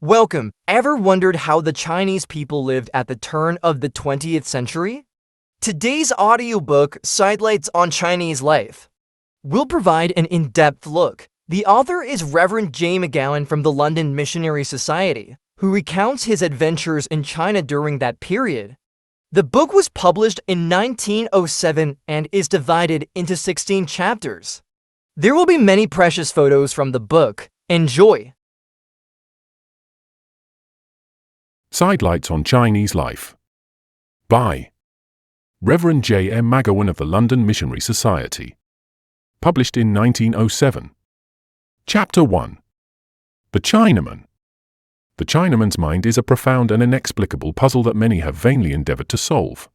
Welcome. Ever wondered how the Chinese people lived at the turn of the 20th century? Today's audiobook, Sidelights on Chinese Life, will provide an in-depth look. The author is Reverend J. MacGowan from the London Missionary Society, who recounts his adventures in China during that period. The book was published in 1907 and is divided into 16 chapters. There will be many precious photos from the book. Enjoy! Sidelights on Chinese Life by Reverend J. MacGowan of the London Missionary Society. Published in 1907. Chapter 1. The Chinaman. The Chinaman's mind is a profound and inexplicable puzzle that many have vainly endeavored to solve.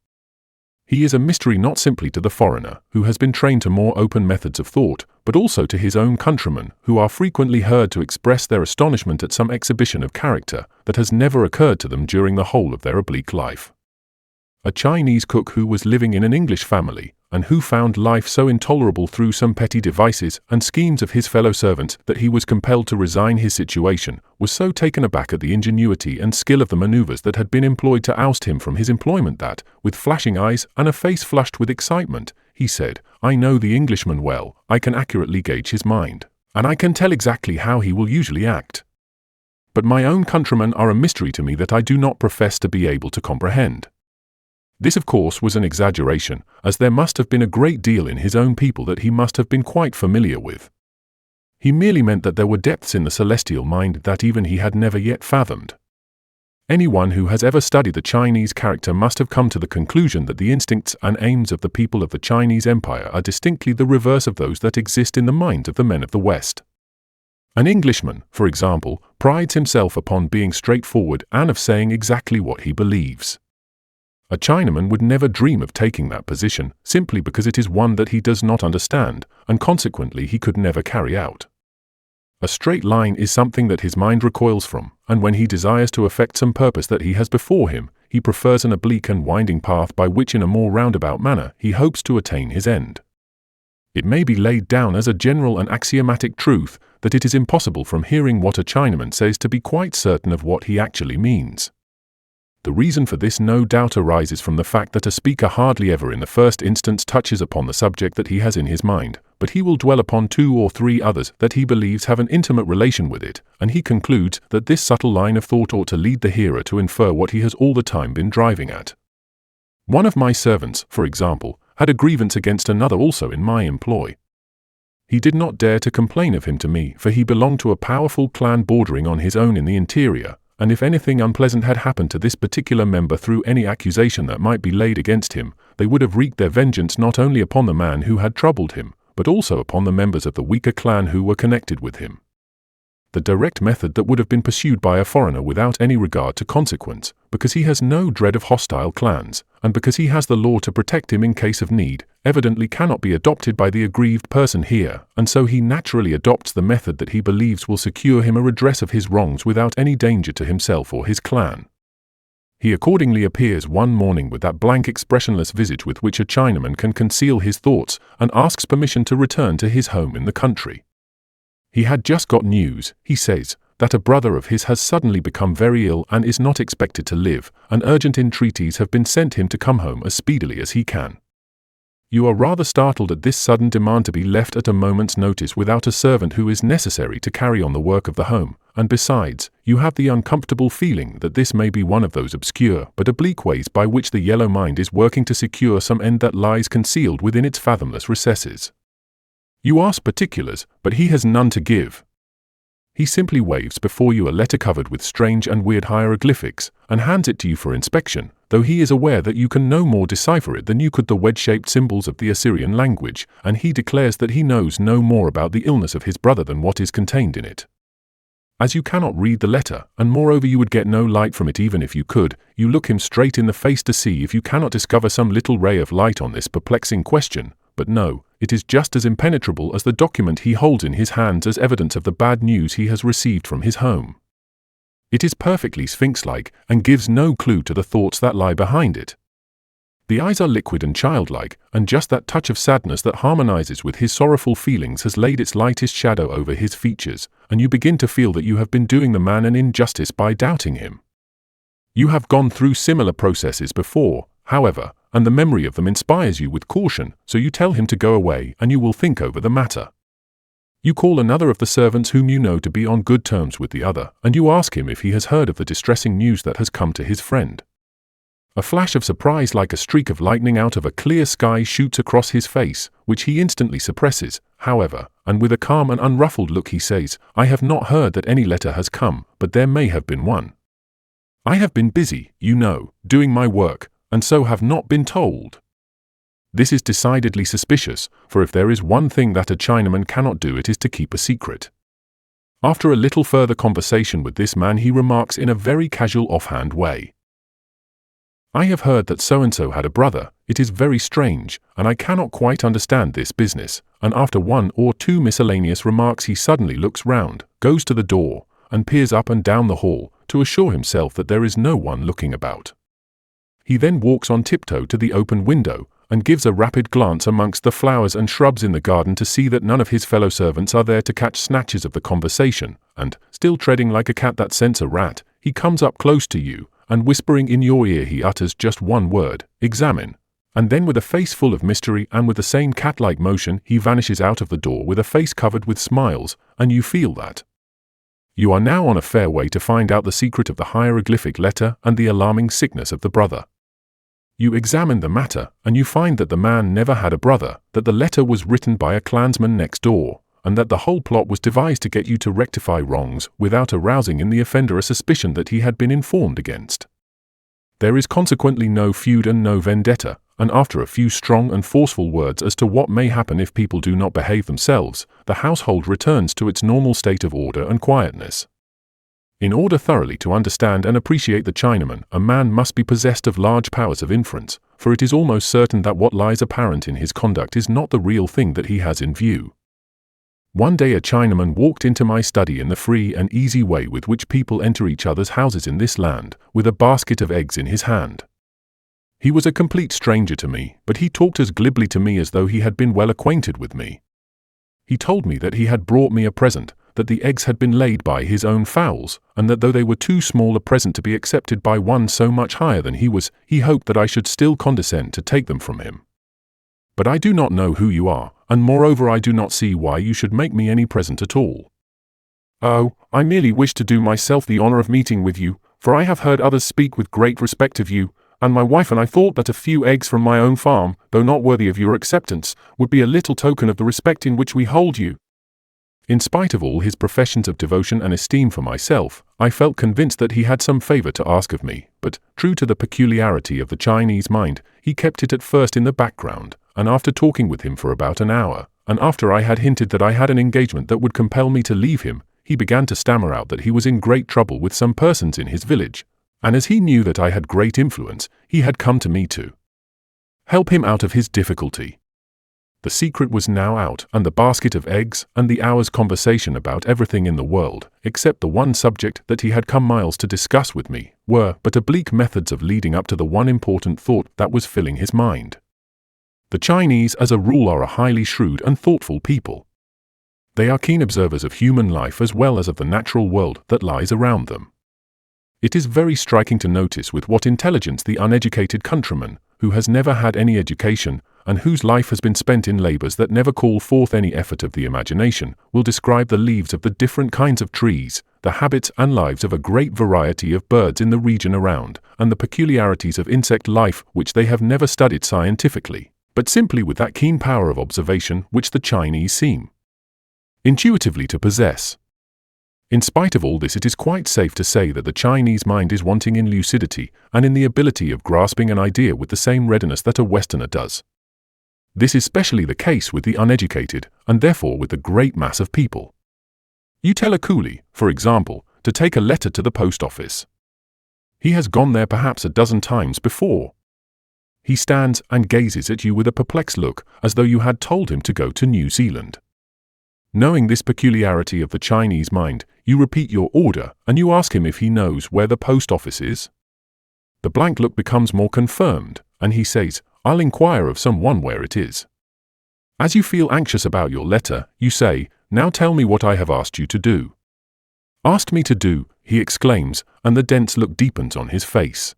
He is a mystery not simply to the foreigner, who has been trained to more open methods of thought, but also to his own countrymen, who are frequently heard to express their astonishment at some exhibition of character that has never occurred to them during the whole of their oblique life. A Chinese cook who was living in an English family, and who found life so intolerable through some petty devices and schemes of his fellow servants that he was compelled to resign his situation, was so taken aback at the ingenuity and skill of the maneuvers that had been employed to oust him from his employment that, with flashing eyes and a face flushed with excitement, he said, "I know the Englishman well, I can accurately gauge his mind, and I can tell exactly how he will usually act. But my own countrymen are a mystery to me that I do not profess to be able to comprehend." This, of course, was an exaggeration, as there must have been a great deal in his own people that he must have been quite familiar with. He merely meant that there were depths in the celestial mind that even he had never yet fathomed. Anyone who has ever studied the Chinese character must have come to the conclusion that the instincts and aims of the people of the Chinese Empire are distinctly the reverse of those that exist in the minds of the men of the West. An Englishman, for example, prides himself upon being straightforward and of saying exactly what he believes. A Chinaman would never dream of taking that position, simply because it is one that he does not understand, and consequently he could never carry out. A straight line is something that his mind recoils from, and when he desires to effect some purpose that he has before him, he prefers an oblique and winding path by which in a more roundabout manner he hopes to attain his end. It may be laid down as a general and axiomatic truth that it is impossible from hearing what a Chinaman says to be quite certain of what he actually means. The reason for this no doubt arises from the fact that a speaker hardly ever in the first instance touches upon the subject that he has in his mind, but he will dwell upon 2 or 3 others that he believes have an intimate relation with it, and he concludes that this subtle line of thought ought to lead the hearer to infer what he has all the time been driving at. One of my servants, for example, had a grievance against another also in my employ. He did not dare to complain of him to me, for he belonged to a powerful clan bordering on his own in the interior, and if anything unpleasant had happened to this particular member through any accusation that might be laid against him, they would have wreaked their vengeance not only upon the man who had troubled him, but also upon the members of the weaker clan who were connected with him. The direct method that would have been pursued by a foreigner without any regard to consequence, because he has no dread of hostile clans, and because he has the law to protect him in case of need, evidently cannot be adopted by the aggrieved person here, and so he naturally adopts the method that he believes will secure him a redress of his wrongs without any danger to himself or his clan. He accordingly appears one morning with that blank expressionless visage with which a Chinaman can conceal his thoughts, and asks permission to return to his home in the country. He had just got news, he says, that a brother of his has suddenly become very ill and is not expected to live, and urgent entreaties have been sent him to come home as speedily as he can. You are rather startled at this sudden demand to be left at a moment's notice without a servant who is necessary to carry on the work of the home, and besides, you have the uncomfortable feeling that this may be one of those obscure but oblique ways by which the yellow mind is working to secure some end that lies concealed within its fathomless recesses. You ask particulars, but he has none to give. He simply waves before you a letter covered with strange and weird hieroglyphics, and hands it to you for inspection, though he is aware that you can no more decipher it than you could the wedge-shaped symbols of the Assyrian language, and he declares that he knows no more about the illness of his brother than what is contained in it. As you cannot read the letter, and moreover you would get no light from it even if you could, you look him straight in the face to see if you cannot discover some little ray of light on this perplexing question, but no, it is just as impenetrable as the document he holds in his hands as evidence of the bad news he has received from his home. It is perfectly sphinx-like, and gives no clue to the thoughts that lie behind it. The eyes are liquid and childlike, and just that touch of sadness that harmonizes with his sorrowful feelings has laid its lightest shadow over his features, and you begin to feel that you have been doing the man an injustice by doubting him. You have gone through similar processes before, however, and the memory of them inspires you with caution, so you tell him to go away and you will think over the matter. You call another of the servants whom you know to be on good terms with the other, and you ask him if he has heard of the distressing news that has come to his friend. A flash of surprise like a streak of lightning out of a clear sky shoots across his face, which he instantly suppresses, however, and with a calm and unruffled look he says, "I have not heard that any letter has come, but there may have been one. I have been busy, you know, doing my work, and so have not been told." This is decidedly suspicious, for if there is one thing that a Chinaman cannot do, it is to keep a secret. After a little further conversation with this man, he remarks in a very casual offhand way, "I have heard that so-and-so had a brother. It is very strange, and I cannot quite understand this business," and after one or two miscellaneous remarks he suddenly looks round, goes to the door, and peers up and down the hall, to assure himself that there is no one looking about. He then walks on tiptoe to the open window, and gives a rapid glance amongst the flowers and shrubs in the garden to see that none of his fellow servants are there to catch snatches of the conversation, and, still treading like a cat that scents a rat, he comes up close to you, and whispering in your ear he utters just one word, "Examine," and then with a face full of mystery and with the same cat-like motion he vanishes out of the door with a face covered with smiles, and you feel that you are now on a fair way to find out the secret of the hieroglyphic letter and the alarming sickness of the brother. You examine the matter, and you find that the man never had a brother, that the letter was written by a clansman next door, and that the whole plot was devised to get you to rectify wrongs without arousing in the offender a suspicion that he had been informed against. There is consequently no feud and no vendetta, and after a few strong and forceful words as to what may happen if people do not behave themselves, the household returns to its normal state of order and quietness. In order thoroughly to understand and appreciate the Chinaman, a man must be possessed of large powers of inference, for it is almost certain that what lies apparent in his conduct is not the real thing that he has in view. One day a Chinaman walked into my study in the free and easy way with which people enter each other's houses in this land, with a basket of eggs in his hand. He was a complete stranger to me, but he talked as glibly to me as though he had been well acquainted with me. He told me that he had brought me a present, that the eggs had been laid by his own fowls, and that though they were too small a present to be accepted by one so much higher than he was, he hoped that I should still condescend to take them from him. "But I do not know who you are, and moreover I do not see why you should make me any present at all." "Oh, I merely wish to do myself the honor of meeting with you, for I have heard others speak with great respect of you, and my wife and I thought that a few eggs from my own farm, though not worthy of your acceptance, would be a little token of the respect in which we hold you." In spite of all his professions of devotion and esteem for myself, I felt convinced that he had some favor to ask of me, but, true to the peculiarity of the Chinese mind, he kept it at first in the background, and after talking with him for about an hour, and after I had hinted that I had an engagement that would compel me to leave him, he began to stammer out that he was in great trouble with some persons in his village, and as he knew that I had great influence, he had come to me to help him out of his difficulty. The secret was now out, and the basket of eggs, and the hour's conversation about everything in the world, except the one subject that he had come miles to discuss with me, were but oblique methods of leading up to the one important thought that was filling his mind. The Chinese as a rule are a highly shrewd and thoughtful people. They are keen observers of human life as well as of the natural world that lies around them. It is very striking to notice with what intelligence the uneducated countryman, who has never had any education, and whose life has been spent in labors that never call forth any effort of the imagination, will describe the leaves of the different kinds of trees, the habits and lives of a great variety of birds in the region around, and the peculiarities of insect life which they have never studied scientifically, but simply with that keen power of observation which the Chinese seem intuitively to possess. In spite of all this, it is quite safe to say that the Chinese mind is wanting in lucidity and in the ability of grasping an idea with the same readiness that a Westerner does. This is specially the case with the uneducated, and therefore with the great mass of people. You tell a coolie, for example, to take a letter to the post office. He has gone there perhaps a dozen times before. He stands and gazes at you with a perplexed look, as though you had told him to go to New Zealand. Knowing this peculiarity of the Chinese mind, you repeat your order, and you ask him if he knows where the post office is. The blank look becomes more confirmed, and he says, "I'll inquire of someone where it is." As you feel anxious about your letter, you say, "Now tell me what I have asked you to do." "Asked me to do," he exclaims, and the dense look deepens on his face.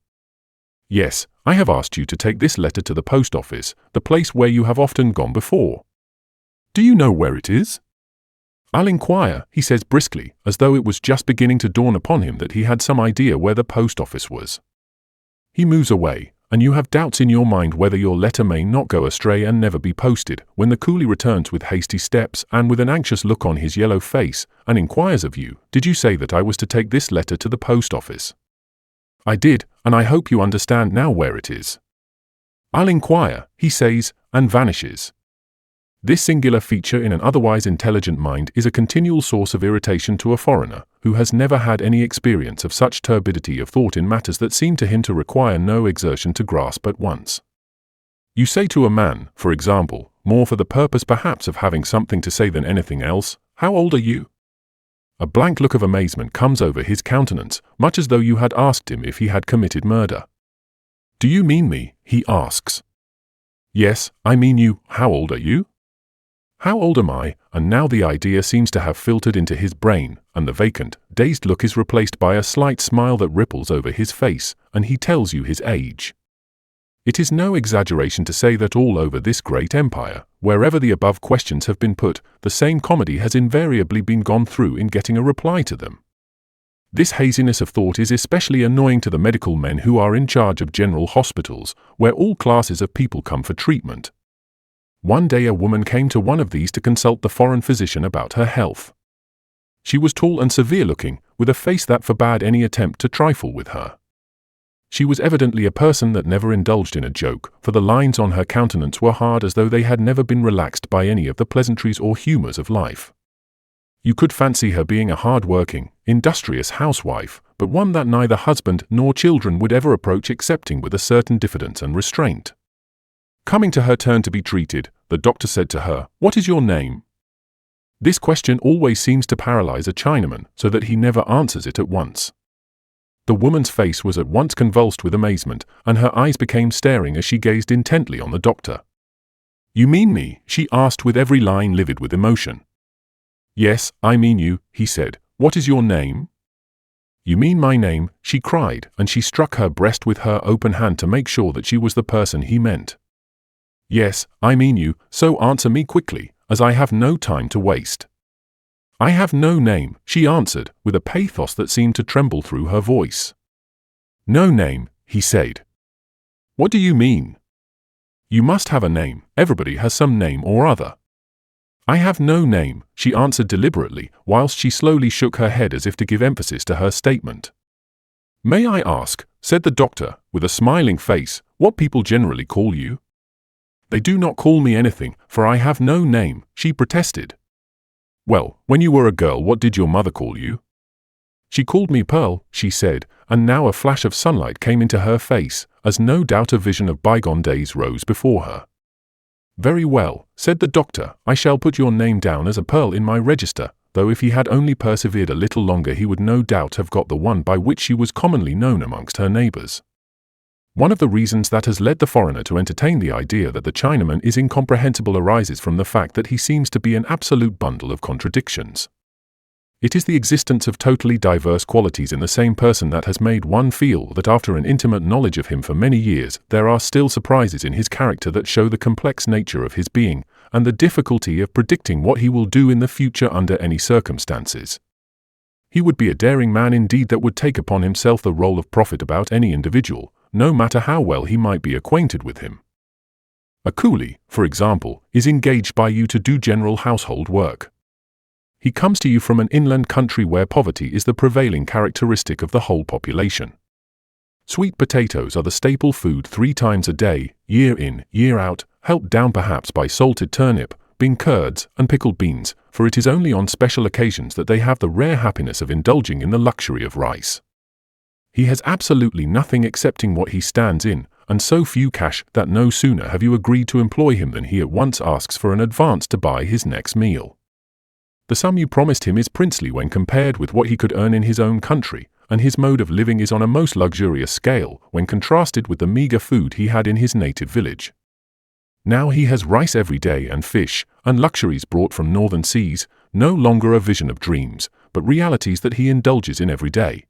"Yes, I have asked you to take this letter to the post office, the place where you have often gone before. Do you know where it is?" "I'll inquire," he says briskly, as though it was just beginning to dawn upon him that he had some idea where the post office was. He moves away, and you have doubts in your mind whether your letter may not go astray and never be posted, when the coolie returns with hasty steps and with an anxious look on his yellow face, and inquires of you, "Did you say that I was to take this letter to the post office?" "I did, and I hope you understand now where it is." "I'll inquire," he says, and vanishes. This singular feature in an otherwise intelligent mind is a continual source of irritation to a foreigner, who has never had any experience of such turbidity of thought in matters that seem to him to require no exertion to grasp at once. You say to a man, for example, more for the purpose perhaps of having something to say than anything else, "How old are you?" A blank look of amazement comes over his countenance, much as though you had asked him if he had committed murder. "Do you mean me?" he asks. "Yes, I mean you. How old are you?" "How old am I?" And now the idea seems to have filtered into his brain, and the vacant, dazed look is replaced by a slight smile that ripples over his face, and he tells you his age. It is no exaggeration to say that all over this great empire, wherever the above questions have been put, the same comedy has invariably been gone through in getting a reply to them. This haziness of thought is especially annoying to the medical men who are in charge of general hospitals, where all classes of people come for treatment. One day a woman came to one of these to consult the foreign physician about her health. She was tall and severe-looking, with a face that forbade any attempt to trifle with her. She was evidently a person that never indulged in a joke, for the lines on her countenance were hard as though they had never been relaxed by any of the pleasantries or humours of life. You could fancy her being a hard-working, industrious housewife, but one that neither husband nor children would ever approach excepting with a certain diffidence and restraint. Coming to her turn to be treated, the doctor said to her, "What is your name?" This question always seems to paralyze a Chinaman, so that he never answers it at once. The woman's face was at once convulsed with amazement, and her eyes became staring as she gazed intently on the doctor. "You mean me?" she asked with every line livid with emotion. "Yes, I mean you," he said. "What is your name?" "You mean my name?" she cried, and she struck her breast with her open hand to make sure that she was the person he meant. "Yes, I mean you, so answer me quickly, as I have no time to waste." "I have no name," she answered, with a pathos that seemed to tremble through her voice. "No name," he said. "What do you mean?" "You must have a name. Everybody has some name or other." "I have no name," she answered deliberately, whilst she slowly shook her head as if to give emphasis to her statement. "May I ask," said the doctor, with a smiling face, "what people generally call you?" "They do not call me anything, for I have no name," she protested. "Well, when you were a girl, what did your mother call you?" "She called me Pearl," she said, and now a flash of sunlight came into her face, as no doubt a vision of bygone days rose before her. "Very well," said the doctor, "I shall put your name down as a Pearl in my register, though if he had only persevered a little longer he would no doubt have got the one by which she was commonly known amongst her neighbours." One of the reasons that has led the foreigner to entertain the idea that the Chinaman is incomprehensible arises from the fact that he seems to be an absolute bundle of contradictions. It is the existence of totally diverse qualities in the same person that has made one feel that after an intimate knowledge of him for many years, there are still surprises in his character that show the complex nature of his being, and the difficulty of predicting what he will do in the future under any circumstances. He would be a daring man indeed that would take upon himself the role of prophet about any individual, no matter how well he might be acquainted with him. A coolie, for example, is engaged by you to do general household work. He comes to you from an inland country where poverty is the prevailing characteristic of the whole population. Sweet potatoes are the staple food 3 times a day, year in, year out, helped down perhaps by salted turnip, bean curds, and pickled beans, for it is only on special occasions that they have the rare happiness of indulging in the luxury of rice. He has absolutely nothing excepting what he stands in, and so few cash that no sooner have you agreed to employ him than he at once asks for an advance to buy his next meal. The sum you promised him is princely when compared with what he could earn in his own country, and his mode of living is on a most luxurious scale when contrasted with the meager food he had in his native village. Now he has rice every day and fish, and luxuries brought from northern seas, no longer a vision of dreams, but realities that he indulges in every day.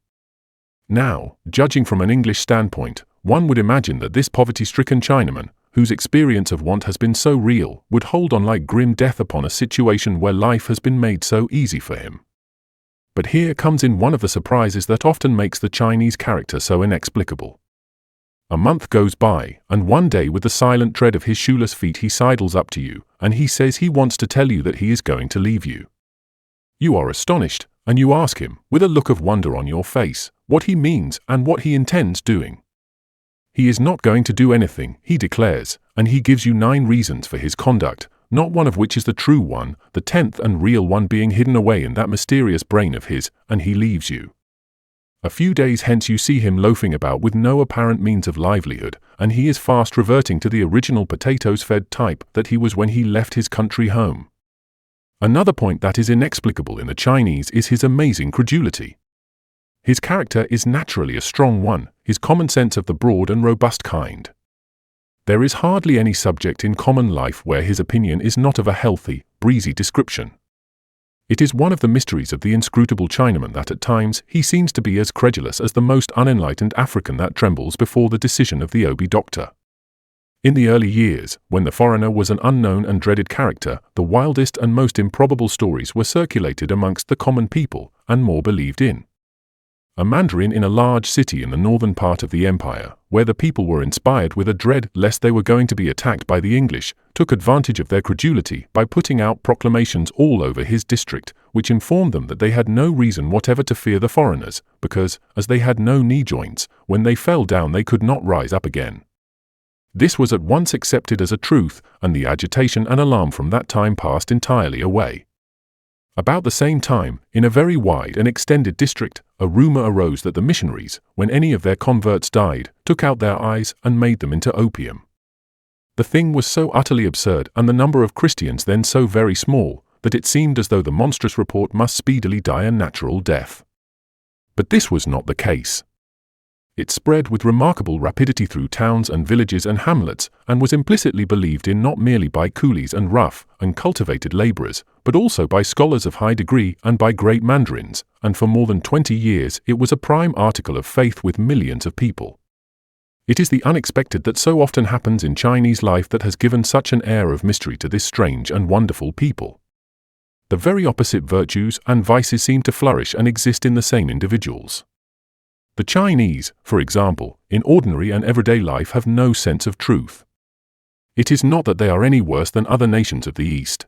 Now, judging from an English standpoint, one would imagine that this poverty-stricken Chinaman, whose experience of want has been so real, would hold on like grim death upon a situation where life has been made so easy for him. But here comes in one of the surprises that often makes the Chinese character so inexplicable. A month goes by, and one day with the silent tread of his shoeless feet he sidles up to you, and he says he wants to tell you that he is going to leave you. You are astonished, and you ask him, with a look of wonder on your face, what he means and what he intends doing. He is not going to do anything, he declares, and he gives you 9 reasons for his conduct, not one of which is the true one, the 10th and real one being hidden away in that mysterious brain of his, and he leaves you. A few days hence you see him loafing about with no apparent means of livelihood, and he is fast reverting to the original potatoes-fed type that he was when he left his country home. Another point that is inexplicable in the Chinese is his amazing credulity. His character is naturally a strong one, his common sense of the broad and robust kind. There is hardly any subject in common life where his opinion is not of a healthy, breezy description. It is one of the mysteries of the inscrutable Chinaman that at times he seems to be as credulous as the most unenlightened African that trembles before the decision of the Obi doctor. In the early years, when the foreigner was an unknown and dreaded character, the wildest and most improbable stories were circulated amongst the common people, and more believed in. A mandarin in a large city in the northern part of the empire, where the people were inspired with a dread lest they were going to be attacked by the English, took advantage of their credulity by putting out proclamations all over his district, which informed them that they had no reason whatever to fear the foreigners, because, as they had no knee joints, when they fell down they could not rise up again. This was at once accepted as a truth, and the agitation and alarm from that time passed entirely away. About the same time, in a very wide and extended district, a rumor arose that the missionaries, when any of their converts died, took out their eyes and made them into opium. The thing was so utterly absurd and the number of Christians then so very small, that it seemed as though the monstrous report must speedily die a natural death. But this was not the case. It spread with remarkable rapidity through towns and villages and hamlets, and was implicitly believed in not merely by coolies and rough and cultivated laborers, but also by scholars of high degree and by great mandarins, and for more than 20 years it was a prime article of faith with millions of people. It is the unexpected that so often happens in Chinese life that has given such an air of mystery to this strange and wonderful people. The very opposite virtues and vices seem to flourish and exist in the same individuals. The Chinese, for example, in ordinary and everyday life have no sense of truth. It is not that they are any worse than other nations of the East.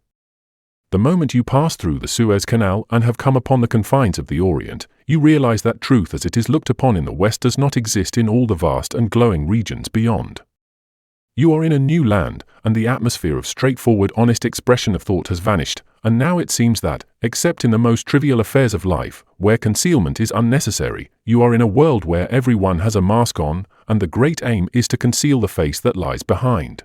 The moment you pass through the Suez Canal and have come upon the confines of the Orient, you realize that truth as it is looked upon in the West does not exist in all the vast and glowing regions beyond. You are in a new land, and the atmosphere of straightforward, honest expression of thought has vanished, and now it seems that, except in the most trivial affairs of life, where concealment is unnecessary, you are in a world where everyone has a mask on, and the great aim is to conceal the face that lies behind.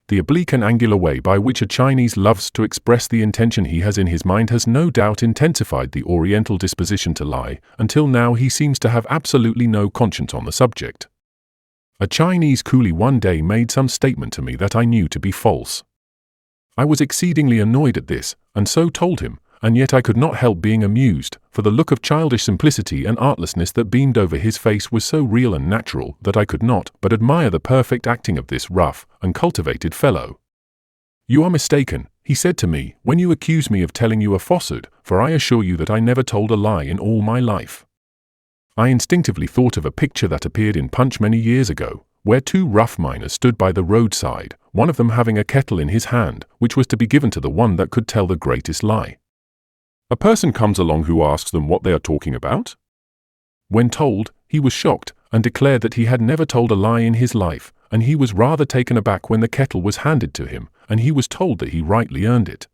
The oblique and angular way by which a Chinese loves to express the intention he has in his mind has no doubt intensified the Oriental disposition to lie, until now he seems to have absolutely no conscience on the subject. A Chinese coolie one day made some statement to me that I knew to be false. I was exceedingly annoyed at this, and so told him, and yet I could not help being amused, for the look of childish simplicity and artlessness that beamed over his face was so real and natural that I could not but admire the perfect acting of this rough and cultivated fellow. "You are mistaken," he said to me, "when you accuse me of telling you a falsehood, for I assure you that I never told a lie in all my life." I instinctively thought of a picture that appeared in Punch many years ago, where 2 rough miners stood by the roadside, one of them having a kettle in his hand, which was to be given to the one that could tell the greatest lie. A person comes along who asks them what they are talking about. When told, he was shocked, and declared that he had never told a lie in his life, and he was rather taken aback when the kettle was handed to him, and he was told that he rightly earned it.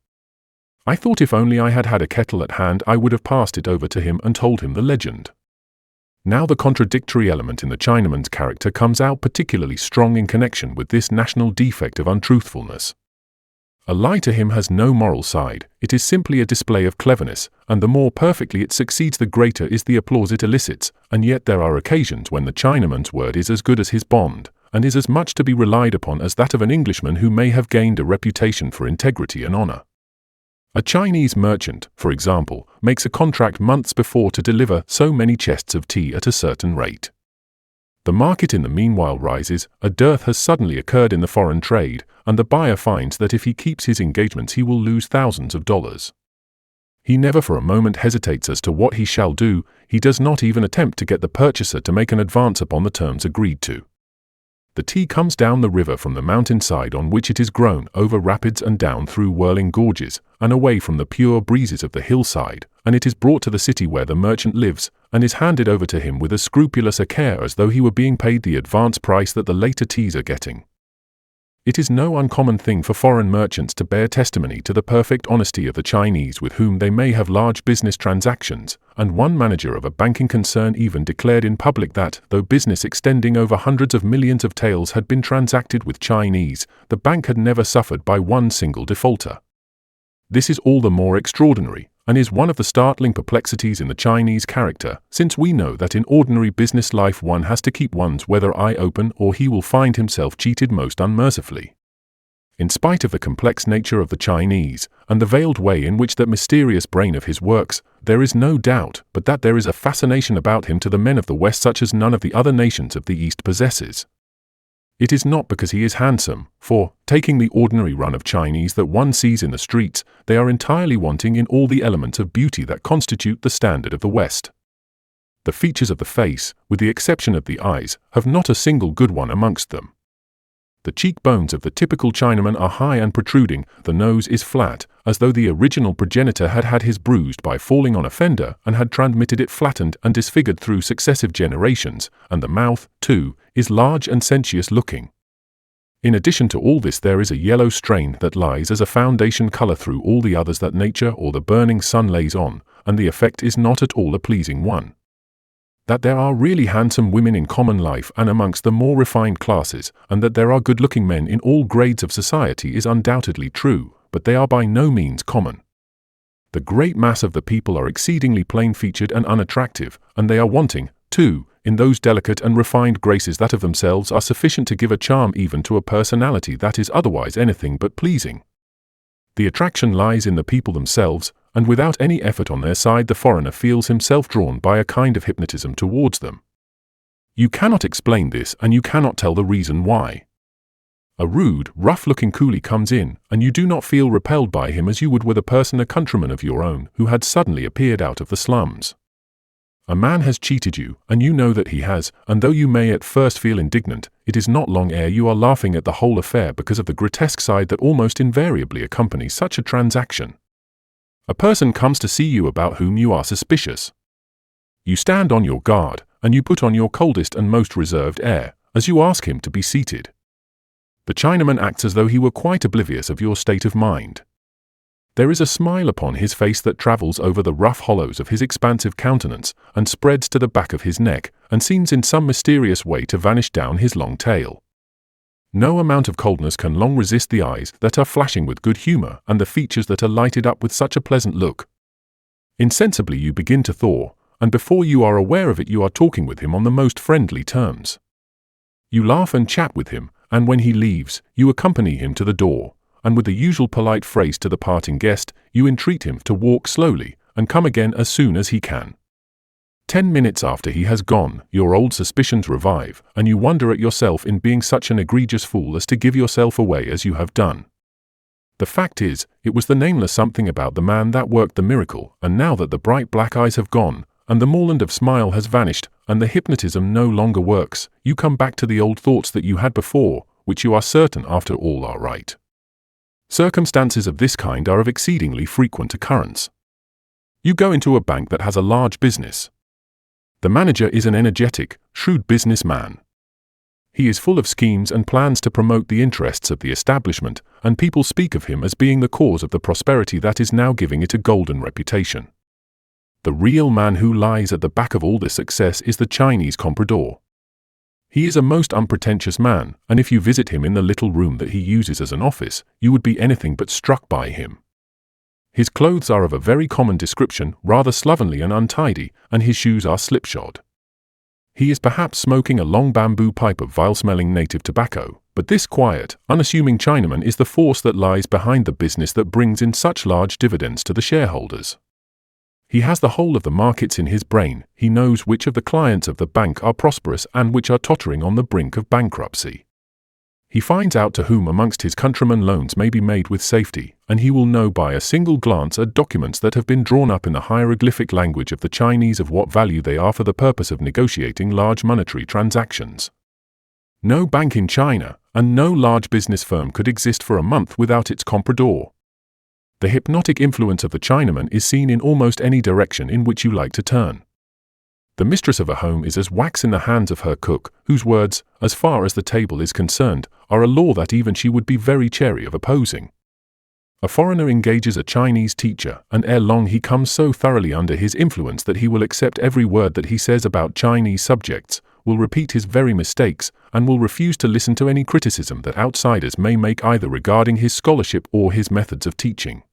I thought if only I had had a kettle at hand I would have passed it over to him and told him the legend. Now the contradictory element in the Chinaman's character comes out particularly strong in connection with this national defect of untruthfulness. A lie to him has no moral side, it is simply a display of cleverness, and the more perfectly it succeeds the greater is the applause it elicits, and yet there are occasions when the Chinaman's word is as good as his bond, and is as much to be relied upon as that of an Englishman who may have gained a reputation for integrity and honor. A Chinese merchant, for example, makes a contract months before to deliver so many chests of tea at a certain rate. The market in the meanwhile rises, a dearth has suddenly occurred in the foreign trade, and the buyer finds that if he keeps his engagements he will lose thousands of dollars. He never for a moment hesitates as to what he shall do, he does not even attempt to get the purchaser to make an advance upon the terms agreed to. The tea comes down the river from the mountainside on which it is grown, over rapids and down through whirling gorges, and away from the pure breezes of the hillside, and it is brought to the city where the merchant lives, and is handed over to him with as scrupulous a care as though he were being paid the advance price that the later teas are getting. It is no uncommon thing for foreign merchants to bear testimony to the perfect honesty of the Chinese with whom they may have large business transactions, and one manager of a banking concern even declared in public that, though business extending over hundreds of millions of taels had been transacted with Chinese, the bank had never suffered by one single defaulter. This is all the more extraordinary, and is one of the startling perplexities in the Chinese character, since we know that in ordinary business life one has to keep one's weather eye open or he will find himself cheated most unmercifully. In spite of the complex nature of the Chinese, and the veiled way in which that mysterious brain of his works, there is no doubt but that there is a fascination about him to the men of the West such as none of the other nations of the East possesses. It is not because he is handsome, for, taking the ordinary run of Chinese that one sees in the streets, they are entirely wanting in all the elements of beauty that constitute the standard of the West. The features of the face, with the exception of the eyes, have not a single good one amongst them. The cheekbones of the typical Chinaman are high and protruding, the nose is flat, as though the original progenitor had had his bruised by falling on a fender and had transmitted it flattened and disfigured through successive generations, and the mouth, too, is large and sensuous-looking. In addition to all this there is a yellow strain that lies as a foundation color through all the others that nature or the burning sun lays on, and the effect is not at all a pleasing one. That there are really handsome women in common life and amongst the more refined classes, and that there are good-looking men in all grades of society is undoubtedly true, but they are by no means common. The great mass of the people are exceedingly plain-featured and unattractive, and they are wanting, too, in those delicate and refined graces that of themselves are sufficient to give a charm even to a personality that is otherwise anything but pleasing. The attraction lies in the people themselves, and without any effort on their side the foreigner feels himself drawn by a kind of hypnotism towards them. You cannot explain this, and you cannot tell the reason why. A rude, rough-looking coolie comes in, and you do not feel repelled by him as you would with a person a countryman of your own who had suddenly appeared out of the slums. A man has cheated you, and you know that he has, and though you may at first feel indignant, it is not long ere you are laughing at the whole affair because of the grotesque side that almost invariably accompanies such a transaction. A person comes to see you about whom you are suspicious. You stand on your guard, and you put on your coldest and most reserved air, as you ask him to be seated. The Chinaman acts as though he were quite oblivious of your state of mind. There is a smile upon his face that travels over the rough hollows of his expansive countenance, and spreads to the back of his neck, and seems in some mysterious way to vanish down his long tail. No amount of coldness can long resist the eyes that are flashing with good humor and the features that are lighted up with such a pleasant look. Insensibly you begin to thaw, and before you are aware of it you are talking with him on the most friendly terms. You laugh and chat with him, and when he leaves, you accompany him to the door, and with the usual polite phrase to the parting guest, you entreat him to walk slowly, and come again as soon as he can. 10 minutes after he has gone, your old suspicions revive, and you wonder at yourself in being such an egregious fool as to give yourself away as you have done. The fact is, it was the nameless something about the man that worked the miracle, and now that the bright black eyes have gone, and the moorland of smile has vanished, and the hypnotism no longer works, you come back to the old thoughts that you had before, which you are certain after all are right. Circumstances of this kind are of exceedingly frequent occurrence. You go into a bank that has a large business. The manager is an energetic, shrewd businessman. He is full of schemes and plans to promote the interests of the establishment, and people speak of him as being the cause of the prosperity that is now giving it a golden reputation. The real man who lies at the back of all this success is the Chinese comprador. He is a most unpretentious man, and if you visit him in the little room that he uses as an office, you would be anything but struck by him. His clothes are of a very common description, rather slovenly and untidy, and his shoes are slipshod. He is perhaps smoking a long bamboo pipe of vile-smelling native tobacco, but this quiet, unassuming Chinaman is the force that lies behind the business that brings in such large dividends to the shareholders. He has the whole of the markets in his brain. He knows which of the clients of the bank are prosperous and which are tottering on the brink of bankruptcy. He finds out to whom amongst his countrymen loans may be made with safety, and he will know by a single glance at documents that have been drawn up in the hieroglyphic language of the Chinese of what value they are for the purpose of negotiating large monetary transactions. No bank in China, and no large business firm could exist for a month without its comprador. The hypnotic influence of the Chinaman is seen in almost any direction in which you like to turn. The mistress of a home is as wax in the hands of her cook, whose words, as far as the table is concerned, are a law that even she would be very chary of opposing. A foreigner engages a Chinese teacher, and ere long he comes so thoroughly under his influence that he will accept every word that he says about Chinese subjects, will repeat his very mistakes, and will refuse to listen to any criticism that outsiders may make either regarding his scholarship or his methods of teaching.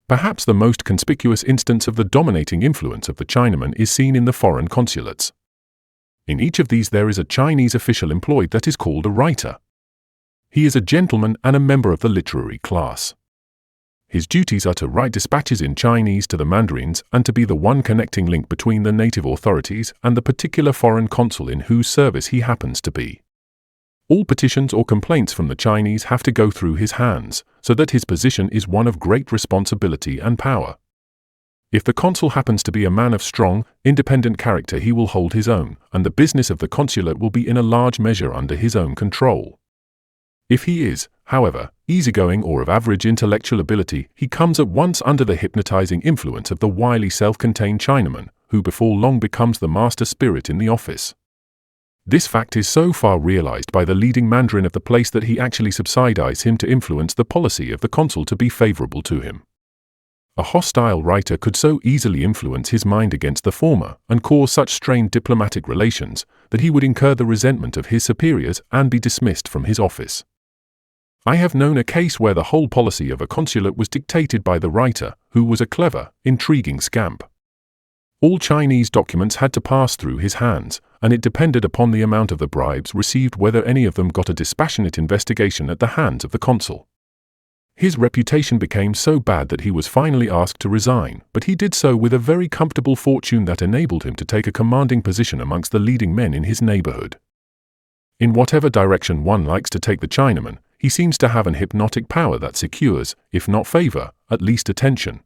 Perhaps the most conspicuous instance of the dominating influence of the Chinaman is seen in the foreign consulates. In each of these there is a Chinese official employed that is called a writer. He is a gentleman and a member of the literary class. His duties are to write dispatches in Chinese to the mandarins and to be the one connecting link between the native authorities and the particular foreign consul in whose service he happens to be. All petitions or complaints from the Chinese have to go through his hands, so that his position is one of great responsibility and power. If the consul happens to be a man of strong, independent character, he will hold his own, and the business of the consulate will be in a large measure under his own control. If he is, however, easygoing or of average intellectual ability, he comes at once under the hypnotizing influence of the wily self-contained Chinaman, who before long becomes the master spirit in the office. This fact is so far realized by the leading mandarin of the place that he actually subsidizes him to influence the policy of the consul to be favorable to him. A hostile writer could so easily influence his mind against the former and cause such strained diplomatic relations that he would incur the resentment of his superiors and be dismissed from his office. I have known a case where the whole policy of a consulate was dictated by the writer, who was a clever, intriguing scamp. All Chinese documents had to pass through his hands, and it depended upon the amount of the bribes received whether any of them got a dispassionate investigation at the hands of the consul. His reputation became so bad that he was finally asked to resign, but he did so with a very comfortable fortune that enabled him to take a commanding position amongst the leading men in his neighborhood. In whatever direction one likes to take the Chinaman, he seems to have an hypnotic power that secures, if not favor, at least attention.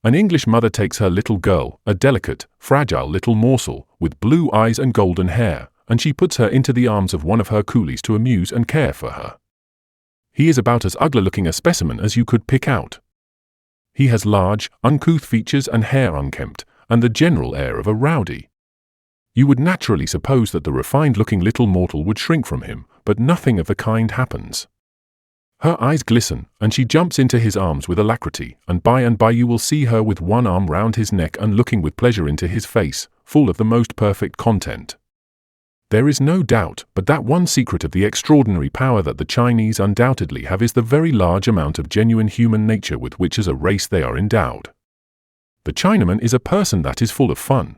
An English mother takes her little girl, a delicate, fragile little morsel, with blue eyes and golden hair, and she puts her into the arms of one of her coolies to amuse and care for her. He is about as ugly-looking a specimen as you could pick out. He has large, uncouth features and hair unkempt, and the general air of a rowdy. You would naturally suppose that the refined-looking little mortal would shrink from him, but nothing of the kind happens. Her eyes glisten, and she jumps into his arms with alacrity, and by you will see her with one arm round his neck and looking with pleasure into his face, full of the most perfect content. There is no doubt but that one secret of the extraordinary power that the Chinese undoubtedly have is the very large amount of genuine human nature with which as a race they are endowed. The Chinaman is a person that is full of fun.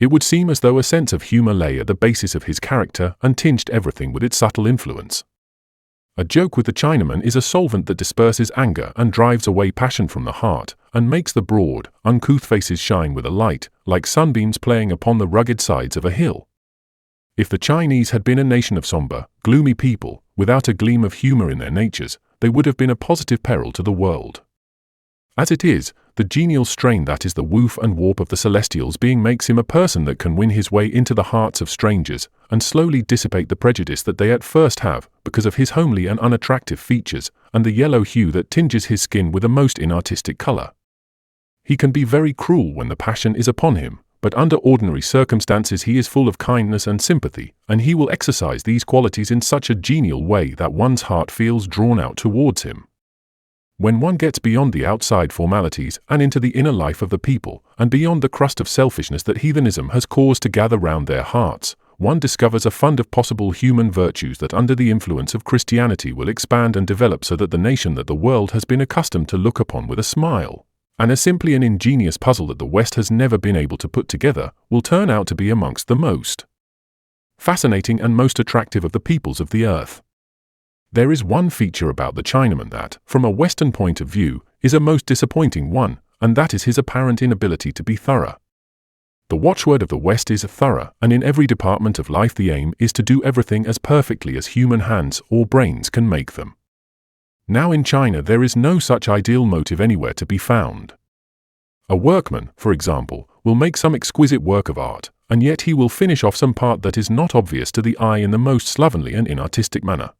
It would seem as though a sense of humor lay at the basis of his character and tinged everything with its subtle influence. A joke with the Chinaman is a solvent that disperses anger and drives away passion from the heart, and makes the broad, uncouth faces shine with a light, like sunbeams playing upon the rugged sides of a hill. If the Chinese had been a nation of somber, gloomy people, without a gleam of humor in their natures, they would have been a positive peril to the world. As it is, the genial strain that is the woof and warp of the Celestials being makes him a person that can win his way into the hearts of strangers, and slowly dissipate the prejudice that they at first have, because of his homely and unattractive features, and the yellow hue that tinges his skin with a most inartistic color. He can be very cruel when the passion is upon him, but under ordinary circumstances he is full of kindness and sympathy, and he will exercise these qualities in such a genial way that one's heart feels drawn out towards him. When one gets beyond the outside formalities and into the inner life of the people, and beyond the crust of selfishness that heathenism has caused to gather round their hearts, one discovers a fund of possible human virtues that under the influence of Christianity will expand and develop so that the nation that the world has been accustomed to look upon with a smile, and as simply an ingenious puzzle that the West has never been able to put together, will turn out to be amongst the most fascinating and most attractive of the peoples of the earth. There is one feature about the Chinaman that, from a Western point of view, is a most disappointing one, and that is his apparent inability to be thorough. The watchword of the West is thorough, and in every department of life the aim is to do everything as perfectly as human hands or brains can make them. Now in China there is no such ideal motive anywhere to be found. A workman, for example, will make some exquisite work of art, and yet he will finish off some part that is not obvious to the eye in the most slovenly and inartistic manner.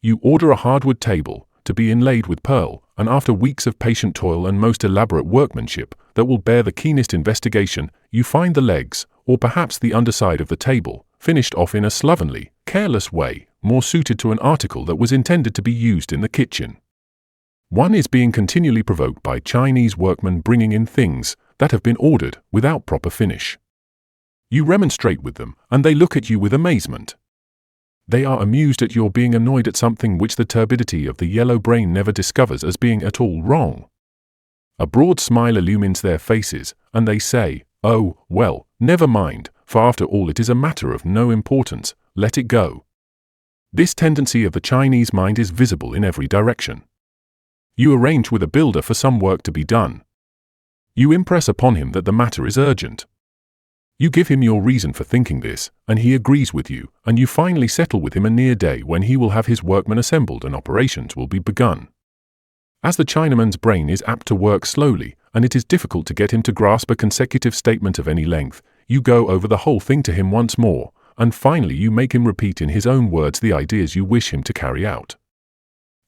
You order a hardwood table, to be inlaid with pearl, and after weeks of patient toil and most elaborate workmanship that will bear the keenest investigation, you find the legs, or perhaps the underside of the table, finished off in a slovenly, careless way, more suited to an article that was intended to be used in the kitchen. One is being continually provoked by Chinese workmen bringing in things that have been ordered without proper finish. You remonstrate with them, and they look at you with amazement. They are amused at your being annoyed at something which the turbidity of the yellow brain never discovers as being at all wrong. A broad smile illumines their faces, and they say, "Oh, well, never mind, for after all it is a matter of no importance, let it go." This tendency of the Chinese mind is visible in every direction. You arrange with a builder for some work to be done. You impress upon him that the matter is urgent. You give him your reason for thinking this, and he agrees with you, and you finally settle with him a near day when he will have his workmen assembled and operations will be begun. As the Chinaman's brain is apt to work slowly, and it is difficult to get him to grasp a consecutive statement of any length, you go over the whole thing to him once more, and finally you make him repeat in his own words the ideas you wish him to carry out.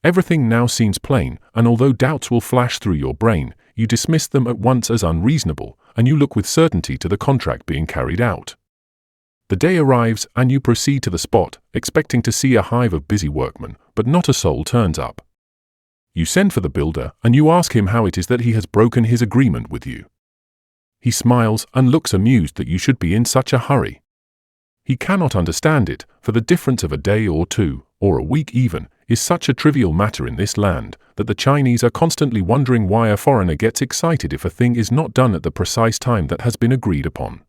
Everything now seems plain, and although doubts will flash through your brain, you dismiss them at once as unreasonable, and you look with certainty to the contract being carried out. The day arrives, and you proceed to the spot, expecting to see a hive of busy workmen, but not a soul turns up. You send for the builder, and you ask him how it is that he has broken his agreement with you. He smiles and looks amused that you should be in such a hurry. He cannot understand it, for the difference of a day or two, or a week even, is such a trivial matter in this land, that the Chinese are constantly wondering why a foreigner gets excited if a thing is not done at the precise time that has been agreed upon.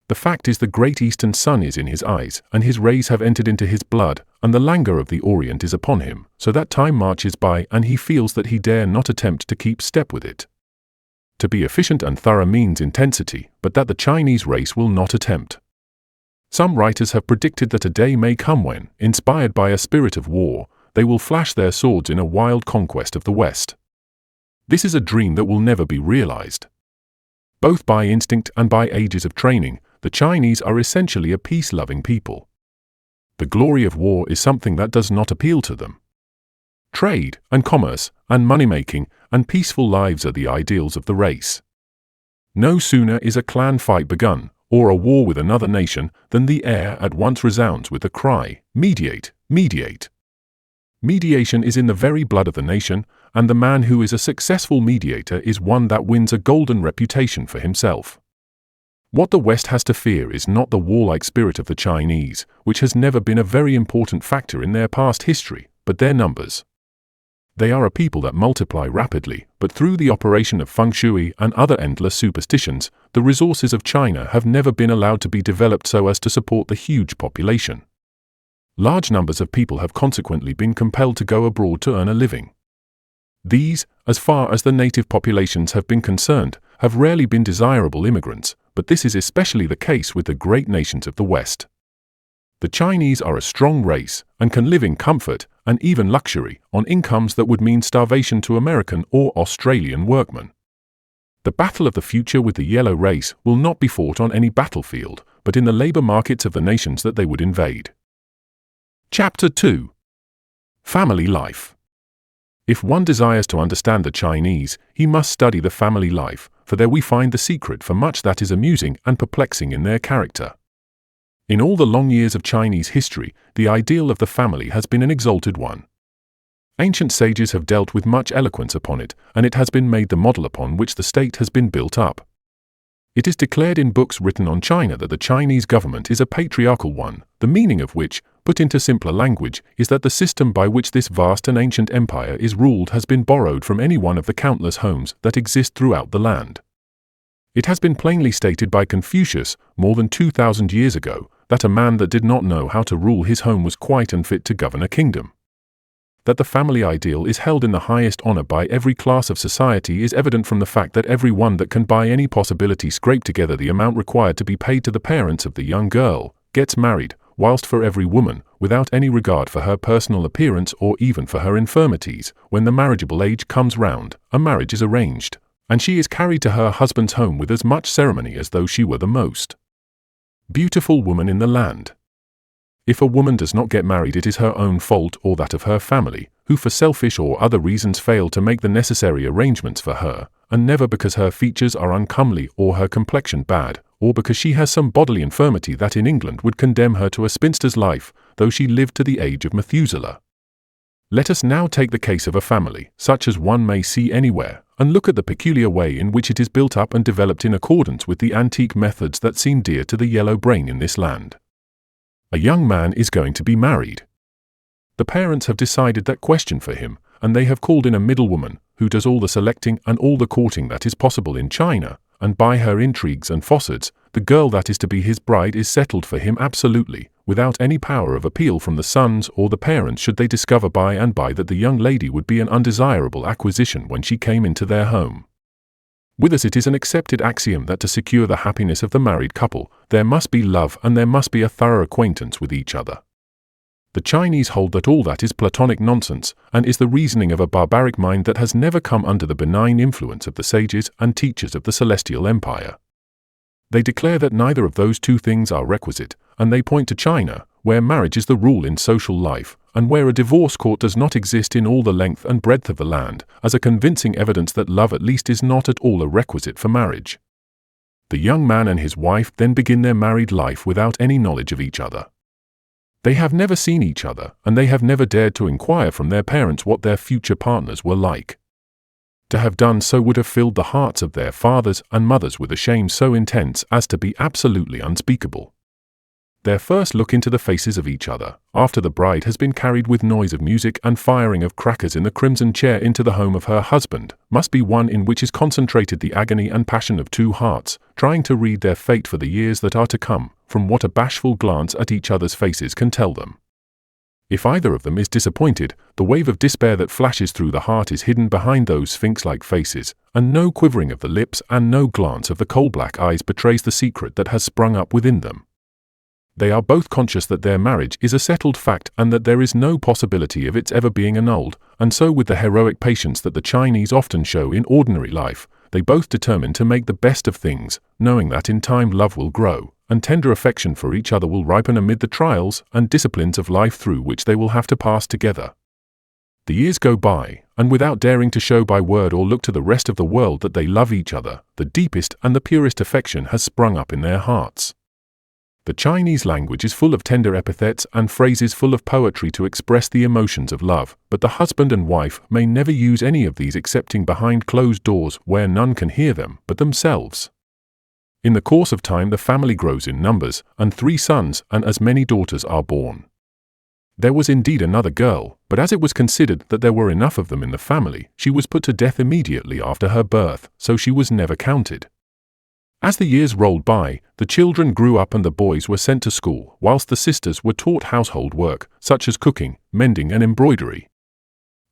The fact is the great eastern sun is in his eyes, and his rays have entered into his blood, and the languor of the Orient is upon him, so that time marches by and he feels that he dare not attempt to keep step with it. To be efficient and thorough means intensity, but that the Chinese race will not attempt. Some writers have predicted that a day may come when, inspired by a spirit of war, they will flash their swords in a wild conquest of the West. This is a dream that will never be realized. Both by instinct and by ages of training, the Chinese are essentially a peace-loving people. The glory of war is something that does not appeal to them. Trade and commerce and money-making and peaceful lives are the ideals of the race. No sooner is a clan fight begun, or a war with another nation, than the air at once resounds with the cry, "Mediate, mediate." Mediation is in the very blood of the nation, and the man who is a successful mediator is one that wins a golden reputation for himself. What the West has to fear is not the warlike spirit of the Chinese, which has never been a very important factor in their past history, but their numbers. They are a people that multiply rapidly, but through the operation of feng shui and other endless superstitions, the resources of China have never been allowed to be developed so as to support the huge population. Large numbers of people have consequently been compelled to go abroad to earn a living. These, as far as the native populations have been concerned, have rarely been desirable immigrants, but this is especially the case with the great nations of the West. The Chinese are a strong race and can live in comfort and even luxury on incomes that would mean starvation to American or Australian workmen. The battle of the future with the yellow race will not be fought on any battlefield, but in the labor markets of the nations that they would invade. Chapter 2. Family Life. If one desires to understand the Chinese, he must study the family life, for there we find the secret for much that is amusing and perplexing in their character. In all the long years of Chinese history, the ideal of the family has been an exalted one. Ancient sages have dealt with much eloquence upon it, and it has been made the model upon which the state has been built up. It is declared in books written on China that the Chinese government is a patriarchal one, the meaning of which, put into simpler language, is that the system by which this vast and ancient empire is ruled has been borrowed from any one of the countless homes that exist throughout the land. It has been plainly stated by Confucius, more than 2,000 years ago, that a man that did not know how to rule his home was quite unfit to govern a kingdom. That the family ideal is held in the highest honor by every class of society is evident from the fact that every one that can by any possibility scrape together the amount required to be paid to the parents of the young girl, gets married, whilst for every woman, without any regard for her personal appearance or even for her infirmities, when the marriageable age comes round, a marriage is arranged, and she is carried to her husband's home with as much ceremony as though she were the most beautiful woman in the land. If a woman does not get married, it is her own fault or that of her family, who for selfish or other reasons fail to make the necessary arrangements for her, and never because her features are uncomely or her complexion bad, or because she has some bodily infirmity that in England would condemn her to a spinster's life, though she lived to the age of Methuselah. Let us now take the case of a family, such as one may see anywhere, and look at the peculiar way in which it is built up and developed in accordance with the antique methods that seem dear to the yellow brain in this land. A young man is going to be married. The parents have decided that question for him, and they have called in a middlewoman, who does all the selecting and all the courting that is possible in China, and by her intrigues and falsehoods, the girl that is to be his bride is settled for him absolutely, without any power of appeal from the sons or the parents should they discover by and by that the young lady would be an undesirable acquisition when she came into their home. With us it is an accepted axiom that to secure the happiness of the married couple, there must be love and there must be a thorough acquaintance with each other. The Chinese hold that all that is platonic nonsense, and is the reasoning of a barbaric mind that has never come under the benign influence of the sages and teachers of the Celestial Empire. They declare that neither of those two things are requisite, and they point to China, where marriage is the rule in social life, and where a divorce court does not exist in all the length and breadth of the land, as a convincing evidence that love at least is not at all a requisite for marriage. The young man and his wife then begin their married life without any knowledge of each other. They have never seen each other, and they have never dared to inquire from their parents what their future partners were like. To have done so would have filled the hearts of their fathers and mothers with a shame so intense as to be absolutely unspeakable. Their first look into the faces of each other, after the bride has been carried with noise of music and firing of crackers in the crimson chair into the home of her husband, must be one in which is concentrated the agony and passion of two hearts, trying to read their fate for the years that are to come, from what a bashful glance at each other's faces can tell them. If either of them is disappointed, the wave of despair that flashes through the heart is hidden behind those sphinx-like faces, and no quivering of the lips and no glance of the coal-black eyes betrays the secret that has sprung up within them. They are both conscious that their marriage is a settled fact and that there is no possibility of its ever being annulled, and so with the heroic patience that the Chinese often show in ordinary life, they both determine to make the best of things, knowing that in time love will grow, and tender affection for each other will ripen amid the trials and disciplines of life through which they will have to pass together. The years go by, and without daring to show by word or look to the rest of the world that they love each other, the deepest and the purest affection has sprung up in their hearts. The Chinese language is full of tender epithets and phrases full of poetry to express the emotions of love, but the husband and wife may never use any of these excepting behind closed doors where none can hear them but themselves. In the course of time the family grows in numbers, and 3 sons and as many daughters are born. There was indeed another girl, but as it was considered that there were enough of them in the family, she was put to death immediately after her birth, so she was never counted. As the years rolled by, the children grew up and the boys were sent to school, whilst the sisters were taught household work, such as cooking, mending and embroidery.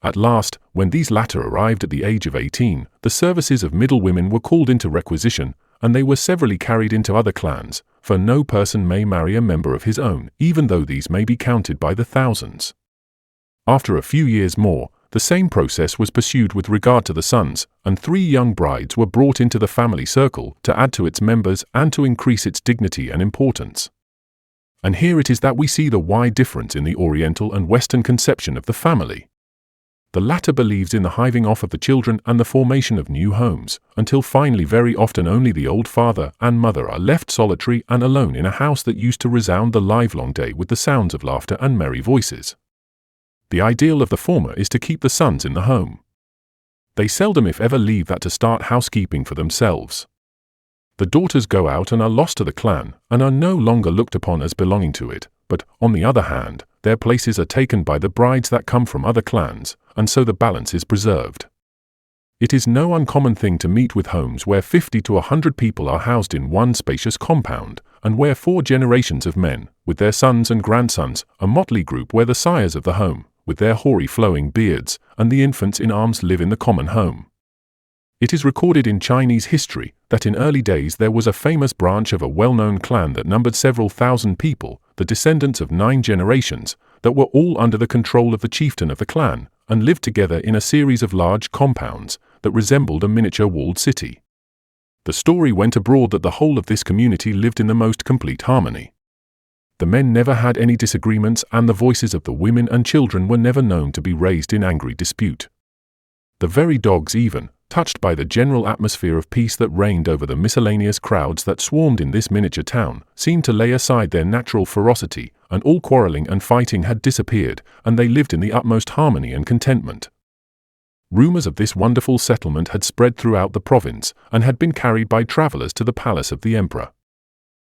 At last, when these latter arrived at the age of 18, the services of middlewomen were called into requisition, and they were severally carried into other clans, for no person may marry a member of his own, even though these may be counted by the thousands. After a few years more, the same process was pursued with regard to the sons, and 3 young brides were brought into the family circle to add to its members and to increase its dignity and importance. And here it is that we see the wide difference in the Oriental and Western conception of the family. The latter believes in the hiving off of the children and the formation of new homes, until finally very often only the old father and mother are left solitary and alone in a house that used to resound the livelong day with the sounds of laughter and merry voices. The ideal of the former is to keep the sons in the home. They seldom if ever leave that to start housekeeping for themselves. The daughters go out and are lost to the clan and are no longer looked upon as belonging to it, but, on the other hand, their places are taken by the brides that come from other clans, and so the balance is preserved. It is no uncommon thing to meet with homes where 50 to 100 people are housed in one spacious compound, and where 4 generations of men, with their sons and grandsons, a motley group where the sires of the home, with their hoary flowing beards, and the infants in arms live in the common home. It is recorded in Chinese history that in early days there was a famous branch of a well-known clan that numbered several thousand people, the descendants of 9 generations, that were all under the control of the chieftain of the clan, and lived together in a series of large compounds that resembled a miniature walled city. The story went abroad that the whole of this community lived in the most complete harmony. The men never had any disagreements, and the voices of the women and children were never known to be raised in angry dispute. The very dogs even, touched by the general atmosphere of peace that reigned over the miscellaneous crowds that swarmed in this miniature town, seemed to lay aside their natural ferocity, and all quarreling and fighting had disappeared, and they lived in the utmost harmony and contentment. Rumors of this wonderful settlement had spread throughout the province, and had been carried by travelers to the palace of the emperor.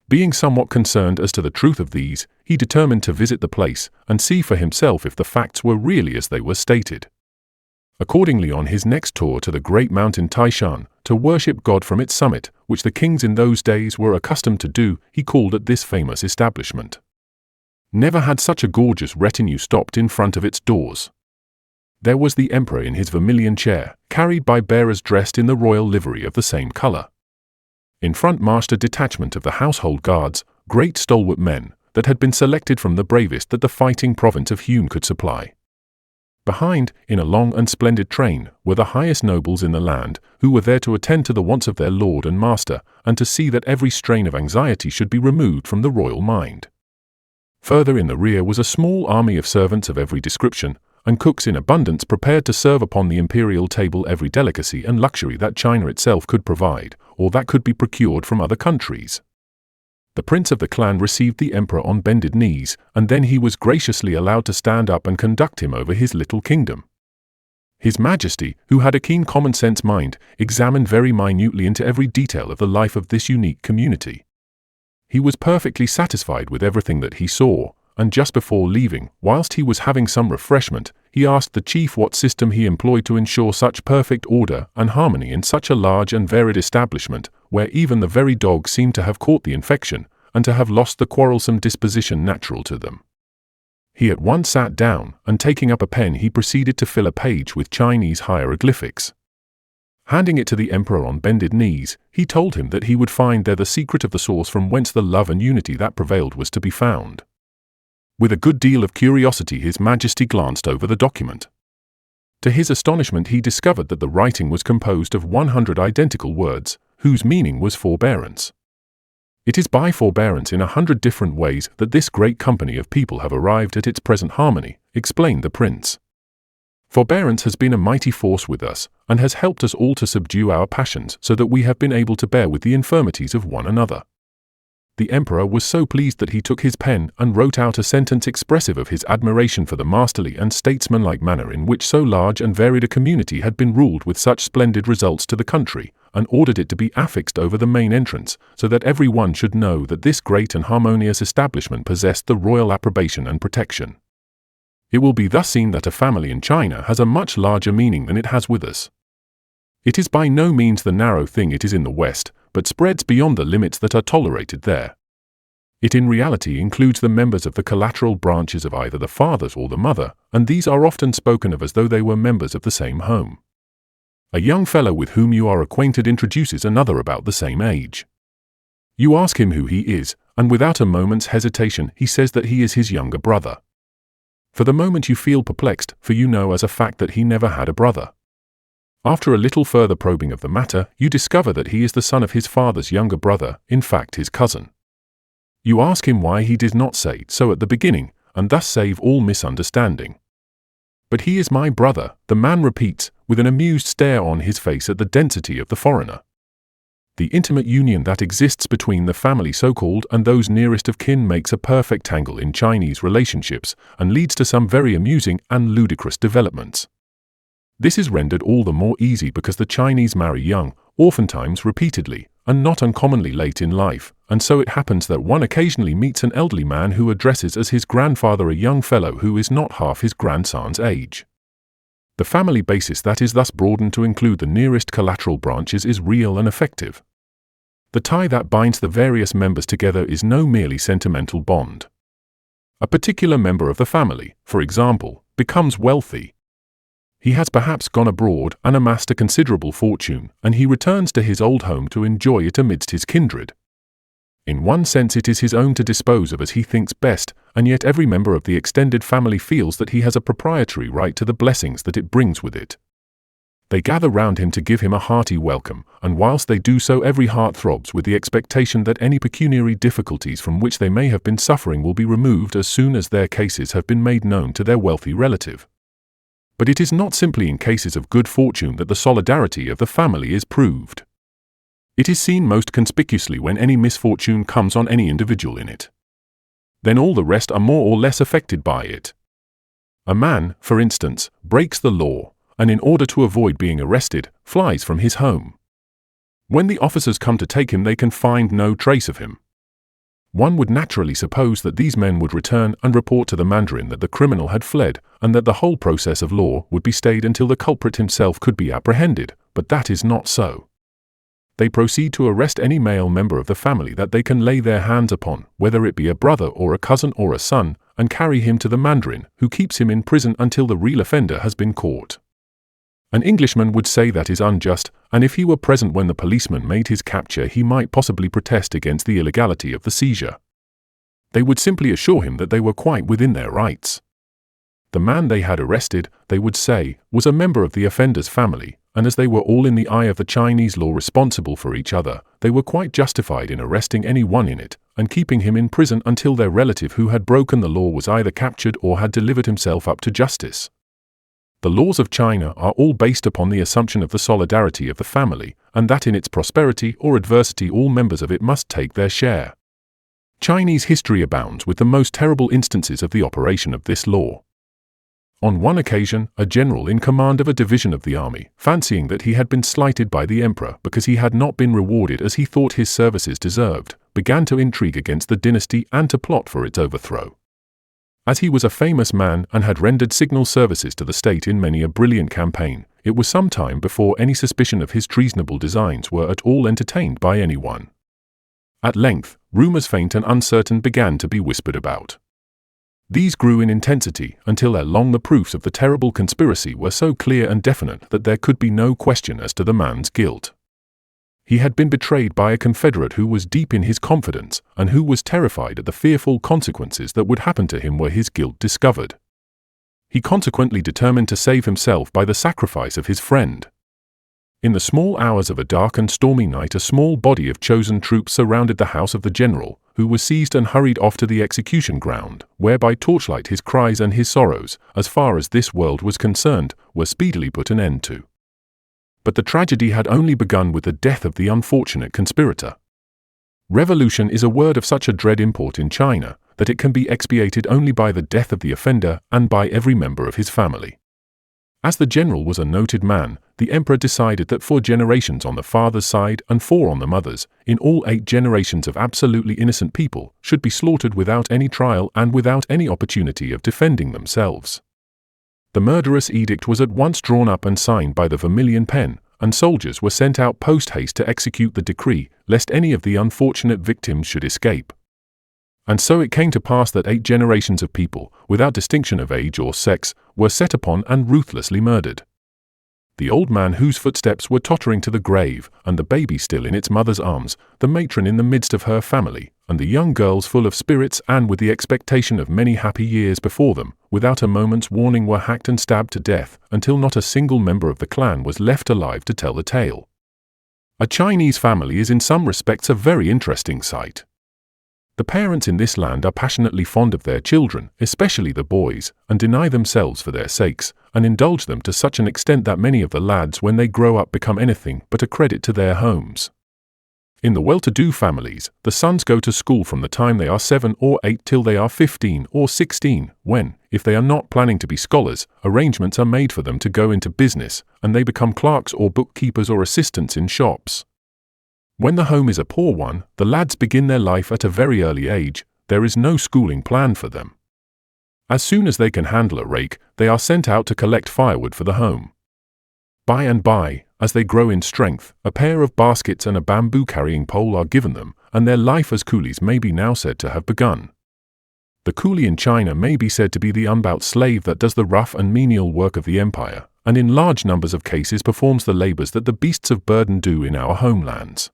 Being somewhat concerned as to the truth of these, he determined to visit the place, and see for himself if the facts were really as they were stated. Accordingly, on his next tour to the great mountain Taishan, to worship God from its summit, which the kings in those days were accustomed to do, he called at this famous establishment. Never had such a gorgeous retinue stopped in front of its doors. There was the emperor in his vermilion chair, carried by bearers dressed in the royal livery of the same color. In front marched a detachment of the household guards, great stalwart men, that had been selected from the bravest that the fighting province of Hume could supply. Behind, in a long and splendid train, were the highest nobles in the land, who were there to attend to the wants of their lord and master, and to see that every strain of anxiety should be removed from the royal mind. Further in the rear was a small army of servants of every description, and cooks in abundance prepared to serve upon the imperial table every delicacy and luxury that China itself could provide, or that could be procured from other countries. The prince of the clan received the emperor on bended knees, and then he was graciously allowed to stand up and conduct him over his little kingdom. His Majesty, who had a keen common-sense mind, examined very minutely into every detail of the life of this unique community. He was perfectly satisfied with everything that he saw, and just before leaving, whilst he was having some refreshment, he asked the chief what system he employed to ensure such perfect order and harmony in such a large and varied establishment, where even the very dogs seemed to have caught the infection, and to have lost the quarrelsome disposition natural to them. He at once sat down, and taking up a pen he proceeded to fill a page with Chinese hieroglyphics. Handing it to the emperor on bended knees, he told him that he would find there the secret of the source from whence the love and unity that prevailed was to be found. With a good deal of curiosity his Majesty glanced over the document. To his astonishment he discovered that the writing was composed of 100 identical words, whose meaning was forbearance. It is by forbearance in 100 different ways that this great company of people have arrived at its present harmony, explained the prince. Forbearance has been a mighty force with us, and has helped us all to subdue our passions so that we have been able to bear with the infirmities of one another. The emperor was so pleased that he took his pen and wrote out a sentence expressive of his admiration for the masterly and statesmanlike manner in which so large and varied a community had been ruled with such splendid results to the country, and ordered it to be affixed over the main entrance, so that every one should know that this great and harmonious establishment possessed the royal approbation and protection. It will be thus seen that a family in China has a much larger meaning than it has with us. It is by no means the narrow thing it is in the West, but spreads beyond the limits that are tolerated there. It in reality includes the members of the collateral branches of either the father or the mother, and these are often spoken of as though they were members of the same home. A young fellow with whom you are acquainted introduces another about the same age. You ask him who he is, and without a moment's hesitation he says that he is his younger brother. For the moment you feel perplexed, for you know as a fact that he never had a brother. After a little further probing of the matter, you discover that he is the son of his father's younger brother, in fact his cousin. You ask him why he did not say so at the beginning, and thus save all misunderstanding. But he is my brother, the man repeats, with an amused stare on his face at the density of the foreigner. The intimate union that exists between the family so-called and those nearest of kin makes a perfect tangle in Chinese relationships, and leads to some very amusing and ludicrous developments. This is rendered all the more easy because the Chinese marry young, oftentimes repeatedly, and not uncommonly late in life, and so it happens that one occasionally meets an elderly man who addresses as his grandfather a young fellow who is not half his grandson's age. The family basis that is thus broadened to include the nearest collateral branches is real and effective. The tie that binds the various members together is no merely sentimental bond. A particular member of the family, for example, becomes wealthy. He has perhaps gone abroad and amassed a considerable fortune, and he returns to his old home to enjoy it amidst his kindred. In one sense it is his own to dispose of as he thinks best, and yet every member of the extended family feels that he has a proprietary right to the blessings that it brings with it. They gather round him to give him a hearty welcome, and whilst they do so every heart throbs with the expectation that any pecuniary difficulties from which they may have been suffering will be removed as soon as their cases have been made known to their wealthy relative. But it is not simply in cases of good fortune that the solidarity of the family is proved. It is seen most conspicuously when any misfortune comes on any individual in it. Then all the rest are more or less affected by it. A man, for instance, breaks the law, and in order to avoid being arrested, flies from his home. When the officers come to take him, they can find no trace of him. One would naturally suppose that these men would return and report to the Mandarin that the criminal had fled, and that the whole process of law would be stayed until the culprit himself could be apprehended, but that is not so. They proceed to arrest any male member of the family that they can lay their hands upon, whether it be a brother or a cousin or a son, and carry him to the Mandarin, who keeps him in prison until the real offender has been caught. An Englishman would say that is unjust, and if he were present when the policeman made his capture he might possibly protest against the illegality of the seizure. They would simply assure him that they were quite within their rights. The man they had arrested, they would say, was a member of the offender's family, and as they were all in the eye of the Chinese law responsible for each other, they were quite justified in arresting any one in it, and keeping him in prison until their relative who had broken the law was either captured or had delivered himself up to justice. The laws of China are all based upon the assumption of the solidarity of the family, and that in its prosperity or adversity all members of it must take their share. Chinese history abounds with the most terrible instances of the operation of this law. On one occasion, a general in command of a division of the army, fancying that he had been slighted by the emperor because he had not been rewarded as he thought his services deserved, began to intrigue against the dynasty and to plot for its overthrow. As he was a famous man and had rendered signal services to the state in many a brilliant campaign, it was some time before any suspicion of his treasonable designs were at all entertained by anyone. At length, rumors faint and uncertain began to be whispered about. These grew in intensity until ere long the proofs of the terrible conspiracy were so clear and definite that there could be no question as to the man's guilt. He had been betrayed by a confederate who was deep in his confidence, and who was terrified at the fearful consequences that would happen to him were his guilt discovered. He consequently determined to save himself by the sacrifice of his friend. In the small hours of a dark and stormy night a small body of chosen troops surrounded the house of the general, who was seized and hurried off to the execution ground, where by torchlight his cries and his sorrows, as far as this world was concerned, were speedily put an end to. But the tragedy had only begun with the death of the unfortunate conspirator. Revolution is a word of such a dread import in China that it can be expiated only by the death of the offender and by every member of his family. As the general was a noted man, the emperor decided that 4 generations on the father's side and 4 on the mother's, in all 8 generations of absolutely innocent people, should be slaughtered without any trial and without any opportunity of defending themselves. The murderous edict was at once drawn up and signed by the vermilion pen, and soldiers were sent out post-haste to execute the decree, lest any of the unfortunate victims should escape. And so it came to pass that 8 generations of people, without distinction of age or sex, were set upon and ruthlessly murdered. The old man whose footsteps were tottering to the grave, and the baby still in its mother's arms, the matron in the midst of her family, and the young girls full of spirits and with the expectation of many happy years before them, without a moment's warning were hacked and stabbed to death, until not a single member of the clan was left alive to tell the tale. A Chinese family is in some respects a very interesting sight. The parents in this land are passionately fond of their children, especially the boys, and deny themselves for their sakes, and indulge them to such an extent that many of the lads when they grow up become anything but a credit to their homes. In the well-to-do families, the sons go to school from the time they are 7 or 8 till they are 15 or 16, when, if they are not planning to be scholars, arrangements are made for them to go into business, and they become clerks or bookkeepers or assistants in shops. When the home is a poor one, the lads begin their life at a very early age. There is no schooling planned for them. As soon as they can handle a rake, they are sent out to collect firewood for the home. By and by, as they grow in strength, a pair of baskets and a bamboo-carrying pole are given them, and their life as coolies may be now said to have begun. The coolie in China may be said to be the unbought slave that does the rough and menial work of the empire, and in large numbers of cases performs the labors that the beasts of burden do in our homelands.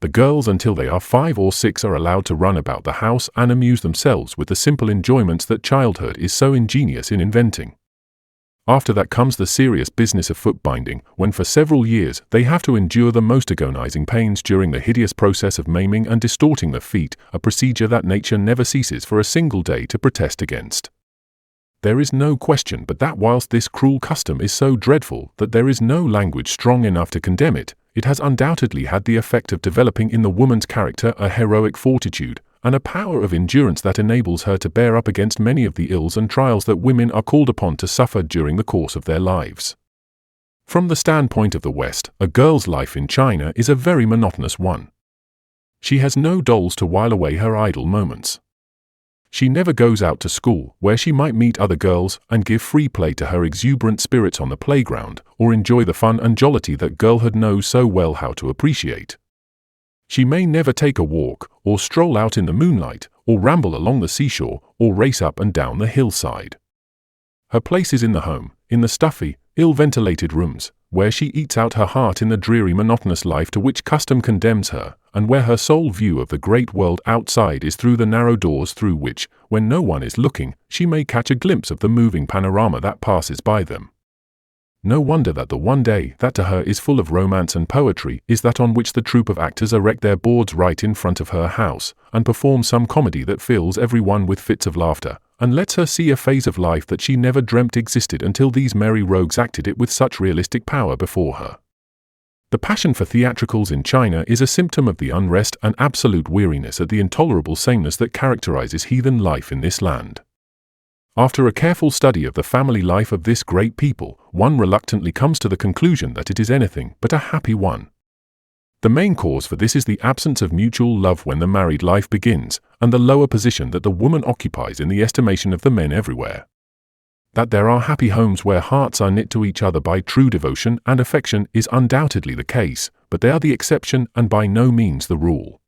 The girls until they are 5 or 6 are allowed to run about the house and amuse themselves with the simple enjoyments that childhood is so ingenious in inventing. After that comes the serious business of foot binding, when for several years they have to endure the most agonizing pains during the hideous process of maiming and distorting the feet, a procedure that nature never ceases for a single day to protest against. There is no question but that whilst this cruel custom is so dreadful that there is no language strong enough to condemn it, it has undoubtedly had the effect of developing in the woman's character a heroic fortitude, and a power of endurance that enables her to bear up against many of the ills and trials that women are called upon to suffer during the course of their lives. From the standpoint of the West, a girl's life in China is a very monotonous one. She has no dolls to while away her idle moments. She never goes out to school, where she might meet other girls and give free play to her exuberant spirits on the playground, or enjoy the fun and jollity that girlhood knows so well how to appreciate. She may never take a walk, or stroll out in the moonlight, or ramble along the seashore, or race up and down the hillside. Her place is in the home, in the stuffy, ill-ventilated rooms, where she eats out her heart in the dreary monotonous life to which custom condemns her, and where her sole view of the great world outside is through the narrow doors through which, when no one is looking, she may catch a glimpse of the moving panorama that passes by them. No wonder that the one day that to her is full of romance and poetry is that on which the troupe of actors erect their boards right in front of her house, and perform some comedy that fills everyone with fits of laughter, and lets her see a phase of life that she never dreamt existed until these merry rogues acted it with such realistic power before her. The passion for theatricals in China is a symptom of the unrest and absolute weariness at the intolerable sameness that characterizes heathen life in this land. After a careful study of the family life of this great people, one reluctantly comes to the conclusion that it is anything but a happy one. The main cause for this is the absence of mutual love when the married life begins, and the lower position that the woman occupies in the estimation of the men everywhere. That there are happy homes where hearts are knit to each other by true devotion and affection is undoubtedly the case, but they are the exception and by no means the rule.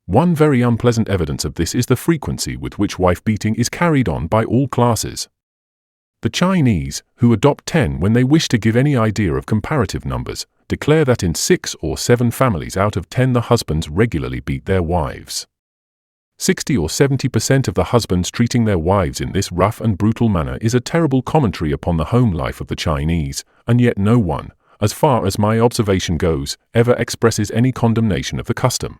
One very unpleasant evidence of this is the frequency with which wife-beating is carried on by all classes. The Chinese, who adopt 10 when they wish to give any idea of comparative numbers, declare that in 6 or 7 families out of 10 the husbands regularly beat their wives. 60 or 70% of the husbands treating their wives in this rough and brutal manner is a terrible commentary upon the home life of the Chinese, and yet no one, as far as my observation goes, ever expresses any condemnation of the custom.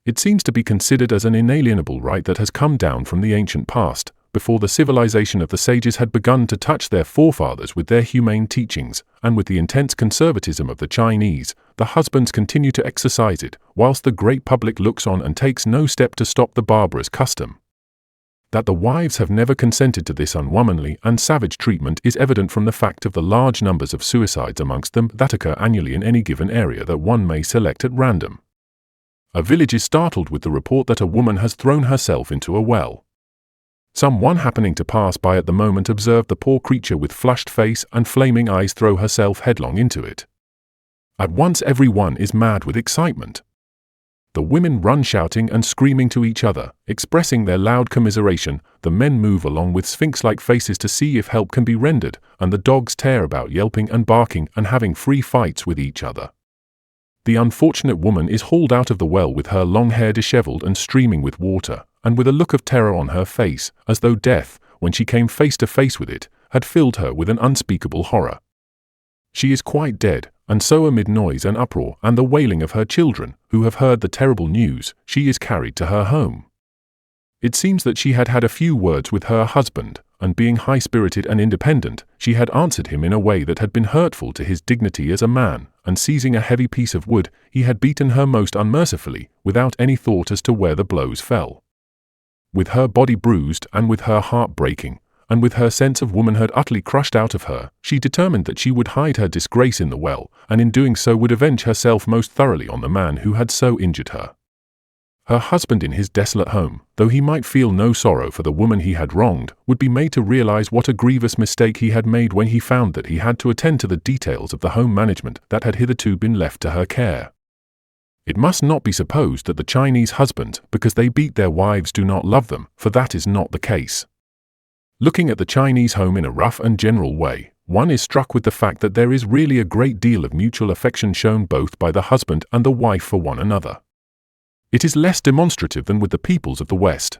It seems to be considered as an inalienable right that has come down from the ancient past, before the civilization of the sages had begun to touch their forefathers with their humane teachings, and with the intense conservatism of the Chinese, the husbands continue to exercise it, whilst the great public looks on and takes no step to stop the barbarous custom. That the wives have never consented to this unwomanly and savage treatment is evident from the fact of the large numbers of suicides amongst them that occur annually in any given area that one may select at random. A village is startled with the report that a woman has thrown herself into a well. Some one happening to pass by at the moment observed the poor creature with flushed face and flaming eyes throw herself headlong into it. At once every one is mad with excitement. The women run shouting and screaming to each other, expressing their loud commiseration, the men move along with sphinx-like faces to see if help can be rendered, and the dogs tear about yelping and barking and having free fights with each other. The unfortunate woman is hauled out of the well with her long hair dishevelled and streaming with water, and with a look of terror on her face, as though death, when she came face to face with it, had filled her with an unspeakable horror. She is quite dead, and so amid noise and uproar and the wailing of her children, who have heard the terrible news, she is carried to her home. It seems that she had had a few words with her husband, and being high-spirited and independent, she had answered him in a way that had been hurtful to his dignity as a man, and seizing a heavy piece of wood, he had beaten her most unmercifully, without any thought as to where the blows fell. With her body bruised and with her heart breaking, and with her sense of womanhood utterly crushed out of her, she determined that she would hide her disgrace in the well, and in doing so would avenge herself most thoroughly on the man who had so injured her. Her husband in his desolate home, though he might feel no sorrow for the woman he had wronged, would be made to realize what a grievous mistake he had made when he found that he had to attend to the details of the home management that had hitherto been left to her care. It must not be supposed that the Chinese husbands, because they beat their wives, do not love them, for that is not the case. Looking at the Chinese home in a rough and general way, one is struck with the fact that there is really a great deal of mutual affection shown both by the husband and the wife for one another. It is less demonstrative than with the peoples of the West.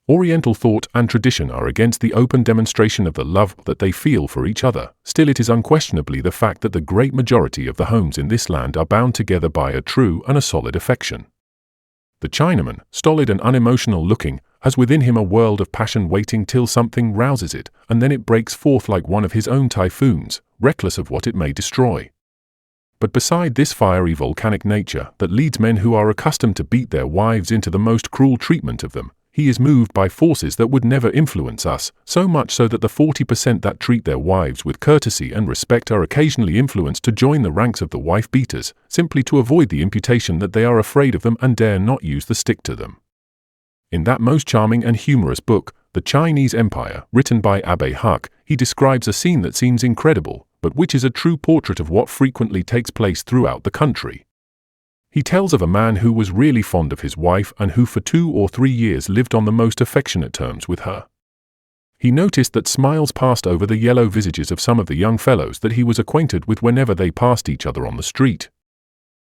Oriental thought and tradition are against the open demonstration of the love that they feel for each other. Still, it is unquestionably the fact that the great majority of the homes in this land are bound together by a true and a solid affection. The Chinaman, stolid and unemotional looking, has within him a world of passion waiting till something rouses it, and then it breaks forth like one of his own typhoons, reckless of what it may destroy. But beside this fiery volcanic nature that leads men who are accustomed to beat their wives into the most cruel treatment of them, he is moved by forces that would never influence us, so much so that the 40% that treat their wives with courtesy and respect are occasionally influenced to join the ranks of the wife-beaters, simply to avoid the imputation that they are afraid of them and dare not use the stick to them. In that most charming and humorous book, The Chinese Empire, written by Abbe Huck, he describes a scene that seems incredible, but which is a true portrait of what frequently takes place throughout the country. He tells of a man who was really fond of his wife and who for 2 or 3 years lived on the most affectionate terms with her. He noticed that smiles passed over the yellow visages of some of the young fellows that he was acquainted with whenever they passed each other on the street.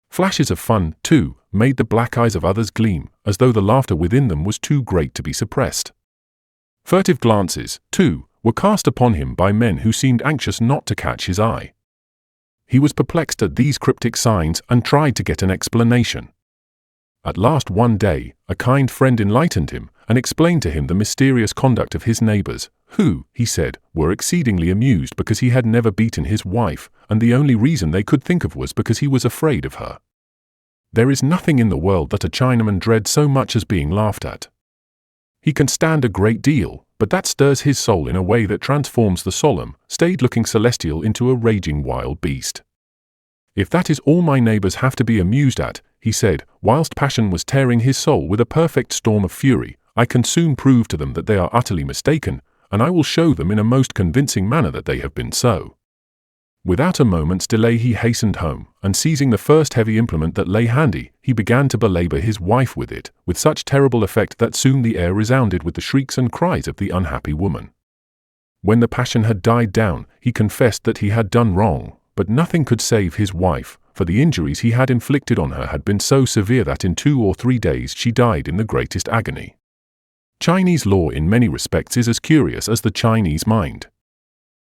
Flashes of fun, too, made the black eyes of others gleam, as though the laughter within them was too great to be suppressed. Furtive glances, too, were cast upon him by men who seemed anxious not to catch his eye. He was perplexed at these cryptic signs and tried to get an explanation. At last one day, a kind friend enlightened him and explained to him the mysterious conduct of his neighbors, who, he said, were exceedingly amused because he had never beaten his wife, and the only reason they could think of was because he was afraid of her. There is nothing in the world that a Chinaman dreads so much as being laughed at. He can stand a great deal, but that stirs his soul in a way that transforms the solemn, staid-looking celestial into a raging wild beast. If that is all my neighbors have to be amused at, he said, whilst passion was tearing his soul with a perfect storm of fury, I can soon prove to them that they are utterly mistaken, and I will show them in a most convincing manner that they have been so. Without a moment's delay he hastened home, and seizing the first heavy implement that lay handy, he began to belabor his wife with it, with such terrible effect that soon the air resounded with the shrieks and cries of the unhappy woman. When the passion had died down, he confessed that he had done wrong, but nothing could save his wife, for the injuries he had inflicted on her had been so severe that in 2 or 3 days she died in the greatest agony. Chinese law in many respects is as curious as the Chinese mind.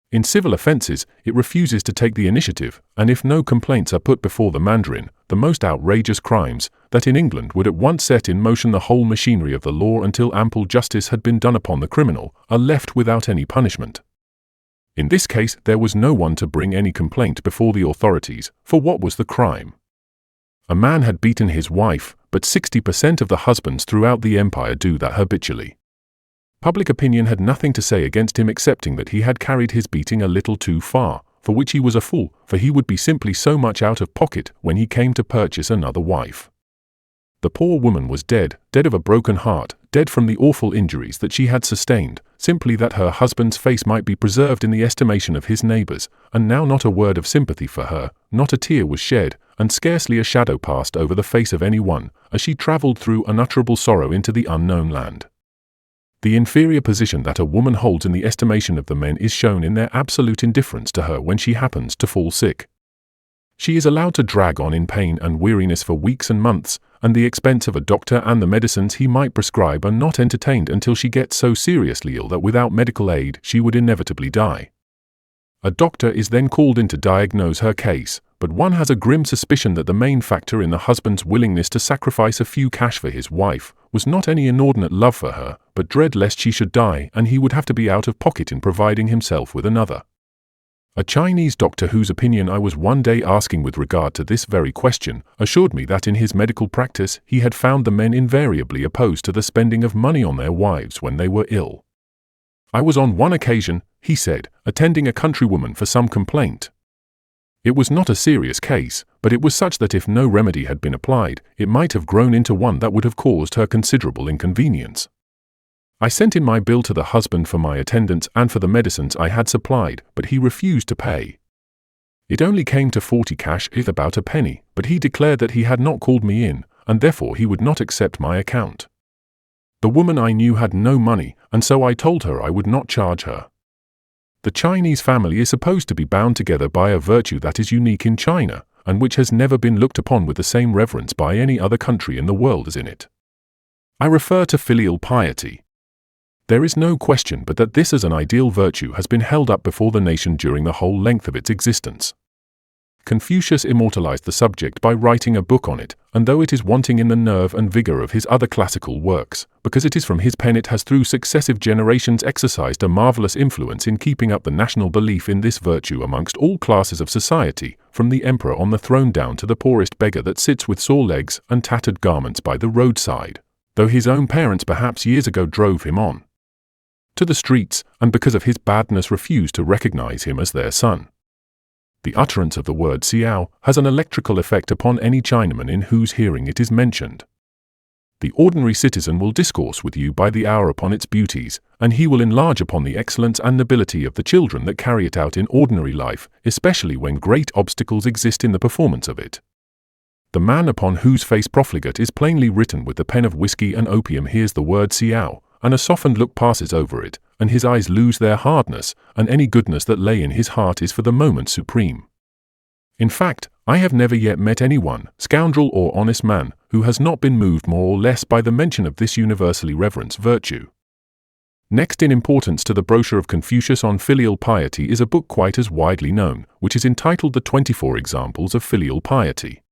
In civil offences, it refuses to take the initiative, and if no complaints are put before the Mandarin, the most outrageous crimes, that in England would at once set in motion the whole machinery of the law until ample justice had been done upon the criminal, are left without any punishment. In this case, there was no one to bring any complaint before the authorities, for what was the crime? A man had beaten his wife, but 60% of the husbands throughout the empire do that habitually. Public opinion had nothing to say against him excepting that he had carried his beating a little too far, for which he was a fool, for he would be simply so much out of pocket when he came to purchase another wife. The poor woman was dead, dead of a broken heart, dead from the awful injuries that she had sustained, simply that her husband's face might be preserved in the estimation of his neighbors, and now not a word of sympathy for her, not a tear was shed, and scarcely a shadow passed over the face of any one, as she travelled through unutterable sorrow into the unknown land. The inferior position that a woman holds in the estimation of the men is shown in their absolute indifference to her when she happens to fall sick. She is allowed to drag on in pain and weariness for weeks and months, and the expense of a doctor and the medicines he might prescribe are not entertained until she gets so seriously ill that without medical aid she would inevitably die. A doctor is then called in to diagnose her case, but one has a grim suspicion that the main factor in the husband's willingness to sacrifice a few cash for his wife was not any inordinate love for her, but dread lest she should die and he would have to be out of pocket in providing himself with another. A Chinese doctor whose opinion I was one day asking with regard to this very question assured me that in his medical practice he had found the men invariably opposed to the spending of money on their wives when they were ill. I was on one occasion, he said, attending a countrywoman for some complaint. It was not a serious case, but it was such that if no remedy had been applied, it might have grown into one that would have caused her considerable inconvenience. I sent in my bill to the husband for my attendance and for the medicines I had supplied, but he refused to pay. It only came to 40 cash, about a penny, but he declared that he had not called me in, and therefore he would not accept my account. The woman I knew had no money, and so I told her I would not charge her. The Chinese family is supposed to be bound together by a virtue that is unique in China, and which has never been looked upon with the same reverence by any other country in the world as in it. I refer to filial piety. There is no question but that this as an ideal virtue has been held up before the nation during the whole length of its existence. Confucius immortalized the subject by writing a book on it, and though it is wanting in the nerve and vigor of his other classical works, because it is from his pen it has through successive generations exercised a marvelous influence in keeping up the national belief in this virtue amongst all classes of society, from the emperor on the throne down to the poorest beggar that sits with sore legs and tattered garments by the roadside, though his own parents perhaps years ago drove him on to the streets, and because of his badness refused to recognize him as their son. The utterance of the word xiao has an electrical effect upon any Chinaman in whose hearing it is mentioned. The ordinary citizen will discourse with you by the hour upon its beauties, and he will enlarge upon the excellence and nobility of the children that carry it out in ordinary life, especially when great obstacles exist in the performance of it. The man upon whose face profligate is plainly written with the pen of whiskey and opium hears the word xiao, and a softened look passes over it, and his eyes lose their hardness, and any goodness that lay in his heart is for the moment supreme. In fact, I have never yet met anyone, scoundrel or honest man, who has not been moved more or less by the mention of this universally reverenced virtue. Next in importance to the brochure of Confucius on filial piety is a book quite as widely known, which is entitled The 24 Examples of Filial Piety.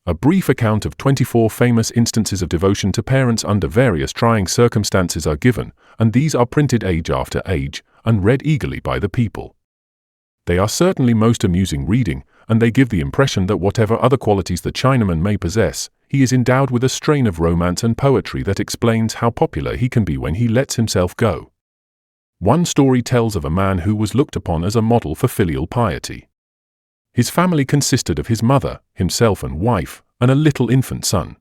A brief account of 24 famous instances of devotion to parents under various trying circumstances are given, and these are printed age after age, and read eagerly by the people. They are certainly most amusing reading, and they give the impression that whatever other qualities the Chinaman may possess, he is endowed with a strain of romance and poetry that explains how popular he can be when he lets himself go. One story tells of a man who was looked upon as a model for filial piety. His family consisted of his mother, himself and wife, and a little infant son.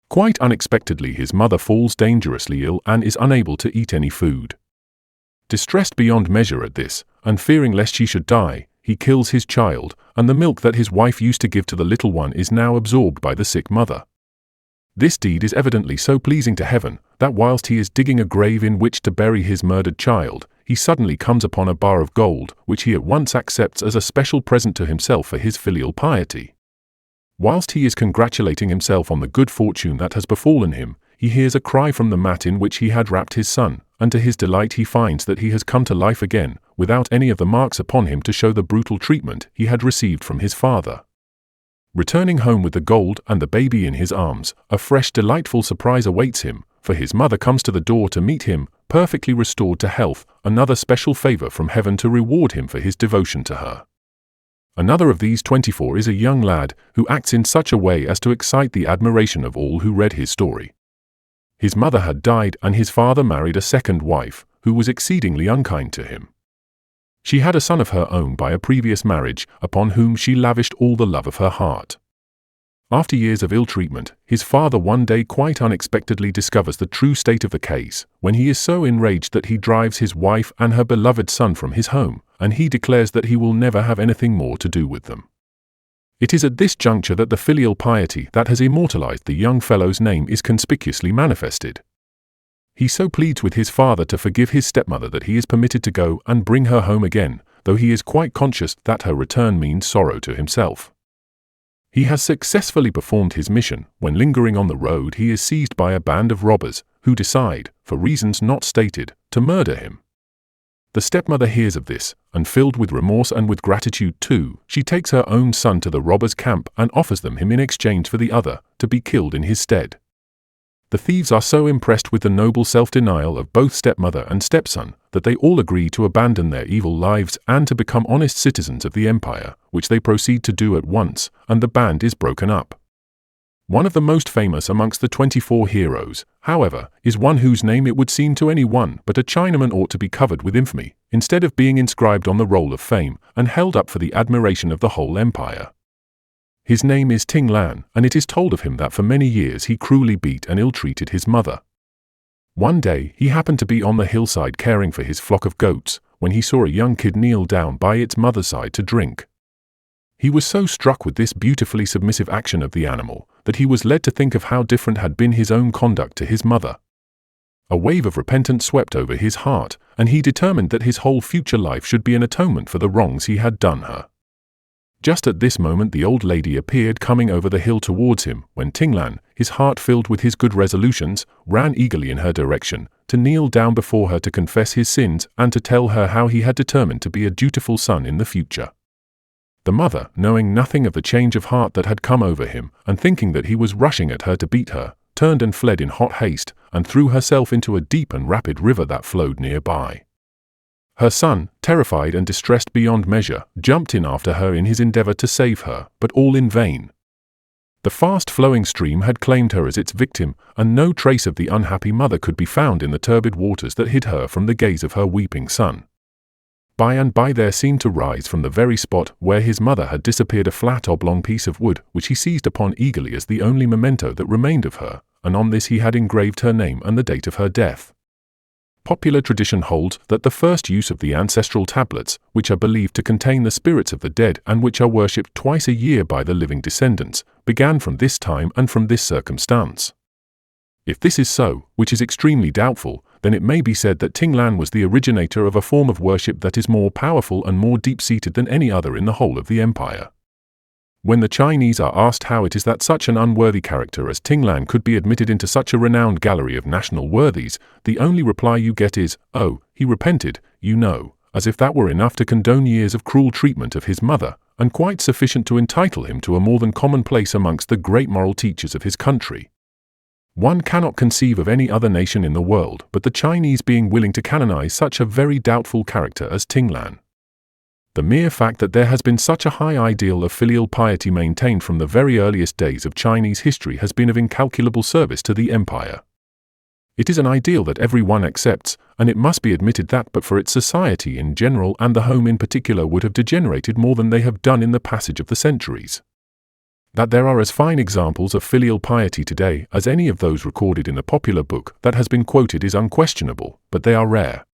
Quite unexpectedly his mother falls dangerously ill and is unable to eat any food. Distressed beyond measure at this, and fearing lest she should die, he kills his child, and the milk that his wife used to give to the little one is now absorbed by the sick mother. This deed is evidently so pleasing to heaven, that whilst he is digging a grave in which to bury his murdered child, he suddenly comes upon a bar of gold, which he at once accepts as a special present to himself for his filial piety. Whilst he is congratulating himself on the good fortune that has befallen him, he hears a cry from the mat in which he had wrapped his son, and to his delight he finds that he has come to life again, without any of the marks upon him to show the brutal treatment he had received from his father. Returning home with the gold and the baby in his arms, a fresh delightful surprise awaits him, for his mother comes to the door to meet him, perfectly restored to health, another special favor from heaven to reward him for his devotion to her. Another of these 24 is a young lad who acts in such a way as to excite the admiration of all who read his story. His mother had died and his father married a second wife, who was exceedingly unkind to him. She had a son of her own by a previous marriage, upon whom she lavished all the love of her heart. After years of ill treatment, his father one day quite unexpectedly discovers the true state of the case, when he is so enraged that he drives his wife and her beloved son from his home, and he declares that he will never have anything more to do with them. It is at this juncture that the filial piety that has immortalized the young fellow's name is conspicuously manifested. He so pleads with his father to forgive his stepmother that he is permitted to go and bring her home again, though he is quite conscious that her return means sorrow to himself. He has successfully performed his mission when, lingering on the road, he is seized by a band of robbers, who decide, for reasons not stated, to murder him. The stepmother hears of this, and filled with remorse and with gratitude too, she takes her own son to the robbers' camp and offers them him in exchange for the other, to be killed in his stead. The thieves are so impressed with the noble self-denial of both stepmother and stepson that they all agree to abandon their evil lives and to become honest citizens of the empire, which they proceed to do at once, and the band is broken up. One of the most famous amongst the 24 heroes, however, is one whose name it would seem to anyone but a Chinaman ought to be covered with infamy, instead of being inscribed on the roll of fame and held up for the admiration of the whole empire. His name is Ting Lan, and it is told of him that for many years he cruelly beat and ill-treated his mother. One day, he happened to be on the hillside caring for his flock of goats, when he saw a young kid kneel down by its mother's side to drink. He was so struck with this beautifully submissive action of the animal, that he was led to think of how different had been his own conduct to his mother. A wave of repentance swept over his heart, and he determined that his whole future life should be an atonement for the wrongs he had done her. Just at this moment the old lady appeared coming over the hill towards him, when Ting Lan, his heart filled with his good resolutions, ran eagerly in her direction, to kneel down before her to confess his sins and to tell her how he had determined to be a dutiful son in the future. The mother, knowing nothing of the change of heart that had come over him, and thinking that he was rushing at her to beat her, turned and fled in hot haste, and threw herself into a deep and rapid river that flowed nearby. Her son, terrified and distressed beyond measure, jumped in after her in his endeavor to save her, but all in vain. The fast-flowing stream had claimed her as its victim, and no trace of the unhappy mother could be found in the turbid waters that hid her from the gaze of her weeping son. By and by there seemed to rise from the very spot where his mother had disappeared a flat oblong piece of wood, which he seized upon eagerly as the only memento that remained of her, and on this he had engraved her name and the date of her death. Popular tradition holds that the first use of the ancestral tablets, which are believed to contain the spirits of the dead and which are worshipped twice a year by the living descendants, began from this time and from this circumstance. If this is so, which is extremely doubtful, then it may be said that Ting Lan was the originator of a form of worship that is more powerful and more deep-seated than any other in the whole of the empire. When the Chinese are asked how it is that such an unworthy character as Ting Lan could be admitted into such a renowned gallery of national worthies, the only reply you get is, "Oh, he repented, you know," as if that were enough to condone years of cruel treatment of his mother, and quite sufficient to entitle him to a more than common place amongst the great moral teachers of his country. One cannot conceive of any other nation in the world but the Chinese being willing to canonize such a very doubtful character as Ting Lan. The mere fact that there has been such a high ideal of filial piety maintained from the very earliest days of Chinese history has been of incalculable service to the empire. It is an ideal that everyone accepts, and it must be admitted that but for it society in general and the home in particular would have degenerated more than they have done in the passage of the centuries. That there are as fine examples of filial piety today as any of those recorded in the popular book that has been quoted is unquestionable, but they are rare.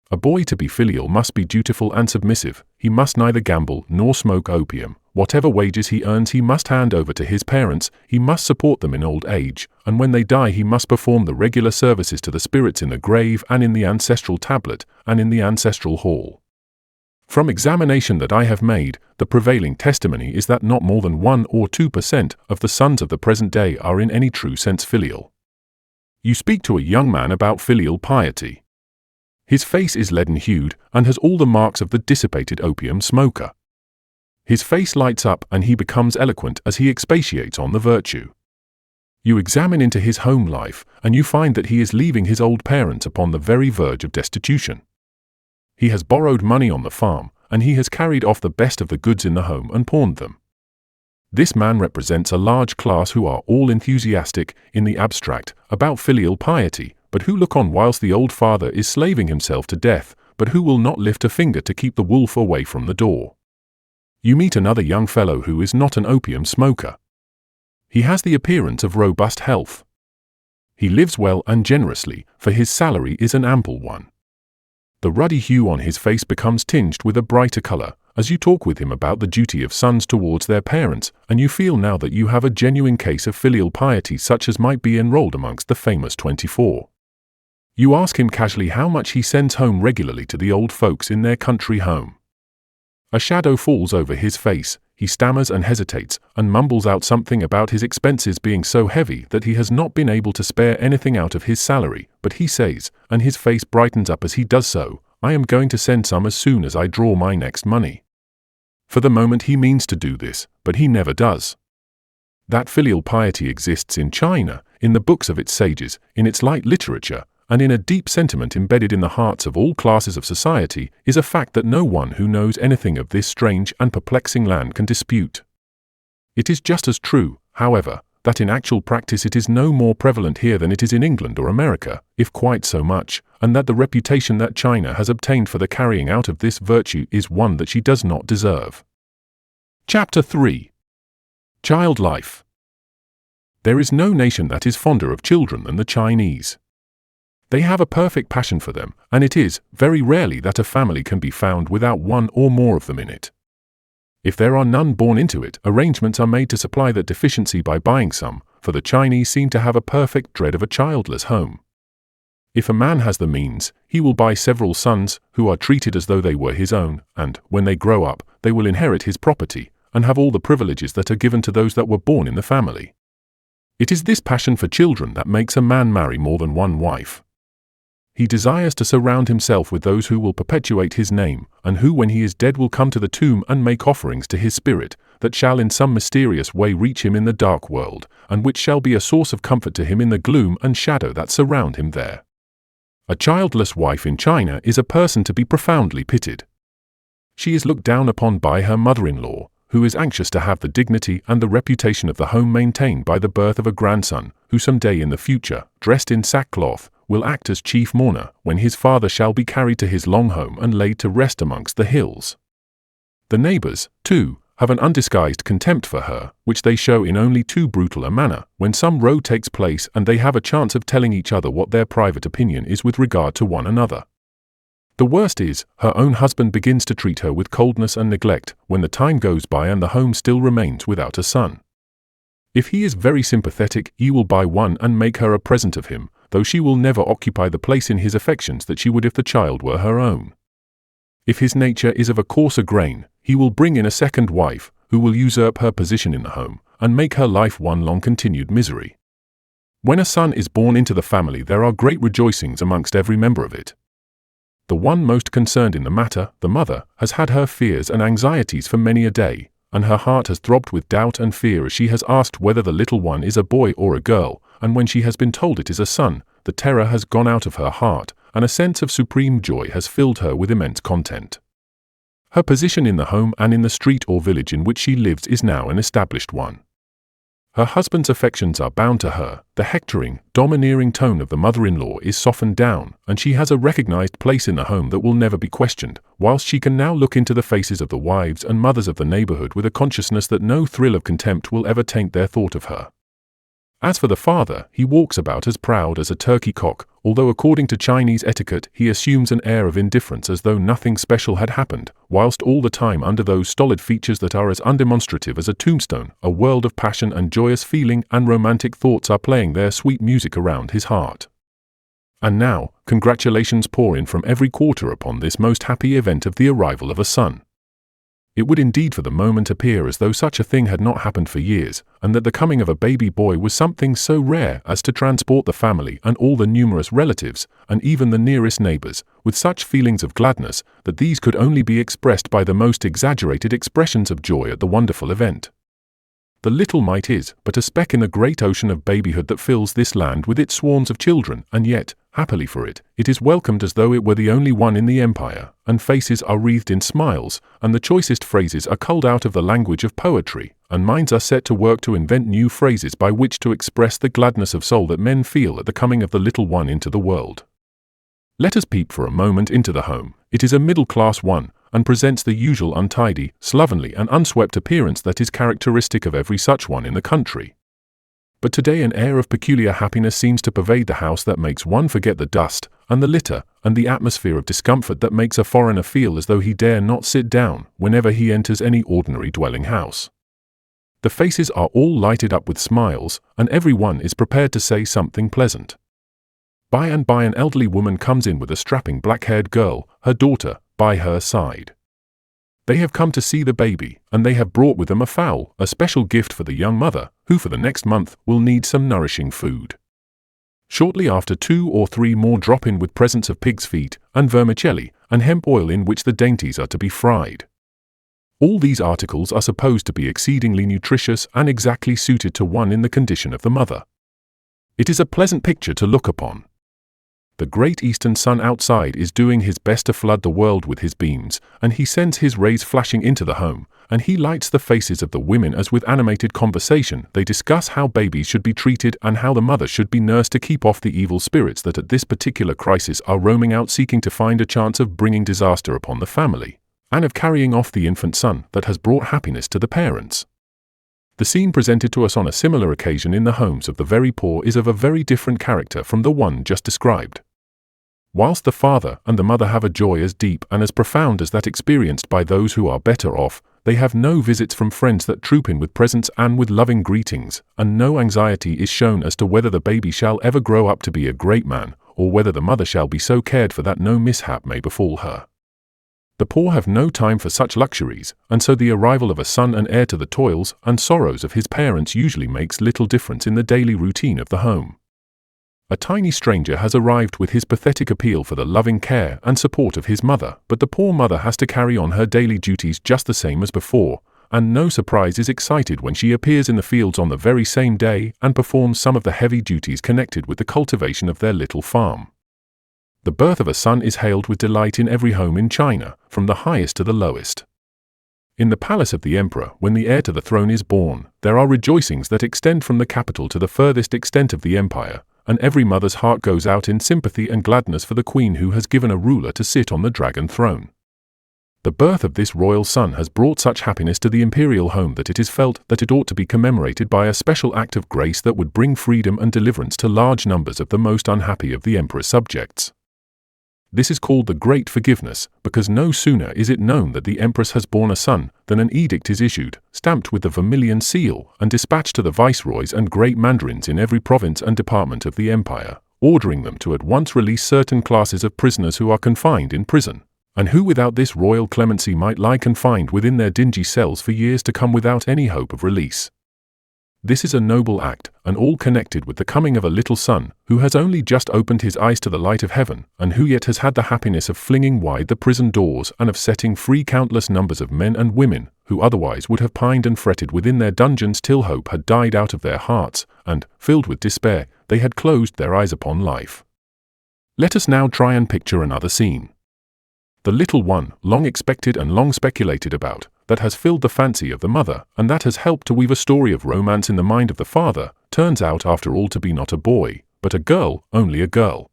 A boy to be filial must be dutiful and submissive, he must neither gamble nor smoke opium, whatever wages he earns he must hand over to his parents, he must support them in old age, and when they die he must perform the regular services to the spirits in the grave and in the ancestral tablet and in the ancestral hall. From examination that I have made, the prevailing testimony is that not more than 1 or 2% of the sons of the present day are in any true sense filial. You speak to a young man about filial piety. His face is leaden-hued and has all the marks of the dissipated opium smoker. His face lights up and he becomes eloquent as he expatiates on the virtue. You examine into his home life and you find that he is leaving his old parents upon the very verge of destitution. He has borrowed money on the farm, and he has carried off the best of the goods in the home and pawned them. This man represents a large class who are all enthusiastic, in the abstract, about filial piety, but who look on whilst the old father is slaving himself to death, but who will not lift a finger to keep the wolf away from the door. You meet another young fellow who is not an opium smoker. He has the appearance of robust health. He lives well and generously, for his salary is an ample one. The ruddy hue on his face becomes tinged with a brighter color, as you talk with him about the duty of sons towards their parents, and you feel now that you have a genuine case of filial piety such as might be enrolled amongst the famous 24. You ask him casually how much he sends home regularly to the old folks in their country home. A shadow falls over his face, he stammers and hesitates, and mumbles out something about his expenses being so heavy that he has not been able to spare anything out of his salary, but he says, and his face brightens up as he does so, "I am going to send some as soon as I draw my next money." For the moment he means to do this, but he never does. That filial piety exists in China, in the books of its sages, in its light literature, and in a deep sentiment embedded in the hearts of all classes of society, is a fact that no one who knows anything of this strange and perplexing land can dispute. It is just as true, however, that in actual practice it is no more prevalent here than it is in England or America, if quite so much, and that the reputation that China has obtained for the carrying out of this virtue is one that she does not deserve. Chapter 3. Child Life. There is no nation that is fonder of children than the Chinese. They have a perfect passion for them, and it is very rarely that a family can be found without one or more of them in it. If there are none born into it, arrangements are made to supply that deficiency by buying some, for the Chinese seem to have a perfect dread of a childless home. If a man has the means, he will buy several sons, who are treated as though they were his own, and, when they grow up, they will inherit his property, and have all the privileges that are given to those that were born in the family. It is this passion for children that makes a man marry more than one wife. He desires to surround himself with those who will perpetuate his name, and who when he is dead will come to the tomb and make offerings to his spirit, that shall in some mysterious way reach him in the dark world, and which shall be a source of comfort to him in the gloom and shadow that surround him there. A childless wife in China is a person to be profoundly pitied. She is looked down upon by her mother-in-law, who is anxious to have the dignity and the reputation of the home maintained by the birth of a grandson, who some day in the future, dressed in sackcloth, will act as chief mourner when his father shall be carried to his long home and laid to rest amongst the hills. The neighbors, too, have an undisguised contempt for her, which they show in only too brutal a manner, when some row takes place and they have a chance of telling each other what their private opinion is with regard to one another. The worst is, her own husband begins to treat her with coldness and neglect when the time goes by and the home still remains without a son. If he is very sympathetic, he will buy one and make her a present of him, though she will never occupy the place in his affections that she would if the child were her own. If his nature is of a coarser grain, he will bring in a second wife, who will usurp her position in the home, and make her life one long continued misery. When a son is born into the family, there are great rejoicings amongst every member of it. The one most concerned in the matter, the mother, has had her fears and anxieties for many a day, and her heart has throbbed with doubt and fear as she has asked whether the little one is a boy or a girl, and when she has been told it is a son, the terror has gone out of her heart, and a sense of supreme joy has filled her with immense content. Her position in the home and in the street or village in which she lives is now an established one. Her husband's affections are bound to her, the hectoring, domineering tone of the mother-in-law is softened down, and she has a recognized place in the home that will never be questioned, whilst she can now look into the faces of the wives and mothers of the neighborhood with a consciousness that no thrill of contempt will ever taint their thought of her. As for the father, he walks about as proud as a turkey cock, although according to Chinese etiquette he assumes an air of indifference as though nothing special had happened, whilst all the time under those stolid features that are as undemonstrative as a tombstone, a world of passion and joyous feeling and romantic thoughts are playing their sweet music around his heart. And now, congratulations pour in from every quarter upon this most happy event of the arrival of a son. It would indeed for the moment appear as though such a thing had not happened for years, and that the coming of a baby boy was something so rare as to transport the family and all the numerous relatives, and even the nearest neighbors, with such feelings of gladness that these could only be expressed by the most exaggerated expressions of joy at the wonderful event. The little mite is but a speck in the great ocean of babyhood that fills this land with its swarms of children, and yet, happily for it, it is welcomed as though it were the only one in the empire, and faces are wreathed in smiles, and the choicest phrases are culled out of the language of poetry, and minds are set to work to invent new phrases by which to express the gladness of soul that men feel at the coming of the little one into the world. Let us peep for a moment into the home. It is a middle-class one, and presents the usual untidy, slovenly and unswept appearance that is characteristic of every such one in the country. But today an air of peculiar happiness seems to pervade the house that makes one forget the dust, and the litter, and the atmosphere of discomfort that makes a foreigner feel as though he dare not sit down whenever he enters any ordinary dwelling house. The faces are all lighted up with smiles, and every one is prepared to say something pleasant. By and by an elderly woman comes in with a strapping black-haired girl, her daughter, by her side. They have come to see the baby, and they have brought with them a fowl, a special gift for the young mother, who for the next month will need some nourishing food. Shortly after 2 or 3 more drop in with presents of pig's feet, and vermicelli, and hemp oil in which the dainties are to be fried. All these articles are supposed to be exceedingly nutritious and exactly suited to one in the condition of the mother. It is a pleasant picture to look upon. The great eastern sun outside is doing his best to flood the world with his beams, and he sends his rays flashing into the home, and he lights the faces of the women as with animated conversation they discuss how babies should be treated and how the mother should be nursed to keep off the evil spirits that at this particular crisis are roaming out seeking to find a chance of bringing disaster upon the family, and of carrying off the infant son that has brought happiness to the parents. The scene presented to us on a similar occasion in the homes of the very poor is of a very different character from the one just described. Whilst the father and the mother have a joy as deep and as profound as that experienced by those who are better off, they have no visits from friends that troop in with presents and with loving greetings, and no anxiety is shown as to whether the baby shall ever grow up to be a great man, or whether the mother shall be so cared for that no mishap may befall her. The poor have no time for such luxuries, and so the arrival of a son and heir to the toils and sorrows of his parents usually makes little difference in the daily routine of the home. A tiny stranger has arrived with his pathetic appeal for the loving care and support of his mother, but the poor mother has to carry on her daily duties just the same as before, and no surprise is excited when she appears in the fields on the very same day and performs some of the heavy duties connected with the cultivation of their little farm. The birth of a son is hailed with delight in every home in China, from the highest to the lowest. In the palace of the emperor, when the heir to the throne is born, there are rejoicings that extend from the capital to the furthest extent of the empire, and every mother's heart goes out in sympathy and gladness for the queen who has given a ruler to sit on the dragon throne. The birth of this royal son has brought such happiness to the imperial home that it is felt that it ought to be commemorated by a special act of grace that would bring freedom and deliverance to large numbers of the most unhappy of the emperor's subjects. This is called the Great Forgiveness, because no sooner is it known that the empress has borne a son than an edict is issued, stamped with the vermilion seal, and dispatched to the viceroys and great mandarins in every province and department of the empire, ordering them to at once release certain classes of prisoners who are confined in prison, and who without this royal clemency might lie confined within their dingy cells for years to come without any hope of release. This is a noble act, and all connected with the coming of a little son, who has only just opened his eyes to the light of heaven, and who yet has had the happiness of flinging wide the prison doors and of setting free countless numbers of men and women, who otherwise would have pined and fretted within their dungeons till hope had died out of their hearts, and, filled with despair, they had closed their eyes upon life. Let us now try and picture another scene. The little one, long expected and long speculated about, that has filled the fancy of the mother, and that has helped to weave a story of romance in the mind of the father, turns out after all to be not a boy, but a girl, only a girl.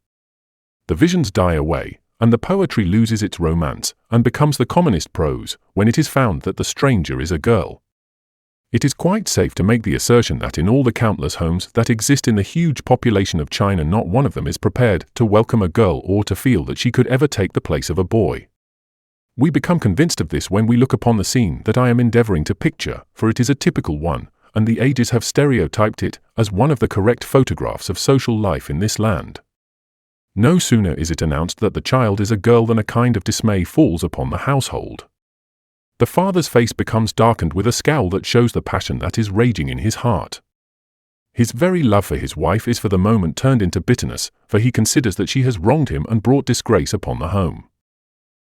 The visions die away, and the poetry loses its romance, and becomes the commonest prose, when it is found that the stranger is a girl. It is quite safe to make the assertion that in all the countless homes that exist in the huge population of China not one of them is prepared to welcome a girl or to feel that she could ever take the place of a boy. We become convinced of this when we look upon the scene that I am endeavoring to picture, for it is a typical one, and the ages have stereotyped it as one of the correct photographs of social life in this land. No sooner is it announced that the child is a girl than a kind of dismay falls upon the household. The father's face becomes darkened with a scowl that shows the passion that is raging in his heart. His very love for his wife is for the moment turned into bitterness, for he considers that she has wronged him and brought disgrace upon the home.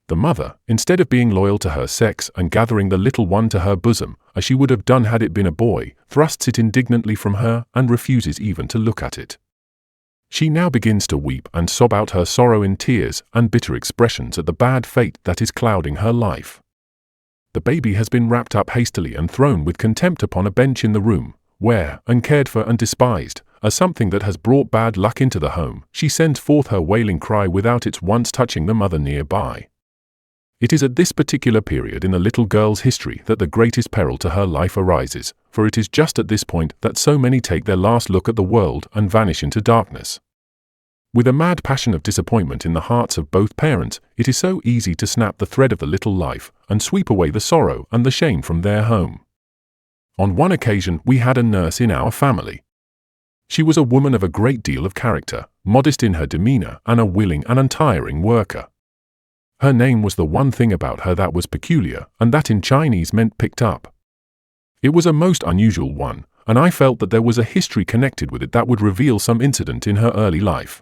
The mother, instead of being loyal to her sex and gathering the little one to her bosom, as she would have done had it been a boy, thrusts it indignantly from her and refuses even to look at it. She now begins to weep and sob out her sorrow in tears and bitter expressions at the bad fate that is clouding her life. The baby has been wrapped up hastily and thrown with contempt upon a bench in the room, where, uncared for and despised, as something that has brought bad luck into the home, she sends forth her wailing cry without its once touching the mother nearby. It is at this particular period in the little girl's history that the greatest peril to her life arises, for it is just at this point that so many take their last look at the world and vanish into darkness. With a mad passion of disappointment in the hearts of both parents, it is so easy to snap the thread of the little life and sweep away the sorrow and the shame from their home. On one occasion we had a nurse in our family. She was a woman of a great deal of character, modest in her demeanor, and a willing and untiring worker. Her name was the one thing about her that was peculiar, and that in Chinese meant picked up. It was a most unusual one, and I felt that there was a history connected with it that would reveal some incident in her early life.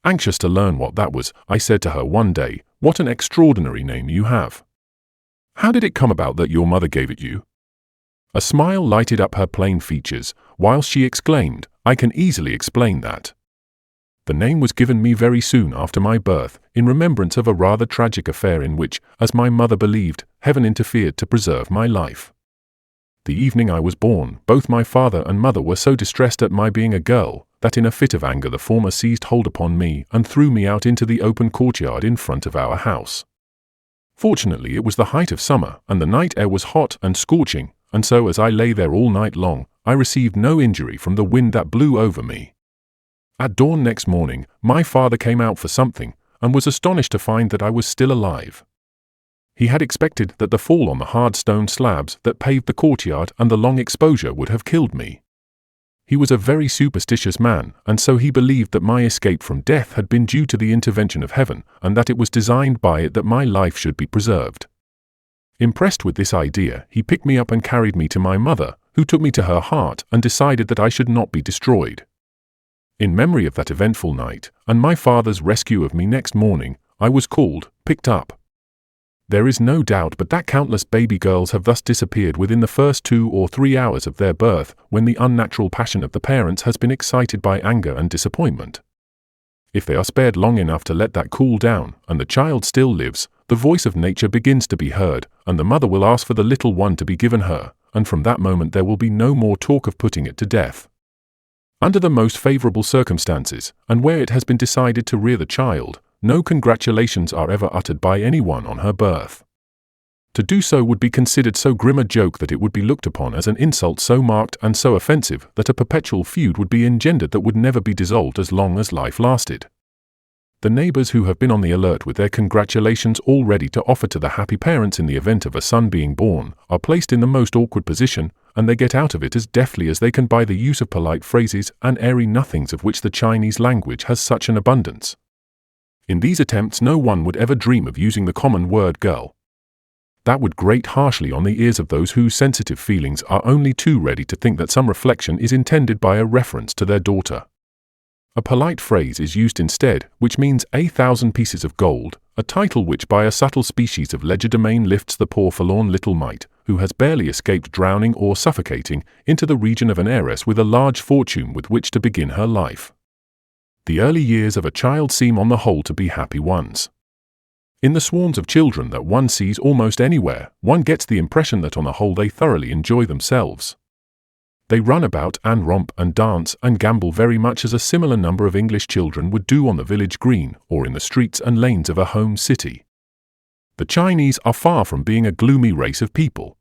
Anxious to learn what that was, I said to her one day, "What an extraordinary name you have. How did it come about that your mother gave it you?" A smile lighted up her plain features, whilst she exclaimed, "I can easily explain that. The name was given me very soon after my birth, in remembrance of a rather tragic affair in which, as my mother believed, heaven interfered to preserve my life. The evening I was born, both my father and mother were so distressed at my being a girl, that in a fit of anger the former seized hold upon me and threw me out into the open courtyard in front of our house. Fortunately it was the height of summer, and the night air was hot and scorching, and so as I lay there all night long, I received no injury from the wind that blew over me. At dawn next morning, my father came out for something, and was astonished to find that I was still alive. He had expected that the fall on the hard stone slabs that paved the courtyard and the long exposure would have killed me. He was a very superstitious man, and so he believed that my escape from death had been due to the intervention of heaven, and that it was designed by it that my life should be preserved. Impressed with this idea, he picked me up and carried me to my mother, who took me to her heart and decided that I should not be destroyed. In memory of that eventful night, and my father's rescue of me next morning, I was called, picked up. There is no doubt but that countless baby girls have thus disappeared within the first 2 or 3 hours of their birth, when the unnatural passion of the parents has been excited by anger and disappointment. If they are spared long enough to let that cool down, and the child still lives, the voice of nature begins to be heard, and the mother will ask for the little one to be given her, and from that moment there will be no more talk of putting it to death. Under the most favorable circumstances, and where it has been decided to rear the child, no congratulations are ever uttered by anyone on her birth. To do so would be considered so grim a joke that it would be looked upon as an insult so marked and so offensive that a perpetual feud would be engendered that would never be dissolved as long as life lasted. The neighbors who have been on the alert with their congratulations all ready to offer to the happy parents in the event of a son being born, are placed in the most awkward position, and they get out of it as deftly as they can by the use of polite phrases and airy nothings of which the Chinese language has such an abundance. In these attempts no one would ever dream of using the common word girl. That would grate harshly on the ears of those whose sensitive feelings are only too ready to think that some reflection is intended by a reference to their daughter. A polite phrase is used instead, which means 1,000 pieces of gold, a title which by a subtle species of legerdemain lifts the poor forlorn little mite, who has barely escaped drowning or suffocating, into the region of an heiress with a large fortune with which to begin her life. The early years of a child seem on the whole to be happy ones. In the swarms of children that one sees almost anywhere, one gets the impression that on the whole they thoroughly enjoy themselves. They run about and romp and dance and gamble very much as a similar number of English children would do on the village green or in the streets and lanes of a home city. The Chinese are far from being a gloomy race of people.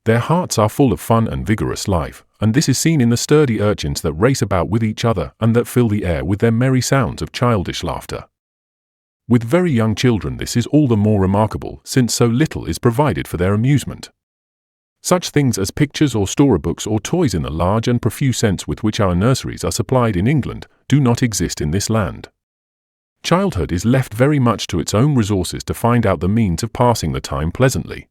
Their hearts are full of fun and vigorous life, and this is seen in the sturdy urchins that race about with each other and that fill the air with their merry sounds of childish laughter. With very young children this is all the more remarkable, since so little is provided for their amusement. Such things as pictures or storybooks or toys in the large and profuse sense with which our nurseries are supplied in England do not exist in this land. Childhood is left very much to its own resources to find out the means of passing the time pleasantly.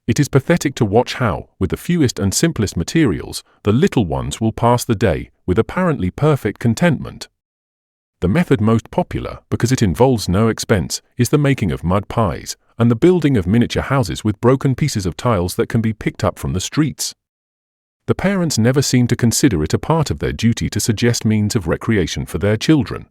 It is pathetic to watch how, with the fewest and simplest materials, the little ones will pass the day with apparently perfect contentment. The method most popular, because it involves no expense, is the making of mud pies, and the building of miniature houses with broken pieces of tiles that can be picked up from the streets. The parents never seem to consider it a part of their duty to suggest means of recreation for their children.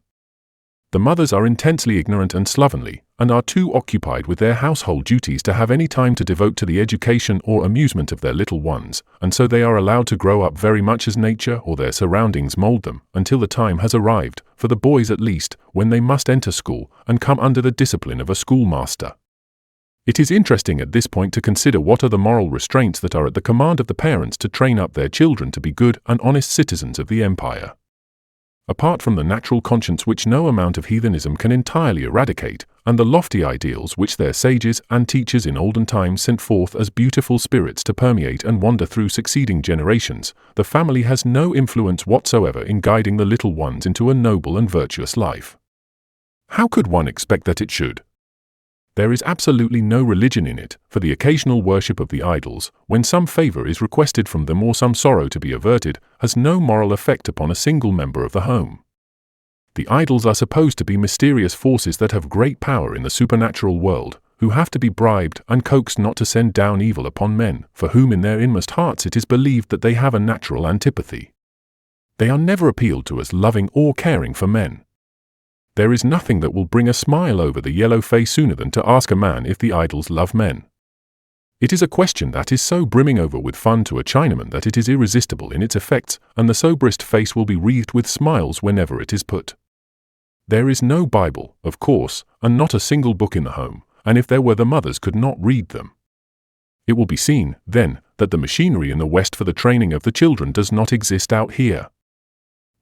The mothers are intensely ignorant and slovenly, and are too occupied with their household duties to have any time to devote to the education or amusement of their little ones, and so they are allowed to grow up very much as nature or their surroundings mold them, until the time has arrived, for the boys at least, when they must enter school and come under the discipline of a schoolmaster. It is interesting at this point to consider what are the moral restraints that are at the command of the parents to train up their children to be good and honest citizens of the empire. Apart from the natural conscience which no amount of heathenism can entirely eradicate, and the lofty ideals which their sages and teachers in olden times sent forth as beautiful spirits to permeate and wander through succeeding generations, the family has no influence whatsoever in guiding the little ones into a noble and virtuous life. How could one expect that it should? There is absolutely no religion in it, for the occasional worship of the idols, when some favor is requested from them or some sorrow to be averted, has no moral effect upon a single member of the home. The idols are supposed to be mysterious forces that have great power in the supernatural world, who have to be bribed and coaxed not to send down evil upon men, for whom in their inmost hearts it is believed that they have a natural antipathy. They are never appealed to as loving or caring for men. There is nothing that will bring a smile over the yellow face sooner than to ask a man if the idols love men. It is a question that is so brimming over with fun to a Chinaman that it is irresistible in its effects, and the soberest face will be wreathed with smiles whenever it is put. There is no Bible, of course, and not a single book in the home, and if there were, the mothers could not read them. It will be seen, then, that the machinery in the West for the training of the children does not exist out here.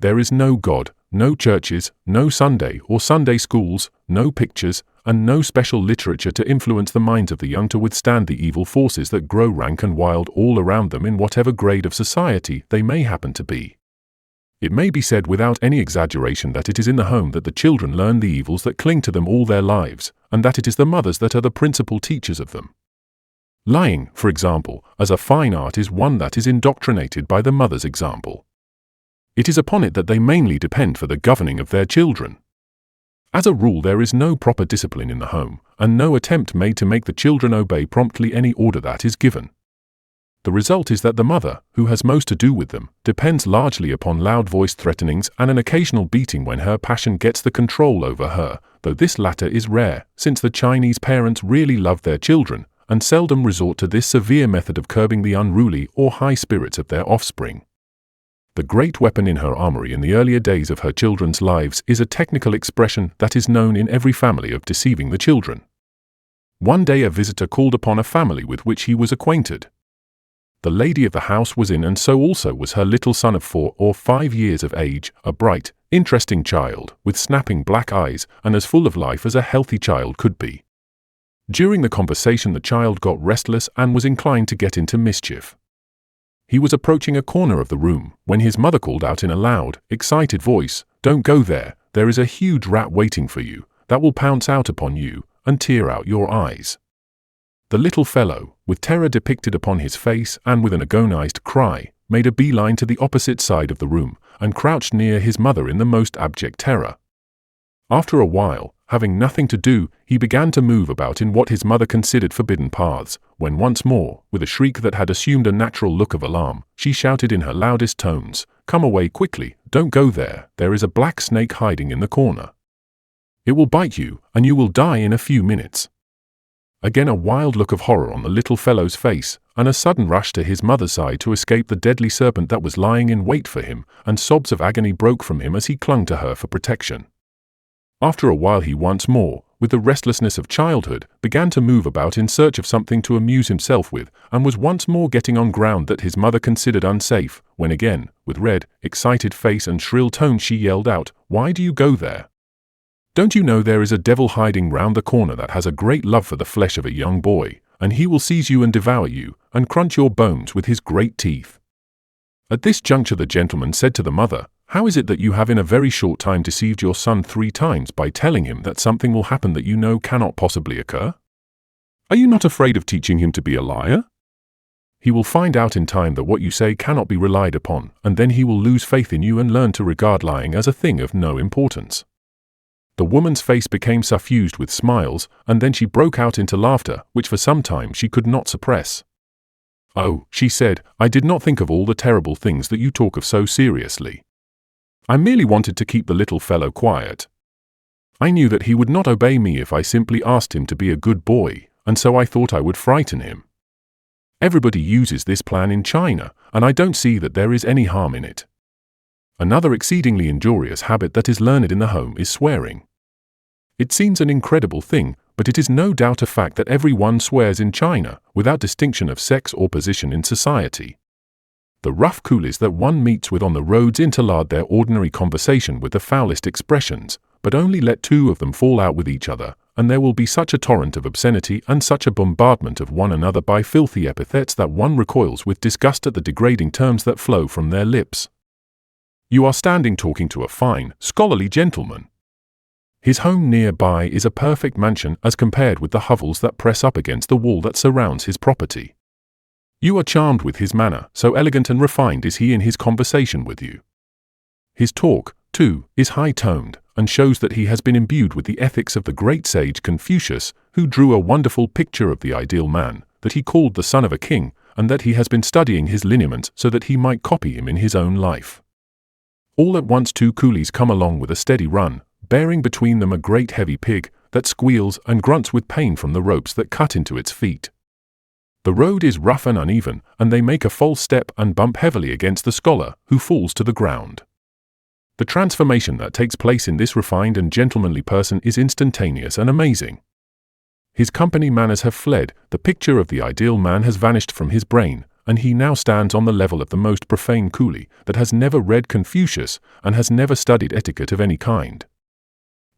There is no God, no churches, no Sunday or Sunday schools, no pictures, and no special literature to influence the minds of the young to withstand the evil forces that grow rank and wild all around them in whatever grade of society they may happen to be. It may be said without any exaggeration that it is in the home that the children learn the evils that cling to them all their lives, and that it is the mothers that are the principal teachers of them. Lying, for example, as a fine art is one that is indoctrinated by the mother's example. It is upon it that they mainly depend for the governing of their children. As a rule, there is no proper discipline in the home, and no attempt made to make the children obey promptly any order that is given. The result is that the mother, who has most to do with them, depends largely upon loud-voiced threatenings and an occasional beating when her passion gets the control over her, though this latter is rare, since the Chinese parents really love their children, and seldom resort to this severe method of curbing the unruly or high spirits of their offspring. The great weapon in her armory in the earlier days of her children's lives is a technical expression that is known in every family of deceiving the children. One day a visitor called upon a family with which he was acquainted. The lady of the house was in, and so also was her little son of 4 or 5 years of age, a bright, interesting child, with snapping black eyes and as full of life as a healthy child could be. During the conversation the child got restless and was inclined to get into mischief. He was approaching a corner of the room when his mother called out in a loud, excited voice, "Don't go there, there is a huge rat waiting for you, that will pounce out upon you and tear out your eyes." The little fellow, with terror depicted upon his face and with an agonized cry, made a beeline to the opposite side of the room and crouched near his mother in the most abject terror. After a while, having nothing to do, he began to move about in what his mother considered forbidden paths, when once more, with a shriek that had assumed a natural look of alarm, she shouted in her loudest tones, "Come away quickly, don't go there, there is a black snake hiding in the corner. It will bite you, and you will die in a few minutes." Again a wild look of horror on the little fellow's face, and a sudden rush to his mother's side to escape the deadly serpent that was lying in wait for him, and sobs of agony broke from him as he clung to her for protection. After a while he once more, with the restlessness of childhood, began to move about in search of something to amuse himself with, and was once more getting on ground that his mother considered unsafe, when again, with red, excited face and shrill tones she yelled out, "Why do you go there? Don't you know there is a devil hiding round the corner that has a great love for the flesh of a young boy, and he will seize you and devour you, and crunch your bones with his great teeth?" At this juncture the gentleman said to the mother, "How is it that you have in a very short time deceived your son 3 times by telling him that something will happen that you know cannot possibly occur? Are you not afraid of teaching him to be a liar? He will find out in time that what you say cannot be relied upon, and then he will lose faith in you and learn to regard lying as a thing of no importance." The woman's face became suffused with smiles, and then she broke out into laughter, which for some time she could not suppress. "Oh," she said, "I did not think of all the terrible things that you talk of so seriously. I merely wanted to keep the little fellow quiet. I knew that he would not obey me if I simply asked him to be a good boy, and so I thought I would frighten him. Everybody uses this plan in China, and I don't see that there is any harm in it." Another exceedingly injurious habit that is learned in the home is swearing. It seems an incredible thing, but it is no doubt a fact that everyone swears in China, without distinction of sex or position in society. The rough coolies that one meets with on the roads interlard their ordinary conversation with the foulest expressions, but only let 2 of them fall out with each other, and there will be such a torrent of obscenity and such a bombardment of one another by filthy epithets that one recoils with disgust at the degrading terms that flow from their lips. You are standing talking to a fine, scholarly gentleman. His home nearby is a perfect mansion as compared with the hovels that press up against the wall that surrounds his property. You are charmed with his manner, so elegant and refined is he in his conversation with you. His talk, too, is high-toned, and shows that he has been imbued with the ethics of the great sage Confucius, who drew a wonderful picture of the ideal man, that he called the son of a king, and that he has been studying his lineaments so that he might copy him in his own life. All at once 2 coolies come along with a steady run, bearing between them a great heavy pig that squeals and grunts with pain from the ropes that cut into its feet. The road is rough and uneven, and they make a false step and bump heavily against the scholar, who falls to the ground. The transformation that takes place in this refined and gentlemanly person is instantaneous and amazing. His company manners have fled, the picture of the ideal man has vanished from his brain, and he now stands on the level of the most profane coolie that has never read Confucius and has never studied etiquette of any kind.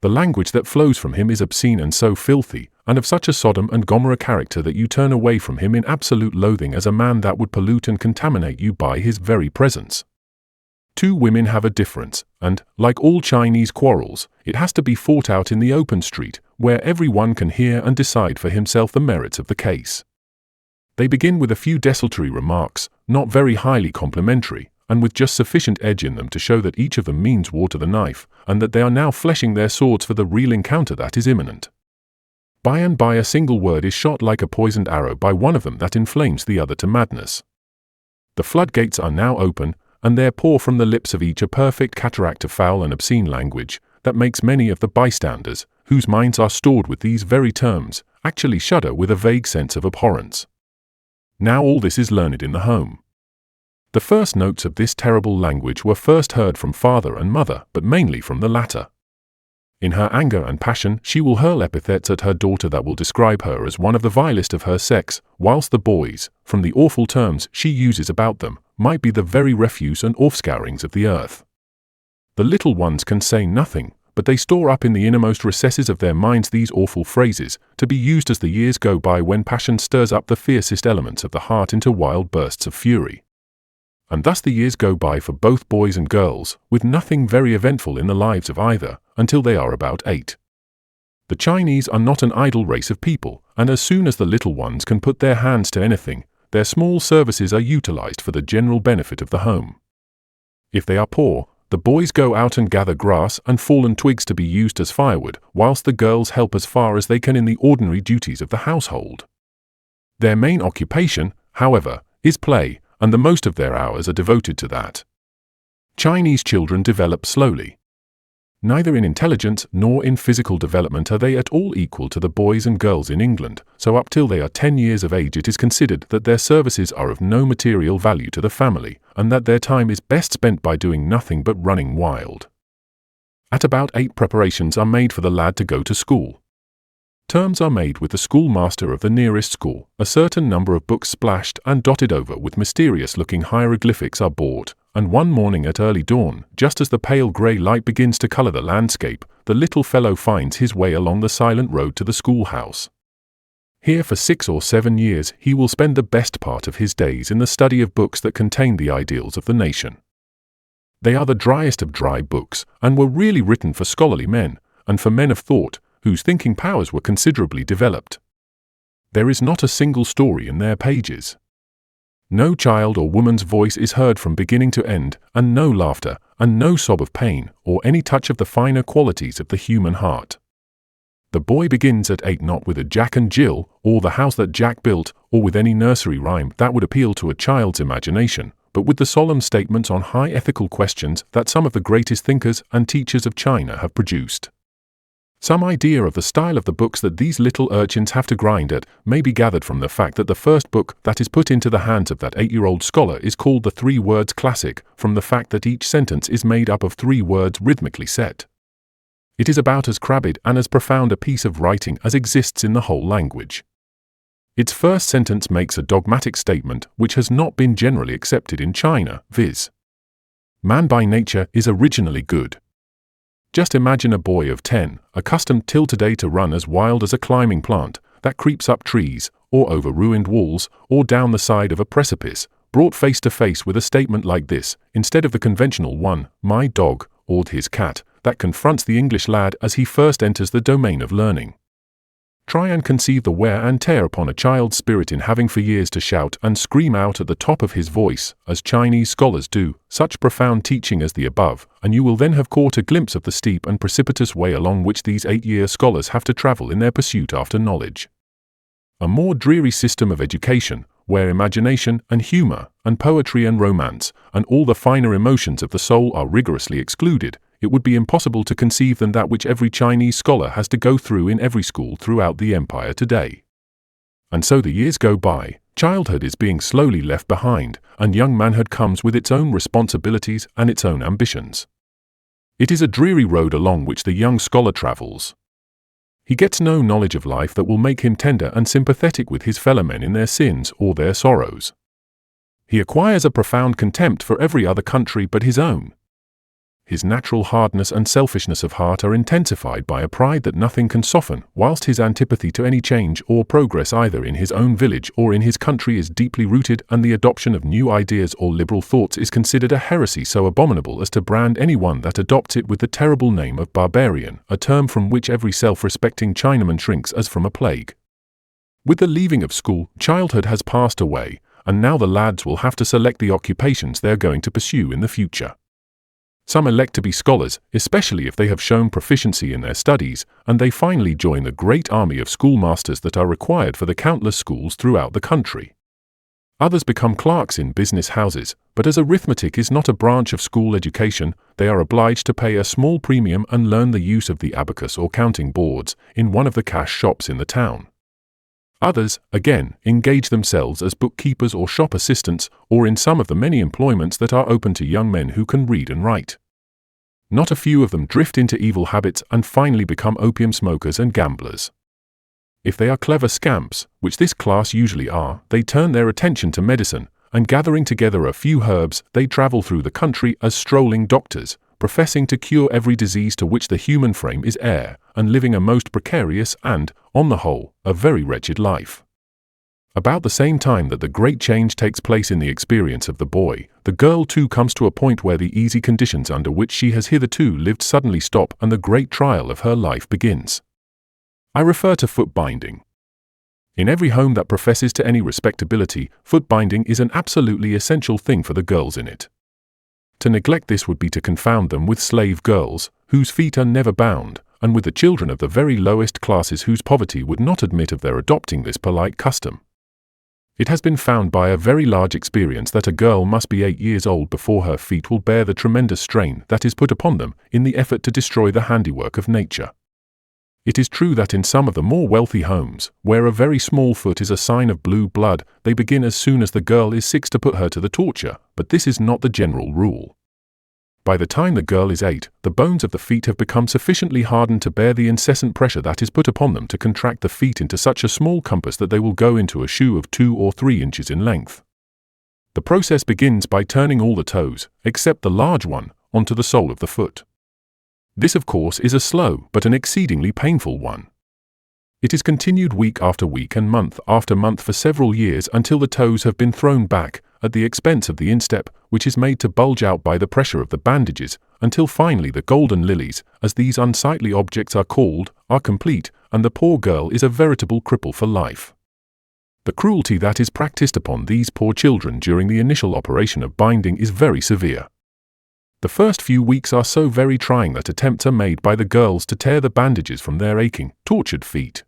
The language that flows from him is obscene and so filthy, and of such a Sodom and Gomorrah character that you turn away from him in absolute loathing as a man that would pollute and contaminate you by his very presence. 2 women have a difference, and, like all Chinese quarrels, it has to be fought out in the open street, where everyone can hear and decide for himself the merits of the case. They begin with a few desultory remarks, not very highly complimentary, and with just sufficient edge in them to show that each of them means war to the knife, and that they are now fleshing their swords for the real encounter that is imminent. By and by a single word is shot like a poisoned arrow by one of them that inflames the other to madness. The floodgates are now open, and there pour from the lips of each a perfect cataract of foul and obscene language that makes many of the bystanders, whose minds are stored with these very terms, actually shudder with a vague sense of abhorrence. Now all this is learned in the home. The first notes of this terrible language were first heard from father and mother, but mainly from the latter. In her anger and passion, she will hurl epithets at her daughter that will describe her as one of the vilest of her sex, whilst the boys, from the awful terms she uses about them, might be the very refuse and offscourings of the earth. The little ones can say nothing, but they store up in the innermost recesses of their minds these awful phrases, to be used as the years go by when passion stirs up the fiercest elements of the heart into wild bursts of fury. And thus the years go by for both boys and girls, with nothing very eventful in the lives of either, until they are about 8. The Chinese are not an idle race of people, and as soon as the little ones can put their hands to anything, their small services are utilized for the general benefit of the home. If they are poor, the boys go out and gather grass and fallen twigs to be used as firewood, whilst the girls help as far as they can in the ordinary duties of the household. Their main occupation, however, is play, and the most of their hours are devoted to that. Chinese children develop slowly. Neither in intelligence nor in physical development are they at all equal to the boys and girls in England, so up till they are 10 years of age it is considered that their services are of no material value to the family, and that their time is best spent by doing nothing but running wild. At about 8 preparations are made for the lad to go to school. Terms are made with the schoolmaster of the nearest school, a certain number of books splashed and dotted over with mysterious-looking hieroglyphics are bought, and one morning at early dawn, just as the pale grey light begins to colour the landscape, the little fellow finds his way along the silent road to the schoolhouse. Here for 6 or 7 years he will spend the best part of his days in the study of books that contain the ideals of the nation. They are the driest of dry books, and were really written for scholarly men, and for men of thought, whose thinking powers were considerably developed. There is not a single story in their pages. No child or woman's voice is heard from beginning to end, and no laughter, and no sob of pain, or any touch of the finer qualities of the human heart. The boy begins at 8 not with a Jack and Jill, or the house that Jack built, or with any nursery rhyme that would appeal to a child's imagination, but with the solemn statements on high ethical questions that some of the greatest thinkers and teachers of China have produced. Some idea of the style of the books that these little urchins have to grind at may be gathered from the fact that the first book that is put into the hands of that 8-year-old scholar is called the 3 Words Classic, from the fact that each sentence is made up of 3 words rhythmically set. It is about as crabbed and as profound a piece of writing as exists in the whole language. Its first sentence makes a dogmatic statement which has not been generally accepted in China, viz. Man by nature is originally good. Just imagine a boy of 10, accustomed till today to run as wild as a climbing plant that creeps up trees, or over ruined walls, or down the side of a precipice, brought face to face with a statement like this, instead of the conventional one, my dog, or his cat, that confronts the English lad as he first enters the domain of learning. Try and conceive the wear and tear upon a child's spirit in having for years to shout and scream out at the top of his voice, as Chinese scholars do, such profound teaching as the above, and you will then have caught a glimpse of the steep and precipitous way along which these 8-year scholars have to travel in their pursuit after knowledge. A more dreary system of education, where imagination and humor and poetry and romance and all the finer emotions of the soul are rigorously excluded, it would be impossible to conceive than that which every Chinese scholar has to go through in every school throughout the empire today. And so the years go by, childhood is being slowly left behind, and young manhood comes with its own responsibilities and its own ambitions. It is a dreary road along which the young scholar travels. He gets no knowledge of life that will make him tender and sympathetic with his fellow men in their sins or their sorrows. He acquires a profound contempt for every other country but his own. His natural hardness and selfishness of heart are intensified by a pride that nothing can soften, whilst his antipathy to any change or progress either in his own village or in his country is deeply rooted, and the adoption of new ideas or liberal thoughts is considered a heresy so abominable as to brand anyone that adopts it with the terrible name of barbarian, a term from which every self-respecting Chinaman shrinks as from a plague. With the leaving of school, childhood has passed away, and now the lads will have to select the occupations they are going to pursue in the future. Some elect to be scholars, especially if they have shown proficiency in their studies, and they finally join the great army of schoolmasters that are required for the countless schools throughout the country. Others become clerks in business houses, but as arithmetic is not a branch of school education, they are obliged to pay a small premium and learn the use of the abacus or counting boards in one of the cash shops in the town. Others, again, engage themselves as bookkeepers or shop assistants, or in some of the many employments that are open to young men who can read and write. Not a few of them drift into evil habits and finally become opium smokers and gamblers. If they are clever scamps, which this class usually are, they turn their attention to medicine, and gathering together a few herbs, they travel through the country as strolling doctors, professing to cure every disease to which the human frame is heir, and living a most precarious and, on the whole, a very wretched life. About the same time that the great change takes place in the experience of the boy, the girl too comes to a point where the easy conditions under which she has hitherto lived suddenly stop and the great trial of her life begins. I refer to foot binding. In every home that professes to any respectability, foot binding is an absolutely essential thing for the girls in it. To neglect this would be to confound them with slave girls, whose feet are never bound, and with the children of the very lowest classes whose poverty would not admit of their adopting this polite custom. It has been found by a very large experience that a girl must be 8 years old before her feet will bear the tremendous strain that is put upon them in the effort to destroy the handiwork of nature. It is true that in some of the more wealthy homes, where a very small foot is a sign of blue blood, they begin as soon as the girl is 6 to put her to the torture, but this is not the general rule. By the time the girl is 8, the bones of the feet have become sufficiently hardened to bear the incessant pressure that is put upon them to contract the feet into such a small compass that they will go into a shoe of 2 or 3 inches in length. The process begins by turning all the toes, except the large one, onto the sole of the foot. This, of course, is a slow but an exceedingly painful one. It is continued week after week and month after month for several years until the toes have been thrown back, at the expense of the instep, which is made to bulge out by the pressure of the bandages, until finally the golden lilies, as these unsightly objects are called, are complete, and the poor girl is a veritable cripple for life. The cruelty that is practiced upon these poor children during the initial operation of binding is very severe. The first few weeks are so very trying that attempts are made by the girls to tear the bandages from their aching, tortured feet.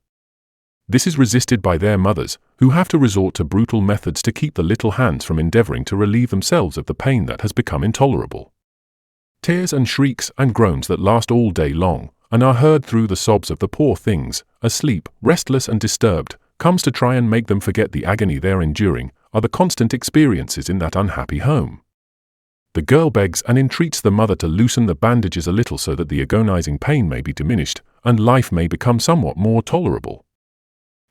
This is resisted by their mothers, who have to resort to brutal methods to keep the little hands from endeavoring to relieve themselves of the pain that has become intolerable. Tears and shrieks and groans that last all day long, and are heard through the sobs of the poor things, asleep, restless and disturbed, comes to try and make them forget the agony they are enduring, are the constant experiences in that unhappy home. The girl begs and entreats the mother to loosen the bandages a little so that the agonizing pain may be diminished, and life may become somewhat more tolerable.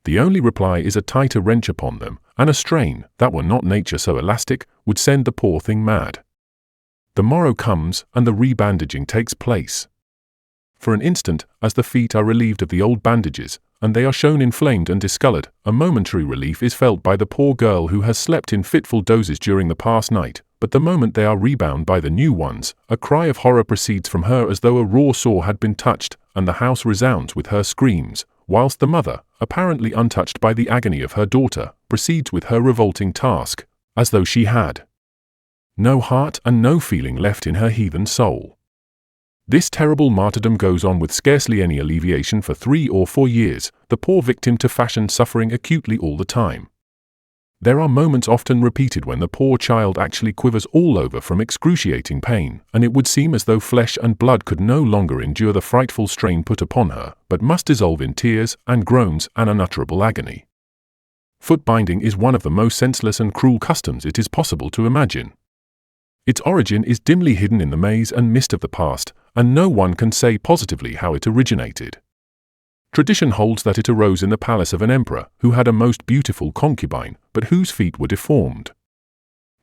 The only reply is a tighter wrench upon them, and a strain, that were not nature so elastic, would send the poor thing mad. The morrow comes, and the rebandaging takes place. For an instant, as the feet are relieved of the old bandages, and they are shown inflamed and discolored, a momentary relief is felt by the poor girl who has slept in fitful dozes during the past night, but the moment they are rebound by the new ones, a cry of horror proceeds from her as though a raw sore had been touched, and the house resounds with her screams, whilst the mother, apparently untouched by the agony of her daughter, proceeds with her revolting task, as though she had no heart and no feeling left in her heathen soul. This terrible martyrdom goes on with scarcely any alleviation for 3 or 4 years, the poor victim to fashion suffering acutely all the time. There are moments often repeated when the poor child actually quivers all over from excruciating pain, and it would seem as though flesh and blood could no longer endure the frightful strain put upon her, but must dissolve in tears and groans and unutterable agony. Foot binding is one of the most senseless and cruel customs it is possible to imagine. Its origin is dimly hidden in the maze and mist of the past, and no one can say positively how it originated. Tradition holds that it arose in the palace of an emperor who had a most beautiful concubine, but whose feet were deformed.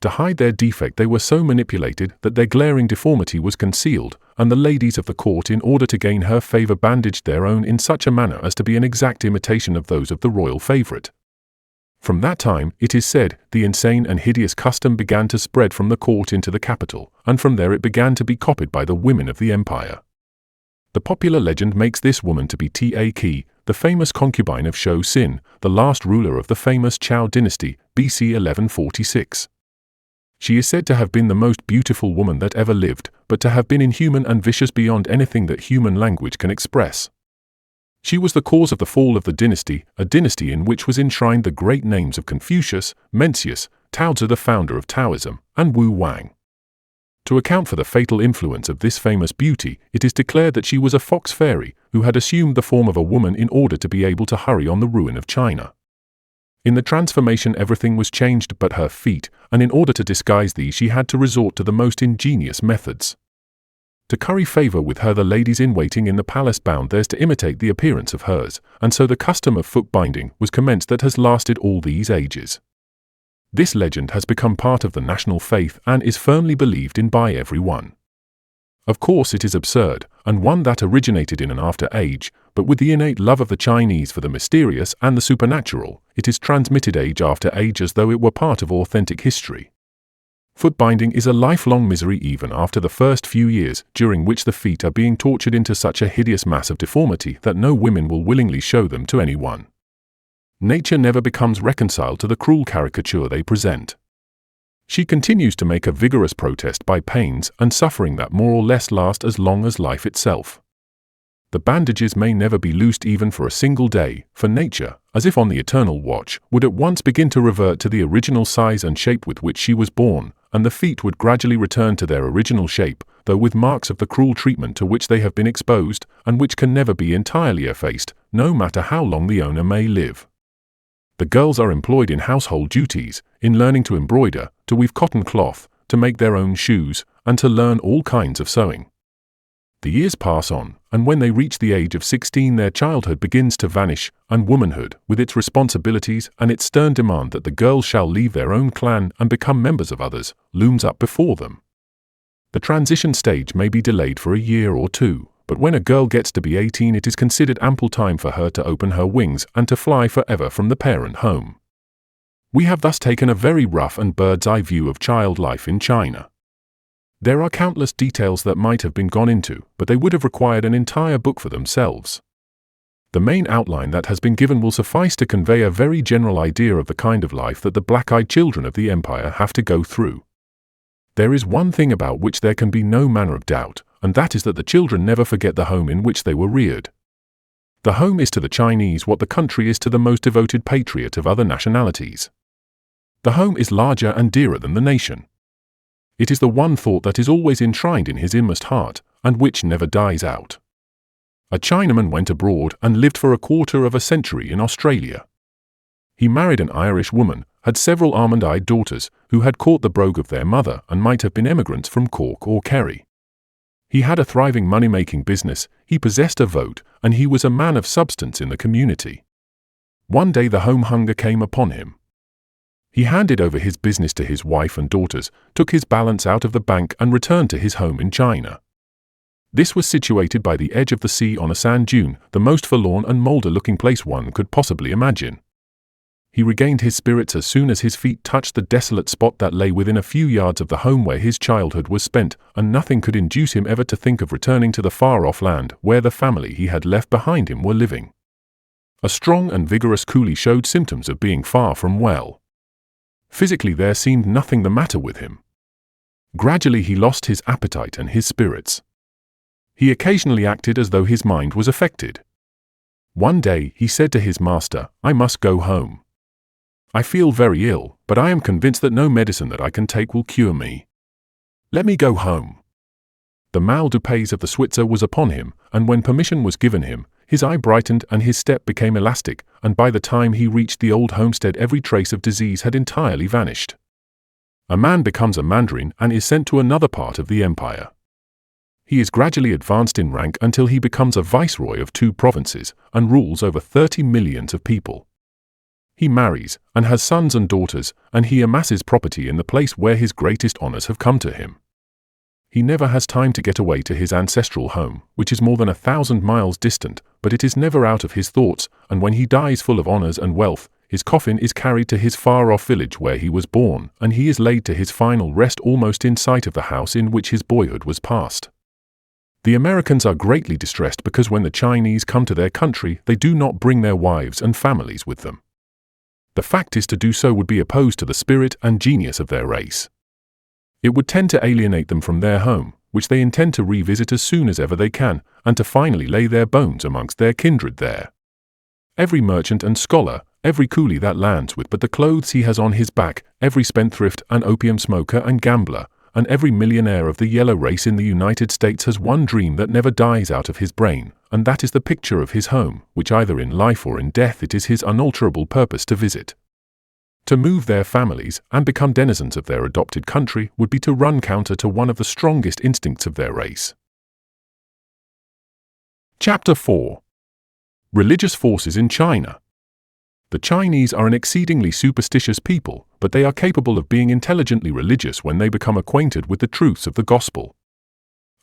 To hide their defect they were so manipulated that their glaring deformity was concealed, and the ladies of the court, in order to gain her favor, bandaged their own in such a manner as to be an exact imitation of those of the royal favorite. From that time, it is said, the insane and hideous custom began to spread from the court into the capital, and from there it began to be copied by the women of the empire. The popular legend makes this woman to be Ta-Ki, the famous concubine of Shou Sin, the last ruler of the famous Zhou dynasty, BC 1146. She is said to have been the most beautiful woman that ever lived, but to have been inhuman and vicious beyond anything that human language can express. She was the cause of the fall of the dynasty, a dynasty in which was enshrined the great names of Confucius, Mencius, Taozi, the founder of Taoism, and Wu Wang. To account for the fatal influence of this famous beauty, it is declared that she was a fox fairy who had assumed the form of a woman in order to be able to hurry on the ruin of China. In the transformation everything was changed but her feet, and in order to disguise these she had to resort to the most ingenious methods. To curry favor with her, the ladies-in-waiting in the palace bound theirs to imitate the appearance of hers, and so the custom of foot binding was commenced that has lasted all these ages. This legend has become part of the national faith and is firmly believed in by everyone. Of course it is absurd, and one that originated in an after age, but with the innate love of the Chinese for the mysterious and the supernatural, it is transmitted age after age as though it were part of authentic history. Foot binding is a lifelong misery even after the first few years, during which the feet are being tortured into such a hideous mass of deformity that no women will willingly show them to anyone. Nature never becomes reconciled to the cruel caricature they present. She continues to make a vigorous protest by pains and suffering that more or less last as long as life itself. The bandages may never be loosed even for a single day, for nature, as if on the eternal watch, would at once begin to revert to the original size and shape with which she was born, and the feet would gradually return to their original shape, though with marks of the cruel treatment to which they have been exposed, and which can never be entirely effaced, no matter how long the owner may live. The girls are employed in household duties, in learning to embroider, to weave cotton cloth, to make their own shoes, and to learn all kinds of sewing. The years pass on, and when they reach the age of 16 their childhood begins to vanish, and womanhood, with its responsibilities and its stern demand that the girls shall leave their own clan and become members of others, looms up before them. The transition stage may be delayed for a year or two, but when a girl gets to be 18 it is considered ample time for her to open her wings and to fly forever from the parent home. We have thus taken a very rough and bird's-eye view of child life in China. There are countless details that might have been gone into, but they would have required an entire book for themselves. The main outline that has been given will suffice to convey a very general idea of the kind of life that the black-eyed children of the empire have to go through. There is one thing about which there can be no manner of doubt, and that is that the children never forget the home in which they were reared. The home is to the Chinese what the country is to the most devoted patriot of other nationalities. The home is larger and dearer than the nation. It is the one thought that is always enshrined in his inmost heart, and which never dies out. A Chinaman went abroad and lived for a quarter of a century in Australia. He married an Irish woman, had several almond-eyed daughters, who had caught the brogue of their mother and might have been emigrants from Cork or Kerry. He had a thriving money-making business, he possessed a vote, and he was a man of substance in the community. One day the home hunger came upon him. He handed over his business to his wife and daughters, took his balance out of the bank and returned to his home in China. This was situated by the edge of the sea on a sand dune, the most forlorn and moulder-looking place one could possibly imagine. He regained his spirits as soon as his feet touched the desolate spot that lay within a few yards of the home where his childhood was spent, and nothing could induce him ever to think of returning to the far-off land where the family he had left behind him were living. A strong and vigorous coolie showed symptoms of being far from well. Physically there seemed nothing the matter with him. Gradually he lost his appetite and his spirits. He occasionally acted as though his mind was affected. One day he said to his master, "I must go home." I feel very ill, but I am convinced that no medicine that I can take will cure me. Let me go home. The mal du pays of the Switzer was upon him, and when permission was given him, his eye brightened and his step became elastic, and by the time he reached the old homestead every trace of disease had entirely vanished. A man becomes a mandarin and is sent to another part of the empire. He is gradually advanced in rank until he becomes a viceroy of 2 provinces and rules over 30 millions of people. He marries and has sons and daughters, and he amasses property in the place where his greatest honors have come to him. He never has time to get away to his ancestral home, which is more than 1,000 miles distant, but it is never out of his thoughts, and when he dies full of honors and wealth, his coffin is carried to his far-off village where he was born, and he is laid to his final rest almost in sight of the house in which his boyhood was passed. The Americans are greatly distressed because when the Chinese come to their country, they do not bring their wives and families with them. The fact is, to do so would be opposed to the spirit and genius of their race. It would tend to alienate them from their home, which they intend to revisit as soon as ever they can, and to finally lay their bones amongst their kindred there. Every merchant and scholar, every coolie that lands with but the clothes he has on his back, every spendthrift and opium smoker and gambler, and every millionaire of the yellow race in the United States has one dream that never dies out of his brain, and that is the picture of his home, which either in life or in death it is his unalterable purpose to visit. To move their families and become denizens of their adopted country would be to run counter to one of the strongest instincts of their race. Chapter 4. Religious Forces in China. The Chinese are an exceedingly superstitious people, but they are capable of being intelligently religious when they become acquainted with the truths of the gospel.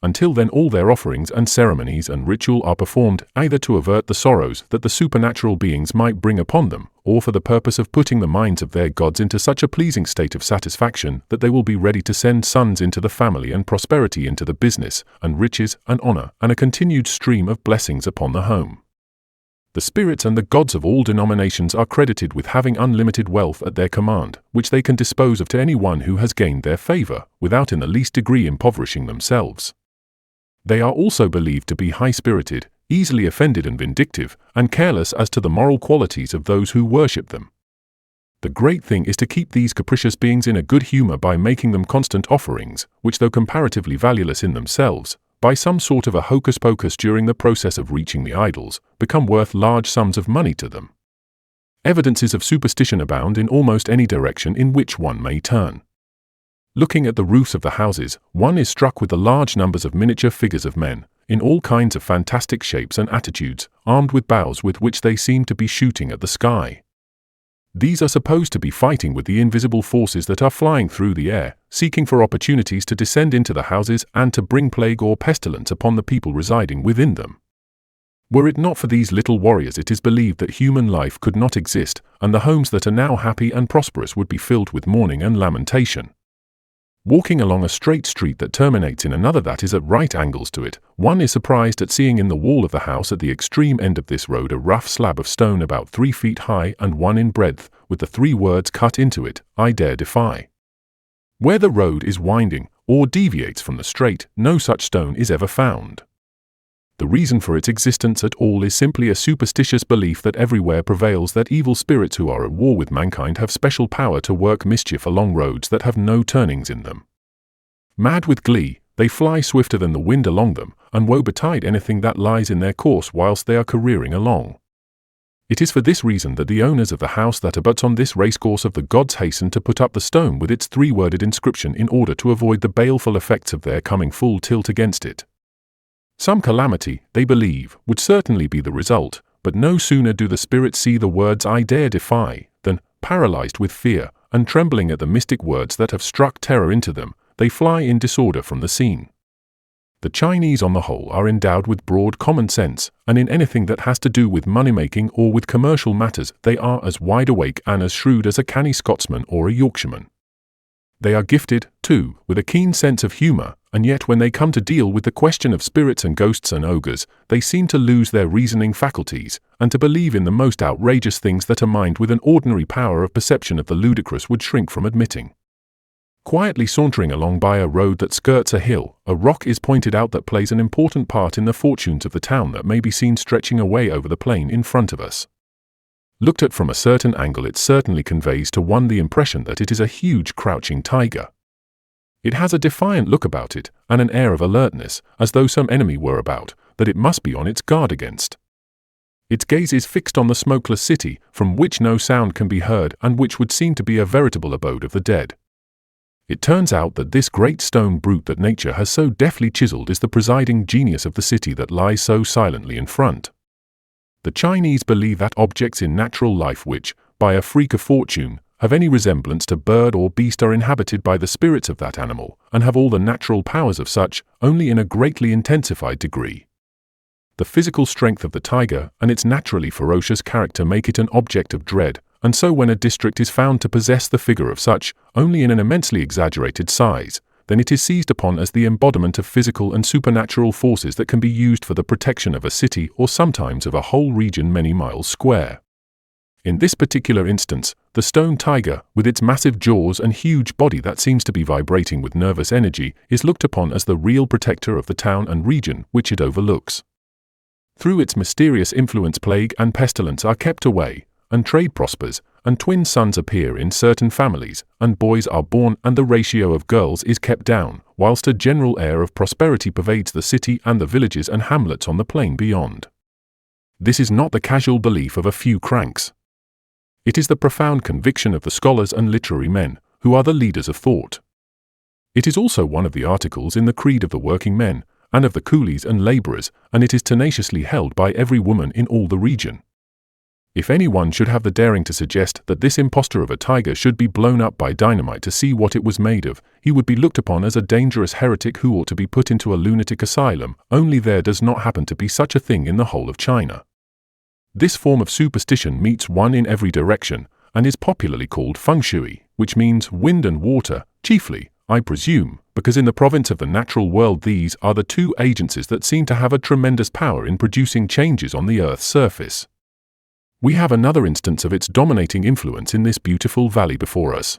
Until then, all their offerings and ceremonies and ritual are performed either to avert the sorrows that the supernatural beings might bring upon them, or for the purpose of putting the minds of their gods into such a pleasing state of satisfaction that they will be ready to send sons into the family and prosperity into the business, and riches and honor and a continued stream of blessings upon the home. The spirits and the gods of all denominations are credited with having unlimited wealth at their command, which they can dispose of to anyone who has gained their favor, without in the least degree impoverishing themselves. They are also believed to be high-spirited, easily offended and vindictive, and careless as to the moral qualities of those who worship them. The great thing is to keep these capricious beings in a good humor by making them constant offerings, which, though comparatively valueless in themselves, by some sort of a hocus-pocus during the process of reaching the idols, become worth large sums of money to them. Evidences of superstition abound in almost any direction in which one may turn. Looking at the roofs of the houses, one is struck with the large numbers of miniature figures of men, in all kinds of fantastic shapes and attitudes, armed with bows with which they seem to be shooting at the sky. These are supposed to be fighting with the invisible forces that are flying through the air, seeking for opportunities to descend into the houses and to bring plague or pestilence upon the people residing within them. Were it not for these little warriors, it is believed that human life could not exist, and the homes that are now happy and prosperous would be filled with mourning and lamentation. Walking along a straight street that terminates in another that is at right angles to it, one is surprised at seeing in the wall of the house at the extreme end of this road a rough slab of stone about 3 feet high and 1 in breadth, with the 3 words cut into it, "I dare defy." Where the road is winding, or deviates from the straight, no such stone is ever found. The reason for its existence at all is simply a superstitious belief that everywhere prevails that evil spirits who are at war with mankind have special power to work mischief along roads that have no turnings in them. Mad with glee, they fly swifter than the wind along them, and woe betide anything that lies in their course whilst they are careering along. It is for this reason that the owners of the house that abuts on this racecourse of the gods hasten to put up the stone with its 3-worded inscription in order to avoid the baleful effects of their coming full tilt against it. Some calamity, they believe, would certainly be the result, but no sooner do the spirits see the words "I dare defy," than, paralyzed with fear, and trembling at the mystic words that have struck terror into them, they fly in disorder from the scene. The Chinese on the whole are endowed with broad common sense, and in anything that has to do with money-making or with commercial matters they are as wide awake and as shrewd as a canny Scotsman or a Yorkshireman. They are gifted, too, with a keen sense of humor, and yet when they come to deal with the question of spirits and ghosts and ogres, they seem to lose their reasoning faculties, and to believe in the most outrageous things that a mind with an ordinary power of perception of the ludicrous would shrink from admitting. Quietly sauntering along by a road that skirts a hill, a rock is pointed out that plays an important part in the fortunes of the town that may be seen stretching away over the plain in front of us. Looked at from a certain angle, it certainly conveys to one the impression that it is a huge crouching tiger. It has a defiant look about it, and an air of alertness, as though some enemy were about, that it must be on its guard against. Its gaze is fixed on the smokeless city, from which no sound can be heard and which would seem to be a veritable abode of the dead. It turns out that this great stone brute that nature has so deftly chiseled is the presiding genius of the city that lies so silently in front. The Chinese believe that objects in natural life which, by a freak of fortune, have any resemblance to bird or beast are inhabited by the spirits of that animal, and have all the natural powers of such, only in a greatly intensified degree. The physical strength of the tiger and its naturally ferocious character make it an object of dread, and so when a district is found to possess the figure of such, only in an immensely exaggerated size, then it is seized upon as the embodiment of physical and supernatural forces that can be used for the protection of a city or sometimes of a whole region many miles square. In this particular instance, the stone tiger, with its massive jaws and huge body that seems to be vibrating with nervous energy, is looked upon as the real protector of the town and region which it overlooks. Through its mysterious influence, plague and pestilence are kept away, and trade prospers, and twin sons appear in certain families, and boys are born, and the ratio of girls is kept down, whilst a general air of prosperity pervades the city and the villages and hamlets on the plain beyond. This is not the casual belief of a few cranks. It is the profound conviction of the scholars and literary men, who are the leaders of thought. It is also one of the articles in the creed of the working men, and of the coolies and labourers, and it is tenaciously held by every woman in all the region. If anyone should have the daring to suggest that this impostor of a tiger should be blown up by dynamite to see what it was made of, he would be looked upon as a dangerous heretic who ought to be put into a lunatic asylum, only there does not happen to be such a thing in the whole of China. This form of superstition meets one in every direction, and is popularly called feng shui, which means wind and water, chiefly, I presume, because in the province of the natural world these are the two agencies that seem to have a tremendous power in producing changes on the earth's surface. We have another instance of its dominating influence in this beautiful valley before us.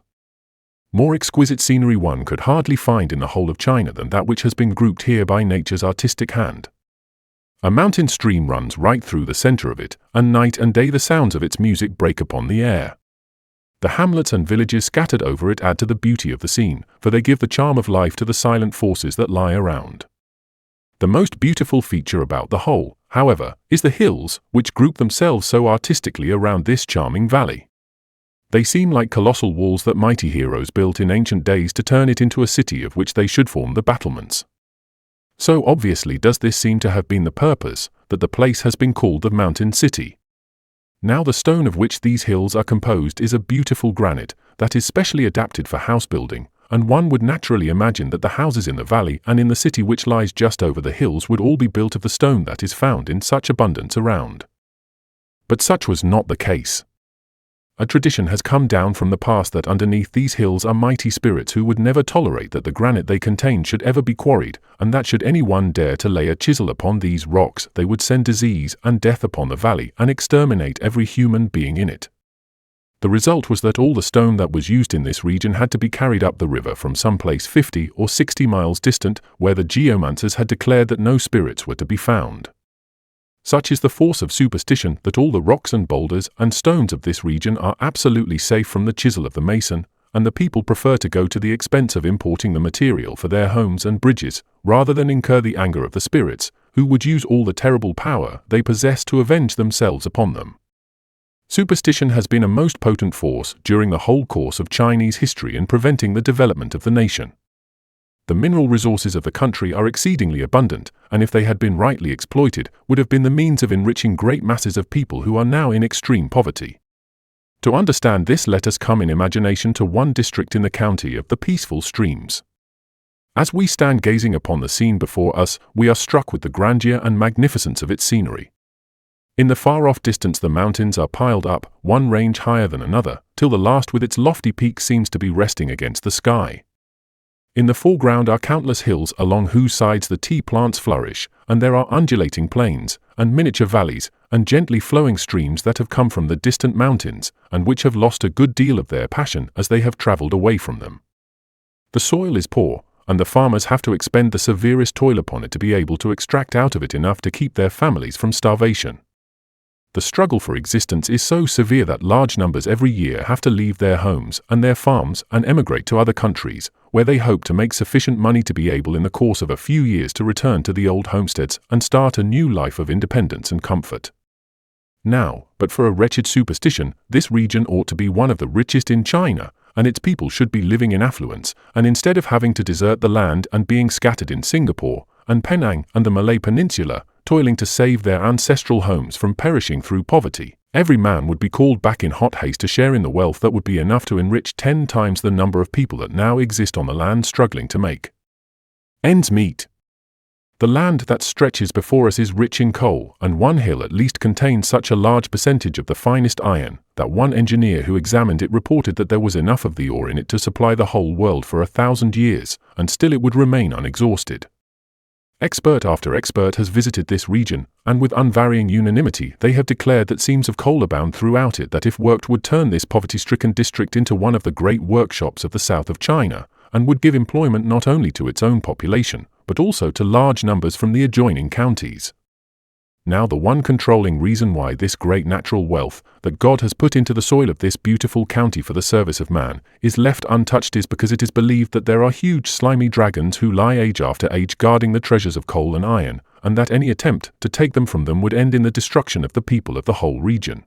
More exquisite scenery one could hardly find in the whole of China than that which has been grouped here by nature's artistic hand. A mountain stream runs right through the center of it, and night and day the sounds of its music break upon the air. The hamlets and villages scattered over it add to the beauty of the scene, for they give the charm of life to the silent forces that lie around. The most beautiful feature about the whole, however, is the hills, which group themselves so artistically around this charming valley. They seem like colossal walls that mighty heroes built in ancient days to turn it into a city of which they should form the battlements. So obviously does this seem to have been the purpose, that the place has been called the Mountain City. Now the stone of which these hills are composed is a beautiful granite that is specially adapted for house building, and one would naturally imagine that the houses in the valley and in the city which lies just over the hills would all be built of the stone that is found in such abundance around. But such was not the case. A tradition has come down from the past that underneath these hills are mighty spirits who would never tolerate that the granite they contain should ever be quarried, and that should anyone dare to lay a chisel upon these rocks, they would send disease and death upon the valley and exterminate every human being in it. The result was that all the stone that was used in this region had to be carried up the river from some place 50 or 60 miles distant, where the geomancers had declared that no spirits were to be found. Such is the force of superstition that all the rocks and boulders and stones of this region are absolutely safe from the chisel of the mason, and the people prefer to go to the expense of importing the material for their homes and bridges, rather than incur the anger of the spirits, who would use all the terrible power they possess to avenge themselves upon them. Superstition has been a most potent force during the whole course of Chinese history in preventing the development of the nation. The mineral resources of the country are exceedingly abundant, and if they had been rightly exploited, would have been the means of enriching great masses of people who are now in extreme poverty. To understand this, let us come in imagination to one district in the county of the peaceful streams. As we stand gazing upon the scene before us, we are struck with the grandeur and magnificence of its scenery. In the far-off distance the mountains are piled up, one range higher than another, till the last with its lofty peak seems to be resting against the sky. In the foreground are countless hills along whose sides the tea plants flourish, and there are undulating plains, and miniature valleys, and gently flowing streams that have come from the distant mountains, and which have lost a good deal of their passion as they have travelled away from them. The soil is poor, and the farmers have to expend the severest toil upon it to be able to extract out of it enough to keep their families from starvation. the struggle for existence is so severe that large numbers every year have to leave their homes and their farms and emigrate to other countries, where they hope to make sufficient money to be able in the course of a few years to return to the old homesteads and start a new life of independence and comfort. Now, but for a wretched superstition, this region ought to be one of the richest in China, and its people should be living in affluence, and instead of having to desert the land and being scattered in Singapore and Penang and the Malay Peninsula, toiling to save their ancestral homes from perishing through poverty, every man would be called back in hot haste to share in the wealth that would be enough to enrich 10 times the number of people that now exist on the land struggling to make ends meet. The land that stretches before us is rich in coal, and one hill at least contains such a large percentage of the finest iron that one engineer who examined it reported that there was enough of the ore in it to supply the whole world for 1,000 years, and still it would remain unexhausted. Expert after expert has visited this region, and with unvarying unanimity they have declared that seams of coal abound throughout it that if worked would turn this poverty-stricken district into one of the great workshops of the south of China, and would give employment not only to its own population, but also to large numbers from the adjoining counties. Now the one controlling reason why this great natural wealth that God has put into the soil of this beautiful county for the service of man is left untouched is because it is believed that there are huge slimy dragons who lie age after age guarding the treasures of coal and iron, and that any attempt to take them from them would end in the destruction of the people of the whole region.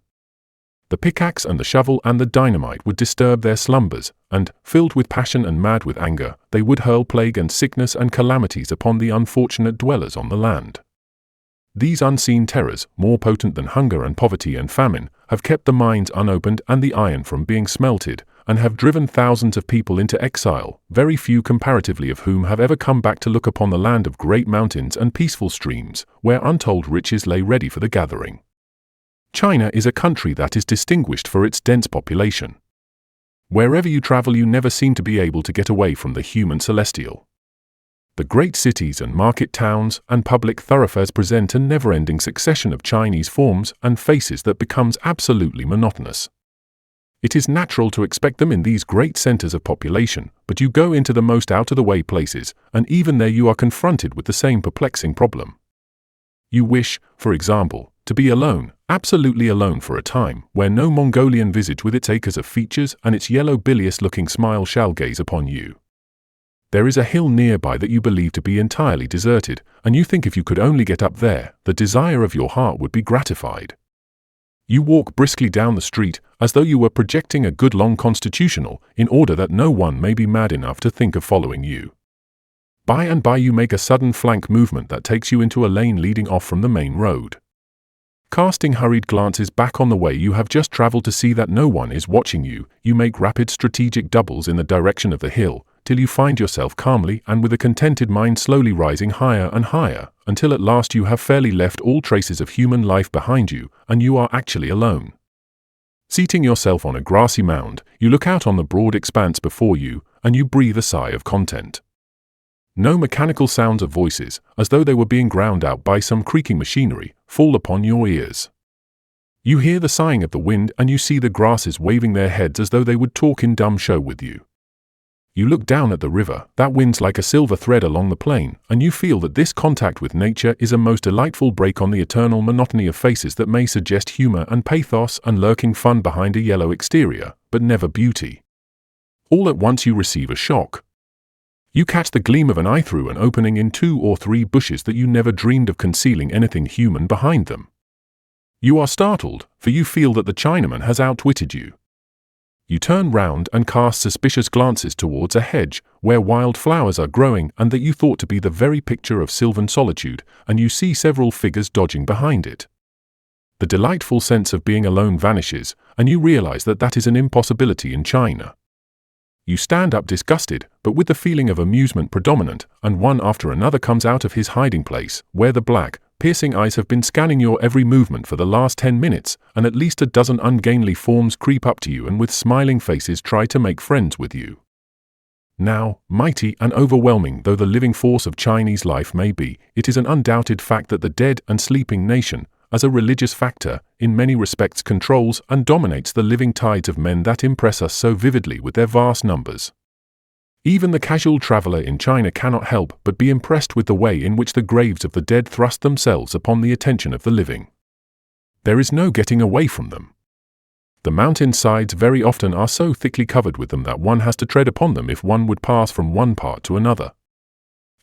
The pickaxe and the shovel and the dynamite would disturb their slumbers, and, filled with passion and mad with anger, they would hurl plague and sickness and calamities upon the unfortunate dwellers on the land. These unseen terrors, more potent than hunger and poverty and famine, have kept the mines unopened and the iron from being smelted, and have driven thousands of people into exile, very few comparatively of whom have ever come back to look upon the land of great mountains and peaceful streams, where untold riches lay ready for the gathering. China is a country that is distinguished for its dense population. Wherever you travel you never seem to be able to get away from the human celestial. The great cities and market towns and public thoroughfares present a never-ending succession of Chinese forms and faces that becomes absolutely monotonous. It is natural to expect them in these great centers of population, but you go into the most out-of-the-way places, and even there you are confronted with the same perplexing problem. You wish, for example, to be alone, absolutely alone for a time, where no Mongolian visage with its acres of features and its yellow bilious-looking smile shall gaze upon you. There is a hill nearby that you believe to be entirely deserted, and you think if you could only get up there, the desire of your heart would be gratified. You walk briskly down the street, as though you were projecting a good long constitutional, in order that no one may be mad enough to think of following you. By and by you make a sudden flank movement that takes you into a lane leading off from the main road. Casting hurried glances back on the way you have just traveled to see that no one is watching you, you make rapid strategic doubles in the direction of the hill, till you find yourself calmly and with a contented mind slowly rising higher and higher, until at last you have fairly left all traces of human life behind you, and you are actually alone. Seating yourself on a grassy mound, you look out on the broad expanse before you, and you breathe a sigh of content. No mechanical sounds of voices, as though they were being ground out by some creaking machinery, fall upon your ears. You hear the sighing of the wind and you see the grasses waving their heads as though they would talk in dumb show with you. You look down at the river, that winds like a silver thread along the plain, and you feel that this contact with nature is a most delightful break on the eternal monotony of faces that may suggest humor and pathos and lurking fun behind a yellow exterior, but never beauty. All at once you receive a shock. You catch the gleam of an eye through an opening in 2 or 3 bushes that you never dreamed of concealing anything human behind them. You are startled, for you feel that the Chinaman has outwitted you. You turn round and cast suspicious glances towards a hedge, where wild flowers are growing and that you thought to be the very picture of sylvan solitude, and you see several figures dodging behind it. The delightful sense of being alone vanishes, and you realize that that is an impossibility in China. You stand up disgusted, but with the feeling of amusement predominant, and one after another comes out of his hiding place, where the black, piercing eyes have been scanning your every movement for the last 10 minutes, and at least a dozen ungainly forms creep up to you and with smiling faces try to make friends with you. Now, mighty and overwhelming though the living force of Chinese life may be, it is an undoubted fact that the dead and sleeping nation, as a religious factor, in many respects controls and dominates the living tides of men that impress us so vividly with their vast numbers. Even the casual traveler in China cannot help but be impressed with the way in which the graves of the dead thrust themselves upon the attention of the living. There is no getting away from them. The mountain sides very often are so thickly covered with them that one has to tread upon them if one would pass from one part to another.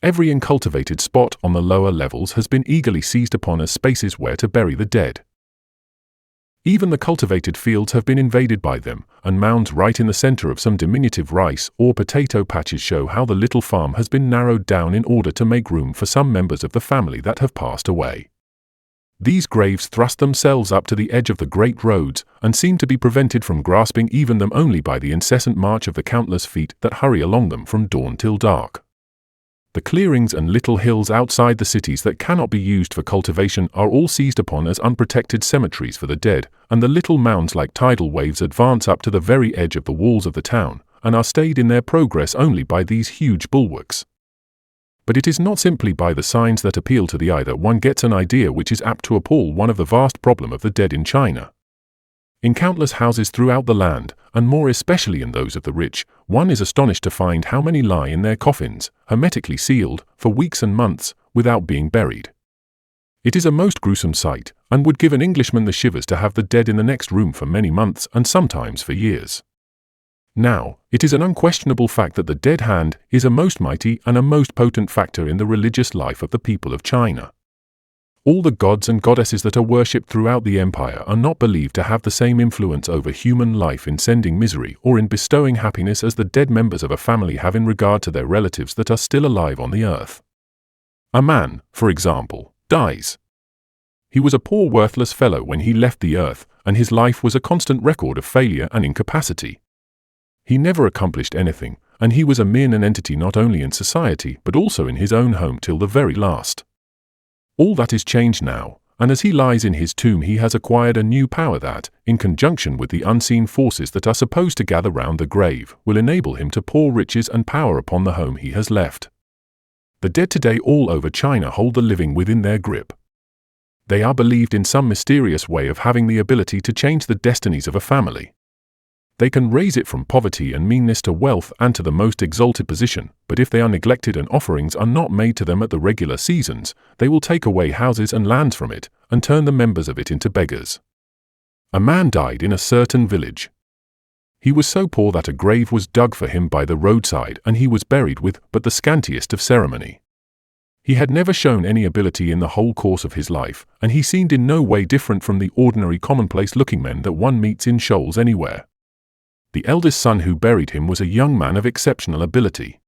Every uncultivated spot on the lower levels has been eagerly seized upon as spaces where to bury the dead. Even the cultivated fields have been invaded by them, and mounds right in the center of some diminutive rice or potato patches show how the little farm has been narrowed down in order to make room for some members of the family that have passed away. These graves thrust themselves up to the edge of the great roads and seem to be prevented from grasping even them only by the incessant march of the countless feet that hurry along them from dawn till dark. The clearings and little hills outside the cities that cannot be used for cultivation are all seized upon as unprotected cemeteries for the dead, and the little mounds like tidal waves advance up to the very edge of the walls of the town, and are stayed in their progress only by these huge bulwarks. But it is not simply by the signs that appeal to the eye that one gets an idea which is apt to appall one of the vast problem of the dead in China. In countless houses throughout the land, and more especially in those of the rich, one is astonished to find how many lie in their coffins, hermetically sealed, for weeks and months, without being buried. It is a most gruesome sight, and would give an Englishman the shivers to have the dead in the next room for many months and sometimes for years. Now, it is an unquestionable fact that the dead hand is a most mighty and a most potent factor in the religious life of the people of China. All the gods and goddesses that are worshipped throughout the empire are not believed to have the same influence over human life in sending misery or in bestowing happiness as the dead members of a family have in regard to their relatives that are still alive on the earth. A man, for example, dies. He was a poor worthless fellow when he left the earth, and his life was a constant record of failure and incapacity. He never accomplished anything, and he was a mere nonentity not only in society but also in his own home till the very last. All that is changed now, and as he lies in his tomb he has acquired a new power that, in conjunction with the unseen forces that are supposed to gather round the grave, will enable him to pour riches and power upon the home he has left. The dead today all over China hold the living within their grip. They are believed in some mysterious way of having the ability to change the destinies of a family. They can raise it from poverty and meanness to wealth and to the most exalted position, but if they are neglected and offerings are not made to them at the regular seasons, they will take away houses and lands from it, and turn the members of it into beggars. A man died in a certain village. He was so poor that a grave was dug for him by the roadside, and he was buried with but the scantiest of ceremony. He had never shown any ability in the whole course of his life, and he seemed in no way different from the ordinary commonplace-looking men that one meets in shoals anywhere. The eldest son who buried him was a young man of exceptional ability.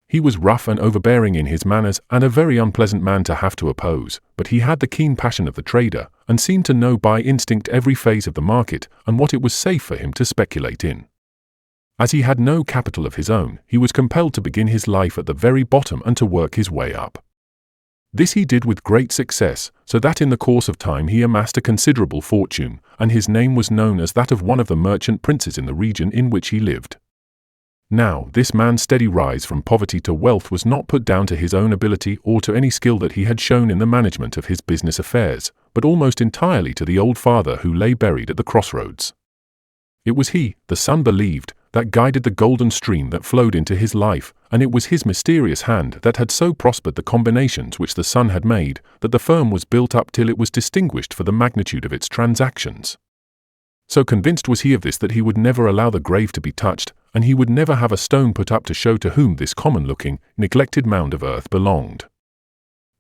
He was rough and overbearing in his manners and a very unpleasant man to have to oppose, but he had the keen passion of the trader and seemed to know by instinct every phase of the market and what it was safe for him to speculate in. As he had no capital of his own, he was compelled to begin his life at the very bottom and to work his way up. This he did with great success, so that in the course of time he amassed a considerable fortune, and his name was known as that of one of the merchant princes in the region in which he lived. Now, this man's steady rise from poverty to wealth was not put down to his own ability or to any skill that he had shown in the management of his business affairs, but almost entirely to the old father who lay buried at the crossroads. It was he, the son believed, that guided the golden stream that flowed into his life, and it was his mysterious hand that had so prospered the combinations which the son had made, that the firm was built up till it was distinguished for the magnitude of its transactions. So convinced was he of this that he would never allow the grave to be touched, and he would never have a stone put up to show to whom this common-looking, neglected mound of earth belonged.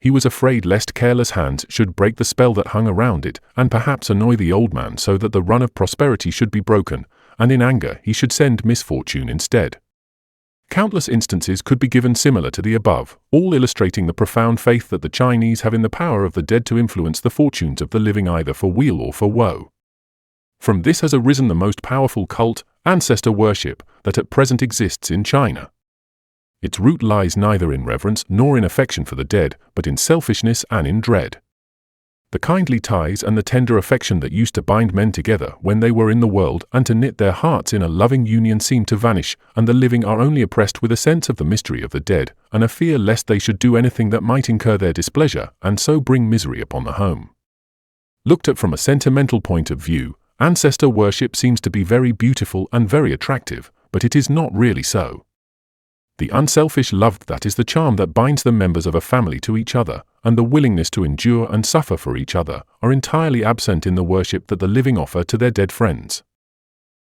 He was afraid lest careless hands should break the spell that hung around it, and perhaps annoy the old man so that the run of prosperity should be broken, and in anger he should send misfortune instead. Countless instances could be given similar to the above, all illustrating the profound faith that the Chinese have in the power of the dead to influence the fortunes of the living either for weal or for woe. From this has arisen the most powerful cult, ancestor worship, that at present exists in China. Its root lies neither in reverence nor in affection for the dead, but in selfishness and in dread. The kindly ties and the tender affection that used to bind men together when they were in the world and to knit their hearts in a loving union seem to vanish, and the living are only oppressed with a sense of the mystery of the dead, and a fear lest they should do anything that might incur their displeasure, and so bring misery upon the home. Looked at from a sentimental point of view, ancestor worship seems to be very beautiful and very attractive, but it is not really so. The unselfish love that is the charm that binds the members of a family to each other, and the willingness to endure and suffer for each other are entirely absent in the worship that the living offer to their dead friends.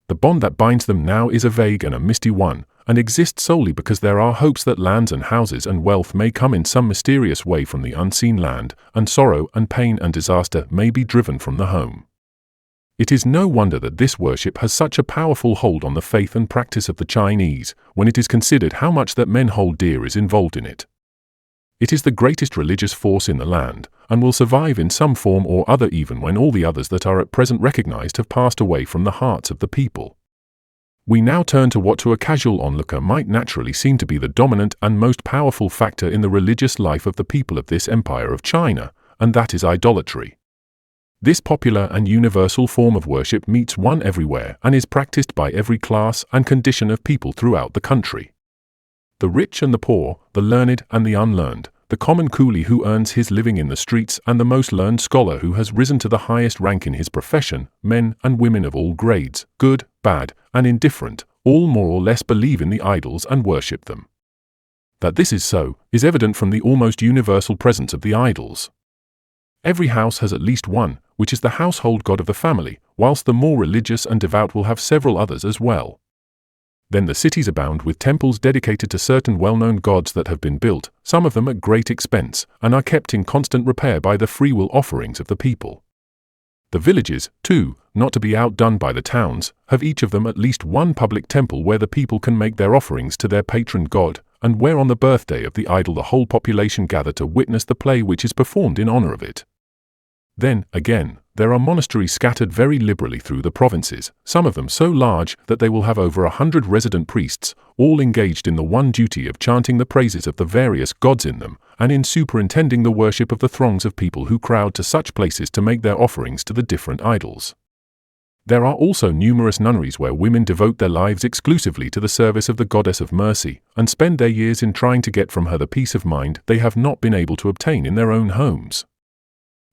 The bond that binds them now is a vague and a misty one, and exists solely because there are hopes that lands and houses and wealth may come in some mysterious way from the unseen land, and sorrow and pain and disaster may be driven from the home. It is no wonder that this worship has such a powerful hold on the faith and practice of the Chinese, when it is considered how much that men hold dear is involved in it. It is the greatest religious force in the land, and will survive in some form or other even when all the others that are at present recognized have passed away from the hearts of the people. We now turn to what to a casual onlooker might naturally seem to be the dominant and most powerful factor in the religious life of the people of this Empire of China, and that is idolatry. This popular and universal form of worship meets one everywhere and is practiced by every class and condition of people throughout the country. The rich and the poor, the learned and the unlearned, the common coolie who earns his living in the streets and the most learned scholar who has risen to the highest rank in his profession, men and women of all grades, good, bad, and indifferent, all more or less believe in the idols and worship them. That this is so, is evident from the almost universal presence of the idols. Every house has at least one, which is the household god of the family, whilst the more religious and devout will have several others as well. Then the cities abound with temples dedicated to certain well-known gods that have been built, some of them at great expense, and are kept in constant repair by the free will offerings of the people. The villages, too, not to be outdone by the towns, have each of them at least one public temple where the people can make their offerings to their patron god, and where on the birthday of the idol the whole population gather to witness the play which is performed in honor of it. Then, again, there are monasteries scattered very liberally through the provinces, some of them so large that they will have over 100 resident priests, all engaged in the one duty of chanting the praises of the various gods in them, and in superintending the worship of the throngs of people who crowd to such places to make their offerings to the different idols. There are also numerous nunneries where women devote their lives exclusively to the service of the Goddess of Mercy, and spend their years in trying to get from her the peace of mind they have not been able to obtain in their own homes.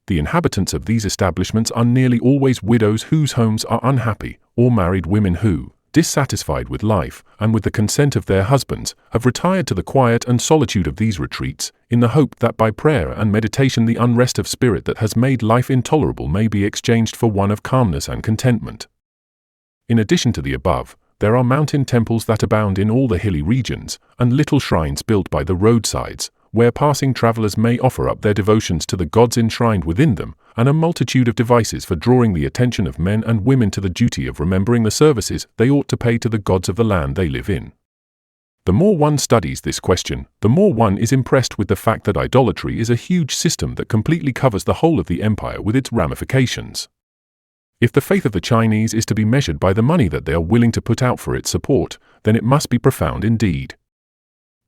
The inhabitants of these establishments are nearly always widows whose homes are unhappy, or married women who, dissatisfied with life, and with the consent of their husbands, have retired to the quiet and solitude of these retreats, in the hope that by prayer and meditation the unrest of spirit that has made life intolerable may be exchanged for one of calmness and contentment. In addition to the above, there are mountain temples that abound in all the hilly regions, and little shrines built by the roadsides, where passing travelers may offer up their devotions to the gods enshrined within them, and a multitude of devices for drawing the attention of men and women to the duty of remembering the services they ought to pay to the gods of the land they live in. The more one studies this question, the more one is impressed with the fact that idolatry is a huge system that completely covers the whole of the empire with its ramifications. If the faith of the Chinese is to be measured by the money that they are willing to put out for its support, then it must be profound indeed.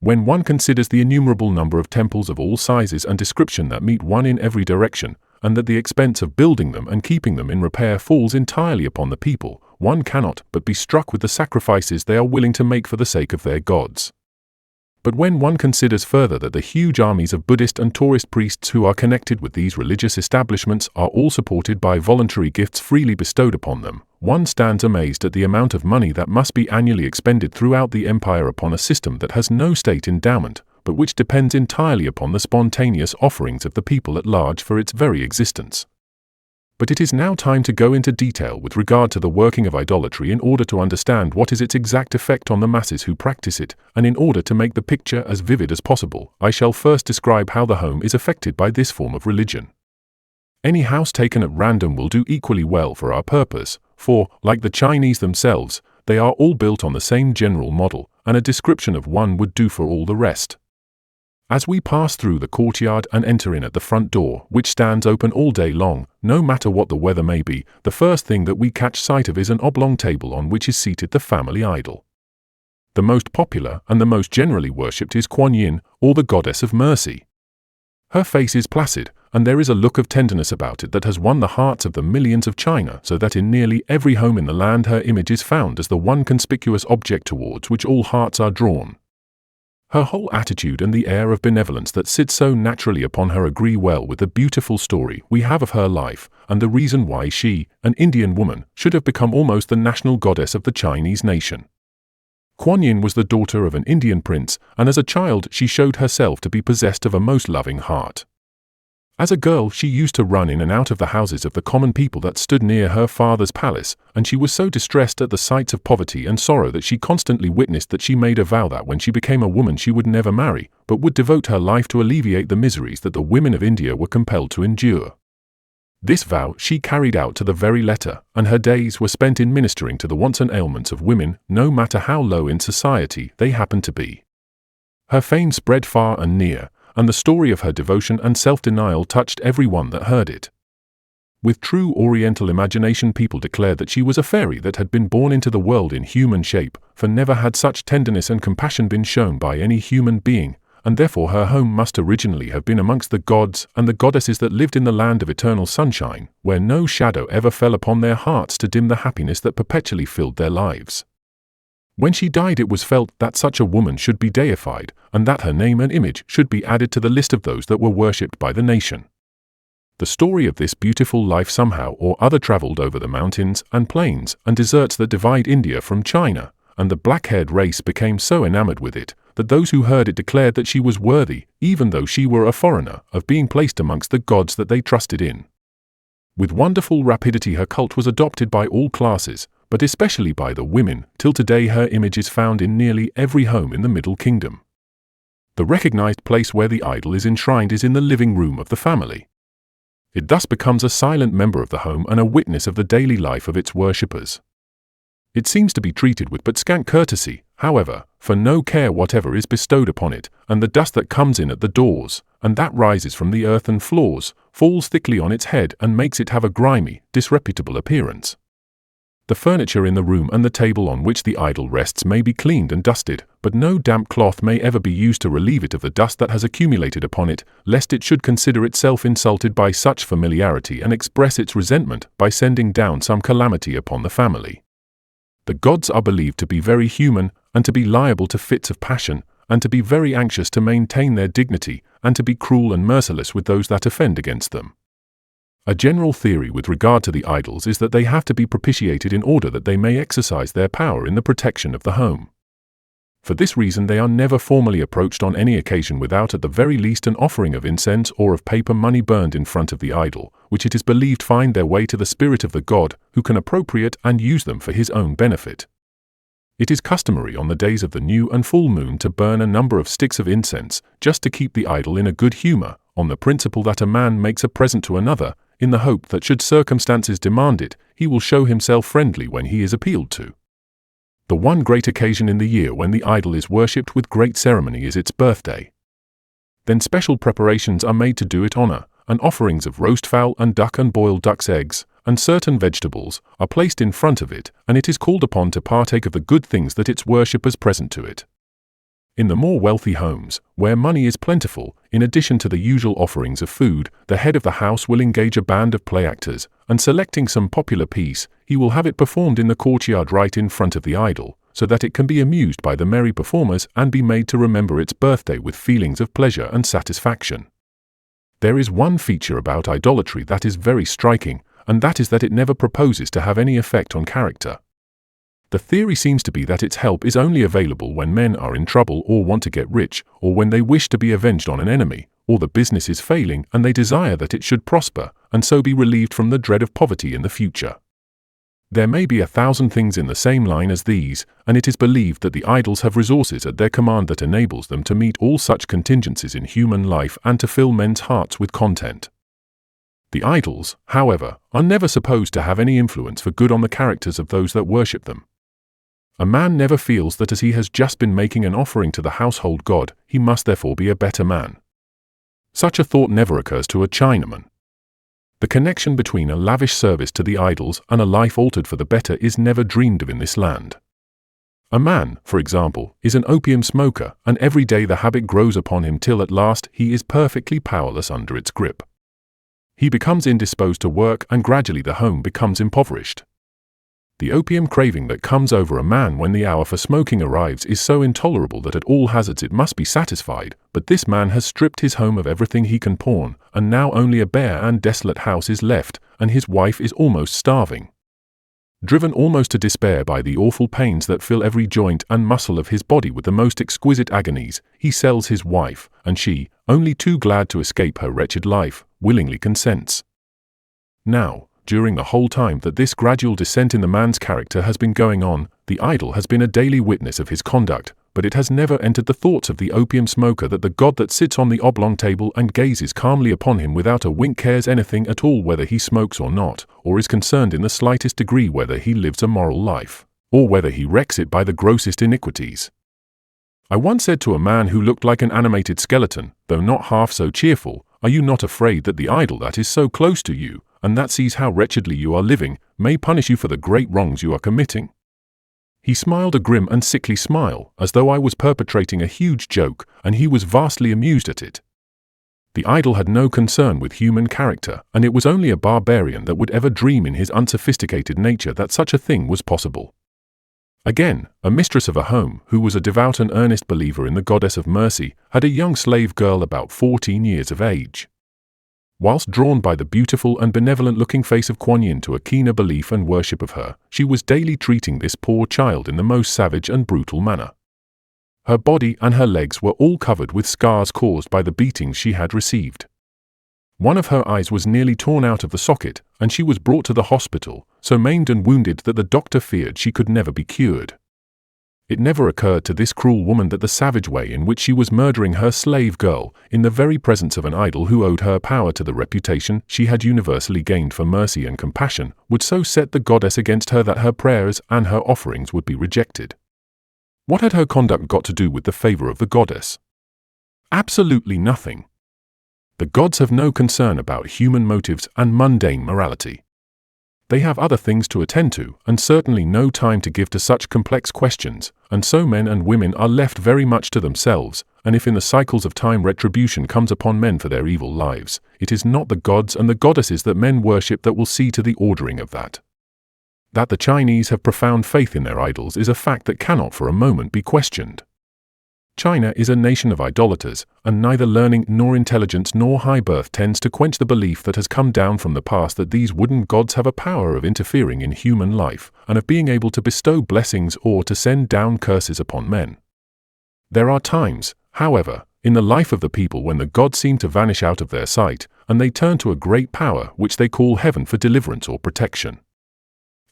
When one considers the innumerable number of temples of all sizes and description that meet one in every direction, and that the expense of building them and keeping them in repair falls entirely upon the people, one cannot but be struck with the sacrifices they are willing to make for the sake of their gods. But when one considers further that the huge armies of Buddhist and tourist priests who are connected with these religious establishments are all supported by voluntary gifts freely bestowed upon them, one stands amazed at the amount of money that must be annually expended throughout the empire upon a system that has no state endowment, but which depends entirely upon the spontaneous offerings of the people at large for its very existence. But it is now time to go into detail with regard to the working of idolatry in order to understand what is its exact effect on the masses who practice it, and in order to make the picture as vivid as possible, I shall first describe how the home is affected by this form of religion. Any house taken at random will do equally well for our purpose, for, like the Chinese themselves, they are all built on the same general model, and a description of one would do for all the rest. As we pass through the courtyard and enter in at the front door, which stands open all day long, no matter what the weather may be, the first thing that we catch sight of is an oblong table on which is seated the family idol. The most popular and the most generally worshipped is Kuan Yin, or the Goddess of Mercy. Her face is placid, and there is a look of tenderness about it that has won the hearts of the millions of China, so that in nearly every home in the land her image is found as the one conspicuous object towards which all hearts are drawn. Her whole attitude and the air of benevolence that sits so naturally upon her agree well with the beautiful story we have of her life, and the reason why she, an Indian woman, should have become almost the national goddess of the Chinese nation. Kuan Yin was the daughter of an Indian prince, and as a child she showed herself to be possessed of a most loving heart. As a girl, she used to run in and out of the houses of the common people that stood near her father's palace, and she was so distressed at the sights of poverty and sorrow that she constantly witnessed that she made a vow that when she became a woman she would never marry, but would devote her life to alleviate the miseries that the women of India were compelled to endure. This vow she carried out to the very letter, and her days were spent in ministering to the wants and ailments of women, no matter how low in society they happened to be. Her fame spread far and near, and the story of her devotion and self-denial touched everyone that heard it. With true Oriental imagination, people declared that she was a fairy that had been born into the world in human shape, for never had such tenderness and compassion been shown by any human being, and therefore her home must originally have been amongst the gods and the goddesses that lived in the land of eternal sunshine, where no shadow ever fell upon their hearts to dim the happiness that perpetually filled their lives. When she died, it was felt that such a woman should be deified, and that her name and image should be added to the list of those that were worshipped by the nation. The story of this beautiful life somehow or other traveled over the mountains and plains and deserts that divide India from China, and the black-haired race became so enamored with it that those who heard it declared that she was worthy, even though she were a foreigner, of being placed amongst the gods that they trusted in. With wonderful rapidity her cult was adopted by all classes, but especially by the women. Till today her image is found in nearly every home in the Middle Kingdom. The recognized place where the idol is enshrined is in the living room of the family. It thus becomes a silent member of the home and a witness of the daily life of its worshippers. It seems to be treated with but scant courtesy, however, for no care whatever is bestowed upon it, and the dust that comes in at the doors, and that rises from the earthen floors, falls thickly on its head and makes it have a grimy, disreputable appearance. The furniture in the room and the table on which the idol rests may be cleaned and dusted, but no damp cloth may ever be used to relieve it of the dust that has accumulated upon it, lest it should consider itself insulted by such familiarity and express its resentment by sending down some calamity upon the family. The gods are believed to be very human, and to be liable to fits of passion, and to be very anxious to maintain their dignity, and to be cruel and merciless with those that offend against them. A general theory with regard to the idols is that they have to be propitiated in order that they may exercise their power in the protection of the home. For this reason they are never formally approached on any occasion without at the very least an offering of incense or of paper money burned in front of the idol, which it is believed find their way to the spirit of the god, who can appropriate and use them for his own benefit. It is customary on the days of the new and full moon to burn a number of sticks of incense, just to keep the idol in a good humor, on the principle that a man makes a present to another, in the hope that should circumstances demand it, he will show himself friendly when he is appealed to. The one great occasion in the year when the idol is worshipped with great ceremony is its birthday. Then special preparations are made to do it honor, and offerings of roast fowl and duck and boiled duck's eggs, and certain vegetables, are placed in front of it, and it is called upon to partake of the good things that its worshippers present to it. In the more wealthy homes, where money is plentiful, in addition to the usual offerings of food, the head of the house will engage a band of play actors, and selecting some popular piece, he will have it performed in the courtyard right in front of the idol, so that it can be amused by the merry performers and be made to remember its birthday with feelings of pleasure and satisfaction. There is one feature about idolatry that is very striking, and that is that it never proposes to have any effect on character. The theory seems to be that its help is only available when men are in trouble or want to get rich, or when they wish to be avenged on an enemy, or the business is failing and they desire that it should prosper, and so be relieved from the dread of poverty in the future. There may be 1,000 things in the same line as these, and it is believed that the idols have resources at their command that enables them to meet all such contingencies in human life and to fill men's hearts with content. The idols, however, are never supposed to have any influence for good on the characters of those that worship them. A man never feels that as he has just been making an offering to the household god, he must therefore be a better man. Such a thought never occurs to a Chinaman. The connection between a lavish service to the idols and a life altered for the better is never dreamed of in this land. A man, for example, is an opium smoker, and every day the habit grows upon him till at last he is perfectly powerless under its grip. He becomes indisposed to work, and gradually the home becomes impoverished. The opium craving that comes over a man when the hour for smoking arrives is so intolerable that at all hazards it must be satisfied, but this man has stripped his home of everything he can pawn, and now only a bare and desolate house is left, and his wife is almost starving. Driven almost to despair by the awful pains that fill every joint and muscle of his body with the most exquisite agonies, he sells his wife, and she, only too glad to escape her wretched life, willingly consents. Now, during the whole time that this gradual descent in the man's character has been going on, the idol has been a daily witness of his conduct, but it has never entered the thoughts of the opium smoker that the God that sits on the oblong table and gazes calmly upon him without a wink cares anything at all whether he smokes or not, or is concerned in the slightest degree whether he lives a moral life, or whether he wrecks it by the grossest iniquities. I once said to a man who looked like an animated skeleton, though not half so cheerful, "Are you not afraid that the idol that is so close to you, and that sees how wretchedly you are living, may punish you for the great wrongs you are committing?" He smiled a grim and sickly smile, as though I was perpetrating a huge joke, and he was vastly amused at it. The idol had no concern with human character, and it was only a barbarian that would ever dream in his unsophisticated nature that such a thing was possible. Again, a mistress of a home, who was a devout and earnest believer in the goddess of mercy, had a young slave girl about 14 years of age. Whilst drawn by the beautiful and benevolent-looking face of Kuan Yin to a keener belief and worship of her, she was daily treating this poor child in the most savage and brutal manner. Her body and her legs were all covered with scars caused by the beatings she had received. One of her eyes was nearly torn out of the socket, and she was brought to the hospital, so maimed and wounded that the doctor feared she could never be cured. It never occurred to this cruel woman that the savage way in which she was murdering her slave girl, in the very presence of an idol who owed her power to the reputation she had universally gained for mercy and compassion, would so set the goddess against her that her prayers and her offerings would be rejected. What had her conduct got to do with the favor of the goddess? Absolutely nothing. The gods have no concern about human motives and mundane morality. They have other things to attend to, and certainly no time to give to such complex questions, and so men and women are left very much to themselves, and if in the cycles of time retribution comes upon men for their evil lives, it is not the gods and the goddesses that men worship that will see to the ordering of that. That the Chinese have profound faith in their idols is a fact that cannot for a moment be questioned. China is a nation of idolaters, and neither learning nor intelligence nor high birth tends to quench the belief that has come down from the past that these wooden gods have a power of interfering in human life, and of being able to bestow blessings or to send down curses upon men. There are times, however, in the life of the people when the gods seem to vanish out of their sight, and they turn to a great power which they call heaven for deliverance or protection.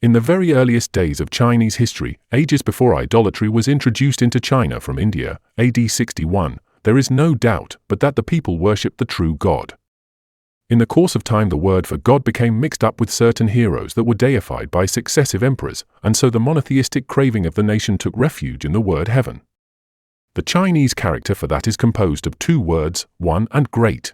In the very earliest days of Chinese history, ages before idolatry was introduced into China from India, AD 61, there is no doubt but that the people worshipped the true God. In the course of time the word for God became mixed up with certain heroes that were deified by successive emperors, and so the monotheistic craving of the nation took refuge in the word heaven. The Chinese character for that is composed of two words, one and great.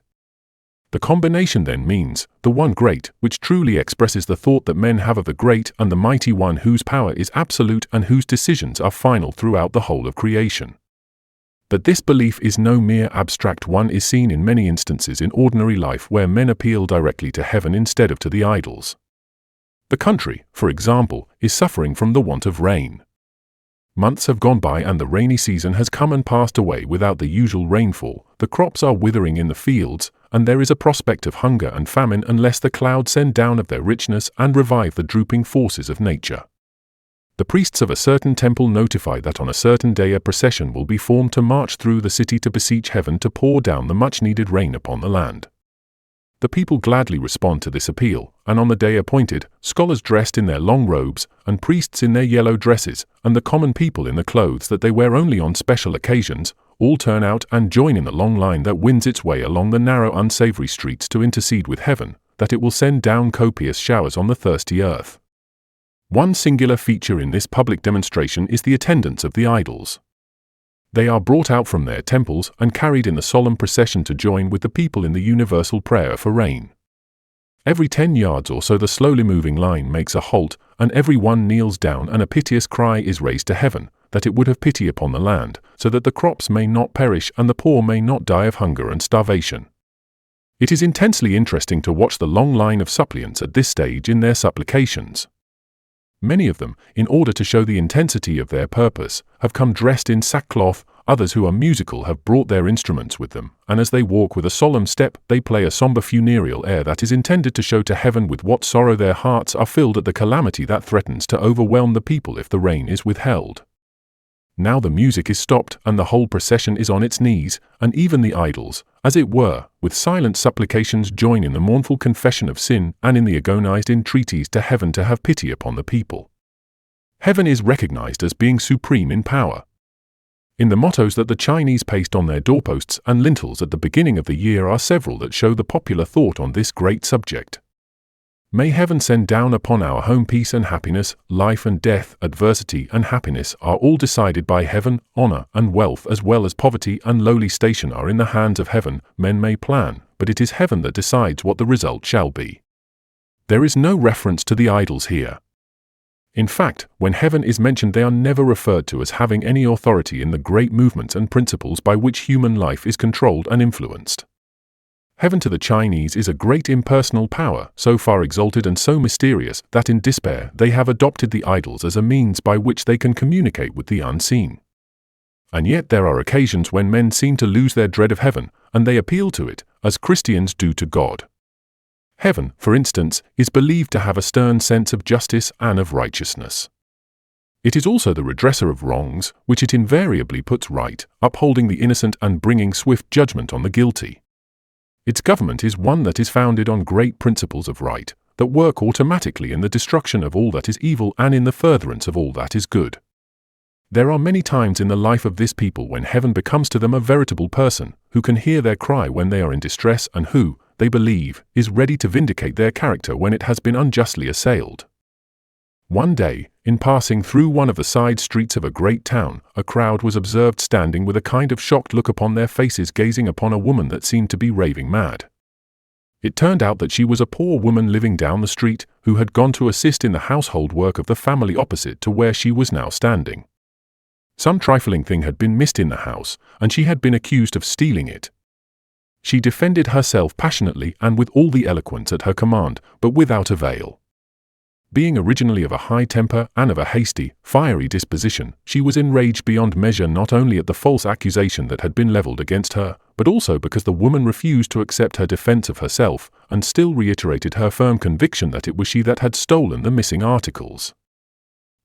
The combination then means, the one great, which truly expresses the thought that men have of the great and the mighty one whose power is absolute and whose decisions are final throughout the whole of creation. But this belief is no mere abstract one is seen in many instances in ordinary life where men appeal directly to heaven instead of to the idols. The country, for example, is suffering from the want of rain. Months have gone by and the rainy season has come and passed away without the usual rainfall, the crops are withering in the fields, and there is a prospect of hunger and famine unless the clouds send down of their richness and revive the drooping forces of nature. The priests of a certain temple notify that on a certain day a procession will be formed to march through the city to beseech heaven to pour down the much-needed rain upon the land. The people gladly respond to this appeal, and on the day appointed, scholars dressed in their long robes, and priests in their yellow dresses, and the common people in the clothes that they wear only on special occasions, all turn out and join in the long line that winds its way along the narrow unsavory streets to intercede with heaven, that it will send down copious showers on the thirsty earth. One singular feature in this public demonstration is the attendance of the idols. They are brought out from their temples and carried in the solemn procession to join with the people in the universal prayer for rain. Every 10 yards or so the slowly moving line makes a halt, and every one kneels down and a piteous cry is raised to heaven, that it would have pity upon the land, so that the crops may not perish and the poor may not die of hunger and starvation. It is intensely interesting to watch the long line of suppliants at this stage in their supplications. Many of them, in order to show the intensity of their purpose, have come dressed in sackcloth, others who are musical have brought their instruments with them, and as they walk with a solemn step they play a somber funereal air that is intended to show to heaven with what sorrow their hearts are filled at the calamity that threatens to overwhelm the people if the rain is withheld. Now the music is stopped and the whole procession is on its knees, and even the idols, as it were, with silent supplications join in the mournful confession of sin and in the agonized entreaties to heaven to have pity upon the people. Heaven is recognized as being supreme in power. In the mottos that the Chinese paste on their doorposts and lintels at the beginning of the year are several that show the popular thought on this great subject. May heaven send down upon our home peace and happiness, life and death, adversity and happiness are all decided by heaven, honor and wealth as well as poverty and lowly station are in the hands of heaven. Men may plan, but it is heaven that decides what the result shall be. There is no reference to the idols here. In fact, when heaven is mentioned they are never referred to as having any authority in the great movements and principles by which human life is controlled and influenced. Heaven to the Chinese is a great impersonal power, so far exalted and so mysterious that in despair they have adopted the idols as a means by which they can communicate with the unseen. And yet there are occasions when men seem to lose their dread of heaven, and they appeal to it, as Christians do to God. Heaven, for instance, is believed to have a stern sense of justice and of righteousness. It is also the redresser of wrongs, which it invariably puts right, upholding the innocent and bringing swift judgment on the guilty. Its government is one that is founded on great principles of right, that work automatically in the destruction of all that is evil and in the furtherance of all that is good. There are many times in the life of this people when heaven becomes to them a veritable person, who can hear their cry when they are in distress and who, they believe, is ready to vindicate their character when it has been unjustly assailed. One day, in passing through one of the side streets of a great town, a crowd was observed standing with a kind of shocked look upon their faces gazing upon a woman that seemed to be raving mad. It turned out that she was a poor woman living down the street, who had gone to assist in the household work of the family opposite to where she was now standing. Some trifling thing had been missed in the house, and she had been accused of stealing it. She defended herself passionately and with all the eloquence at her command, but without avail. Being originally of a high temper and of a hasty, fiery disposition, she was enraged beyond measure not only at the false accusation that had been leveled against her, but also because the woman refused to accept her defense of herself, and still reiterated her firm conviction that it was she that had stolen the missing articles.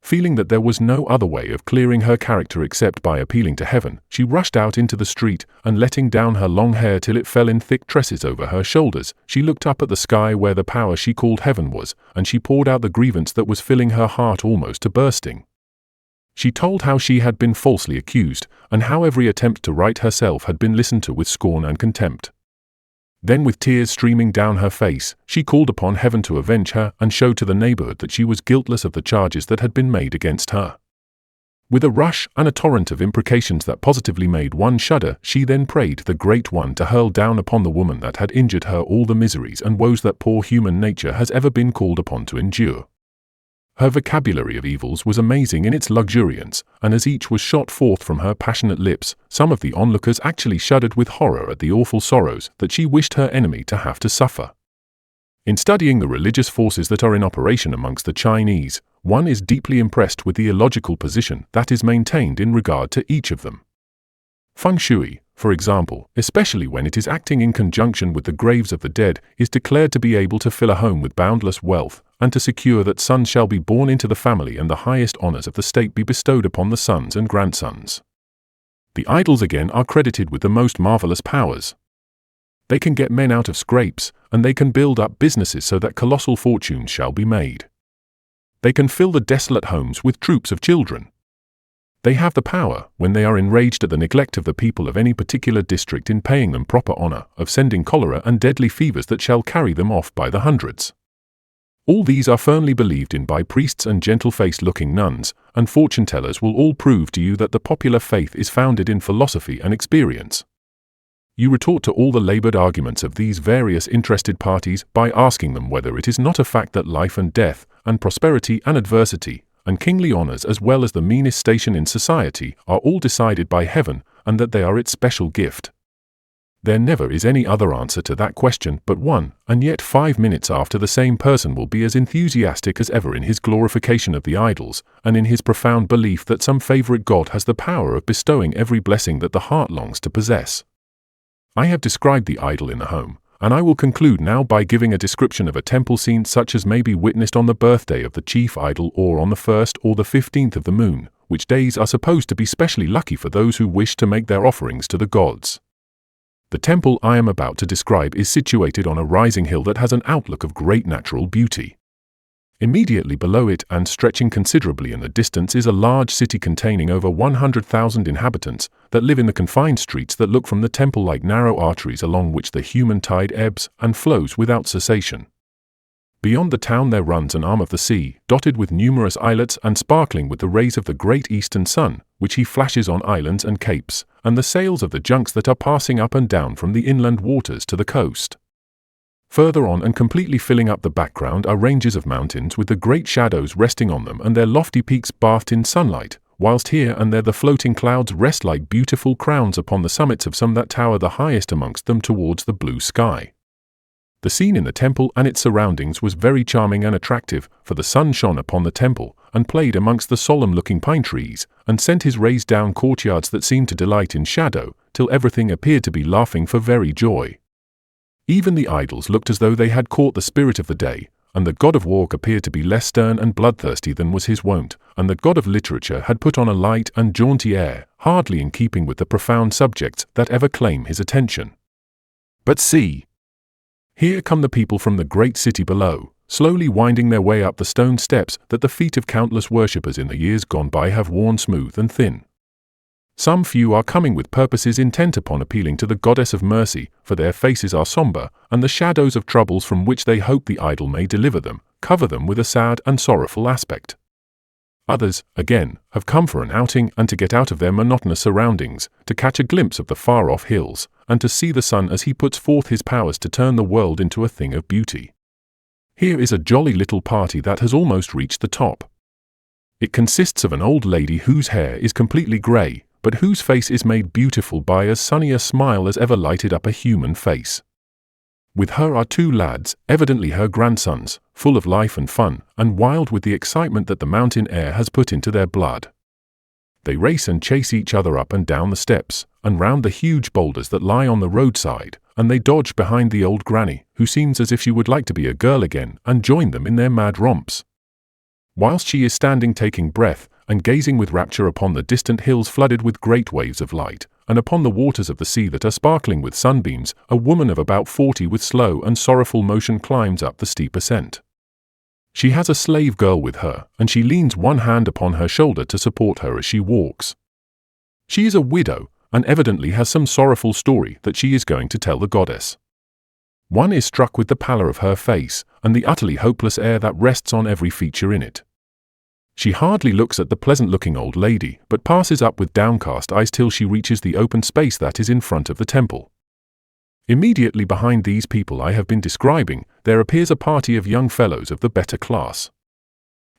Feeling that there was no other way of clearing her character except by appealing to heaven, she rushed out into the street, and letting down her long hair till it fell in thick tresses over her shoulders, she looked up at the sky where the power she called heaven was, and she poured out the grievance that was filling her heart almost to bursting. She told how she had been falsely accused, and how every attempt to right herself had been listened to with scorn and contempt. Then with tears streaming down her face, she called upon heaven to avenge her and show to the neighborhood that she was guiltless of the charges that had been made against her. With a rush and a torrent of imprecations that positively made one shudder, she then prayed the Great One to hurl down upon the woman that had injured her all the miseries and woes that poor human nature has ever been called upon to endure. Her vocabulary of evils was amazing in its luxuriance, and as each was shot forth from her passionate lips, some of the onlookers actually shuddered with horror at the awful sorrows that she wished her enemy to have to suffer. In studying the religious forces that are in operation amongst the Chinese, one is deeply impressed with the illogical position that is maintained in regard to each of them. Feng Shui, for example, especially when it is acting in conjunction with the graves of the dead, is declared to be able to fill a home with boundless wealth, and to secure that sons shall be born into the family and the highest honors of the state be bestowed upon the sons and grandsons. The idols again are credited with the most marvelous powers. They can get men out of scrapes, and they can build up businesses so that colossal fortunes shall be made. They can fill the desolate homes with troops of children. They have the power, when they are enraged at the neglect of the people of any particular district in paying them proper honor, of sending cholera and deadly fevers that shall carry them off by the hundreds. All these are firmly believed in by priests and gentle-faced-looking nuns, and fortune-tellers will all prove to you that the popular faith is founded in philosophy and experience. You retort to all the labored arguments of these various interested parties by asking them whether it is not a fact that life and death, and prosperity and adversity, and kingly honors as well as the meanest station in society are all decided by heaven, and that they are its special gift. There never is any other answer to that question but one, and yet 5 minutes after the same person will be as enthusiastic as ever in his glorification of the idols, and in his profound belief that some favorite god has the power of bestowing every blessing that the heart longs to possess. I have described the idol in the home, and I will conclude now by giving a description of a temple scene such as may be witnessed on the birthday of the chief idol or on the 1st or the 15th of the moon, which days are supposed to be specially lucky for those who wish to make their offerings to the gods. The temple I am about to describe is situated on a rising hill that has an outlook of great natural beauty. Immediately below it and stretching considerably in the distance is a large city containing over 100,000 inhabitants that live in the confined streets that look from the temple like narrow arteries along which the human tide ebbs and flows without cessation. Beyond the town there runs an arm of the sea, dotted with numerous islets and sparkling with the rays of the great eastern sun, which he flashes on islands and capes, and the sails of the junks that are passing up and down from the inland waters to the coast. Further on and completely filling up the background are ranges of mountains with the great shadows resting on them and their lofty peaks bathed in sunlight, whilst here and there the floating clouds rest like beautiful crowns upon the summits of some that tower the highest amongst them towards the blue sky. The scene in the temple and its surroundings was very charming and attractive, for the sun shone upon the temple and played amongst the solemn-looking pine trees, and sent his rays down courtyards that seemed to delight in shadow, till everything appeared to be laughing for very joy. Even the idols looked as though they had caught the spirit of the day, and the god of war appeared to be less stern and bloodthirsty than was his wont, and the god of literature had put on a light and jaunty air, hardly in keeping with the profound subjects that ever claim his attention. But see! Here come the people from the great city below, slowly winding their way up the stone steps that the feet of countless worshippers in the years gone by have worn smooth and thin. Some few are coming with purposes intent upon appealing to the goddess of mercy, for their faces are sombre, and the shadows of troubles from which they hope the idol may deliver them, cover them with a sad and sorrowful aspect. Others, again, have come for an outing and to get out of their monotonous surroundings, to catch a glimpse of the far-off hills, and to see the sun as he puts forth his powers to turn the world into a thing of beauty. Here is a jolly little party that has almost reached the top. It consists of an old lady whose hair is completely grey, but whose face is made beautiful by as sunny a smile as ever lighted up a human face. With her are two lads, evidently her grandsons, full of life and fun, and wild with the excitement that the mountain air has put into their blood. They race and chase each other up and down the steps, and round the huge boulders that lie on the roadside, and they dodge behind the old granny, who seems as if she would like to be a girl again, and join them in their mad romps. Whilst she is standing taking breath, and gazing with rapture upon the distant hills flooded with great waves of light, and upon the waters of the sea that are sparkling with sunbeams, a woman of about 40 with slow and sorrowful motion climbs up the steep ascent. She has a slave girl with her, and she leans one hand upon her shoulder to support her as she walks. She is a widow, and evidently has some sorrowful story that she is going to tell the goddess. One is struck with the pallor of her face, and the utterly hopeless air that rests on every feature in it. She hardly looks at the pleasant-looking old lady, but passes up with downcast eyes till she reaches the open space that is in front of the temple. Immediately behind these people I have been describing, there appears a party of young fellows of the better class.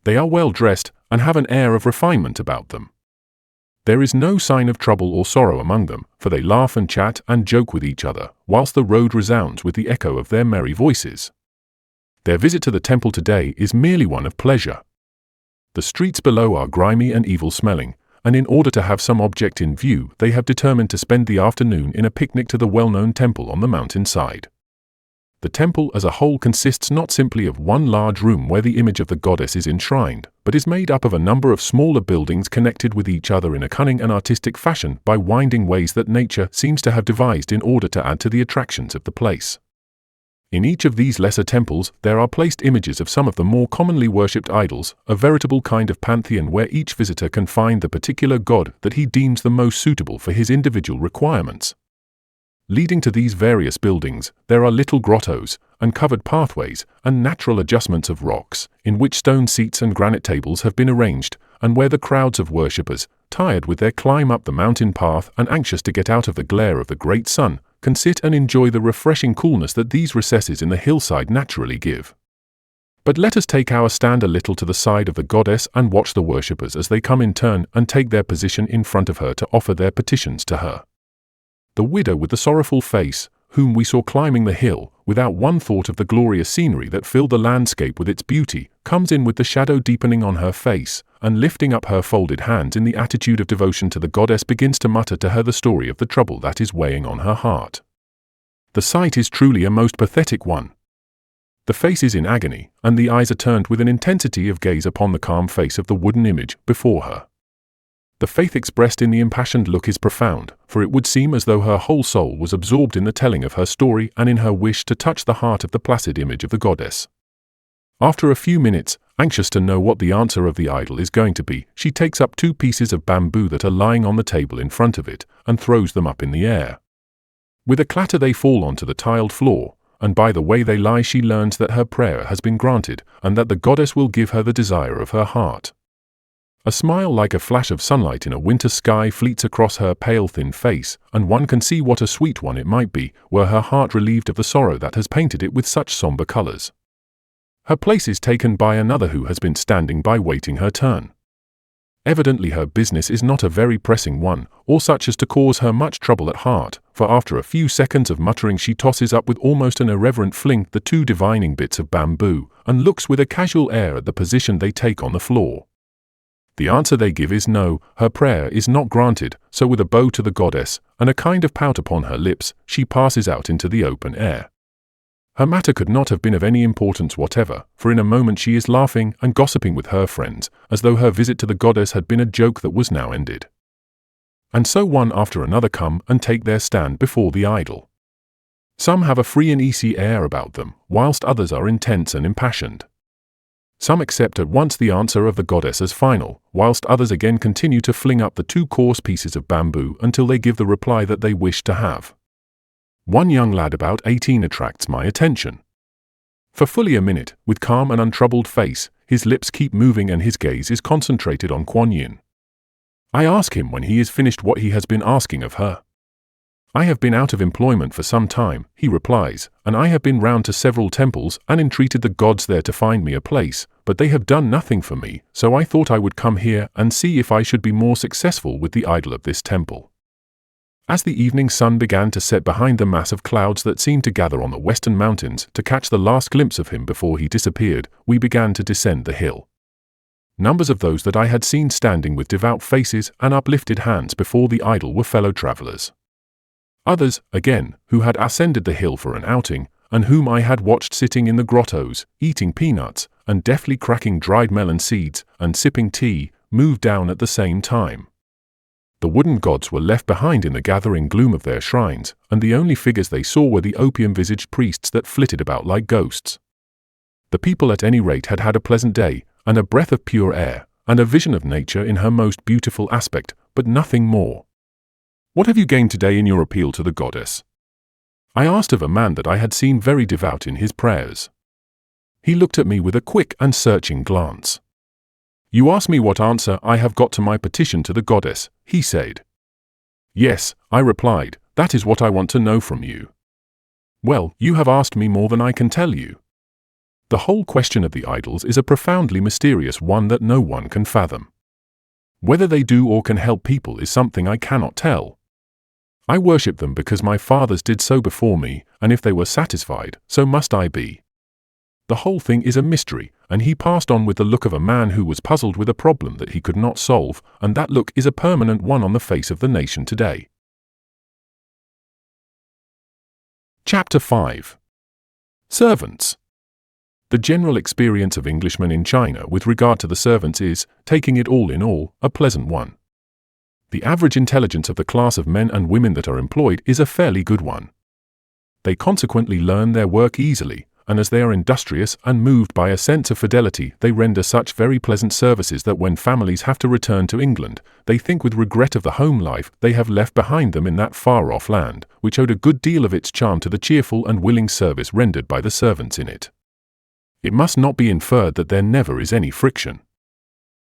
They are well dressed, and have an air of refinement about them. There is no sign of trouble or sorrow among them, for they laugh and chat and joke with each other, whilst the road resounds with the echo of their merry voices. Their visit to the temple today is merely one of pleasure. The streets below are grimy and evil-smelling, and in order to have some object in view, they have determined to spend the afternoon in a picnic to the well-known temple on the mountain side. The temple as a whole consists not simply of one large room where the image of the goddess is enshrined, but is made up of a number of smaller buildings connected with each other in a cunning and artistic fashion by winding ways that nature seems to have devised in order to add to the attractions of the place. In each of these lesser temples there are placed images of some of the more commonly worshipped idols, a veritable kind of pantheon where each visitor can find the particular god that he deems the most suitable for his individual requirements. Leading to these various buildings, there are little grottos, uncovered pathways, and natural adjustments of rocks, in which stone seats and granite tables have been arranged, and where the crowds of worshippers, tired with their climb up the mountain path and anxious to get out of the glare of the great sun, can sit and enjoy the refreshing coolness that these recesses in the hillside naturally give. But let us take our stand a little to the side of the goddess and watch the worshippers as they come in turn and take their position in front of her to offer their petitions to her. The widow with the sorrowful face, whom we saw climbing the hill, without one thought of the glorious scenery that filled the landscape with its beauty, comes in with the shadow deepening on her face, and lifting up her folded hands in the attitude of devotion to the goddess begins to mutter to her the story of the trouble that is weighing on her heart. The sight is truly a most pathetic one. The face is in agony, and the eyes are turned with an intensity of gaze upon the calm face of the wooden image before her. The faith expressed in the impassioned look is profound, for it would seem as though her whole soul was absorbed in the telling of her story and in her wish to touch the heart of the placid image of the goddess. After a few minutes, anxious to know what the answer of the idol is going to be, she takes up 2 pieces of bamboo that are lying on the table in front of it, and throws them up in the air. With a clatter they fall onto the tiled floor, and by the way they lie she learns that her prayer has been granted, and that the goddess will give her the desire of her heart. A smile like a flash of sunlight in a winter sky fleets across her pale thin face, and one can see what a sweet one it might be, were her heart relieved of the sorrow that has painted it with such somber colors. Her place is taken by another who has been standing by waiting her turn. Evidently her business is not a very pressing one, or such as to cause her much trouble at heart, for after a few seconds of muttering she tosses up with almost an irreverent fling the 2 divining bits of bamboo, and looks with a casual air at the position they take on the floor. The answer they give is no, her prayer is not granted, so with a bow to the goddess, and a kind of pout upon her lips, she passes out into the open air. Her matter could not have been of any importance whatever, for in a moment she is laughing and gossiping with her friends, as though her visit to the goddess had been a joke that was now ended. And so one after another come and take their stand before the idol. Some have a free and easy air about them, whilst others are intense and impassioned. Some accept at once the answer of the goddess as final, whilst others again continue to fling up the 2 coarse pieces of bamboo until they give the reply that they wish to have. One young lad about 18 attracts my attention. For fully a minute, with calm and untroubled face, his lips keep moving and his gaze is concentrated on Kuan Yin. I ask him when he is finished what he has been asking of her. I have been out of employment for some time, he replies, and I have been round to several temples and entreated the gods there to find me a place, but they have done nothing for me, so I thought I would come here and see if I should be more successful with the idol of this temple. As the evening sun began to set behind the mass of clouds that seemed to gather on the western mountains to catch the last glimpse of him before he disappeared, we began to descend the hill. Numbers of those that I had seen standing with devout faces and uplifted hands before the idol were fellow travelers. Others, again, who had ascended the hill for an outing, and whom I had watched sitting in the grottos, eating peanuts, and deftly cracking dried melon seeds, and sipping tea, moved down at the same time. The wooden gods were left behind in the gathering gloom of their shrines, and the only figures they saw were the opium-visaged priests that flitted about like ghosts. The people at any rate had had a pleasant day, and a breath of pure air, and a vision of nature in her most beautiful aspect, but nothing more. What have you gained today in your appeal to the goddess? I asked of a man that I had seen very devout in his prayers. He looked at me with a quick and searching glance. You ask me what answer I have got to my petition to the goddess, he said. Yes, I replied, that is what I want to know from you. Well, you have asked me more than I can tell you. The whole question of the idols is a profoundly mysterious one that no one can fathom. Whether they do or can help people is something I cannot tell. I worship them because my fathers did so before me, and if they were satisfied, so must I be. The whole thing is a mystery, and he passed on with the look of a man who was puzzled with a problem that he could not solve, and that look is a permanent one on the face of the nation today. Chapter 5. Servants. The general experience of Englishmen in China with regard to the servants is, taking it all in all, a pleasant one. The average intelligence of the class of men and women that are employed is a fairly good one. They consequently learn their work easily, and as they are industrious and moved by a sense of fidelity, they render such very pleasant services that when families have to return to England, they think with regret of the home life they have left behind them in that far-off land, which owed a good deal of its charm to the cheerful and willing service rendered by the servants in it. It must not be inferred that there never is any friction.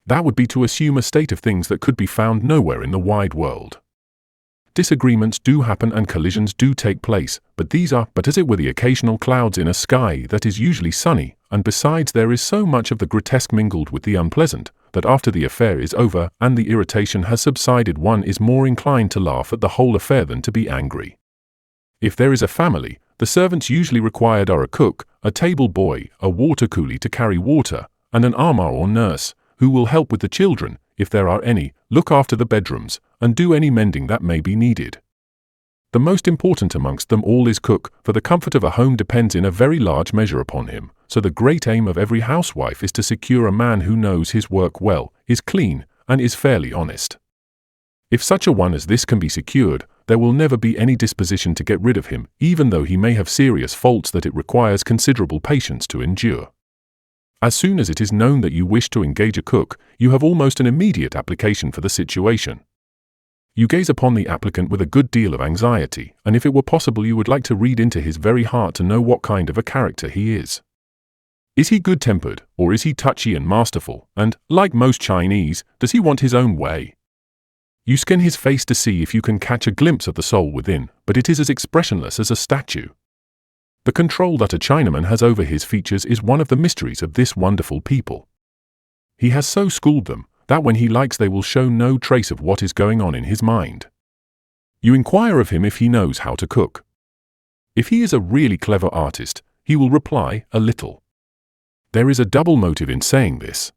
That would be to assume a state of things that could be found nowhere in the wide world. Disagreements do happen and collisions do take place, but these are but as it were the occasional clouds in a sky that is usually sunny, and besides there is so much of the grotesque mingled with the unpleasant, that after the affair is over and the irritation has subsided one is more inclined to laugh at the whole affair than to be angry. If there is a family, the servants usually required are a cook, a table boy, a water coolie to carry water, and an ama or nurse, who will help with the children, if there are any, look after the bedrooms, and do any mending that may be needed. The most important amongst them all is cook, for the comfort of a home depends in a very large measure upon him, so the great aim of every housewife is to secure a man who knows his work well, is clean, and is fairly honest. If such a one as this can be secured, there will never be any disposition to get rid of him, even though he may have serious faults that it requires considerable patience to endure. As soon as it is known that you wish to engage a cook, you have almost an immediate application for the situation. You gaze upon the applicant with a good deal of anxiety, and if it were possible you would like to read into his very heart to know what kind of a character he is. Is he good-tempered, or is he touchy and masterful, and, like most Chinese, does he want his own way? You scan his face to see if you can catch a glimpse of the soul within, but it is as expressionless as a statue. The control that a Chinaman has over his features is one of the mysteries of this wonderful people. He has so schooled them, that when he likes they will show no trace of what is going on in his mind. You inquire of him if he knows how to cook. If he is a really clever artist, he will reply, a little. There is a double motive in saying this.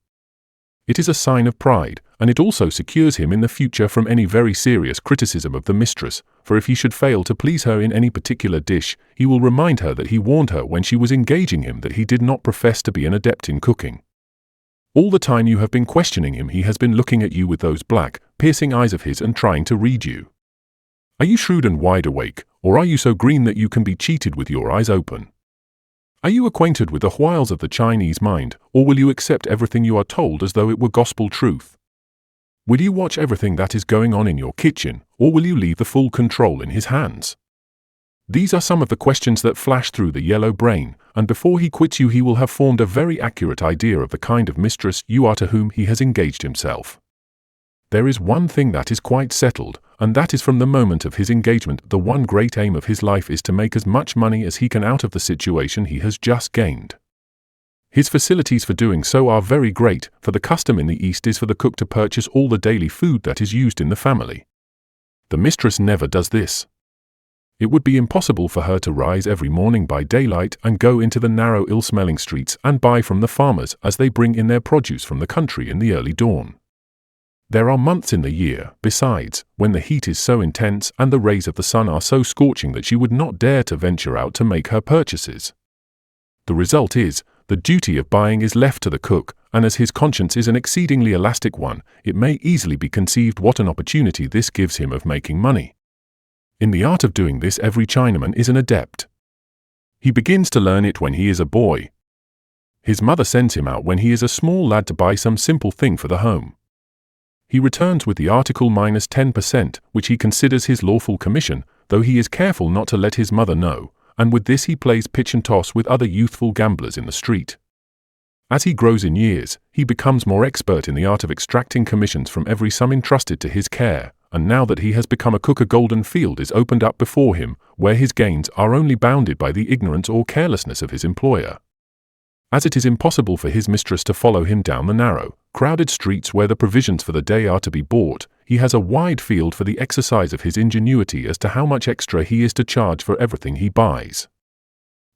It is a sign of pride, and it also secures him in the future from any very serious criticism of the mistress, for if he should fail to please her in any particular dish, he will remind her that he warned her when she was engaging him that he did not profess to be an adept in cooking. All the time you have been questioning him he has been looking at you with those black, piercing eyes of his and trying to read you. Are you shrewd and wide awake, or are you so green that you can be cheated with your eyes open? Are you acquainted with the wiles of the Chinese mind, or will you accept everything you are told as though it were gospel truth? Will you watch everything that is going on in your kitchen, or will you leave the full control in his hands? These are some of the questions that flash through the yellow brain, and before he quits you he will have formed a very accurate idea of the kind of mistress you are to whom he has engaged himself. There is one thing that is quite settled, and that is from the moment of his engagement the one great aim of his life is to make as much money as he can out of the situation he has just gained. His facilities for doing so are very great, for the custom in the East is for the cook to purchase all the daily food that is used in the family. The mistress never does this. It would be impossible for her to rise every morning by daylight and go into the narrow ill-smelling streets and buy from the farmers as they bring in their produce from the country in the early dawn. There are months in the year, besides, when the heat is so intense and the rays of the sun are so scorching that she would not dare to venture out to make her purchases. The result is, the duty of buying is left to the cook, and as his conscience is an exceedingly elastic one, it may easily be conceived what an opportunity this gives him of making money. In the art of doing this every Chinaman is an adept. He begins to learn it when he is a boy. His mother sends him out when he is a small lad to buy some simple thing for the home. He returns with the article minus 10%, which he considers his lawful commission, though he is careful not to let his mother know, and with this he plays pitch and toss with other youthful gamblers in the street. As he grows in years, he becomes more expert in the art of extracting commissions from every sum entrusted to his care, and now that he has become a cook a golden field is opened up before him, where his gains are only bounded by the ignorance or carelessness of his employer. As it is impossible for his mistress to follow him down the narrow, crowded streets where the provisions for the day are to be bought, he has a wide field for the exercise of his ingenuity as to how much extra he is to charge for everything he buys.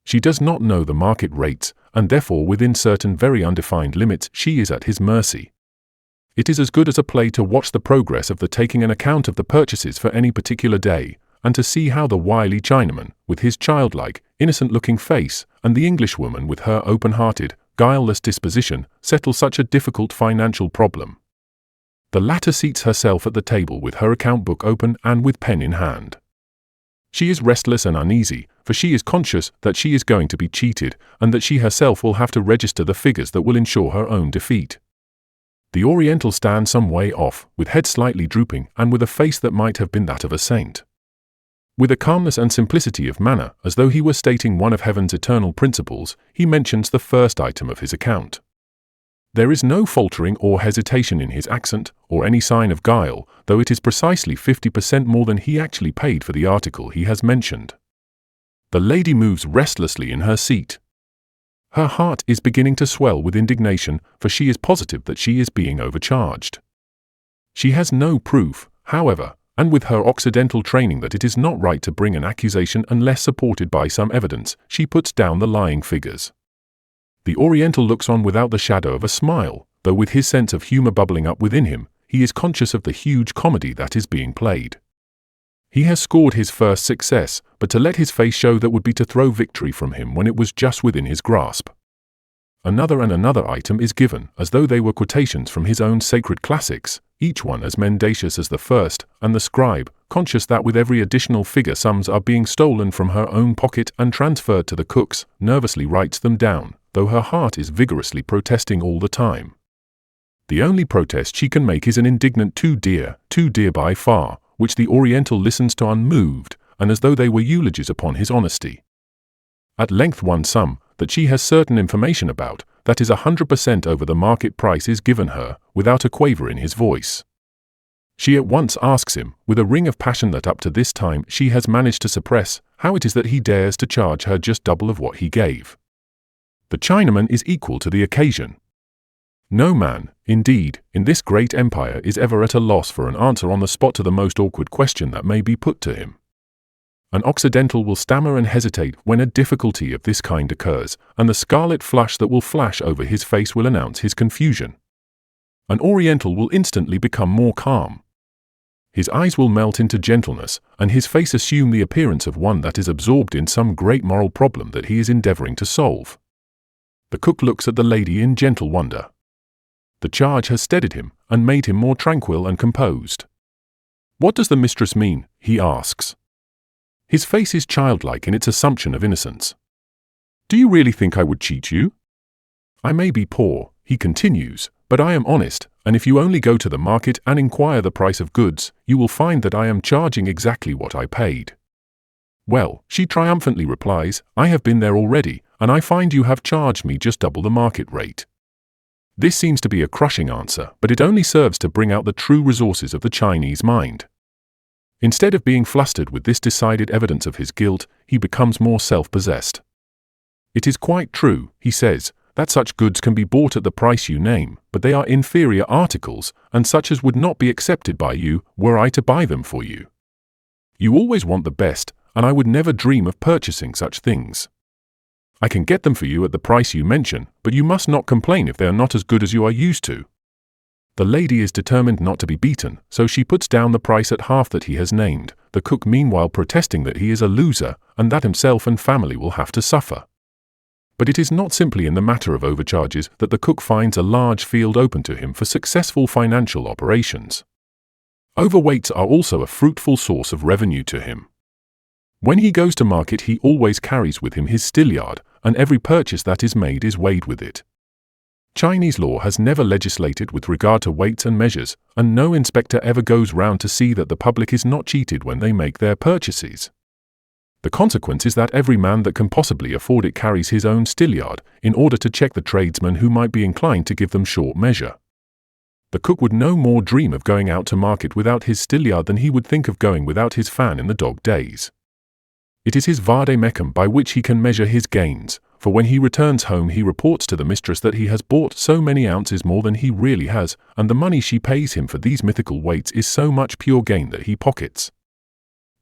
She does not know the market rates, and therefore within certain very undefined limits she is at his mercy. It is as good as a play to watch the progress of the taking an account of the purchases for any particular day, and to see how the wily Chinaman, with his childlike, innocent-looking face, and the Englishwoman with her open-hearted, guileless disposition, settle such a difficult financial problem. The latter seats herself at the table with her account book open and with pen in hand. She is restless and uneasy, for she is conscious that she is going to be cheated, and that she herself will have to register the figures that will ensure her own defeat. The Oriental stands some way off, with head slightly drooping and with a face that might have been that of a saint. With a calmness and simplicity of manner, as though he were stating one of heaven's eternal principles, he mentions the first item of his account. There is no faltering or hesitation in his accent, or any sign of guile, though it is precisely 50% more than he actually paid for the article he has mentioned. The lady moves restlessly in her seat. Her heart is beginning to swell with indignation, for she is positive that she is being overcharged. She has no proof, however, and with her Occidental training that it is not right to bring an accusation unless supported by some evidence, she puts down the lying figures. The Oriental looks on without the shadow of a smile, though with his sense of humor bubbling up within him, he is conscious of the huge comedy that is being played. He has scored his first success, but to let his face show that would be to throw victory from him when it was just within his grasp. Another and another item is given, as though they were quotations from his own sacred classics, each one as mendacious as the first, and the scribe, conscious that with every additional figure sums are being stolen from her own pocket and transferred to the cook's, nervously writes them down, though her heart is vigorously protesting all the time. The only protest she can make is an indignant too dear by far, which the Oriental listens to unmoved, and as though they were eulogies upon his honesty. At length one sum, that she has certain information about, that is 100% over the market price is given her, without a quaver in his voice. She at once asks him, with a ring of passion that up to this time she has managed to suppress, how it is that he dares to charge her just double of what he gave. The Chinaman is equal to the occasion. No man, indeed, in this great empire is ever at a loss for an answer on the spot to the most awkward question that may be put to him. An Occidental will stammer and hesitate when a difficulty of this kind occurs, and the scarlet flush that will flash over his face will announce his confusion. An Oriental will instantly become more calm. His eyes will melt into gentleness, and his face assume the appearance of one that is absorbed in some great moral problem that he is endeavoring to solve. The cook looks at the lady in gentle wonder. The charge has steadied him, and made him more tranquil and composed. "What does the mistress mean?" he asks. His face is childlike in its assumption of innocence. "Do you really think I would cheat you? I may be poor," he continues, "but I am honest, and if you only go to the market and inquire the price of goods, you will find that I am charging exactly what I paid." "Well," she triumphantly replies, "I have been there already, and I find you have charged me just double the market rate." This seems to be a crushing answer, but it only serves to bring out the true resources of the Chinese mind. Instead of being flustered with this decided evidence of his guilt, he becomes more self-possessed. "It is quite true," he says, "that such goods can be bought at the price you name, but they are inferior articles, and such as would not be accepted by you were I to buy them for you. You always want the best, and I would never dream of purchasing such things. I can get them for you at the price you mention, but you must not complain if they are not as good as you are used to." The lady is determined not to be beaten, so she puts down the price at half that he has named, the cook meanwhile protesting that he is a loser, and that himself and family will have to suffer. But it is not simply in the matter of overcharges that the cook finds a large field open to him for successful financial operations. Overweights are also a fruitful source of revenue to him. When he goes to market he always carries with him his stilliard, and every purchase that is made is weighed with it. Chinese law has never legislated with regard to weights and measures, and no inspector ever goes round to see that the public is not cheated when they make their purchases. The consequence is that every man that can possibly afford it carries his own stilliard, in order to check the tradesmen who might be inclined to give them short measure. The cook would no more dream of going out to market without his stilliard than he would think of going without his fan in the dog days. It is his vade-mecum by which he can measure his gains, for when he returns home he reports to the mistress that he has bought so many ounces more than he really has, and the money she pays him for these mythical weights is so much pure gain that he pockets.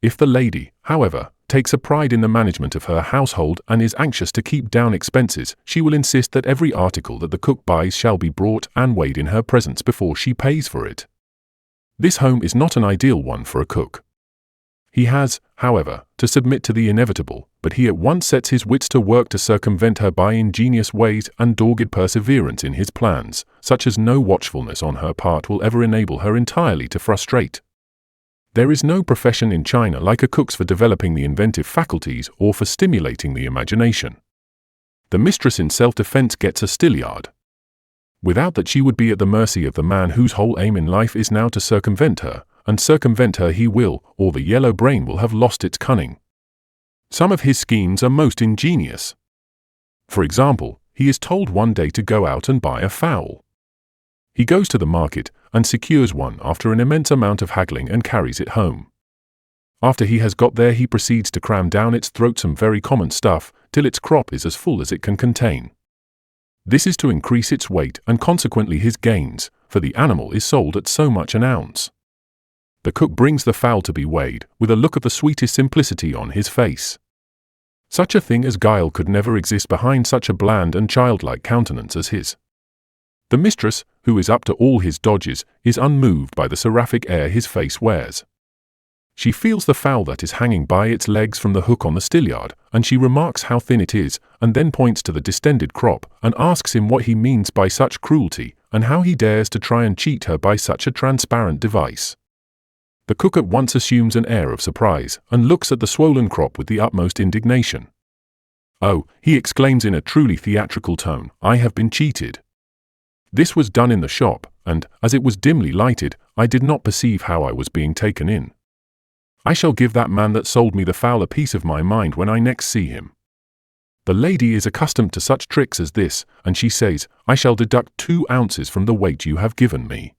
If the lady, however, takes a pride in the management of her household and is anxious to keep down expenses, she will insist that every article that the cook buys shall be brought and weighed in her presence before she pays for it. This home is not an ideal one for a cook. He has, however, to submit to the inevitable, but he at once sets his wits to work to circumvent her by ingenious ways and dogged perseverance in his plans, such as no watchfulness on her part will ever enable her entirely to frustrate. There is no profession in China like a cook's for developing the inventive faculties or for stimulating the imagination. The mistress in self-defense gets a stilliard. Without that she would be at the mercy of the man whose whole aim in life is now to circumvent her, and circumvent her he will, or the yellow brain will have lost its cunning. Some of his schemes are most ingenious. For example, he is told one day to go out and buy a fowl. He goes to the market and secures one after an immense amount of haggling and carries it home. After he has got there he proceeds to cram down its throat some very common stuff, till its crop is as full as it can contain. This is to increase its weight and consequently his gains, for the animal is sold at so much an ounce. The cook brings the fowl to be weighed, with a look of the sweetest simplicity on his face. Such a thing as guile could never exist behind such a bland and childlike countenance as his. The mistress, who is up to all his dodges, is unmoved by the seraphic air his face wears. She feels the fowl that is hanging by its legs from the hook on the stilliard, and she remarks how thin it is, and then points to the distended crop, and asks him what he means by such cruelty, and how he dares to try and cheat her by such a transparent device. The cook at once assumes an air of surprise, and looks at the swollen crop with the utmost indignation. "Oh," he exclaims in a truly theatrical tone, "I have been cheated. This was done in the shop, and, as it was dimly lighted, I did not perceive how I was being taken in. I shall give that man that sold me the fowl a piece of my mind when I next see him." The lady is accustomed to such tricks as this, and she says, "I shall deduct 2 ounces from the weight you have given me."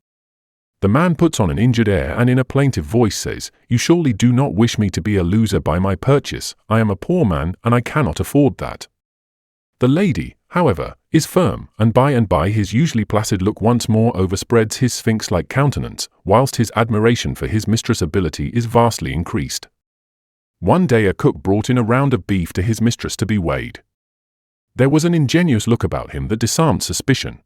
The man puts on an injured air and in a plaintive voice says, "You surely do not wish me to be a loser by my purchase. I am a poor man, and I cannot afford that." The lady, however, is firm, and by his usually placid look once more overspreads his sphinx-like countenance, whilst his admiration for his mistress' ability is vastly increased. One day a cook brought in a round of beef to his mistress to be weighed. There was an ingenuous look about him that disarmed suspicion.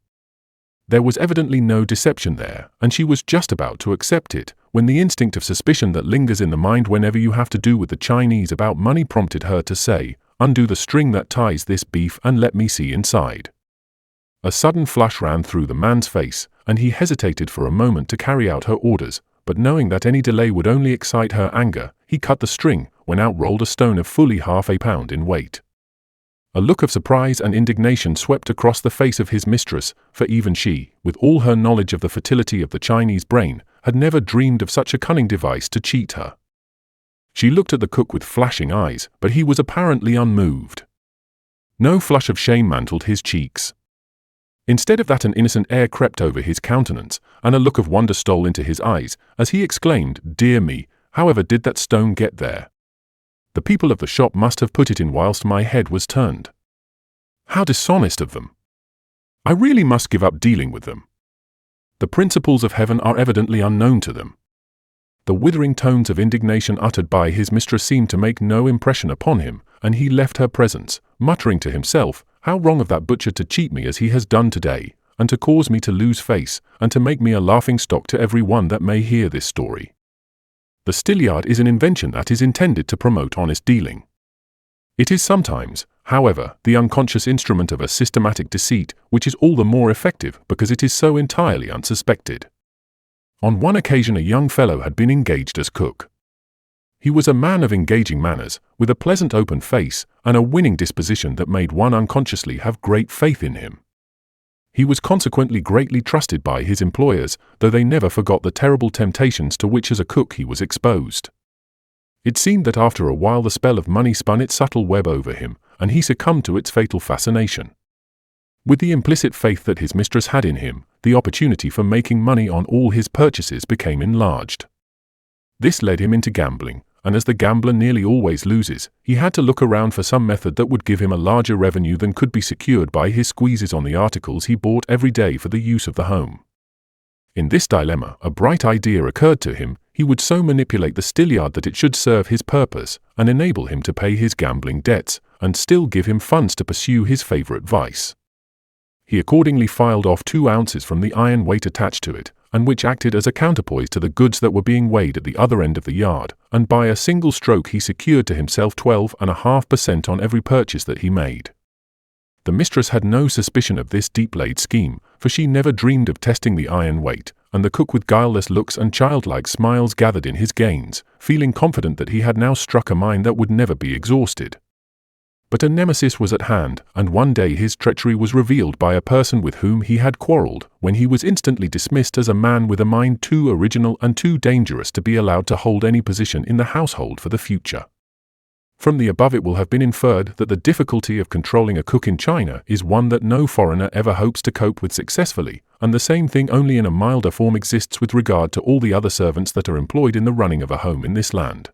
There was evidently no deception there, and she was just about to accept it, when the instinct of suspicion that lingers in the mind whenever you have to do with the Chinese about money prompted her to say, "Undo the string that ties this beef and let me see inside." A sudden flush ran through the man's face, and he hesitated for a moment to carry out her orders, but knowing that any delay would only excite her anger, he cut the string, when out rolled a stone of fully half a pound in weight. A look of surprise and indignation swept across the face of his mistress, for even she, with all her knowledge of the fertility of the Chinese brain, had never dreamed of such a cunning device to cheat her. She looked at the cook with flashing eyes, but he was apparently unmoved. No flush of shame mantled his cheeks. Instead of that, an innocent air crept over his countenance, and a look of wonder stole into his eyes, as he exclaimed, "Dear me, however did that stone get there? The people of the shop must have put it in whilst my head was turned. How dishonest of them! I really must give up dealing with them. The principles of heaven are evidently unknown to them." The withering tones of indignation uttered by his mistress seemed to make no impression upon him, and he left her presence, muttering to himself, "How wrong of that butcher to cheat me as he has done today, and to cause me to lose face, and to make me a laughing-stock to every one that may hear this story." The stilliard is an invention that is intended to promote honest dealing. It is sometimes, however, the unconscious instrument of a systematic deceit, which is all the more effective because it is so entirely unsuspected. On one occasion a young fellow had been engaged as cook. He was a man of engaging manners, with a pleasant open face, and a winning disposition that made one unconsciously have great faith in him. He was consequently greatly trusted by his employers, though they never forgot the terrible temptations to which as a cook he was exposed. It seemed that after a while the spell of money spun its subtle web over him, and he succumbed to its fatal fascination. With the implicit faith that his mistress had in him, the opportunity for making money on all his purchases became enlarged. This led him into gambling, and as the gambler nearly always loses, he had to look around for some method that would give him a larger revenue than could be secured by his squeezes on the articles he bought every day for the use of the home. In this dilemma, a bright idea occurred to him. He would so manipulate the stilliard that it should serve his purpose, and enable him to pay his gambling debts, and still give him funds to pursue his favorite vice. He accordingly filed off 2 ounces from the iron weight attached to it, and which acted as a counterpoise to the goods that were being weighed at the other end of the yard, and by a single stroke he secured to himself 12.5% on every purchase that he made. The mistress had no suspicion of this deep-laid scheme, for she never dreamed of testing the iron weight, and the cook with guileless looks and childlike smiles gathered in his gains, feeling confident that he had now struck a mine that would never be exhausted. But a nemesis was at hand, and one day his treachery was revealed by a person with whom he had quarrelled, when he was instantly dismissed as a man with a mind too original and too dangerous to be allowed to hold any position in the household for the future. From the above it will have been inferred that the difficulty of controlling a cook in China is one that no foreigner ever hopes to cope with successfully, and the same thing only in a milder form exists with regard to all the other servants that are employed in the running of a home in this land.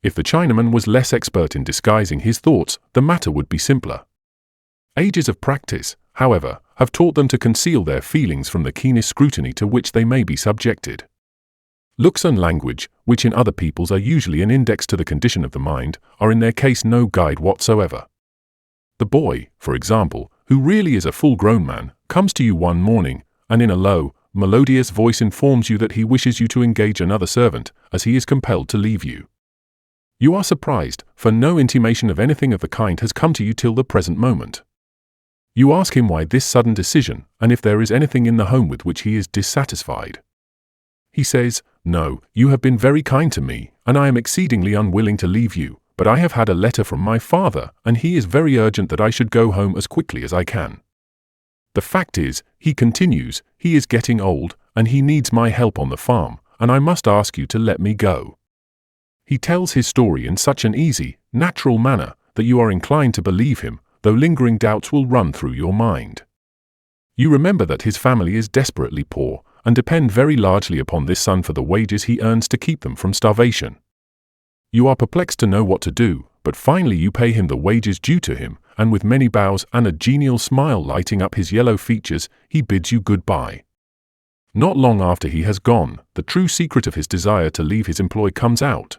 If the Chinaman was less expert in disguising his thoughts, the matter would be simpler. Ages of practice, however, have taught them to conceal their feelings from the keenest scrutiny to which they may be subjected. Looks and language, which in other peoples are usually an index to the condition of the mind, are in their case no guide whatsoever. The boy, for example, who really is a full-grown man, comes to you one morning, and in a low, melodious voice informs you that he wishes you to engage another servant, as he is compelled to leave you. You are surprised, for no intimation of anything of the kind has come to you till the present moment. You ask him why this sudden decision, and if there is anything in the home with which he is dissatisfied. He says, "No, you have been very kind to me, and I am exceedingly unwilling to leave you, but I have had a letter from my father, and he is very urgent that I should go home as quickly as I can. The fact is," he continues, "he is getting old, and he needs my help on the farm, and I must ask you to let me go." He tells his story in such an easy, natural manner that you are inclined to believe him, though lingering doubts will run through your mind. You remember that his family is desperately poor, and depend very largely upon this son for the wages he earns to keep them from starvation. You are perplexed to know what to do, but finally you pay him the wages due to him, and with many bows and a genial smile lighting up his yellow features, he bids you goodbye. Not long after he has gone, the true secret of his desire to leave his employ comes out.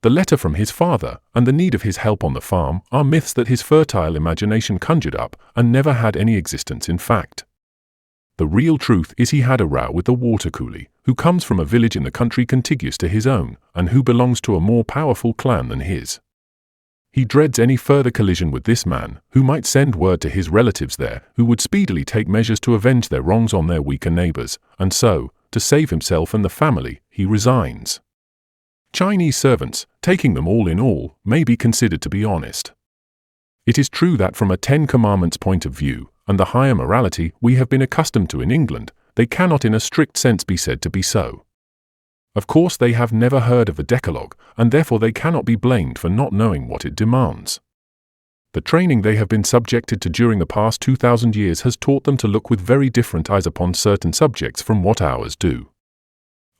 The letter from his father, and the need of his help on the farm, are myths that his fertile imagination conjured up, and never had any existence in fact. The real truth is he had a row with the water coolie, who comes from a village in the country contiguous to his own, and who belongs to a more powerful clan than his. He dreads any further collision with this man, who might send word to his relatives there, who would speedily take measures to avenge their wrongs on their weaker neighbors, and so, to save himself and the family, he resigns. Chinese servants, taking them all in all, may be considered to be honest. It is true that from a Ten Commandments point of view, and the higher morality we have been accustomed to in England, they cannot in a strict sense be said to be so. Of course they have never heard of the Decalogue, and therefore they cannot be blamed for not knowing what it demands. The training they have been subjected to during the past 2,000 years has taught them to look with very different eyes upon certain subjects from what ours do.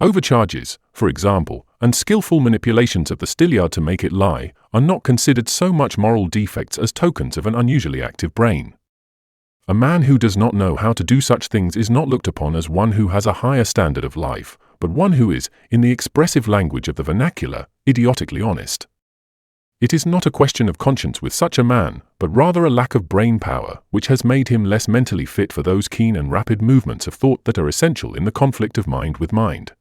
Overcharges, for example, and skillful manipulations of the Styliard to make it lie, are not considered so much moral defects as tokens of an unusually active brain. A man who does not know how to do such things is not looked upon as one who has a higher standard of life, but one who is, in the expressive language of the vernacular, idiotically honest. It is not a question of conscience with such a man, but rather a lack of brain power, which has made him less mentally fit for those keen and rapid movements of thought that are essential in the conflict of mind with mind.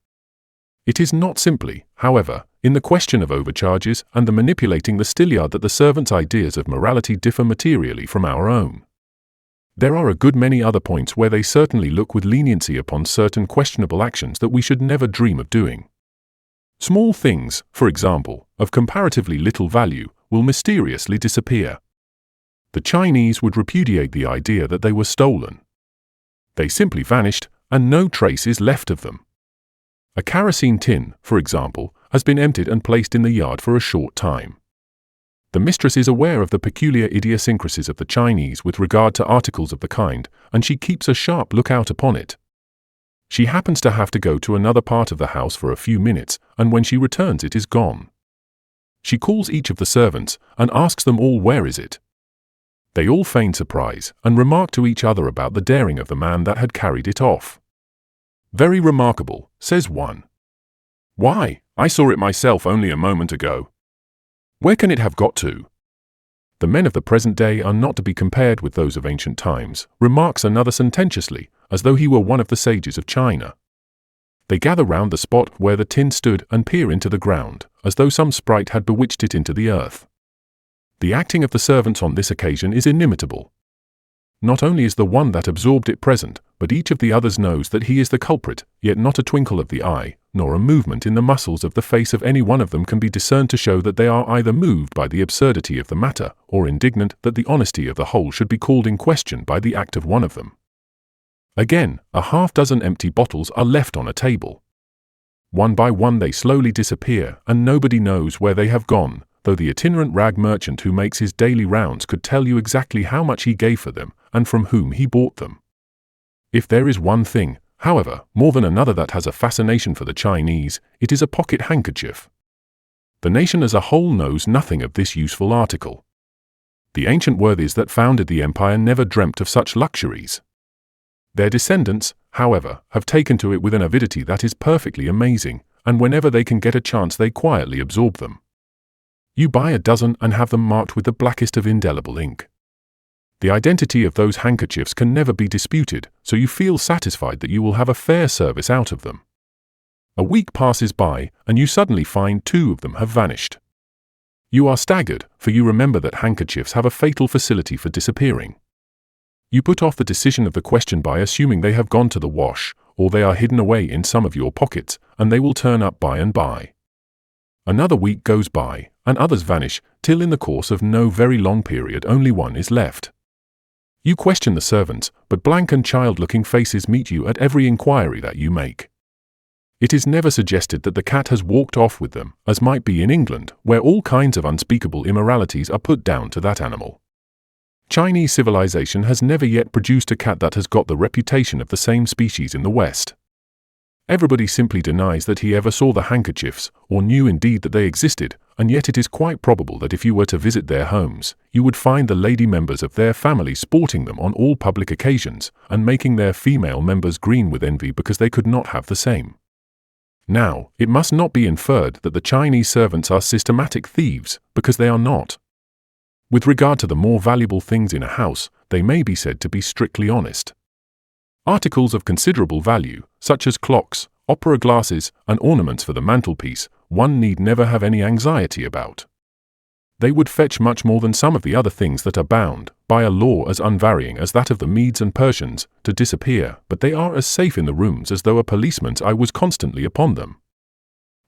It is not simply, however, in the question of overcharges and the manipulating the Styliard that the servant's ideas of morality differ materially from our own. There are a good many other points where they certainly look with leniency upon certain questionable actions that we should never dream of doing. Small things, for example, of comparatively little value, will mysteriously disappear. The Chinese would repudiate the idea that they were stolen. They simply vanished, and no trace is left of them. A kerosene tin, for example, has been emptied and placed in the yard for a short time. The mistress is aware of the peculiar idiosyncrasies of the Chinese with regard to articles of the kind, and she keeps a sharp lookout upon it. She happens to have to go to another part of the house for a few minutes, and when she returns it is gone. She calls each of the servants, and asks them all where is it. They all feign surprise, and remark to each other about the daring of the man that had carried it off. "Very remarkable," says one. "Why, I saw it myself only a moment ago. Where can it have got to?" "The men of the present day are not to be compared with those of ancient times," remarks another sententiously, as though he were one of the sages of China. They gather round the spot where the tin stood and peer into the ground, as though some sprite had bewitched it into the earth. The acting of the servants on this occasion is inimitable. Not only is the one that absorbed it present, but each of the others knows that he is the culprit, yet not a twinkle of the eye, nor a movement in the muscles of the face of any one of them can be discerned to show that they are either moved by the absurdity of the matter, or indignant that the honesty of the whole should be called in question by the act of one of them. Again, a half-dozen empty bottles are left on a table. One by one they slowly disappear, and nobody knows where they have gone, though the itinerant rag merchant who makes his daily rounds could tell you exactly how much he gave for them, and from whom he bought them. If there is one thing, however, more than another that has a fascination for the Chinese, it is a pocket handkerchief. The nation as a whole knows nothing of this useful article. The ancient worthies that founded the empire never dreamt of such luxuries. Their descendants, however, have taken to it with an avidity that is perfectly amazing, and whenever they can get a chance they quietly absorb them. You buy a dozen and have them marked with the blackest of indelible ink. The identity of those handkerchiefs can never be disputed, so you feel satisfied that you will have a fair service out of them. A week passes by, and you suddenly find 2 of them have vanished. You are staggered, for you remember that handkerchiefs have a fatal facility for disappearing. You put off the decision of the question by assuming they have gone to the wash, or they are hidden away in some of your pockets, and they will turn up by and by. Another week goes by, and others vanish, till in the course of no very long period only one is left. You question the servants, but blank and child-looking faces meet you at every inquiry that you make. It is never suggested that the cat has walked off with them, as might be in England, where all kinds of unspeakable immoralities are put down to that animal. Chinese civilization has never yet produced a cat that has got the reputation of the same species in the West. Everybody simply denies that he ever saw the handkerchiefs, or knew indeed that they existed, and yet it is quite probable that if you were to visit their homes, you would find the lady members of their family sporting them on all public occasions, and making their female members green with envy because they could not have the same. Now, it must not be inferred that the Chinese servants are systematic thieves, because they are not. With regard to the more valuable things in a house, they may be said to be strictly honest. Articles of considerable value, such as clocks, opera glasses, and ornaments for the mantelpiece, one need never have any anxiety about. They would fetch much more than some of the other things that are bound, by a law as unvarying as that of the Medes and Persians, to disappear, but they are as safe in the rooms as though a policeman's eye was constantly upon them.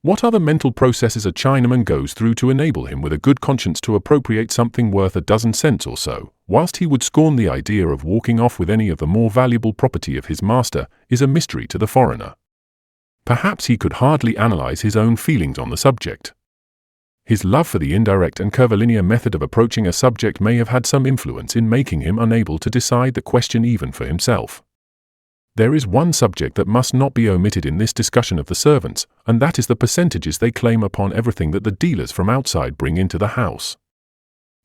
What other mental processes a Chinaman goes through to enable him with a good conscience to appropriate something worth a dozen cents or so, whilst he would scorn the idea of walking off with any of the more valuable property of his master, is a mystery to the foreigner. Perhaps he could hardly analyze his own feelings on the subject. His love for the indirect and curvilinear method of approaching a subject may have had some influence in making him unable to decide the question even for himself. There is one subject that must not be omitted in this discussion of the servants, and that is the percentages they claim upon everything that the dealers from outside bring into the house.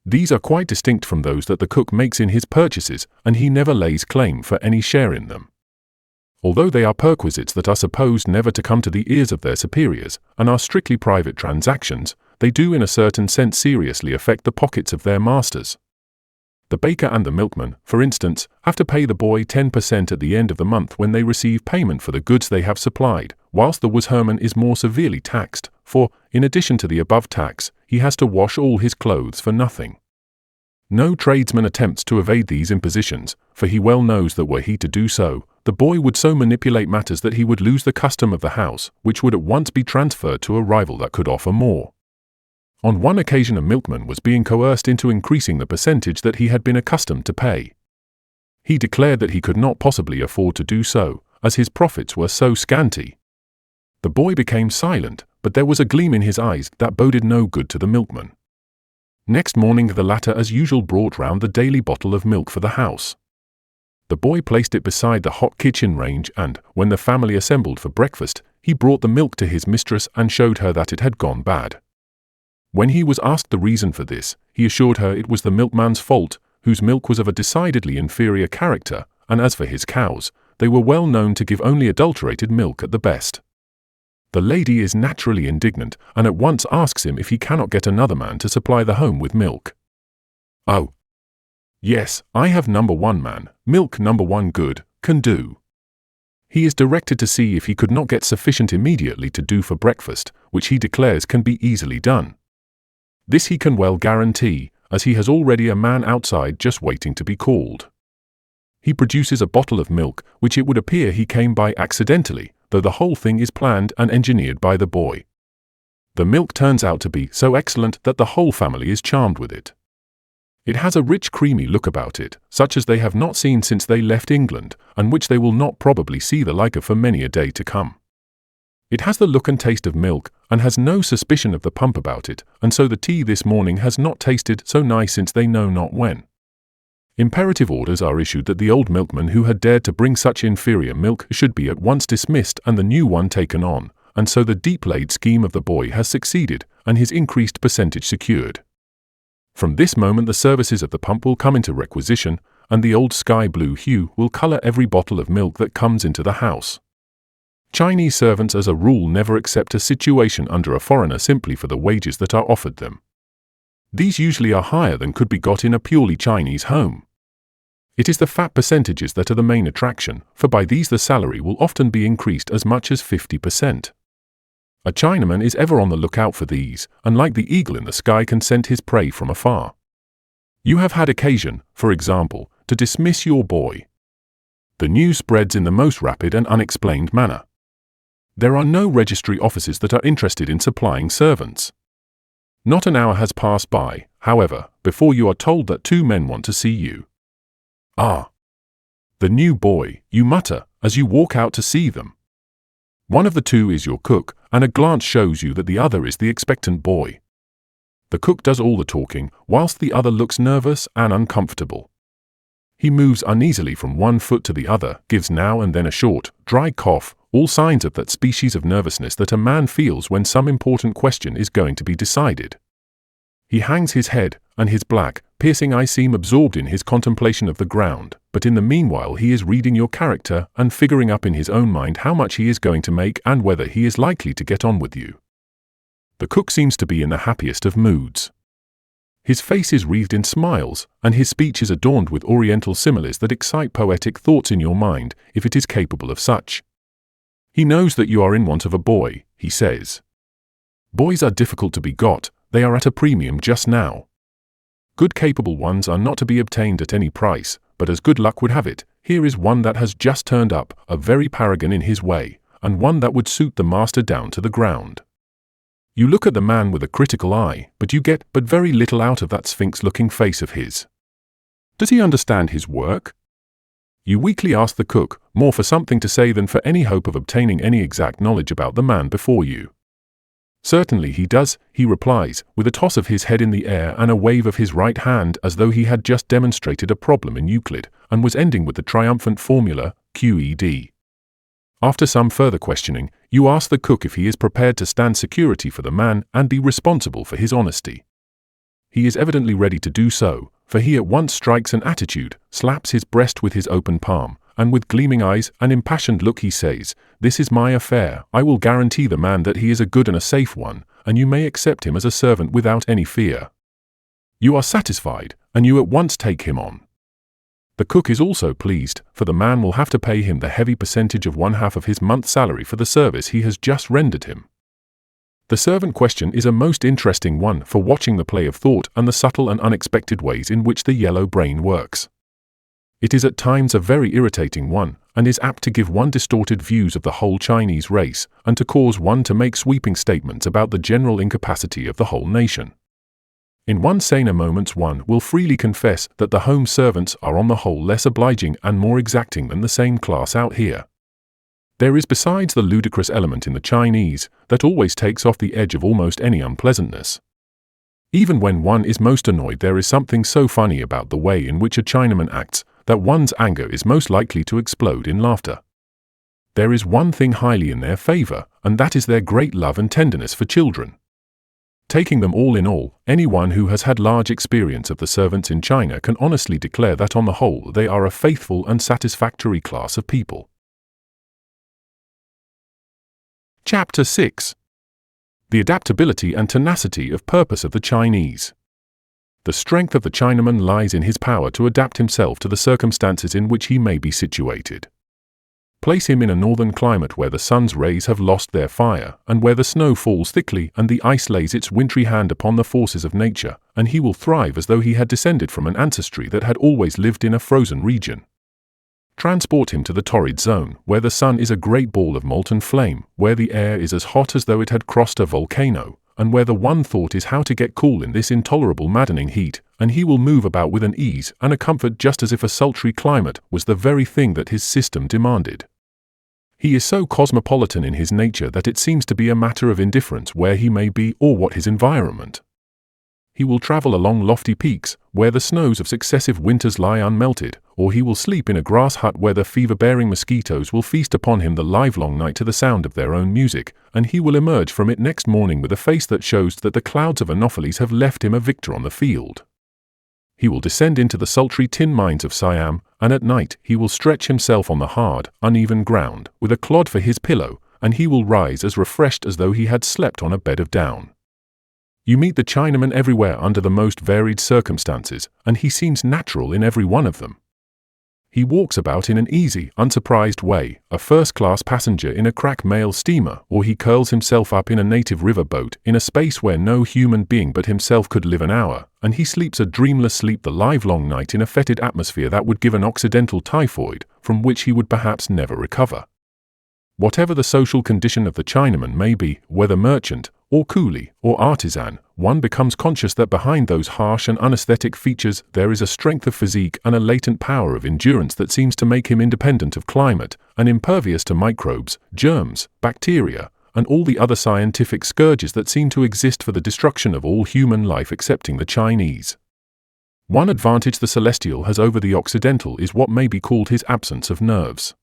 These are quite distinct from those that the cook makes in his purchases, and he never lays claim for any share in them. Although they are perquisites that are supposed never to come to the ears of their superiors, and are strictly private transactions, they do in a certain sense seriously affect the pockets of their masters. The baker and the milkman, for instance, have to pay the boy 10% at the end of the month when they receive payment for the goods they have supplied, whilst the washerman is more severely taxed, for, in addition to the above tax, he has to wash all his clothes for nothing. No tradesman attempts to evade these impositions, for he well knows that were he to do so, the boy would so manipulate matters that he would lose the custom of the house, which would at once be transferred to a rival that could offer more. On one occasion a milkman was being coerced into increasing the percentage that he had been accustomed to pay. He declared that he could not possibly afford to do so, as his profits were so scanty. The boy became silent, but there was a gleam in his eyes that boded no good to the milkman. Next morning the latter as usual brought round the daily bottle of milk for the house. The boy placed it beside the hot kitchen range and, when the family assembled for breakfast, he brought the milk to his mistress and showed her that it had gone bad. When he was asked the reason for this, he assured her it was the milkman's fault, whose milk was of a decidedly inferior character, and as for his cows, they were well known to give only adulterated milk at the best. The lady is naturally indignant, and at once asks him if he cannot get another man to supply the home with milk. "Oh, yes, I have number 1 man, milk number 1 good, can do." He is directed to see if he could not get sufficient immediately to do for breakfast, which he declares can be easily done. This he can well guarantee, as he has already a man outside just waiting to be called. He produces a bottle of milk, which it would appear he came by accidentally, though the whole thing is planned and engineered by the boy. The milk turns out to be so excellent that the whole family is charmed with it. It has a rich creamy look about it, such as they have not seen since they left England, and which they will not probably see the like of for many a day to come. It has the look and taste of milk, and has no suspicion of the pump about it, and so the tea this morning has not tasted so nice since they know not when. Imperative orders are issued that the old milkman who had dared to bring such inferior milk should be at once dismissed and the new one taken on, and so the deep-laid scheme of the boy has succeeded, and his increased percentage secured. From this moment the services of the pump will come into requisition, and the old sky-blue hue will colour every bottle of milk that comes into the house. Chinese servants as a rule never accept a situation under a foreigner simply for the wages that are offered them. These usually are higher than could be got in a purely Chinese home. It is the fat percentages that are the main attraction, for by these the salary will often be increased as much as 50%. A Chinaman is ever on the lookout for these, and like the eagle in the sky can scent his prey from afar. You have had occasion, for example, to dismiss your boy. The news spreads in the most rapid and unexplained manner. There are no registry offices that are interested in supplying servants. Not an hour has passed by, however, before you are told that 2 men want to see you. Ah! The new boy, you mutter, as you walk out to see them. One of the 2 is your cook, and a glance shows you that the other is the expectant boy. The cook does all the talking, whilst the other looks nervous and uncomfortable. He moves uneasily from one foot to the other, gives now and then a short, dry cough, all signs of that species of nervousness that a man feels when some important question is going to be decided. He hangs his head, and his black, piercing eyes seem absorbed in his contemplation of the ground, but in the meanwhile he is reading your character and figuring up in his own mind how much he is going to make and whether he is likely to get on with you. The cook seems to be in the happiest of moods. His face is wreathed in smiles, and his speech is adorned with oriental similes that excite poetic thoughts in your mind, if it is capable of such. He knows that you are in want of a boy, he says. Boys are difficult to be got, they are at a premium just now. Good capable ones are not to be obtained at any price, but as good luck would have it, here is one that has just turned up, a very paragon in his way, and one that would suit the master down to the ground. You look at the man with a critical eye, but you get but very little out of that sphinx-looking face of his. Does he understand his work? You weakly ask the cook, more for something to say than for any hope of obtaining any exact knowledge about the man before you. Certainly he does, he replies, with a toss of his head in the air and a wave of his right hand as though he had just demonstrated a problem in Euclid, and was ending with the triumphant formula, QED. After some further questioning, you ask the cook if he is prepared to stand security for the man and be responsible for his honesty. He is evidently ready to do so, for he at once strikes an attitude, slaps his breast with his open palm, and with gleaming eyes and impassioned look he says, "This is my affair, I will guarantee the man that he is a good and a safe one, and you may accept him as a servant without any fear." You are satisfied, and you at once take him on. The cook is also pleased, for the man will have to pay him the heavy percentage of 1/2 of his month's salary for the service he has just rendered him. The servant question is a most interesting one for watching the play of thought and the subtle and unexpected ways in which the yellow brain works. It is at times a very irritating one, and is apt to give one distorted views of the whole Chinese race, and to cause one to make sweeping statements about the general incapacity of the whole nation. In one saner moments one will freely confess that the home servants are on the whole less obliging and more exacting than the same class out here. There is besides the ludicrous element in the Chinese that always takes off the edge of almost any unpleasantness. Even when one is most annoyed, there is something so funny about the way in which a Chinaman acts that one's anger is most likely to explode in laughter. There is one thing highly in their favor, and that is their great love and tenderness for children. Taking them all in all, anyone who has had large experience of the servants in China can honestly declare that on the whole they are a faithful and satisfactory class of people. Chapter 6. The adaptability and tenacity of purpose of the Chinese. The strength of the Chinaman lies in his power to adapt himself to the circumstances in which he may be situated. Place him in a northern climate where the sun's rays have lost their fire, and where the snow falls thickly and the ice lays its wintry hand upon the forces of nature, and he will thrive as though he had descended from an ancestry that had always lived in a frozen region. Transport him to the torrid zone, where the sun is a great ball of molten flame, where the air is as hot as though it had crossed a volcano, and where the one thought is how to get cool in this intolerable maddening heat, and he will move about with an ease and a comfort just as if a sultry climate was the very thing that his system demanded. He is so cosmopolitan in his nature that it seems to be a matter of indifference where he may be or what his environment. He will travel along lofty peaks, where the snows of successive winters lie unmelted, or he will sleep in a grass hut where the fever-bearing mosquitoes will feast upon him the livelong night to the sound of their own music, and he will emerge from it next morning with a face that shows that the clouds of Anopheles have left him a victor on the field. He will descend into the sultry tin mines of Siam, and at night he will stretch himself on the hard, uneven ground, with a clod for his pillow, and he will rise as refreshed as though he had slept on a bed of down. You meet the Chinaman everywhere under the most varied circumstances, and he seems natural in every one of them. he walks about in an easy, unsurprised way, a first-class passenger in a crack mail steamer, or he curls himself up in a native river boat in a space where no human being but himself could live an hour, and he sleeps a dreamless sleep the livelong night in a fetid atmosphere that would give an Occidental typhoid, from which he would perhaps never recover. Whatever the social condition of the Chinaman may be, whether merchant, or coolie, or artisan, one becomes conscious that behind those harsh and unaesthetic features there is a strength of physique and a latent power of endurance that seems to make him independent of climate, and impervious to microbes, germs, bacteria, and all the other scientific scourges that seem to exist for the destruction of all human life excepting the Chinese. One advantage the Celestial has over the Occidental is what may be called his absence of nerves.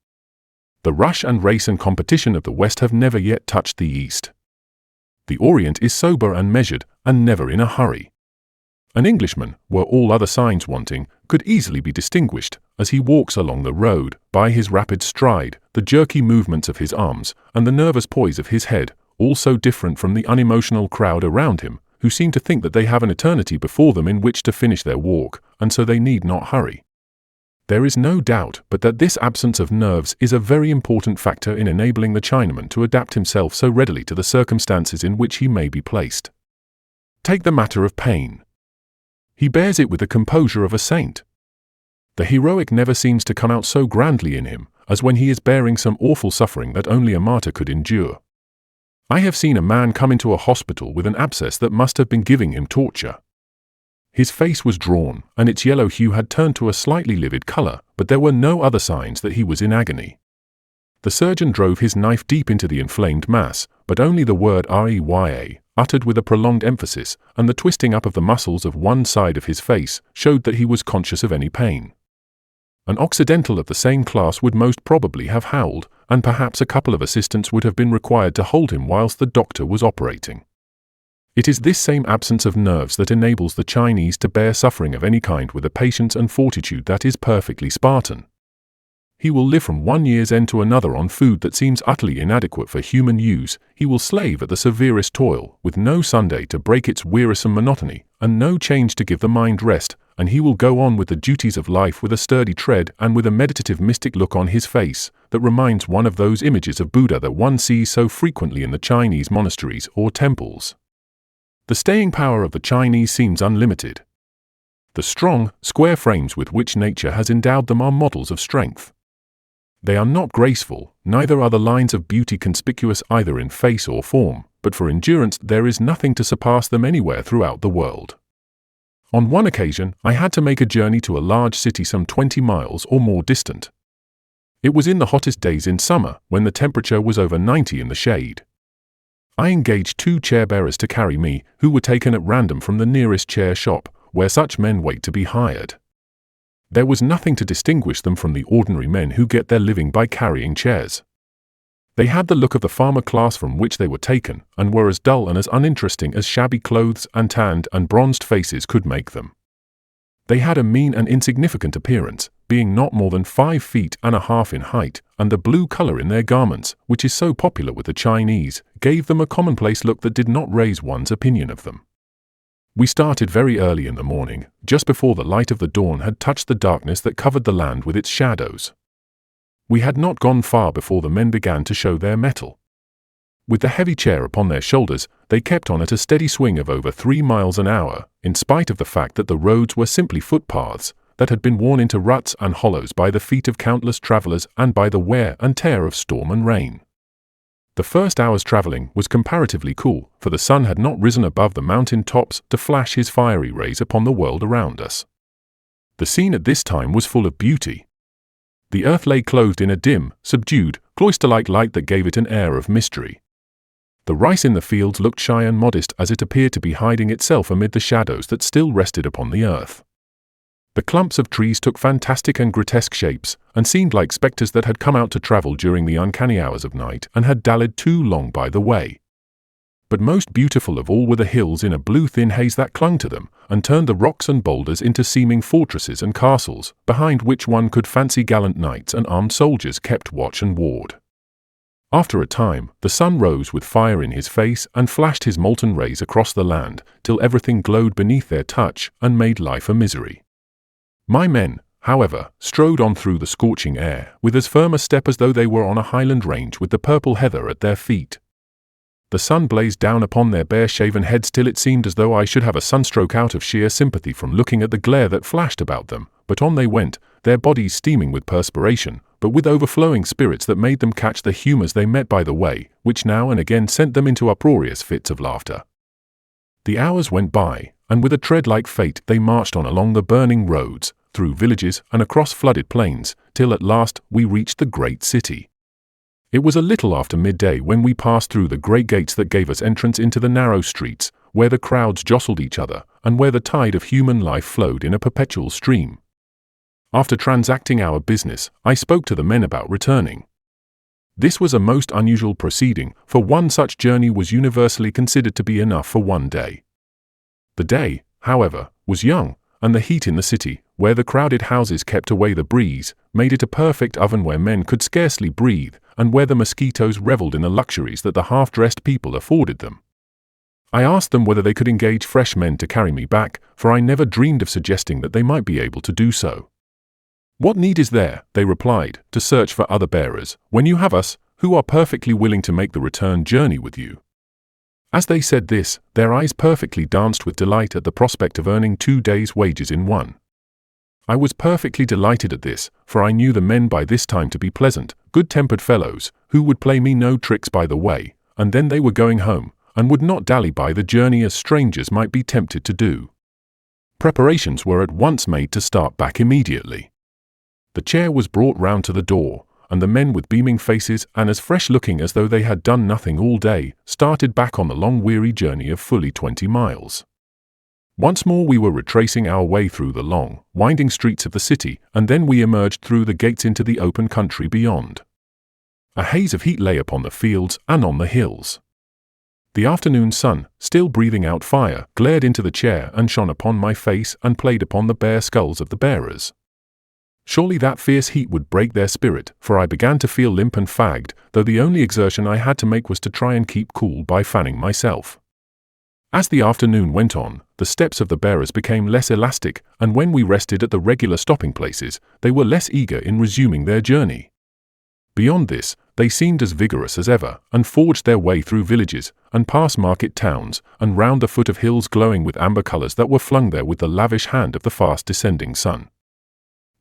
The rush and race and competition of the West have never yet touched the East. The Orient is sober and measured, and never in a hurry. An Englishman, were all other signs wanting, could easily be distinguished, as he walks along the road, by his rapid stride, the jerky movements of his arms, and the nervous poise of his head, all so different from the unemotional crowd around him, who seem to think that they have an eternity before them in which to finish their walk, and so they need not hurry. There is no doubt but that this absence of nerves is a very important factor in enabling the Chinaman to adapt himself so readily to the circumstances in which he may be placed. Take the matter of pain. He bears it with the composure of a saint. The heroic never seems to come out so grandly in him, as when he is bearing some awful suffering that only a martyr could endure. I have seen a man come into a hospital with an abscess that must have been giving him torture. His face was drawn, and its yellow hue had turned to a slightly livid color, but there were no other signs that he was in agony. The surgeon drove his knife deep into the inflamed mass, but only the word "reya," uttered with a prolonged emphasis, and the twisting up of the muscles of one side of his face, showed that he was conscious of any pain. An Occidental of the same class would most probably have howled, and perhaps a couple of assistants would have been required to hold him whilst the doctor was operating. It is this same absence of nerves that enables the Chinese to bear suffering of any kind with a patience and fortitude that is perfectly Spartan. He will live from one year's end to another on food that seems utterly inadequate for human use. He will slave at the severest toil, with no Sunday to break its wearisome monotony, and no change to give the mind rest, and he will go on with the duties of life with a sturdy tread and with a meditative mystic look on his face, that reminds one of those images of Buddha that one sees so frequently in the Chinese monasteries or temples. The staying power of the Chinese seems unlimited. The strong, square frames with which nature has endowed them are models of strength. They are not graceful, neither are the lines of beauty conspicuous either in face or form, but for endurance there is nothing to surpass them anywhere throughout the world. On one occasion, I had to make a journey to a large city some 20 miles or more distant. It was in the hottest days in summer, when the temperature was over 90 in the shade. I engaged 2 chair-bearers to carry me, who were taken at random from the nearest chair shop, where such men wait to be hired. There was nothing to distinguish them from the ordinary men who get their living by carrying chairs. They had the look of the farmer class from which they were taken, and were as dull and as uninteresting as shabby clothes and tanned and bronzed faces could make them. They had a mean and insignificant appearance, being not more than 5 feet and a half in height, and the blue color in their garments, which is so popular with the Chinese, gave them a commonplace look that did not raise one's opinion of them. We started very early in the morning, just before the light of the dawn had touched the darkness that covered the land with its shadows. We had not gone far before the men began to show their mettle. With the heavy chair upon their shoulders, they kept on at a steady swing of over 3 miles an hour, in spite of the fact that the roads were simply footpaths that had been worn into ruts and hollows by the feet of countless travelers and by the wear and tear of storm and rain. The first hour's traveling was comparatively cool, for the sun had not risen above the mountain tops to flash his fiery rays upon the world around us. The scene at this time was full of beauty. The earth lay clothed in a dim, subdued, cloister-like light that gave it an air of mystery. The rice in the fields looked shy and modest as it appeared to be hiding itself amid the shadows that still rested upon the earth. The clumps of trees took fantastic and grotesque shapes, and seemed like spectres that had come out to travel during the uncanny hours of night and had dallied too long by the way. But most beautiful of all were the hills in a blue thin haze that clung to them, and turned the rocks and boulders into seeming fortresses and castles, behind which one could fancy gallant knights and armed soldiers kept watch and ward. After a time, the sun rose with fire in his face and flashed his molten rays across the land, till everything glowed beneath their touch and made life a misery. My men, however, strode on through the scorching air, with as firm a step as though they were on a highland range with the purple heather at their feet. The sun blazed down upon their bare-shaven heads till it seemed as though I should have a sunstroke out of sheer sympathy from looking at the glare that flashed about them, but on they went, their bodies steaming with perspiration, but with overflowing spirits that made them catch the humours they met by the way, which now and again sent them into uproarious fits of laughter. The hours went by, and with a tread like fate they marched on along the burning roads, through villages and across flooded plains, till at last we reached the great city. It was a little after midday when we passed through the great gates that gave us entrance into the narrow streets, where the crowds jostled each other, and where the tide of human life flowed in a perpetual stream. After transacting our business, I spoke to the men about returning. This was a most unusual proceeding, for one such journey was universally considered to be enough for one day. The day, however, was young, and the heat in the city, where the crowded houses kept away the breeze, made it a perfect oven where men could scarcely breathe, and where the mosquitoes revelled in the luxuries that the half-dressed people afforded them. I asked them whether they could engage fresh men to carry me back, for I never dreamed of suggesting that they might be able to do so. "What need is there," they replied, "to search for other bearers, when you have us, who are perfectly willing to make the return journey with you?" As they said this, their eyes perfectly danced with delight at the prospect of earning 2 days' wages in one. I was perfectly delighted at this, for I knew the men by this time to be pleasant, good-tempered fellows, who would play me no tricks by the way, and then they were going home, and would not dally by the journey as strangers might be tempted to do. Preparations were at once made to start back immediately. The chair was brought round to the door, and the men with beaming faces and as fresh-looking as though they had done nothing all day, started back on the long weary journey of fully 20 miles. Once more we were retracing our way through the long, winding streets of the city, and then we emerged through the gates into the open country beyond. A haze of heat lay upon the fields and on the hills. The afternoon sun, still breathing out fire, glared into the chair and shone upon my face and played upon the bare skulls of the bearers. Surely that fierce heat would break their spirit, for I began to feel limp and fagged, though the only exertion I had to make was to try and keep cool by fanning myself. As the afternoon went on, the steps of the bearers became less elastic, and when we rested at the regular stopping places, they were less eager in resuming their journey. Beyond this, they seemed as vigorous as ever, and forged their way through villages, and past market towns, and round the foot of hills glowing with amber colours that were flung there with the lavish hand of the fast descending sun.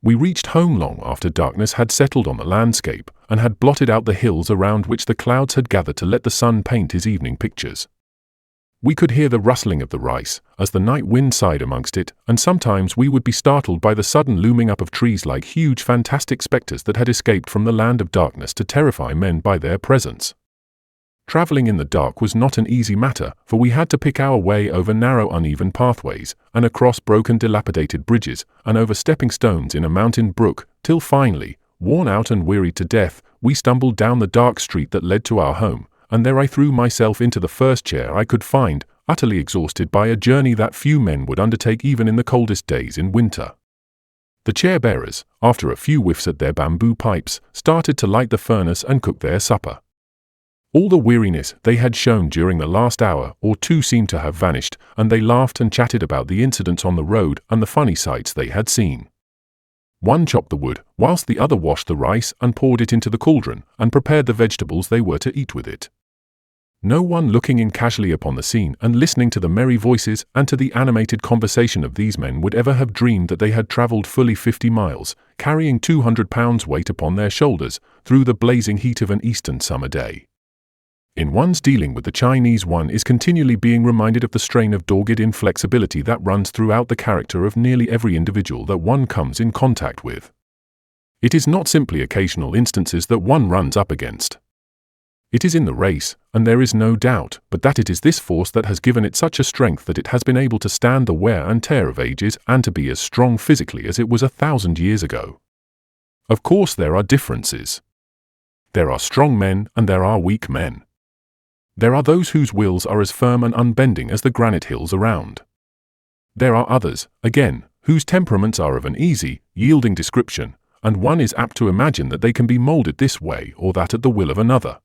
We reached home long after darkness had settled on the landscape, and had blotted out the hills around which the clouds had gathered to let the sun paint his evening pictures. We could hear the rustling of the rice, as the night wind sighed amongst it, and sometimes we would be startled by the sudden looming up of trees like huge fantastic spectres that had escaped from the land of darkness to terrify men by their presence. Travelling in the dark was not an easy matter, for we had to pick our way over narrow uneven pathways, and across broken dilapidated bridges, and over stepping stones in a mountain brook, till finally, worn out and wearied to death, we stumbled down the dark street that led to our home, and there I threw myself into the first chair I could find, utterly exhausted by a journey that few men would undertake even in the coldest days in winter. The chair-bearers, after a few whiffs at their bamboo pipes, started to light the furnace and cook their supper. All the weariness they had shown during the last hour or two seemed to have vanished, and they laughed and chatted about the incidents on the road and the funny sights they had seen. One chopped the wood, whilst the other washed the rice and poured it into the cauldron, and prepared the vegetables they were to eat with it. No one looking in casually upon the scene and listening to the merry voices and to the animated conversation of these men would ever have dreamed that they had travelled fully 50 miles, carrying 200 pounds weight upon their shoulders, through the blazing heat of an eastern summer day. In one's dealing with the Chinese, one is continually being reminded of the strain of dogged inflexibility that runs throughout the character of nearly every individual that one comes in contact with. It is not simply occasional instances that one runs up against. It is in the race, and there is no doubt but that it is this force that has given it such a strength that it has been able to stand the wear and tear of ages and to be as strong physically as it was 1,000 years ago. Of course there are differences. There are strong men and there are weak men. There are those whose wills are as firm and unbending as the granite hills around. There are others, again, whose temperaments are of an easy, yielding description, and one is apt to imagine that they can be moulded this way or that at the will of another.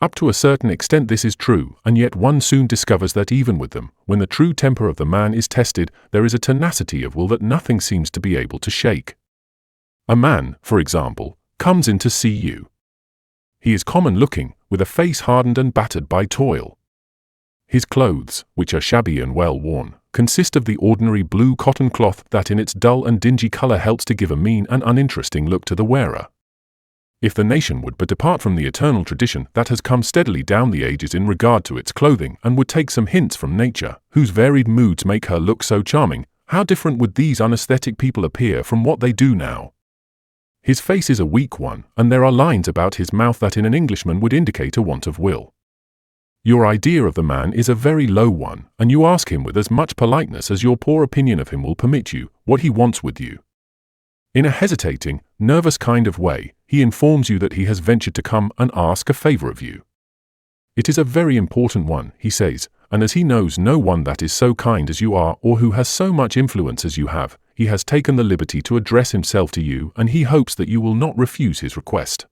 Up to a certain extent this is true, and yet one soon discovers that even with them, when the true temper of the man is tested, there is a tenacity of will that nothing seems to be able to shake. A man, for example, comes in to see you. He is common-looking, with a face hardened and battered by toil. His clothes, which are shabby and well-worn, consist of the ordinary blue cotton cloth that in its dull and dingy color helps to give a mean and uninteresting look to the wearer. If the nation would but depart from the eternal tradition that has come steadily down the ages in regard to its clothing and would take some hints from nature, whose varied moods make her look so charming, how different would these unaesthetic people appear from what they do now? His face is a weak one, and there are lines about his mouth that in an Englishman would indicate a want of will. Your idea of the man is a very low one, and you ask him with as much politeness as your poor opinion of him will permit you, what he wants with you. In a hesitating, nervous kind of way, he informs you that he has ventured to come and ask a favor of you. It is a very important one, he says, and as he knows no one that is so kind as you are or who has so much influence as you have, he has taken the liberty to address himself to you, and he hopes that you will not refuse his request.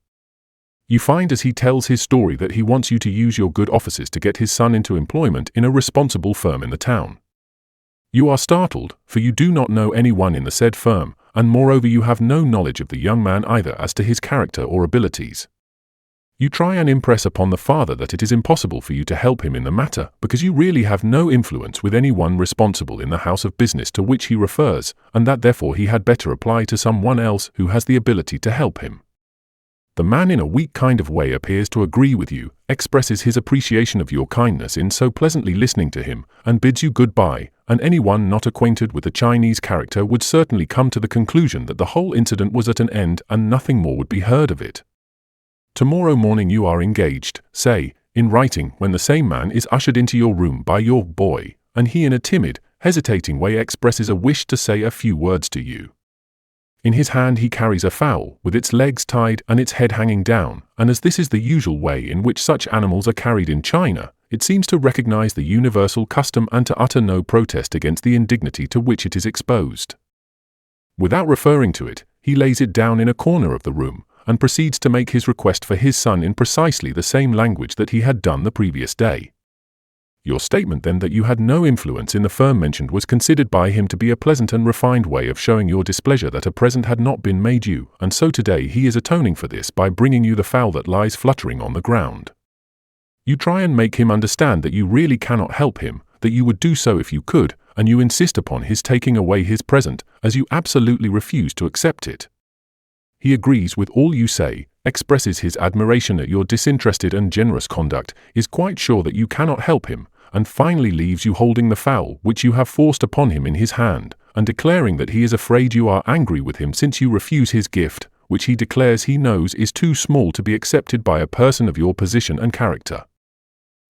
You find as he tells his story that he wants you to use your good offices to get his son into employment in a responsible firm in the town. You are startled, for you do not know anyone in the said firm, and moreover you have no knowledge of the young man either as to his character or abilities. You try and impress upon the father that it is impossible for you to help him in the matter, because you really have no influence with any one responsible in the house of business to which he refers, and that therefore he had better apply to some one else who has the ability to help him. The man in a weak kind of way appears to agree with you, expresses his appreciation of your kindness in so pleasantly listening to him, and bids you goodbye, and anyone not acquainted with the Chinese character would certainly come to the conclusion that the whole incident was at an end and nothing more would be heard of it. Tomorrow morning you are engaged, say, in writing, when the same man is ushered into your room by your boy, and he in a timid, hesitating way expresses a wish to say a few words to you. In his hand he carries a fowl, with its legs tied and its head hanging down, and as this is the usual way in which such animals are carried in China, it seems to recognize the universal custom and to utter no protest against the indignity to which it is exposed. Without referring to it, he lays it down in a corner of the room, and proceeds to make his request for his son in precisely the same language that he had done the previous day. Your statement then that you had no influence in the firm mentioned was considered by him to be a pleasant and refined way of showing your displeasure that a present had not been made you, and so today he is atoning for this by bringing you the fowl that lies fluttering on the ground. You try and make him understand that you really cannot help him, that you would do so if you could, and you insist upon his taking away his present, as you absolutely refuse to accept it. He agrees with all you say, expresses his admiration at your disinterested and generous conduct, is quite sure that you cannot help him, and finally leaves you holding the fowl which you have forced upon him in his hand, and declaring that he is afraid you are angry with him since you refuse his gift, which he declares he knows is too small to be accepted by a person of your position and character.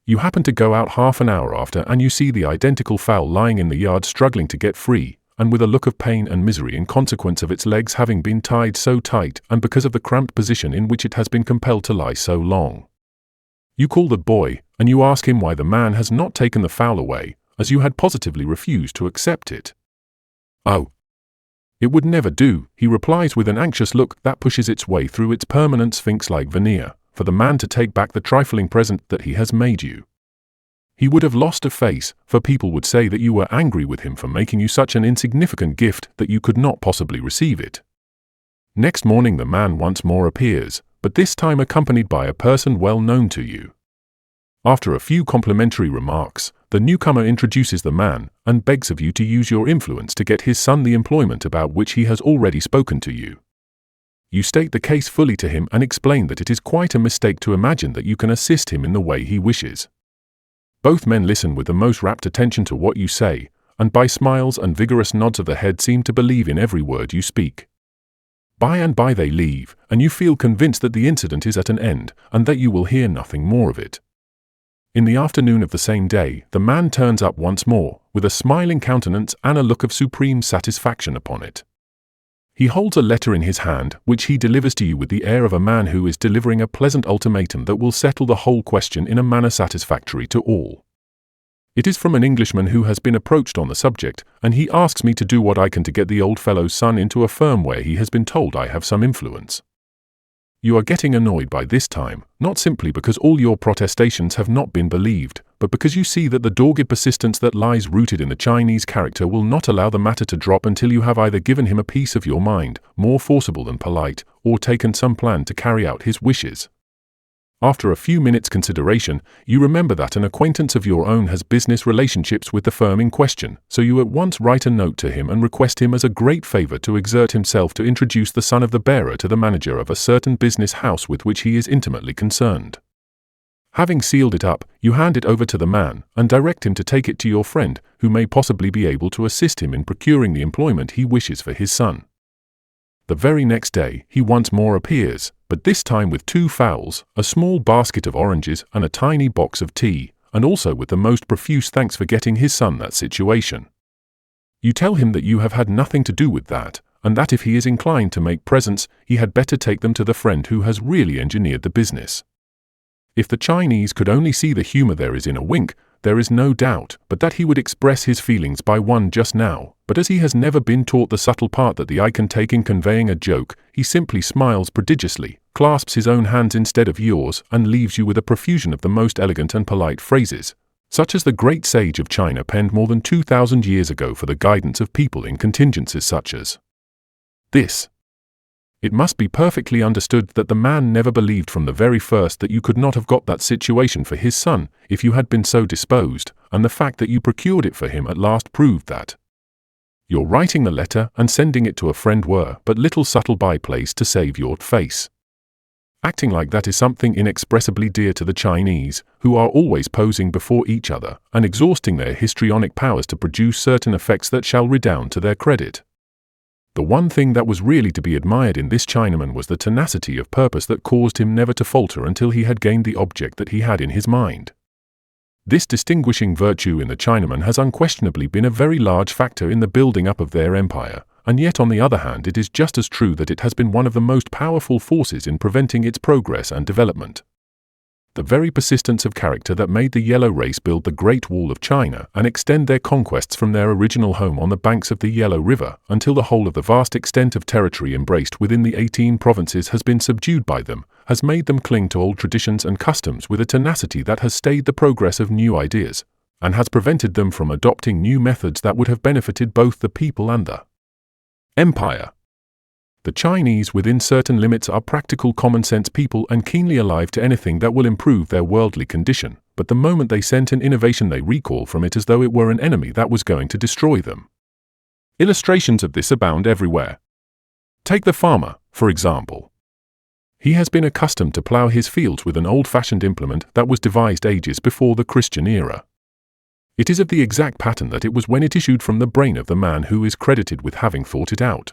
You happen to go out half an hour after and you see the identical fowl lying in the yard struggling to get free, and with a look of pain and misery in consequence of its legs having been tied so tight and because of the cramped position in which it has been compelled to lie so long. You call the boy, and you ask him why the man has not taken the fowl away, as you had positively refused to accept it. Oh, it would never do, he replies with an anxious look that pushes its way through its permanent sphinx-like veneer, for the man to take back the trifling present that he has made you. He would have lost a face, for people would say that you were angry with him for making you such an insignificant gift that you could not possibly receive it. Next morning the man once more appears, but this time accompanied by a person well known to you. After a few complimentary remarks, the newcomer introduces the man, and begs of you to use your influence to get his son the employment about which he has already spoken to you. You state the case fully to him and explain that it is quite a mistake to imagine that you can assist him in the way he wishes. Both men listen with the most rapt attention to what you say, and by smiles and vigorous nods of the head seem to believe in every word you speak. By and by they leave, and you feel convinced that the incident is at an end, and that you will hear nothing more of it. In the afternoon of the same day, the man turns up once more, with a smiling countenance and a look of supreme satisfaction upon it. He holds a letter in his hand, which he delivers to you with the air of a man who is delivering a pleasant ultimatum that will settle the whole question in a manner satisfactory to all. It is from an Englishman who has been approached on the subject, and he asks me to do what I can to get the old fellow's son into a firm where he has been told I have some influence. You are getting annoyed by this time, not simply because all your protestations have not been believed, but because you see that the dogged persistence that lies rooted in the Chinese character will not allow the matter to drop until you have either given him a piece of your mind, more forcible than polite, or taken some plan to carry out his wishes. After a few minutes' consideration, you remember that an acquaintance of your own has business relationships with the firm in question, so you at once write a note to him and request him as a great favor to exert himself to introduce the son of the bearer to the manager of a certain business house with which he is intimately concerned. Having sealed it up, you hand it over to the man and direct him to take it to your friend, who may possibly be able to assist him in procuring the employment he wishes for his son. The very next day, he once more appears, but this time with 2 fowls, a small basket of oranges, and a tiny box of tea, and also with the most profuse thanks for getting his son that situation. You tell him that you have had nothing to do with that, and that if he is inclined to make presents, he had better take them to the friend who has really engineered the business. If the Chinese could only see the humor there is in a wink, there is no doubt but that he would express his feelings by one just now, but as he has never been taught the subtle part that the eye can take in conveying a joke, he simply smiles prodigiously, clasps his own hands instead of yours, and leaves you with a profusion of the most elegant and polite phrases, such as the great sage of China penned more than 2,000 years ago for the guidance of people in contingencies such as this. It must be perfectly understood that the man never believed from the very first that you could not have got that situation for his son if you had been so disposed, and the fact that you procured it for him at last proved that your writing the letter and sending it to a friend were but little subtle byplays to save your face. Acting like that is something inexpressibly dear to the Chinese, who are always posing before each other and exhausting their histrionic powers to produce certain effects that shall redound to their credit. The one thing that was really to be admired in this Chinaman was the tenacity of purpose that caused him never to falter until he had gained the object that he had in his mind. This distinguishing virtue in the Chinaman has unquestionably been a very large factor in the building up of their empire, and yet on the other hand it is just as true that it has been one of the most powerful forces in preventing its progress and development. The very persistence of character that made the Yellow race build the Great Wall of China and extend their conquests from their original home on the banks of the Yellow River until the whole of the vast extent of territory embraced within the 18 provinces has been subdued by them, has made them cling to old traditions and customs with a tenacity that has stayed the progress of new ideas, and has prevented them from adopting new methods that would have benefited both the people and the empire. The Chinese within certain limits are practical common-sense people and keenly alive to anything that will improve their worldly condition, but the moment they scent an innovation they recoil from it as though it were an enemy that was going to destroy them. Illustrations of this abound everywhere. Take the farmer, for example. He has been accustomed to plough his fields with an old-fashioned implement that was devised ages before the Christian era. It is of the exact pattern that it was when it issued from the brain of the man who is credited with having thought it out.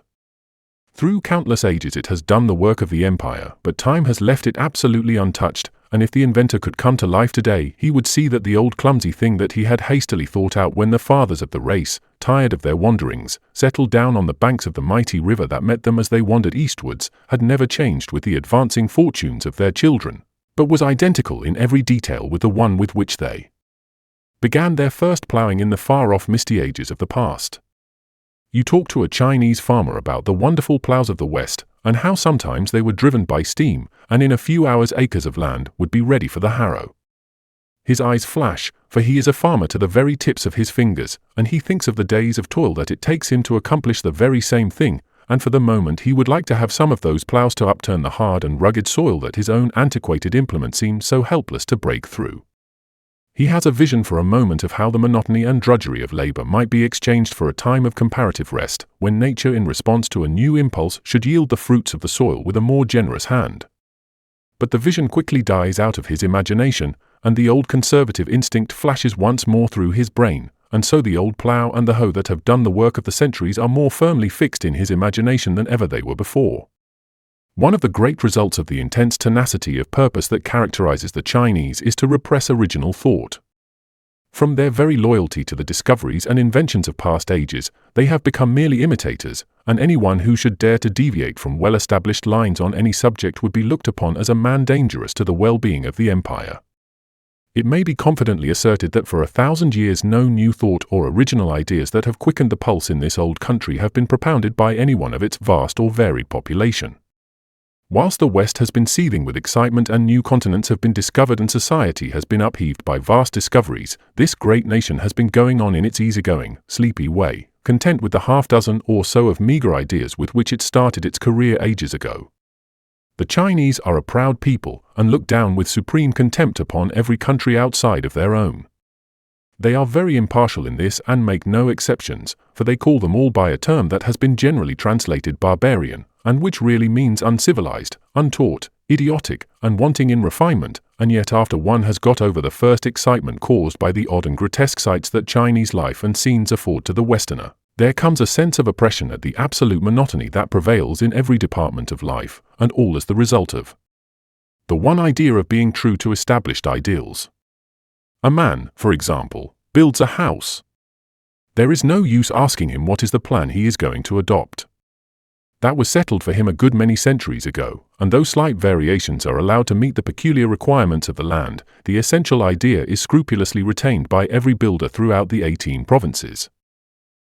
Through countless ages it has done the work of the empire, but time has left it absolutely untouched, and if the inventor could come to life today, he would see that the old clumsy thing that he had hastily thought out when the fathers of the race, tired of their wanderings, settled down on the banks of the mighty river that met them as they wandered eastwards, had never changed with the advancing fortunes of their children, but was identical in every detail with the one with which they began their first ploughing in the far-off misty ages of the past. You talk to a Chinese farmer about the wonderful ploughs of the West, and how sometimes they were driven by steam, and in a few hours acres of land would be ready for the harrow. His eyes flash, for he is a farmer to the very tips of his fingers, and he thinks of the days of toil that it takes him to accomplish the very same thing, and for the moment he would like to have some of those ploughs to upturn the hard and rugged soil that his own antiquated implement seems so helpless to break through. He has a vision for a moment of how the monotony and drudgery of labor might be exchanged for a time of comparative rest, when nature in response to a new impulse should yield the fruits of the soil with a more generous hand. But the vision quickly dies out of his imagination, and the old conservative instinct flashes once more through his brain, and so the old plough and the hoe that have done the work of the centuries are more firmly fixed in his imagination than ever they were before. One of the great results of the intense tenacity of purpose that characterizes the Chinese is to repress original thought. From their very loyalty to the discoveries and inventions of past ages, they have become merely imitators, and anyone who should dare to deviate from well-established lines on any subject would be looked upon as a man dangerous to the well-being of the empire. It may be confidently asserted that for 1,000 years no new thought or original ideas that have quickened the pulse in this old country have been propounded by anyone of its vast or varied population. Whilst the West has been seething with excitement and new continents have been discovered and society has been upheaved by vast discoveries, this great nation has been going on in its easygoing, sleepy way, content with the half-dozen or so of meager ideas with which it started its career ages ago. The Chinese are a proud people and look down with supreme contempt upon every country outside of their own. They are very impartial in this and make no exceptions, for they call them all by a term that has been generally translated barbarian, and which really means uncivilized, untaught, idiotic, and wanting in refinement, and yet after one has got over the first excitement caused by the odd and grotesque sights that Chinese life and scenes afford to the Westerner, there comes a sense of oppression at the absolute monotony that prevails in every department of life, and all as the result of the one idea of being true to established ideals. A man, for example, builds a house. There is no use asking him what is the plan he is going to adopt. That was settled for him a good many centuries ago, and though slight variations are allowed to meet the peculiar requirements of the land, the essential idea is scrupulously retained by every builder throughout the 18 provinces.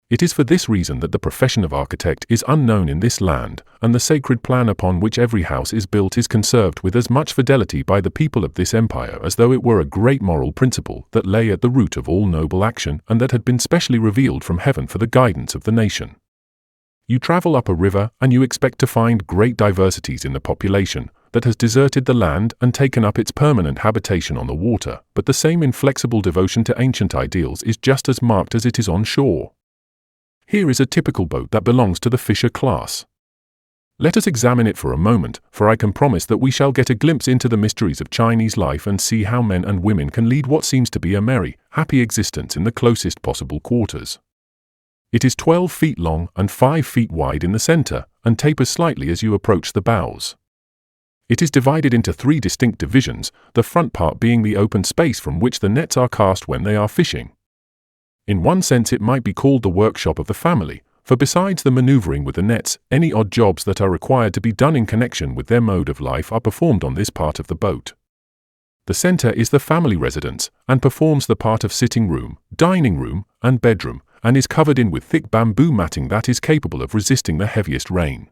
It is for this reason that the profession of architect is unknown in this land, and the sacred plan upon which every house is built is conserved with as much fidelity by the people of this empire as though it were a great moral principle that lay at the root of all noble action and that had been specially revealed from heaven for the guidance of the nation. You travel up a river and you expect to find great diversities in the population that has deserted the land and taken up its permanent habitation on the water, but the same inflexible devotion to ancient ideals is just as marked as it is on shore. Here is a typical boat that belongs to the fisher class. Let us examine it for a moment, for I can promise that we shall get a glimpse into the mysteries of Chinese life and see how men and women can lead what seems to be a merry, happy existence in the closest possible quarters. It is 12 feet long and 5 feet wide in the center, and tapers slightly as you approach the bows. It is divided into 3 distinct divisions, the front part being the open space from which the nets are cast when they are fishing. In one sense it might be called the workshop of the family, for besides the maneuvering with the nets, any odd jobs that are required to be done in connection with their mode of life are performed on this part of the boat. The center is the family residence, and performs the part of sitting room, dining room, and bedroom, and is covered in with thick bamboo matting that is capable of resisting the heaviest rain.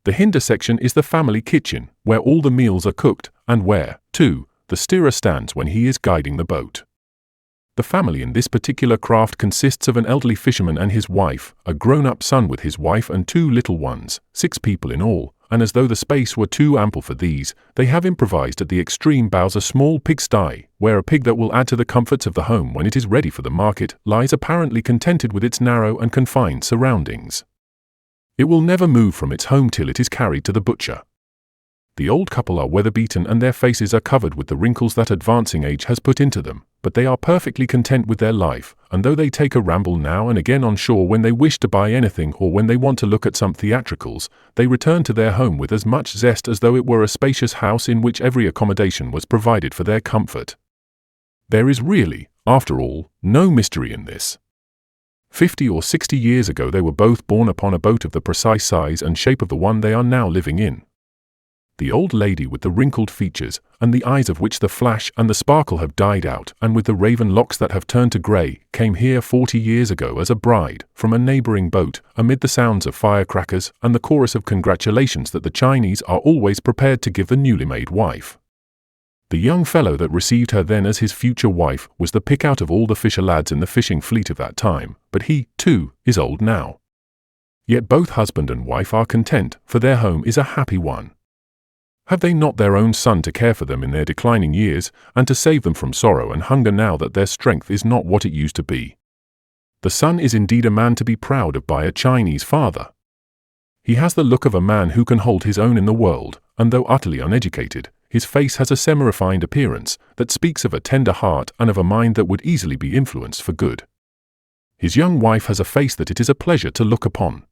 The hinder section is the family kitchen, where all the meals are cooked, and where, too, the steerer stands when he is guiding the boat. The family in this particular craft consists of an elderly fisherman and his wife, a grown-up son with his wife and 2 little ones, 6 people in all, and as though the space were too ample for these, they have improvised at the extreme bows a small pigsty, where a pig that will add to the comforts of the home when it is ready for the market lies apparently contented with its narrow and confined surroundings. It will never move from its home till it is carried to the butcher. The old couple are weather-beaten and their faces are covered with the wrinkles that advancing age has put into them, but they are perfectly content with their life, and though they take a ramble now and again on shore when they wish to buy anything or when they want to look at some theatricals, they return to their home with as much zest as though it were a spacious house in which every accommodation was provided for their comfort. There is really, after all, no mystery in this. 50 or 60 years ago they were both born upon a boat of the precise size and shape of the one they are now living in. The old lady with the wrinkled features, and the eyes of which the flash and the sparkle have died out, and with the raven locks that have turned to grey, came here 40 years ago as a bride, from a neighbouring boat, amid the sounds of firecrackers and the chorus of congratulations that the Chinese are always prepared to give the newly made wife. The young fellow that received her then as his future wife was the pick-out of all the fisher lads in the fishing fleet of that time, but he, too, is old now. Yet both husband and wife are content, for their home is a happy one. Have they not their own son to care for them in their declining years, and to save them from sorrow and hunger now that their strength is not what it used to be? The son is indeed a man to be proud of by a Chinese father. He has the look of a man who can hold his own in the world, and though utterly uneducated, his face has a semi-refined appearance that speaks of a tender heart and of a mind that would easily be influenced for good. His young wife has a face that it is a pleasure to look upon.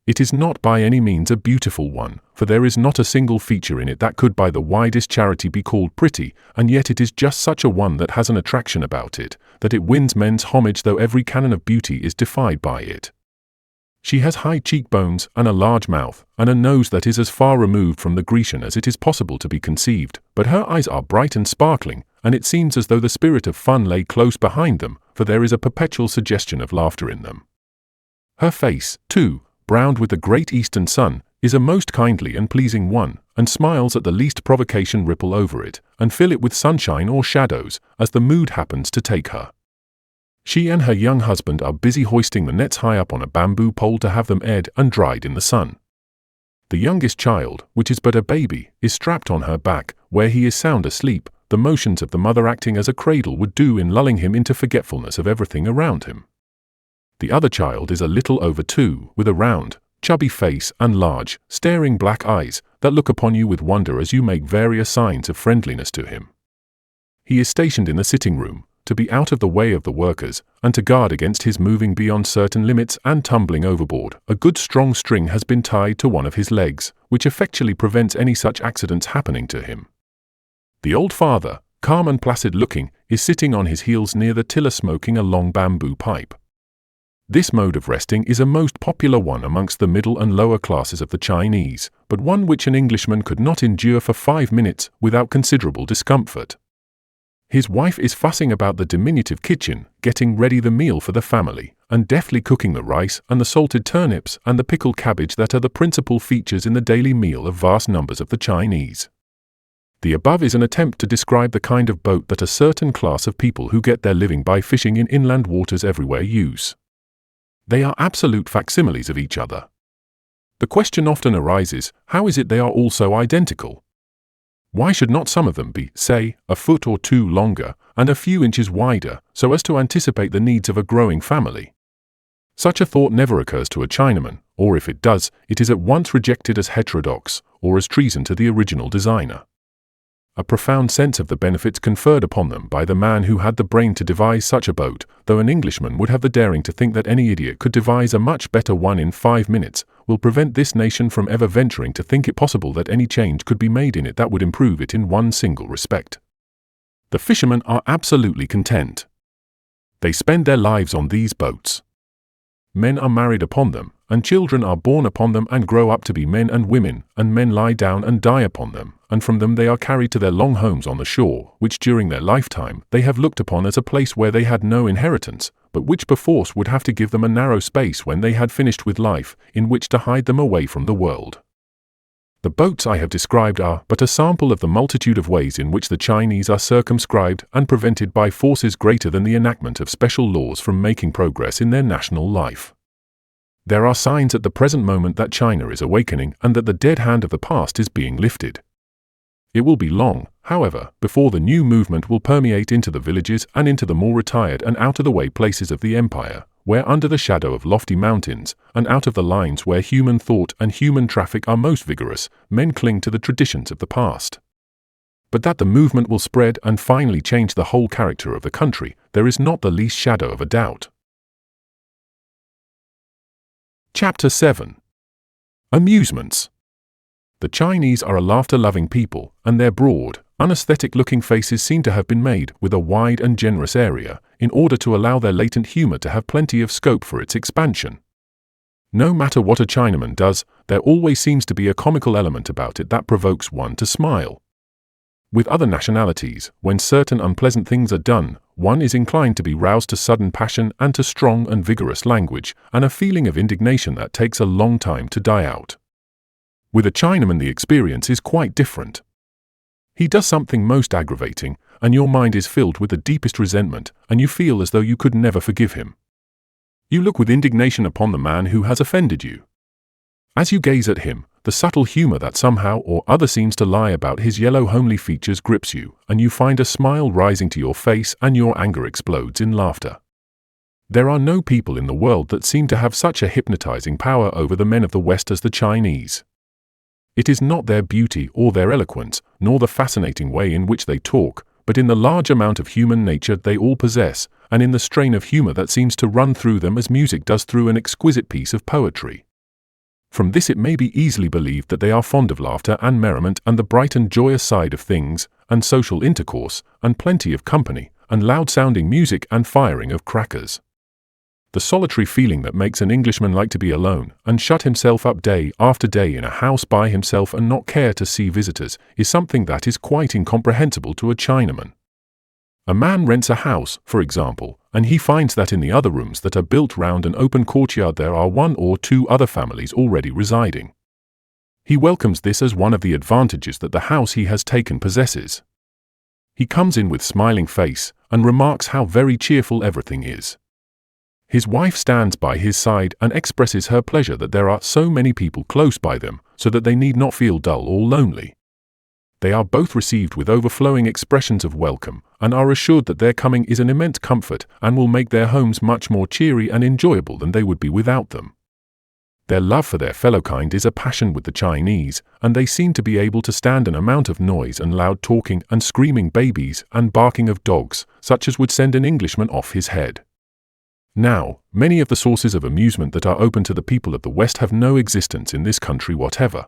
It is not by any means a beautiful one, for there is not a single feature in it that could by the widest charity be called pretty, and yet it is just such a one that has an attraction about it, that it wins men's homage though every canon of beauty is defied by it. She has high cheekbones, and a large mouth, and a nose that is as far removed from the Grecian as it is possible to be conceived, but her eyes are bright and sparkling, and it seems as though the spirit of fun lay close behind them, for there is a perpetual suggestion of laughter in them. Her face, too, browned with the great eastern sun, is a most kindly and pleasing one, and smiles at the least provocation ripple over it, and fill it with sunshine or shadows, as the mood happens to take her. She and her young husband are busy hoisting the nets high up on a bamboo pole to have them aired and dried in the sun. The youngest child, which is but a baby, is strapped on her back, where he is sound asleep, the motions of the mother acting as a cradle would do in lulling him into forgetfulness of everything around him. The other child is a little over 2, with a round, chubby face and large, staring black eyes that look upon you with wonder as you make various signs of friendliness to him. He is stationed in the sitting room, to be out of the way of the workers, and to guard against his moving beyond certain limits and tumbling overboard. A good strong string has been tied to one of his legs, which effectually prevents any such accidents happening to him. The old father, calm and placid looking, is sitting on his heels near the tiller smoking a long bamboo pipe. This mode of resting is a most popular one amongst the middle and lower classes of the Chinese, but one which an Englishman could not endure for 5 minutes without considerable discomfort. His wife is fussing about the diminutive kitchen, getting ready the meal for the family, and deftly cooking the rice and the salted turnips and the pickled cabbage that are the principal features in the daily meal of vast numbers of the Chinese. The above is an attempt to describe the kind of boat that a certain class of people who get their living by fishing in inland waters everywhere use. They are absolute facsimiles of each other. The question often arises, how is it they are all so identical? Why should not some of them be, say, a foot or 2 longer, and a few inches wider, so as to anticipate the needs of a growing family? Such a thought never occurs to a Chinaman, or if it does, it is at once rejected as heterodox, or as treason to the original designer. A profound sense of the benefits conferred upon them by the man who had the brain to devise such a boat, though an Englishman would have the daring to think that any idiot could devise a much better one in 5 minutes, will prevent this nation from ever venturing to think it possible that any change could be made in it that would improve it in one single respect. The fishermen are absolutely content. They spend their lives on these boats. Men are married upon them, and children are born upon them and grow up to be men and women, and men lie down and die upon them, and from them they are carried to their long homes on the shore, which during their lifetime they have looked upon as a place where they had no inheritance, but which perforce would have to give them a narrow space when they had finished with life, in which to hide them away from the world. The boats I have described are but a sample of the multitude of ways in which the Chinese are circumscribed and prevented by forces greater than the enactment of special laws from making progress in their national life. There are signs at the present moment that China is awakening and that the dead hand of the past is being lifted. It will be long, however, before the new movement will permeate into the villages and into the more retired and out-of-the-way places of the empire, where under the shadow of lofty mountains, and out of the lines where human thought and human traffic are most vigorous, men cling to the traditions of the past. But that the movement will spread and finally change the whole character of the country, there is not the least shadow of a doubt. Chapter 7. Amusements. The Chinese are a laughter-loving people, and their broad, unaesthetic-looking faces seem to have been made with a wide and generous area, in order to allow their latent humor to have plenty of scope for its expansion. No matter what a Chinaman does, there always seems to be a comical element about it that provokes one to smile. With other nationalities, when certain unpleasant things are done, one is inclined to be roused to sudden passion and to strong and vigorous language, and a feeling of indignation that takes a long time to die out. With a Chinaman the experience is quite different. He does something most aggravating, and your mind is filled with the deepest resentment, and you feel as though you could never forgive him. You look with indignation upon the man who has offended you. As you gaze at him, the subtle humor that somehow or other seems to lie about his yellow homely features grips you, and you find a smile rising to your face and your anger explodes in laughter. There are no people in the world that seem to have such a hypnotizing power over the men of the West as the Chinese. It is not their beauty or their eloquence, nor the fascinating way in which they talk, but in the large amount of human nature they all possess, and in the strain of humor that seems to run through them as music does through an exquisite piece of poetry. From this it may be easily believed that they are fond of laughter and merriment and the bright and joyous side of things, and social intercourse, and plenty of company, and loud-sounding music and firing of crackers. The solitary feeling that makes an Englishman like to be alone, and shut himself up day after day in a house by himself and not care to see visitors, is something that is quite incomprehensible to a Chinaman. A man rents a house, for example, and he finds that in the other rooms that are built round an open courtyard there are 1 or 2 other families already residing. He welcomes this as one of the advantages that the house he has taken possesses. He comes in with smiling face and remarks how very cheerful everything is. His wife stands by his side and expresses her pleasure that there are so many people close by them so that they need not feel dull or lonely. They are both received with overflowing expressions of welcome and are assured that their coming is an immense comfort and will make their homes much more cheery and enjoyable than they would be without them. Their love for their fellow kind is a passion with the Chinese, and they seem to be able to stand an amount of noise and loud talking and screaming babies and barking of dogs, such as would send an Englishman off his head. Now, many of the sources of amusement that are open to the people of the West have no existence in this country whatever.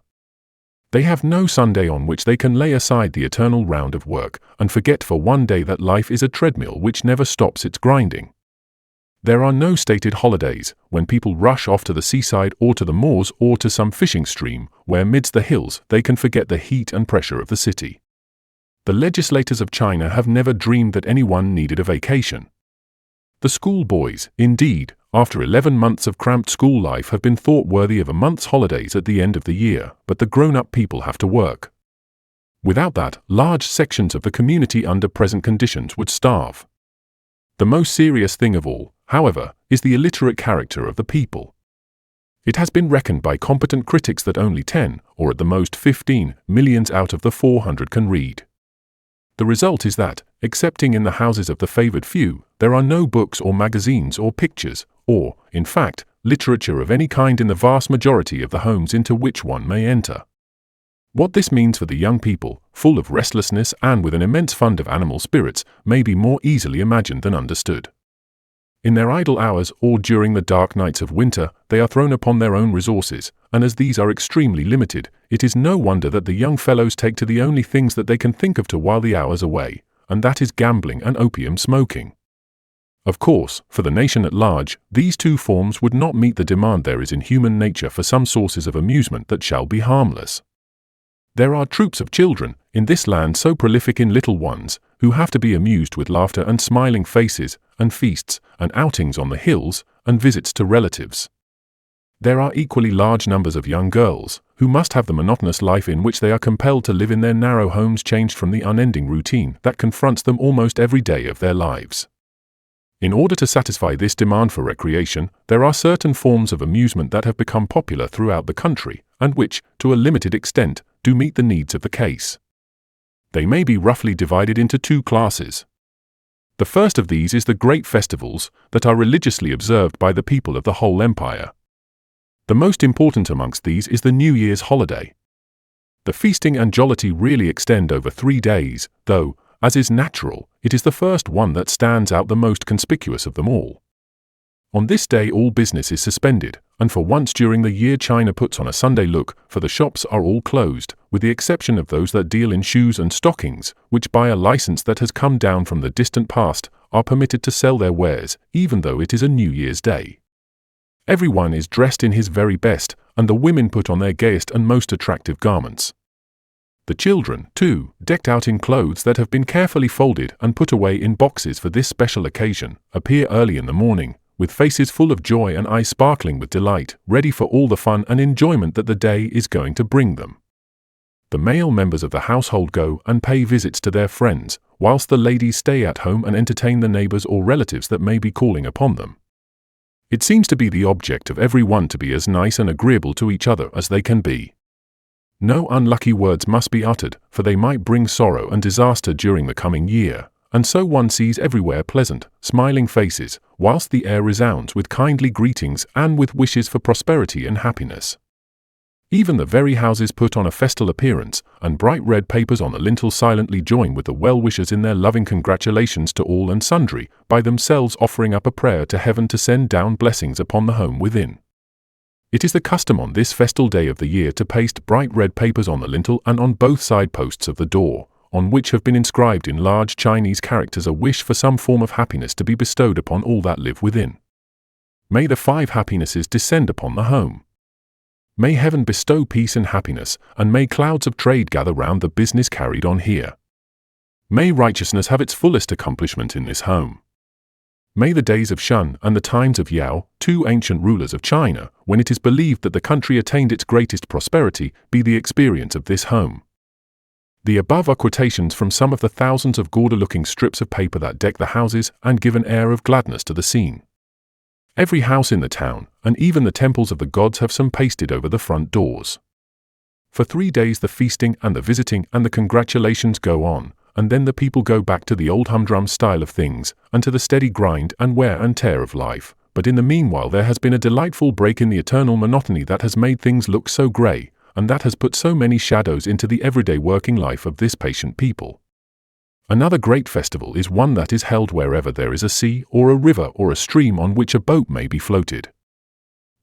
They have no Sunday on which they can lay aside the eternal round of work and forget for one day that life is a treadmill which never stops its grinding. There are no stated holidays when people rush off to the seaside or to the moors or to some fishing stream where midst the hills they can forget the heat and pressure of the city. The legislators of China have never dreamed that anyone needed a vacation. The schoolboys, indeed, after 11 months of cramped school life have been thought worthy of a month's holidays at the end of the year, but the grown-up people have to work. Without that, large sections of the community under present conditions would starve. The most serious thing of all, however, is the illiterate character of the people. It has been reckoned by competent critics that only 10, or at the most 15, millions out of the 400 can read. The result is that, excepting in the houses of the favored few, there are no books or magazines or pictures, or, in fact, literature of any kind in the vast majority of the homes into which one may enter. What this means for the young people, full of restlessness and with an immense fund of animal spirits, may be more easily imagined than understood. In their idle hours or during the dark nights of winter, they are thrown upon their own resources, and as these are extremely limited, it is no wonder that the young fellows take to the only things that they can think of to while the hours away, and that is gambling and opium smoking. Of course, for the nation at large, these two forms would not meet the demand there is in human nature for some sources of amusement that shall be harmless. There are troops of children, in this land so prolific in little ones, who have to be amused with laughter and smiling faces, and feasts, and outings on the hills, and visits to relatives. There are equally large numbers of young girls, who must have the monotonous life in which they are compelled to live in their narrow homes changed from the unending routine that confronts them almost every day of their lives. In order to satisfy this demand for recreation, there are certain forms of amusement that have become popular throughout the country, and which, to a limited extent, do meet the needs of the case. They may be roughly divided into two classes. The first of these is the great festivals that are religiously observed by the people of the whole empire. The most important amongst these is the New Year's holiday. The feasting and jollity really extend over 3 days, though, as is natural, it is the first one that stands out the most conspicuous of them all. On this day all business is suspended, and for once during the year China puts on a Sunday look, for the shops are all closed, with the exception of those that deal in shoes and stockings, which by a license that has come down from the distant past, are permitted to sell their wares, even though it is a New Year's Day. Everyone is dressed in his very best, and the women put on their gayest and most attractive garments. The children, too, decked out in clothes that have been carefully folded and put away in boxes for this special occasion, appear early in the morning, with faces full of joy and eyes sparkling with delight, ready for all the fun and enjoyment that the day is going to bring them. The male members of the household go and pay visits to their friends, whilst the ladies stay at home and entertain the neighbors or relatives that may be calling upon them. It seems to be the object of every one to be as nice and agreeable to each other as they can be. No unlucky words must be uttered, for they might bring sorrow and disaster during the coming year, and so one sees everywhere pleasant, smiling faces, whilst the air resounds with kindly greetings and with wishes for prosperity and happiness. Even the very houses put on a festal appearance, and bright red papers on the lintel silently join with the well-wishers in their loving congratulations to all and sundry, by themselves offering up a prayer to heaven to send down blessings upon the home within. It is the custom on this festal day of the year to paste bright red papers on the lintel and on both side posts of the door, on which have been inscribed in large Chinese characters a wish for some form of happiness to be bestowed upon all that live within. May the 5 happinesses descend upon the home. May heaven bestow peace and happiness, and may clouds of trade gather round the business carried on here. May righteousness have its fullest accomplishment in this home. May the days of Shun and the times of Yao, two ancient rulers of China, when it is believed that the country attained its greatest prosperity, be the experience of this home. The above are quotations from some of the thousands of gaudy-looking strips of paper that deck the houses and give an air of gladness to the scene. Every house in the town, and even the temples of the gods, have some pasted over the front doors. For 3 days the feasting and the visiting and the congratulations go on, and then the people go back to the old humdrum style of things, and to the steady grind and wear and tear of life. But in the meanwhile there has been a delightful break in the eternal monotony that has made things look so grey, and that has put so many shadows into the everyday working life of this patient people. Another great festival is one that is held wherever there is a sea or a river or a stream on which a boat may be floated.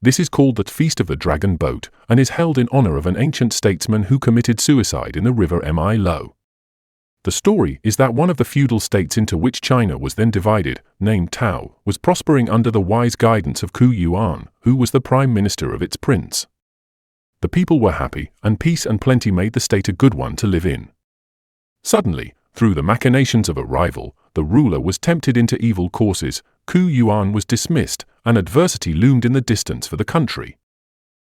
This is called the Feast of the Dragon Boat, and is held in honor of an ancient statesman who committed suicide in the river Lo. The story is that one of the feudal states into which China was then divided, named Tao, was prospering under the wise guidance of Ku Yuan, who was the prime minister of its prince. The people were happy, and peace and plenty made the state a good one to live in. Suddenly, through the machinations of a rival, the ruler was tempted into evil courses, Ku Yuan was dismissed, and adversity loomed in the distance for the country.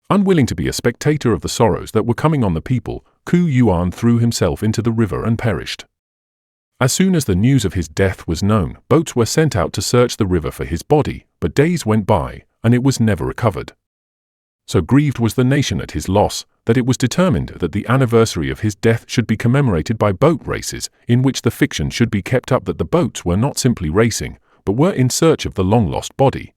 Unwilling to be a spectator of the sorrows that were coming on the people, Ku Yuan threw himself into the river and perished. As soon as the news of his death was known, boats were sent out to search the river for his body, but days went by, and it was never recovered. So grieved was the nation at his loss, that it was determined that the anniversary of his death should be commemorated by boat races, in which the fiction should be kept up that the boats were not simply racing, but were in search of the long-lost body.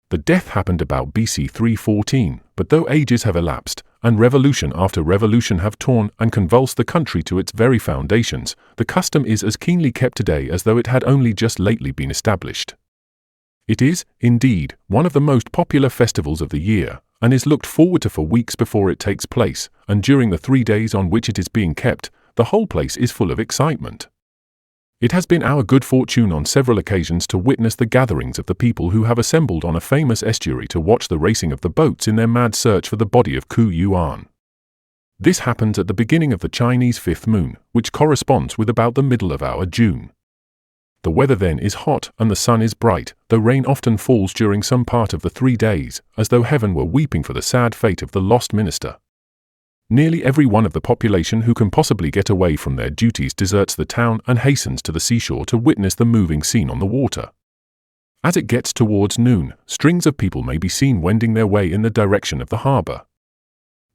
The death happened about BC 314, but though ages have elapsed, and revolution after revolution have torn and convulsed the country to its very foundations, the custom is as keenly kept today as though it had only just lately been established. It is, indeed, one of the most popular festivals of the year, and is looked forward to for weeks before it takes place, and during the 3 days on which it is being kept, the whole place is full of excitement. It has been our good fortune on several occasions to witness the gatherings of the people who have assembled on a famous estuary to watch the racing of the boats in their mad search for the body of Ku Yuan. This happens at the beginning of the Chinese 5th moon, which corresponds with about the middle of our June. The weather then is hot and the sun is bright, though rain often falls during some part of the 3 days, as though heaven were weeping for the sad fate of the lost minister. Nearly every one of the population who can possibly get away from their duties deserts the town and hastens to the seashore to witness the moving scene on the water. As it gets towards noon, strings of people may be seen wending their way in the direction of the harbour.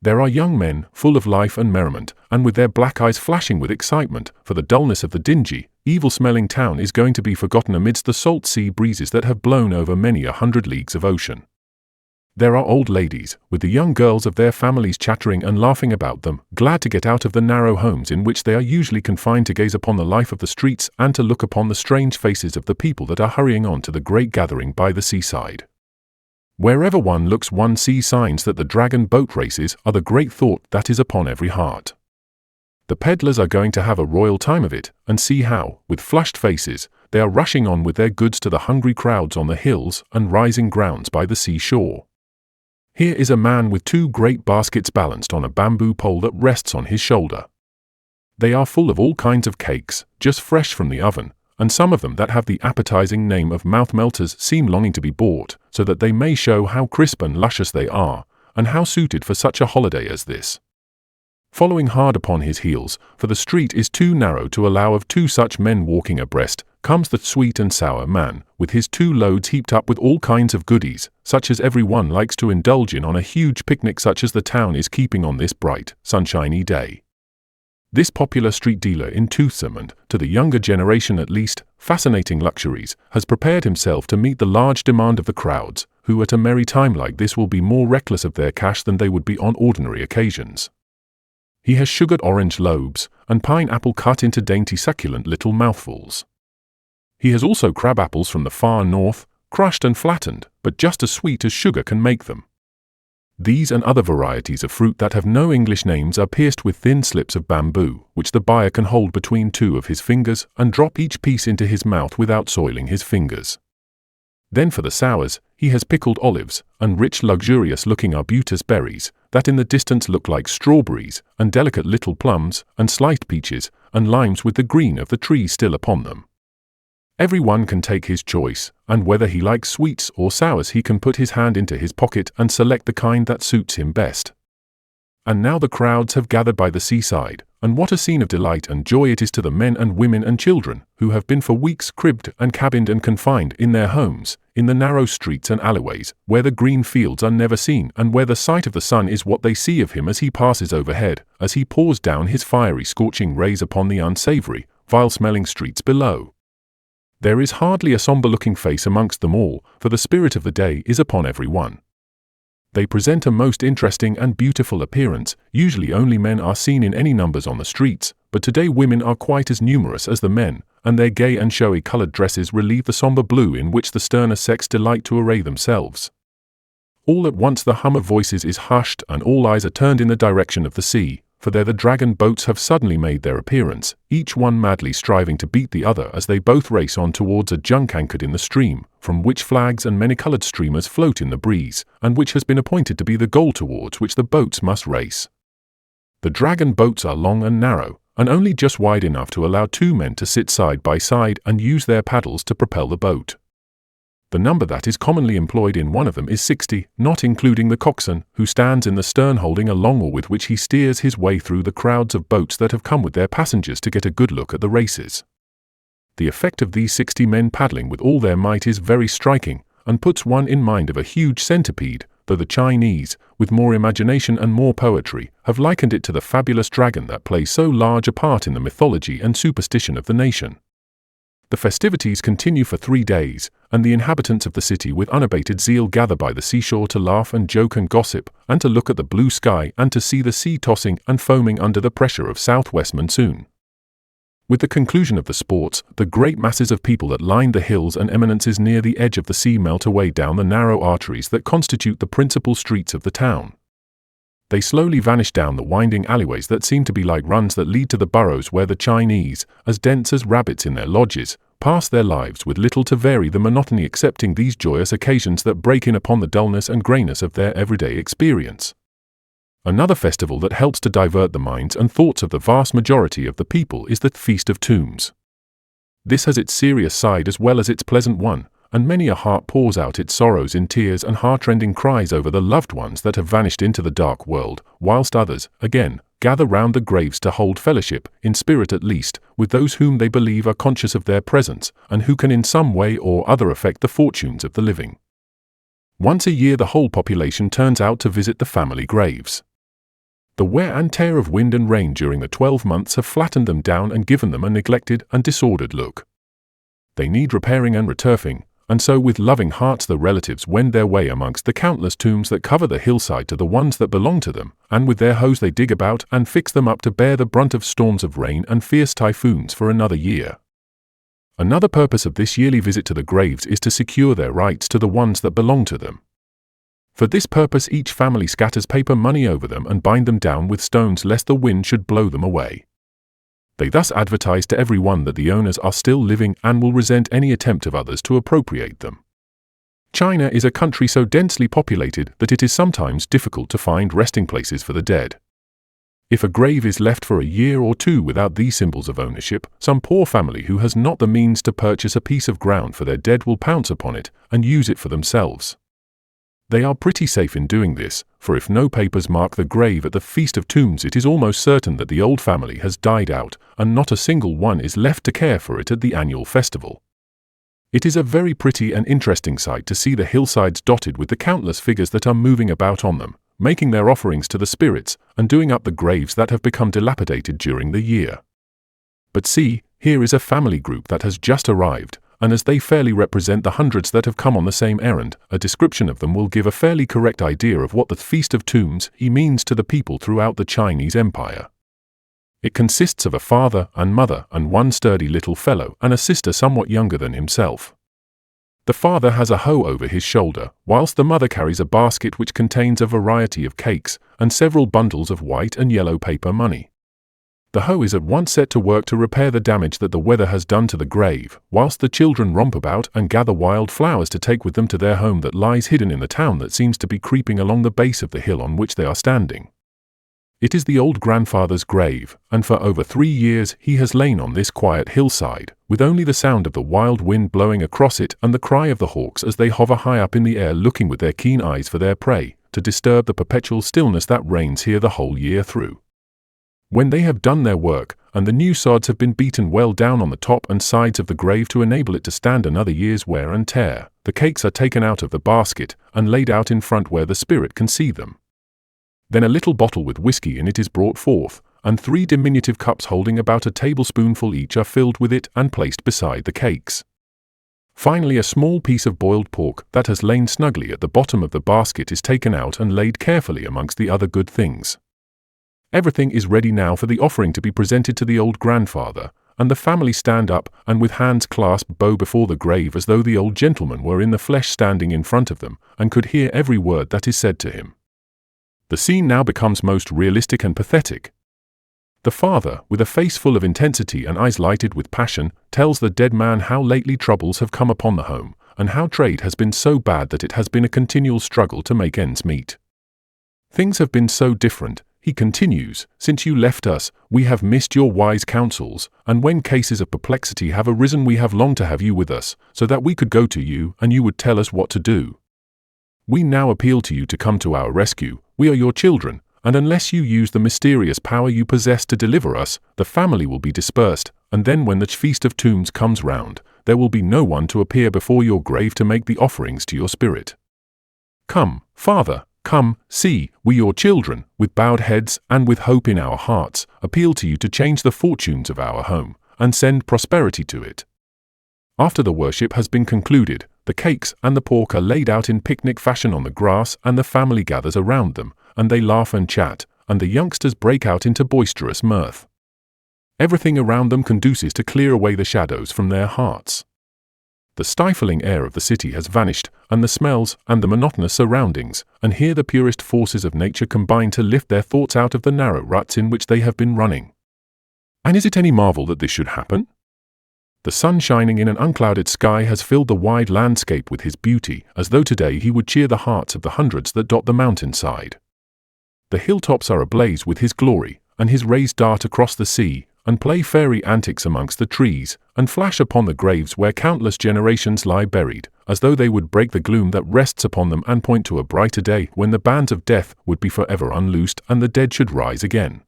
There are young men, full of life and merriment, and with their black eyes flashing with excitement, for the dullness of the dingy, evil-smelling town is going to be forgotten amidst the salt sea breezes that have blown over many 100 leagues of ocean. There are old ladies, with the young girls of their families chattering and laughing about them, glad to get out of the narrow homes in which they are usually confined to gaze upon the life of the streets and to look upon the strange faces of the people that are hurrying on to the great gathering by the seaside. Wherever one looks one sees signs that the dragon boat races are the great thought that is upon every heart. The peddlers are going to have a royal time of it, and see how, with flushed faces, they are rushing on with their goods to the hungry crowds on the hills and rising grounds by the seashore. Here is a man with 2 great baskets balanced on a bamboo pole that rests on his shoulder. They are full of all kinds of cakes, just fresh from the oven, and some of them that have the appetizing name of mouth-melters seem longing to be bought, so that they may show how crisp and luscious they are, and how suited for such a holiday as this. Following hard upon his heels, for the street is too narrow to allow of 2 such men walking abreast, comes the sweet and sour man, with his 2 loads heaped up with all kinds of goodies, such as every one likes to indulge in on a huge picnic such as the town is keeping on this bright, sunshiny day. This popular street dealer in toothsome and, to the younger generation at least, fascinating luxuries, has prepared himself to meet the large demand of the crowds, who at a merry time like this will be more reckless of their cash than they would be on ordinary occasions. He has sugared orange lobes, and pineapple cut into dainty succulent little mouthfuls. He has also crab apples from the far north, crushed and flattened, but just as sweet as sugar can make them. These and other varieties of fruit that have no English names are pierced with thin slips of bamboo, which the buyer can hold between 2 of his fingers and drop each piece into his mouth without soiling his fingers. Then for the sours, he has pickled olives, and rich luxurious-looking arbutus berries, that in the distance look like strawberries, and delicate little plums, and sliced peaches, and limes with the green of the trees still upon them. Everyone can take his choice, and whether he likes sweets or sours he can put his hand into his pocket and select the kind that suits him best. And now the crowds have gathered by the seaside, and what a scene of delight and joy it is to the men and women and children, who have been for weeks cribbed and cabined and confined in their homes, in the narrow streets and alleyways, where the green fields are never seen and where the sight of the sun is what they see of him as he passes overhead, as he pours down his fiery scorching rays upon the unsavory, vile-smelling streets below. There is hardly a sombre-looking face amongst them all, for the spirit of the day is upon every one. They present a most interesting and beautiful appearance. Usually only men are seen in any numbers on the streets, but today women are quite as numerous as the men, and their gay and showy colored dresses relieve the somber blue in which the sterner sex delight to array themselves. All at once the hum of voices is hushed and all eyes are turned in the direction of the sea, for there the dragon boats have suddenly made their appearance, each one madly striving to beat the other as they both race on towards a junk anchored in the stream, from which flags and many-colored streamers float in the breeze, and which has been appointed to be the goal towards which the boats must race. The dragon boats are long and narrow, and only just wide enough to allow two men to sit side by side and use their paddles to propel the boat. The number that is commonly employed in one of them is 60, not including the coxswain, who stands in the stern holding a long oar with which he steers his way through the crowds of boats that have come with their passengers to get a good look at the races. The effect of these 60 men paddling with all their might is very striking, and puts one in mind of a huge centipede, though the Chinese, with more imagination and more poetry, have likened it to the fabulous dragon that plays so large a part in the mythology and superstition of the nation. The festivities continue for 3 days, and the inhabitants of the city with unabated zeal gather by the seashore to laugh and joke and gossip, and to look at the blue sky and to see the sea tossing and foaming under the pressure of southwest monsoon. With the conclusion of the sports, the great masses of people that line the hills and eminences near the edge of the sea melt away down the narrow arteries that constitute the principal streets of the town. They slowly vanish down the winding alleyways that seem to be like runs that lead to the burrows where the Chinese, as dense as rabbits in their lodges, pass their lives with little to vary the monotony excepting these joyous occasions that break in upon the dullness and greyness of their everyday experience. Another festival that helps to divert the minds and thoughts of the vast majority of the people is the Feast of Tombs. This has its serious side as well as its pleasant one, and many a heart pours out its sorrows in tears and heart-rending cries over the loved ones that have vanished into the dark world, whilst others, again, gather round the graves to hold fellowship, in spirit at least, with those whom they believe are conscious of their presence, and who can in some way or other affect the fortunes of the living. Once a year the whole population turns out to visit the family graves. The wear and tear of wind and rain during the 12 months have flattened them down and given them a neglected and disordered look. They need repairing and returfing, and so with loving hearts the relatives wend their way amongst the countless tombs that cover the hillside to the ones that belong to them, and with their hoes they dig about and fix them up to bear the brunt of storms of rain and fierce typhoons for another year. Another purpose of this yearly visit to the graves is to secure their rights to the ones that belong to them. For this purpose each family scatters paper money over them and bind them down with stones lest the wind should blow them away. They thus advertise to everyone that the owners are still living and will resent any attempt of others to appropriate them. China is a country so densely populated that it is sometimes difficult to find resting places for the dead. If a grave is left for a year or two without these symbols of ownership, some poor family who has not the means to purchase a piece of ground for their dead will pounce upon it and use it for themselves. They are pretty safe in doing this, for if no papers mark the grave at the Feast of Tombs it is almost certain that the old family has died out, and not a single one is left to care for it at the annual festival. It is a very pretty and interesting sight to see the hillsides dotted with the countless figures that are moving about on them, making their offerings to the spirits, and doing up the graves that have become dilapidated during the year. But see, here is a family group that has just arrived, and as they fairly represent the hundreds that have come on the same errand, a description of them will give a fairly correct idea of what the Feast of Tombs means to the people throughout the Chinese Empire. It consists of a father and mother and one sturdy little fellow and a sister somewhat younger than himself. The father has a hoe over his shoulder, whilst the mother carries a basket which contains a variety of cakes and several bundles of white and yellow paper money. The hoe is at once set to work to repair the damage that the weather has done to the grave, whilst the children romp about and gather wild flowers to take with them to their home that lies hidden in the town that seems to be creeping along the base of the hill on which they are standing. It is the old grandfather's grave, and for over 3 years he has lain on this quiet hillside, with only the sound of the wild wind blowing across it and the cry of the hawks as they hover high up in the air looking with their keen eyes for their prey, to disturb the perpetual stillness that reigns here the whole year through. When they have done their work, and the new sods have been beaten well down on the top and sides of the grave to enable it to stand another year's wear and tear, the cakes are taken out of the basket and laid out in front where the spirit can see them. Then a little bottle with whiskey in it is brought forth, and 3 diminutive cups holding about a tablespoonful each are filled with it and placed beside the cakes. Finally, a small piece of boiled pork that has lain snugly at the bottom of the basket is taken out and laid carefully amongst the other good things. Everything is ready now for the offering to be presented to the old grandfather, and the family stand up and with hands clasped bow before the grave as though the old gentleman were in the flesh standing in front of them and could hear every word that is said to him. The scene now becomes most realistic and pathetic. The father, with a face full of intensity and eyes lighted with passion, tells the dead man how lately troubles have come upon the home, and how trade has been so bad that it has been a continual struggle to make ends meet. Things have been so different, he continues, since you left us, we have missed your wise counsels, and when cases of perplexity have arisen we have longed to have you with us, so that we could go to you and you would tell us what to do. We now appeal to you to come to our rescue. We are your children, and unless you use the mysterious power you possess to deliver us, the family will be dispersed, and then when the Feast of Tombs comes round, there will be no one to appear before your grave to make the offerings to your spirit. Come, Father, come, see, we your children, with bowed heads and with hope in our hearts, appeal to you to change the fortunes of our home, and send prosperity to it. After the worship has been concluded, the cakes and the pork are laid out in picnic fashion on the grass, and the family gathers around them, and they laugh and chat, and the youngsters break out into boisterous mirth. Everything around them conduces to clear away the shadows from their hearts. The stifling air of the city has vanished, and the smells and the monotonous surroundings, and here the purest forces of nature combine to lift their thoughts out of the narrow ruts in which they have been running. And is it any marvel that this should happen? The sun shining in an unclouded sky has filled the wide landscape with his beauty, as though today he would cheer the hearts of the hundreds that dot the mountainside. The hilltops are ablaze with his glory, and his rays dart across the sea, and play fairy antics amongst the trees, and flash upon the graves where countless generations lie buried, as though they would break the gloom that rests upon them and point to a brighter day when the bands of death would be forever unloosed and the dead should rise again.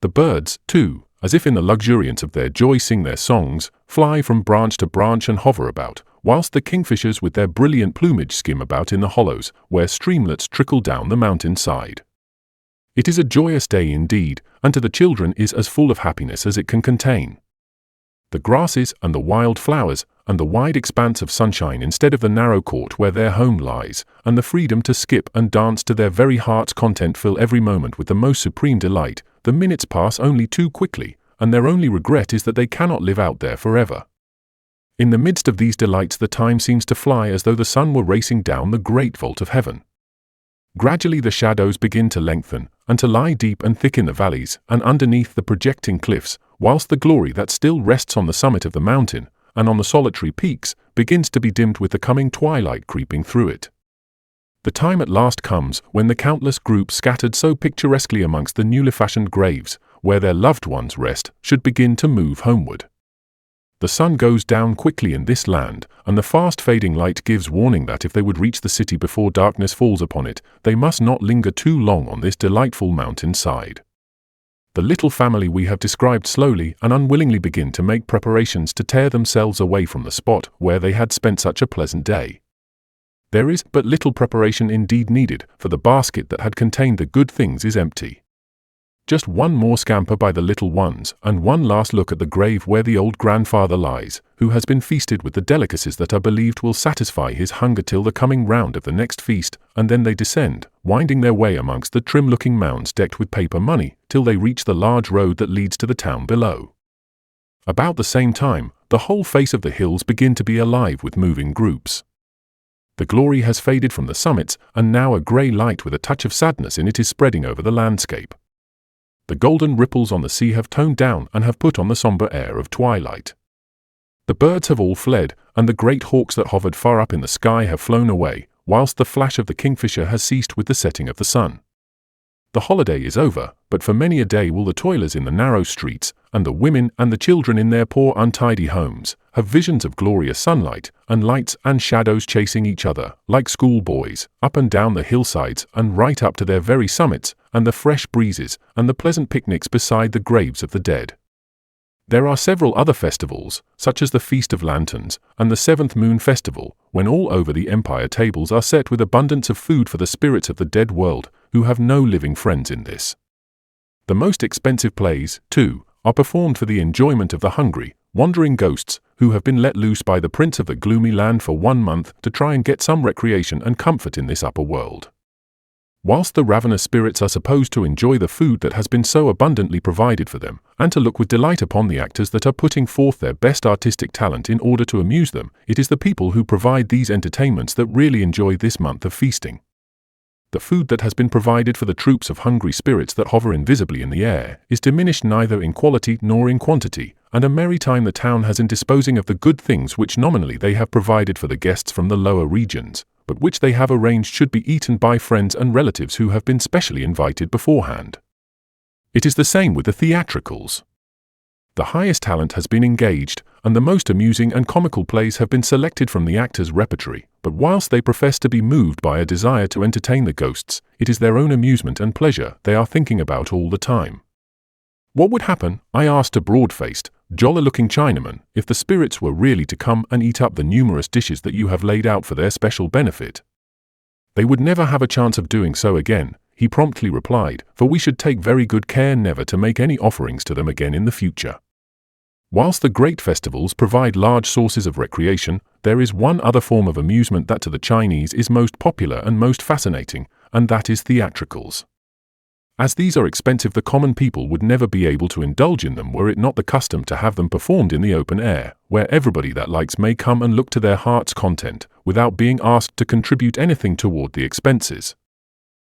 The birds, too, as if in the luxuriance of their joy sing their songs, fly from branch to branch and hover about, whilst the kingfishers with their brilliant plumage skim about in the hollows, where streamlets trickle down the mountain side. It is a joyous day indeed, and to the children is as full of happiness as it can contain. The grasses and the wild flowers, and the wide expanse of sunshine instead of the narrow court where their home lies, and the freedom to skip and dance to their very heart's content fill every moment with the most supreme delight. The minutes pass only too quickly, and their only regret is that they cannot live out there forever. In the midst of these delights the time seems to fly as though the sun were racing down the great vault of heaven. Gradually the shadows begin to lengthen, and to lie deep and thick in the valleys, and underneath the projecting cliffs, whilst the glory that still rests on the summit of the mountain, and on the solitary peaks, begins to be dimmed with the coming twilight creeping through it. The time at last comes when the countless groups scattered so picturesquely amongst the newly fashioned graves, where their loved ones rest, should begin to move homeward. The sun goes down quickly in this land, and the fast-fading light gives warning that if they would reach the city before darkness falls upon it, they must not linger too long on this delightful mountain side. The little family we have described slowly and unwillingly begin to make preparations to tear themselves away from the spot where they had spent such a pleasant day. There is but little preparation indeed needed, for the basket that had contained the good things is empty. Just one more scamper by the little ones, and one last look at the grave where the old grandfather lies, who has been feasted with the delicacies that are believed will satisfy his hunger till the coming round of the next feast, and then they descend, winding their way amongst the trim-looking mounds decked with paper money, till they reach the large road that leads to the town below. About the same time, the whole face of the hills begin to be alive with moving groups. The glory has faded from the summits, and now a grey light with a touch of sadness in it is spreading over the landscape. The golden ripples on the sea have toned down and have put on the sombre air of twilight. The birds have all fled, and the great hawks that hovered far up in the sky have flown away, whilst the flash of the kingfisher has ceased with the setting of the sun. The holiday is over, but for many a day will the toilers in the narrow streets, and the women and the children in their poor untidy homes, have visions of glorious sunlight, and lights and shadows chasing each other, like schoolboys, up and down the hillsides and right up to their very summits, and the fresh breezes, and the pleasant picnics beside the graves of the dead. There are several other festivals, such as the Feast of Lanterns, and the Seventh Moon Festival, when all over the empire tables are set with abundance of food for the spirits of the dead world, who have no living friends in this. The most expensive plays, too, are performed for the enjoyment of the hungry, wandering ghosts, who have been let loose by the prince of the gloomy land for 1 month to try and get some recreation and comfort in this upper world. Whilst the ravenous spirits are supposed to enjoy the food that has been so abundantly provided for them, and to look with delight upon the actors that are putting forth their best artistic talent in order to amuse them, it is the people who provide these entertainments that really enjoy this month of feasting. The food that has been provided for the troops of hungry spirits that hover invisibly in the air is diminished neither in quality nor in quantity, and a merry time the town has in disposing of the good things which nominally they have provided for the guests from the lower regions, but which they have arranged should be eaten by friends and relatives who have been specially invited beforehand. It is the same with the theatricals. The highest talent has been engaged, and the most amusing and comical plays have been selected from the actors' repertory, but whilst they profess to be moved by a desire to entertain the ghosts, it is their own amusement and pleasure they are thinking about all the time. What would happen, I asked a broad-faced, jolly-looking Chinaman, if the spirits were really to come and eat up the numerous dishes that you have laid out for their special benefit? They would never have a chance of doing so again, he promptly replied, for we should take very good care never to make any offerings to them again in the future. Whilst the great festivals provide large sources of recreation, there is one other form of amusement that to the Chinese is most popular and most fascinating, and that is theatricals. As these are expensive, the common people would never be able to indulge in them were it not the custom to have them performed in the open air, where everybody that likes may come and look to their heart's content, without being asked to contribute anything toward the expenses.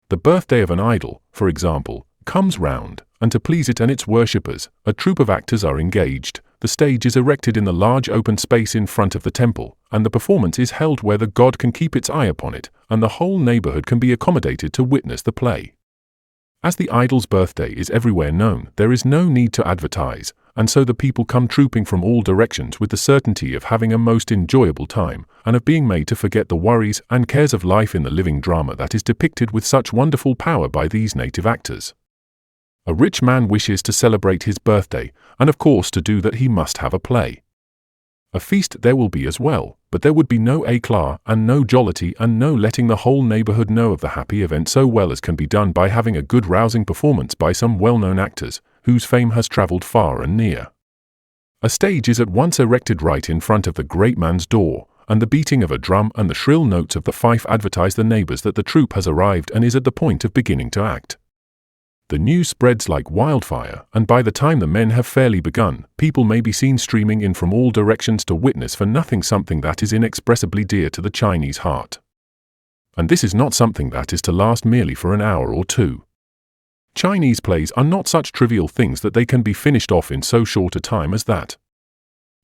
The birthday of an idol, for example, comes round, and to please it and its worshippers, a troupe of actors are engaged, the stage is erected in the large open space in front of the temple, and the performance is held where the god can keep its eye upon it, and the whole neighborhood can be accommodated to witness the play. As the idol's birthday is everywhere known, there is no need to advertise, and so the people come trooping from all directions with the certainty of having a most enjoyable time, and of being made to forget the worries and cares of life in the living drama that is depicted with such wonderful power by these native actors. A rich man wishes to celebrate his birthday, and of course to do that he must have a play. A feast there will be as well, but there would be no éclat and no jollity and no letting the whole neighborhood know of the happy event so well as can be done by having a good rousing performance by some well-known actors, whose fame has traveled far and near. A stage is at once erected right in front of the great man's door, and the beating of a drum and the shrill notes of the fife advertise the neighbors that the troupe has arrived and is at the point of beginning to act. The news spreads like wildfire, and by the time the men have fairly begun, people may be seen streaming in from all directions to witness for nothing something that is inexpressibly dear to the Chinese heart. And this is not something that is to last merely for an hour or two. Chinese plays are not such trivial things that they can be finished off in so short a time as that.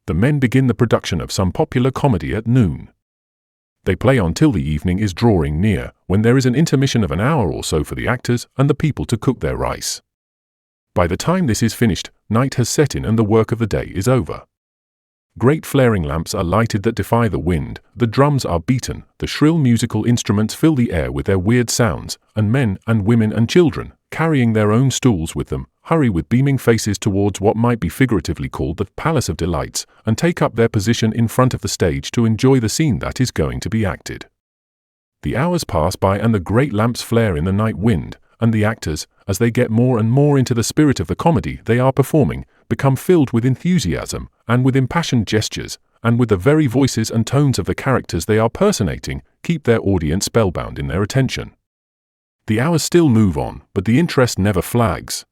The men begin the production of some popular comedy at noon. They play on till the evening is drawing near, when there is an intermission of an hour or so for the actors and the people to cook their rice. By the time this is finished, night has set in and the work of the day is over. Great flaring lamps are lighted that defy the wind, the drums are beaten, the shrill musical instruments fill the air with their weird sounds, and men and women and children, carrying their own stools with them, hurry with beaming faces towards what might be figuratively called the Palace of Delights, and take up their position in front of the stage to enjoy the scene that is going to be acted. The hours pass by and the great lamps flare in the night wind, and the actors, as they get more and more into the spirit of the comedy they are performing, become filled with enthusiasm, and with impassioned gestures, and with the very voices and tones of the characters they are personating, keep their audience spellbound in their attention. The hours still move on, but the interest never flags.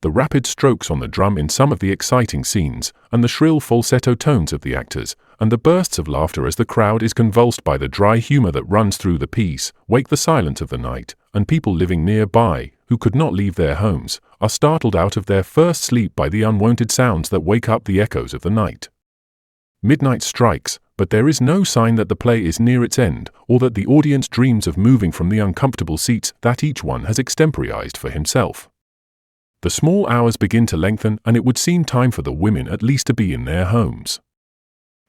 The rapid strokes on the drum in some of the exciting scenes, and the shrill falsetto tones of the actors, and the bursts of laughter as the crowd is convulsed by the dry humor that runs through the piece, wake the silence of the night, and people living nearby, who could not leave their homes, are startled out of their first sleep by the unwonted sounds that wake up the echoes of the night. Midnight strikes, but there is no sign that the play is near its end or that the audience dreams of moving from the uncomfortable seats that each one has extemporized for himself. The small hours begin to lengthen, and it would seem time for the women at least to be in their homes.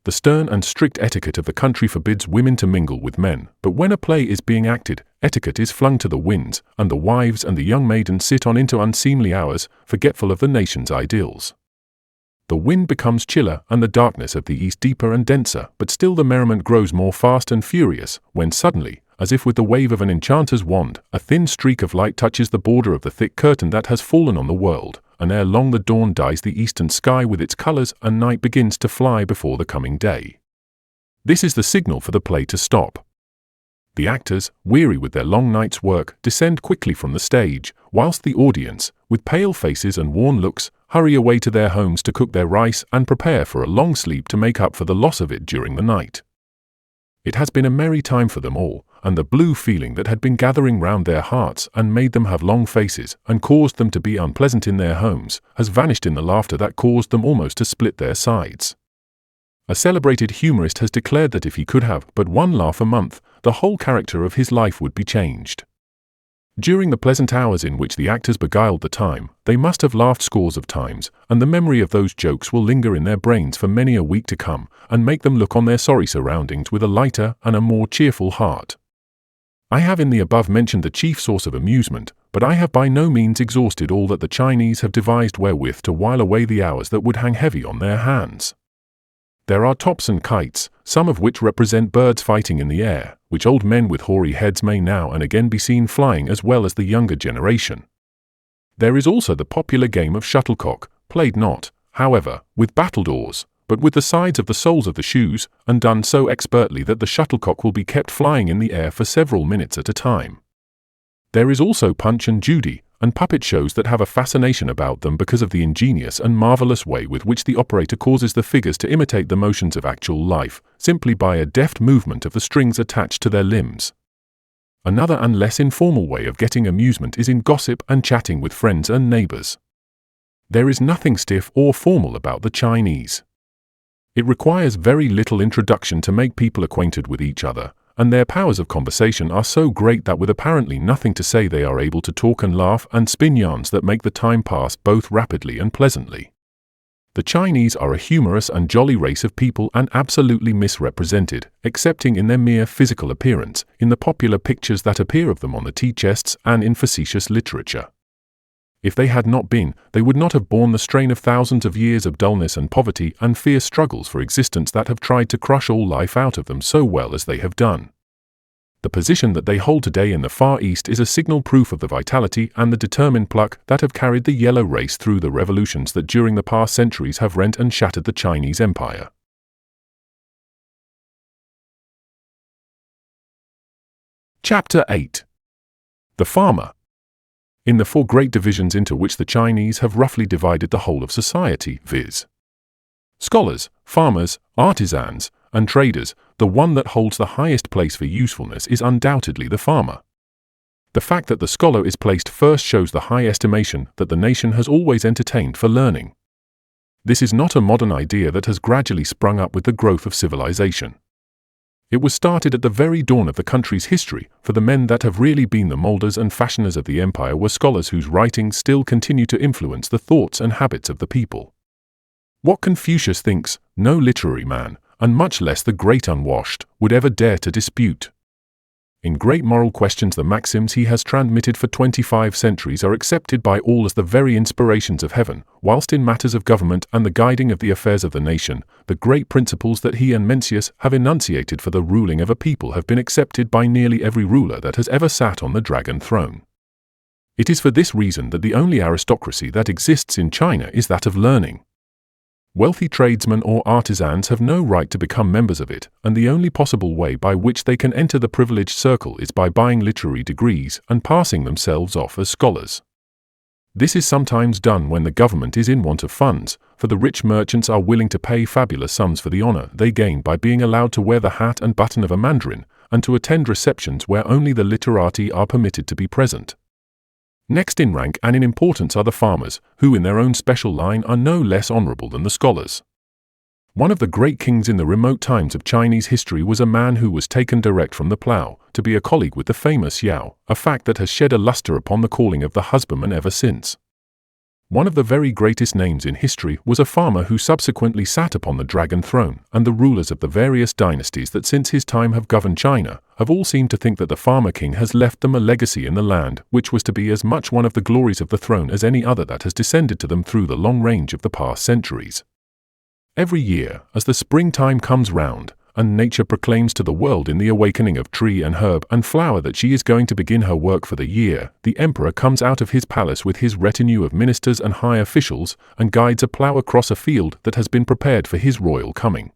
The stern and strict etiquette of the country forbids women to mingle with men, but when a play is being acted, etiquette is flung to the winds, and the wives and the young maidens sit on into unseemly hours, forgetful of the nation's ideals. The wind becomes chiller and the darkness of the east deeper and denser, but still the merriment grows more fast and furious, when suddenly, as if with the wave of an enchanter's wand, a thin streak of light touches the border of the thick curtain that has fallen on the world, and ere long the dawn dyes the eastern sky with its colors and night begins to fly before the coming day. This is the signal for the play to stop. The actors, weary with their long night's work, descend quickly from the stage, whilst the audience, with pale faces and worn looks, hurry away to their homes to cook their rice and prepare for a long sleep to make up for the loss of it during the night. It has been a merry time for them all, and the blue feeling that had been gathering round their hearts and made them have long faces and caused them to be unpleasant in their homes has vanished in the laughter that caused them almost to split their sides. A celebrated humorist has declared that if he could have but one laugh a month, the whole character of his life would be changed. During the pleasant hours in which the actors beguiled the time, they must have laughed scores of times, and the memory of those jokes will linger in their brains for many a week to come, and make them look on their sorry surroundings with a lighter and a more cheerful heart. I have in the above mentioned the chief source of amusement, but I have by no means exhausted all that the Chinese have devised wherewith to while away the hours that would hang heavy on their hands. There are tops and kites, some of which represent birds fighting in the air, which old men with hoary heads may now and again be seen flying as well as the younger generation. There is also the popular game of shuttlecock, played not, however, with battledores, but with the sides of the soles of the shoes, and done so expertly that the shuttlecock will be kept flying in the air for several minutes at a time. There is also Punch and Judy, and puppet shows that have a fascination about them because of the ingenious and marvelous way with which the operator causes the figures to imitate the motions of actual life, simply by a deft movement of the strings attached to their limbs. Another and less informal way of getting amusement is in gossip and chatting with friends and neighbors. There is nothing stiff or formal about the Chinese. It requires very little introduction to make people acquainted with each other, and their powers of conversation are so great that with apparently nothing to say they are able to talk and laugh and spin yarns that make the time pass both rapidly and pleasantly. The Chinese are a humorous and jolly race of people and absolutely misrepresented, excepting in their mere physical appearance, in the popular pictures that appear of them on the tea chests and in facetious literature. If they had not been, they would not have borne the strain of thousands of years of dullness and poverty and fierce struggles for existence that have tried to crush all life out of them so well as they have done. The position that they hold today in the Far East is a signal proof of the vitality and the determined pluck that have carried the yellow race through the revolutions that during the past centuries have rent and shattered the Chinese Empire. Chapter 8. The Farmer. In the four great divisions into which the Chinese have roughly divided the whole of society, viz. scholars, farmers, artisans, and traders, the one that holds the highest place for usefulness is undoubtedly the farmer. The fact that the scholar is placed first shows the high estimation that the nation has always entertained for learning. This is not a modern idea that has gradually sprung up with the growth of civilization. It was started at the very dawn of the country's history, for the men that have really been the moulders and fashioners of the empire were scholars whose writings still continue to influence the thoughts and habits of the people. What Confucius thinks, no literary man, and much less the great unwashed, would ever dare to dispute. In great moral questions the maxims he has transmitted for 25 centuries are accepted by all as the very inspirations of heaven, whilst in matters of government and the guiding of the affairs of the nation, the great principles that he and Mencius have enunciated for the ruling of a people have been accepted by nearly every ruler that has ever sat on the dragon throne. It is for this reason that the only aristocracy that exists in China is that of learning. Wealthy tradesmen or artisans have no right to become members of it, and the only possible way by which they can enter the privileged circle is by buying literary degrees and passing themselves off as scholars. This is sometimes done when the government is in want of funds, for the rich merchants are willing to pay fabulous sums for the honor they gain by being allowed to wear the hat and button of a mandarin, and to attend receptions where only the literati are permitted to be present. Next in rank and in importance are the farmers, who in their own special line are no less honorable than the scholars. One of the great kings in the remote times of Chinese history was a man who was taken direct from the plough to be a colleague with the famous Yao, a fact that has shed a luster upon the calling of the husbandman ever since. One of the very greatest names in history was a farmer who subsequently sat upon the dragon throne, and the rulers of the various dynasties that since his time have governed China have all seemed to think that the farmer king has left them a legacy in the land which was to be as much one of the glories of the throne as any other that has descended to them through the long range of the past centuries. Every year, as the springtime comes round, and nature proclaims to the world in the awakening of tree and herb and flower that she is going to begin her work for the year, the emperor comes out of his palace with his retinue of ministers and high officials and guides a plough across a field that has been prepared for his royal coming.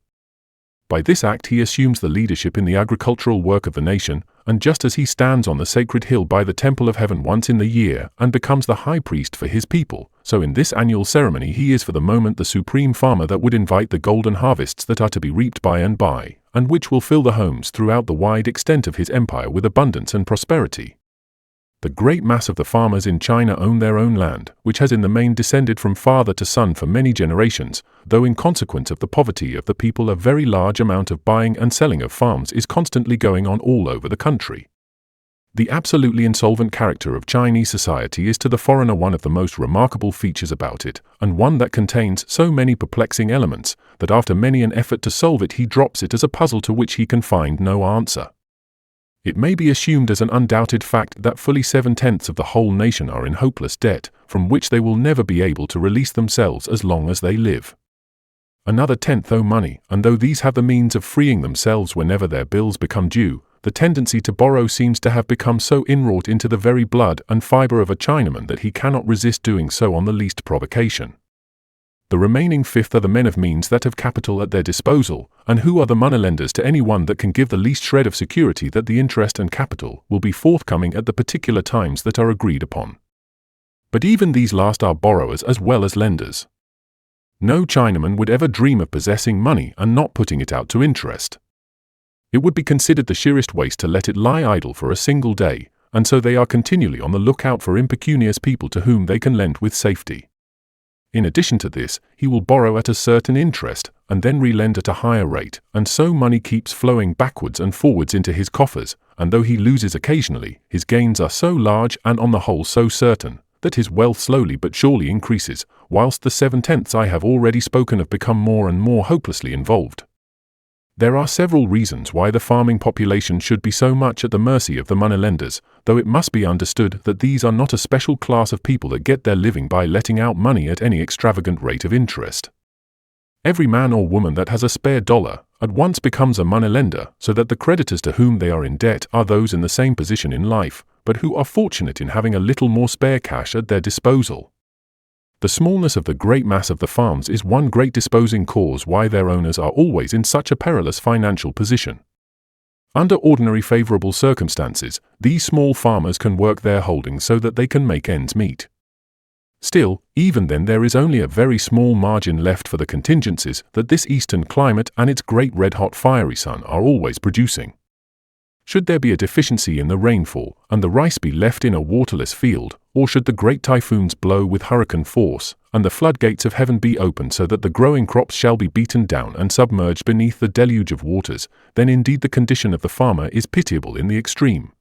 By this act he assumes the leadership in the agricultural work of the nation, and just as he stands on the sacred hill by the temple of heaven once in the year and becomes the high priest for his people, so in this annual ceremony he is for the moment the supreme farmer that would invite the golden harvests that are to be reaped by, and which will fill the homes throughout the wide extent of his empire with abundance and prosperity. The great mass of the farmers in China own their own land, which has in the main descended from father to son for many generations, though in consequence of the poverty of the people a very large amount of buying and selling of farms is constantly going on all over the country. The absolutely insolvent character of Chinese society is to the foreigner one of the most remarkable features about it, and one that contains so many perplexing elements that after many an effort to solve it he drops it as a puzzle to which he can find no answer. It may be assumed as an undoubted fact that fully 7/10 of the whole nation are in hopeless debt, from which they will never be able to release themselves as long as they live. Another 10th owe money, and though these have the means of freeing themselves whenever their bills become due, the tendency to borrow seems to have become so inwrought into the very blood and fibre of a Chinaman that he cannot resist doing so on the least provocation. The remaining 5th are the men of means that have capital at their disposal, and who are the moneylenders to any one that can give the least shred of security that the interest and capital will be forthcoming at the particular times that are agreed upon. But even these last are borrowers as well as lenders. No Chinaman would ever dream of possessing money and not putting it out to interest. It would be considered the sheerest waste to let it lie idle for a single day, and so they are continually on the lookout for impecunious people to whom they can lend with safety. In addition to this, he will borrow at a certain interest, and then relend at a higher rate, and so money keeps flowing backwards and forwards into his coffers, and though he loses occasionally, his gains are so large and on the whole so certain, that his wealth slowly but surely increases, whilst the 7/10 I have already spoken of become more and more hopelessly involved. There are several reasons why the farming population should be so much at the mercy of the moneylenders, though it must be understood that these are not a special class of people that get their living by letting out money at any extravagant rate of interest. Every man or woman that has a spare dollar at once becomes a moneylender, so that the creditors to whom they are in debt are those in the same position in life, but who are fortunate in having a little more spare cash at their disposal. The smallness of the great mass of the farms is one great disposing cause why their owners are always in such a perilous financial position. Under ordinary favorable circumstances, these small farmers can work their holdings so that they can make ends meet. Still, even then there is only a very small margin left for the contingencies that this eastern climate and its great red-hot fiery sun are always producing. Should there be a deficiency in the rainfall, and the rice be left in a waterless field, or should the great typhoons blow with hurricane force, and the floodgates of heaven be opened so that the growing crops shall be beaten down and submerged beneath the deluge of waters, then indeed the condition of the farmer is pitiable in the extreme.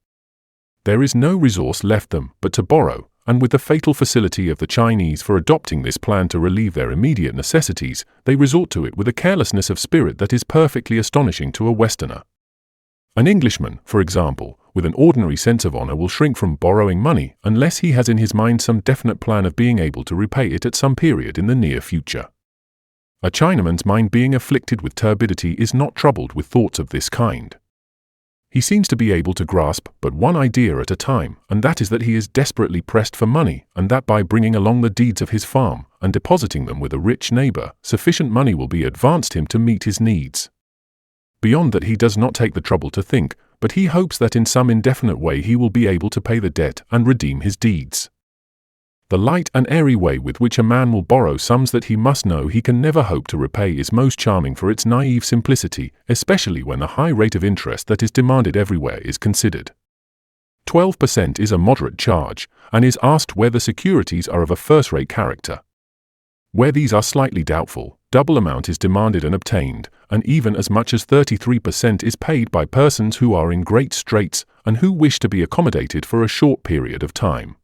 There is no resource left them but to borrow, and with the fatal facility of the Chinese for adopting this plan to relieve their immediate necessities, they resort to it with a carelessness of spirit that is perfectly astonishing to a Westerner. An Englishman, for example, with an ordinary sense of honor will shrink from borrowing money unless he has in his mind some definite plan of being able to repay it at some period in the near future. A Chinaman's mind being afflicted with turbidity is not troubled with thoughts of this kind. He seems to be able to grasp but one idea at a time, and that is that he is desperately pressed for money, and that by bringing along the deeds of his farm and depositing them with a rich neighbor, sufficient money will be advanced him to meet his needs. Beyond that he does not take the trouble to think, but he hopes that in some indefinite way he will be able to pay the debt and redeem his deeds. The light and airy way with which a man will borrow sums that he must know he can never hope to repay is most charming for its naive simplicity, especially when the high rate of interest that is demanded everywhere is considered. 12% is a moderate charge, and is asked where the securities are of a first-rate character. Where these are slightly doubtful, double amount is demanded and obtained, and even as much as 33% is paid by persons who are in great straits and who wish to be accommodated for a short period of time.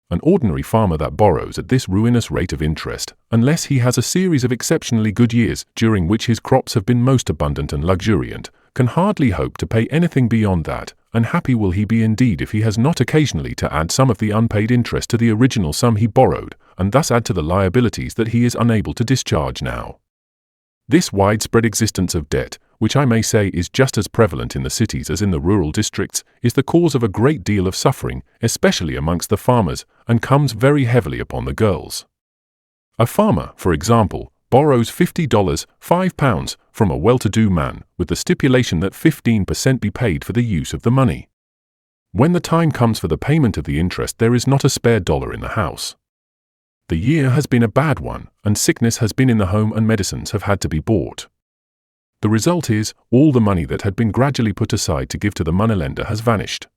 An ordinary farmer that borrows at this ruinous rate of interest, unless he has a series of exceptionally good years during which his crops have been most abundant and luxuriant, can hardly hope to pay anything beyond that, and happy will he be indeed if he has not occasionally to add some of the unpaid interest to the original sum he borrowed, and thus add to the liabilities that he is unable to discharge now. This widespread existence of debt, which I may say is just as prevalent in the cities as in the rural districts, is the cause of a great deal of suffering, especially amongst the farmers, and comes very heavily upon the girls. A farmer, for example, borrows $50, £5, from a well-to-do man, with the stipulation that 15% be paid for the use of the money. When the time comes for the payment of the interest, there is not a spare dollar in the house. The year has been a bad one, and sickness has been in the home and medicines have had to be bought. The result is, all the money that had been gradually put aside to give to the moneylender has vanished.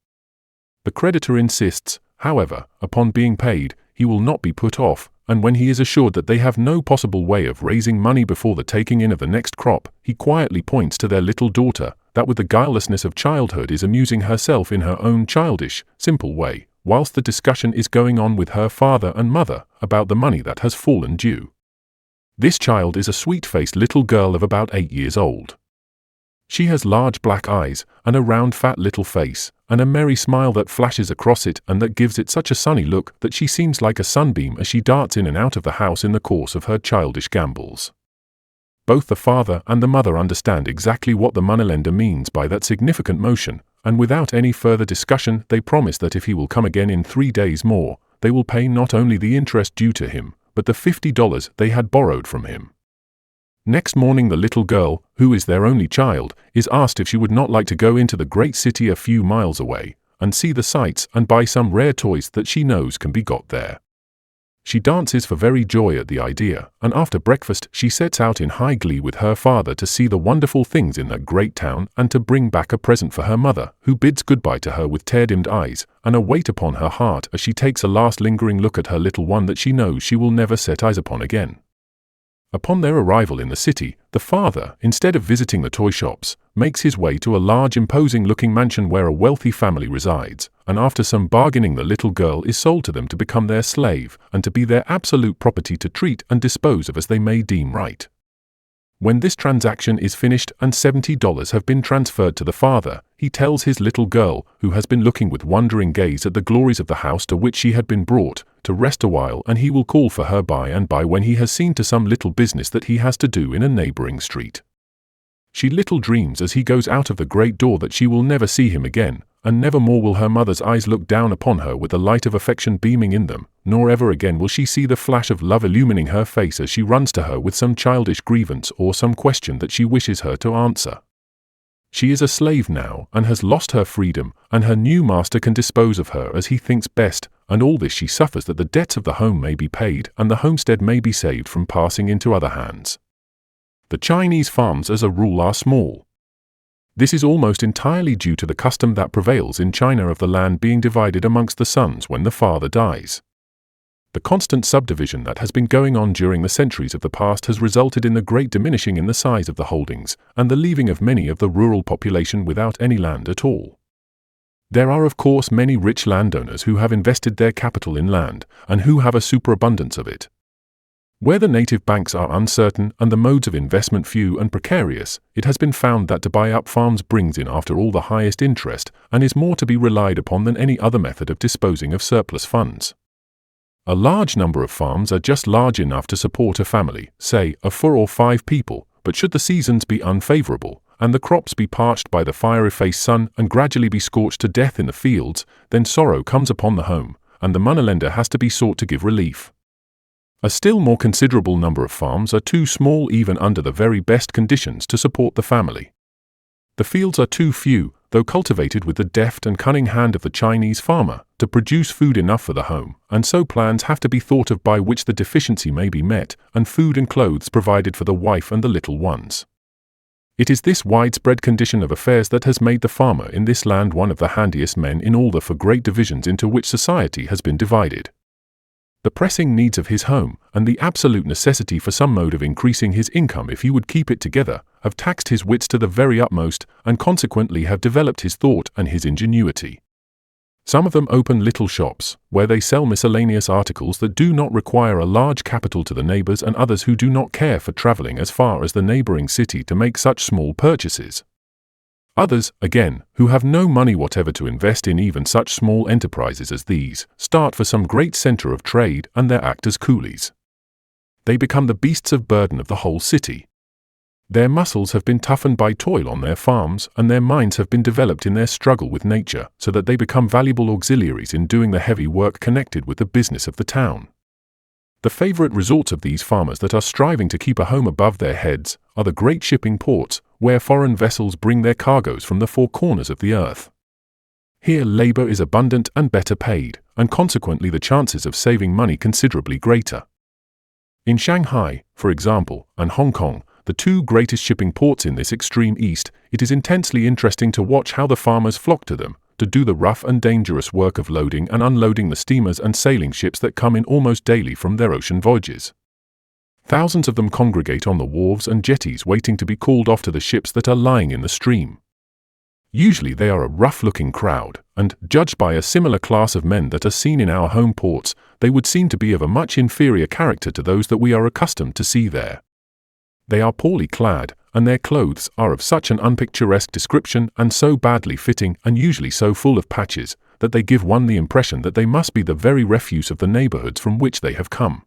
The creditor insists, however, upon being paid. He will not be put off, and when he is assured that they have no possible way of raising money before the taking in of the next crop, he quietly points to their little daughter, that with the guilelessness of childhood is amusing herself in her own childish, simple way, whilst the discussion is going on with her father and mother about the money that has fallen due. This child is a sweet-faced little girl of about 8 years old. She has large black eyes, and a round fat little face, and a merry smile that flashes across it and that gives it such a sunny look that she seems like a sunbeam as she darts in and out of the house in the course of her childish gambols. Both the father and the mother understand exactly what the moneylender means by that significant motion, and without any further discussion they promise that if he will come again in 3 days more, they will pay not only the interest due to him, but the $50 they had borrowed from him. Next morning the little girl, who is their only child, is asked if she would not like to go into the great city a few miles away, and see the sights and buy some rare toys that she knows can be got there. She dances for very joy at the idea, and after breakfast she sets out in high glee with her father to see the wonderful things in that great town and to bring back a present for her mother, who bids goodbye to her with tear-dimmed eyes, and a weight upon her heart as she takes a last lingering look at her little one that she knows she will never set eyes upon again. Upon their arrival in the city, the father, instead of visiting the toy shops, makes his way to a large imposing-looking mansion where a wealthy family resides, and after some bargaining the little girl is sold to them to become their slave, and to be their absolute property to treat and dispose of as they may deem right. When this transaction is finished and $70 have been transferred to the father, he tells his little girl, who has been looking with wondering gaze at the glories of the house to which she had been brought, to rest a while, and he will call for her by and by when he has seen to some little business that he has to do in a neighboring street. She little dreams as he goes out of the great door that she will never see him again, and never more will her mother's eyes look down upon her with the light of affection beaming in them, nor ever again will she see the flash of love illumining her face as she runs to her with some childish grievance or some question that she wishes her to answer. She is a slave now, and has lost her freedom, and her new master can dispose of her as he thinks best, and all this she suffers that the debts of the home may be paid and the homestead may be saved from passing into other hands. The Chinese farms as a rule are small. This is almost entirely due to the custom that prevails in China of the land being divided amongst the sons when the father dies. The constant subdivision that has been going on during the centuries of the past has resulted in the great diminishing in the size of the holdings, and the leaving of many of the rural population without any land at all. There are of course many rich landowners who have invested their capital in land, and who have a superabundance of it. Where the native banks are uncertain and the modes of investment few and precarious, it has been found that to buy up farms brings in after all the highest interest, and is more to be relied upon than any other method of disposing of surplus funds. A large number of farms are just large enough to support a family, say, of 4 or 5 people, but should the seasons be unfavorable, and the crops be parched by the fiery-faced sun and gradually be scorched to death in the fields, then sorrow comes upon the home, and the moneylender has to be sought to give relief. A still more considerable number of farms are too small even under the very best conditions to support the family. The fields are too few, though cultivated with the deft and cunning hand of the Chinese farmer, to produce food enough for the home, and so plans have to be thought of by which the deficiency may be met, and food and clothes provided for the wife and the little ones. It is this widespread condition of affairs that has made the farmer in this land one of the handiest men in all the 4 great divisions into which society has been divided. the pressing needs of his home, and the absolute necessity for some mode of increasing his income if he would keep it together, have taxed his wits to the very utmost, and consequently have developed his thought and his ingenuity. Some of them open little shops, where they sell miscellaneous articles that do not require a large capital to the neighbors, and others who do not care for traveling as far as the neighboring city to make such small purchases. Others, again, who have no money whatever to invest in even such small enterprises as these, start for some great center of trade and there act as coolies. They become the beasts of burden of the whole city. Their muscles have been toughened by toil on their farms, and their minds have been developed in their struggle with nature, so that they become valuable auxiliaries in doing the heavy work connected with the business of the town. The favorite resorts of these farmers that are striving to keep a home above their heads are the great shipping ports, where foreign vessels bring their cargoes from the four corners of the earth. Here labor is abundant and better paid, and consequently the chances of saving money considerably greater. In Shanghai, for example, and Hong Kong, the two greatest shipping ports in this extreme east, it is intensely interesting to watch how the farmers flock to them, to do the rough and dangerous work of loading and unloading the steamers and sailing ships that come in almost daily from their ocean voyages. Thousands of them congregate on the wharves and jetties waiting to be called off to the ships that are lying in the stream. Usually they are a rough-looking crowd, and, judged by a similar class of men that are seen in our home ports, they would seem to be of a much inferior character to those that we are accustomed to see there. They are poorly clad, and their clothes are of such an unpicturesque description and so badly fitting and usually so full of patches, that they give one the impression that they must be the very refuse of the neighborhoods from which they have come.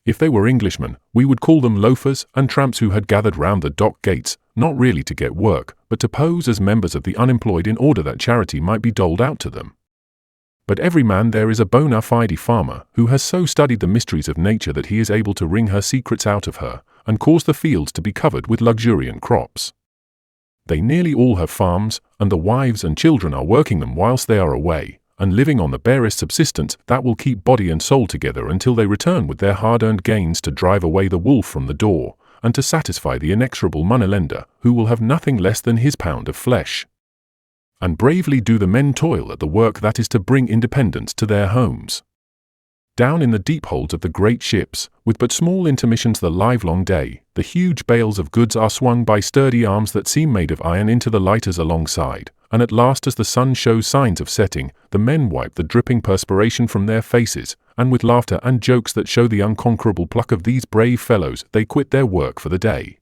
If they were Englishmen, we would call them loafers and tramps who had gathered round the dock gates, not really to get work, but to pose as members of the unemployed in order that charity might be doled out to them. But every man there is a bona fide farmer who has so studied the mysteries of nature that he is able to wring her secrets out of her, and cause the fields to be covered with luxuriant crops. They nearly all have farms, and the wives and children are working them whilst they are away, and living on the barest subsistence that will keep body and soul together until they return with their hard-earned gains to drive away the wolf from the door, and to satisfy the inexorable moneylender, who will have nothing less than his pound of flesh. And bravely do the men toil at the work that is to bring independence to their homes. Down in the deep holds of the great ships, with but small intermissions the livelong day, the huge bales of goods are swung by sturdy arms that seem made of iron into the lighters alongside, and at last as the sun shows signs of setting, the men wipe the dripping perspiration from their faces, and with laughter and jokes that show the unconquerable pluck of these brave fellows, they quit their work for the day.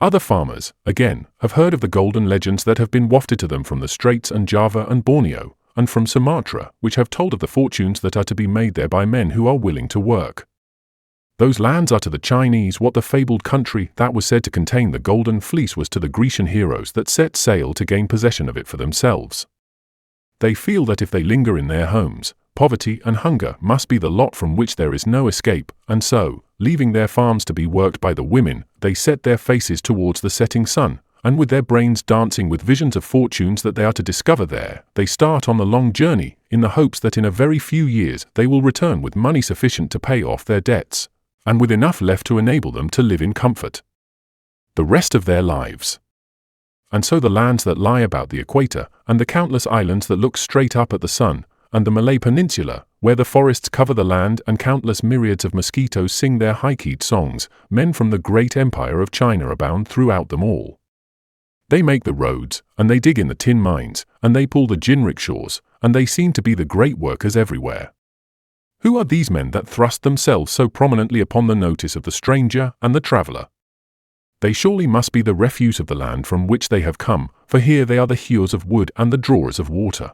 Other farmers, again, have heard of the golden legends that have been wafted to them from the Straits and Java and Borneo, and from Sumatra, which have told of the fortunes that are to be made there by men who are willing to work. Those lands are to the Chinese what the fabled country that was said to contain the golden fleece was to the Grecian heroes that set sail to gain possession of it for themselves. They feel that if they linger in their homes, poverty and hunger must be the lot from which there is no escape, and so, leaving their farms to be worked by the women, they set their faces towards the setting sun, and with their brains dancing with visions of fortunes that they are to discover there, they start on the long journey, in the hopes that in a very few years they will return with money sufficient to pay off their debts, and with enough left to enable them to live in comfort the rest of their lives. And so the lands that lie about the equator, and the countless islands that look straight up at the sun, and the Malay Peninsula, where the forests cover the land and countless myriads of mosquitoes sing their high-keyed songs, men from the great empire of China abound throughout them all. They make the roads, and they dig in the tin mines, and they pull the jinrickshaws, and they seem to be the great workers everywhere. Who are these men that thrust themselves so prominently upon the notice of the stranger and the traveller? They surely must be the refuse of the land from which they have come, for here they are the hewers of wood and the drawers of water.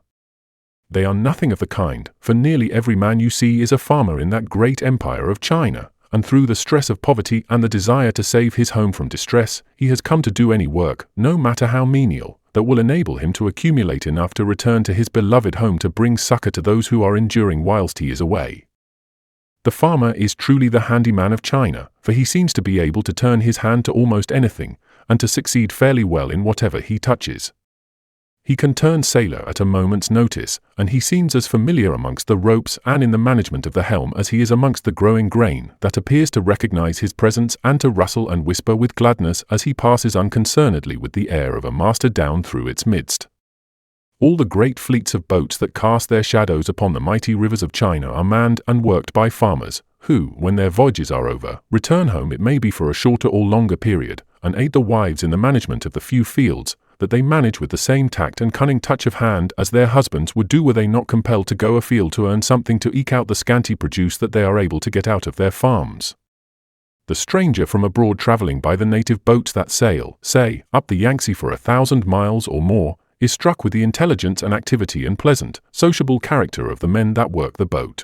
They are nothing of the kind, for nearly every man you see is a farmer in that great empire of China, and through the stress of poverty and the desire to save his home from distress, he has come to do any work, no matter how menial, that will enable him to accumulate enough to return to his beloved home to bring succor to those who are enduring whilst he is away. The farmer is truly the handyman of China, for he seems to be able to turn his hand to almost anything, and to succeed fairly well in whatever he touches. He can turn sailor at a moment's notice, and he seems as familiar amongst the ropes and in the management of the helm as he is amongst the growing grain that appears to recognize his presence and to rustle and whisper with gladness as he passes unconcernedly with the air of a master down through its midst. All the great fleets of boats that cast their shadows upon the mighty rivers of China are manned and worked by farmers, who, when their voyages are over, return home, it may be for a shorter or longer period, and aid the wives in the management of the few fields that they manage with the same tact and cunning touch of hand as their husbands would do were they not compelled to go afield to earn something to eke out the scanty produce that they are able to get out of their farms. The stranger from abroad traveling by the native boats that sail, say, up the Yangtze for 1,000 miles or more, is struck with the intelligence and activity and pleasant, sociable character of the men that work the boat.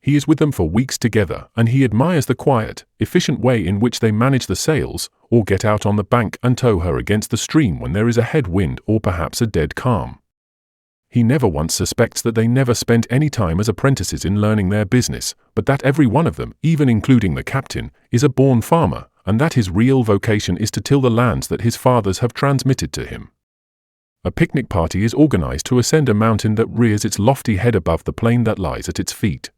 He is with them for weeks together, and he admires the quiet, efficient way in which they manage the sails, or get out on the bank and tow her against the stream when there is a head wind or perhaps a dead calm. He never once suspects that they never spent any time as apprentices in learning their business, but that every one of them, even including the captain, is a born farmer, and that his real vocation is to till the lands that his fathers have transmitted to him. A picnic party is organized to ascend a mountain that rears its lofty head above the plain that lies at its feet.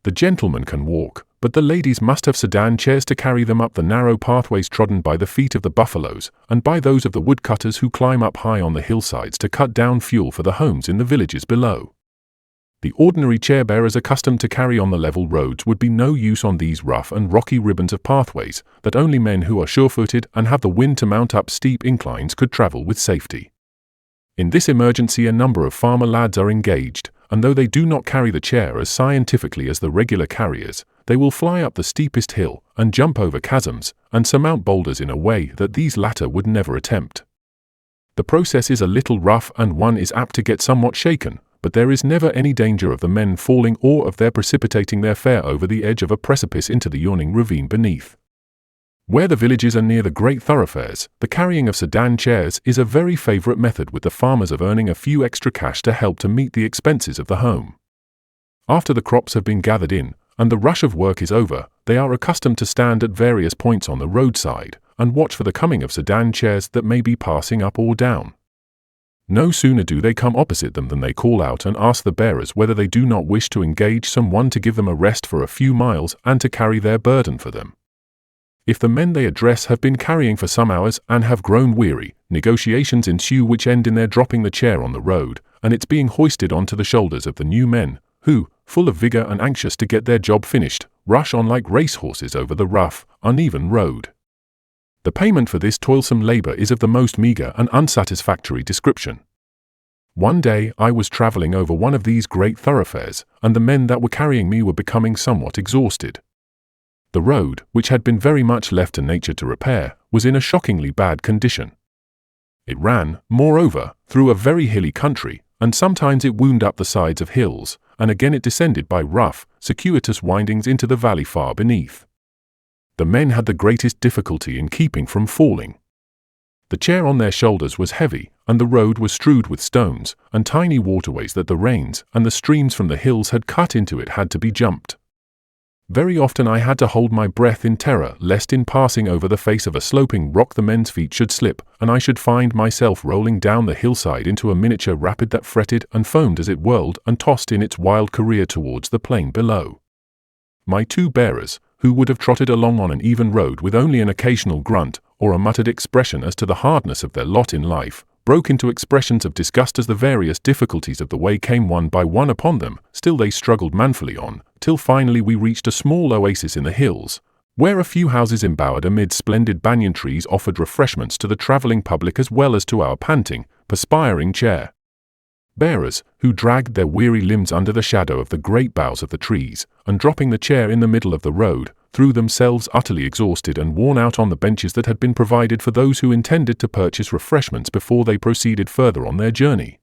The gentlemen can walk, but the ladies must have sedan chairs to carry them up the narrow pathways trodden by the feet of the buffaloes, and by those of the woodcutters who climb up high on the hillsides to cut down fuel for the homes in the villages below. The ordinary chair-bearers accustomed to carry on the level roads would be no use on these rough and rocky ribbons of pathways that only men who are sure-footed and have the wind to mount up steep inclines could travel with safety. In this emergency a number of farmer lads are engaged, and though they do not carry the chair as scientifically as the regular carriers, they will fly up the steepest hill, and jump over chasms, and surmount boulders in a way that these latter would never attempt. The process is a little rough and one is apt to get somewhat shaken, but there is never any danger of the men falling or of their precipitating their fare over the edge of a precipice into the yawning ravine beneath. Where the villages are near the great thoroughfares, the carrying of sedan chairs is a very favorite method with the farmers of earning a few extra cash to help to meet the expenses of the home. After the crops have been gathered in, and the rush of work is over, they are accustomed to stand at various points on the roadside, and watch for the coming of sedan chairs that may be passing up or down. No sooner do they come opposite them than they call out and ask the bearers whether they do not wish to engage someone to give them a rest for a few miles and to carry their burden for them. If the men they address have been carrying for some hours and have grown weary, negotiations ensue which end in their dropping the chair on the road, and its being hoisted onto the shoulders of the new men, who, full of vigor and anxious to get their job finished, rush on like racehorses over the rough, uneven road. The payment for this toilsome labor is of the most meager and unsatisfactory description. One day I was traveling over one of these great thoroughfares, and the men that were carrying me were becoming somewhat exhausted. The road, which had been very much left to nature to repair, was in a shockingly bad condition. It ran, moreover, through a very hilly country, and sometimes it wound up the sides of hills, and again it descended by rough, circuitous windings into the valley far beneath. The men had the greatest difficulty in keeping from falling. The chair on their shoulders was heavy, and the road was strewed with stones, and tiny waterways that the rains and the streams from the hills had cut into it had to be jumped. Very often I had to hold my breath in terror lest in passing over the face of a sloping rock the men's feet should slip, and I should find myself rolling down the hillside into a miniature rapid that fretted and foamed as it whirled and tossed in its wild career towards the plain below. My two bearers, who would have trotted along on an even road with only an occasional grunt or a muttered expression as to the hardness of their lot in life, broke into expressions of disgust as the various difficulties of the way came one by one upon them. Still they struggled manfully on, till finally we reached a small oasis in the hills, where a few houses embowered amid splendid banyan trees offered refreshments to the travelling public as well as to our panting, perspiring chair bearers, who dragged their weary limbs under the shadow of the great boughs of the trees, and dropping the chair in the middle of the road, threw themselves utterly exhausted and worn out on the benches that had been provided for those who intended to purchase refreshments before they proceeded further on their journey.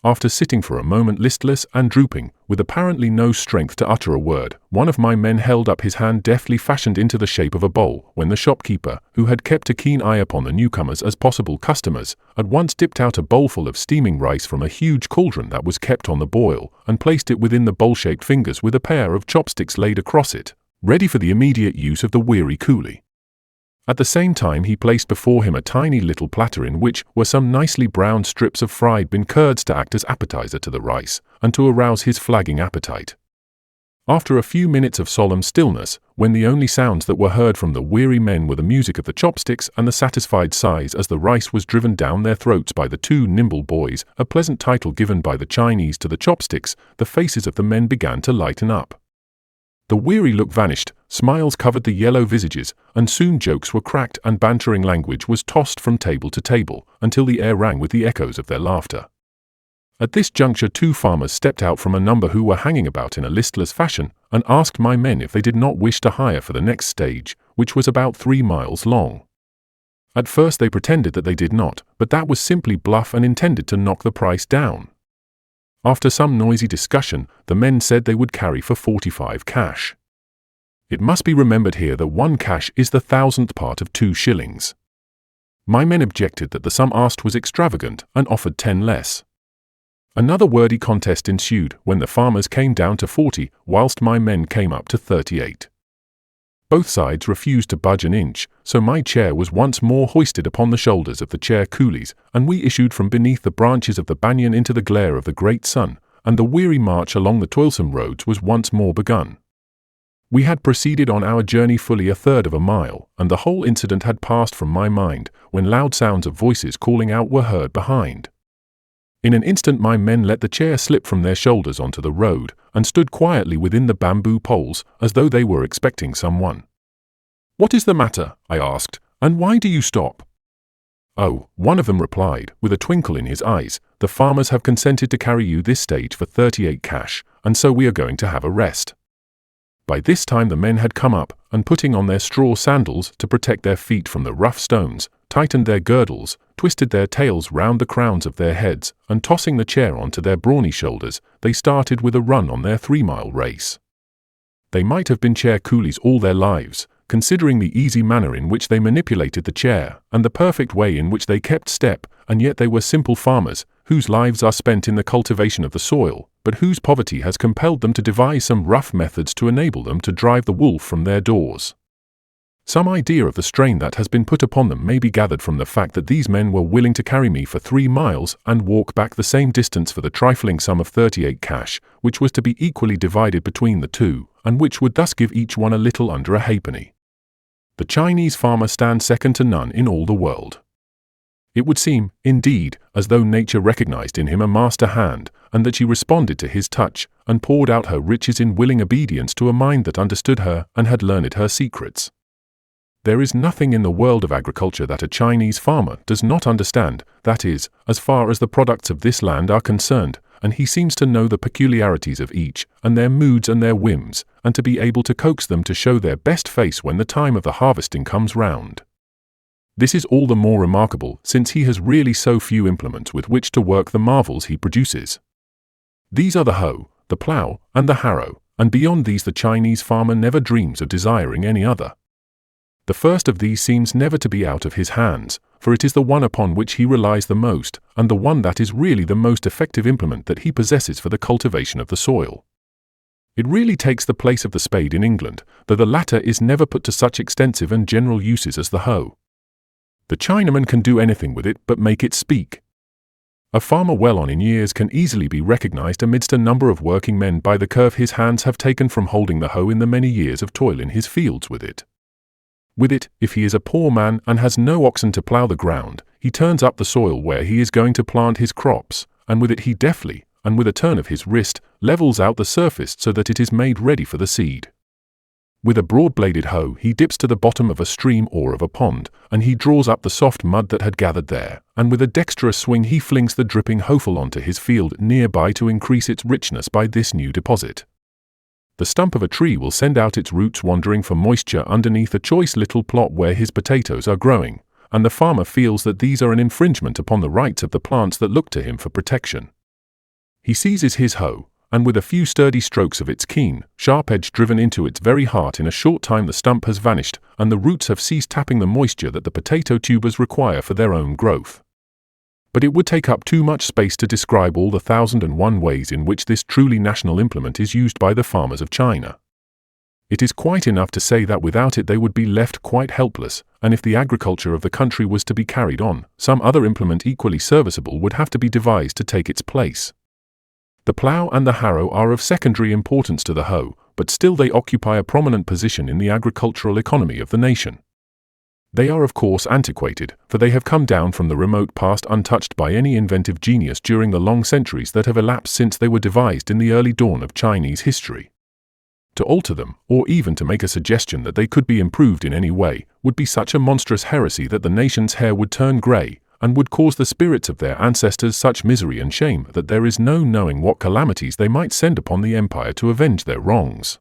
After sitting for a moment listless and drooping, with apparently no strength to utter a word, one of my men held up his hand deftly fashioned into the shape of a bowl, when the shopkeeper, who had kept a keen eye upon the newcomers as possible customers, at once dipped out a bowlful of steaming rice from a huge cauldron that was kept on the boil, and placed it within the bowl-shaped fingers with a pair of chopsticks laid across it, ready for the immediate use of the weary coolie. At the same time he placed before him a tiny little platter in which were some nicely browned strips of fried bean curds to act as appetizer to the rice, and to arouse his flagging appetite. After a few minutes of solemn stillness, when the only sounds that were heard from the weary men were the music of the chopsticks and the satisfied sighs as the rice was driven down their throats by the two nimble boys, a pleasant title given by the Chinese to the chopsticks, the faces of the men began to lighten up. The weary look vanished, smiles covered the yellow visages, and soon jokes were cracked and bantering language was tossed from table to table, until the air rang with the echoes of their laughter. At this juncture 2 farmers stepped out from a number who were hanging about in a listless fashion, and asked my men if they did not wish to hire for the next stage, which was about 3 miles long. At first they pretended that they did not, but that was simply bluff and intended to knock the price down. After some noisy discussion, the men said they would carry for 45 cash. It must be remembered here that 1 cash is the 1,000th part of 2 shillings. My men objected that the sum asked was extravagant and offered 10 less. Another wordy contest ensued when the farmers came down to 40, whilst my men came up to 38. Both sides refused to budge an inch, so my chair was once more hoisted upon the shoulders of the chair coolies, and we issued from beneath the branches of the banyan into the glare of the great sun, and the weary march along the toilsome roads was once more begun. We had proceeded on our journey fully 1/3 of a mile, and the whole incident had passed from my mind, when loud sounds of voices calling out were heard behind. In an instant my men let the chair slip from their shoulders onto the road, and stood quietly within the bamboo poles, as though they were expecting someone. "What is the matter?" I asked, "and why do you stop?" "Oh," one of them replied, with a twinkle in his eyes, "the farmers have consented to carry you this stage for 38 cash, and so we are going to have a rest." By this time the men had come up, and putting on their straw sandals to protect their feet from the rough stones, tightened their girdles, twisted their tails round the crowns of their heads, and tossing the chair onto their brawny shoulders, they started with a run on their 3-mile race. They might have been chair coolies all their lives, considering the easy manner in which they manipulated the chair, and the perfect way in which they kept step, and yet they were simple farmers, whose lives are spent in the cultivation of the soil, but whose poverty has compelled them to devise some rough methods to enable them to drive the wolf from their doors. Some idea of the strain that has been put upon them may be gathered from the fact that these men were willing to carry me for 3 miles and walk back the same distance for the trifling sum of 38 cash, which was to be equally divided between the two, and which would thus give each one a little under a halfpenny. The Chinese farmer stands second to none in all the world. It would seem, indeed, as though nature recognized in him a master hand, and that she responded to his touch, and poured out her riches in willing obedience to a mind that understood her and had learned her secrets. There is nothing in the world of agriculture that a Chinese farmer does not understand, that is, as far as the products of this land are concerned, and he seems to know the peculiarities of each, and their moods and their whims, and to be able to coax them to show their best face when the time of the harvesting comes round. This is all the more remarkable, since he has really so few implements with which to work the marvels he produces. These are the hoe, the plough, and the harrow, and beyond these the Chinese farmer never dreams of desiring any other. The first of these seems never to be out of his hands, for it is the one upon which he relies the most, and the one that is really the most effective implement that he possesses for the cultivation of the soil. It really takes the place of the spade in England, though the latter is never put to such extensive and general uses as the hoe. The Chinaman can do anything with it but make it speak. A farmer well on in years can easily be recognized amidst a number of working men by the curve his hands have taken from holding the hoe in the many years of toil in his fields with it. With it, if he is a poor man and has no oxen to plough the ground, he turns up the soil where he is going to plant his crops, and with it he deftly, and with a turn of his wrist, levels out the surface so that it is made ready for the seed. With a broad-bladed hoe he dips to the bottom of a stream or of a pond, and he draws up the soft mud that had gathered there, and with a dexterous swing he flings the dripping hoeful onto his field nearby to increase its richness by this new deposit. The stump of a tree will send out its roots wandering for moisture underneath a choice little plot where his potatoes are growing, and the farmer feels that these are an infringement upon the rights of the plants that look to him for protection. He seizes his hoe, and with a few sturdy strokes of its keen, sharp edge driven into its very heart, in a short time the stump has vanished, and the roots have ceased tapping the moisture that the potato tubers require for their own growth. But it would take up too much space to describe all the 1,001 ways in which this truly national implement is used by the farmers of China. It is quite enough to say that without it they would be left quite helpless, and if the agriculture of the country was to be carried on, some other implement equally serviceable would have to be devised to take its place. The plough and the harrow are of secondary importance to the hoe, but still they occupy a prominent position in the agricultural economy of the nation. They are of course antiquated, for they have come down from the remote past untouched by any inventive genius during the long centuries that have elapsed since they were devised in the early dawn of Chinese history. To alter them, or even to make a suggestion that they could be improved in any way, would be such a monstrous heresy that the nation's hair would turn grey, and would cause the spirits of their ancestors such misery and shame that there is no knowing what calamities they might send upon the empire to avenge their wrongs.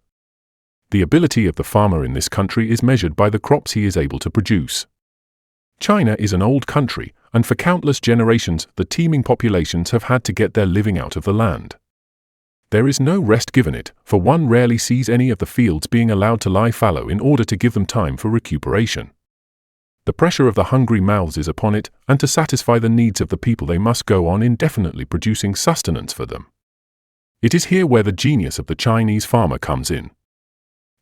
The ability of the farmer in this country is measured by the crops he is able to produce. China is an old country, and for countless generations the teeming populations have had to get their living out of the land. There is no rest given it, for one rarely sees any of the fields being allowed to lie fallow in order to give them time for recuperation. The pressure of the hungry mouths is upon it, and to satisfy the needs of the people they must go on indefinitely producing sustenance for them. It is here where the genius of the Chinese farmer comes in.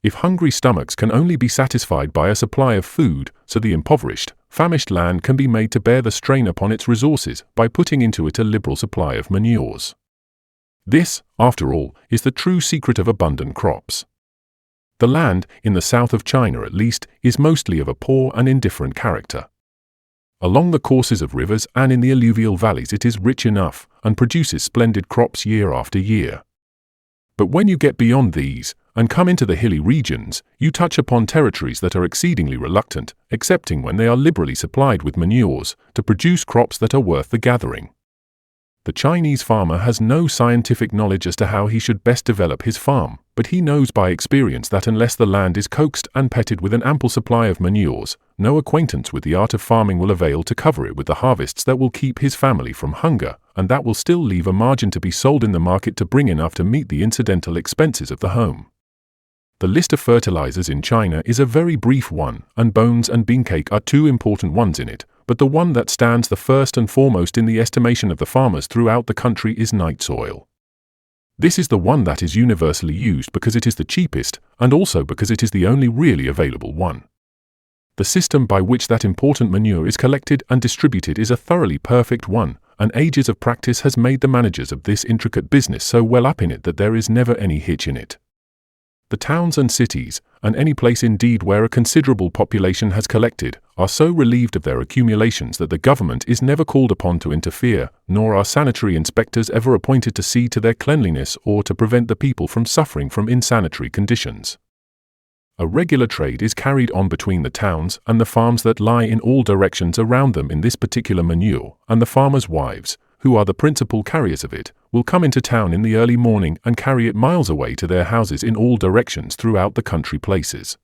If hungry stomachs can only be satisfied by a supply of food, so the impoverished, famished land can be made to bear the strain upon its resources by putting into it a liberal supply of manures. This, after all, is the true secret of abundant crops. The land, in the south of China at least, is mostly of a poor and indifferent character. Along the courses of rivers and in the alluvial valleys it is rich enough, and produces splendid crops year after year. But when you get beyond these, and come into the hilly regions, you touch upon territories that are exceedingly reluctant, excepting when they are liberally supplied with manures, to produce crops that are worth the gathering. The Chinese farmer has no scientific knowledge as to how he should best develop his farm, but he knows by experience that unless the land is coaxed and petted with an ample supply of manures, no acquaintance with the art of farming will avail to cover it with the harvests that will keep his family from hunger, and that will still leave a margin to be sold in the market to bring enough to meet the incidental expenses of the home. The list of fertilizers in China is a very brief one, and bones and beancake are two important ones in it, but the one that stands the first and foremost in the estimation of the farmers throughout the country is night soil. This is the one that is universally used because it is the cheapest, and also because it is the only really available one. The system by which that important manure is collected and distributed is a thoroughly perfect one, and ages of practice has made the managers of this intricate business so well up in it that there is never any hitch in it. The towns and cities, and any place indeed where a considerable population has collected, are so relieved of their accumulations that the government is never called upon to interfere, nor are sanitary inspectors ever appointed to see to their cleanliness or to prevent the people from suffering from insanitary conditions. A regular trade is carried on between the towns and the farms that lie in all directions around them in this particular manure, and the farmers' wives, who are the principal carriers of it, will come into town in the early morning and carry it miles away to their houses in all directions throughout the country places.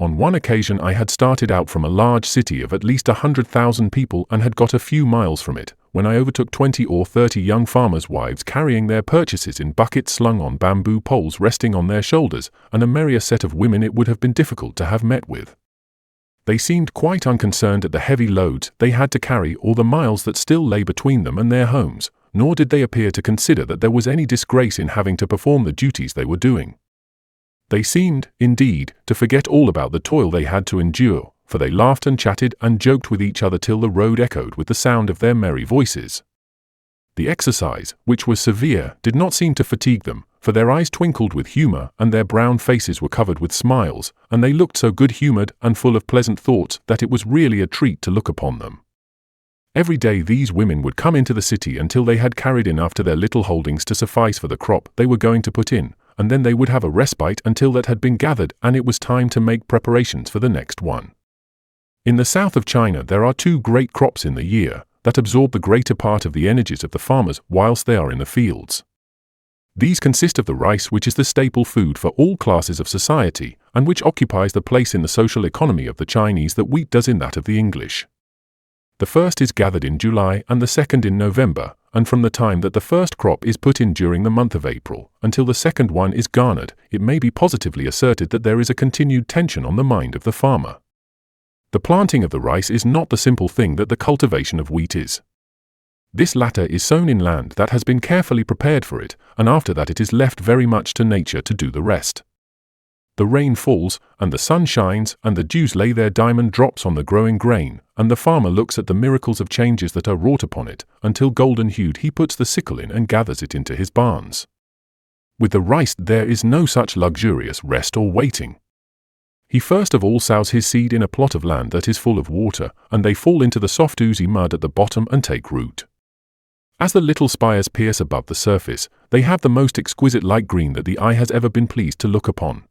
On one occasion I had started out from a large city of at least 100,000 people and had got a few miles from it, when I overtook 20 or 30 young farmers' wives carrying their purchases in buckets slung on bamboo poles resting on their shoulders, and a merrier set of women it would have been difficult to have met with. They seemed quite unconcerned at the heavy loads they had to carry or the miles that still lay between them and their homes, nor did they appear to consider that there was any disgrace in having to perform the duties they were doing. They seemed, indeed, to forget all about the toil they had to endure, for they laughed and chatted and joked with each other till the road echoed with the sound of their merry voices. The exercise, which was severe, did not seem to fatigue them, for their eyes twinkled with humor and their brown faces were covered with smiles, and they looked so good-humored and full of pleasant thoughts that it was really a treat to look upon them. Every day these women would come into the city until they had carried enough to their little holdings to suffice for the crop they were going to put in, and then they would have a respite until that had been gathered and it was time to make preparations for the next one. In the south of China there are two great crops in the year that absorb the greater part of the energies of the farmers whilst they are in the fields. These consist of the rice, which is the staple food for all classes of society, and which occupies the place in the social economy of the Chinese that wheat does in that of the English. The first is gathered in July and the second in November, and from the time that the first crop is put in during the month of April, until the second one is garnered, it may be positively asserted that there is a continued tension on the mind of the farmer. The planting of the rice is not the simple thing that the cultivation of wheat is. This latter is sown in land that has been carefully prepared for it, and after that it is left very much to nature to do the rest. The rain falls, and the sun shines, and the dews lay their diamond drops on the growing grain, and the farmer looks at the miracles of changes that are wrought upon it, until golden-hued he puts the sickle in and gathers it into his barns. With the rice there is no such luxurious rest or waiting. He first of all sows his seed in a plot of land that is full of water, and they fall into the soft oozy mud at the bottom and take root. As the little spires pierce above the surface, they have the most exquisite light green that the eye has ever been pleased to look upon.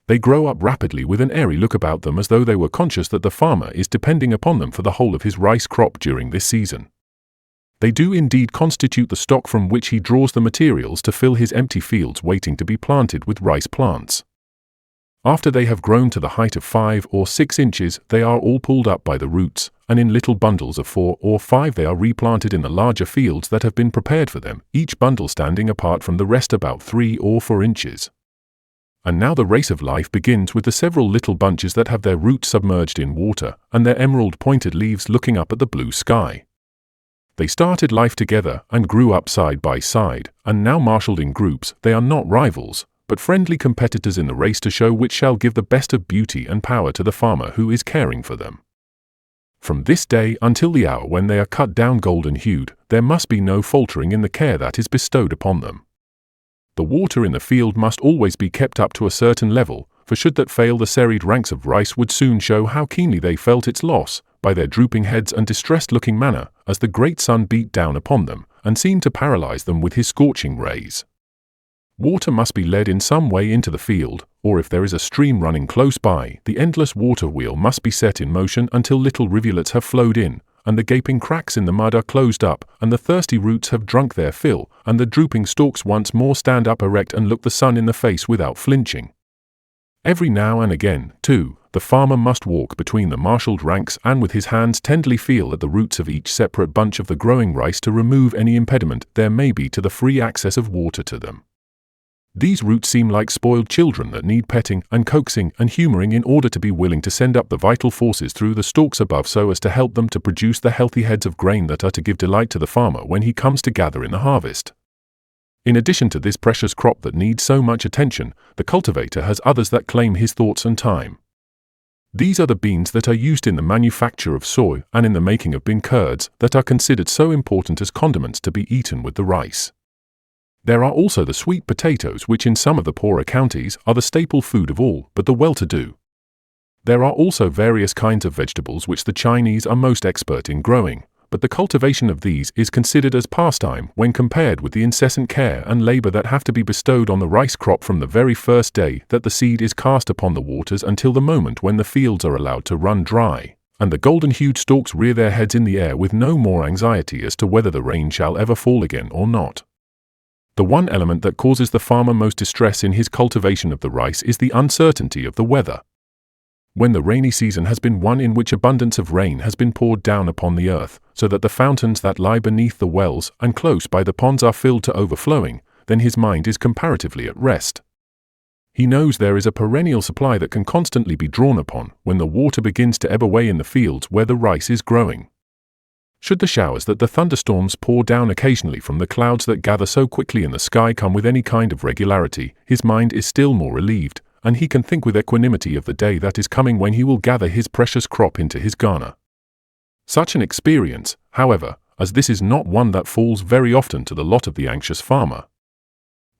They grow up rapidly with an airy look about them, as though they were conscious that the farmer is depending upon them for the whole of his rice crop during this season. They do indeed constitute the stock from which he draws the materials to fill his empty fields waiting to be planted with rice plants. After they have grown to the height of 5 or 6 inches, they are all pulled up by the roots, and in little bundles of 4 or 5 they are replanted in the larger fields that have been prepared for them, each bundle standing apart from the rest about 3 or 4 inches. And now the race of life begins with the several little bunches that have their roots submerged in water, and their emerald-pointed leaves looking up at the blue sky. They started life together and grew up side by side, and now marshaled in groups, they are not rivals, but friendly competitors in the race to show which shall give the best of beauty and power to the farmer who is caring for them. From this day until the hour when they are cut down golden-hued, there must be no faltering in the care that is bestowed upon them. The water in the field must always be kept up to a certain level, for should that fail the serried ranks of rice would soon show how keenly they felt its loss, by their drooping heads and distressed-looking manner, as the great sun beat down upon them, and seemed to paralyze them with his scorching rays. Water must be led in some way into the field, or if there is a stream running close by, the endless water wheel must be set in motion until little rivulets have flowed in, and the gaping cracks in the mud are closed up, and the thirsty roots have drunk their fill, and the drooping stalks once more stand up erect and look the sun in the face without flinching. Every now and again, too, the farmer must walk between the marshalled ranks and with his hands tenderly feel at the roots of each separate bunch of the growing rice to remove any impediment there may be to the free access of water to them. These roots seem like spoiled children that need petting and coaxing and humoring in order to be willing to send up the vital forces through the stalks above so as to help them to produce the healthy heads of grain that are to give delight to the farmer when he comes to gather in the harvest. In addition to this precious crop that needs so much attention, the cultivator has others that claim his thoughts and time. These are the beans that are used in the manufacture of soy and in the making of bean curds that are considered so important as condiments to be eaten with the rice. There are also the sweet potatoes, which in some of the poorer counties are the staple food of all but the well-to-do. There are also various kinds of vegetables which the Chinese are most expert in growing, but the cultivation of these is considered as pastime when compared with the incessant care and labor that have to be bestowed on the rice crop from the very first day that the seed is cast upon the waters until the moment when the fields are allowed to run dry, and the golden-hued stalks rear their heads in the air with no more anxiety as to whether the rain shall ever fall again or not. The one element that causes the farmer most distress in his cultivation of the rice is the uncertainty of the weather. When the rainy season has been one in which abundance of rain has been poured down upon the earth, so that the fountains that lie beneath the wells and close by the ponds are filled to overflowing, then his mind is comparatively at rest. He knows there is a perennial supply that can constantly be drawn upon when the water begins to ebb away in the fields where the rice is growing. Should the showers that the thunderstorms pour down occasionally from the clouds that gather so quickly in the sky come with any kind of regularity, his mind is still more relieved, and he can think with equanimity of the day that is coming when he will gather his precious crop into his garner. Such an experience, however, as this is not one that falls very often to the lot of the anxious farmer.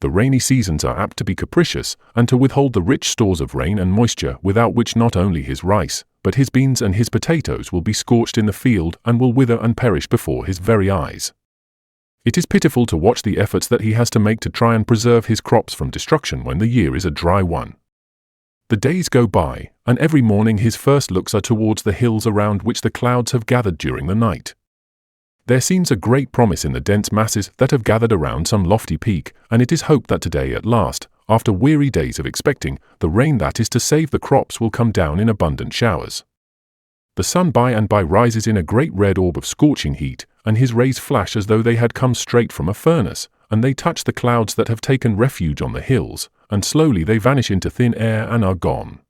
The rainy seasons are apt to be capricious, and to withhold the rich stores of rain and moisture without which not only his rice, but his beans and his potatoes will be scorched in the field and will wither and perish before his very eyes. It is pitiful to watch the efforts that he has to make to try and preserve his crops from destruction when the year is a dry one. The days go by, and every morning his first looks are towards the hills around which the clouds have gathered during the night. There seems a great promise in the dense masses that have gathered around some lofty peak, and it is hoped that today at last, after weary days of expecting, the rain that is to save the crops will come down in abundant showers. The sun by and by rises in a great red orb of scorching heat, and his rays flash as though they had come straight from a furnace, and they touch the clouds that have taken refuge on the hills, and slowly they vanish into thin air and are gone.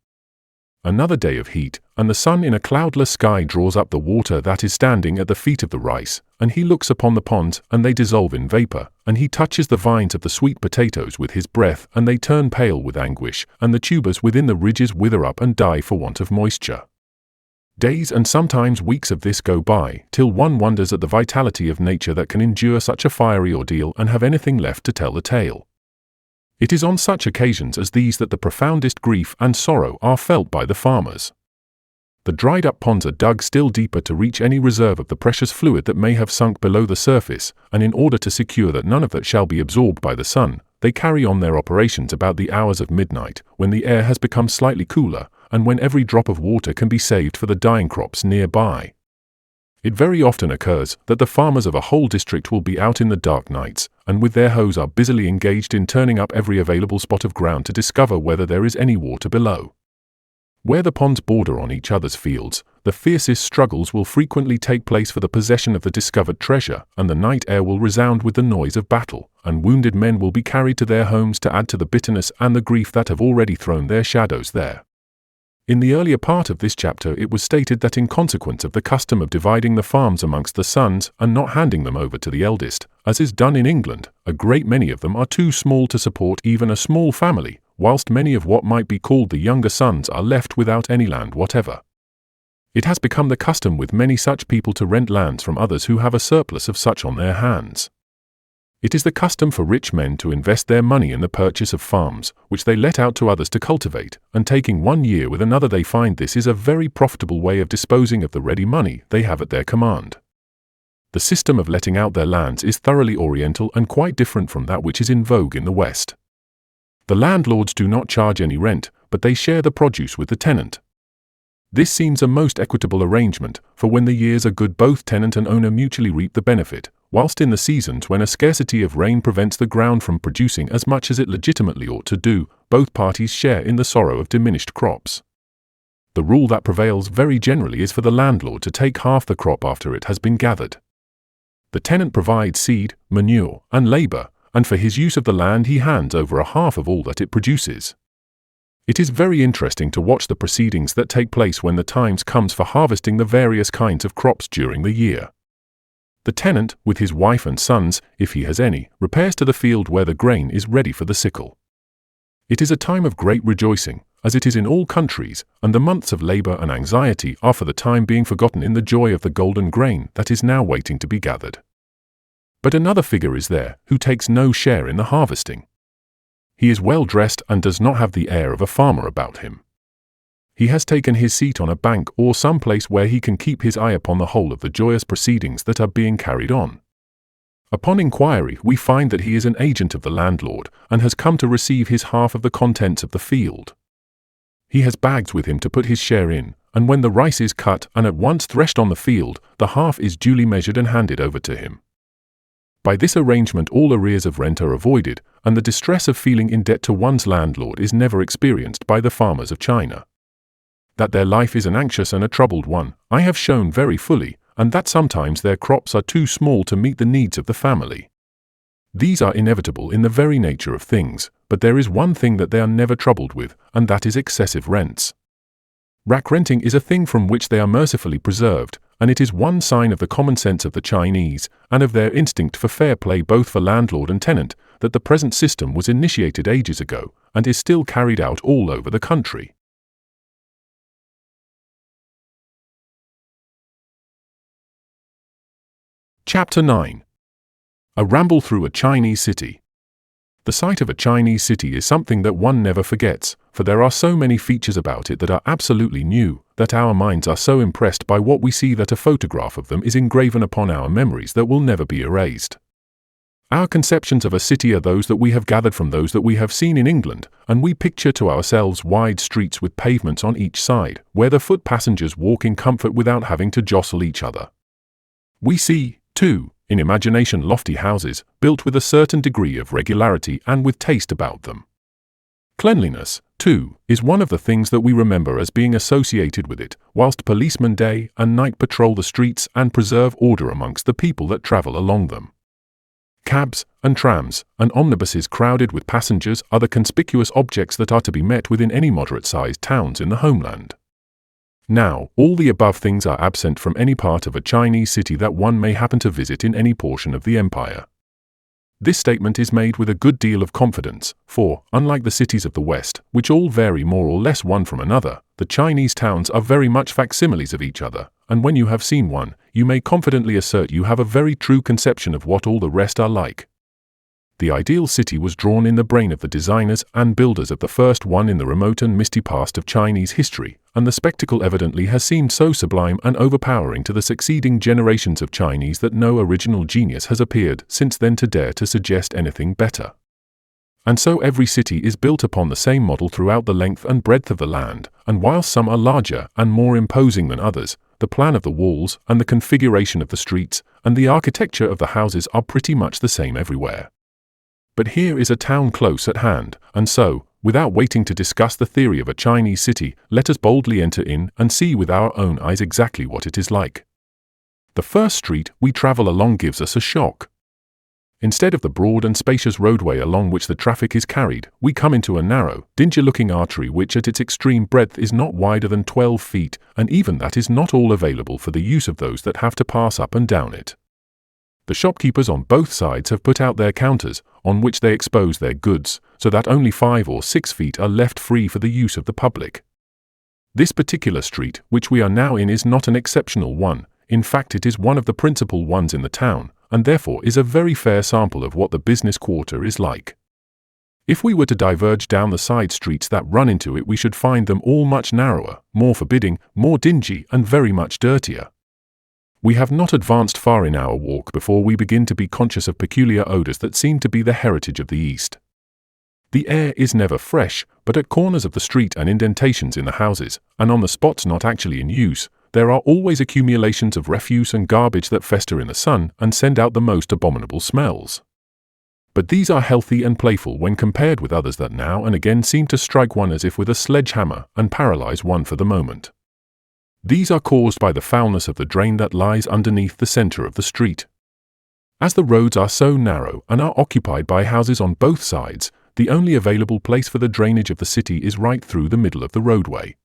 Another day of heat, and the sun in a cloudless sky draws up the water that is standing at the feet of the rice, and he looks upon the ponds, and they dissolve in vapor, and he touches the vines of the sweet potatoes with his breath, and they turn pale with anguish, and the tubers within the ridges wither up and die for want of moisture. Days and sometimes weeks of this go by, till one wonders at the vitality of nature that can endure such a fiery ordeal and have anything left to tell the tale. It is on such occasions as these that the profoundest grief and sorrow are felt by the farmers. The dried-up ponds are dug still deeper to reach any reserve of the precious fluid that may have sunk below the surface, and in order to secure that none of that shall be absorbed by the sun, they carry on their operations about the hours of midnight, when the air has become slightly cooler, and when every drop of water can be saved for the dying crops nearby. It very often occurs that the farmers of a whole district will be out in the dark nights, and with their hoes are busily engaged in turning up every available spot of ground to discover whether there is any water below. Where the ponds border on each other's fields, the fiercest struggles will frequently take place for the possession of the discovered treasure, and the night air will resound with the noise of battle, and wounded men will be carried to their homes to add to the bitterness and the grief that have already thrown their shadows there. In the earlier part of this chapter it was stated that in consequence of the custom of dividing the farms amongst the sons and not handing them over to the eldest, as is done in England, a great many of them are too small to support even a small family, whilst many of what might be called the younger sons are left without any land whatever. It has become the custom with many such people to rent lands from others who have a surplus of such on their hands. It is the custom for rich men to invest their money in the purchase of farms, which they let out to others to cultivate, and taking 1 year with another they find this is a very profitable way of disposing of the ready money they have at their command. The system of letting out their lands is thoroughly oriental and quite different from that which is in vogue in the West. The landlords do not charge any rent, but they share the produce with the tenant. This seems a most equitable arrangement, for when the years are good both tenant and owner mutually reap the benefit, whilst in the seasons when a scarcity of rain prevents the ground from producing as much as it legitimately ought to do, both parties share in the sorrow of diminished crops. The rule that prevails very generally is for the landlord to take half the crop after it has been gathered. The tenant provides seed, manure, and labour, and for his use of the land he hands over a half of all that it produces. It is very interesting to watch the proceedings that take place when the time comes for harvesting the various kinds of crops during the year. The tenant, with his wife and sons, if he has any, repairs to the field where the grain is ready for the sickle. It is a time of great rejoicing, as it is in all countries, and the months of labour and anxiety are for the time being forgotten in the joy of the golden grain that is now waiting to be gathered. But another figure is there, who takes no share in the harvesting. He is well dressed and does not have the air of a farmer about him. He has taken his seat on a bank or some place where he can keep his eye upon the whole of the joyous proceedings that are being carried on. Upon inquiry, we find that he is an agent of the landlord, and has come to receive his half of the contents of the field. He has bags with him to put his share in, and when the rice is cut and at once threshed on the field, the half is duly measured and handed over to him. By this arrangement all arrears of rent are avoided, and the distress of feeling in debt to one's landlord is never experienced by the farmers of China. That their life is an anxious and a troubled one, I have shown very fully, and that sometimes their crops are too small to meet the needs of the family. These are inevitable in the very nature of things, but there is one thing that they are never troubled with, and that is excessive rents. Rack renting is a thing from which they are mercifully preserved, and it is one sign of the common sense of the Chinese, and of their instinct for fair play both for landlord and tenant, that the present system was initiated ages ago, and is still carried out all over the country. Chapter 9. A Ramble Through a Chinese City. The sight of a Chinese city is something that one never forgets, for there are so many features about it that are absolutely new, that our minds are so impressed by what we see that a photograph of them is engraven upon our memories that will never be erased. Our conceptions of a city are those that we have gathered from those that we have seen in England, and we picture to ourselves wide streets with pavements on each side, where the foot passengers walk in comfort without having to jostle each other. We see, too, in imagination lofty houses, built with a certain degree of regularity and with taste about them. Cleanliness, too, is one of the things that we remember as being associated with it, whilst policemen day and night patrol the streets and preserve order amongst the people that travel along them. Cabs and trams and omnibuses crowded with passengers are the conspicuous objects that are to be met with in any moderate-sized towns in the homeland. Now, all the above things are absent from any part of a Chinese city that one may happen to visit in any portion of the empire. This statement is made with a good deal of confidence, for, unlike the cities of the West, which all vary more or less one from another, the Chinese towns are very much facsimiles of each other, and when you have seen one, you may confidently assert you have a very true conception of what all the rest are like. The ideal city was drawn in the brain of the designers and builders of the first one in the remote and misty past of Chinese history, and the spectacle evidently has seemed so sublime and overpowering to the succeeding generations of Chinese that no original genius has appeared since then to dare to suggest anything better. And so every city is built upon the same model throughout the length and breadth of the land, and whilst some are larger and more imposing than others, the plan of the walls and the configuration of the streets and the architecture of the houses are pretty much the same everywhere. But here is a town close at hand, and so, without waiting to discuss the theory of a Chinese city, let us boldly enter in and see with our own eyes exactly what it is like. The first street we travel along gives us a shock. Instead of the broad and spacious roadway along which the traffic is carried, we come into a narrow, dingy-looking artery which at its extreme breadth is not wider than 12 feet, and even that is not all available for the use of those that have to pass up and down it. The shopkeepers on both sides have put out their counters, on which they expose their goods, so that only 5 or 6 feet are left free for the use of the public. This particular street, which we are now in, is not an exceptional one. In fact, it is one of the principal ones in the town, and therefore is a very fair sample of what the business quarter is like. If we were to diverge down the side streets that run into it, we should find them all much narrower, more forbidding, more dingy, and very much dirtier. We have not advanced far in our walk before we begin to be conscious of peculiar odors that seem to be the heritage of the East. The air is never fresh, but at corners of the street and indentations in the houses, and on the spots not actually in use, there are always accumulations of refuse and garbage that fester in the sun and send out the most abominable smells. But these are healthy and playful when compared with others that now and again seem to strike one as if with a sledgehammer and paralyze one for the moment. These are caused by the foulness of the drain that lies underneath the center of the street. As the roads are so narrow and are occupied by houses on both sides, the only available place for the drainage of the city is right through the middle of the roadway.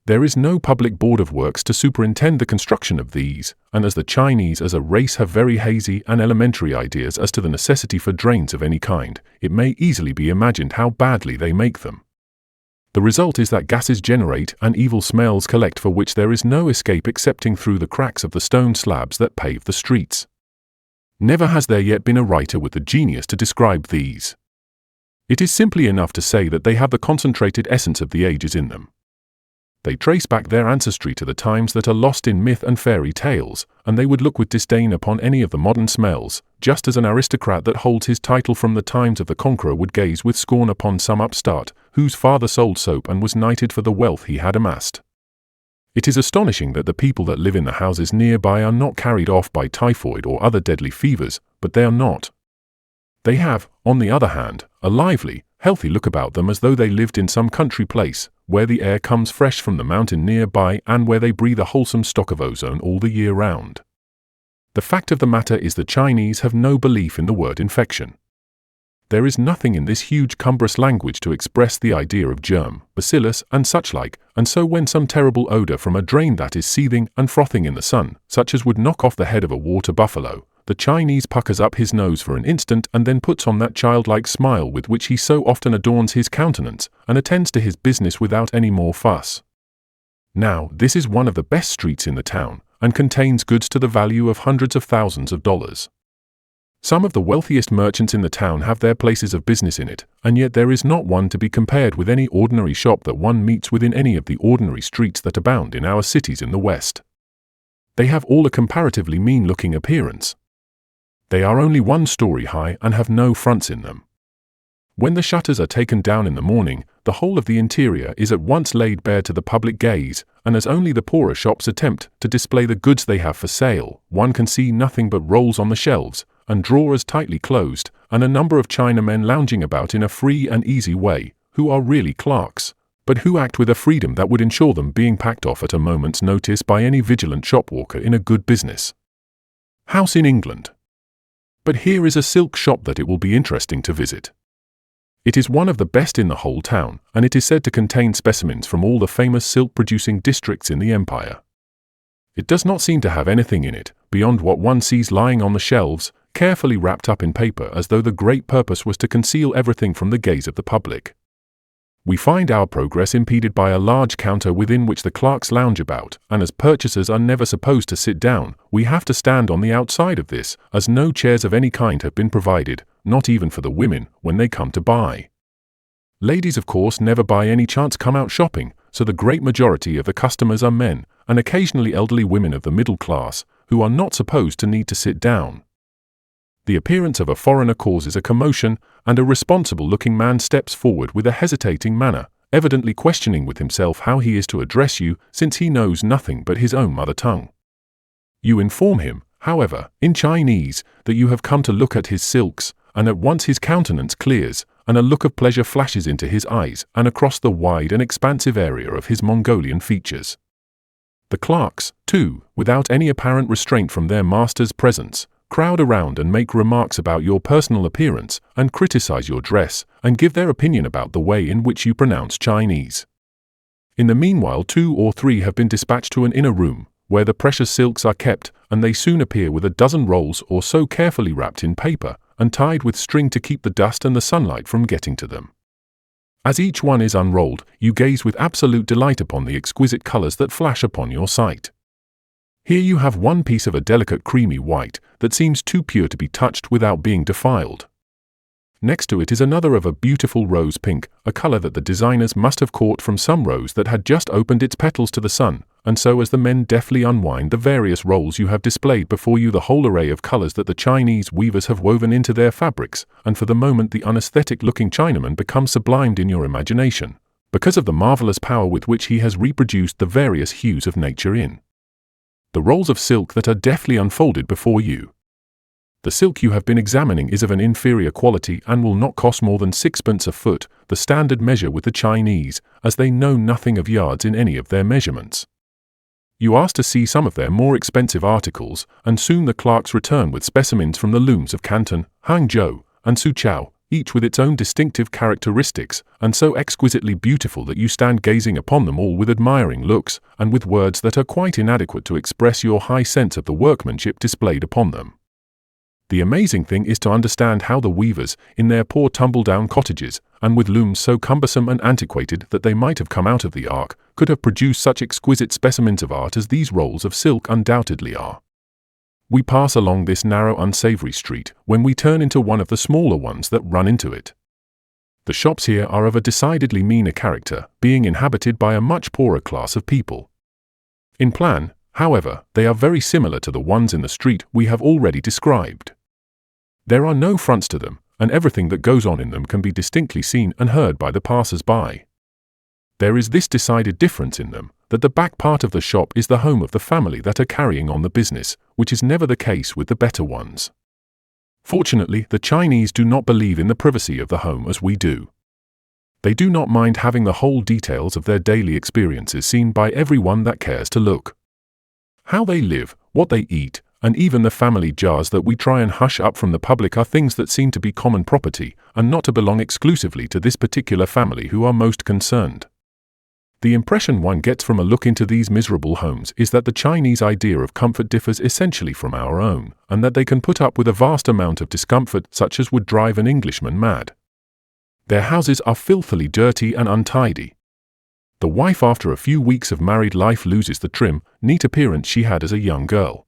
There is no public board of works to superintend the construction of these, and as the Chinese as a race have very hazy and elementary ideas as to the necessity for drains of any kind, it may easily be imagined how badly they make them. The result is that gases generate and evil smells collect for which there is no escape excepting through the cracks of the stone slabs that pave the streets. Never has there yet been a writer with the genius to describe these. It is simply enough to say that they have the concentrated essence of the ages in them. They trace back their ancestry to the times that are lost in myth and fairy tales, and they would look with disdain upon any of the modern smells, just as an aristocrat that holds his title from the times of the conqueror would gaze with scorn upon some upstart, whose father sold soap and was knighted for the wealth he had amassed. It is astonishing that the people that live in the houses nearby are not carried off by typhoid or other deadly fevers, but they are not. They have, on the other hand, a lively, healthy look about them as though they lived in some country place, where the air comes fresh from the mountain nearby and where they breathe a wholesome stock of ozone all the year round. The fact of the matter is the Chinese have no belief in the word infection. There is nothing in this huge cumbrous language to express the idea of germ, bacillus, and such like, and so when some terrible odor from a drain that is seething and frothing in the sun, such as would knock off the head of a water buffalo, the Chinese puckers up his nose for an instant and then puts on that childlike smile with which he so often adorns his countenance, and attends to his business without any more fuss. Now, this is one of the best streets in the town, and contains goods to the value of hundreds of thousands of dollars. Some of the wealthiest merchants in the town have their places of business in it, and yet there is not one to be compared with any ordinary shop that one meets within any of the ordinary streets that abound in our cities in the West. They have all a comparatively mean-looking appearance. They are only 1 story high and have no fronts in them. When the shutters are taken down in the morning, the whole of the interior is at once laid bare to the public gaze, and as only the poorer shops attempt to display the goods they have for sale, one can see nothing but rolls on the shelves, and drawers tightly closed, and a number of Chinamen lounging about in a free and easy way, who are really clerks, but who act with a freedom that would ensure them being packed off at a moment's notice by any vigilant shopwalker in a good business house in England. But here is a silk shop that it will be interesting to visit. It is one of the best in the whole town, and it is said to contain specimens from all the famous silk-producing districts in the empire. It does not seem to have anything in it, beyond what one sees lying on the shelves, carefully wrapped up in paper as though the great purpose was to conceal everything from the gaze of the public. We find our progress impeded by a large counter within which the clerks lounge about, and as purchasers are never supposed to sit down, we have to stand on the outside of this, as no chairs of any kind have been provided, not even for the women, when they come to buy. Ladies, of course, never by any chance come out shopping, so the great majority of the customers are men, and occasionally elderly women of the middle class, who are not supposed to need to sit down. The appearance of a foreigner causes a commotion, and a responsible-looking man steps forward with a hesitating manner, evidently questioning with himself how he is to address you, since he knows nothing but his own mother tongue. You inform him, however, in Chinese, that you have come to look at his silks, and at once his countenance clears, and a look of pleasure flashes into his eyes and across the wide and expansive area of his Mongolian features. The clerks, too, without any apparent restraint from their master's presence, crowd around and make remarks about your personal appearance, and criticize your dress, and give their opinion about the way in which you pronounce Chinese. In the meanwhile 2 or 3 have been dispatched to an inner room, where the precious silks are kept, and they soon appear with a dozen rolls or so carefully wrapped in paper, and tied with string to keep the dust and the sunlight from getting to them. As each one is unrolled, you gaze with absolute delight upon the exquisite colors that flash upon your sight. Here you have one piece of a delicate creamy white that seems too pure to be touched without being defiled. Next to it is another of a beautiful rose pink, a color that the designers must have caught from some rose that had just opened its petals to the sun, and so as the men deftly unwind the various rolls you have displayed before you the whole array of colors that the Chinese weavers have woven into their fabrics, and for the moment the unaesthetic-looking Chinaman becomes sublimed in your imagination, because of the marvelous power with which he has reproduced the various hues of nature in the rolls of silk that are deftly unfolded before you. The silk you have been examining is of an inferior quality and will not cost more than 6pence a foot, the standard measure with the Chinese, as they know nothing of yards in any of their measurements. You ask to see some of their more expensive articles, and soon the clerks return with specimens from the looms of Canton, Hangzhou, and Suzhou, each with its own distinctive characteristics, and so exquisitely beautiful that you stand gazing upon them all with admiring looks, and with words that are quite inadequate to express your high sense of the workmanship displayed upon them. The amazing thing is to understand how the weavers, in their poor tumble-down cottages, and with looms so cumbersome and antiquated that they might have come out of the ark, could have produced such exquisite specimens of art as these rolls of silk undoubtedly are. We pass along this narrow, unsavory street, when we turn into one of the smaller ones that run into it. The shops here are of a decidedly meaner character, being inhabited by a much poorer class of people. In plan, however, they are very similar to the ones in the street we have already described. There are no fronts to them, and everything that goes on in them can be distinctly seen and heard by the passers-by. There is this decided difference in them, that the back part of the shop is the home of the family that are carrying on the business, which is never the case with the better ones. Fortunately, the Chinese do not believe in the privacy of the home as we do. They do not mind having the whole details of their daily experiences seen by everyone that cares to look. How they live, what they eat, and even the family jars that we try and hush up from the public are things that seem to be common property, and not to belong exclusively to this particular family who are most concerned. The impression one gets from a look into these miserable homes is that the Chinese idea of comfort differs essentially from our own, and that they can put up with a vast amount of discomfort such as would drive an Englishman mad. Their houses are filthily dirty and untidy. The wife after a few weeks of married life loses the trim, neat appearance she had as a young girl.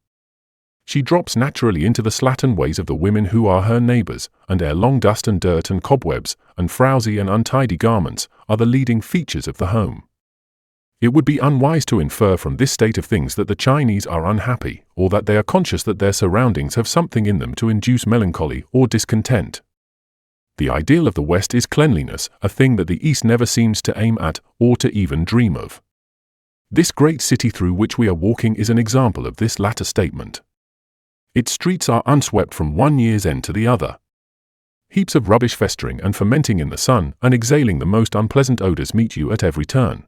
She drops naturally into the slattern ways of the women who are her neighbors, and ere long dust and dirt and cobwebs, and frowsy and untidy garments, are the leading features of the home. It would be unwise to infer from this state of things that the Chinese are unhappy, or that they are conscious that their surroundings have something in them to induce melancholy or discontent. The ideal of the West is cleanliness, a thing that the East never seems to aim at, or to even dream of. This great city through which we are walking is an example of this latter statement. Its streets are unswept from one year's end to the other. Heaps of rubbish festering and fermenting in the sun and exhaling the most unpleasant odors meet you at every turn.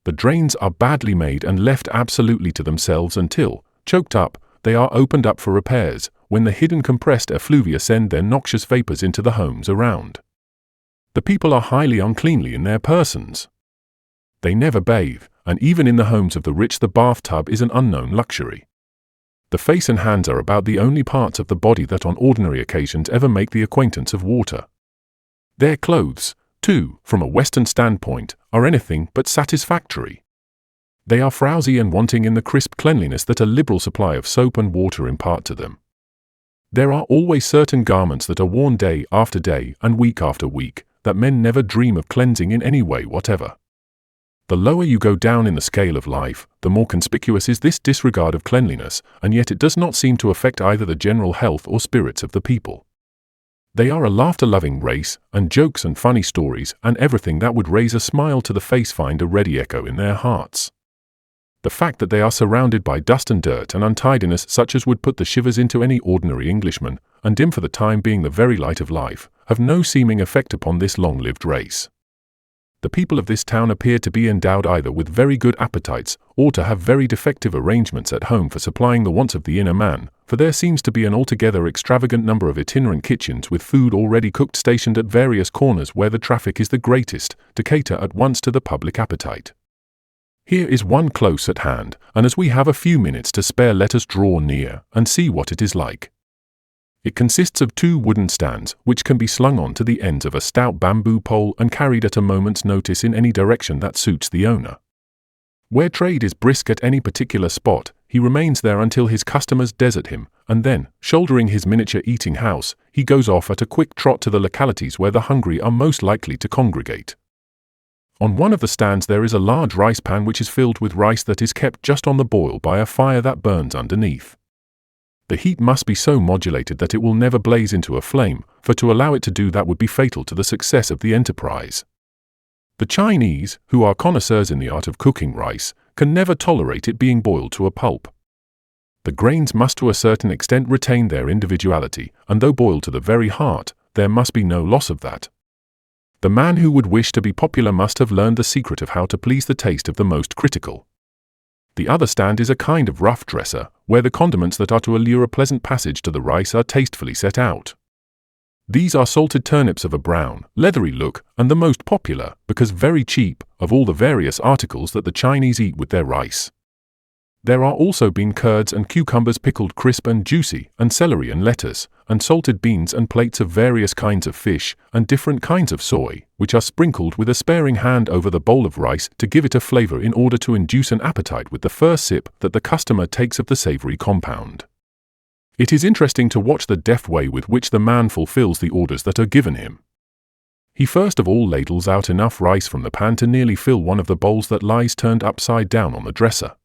The drains are badly made and left absolutely to themselves until, choked up, they are opened up for repairs, when the hidden compressed effluvia send their noxious vapors into the homes around. The people are highly uncleanly in their persons. They never bathe, and even in the homes of the rich the bathtub is an unknown luxury. The face and hands are about the only parts of the body that on ordinary occasions ever make the acquaintance of water. Their clothes, too, from a Western standpoint, are anything but satisfactory. They are frowsy and wanting in the crisp cleanliness that a liberal supply of soap and water impart to them. There are always certain garments that are worn day after day and week after week, that men never dream of cleansing in any way whatever. The lower you go down in the scale of life, the more conspicuous is this disregard of cleanliness, and yet it does not seem to affect either the general health or spirits of the people. They are a laughter-loving race, and jokes and funny stories and everything that would raise a smile to the face find a ready echo in their hearts. The fact that they are surrounded by dust and dirt and untidiness such as would put the shivers into any ordinary Englishman, and dim for the time being the very light of life, have no seeming effect upon this long-lived race. The people of this town appear to be endowed either with very good appetites, or to have very defective arrangements at home for supplying the wants of the inner man, for there seems to be an altogether extravagant number of itinerant kitchens with food already cooked stationed at various corners where the traffic is the greatest, to cater at once to the public appetite. Here is one close at hand, and as we have a few minutes to spare, let us draw near and see what it is like. It consists of 2 wooden stands, which can be slung on to the ends of a stout bamboo pole and carried at a moment's notice in any direction that suits the owner. Where trade is brisk at any particular spot, he remains there until his customers desert him, and then, shouldering his miniature eating house, he goes off at a quick trot to the localities where the hungry are most likely to congregate. On one of the stands there is a large rice pan which is filled with rice that is kept just on the boil by a fire that burns underneath. The heat must be so modulated that it will never blaze into a flame, for to allow it to do that would be fatal to the success of the enterprise. The Chinese, who are connoisseurs in the art of cooking rice, can never tolerate it being boiled to a pulp. The grains must to a certain extent retain their individuality, and though boiled to the very heart, there must be no loss of that. The man who would wish to be popular must have learned the secret of how to please the taste of the most critical. The other stand is a kind of rough dresser, where the condiments that are to allure a pleasant passage to the rice are tastefully set out. These are salted turnips of a brown, leathery look, and the most popular, because very cheap, of all the various articles that the Chinese eat with their rice. There are also bean curds and cucumbers pickled crisp and juicy, and celery and lettuce, and salted beans and plates of various kinds of fish, and different kinds of soy, which are sprinkled with a sparing hand over the bowl of rice to give it a flavor in order to induce an appetite with the first sip that the customer takes of the savory compound. It is interesting to watch the deft way with which the man fulfills the orders that are given him. He first of all ladles out enough rice from the pan to nearly fill one of the bowls that lies turned upside down on the dresser.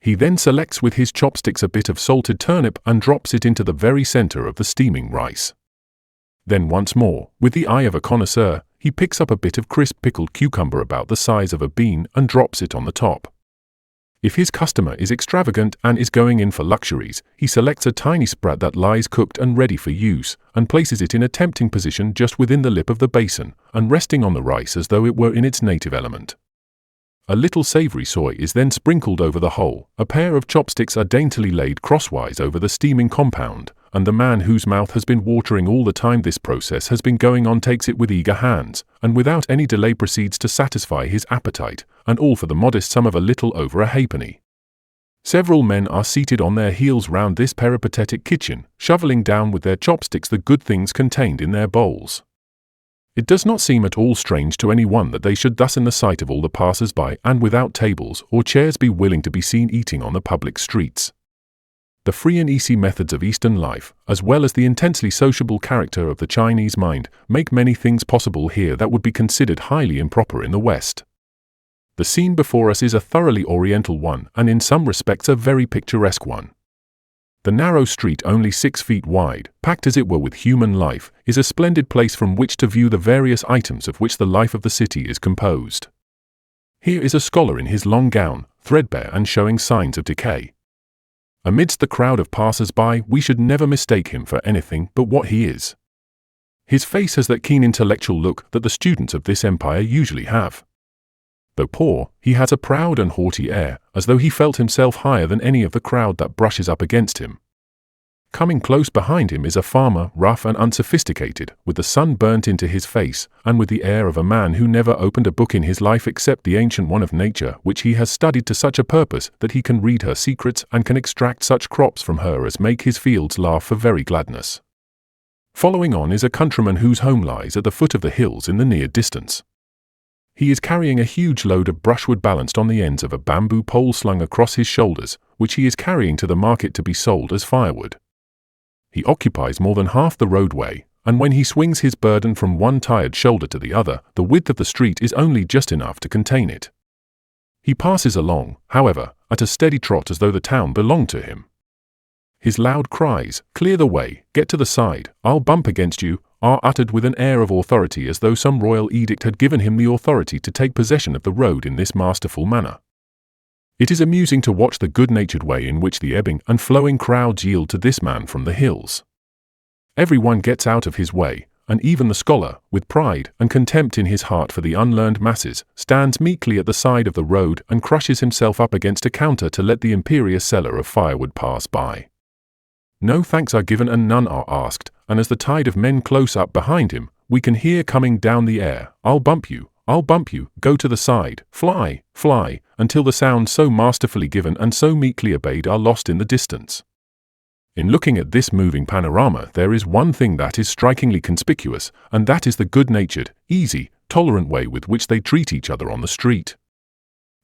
He then selects with his chopsticks a bit of salted turnip and drops it into the very center of the steaming rice. Then once more, with the eye of a connoisseur, he picks up a bit of crisp pickled cucumber about the size of a bean and drops it on the top. If his customer is extravagant and is going in for luxuries, he selects a tiny sprat that lies cooked and ready for use, and places it in a tempting position just within the lip of the basin, and resting on the rice as though it were in its native element. A little savory soy is then sprinkled over the whole, a pair of chopsticks are daintily laid crosswise over the steaming compound, and the man whose mouth has been watering all the time this process has been going on takes it with eager hands, and without any delay proceeds to satisfy his appetite, and all for the modest sum of a little over a halfpenny. Several men are seated on their heels round this peripatetic kitchen, shoveling down with their chopsticks the good things contained in their bowls. It does not seem at all strange to any one that they should thus in the sight of all the passers-by and without tables or chairs be willing to be seen eating on the public streets. The free and easy methods of Eastern life, as well as the intensely sociable character of the Chinese mind, make many things possible here that would be considered highly improper in the West. The scene before us is a thoroughly Oriental one, and in some respects a very picturesque one. The narrow street, only 6 feet wide, packed as it were with human life, is a splendid place from which to view the various items of which the life of the city is composed. Here is a scholar in his long gown, threadbare and showing signs of decay. Amidst the crowd of passers-by, we should never mistake him for anything but what he is. His face has that keen intellectual look that the students of this empire usually have. Though poor, he has a proud and haughty air, as though he felt himself higher than any of the crowd that brushes up against him. Coming close behind him is a farmer, rough and unsophisticated, with the sun burnt into his face, and with the air of a man who never opened a book in his life except the ancient one of nature, which he has studied to such a purpose that he can read her secrets and can extract such crops from her as make his fields laugh for very gladness. Following on is a countryman whose home lies at the foot of the hills in the near distance. He is carrying a huge load of brushwood balanced on the ends of a bamboo pole slung across his shoulders, which he is carrying to the market to be sold as firewood. He occupies more than half the roadway, and when he swings his burden from one tired shoulder to the other, the width of the street is only just enough to contain it. He passes along, however, at a steady trot as though the town belonged to him. His loud cries, "Clear the way, get to the side, I'll bump against you," are uttered with an air of authority as though some royal edict had given him the authority to take possession of the road in this masterful manner. It is amusing to watch the good-natured way in which the ebbing and flowing crowds yield to this man from the hills. Everyone gets out of his way, and even the scholar, with pride and contempt in his heart for the unlearned masses, stands meekly at the side of the road and crushes himself up against a counter to let the imperious seller of firewood pass by. No thanks are given and none are asked, and as the tide of men close up behind him, we can hear coming down the air, "I'll bump you, go to the side, fly, fly," until the sounds so masterfully given and so meekly obeyed are lost in the distance. In looking at this moving panorama, there is one thing that is strikingly conspicuous, and that is the good-natured, easy, tolerant way with which they treat each other on the street.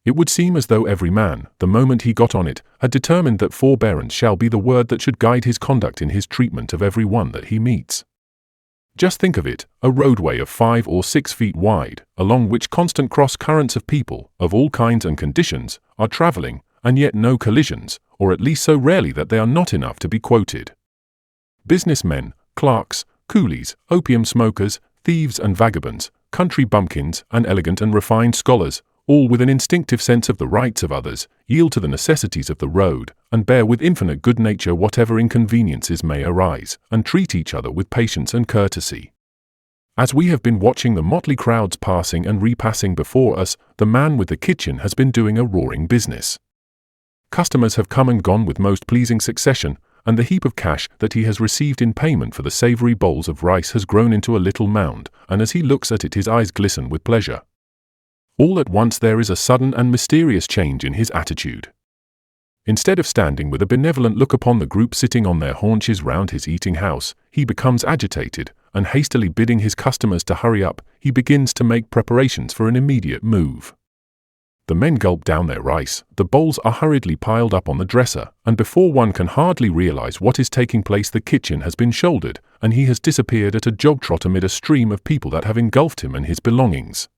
It would seem as though every man, the moment he got on it, had determined that forbearance shall be the word that should guide his conduct in his treatment of every one that he meets. Just think of it, a roadway of 5 or 6 feet wide, along which constant cross-currents of people, of all kinds and conditions, are traveling, and yet no collisions, or at least so rarely that they are not enough to be quoted. Businessmen, clerks, coolies, opium smokers, thieves and vagabonds, country bumpkins, and elegant and refined scholars, all with an instinctive sense of the rights of others, yield to the necessities of the road, and bear with infinite good nature whatever inconveniences may arise, and treat each other with patience and courtesy. As we have been watching the motley crowds passing and repassing before us, the man with the kitchen has been doing a roaring business. Customers have come and gone with most pleasing succession, and the heap of cash that he has received in payment for the savory bowls of rice has grown into a little mound, and as he looks at it his eyes glisten with pleasure. All at once there is a sudden and mysterious change in his attitude. Instead of standing with a benevolent look upon the group sitting on their haunches round his eating house, he becomes agitated, and hastily bidding his customers to hurry up, he begins to make preparations for an immediate move. The men gulp down their rice, the bowls are hurriedly piled up on the dresser, and before one can hardly realize what is taking place the kitchen has been shouldered, and he has disappeared at a jog-trot amid a stream of people that have engulfed him and his belongings.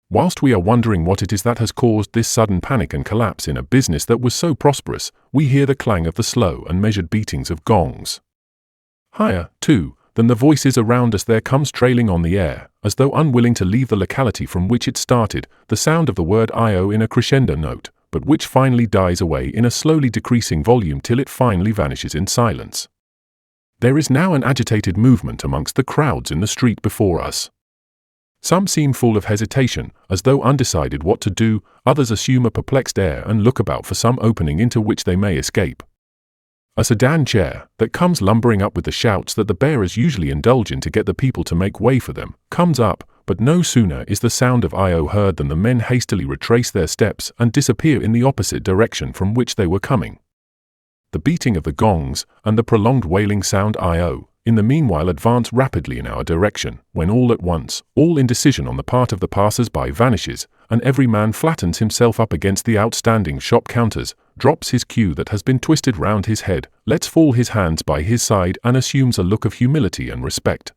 Whilst we are wondering what it is that has caused this sudden panic and collapse in a business that was so prosperous, we hear the clang of the slow and measured beatings of gongs. Higher, too, than the voices around us there comes trailing on the air, as though unwilling to leave the locality from which it started, the sound of the word "io" in a crescendo note, but which finally dies away in a slowly decreasing volume till it finally vanishes in silence. There is now an agitated movement amongst the crowds in the street before us. Some seem full of hesitation, as though undecided what to do, others assume a perplexed air and look about for some opening into which they may escape. A sedan chair, that comes lumbering up with the shouts that the bearers usually indulge in to get the people to make way for them, comes up, but no sooner is the sound of "io" heard than the men hastily retrace their steps and disappear in the opposite direction from which they were coming. The beating of the gongs, and the prolonged wailing sound "io," in the meanwhile advance rapidly in our direction, when all at once, all indecision on the part of the passers-by vanishes, and every man flattens himself up against the outstanding shop counters, drops his queue that has been twisted round his head, lets fall his hands by his side and assumes a look of humility and respect.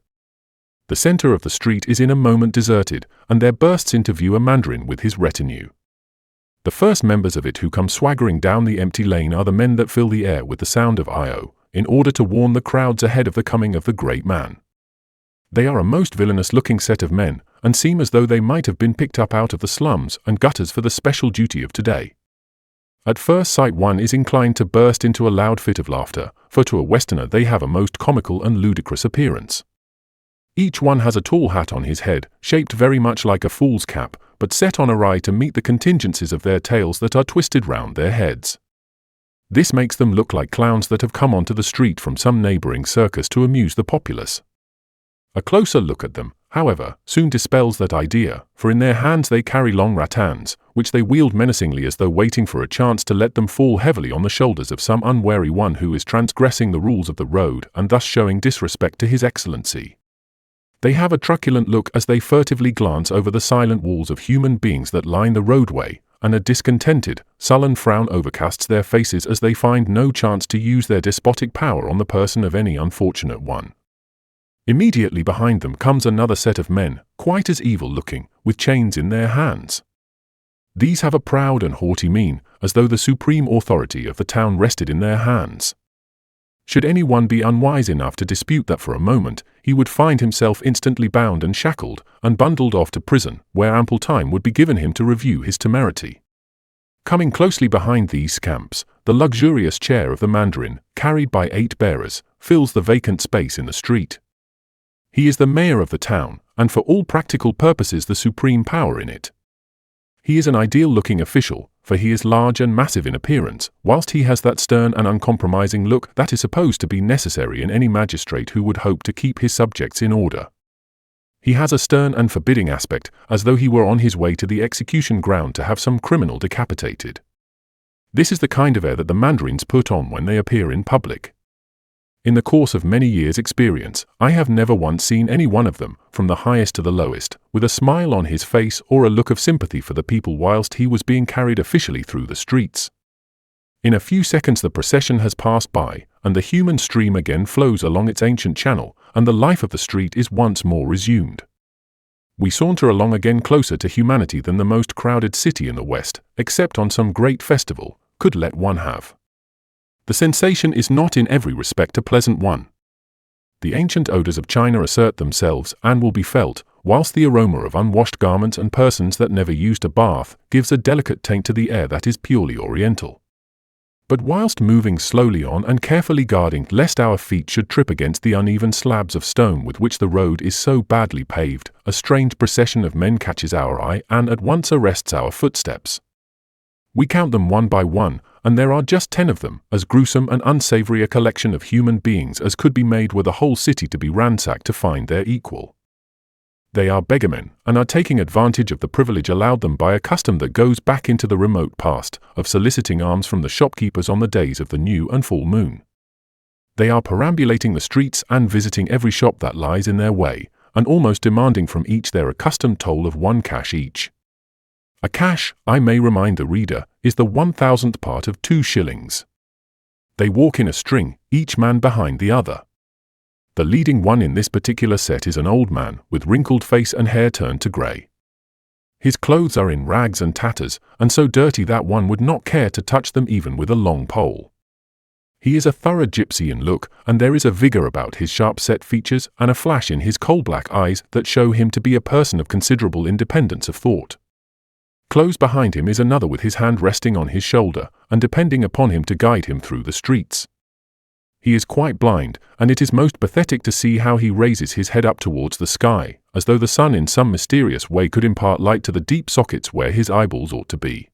The centre of the street is in a moment deserted, and there bursts into view a mandarin with his retinue. The first members of it who come swaggering down the empty lane are the men that fill the air with the sound of "io," in order to warn the crowds ahead of the coming of the great man. They are a most villainous-looking set of men, and seem as though they might have been picked up out of the slums and gutters for the special duty of today. At first sight one is inclined to burst into a loud fit of laughter, for to a Westerner they have a most comical and ludicrous appearance. Each one has a tall hat on his head, shaped very much like a fool's cap, but set on awry to meet the contingencies of their tails that are twisted round their heads. This makes them look like clowns that have come onto the street from some neighbouring circus to amuse the populace. A closer look at them, however, soon dispels that idea, for in their hands they carry long rattans, which they wield menacingly as though waiting for a chance to let them fall heavily on the shoulders of some unwary one who is transgressing the rules of the road and thus showing disrespect to His Excellency. They have a truculent look as they furtively glance over the silent walls of human beings that line the roadway, and a discontented, sullen frown overcasts their faces as they find no chance to use their despotic power on the person of any unfortunate one. Immediately behind them comes another set of men, quite as evil-looking, with chains in their hands. These have a proud and haughty mien, as though the supreme authority of the town rested in their hands. Should anyone be unwise enough to dispute that for a moment, he would find himself instantly bound and shackled, and bundled off to prison, where ample time would be given him to review his temerity. Coming closely behind these scamps, the luxurious chair of the Mandarin, carried by 8 bearers, fills the vacant space in the street. He is the mayor of the town, and for all practical purposes the supreme power in it. He is an ideal-looking official, for he is large and massive in appearance, whilst he has that stern and uncompromising look that is supposed to be necessary in any magistrate who would hope to keep his subjects in order. He has a stern and forbidding aspect, as though he were on his way to the execution ground to have some criminal decapitated. This is the kind of air that the Mandarins put on when they appear in public. In the course of many years' experience, I have never once seen any one of them, from the highest to the lowest, with a smile on his face or a look of sympathy for the people whilst he was being carried officially through the streets. In a few seconds the procession has passed by, and the human stream again flows along its ancient channel, and the life of the street is once more resumed. We saunter along again closer to humanity than the most crowded city in the West, except on some great festival, could let one have. The sensation is not in every respect a pleasant one. The ancient odors of China assert themselves and will be felt, whilst the aroma of unwashed garments and persons that never used a bath gives a delicate taint to the air that is purely oriental. But whilst moving slowly on and carefully guarding lest our feet should trip against the uneven slabs of stone with which the road is so badly paved, a strange procession of men catches our eye and at once arrests our footsteps. We count them one by one, and there are just 10 of them, as gruesome and unsavory a collection of human beings as could be made were the whole city to be ransacked to find their equal. They are beggarmen, and are taking advantage of the privilege allowed them by a custom that goes back into the remote past, of soliciting alms from the shopkeepers on the days of the new and full moon. They are perambulating the streets and visiting every shop that lies in their way, and almost demanding from each their accustomed toll of 1 cash each. A cash, I may remind the reader, is the 1,000th part of 2 shillings. They walk in a string, each man behind the other. The leading one in this particular set is an old man, with wrinkled face and hair turned to grey. His clothes are in rags and tatters, and so dirty that one would not care to touch them even with a long pole. He is a thorough gypsy in look, and there is a vigour about his sharp-set features and a flash in his coal-black eyes that show him to be a person of considerable independence of thought. Close behind him is another with his hand resting on his shoulder, and depending upon him to guide him through the streets. He is quite blind, and it is most pathetic to see how he raises his head up towards the sky, as though the sun in some mysterious way could impart light to the deep sockets where his eyeballs ought to be.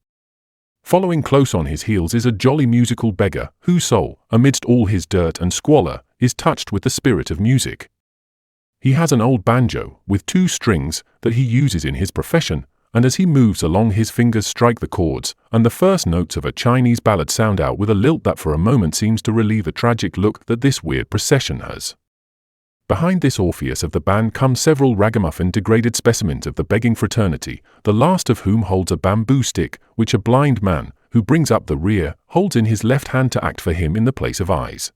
Following close on his heels is a jolly musical beggar, whose soul, amidst all his dirt and squalor, is touched with the spirit of music. He has an old banjo, with 2 strings, that he uses in his profession, and as he moves along his fingers strike the chords, and the first notes of a Chinese ballad sound out with a lilt that for a moment seems to relieve the tragic look that this weird procession has. Behind this Orpheus of the band come several ragamuffin degraded specimens of the begging fraternity, the last of whom holds a bamboo stick, which a blind man, who brings up the rear, holds in his left hand to act for him in the place of eyes.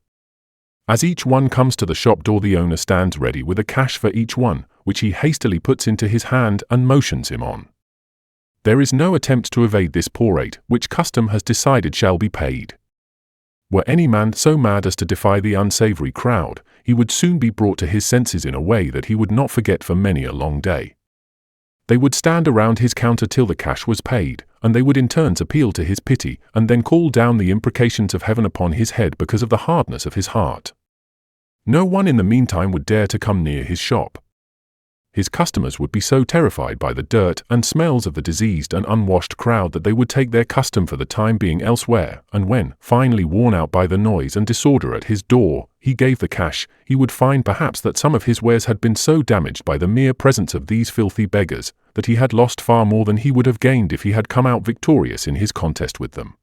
As each one comes to the shop door the owner stands ready with a cash for each one, which he hastily puts into his hand and motions him on. There is no attempt to evade this poor rate, which custom has decided shall be paid. Were any man so mad as to defy the unsavoury crowd, he would soon be brought to his senses in a way that he would not forget for many a long day. They would stand around his counter till the cash was paid, and they would in turns appeal to his pity, and then call down the imprecations of heaven upon his head because of the hardness of his heart. No one in the meantime would dare to come near his shop. His customers would be so terrified by the dirt and smells of the diseased and unwashed crowd that they would take their custom for the time being elsewhere, and when, finally worn out by the noise and disorder at his door, he gave the cash, he would find perhaps that some of his wares had been so damaged by the mere presence of these filthy beggars, that he had lost far more than he would have gained if he had come out victorious in his contest with them.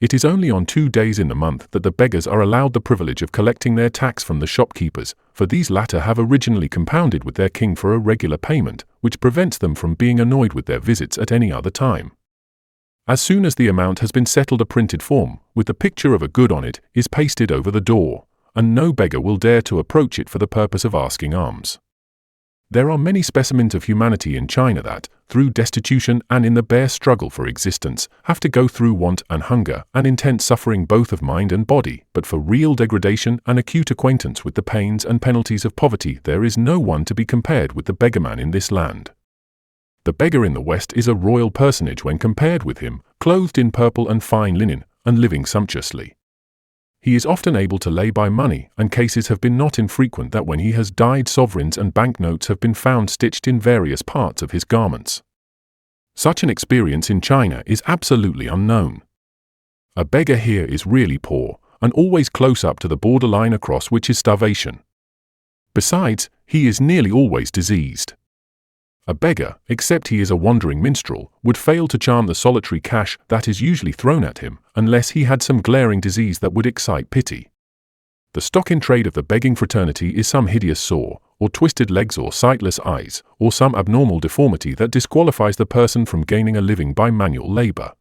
It is only on 2 days in the month that the beggars are allowed the privilege of collecting their tax from the shopkeepers, for these latter have originally compounded with their king for a regular payment, which prevents them from being annoyed with their visits at any other time. As soon as the amount has been settled, a printed form, with the picture of a good on it, is pasted over the door, and no beggar will dare to approach it for the purpose of asking alms. There are many specimens of humanity in China that, through destitution and in the bare struggle for existence, have to go through want and hunger and intense suffering both of mind and body, but for real degradation and acute acquaintance with the pains and penalties of poverty there is no one to be compared with the beggarman in this land. The beggar in the West is a royal personage when compared with him, clothed in purple and fine linen, and living sumptuously. He is often able to lay by money, and cases have been not infrequent that when he has died sovereigns and banknotes have been found stitched in various parts of his garments. Such an experience in China is absolutely unknown. A beggar here is really poor, and always close up to the borderline across which is starvation. Besides, he is nearly always diseased. A beggar, except he is a wandering minstrel, would fail to charm the solitary cash that is usually thrown at him, unless he had some glaring disease that would excite pity. The stock in trade of the begging fraternity is some hideous sore, or twisted legs or sightless eyes, or some abnormal deformity that disqualifies the person from gaining a living by manual labor.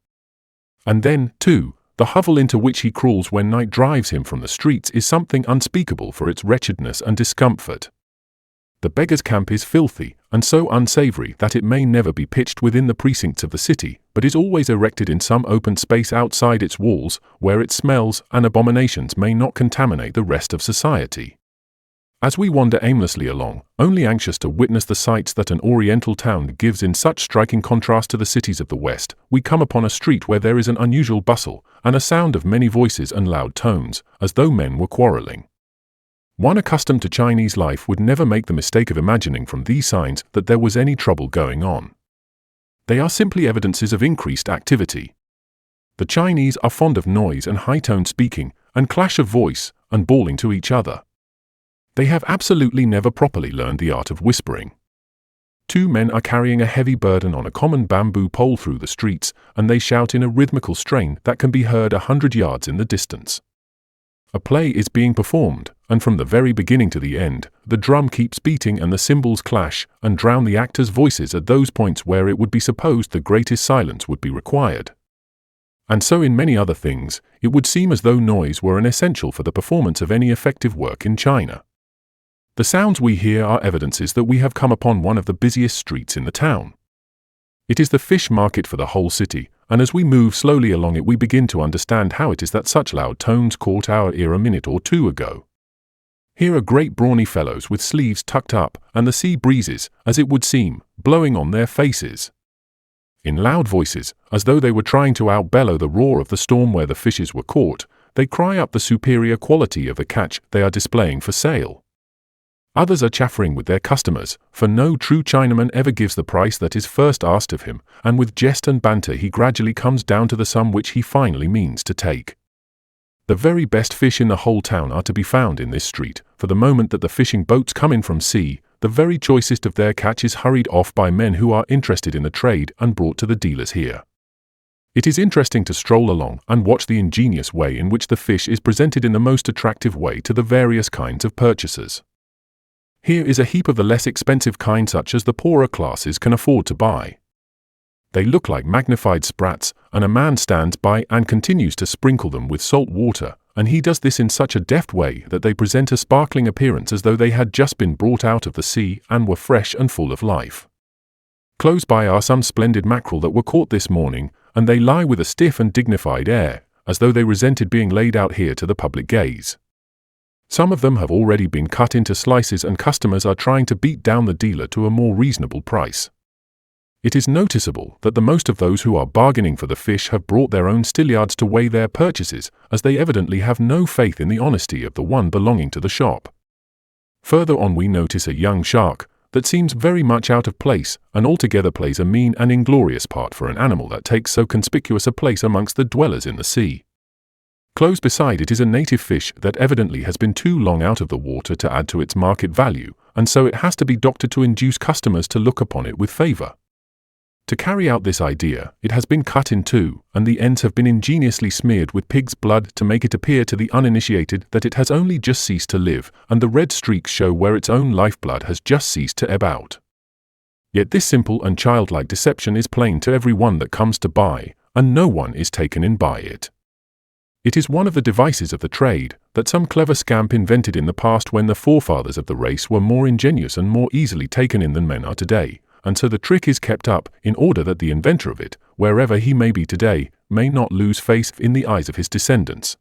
And then, too, the hovel into which he crawls when night drives him from the streets is something unspeakable for its wretchedness and discomfort. The beggar's camp is filthy, and so unsavory that it may never be pitched within the precincts of the city, but is always erected in some open space outside its walls, where its smells and abominations may not contaminate the rest of society. As we wander aimlessly along, only anxious to witness the sights that an oriental town gives in such striking contrast to the cities of the West, we come upon a street where there is an unusual bustle, and a sound of many voices and loud tones, as though men were quarreling. One accustomed to Chinese life would never make the mistake of imagining from these signs that there was any trouble going on. They are simply evidences of increased activity. The Chinese are fond of noise and high-toned speaking, and clash of voice, and bawling to each other. They have absolutely never properly learned the art of whispering. 2 men are carrying a heavy burden on a common bamboo pole through the streets, and they shout in a rhythmical strain that can be heard 100 yards in the distance. A play is being performed, and from the very beginning to the end, the drum keeps beating and the cymbals clash and drown the actors' voices at those points where it would be supposed the greatest silence would be required. And so in many other things, it would seem as though noise were an essential for the performance of any effective work in China. The sounds we hear are evidences that we have come upon one of the busiest streets in the town. It is the fish market for the whole city, and as we move slowly along it we begin to understand how it is that such loud tones caught our ear a minute or 2 ago. Here are great brawny fellows with sleeves tucked up, and the sea breezes, as it would seem, blowing on their faces. In loud voices, as though they were trying to outbellow the roar of the storm where the fishes were caught, they cry up the superior quality of the catch they are displaying for sale. Others are chaffering with their customers, for no true Chinaman ever gives the price that is first asked of him, and with jest and banter he gradually comes down to the sum which he finally means to take. The very best fish in the whole town are to be found in this street, for the moment that the fishing boats come in from sea, the very choicest of their catch is hurried off by men who are interested in the trade and brought to the dealers here. It is interesting to stroll along and watch the ingenious way in which the fish is presented in the most attractive way to the various kinds of purchasers. Here is a heap of the less expensive kind such as the poorer classes can afford to buy. They look like magnified sprats, and a man stands by and continues to sprinkle them with salt water, and he does this in such a deft way that they present a sparkling appearance as though they had just been brought out of the sea and were fresh and full of life. Close by are some splendid mackerel that were caught this morning, and they lie with a stiff and dignified air, as though they resented being laid out here to the public gaze. Some of them have already been cut into slices and customers are trying to beat down the dealer to a more reasonable price. It is noticeable that the most of those who are bargaining for the fish have brought their own stillards to weigh their purchases, as they evidently have no faith in the honesty of the one belonging to the shop. Further on we notice a young shark, that seems very much out of place and altogether plays a mean and inglorious part for an animal that takes so conspicuous a place amongst the dwellers in the sea. Close beside it is a native fish that evidently has been too long out of the water to add to its market value, and so it has to be doctored to induce customers to look upon it with favor. To carry out this idea, it has been cut in two, and the ends have been ingeniously smeared with pig's blood to make it appear to the uninitiated that it has only just ceased to live, and the red streaks show where its own lifeblood has just ceased to ebb out. Yet this simple and childlike deception is plain to every one that comes to buy, and no one is taken in by it. It is one of the devices of the trade that some clever scamp invented in the past when the forefathers of the race were more ingenious and more easily taken in than men are today, and so the trick is kept up in order that the inventor of it, wherever he may be today, may not lose face in the eyes of his descendants.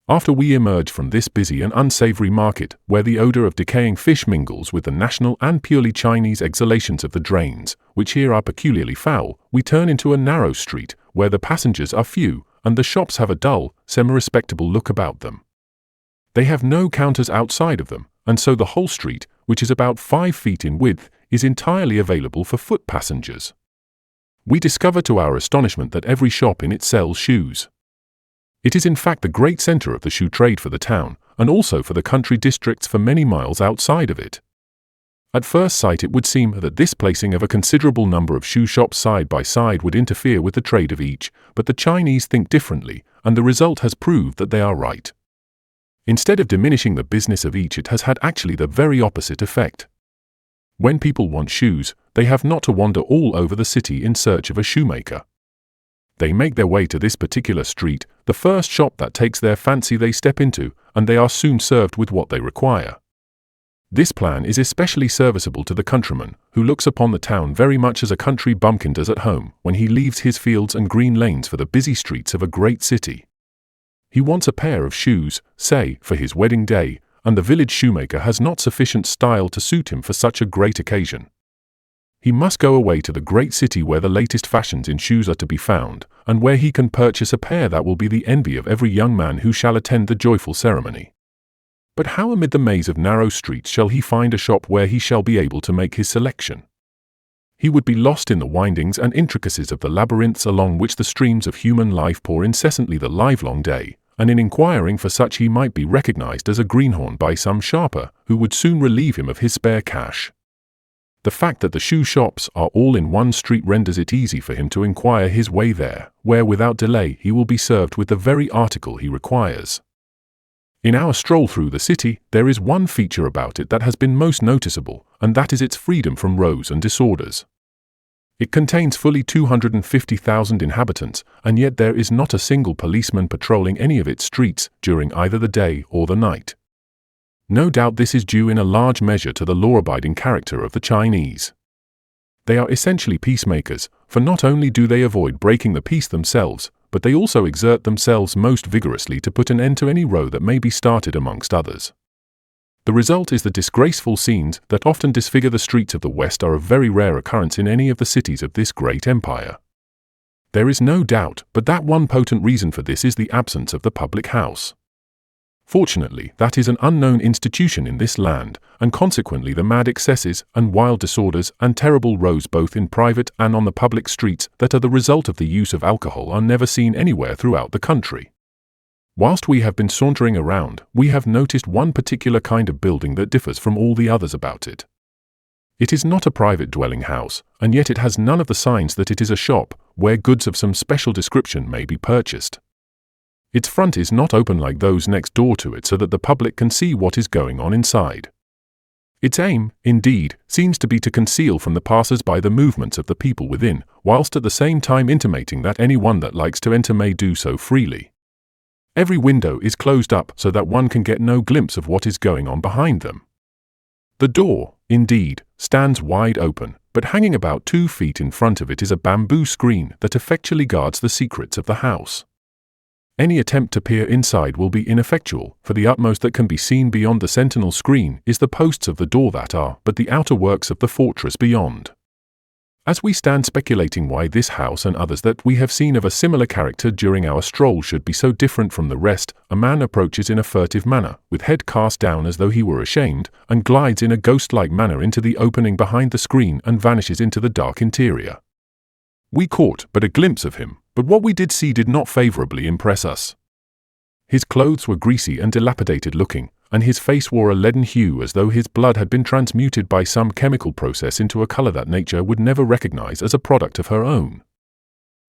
After we emerge from this busy and unsavory market, where the odor of decaying fish mingles with the national and purely Chinese exhalations of the drains, which here are peculiarly foul, we turn into a narrow street, where the passengers are few, and the shops have a dull, semi-respectable look about them. They have no counters outside of them, and so the whole street, which is about 5 feet in width, is entirely available for foot passengers. We discover to our astonishment that every shop in it sells shoes. It is in fact the great center of the shoe trade for the town, and also for the country districts for many miles outside of it. At first sight it would seem that this placing of a considerable number of shoe shops side by side would interfere with the trade of each, but the Chinese think differently, and the result has proved that they are right. Instead of diminishing the business of each, it has had actually the very opposite effect. When people want shoes, they have not to wander all over the city in search of a shoemaker. They make their way to this particular street, the first shop that takes their fancy they step into, and they are soon served with what they require. This plan is especially serviceable to the countryman, who looks upon the town very much as a country bumpkin does at home when he leaves his fields and green lanes for the busy streets of a great city. He wants a pair of shoes, say, for his wedding day, and the village shoemaker has not sufficient style to suit him for such a great occasion. He must go away to the great city where the latest fashions in shoes are to be found, and where he can purchase a pair that will be the envy of every young man who shall attend the joyful ceremony. But how amid the maze of narrow streets shall he find a shop where he shall be able to make his selection? He would be lost in the windings and intricacies of the labyrinths along which the streams of human life pour incessantly the livelong day, and in inquiring for such he might be recognized as a greenhorn by some sharper, who would soon relieve him of his spare cash. The fact that the shoe shops are all in one street renders it easy for him to inquire his way there, where without delay he will be served with the very article he requires. In our stroll through the city, there is one feature about it that has been most noticeable, and that is its freedom from rows and disorders. It contains fully 250,000 inhabitants, and yet there is not a single policeman patrolling any of its streets during either the day or the night. No doubt this is due in a large measure to the law-abiding character of the Chinese. They are essentially peacemakers, for not only do they avoid breaking the peace themselves, but they also exert themselves most vigorously to put an end to any row that may be started amongst others. The result is the disgraceful scenes that often disfigure the streets of the West are of very rare occurrence in any of the cities of this great empire. There is no doubt but that one potent reason for this is the absence of the public house. Fortunately, that is an unknown institution in this land, and consequently the mad excesses and wild disorders and terrible rows both in private and on the public streets that are the result of the use of alcohol are never seen anywhere throughout the country. Whilst we have been sauntering around, we have noticed one particular kind of building that differs from all the others about it. It is not a private dwelling house, and yet it has none of the signs that it is a shop, where goods of some special description may be purchased. Its front is not open like those next door to it so that the public can see what is going on inside. Its aim, indeed, seems to be to conceal from the passers-by the movements of the people within, whilst at the same time intimating that any one that likes to enter may do so freely. Every window is closed up so that one can get no glimpse of what is going on behind them. The door, indeed, stands wide open, but hanging about 2 feet in front of it is a bamboo screen that effectually guards the secrets of the house. Any attempt to peer inside will be ineffectual, for the utmost that can be seen beyond the sentinel screen is the posts of the door that are but the outer works of the fortress beyond. As we stand speculating why this house and others that we have seen of a similar character during our stroll should be so different from the rest, a man approaches in a furtive manner, with head cast down as though he were ashamed, and glides in a ghost-like manner into the opening behind the screen and vanishes into the dark interior. We caught but a glimpse of him, but what we did see did not favorably impress us. His clothes were greasy and dilapidated looking, and his face wore a leaden hue as though his blood had been transmuted by some chemical process into a color that nature would never recognize as a product of her own.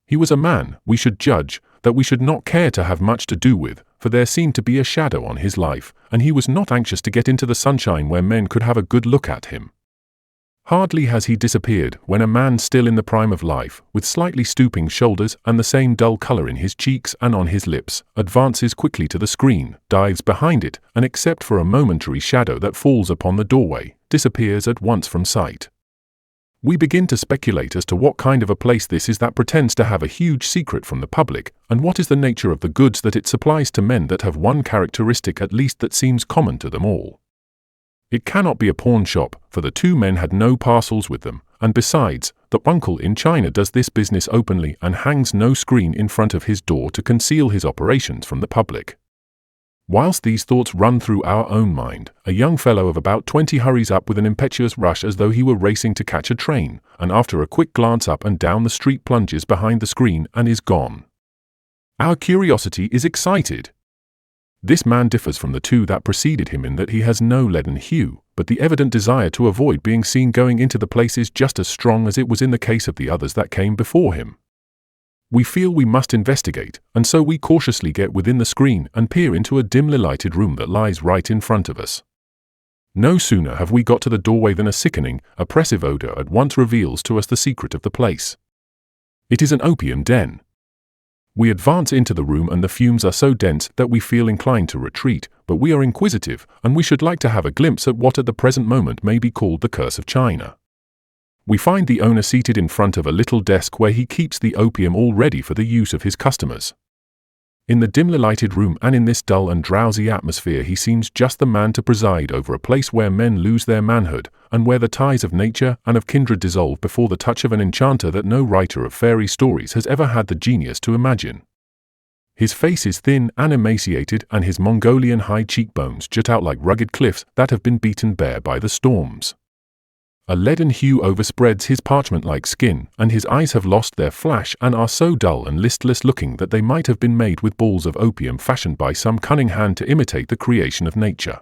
He was a man, we should judge, that we should not care to have much to do with, for there seemed to be a shadow on his life, and he was not anxious to get into the sunshine where men could have a good look at him. Hardly has he disappeared when a man still in the prime of life, with slightly stooping shoulders and the same dull color in his cheeks and on his lips, advances quickly to the screen, dives behind it, and except for a momentary shadow that falls upon the doorway, disappears at once from sight. We begin to speculate as to what kind of a place this is that pretends to have a huge secret from the public, and what is the nature of the goods that it supplies to men that have one characteristic at least that seems common to them all. It cannot be a pawn shop, for the two men had no parcels with them, and besides, the uncle in China does this business openly and hangs no screen in front of his door to conceal his operations from the public. Whilst these thoughts run through our own mind, a young fellow of about 20 hurries up with an impetuous rush as though he were racing to catch a train, and after a quick glance up and down the street plunges behind the screen and is gone. Our curiosity is excited. This man differs from the two that preceded him in that he has no leaden hue, but the evident desire to avoid being seen going into the place is just as strong as it was in the case of the others that came before him. We feel we must investigate, and so we cautiously get within the screen and peer into a dimly lighted room that lies right in front of us. No sooner have we got to the doorway than a sickening, oppressive odor at once reveals to us the secret of the place. It is an opium den. We advance into the room and the fumes are so dense that we feel inclined to retreat, but we are inquisitive, and we should like to have a glimpse at what at the present moment may be called the curse of China. We find the owner seated in front of a little desk where he keeps the opium all ready for the use of his customers. In the dimly lighted room and in this dull and drowsy atmosphere he seems just the man to preside over a place where men lose their manhood, and where the ties of nature and of kindred dissolve before the touch of an enchanter that no writer of fairy stories has ever had the genius to imagine. His face is thin and emaciated, and his Mongolian high cheekbones jut out like rugged cliffs that have been beaten bare by the storms. A leaden hue overspreads his parchment-like skin, and his eyes have lost their flash and are so dull and listless-looking that they might have been made with balls of opium fashioned by some cunning hand to imitate the creation of nature.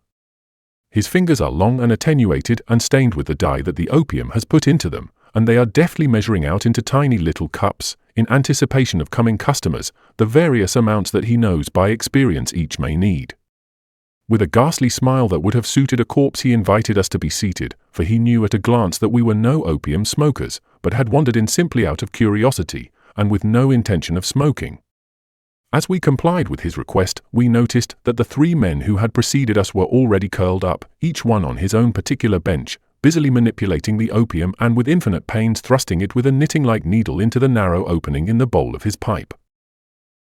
His fingers are long and attenuated and stained with the dye that the opium has put into them, and they are deftly measuring out into tiny little cups, in anticipation of coming customers, the various amounts that he knows by experience each may need. With a ghastly smile that would have suited a corpse he invited us to be seated, for he knew at a glance that we were no opium smokers, but had wandered in simply out of curiosity, and with no intention of smoking. As we complied with his request, we noticed that the three men who had preceded us were already curled up, each one on his own particular bench, busily manipulating the opium and with infinite pains thrusting it with a knitting-like needle into the narrow opening in the bowl of his pipe.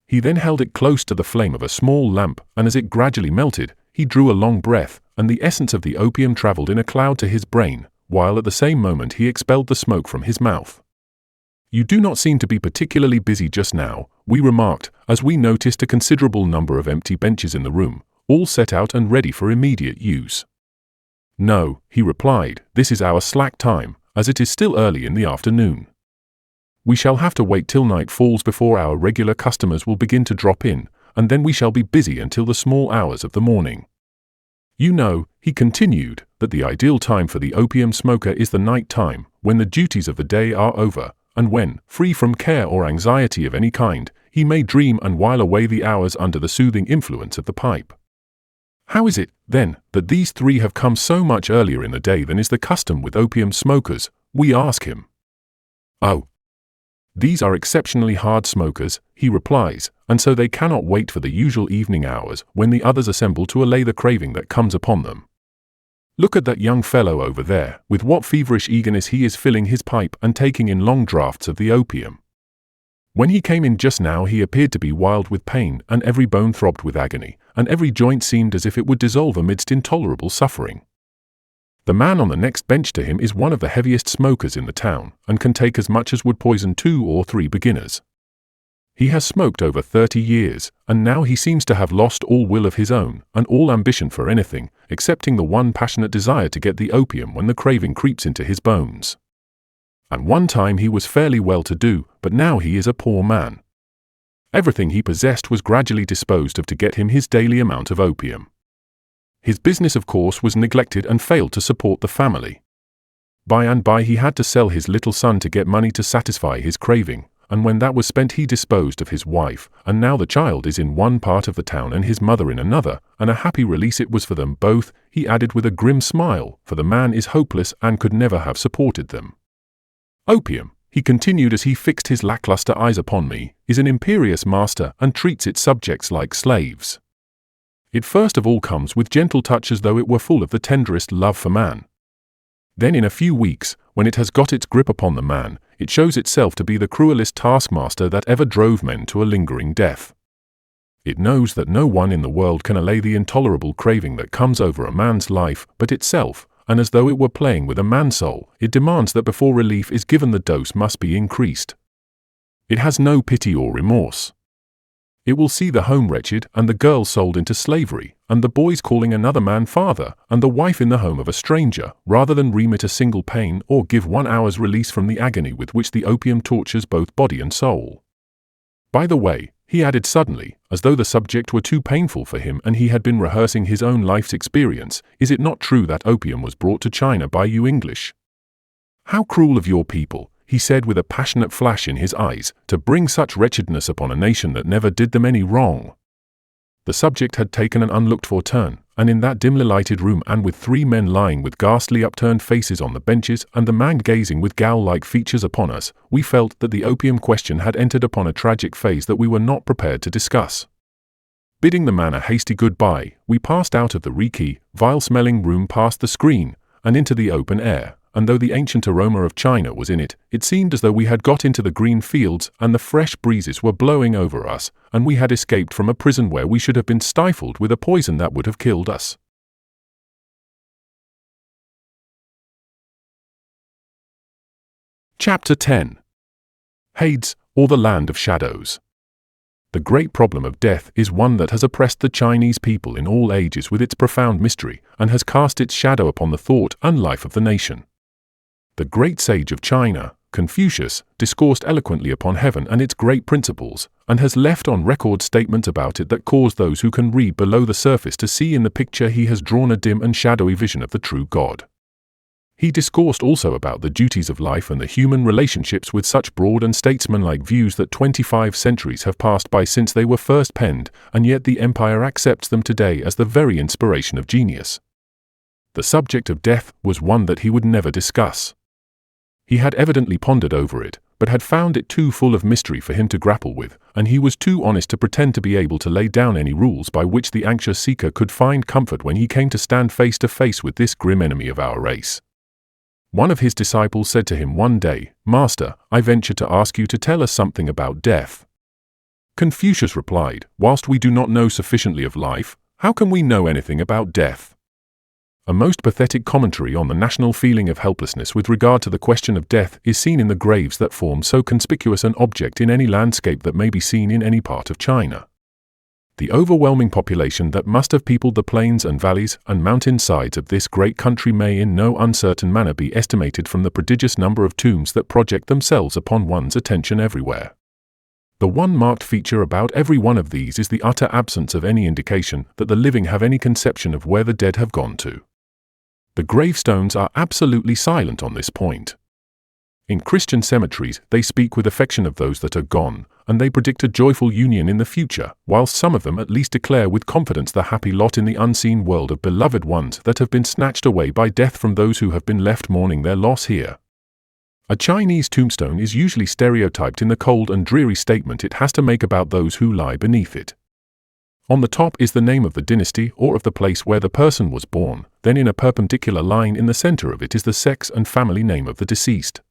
He then held it close to the flame of a small lamp, and as it gradually melted, he drew a long breath, and the essence of the opium travelled in a cloud to his brain, while at the same moment he expelled the smoke from his mouth. "You do not seem to be particularly busy just now," we remarked, as we noticed a considerable number of empty benches in the room, all set out and ready for immediate use. "No," he replied, "this is our slack time, as it is still early in the afternoon. We shall have to wait till night falls before our regular customers will begin to drop in, and then we shall be busy until the small hours of the morning. You know," he continued, "that the ideal time for the opium smoker is the night time, when the duties of the day are over, and when, free from care or anxiety of any kind, he may dream and while away the hours under the soothing influence of the pipe. How is it, then, that these three have come so much earlier in the day than is the custom with opium smokers?" we ask him. "Oh, these are exceptionally hard smokers," he replies, "and so they cannot wait for the usual evening hours when the others assemble to allay the craving that comes upon them. Look at that young fellow over there, with what feverish eagerness he is filling his pipe and taking in long draughts of the opium. When he came in just now he appeared to be wild with pain, and every bone throbbed with agony, and every joint seemed as if it would dissolve amidst intolerable suffering. The man on the next bench to him is one of the heaviest smokers in the town, and can take as much as would poison 2 or 3 beginners. He has smoked over 30 years, and now he seems to have lost all will of his own, and all ambition for anything, excepting the one passionate desire to get the opium when the craving creeps into his bones. And one time he was fairly well-to-do, but now he is a poor man. Everything he possessed was gradually disposed of to get him his daily amount of opium. His business, of course, was neglected and failed to support the family. By and by he had to sell his little son to get money to satisfy his craving, and when that was spent he disposed of his wife, and now the child is in one part of the town and his mother in another, and a happy release it was for them both, he added with a grim smile, for the man is hopeless and could never have supported them. Opium, he continued as he fixed his lackluster eyes upon me, is an imperious master and treats its subjects like slaves. It first of all comes with gentle touch as though it were full of the tenderest love for man. Then in a few weeks, when it has got its grip upon the man, it shows itself to be the cruelest taskmaster that ever drove men to a lingering death. It knows that no one in the world can allay the intolerable craving that comes over a man's life but itself, and as though it were playing with a man's soul, it demands that before relief is given the dose must be increased. It has no pity or remorse. It will see the home wretched, and the girl sold into slavery, and the boys calling another man father, and the wife in the home of a stranger, rather than remit a single pain or give 1 hour's release from the agony with which the opium tortures both body and soul. By the way, he added suddenly, as though the subject were too painful for him and he had been rehearsing his own life's experience, is it not true that opium was brought to China by you English? How cruel of your people, he said with a passionate flash in his eyes, to bring such wretchedness upon a nation that never did them any wrong. The subject had taken an unlooked-for turn, and in that dimly lighted room and with 3 men lying with ghastly upturned faces on the benches and the man gazing with ghoul-like features upon us, we felt that the opium question had entered upon a tragic phase that we were not prepared to discuss. Bidding the man a hasty goodbye, we passed out of the reeky, vile-smelling room past the screen, and into the open air. And though the ancient aroma of China was in it, it seemed as though we had got into the green fields and the fresh breezes were blowing over us, and we had escaped from a prison where we should have been stifled with a poison that would have killed us. Chapter 10. Hades, or the Land of Shadows. The great problem of death is one that has oppressed the Chinese people in all ages with its profound mystery, and has cast its shadow upon the thought and life of the nation. The great sage of China, Confucius, discoursed eloquently upon heaven and its great principles, and has left on record statements about it that cause those who can read below the surface to see in the picture he has drawn a dim and shadowy vision of the true God. He discoursed also about the duties of life and the human relationships with such broad and statesmanlike views that 25 centuries have passed by since they were first penned, and yet the empire accepts them today as the very inspiration of genius. The subject of death was one that he would never discuss. He had evidently pondered over it, but had found it too full of mystery for him to grapple with, and he was too honest to pretend to be able to lay down any rules by which the anxious seeker could find comfort when he came to stand face to face with this grim enemy of our race. One of his disciples said to him one day, "Master, I venture to ask you to tell us something about death." Confucius replied, "Whilst we do not know sufficiently of life, how can we know anything about death?" A most pathetic commentary on the national feeling of helplessness with regard to the question of death is seen in the graves that form so conspicuous an object in any landscape that may be seen in any part of China. The overwhelming population that must have peopled the plains and valleys and mountain sides of this great country may in no uncertain manner be estimated from the prodigious number of tombs that project themselves upon one's attention everywhere. The one marked feature about every one of these is the utter absence of any indication that the living have any conception of where the dead have gone to. The gravestones are absolutely silent on this point. In Christian cemeteries, they speak with affection of those that are gone, and they predict a joyful union in the future, whilst some of them at least declare with confidence the happy lot in the unseen world of beloved ones that have been snatched away by death from those who have been left mourning their loss here. A Chinese tombstone is usually stereotyped in the cold and dreary statement it has to make about those who lie beneath it. On the top is the name of the dynasty or of the place where the person was born, then in a perpendicular line in the center of it is the sex and family name of the deceased.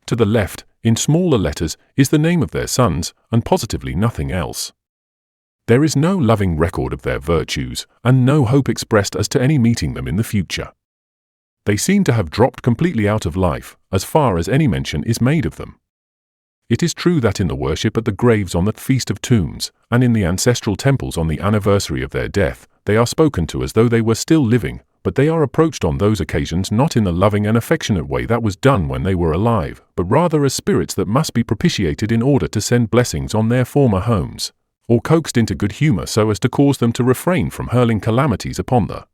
To the left, in smaller letters, is the name of their sons, and positively nothing else. There is no loving record of their virtues, and no hope expressed as to any meeting them in the future. They seem to have dropped completely out of life, as far as any mention is made of them. It is true that in the worship at the graves on the Feast of Tombs, and in the ancestral temples on the anniversary of their death, they are spoken to as though they were still living, but they are approached on those occasions not in the loving and affectionate way that was done when they were alive, but rather as spirits that must be propitiated in order to send blessings on their former homes, or coaxed into good humor so as to cause them to refrain from hurling calamities upon the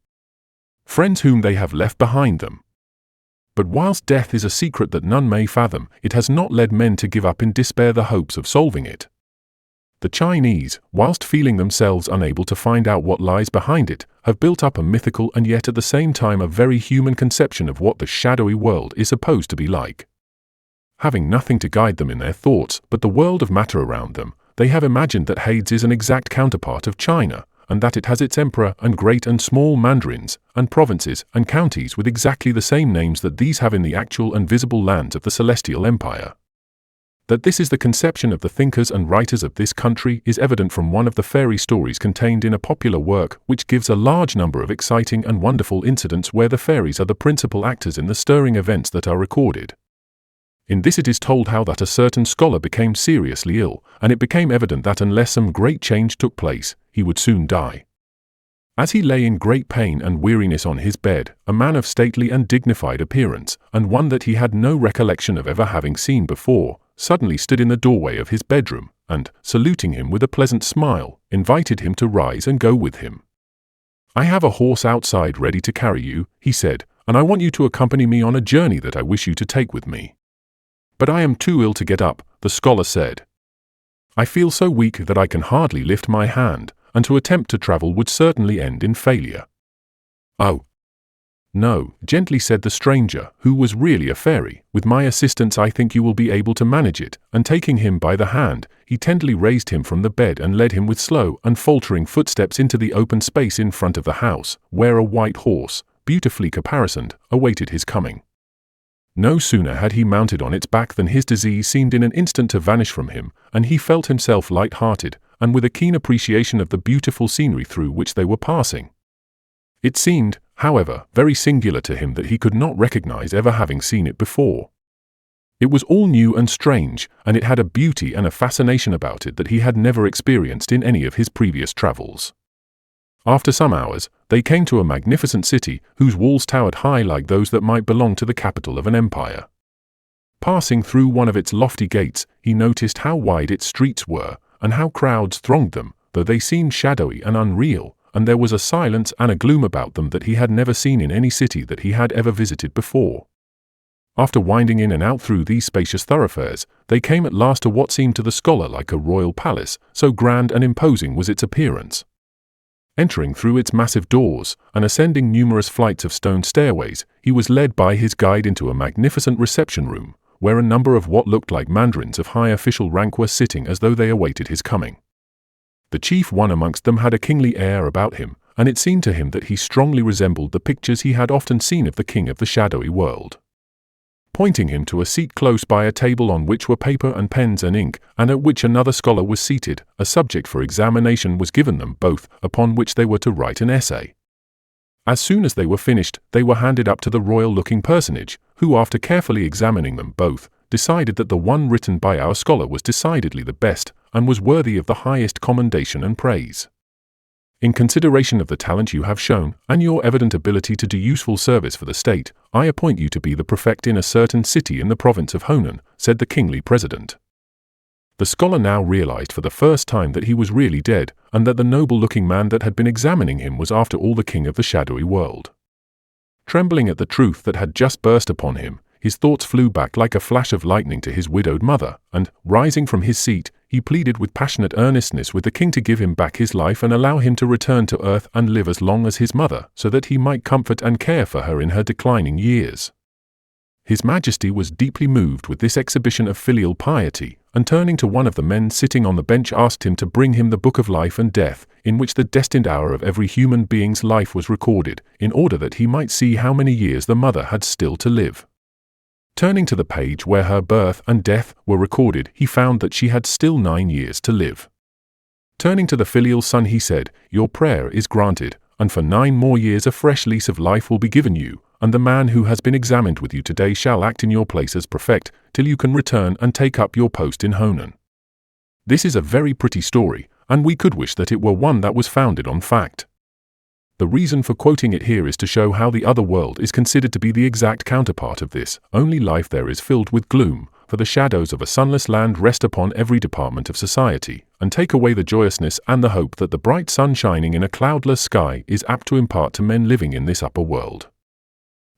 friends whom they have left behind them. But whilst death is a secret that none may fathom, it has not led men to give up in despair the hopes of solving it. The Chinese, whilst feeling themselves unable to find out what lies behind it, have built up a mythical and yet at the same time a very human conception of what the shadowy world is supposed to be like. Having nothing to guide them in their thoughts but the world of matter around them, they have imagined that Hades is an exact counterpart of China, and that it has its emperor and great and small mandarins, and provinces and counties with exactly the same names that these have in the actual and visible lands of the Celestial Empire. That this is the conception of the thinkers and writers of this country is evident from one of the fairy stories contained in a popular work which gives a large number of exciting and wonderful incidents where the fairies are the principal actors in the stirring events that are recorded. In this it is told how that a certain scholar became seriously ill, and it became evident that unless some great change took place, he would soon die. As he lay in great pain and weariness on his bed, a man of stately and dignified appearance, and one that he had no recollection of ever having seen before, suddenly stood in the doorway of his bedroom, and, saluting him with a pleasant smile, invited him to rise and go with him. "I have a horse outside ready to carry you," he said, "and I want you to accompany me on a journey that I wish you to take with me." "But I am too ill to get up," the scholar said. "I feel so weak that I can hardly lift my hand, and to attempt to travel would certainly end in failure." "Oh, no," gently said the stranger, who was really a fairy. "With my assistance I think you will be able to manage it," and taking him by the hand, he tenderly raised him from the bed and led him with slow and faltering footsteps into the open space in front of the house, where a white horse, beautifully caparisoned, awaited his coming. No sooner had he mounted on its back than his disease seemed in an instant to vanish from him, and he felt himself light-hearted, and with a keen appreciation of the beautiful scenery through which they were passing. It seemed, however, very singular to him that he could not recognize ever having seen it before. It was all new and strange, and it had a beauty and a fascination about it that he had never experienced in any of his previous travels. After some hours, they came to a magnificent city whose walls towered high like those that might belong to the capital of an empire. Passing through one of its lofty gates, he noticed how wide its streets were, and how crowds thronged them, though they seemed shadowy and unreal, and there was a silence and a gloom about them that he had never seen in any city that he had ever visited before. After winding in and out through these spacious thoroughfares, they came at last to what seemed to the scholar like a royal palace, so grand and imposing was its appearance. Entering through its massive doors, and ascending numerous flights of stone stairways, he was led by his guide into a magnificent reception room, where a number of what looked like mandarins of high official rank were sitting as though they awaited his coming. The chief one amongst them had a kingly air about him, and it seemed to him that he strongly resembled the pictures he had often seen of the king of the shadowy world. Pointing him to a seat close by a table on which were paper and pens and ink, and at which another scholar was seated, a subject for examination was given them both, upon which they were to write an essay. As soon as they were finished, they were handed up to the royal-looking personage, who, after carefully examining them both, decided that the one written by our scholar was decidedly the best, and was worthy of the highest commendation and praise. "In consideration of the talent you have shown, and your evident ability to do useful service for the state, I appoint you to be the prefect in a certain city in the province of Honan," said the kingly president. The scholar now realized for the first time that he was really dead, and that the noble-looking man that had been examining him was after all the king of the shadowy world. Trembling at the truth that had just burst upon him, his thoughts flew back like a flash of lightning to his widowed mother, and, rising from his seat, he pleaded with passionate earnestness with the king to give him back his life and allow him to return to earth and live as long as his mother, so that he might comfort and care for her in her declining years. His Majesty was deeply moved with this exhibition of filial piety, and turning to one of the men sitting on the bench asked him to bring him the book of life and death, in which the destined hour of every human being's life was recorded, in order that he might see how many years the mother had still to live. Turning to the page where her birth and death were recorded, he found that she had still 9 years to live. Turning to the filial son he said, "Your prayer is granted, and for 9 more years a fresh lease of life will be given you, and the man who has been examined with you today shall act in your place as prefect, till you can return and take up your post in Honan. This is a very pretty story, and we could wish that it were one that was founded on fact. The reason for quoting it here is to show how the other world is considered to be the exact counterpart of this. Only life there is filled with gloom, for the shadows of a sunless land rest upon every department of society, and take away the joyousness and the hope that the bright sun shining in a cloudless sky is apt to impart to men living in this upper world.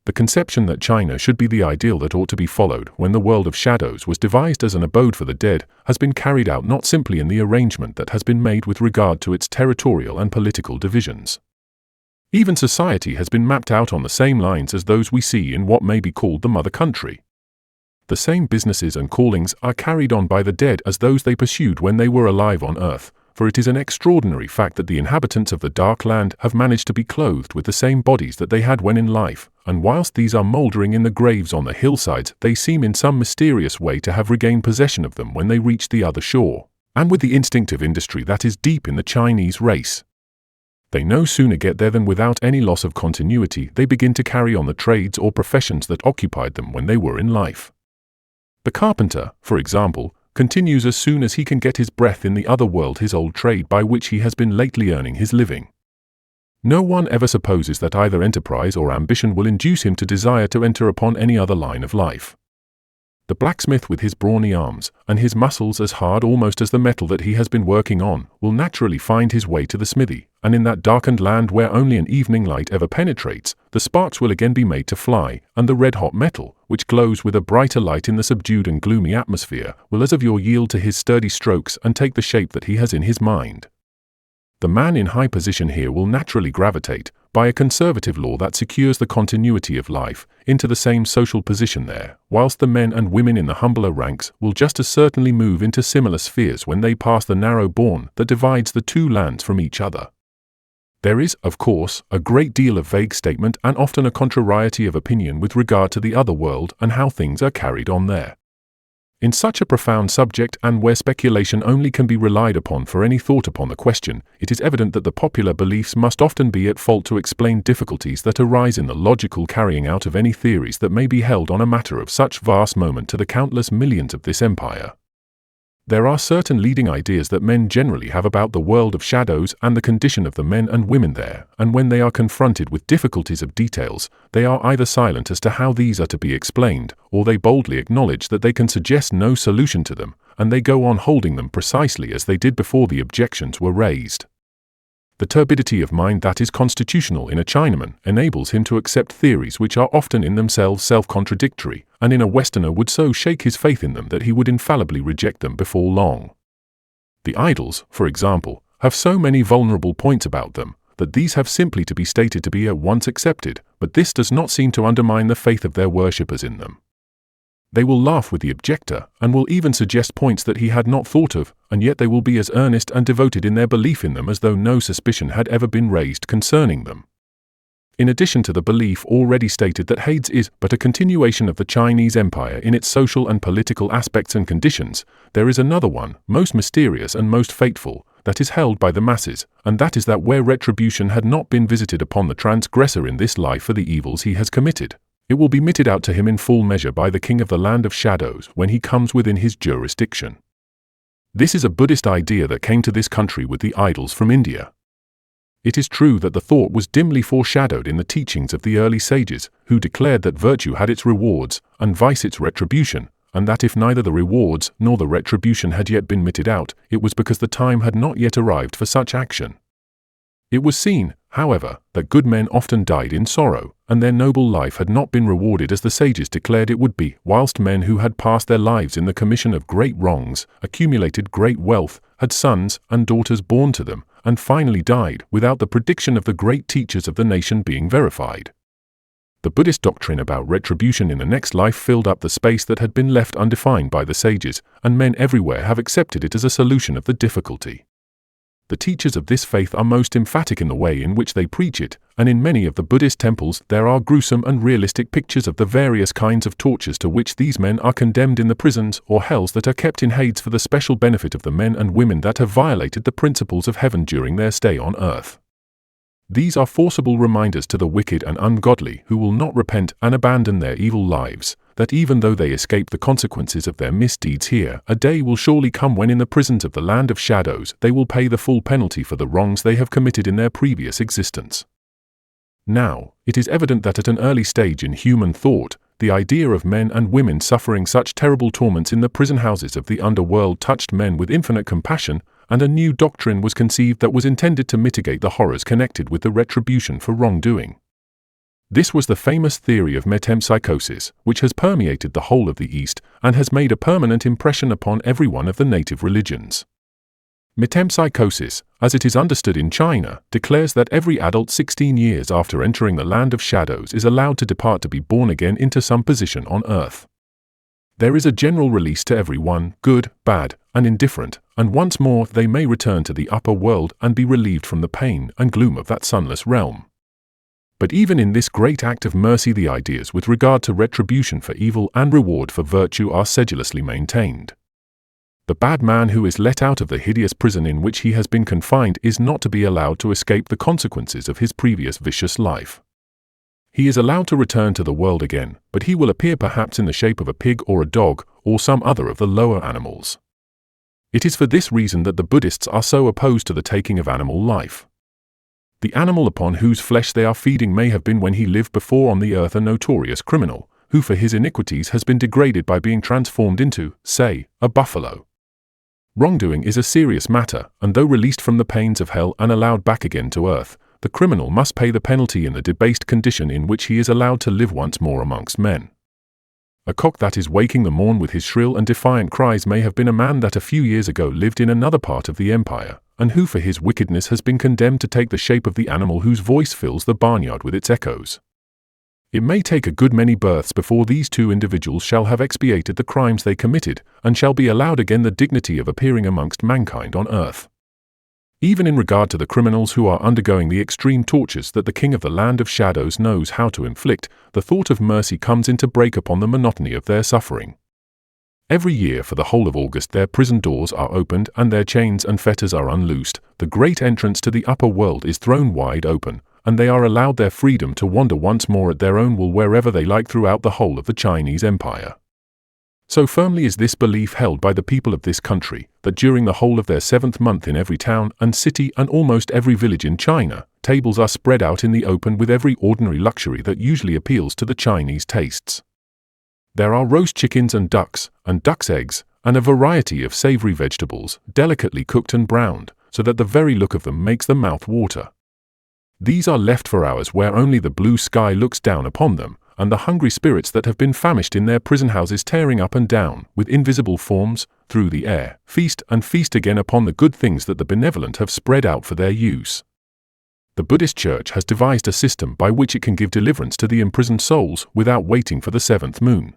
The conception that China should be the ideal that ought to be followed when the world of shadows was devised as an abode for the dead has been carried out not simply in the arrangement that has been made with regard to its territorial and political divisions. Even society has been mapped out on the same lines as those we see in what may be called the mother country. The same businesses and callings are carried on by the dead as those they pursued when they were alive on earth, for it is an extraordinary fact that the inhabitants of the dark land have managed to be clothed with the same bodies that they had when in life, and whilst these are mouldering in the graves on the hillsides, they seem in some mysterious way to have regained possession of them when they reach the other shore, and with the instinctive industry that is deep in the Chinese race. They no sooner get there than without any loss of continuity they begin to carry on the trades or professions that occupied them when they were in life. The carpenter, for example, continues as soon as he can get his breath in the other world his old trade by which he has been lately earning his living. No one ever supposes that either enterprise or ambition will induce him to desire to enter upon any other line of life. The blacksmith with his brawny arms, and his muscles as hard almost as the metal that he has been working on, will naturally find his way to the smithy, and in that darkened land where only an evening light ever penetrates, the sparks will again be made to fly, and the red-hot metal, which glows with a brighter light in the subdued and gloomy atmosphere, will as of yore yield to his sturdy strokes and take the shape that he has in his mind. The man in high position here will naturally gravitate, by a conservative law that secures the continuity of life, into the same social position there, whilst the men and women in the humbler ranks will just as certainly move into similar spheres when they pass the narrow bourne that divides the two lands from each other. There is, of course, a great deal of vague statement and often a contrariety of opinion with regard to the other world and how things are carried on there. In such a profound subject, and where speculation only can be relied upon for any thought upon the question, it is evident that the popular beliefs must often be at fault to explain difficulties that arise in the logical carrying out of any theories that may be held on a matter of such vast moment to the countless millions of this empire. There are certain leading ideas that men generally have about the world of shadows and the condition of the men and women there, and when they are confronted with difficulties of details, they are either silent as to how these are to be explained, or they boldly acknowledge that they can suggest no solution to them, and they go on holding them precisely as they did before the objections were raised. The turbidity of mind that is constitutional in a Chinaman enables him to accept theories which are often in themselves self-contradictory, and in a Westerner would so shake his faith in them that he would infallibly reject them before long. The idols, for example, have so many vulnerable points about them, that these have simply to be stated to be at once accepted, but this does not seem to undermine the faith of their worshippers in them. They will laugh with the objector, and will even suggest points that he had not thought of, and yet they will be as earnest and devoted in their belief in them as though no suspicion had ever been raised concerning them. In addition to the belief already stated that Hades is but a continuation of the Chinese Empire in its social and political aspects and conditions, there is another one, most mysterious and most fateful, that is held by the masses, and that is that where retribution had not been visited upon the transgressor in this life for the evils he has committed, it will be meted out to him in full measure by the king of the land of shadows when he comes within his jurisdiction. This is a Buddhist idea that came to this country with the idols from India. It is true that the thought was dimly foreshadowed in the teachings of the early sages, who declared that virtue had its rewards, and vice its retribution, and that if neither the rewards nor the retribution had yet been meted out, it was because the time had not yet arrived for such action. It was seen, however, that good men often died in sorrow, and their noble life had not been rewarded as the sages declared it would be, whilst men who had passed their lives in the commission of great wrongs, accumulated great wealth, had sons and daughters born to them, and finally died without the prediction of the great teachers of the nation being verified. The Buddhist doctrine about retribution in the next life filled up the space that had been left undefined by the sages, and men everywhere have accepted it as a solution of the difficulty. The teachers of this faith are most emphatic in the way in which they preach it, and in many of the Buddhist temples there are gruesome and realistic pictures of the various kinds of tortures to which these men are condemned in the prisons or hells that are kept in Hades for the special benefit of the men and women that have violated the principles of heaven during their stay on earth. These are forcible reminders to the wicked and ungodly who will not repent and abandon their evil lives, that even though they escape the consequences of their misdeeds here, a day will surely come when in the prisons of the land of shadows they will pay the full penalty for the wrongs they have committed in their previous existence. Now, it is evident that at an early stage in human thought, the idea of men and women suffering such terrible torments in the prison houses of the underworld touched men with infinite compassion, and a new doctrine was conceived that was intended to mitigate the horrors connected with the retribution for wrongdoing. This was the famous theory of metempsychosis, which has permeated the whole of the East and has made a permanent impression upon every one of the native religions. Metempsychosis, as it is understood in China, declares that every adult 16 years after entering the land of shadows is allowed to depart to be born again into some position on earth. There is a general release to everyone, good, bad, and indifferent, and once more they may return to the upper world and be relieved from the pain and gloom of that sunless realm. But even in this great act of mercy, the ideas with regard to retribution for evil and reward for virtue are sedulously maintained. The bad man who is let out of the hideous prison in which he has been confined is not to be allowed to escape the consequences of his previous vicious life. He is allowed to return to the world again, but he will appear perhaps in the shape of a pig or a dog, or some other of the lower animals. It is for this reason that the Buddhists are so opposed to the taking of animal life. The animal upon whose flesh they are feeding may have been when he lived before on the earth a notorious criminal, who for his iniquities has been degraded by being transformed into, say, a buffalo. Wrongdoing is a serious matter, and though released from the pains of hell and allowed back again to earth, the criminal must pay the penalty in the debased condition in which he is allowed to live once more amongst men. A cock that is waking the morn with his shrill and defiant cries may have been a man that a few years ago lived in another part of the empire, and who for his wickedness has been condemned to take the shape of the animal whose voice fills the barnyard with its echoes. It may take a good many births before these two individuals shall have expiated the crimes they committed, and shall be allowed again the dignity of appearing amongst mankind on earth. Even in regard to the criminals who are undergoing the extreme tortures that the King of the Land of Shadows knows how to inflict, the thought of mercy comes in to break upon the monotony of their suffering. Every year for the whole of August their prison doors are opened and their chains and fetters are unloosed, the great entrance to the upper world is thrown wide open, and they are allowed their freedom to wander once more at their own will wherever they like throughout the whole of the Chinese Empire. So firmly is this belief held by the people of this country, that during the whole of their 7th month in every town and city and almost every village in China, tables are spread out in the open with every ordinary luxury that usually appeals to the Chinese tastes. There are roast chickens and duck's eggs, and a variety of savory vegetables, delicately cooked and browned, so that the very look of them makes the mouth water. These are left for hours where only the blue sky looks down upon them, and the hungry spirits that have been famished in their prison houses tearing up and down, with invisible forms, through the air, feast again upon the good things that the benevolent have spread out for their use. The Buddhist Church has devised a system by which it can give deliverance to the imprisoned souls without waiting for the 7th moon.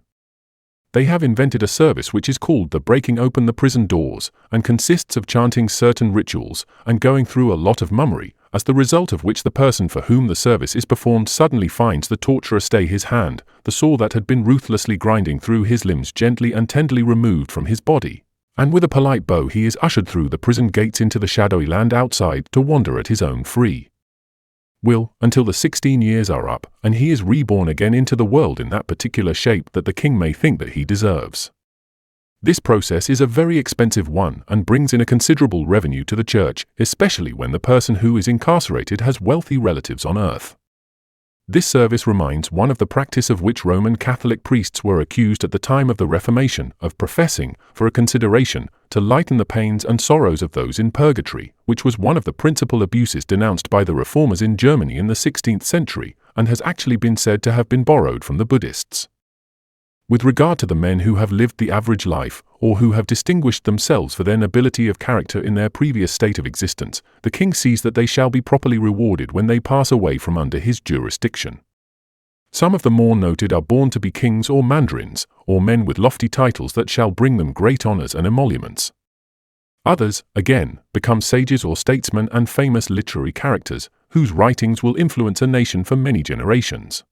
They have invented a service which is called the breaking open the prison doors, and consists of chanting certain rituals and going through a lot of mummery, as the result of which the person for whom the service is performed suddenly finds the torturer stay his hand, the saw that had been ruthlessly grinding through his limbs gently and tenderly removed from his body, and with a polite bow he is ushered through the prison gates into the shadowy land outside to wander at his own free will until the 16 years are up, and he is reborn again into the world in that particular shape that the king may think that he deserves. This process is a very expensive one and brings in a considerable revenue to the church, especially when the person who is incarcerated has wealthy relatives on earth. This service reminds one of the practice of which Roman Catholic priests were accused at the time of the Reformation, of professing, for a consideration, to lighten the pains and sorrows of those in purgatory, which was one of the principal abuses denounced by the Reformers in Germany in the 16th century, and has actually been said to have been borrowed from the Buddhists. With regard to the men who have lived the average life, or who have distinguished themselves for their nobility of character in their previous state of existence, the king sees that they shall be properly rewarded when they pass away from under his jurisdiction. Some of the more noted are born to be kings or mandarins, or men with lofty titles that shall bring them great honors and emoluments. Others, again, become sages or statesmen and famous literary characters, whose writings will influence a nation for many generations.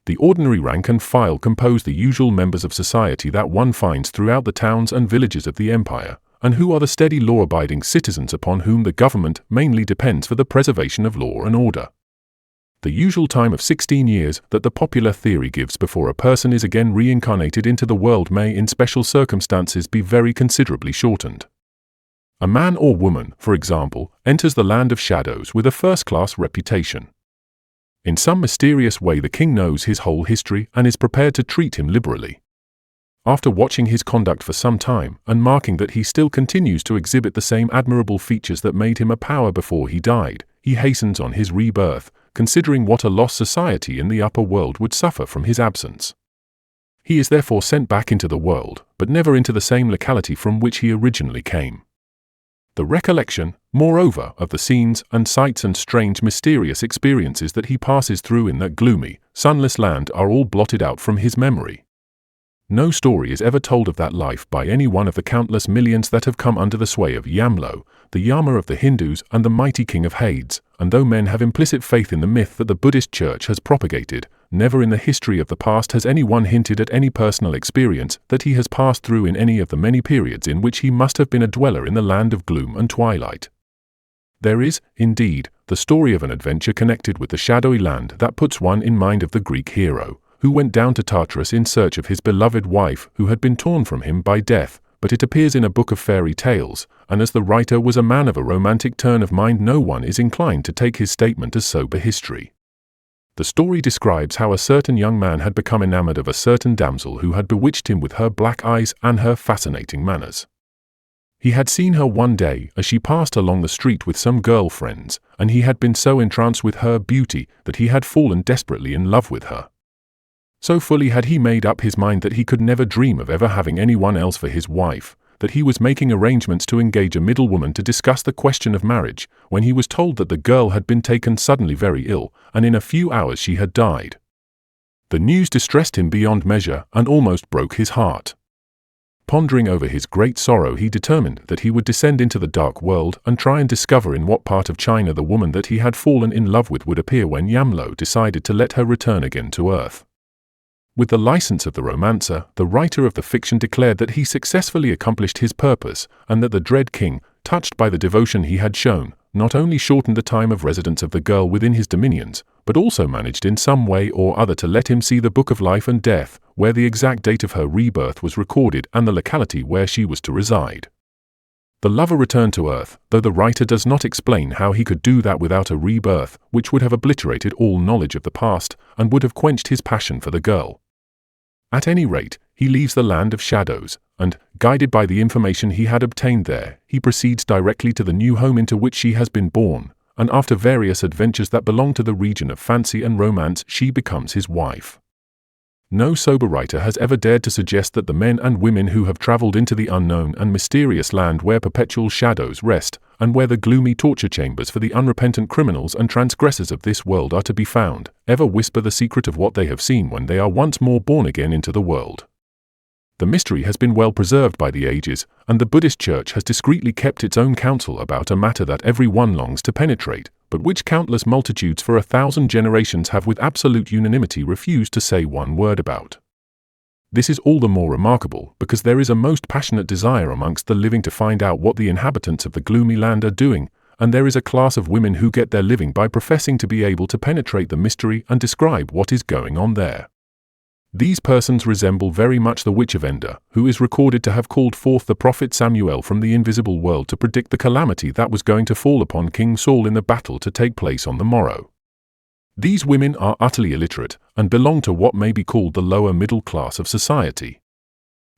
The ordinary rank and file compose the usual members of society that one finds throughout the towns and villages of the empire, and who are the steady law-abiding citizens upon whom the government mainly depends for the preservation of law and order. The usual time of 16 years that the popular theory gives before a person is again reincarnated into the world may, in special circumstances, be very considerably shortened. A man or woman, for example, enters the land of shadows with a first-class reputation. In some mysterious way the king knows his whole history and is prepared to treat him liberally. After watching his conduct for some time and marking that he still continues to exhibit the same admirable features that made him a power before he died, he hastens on his rebirth, considering what a loss society in the upper world would suffer from his absence. He is therefore sent back into the world, but never into the same locality from which he originally came. The recollection, moreover, of the scenes and sights and strange mysterious experiences that he passes through in that gloomy, sunless land are all blotted out from his memory. No story is ever told of that life by any one of the countless millions that have come under the sway of Yamlo, the Yama of the Hindus and the mighty king of Hades, and though men have implicit faith in the myth that the Buddhist Church has propagated, never in the history of the past has anyone hinted at any personal experience that he has passed through in any of the many periods in which he must have been a dweller in the land of gloom and twilight. There is, indeed, the story of an adventure connected with the shadowy land that puts one in mind of the Greek hero, who went down to Tartarus in search of his beloved wife who had been torn from him by death, but it appears in a book of fairy tales, and as the writer was a man of a romantic turn of mind, no one is inclined to take his statement as sober history. The story describes how a certain young man had become enamored of a certain damsel who had bewitched him with her black eyes and her fascinating manners. He had seen her one day as she passed along the street with some girl friends, and he had been so entranced with her beauty that he had fallen desperately in love with her. So fully had he made up his mind that he could never dream of ever having anyone else for his wife, that he was making arrangements to engage a middlewoman to discuss the question of marriage, when he was told that the girl had been taken suddenly very ill, and in a few hours she had died. The news distressed him beyond measure and almost broke his heart. Pondering over his great sorrow, he determined that he would descend into the dark world and try and discover in what part of China the woman that he had fallen in love with would appear when Yamlo decided to let her return again to earth. With the license of the romancer, the writer of the fiction declared that he successfully accomplished his purpose, and that the dread king, touched by the devotion he had shown, not only shortened the time of residence of the girl within his dominions, but also managed in some way or other to let him see the Book of Life and Death, where the exact date of her rebirth was recorded and the locality where she was to reside. The lover returned to earth, though the writer does not explain how he could do that without a rebirth, which would have obliterated all knowledge of the past and would have quenched his passion for the girl. At any rate, he leaves the land of shadows, and, guided by the information he had obtained there, he proceeds directly to the new home into which she has been born, and after various adventures that belong to the region of fancy and romance, she becomes his wife. No sober writer has ever dared to suggest that the men and women who have traveled into the unknown and mysterious land where perpetual shadows rest, and where the gloomy torture chambers for the unrepentant criminals and transgressors of this world are to be found, ever whisper the secret of what they have seen when they are once more born again into the world. The mystery has been well preserved by the ages, and the Buddhist Church has discreetly kept its own counsel about a matter that every one longs to penetrate, but which countless multitudes for 1,000 generations have with absolute unanimity refused to say one word about. This is all the more remarkable because there is a most passionate desire amongst the living to find out what the inhabitants of the gloomy land are doing, and there is a class of women who get their living by professing to be able to penetrate the mystery and describe what is going on there. These persons resemble very much the witch of Endor, who is recorded to have called forth the prophet Samuel from the invisible world to predict the calamity that was going to fall upon King Saul in the battle to take place on the morrow. These women are utterly illiterate and belong to what may be called the lower middle class of society.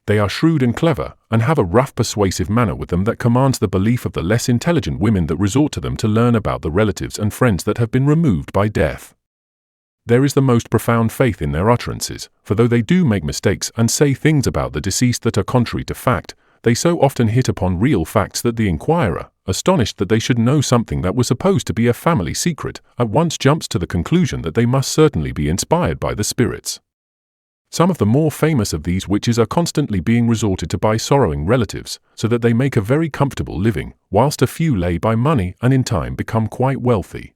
They are shrewd and clever, and have a rough, persuasive manner with them that commands the belief of the less intelligent women that resort to them to learn about the relatives and friends that have been removed by death. There is the most profound faith in their utterances, for though they do make mistakes and say things about the deceased that are contrary to fact, they so often hit upon real facts that the inquirer, astonished that they should know something that was supposed to be a family secret, at once jumps to the conclusion that they must certainly be inspired by the spirits. Some of the more famous of these witches are constantly being resorted to by sorrowing relatives, so that they make a very comfortable living, whilst a few lay by money and in time become quite wealthy.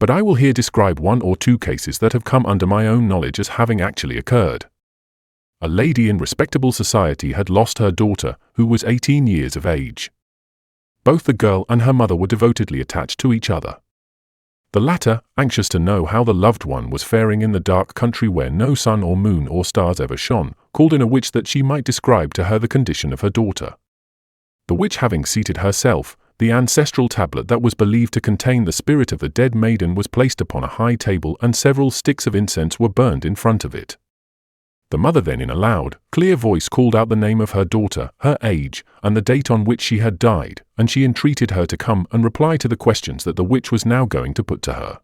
But I will here describe one or two cases that have come under my own knowledge as having actually occurred. A lady in respectable society had lost her daughter, who was 18 years of age. Both the girl and her mother were devotedly attached to each other. The latter, anxious to know how the loved one was faring in the dark country where no sun or moon or stars ever shone, called in a witch that she might describe to her the condition of her daughter. The witch having seated herself, the ancestral tablet that was believed to contain the spirit of the dead maiden was placed upon a high table and several sticks of incense were burned in front of it. The mother then in a loud, clear voice called out the name of her daughter, her age, and the date on which she had died, and she entreated her to come and reply to the questions that the witch was now going to put to her.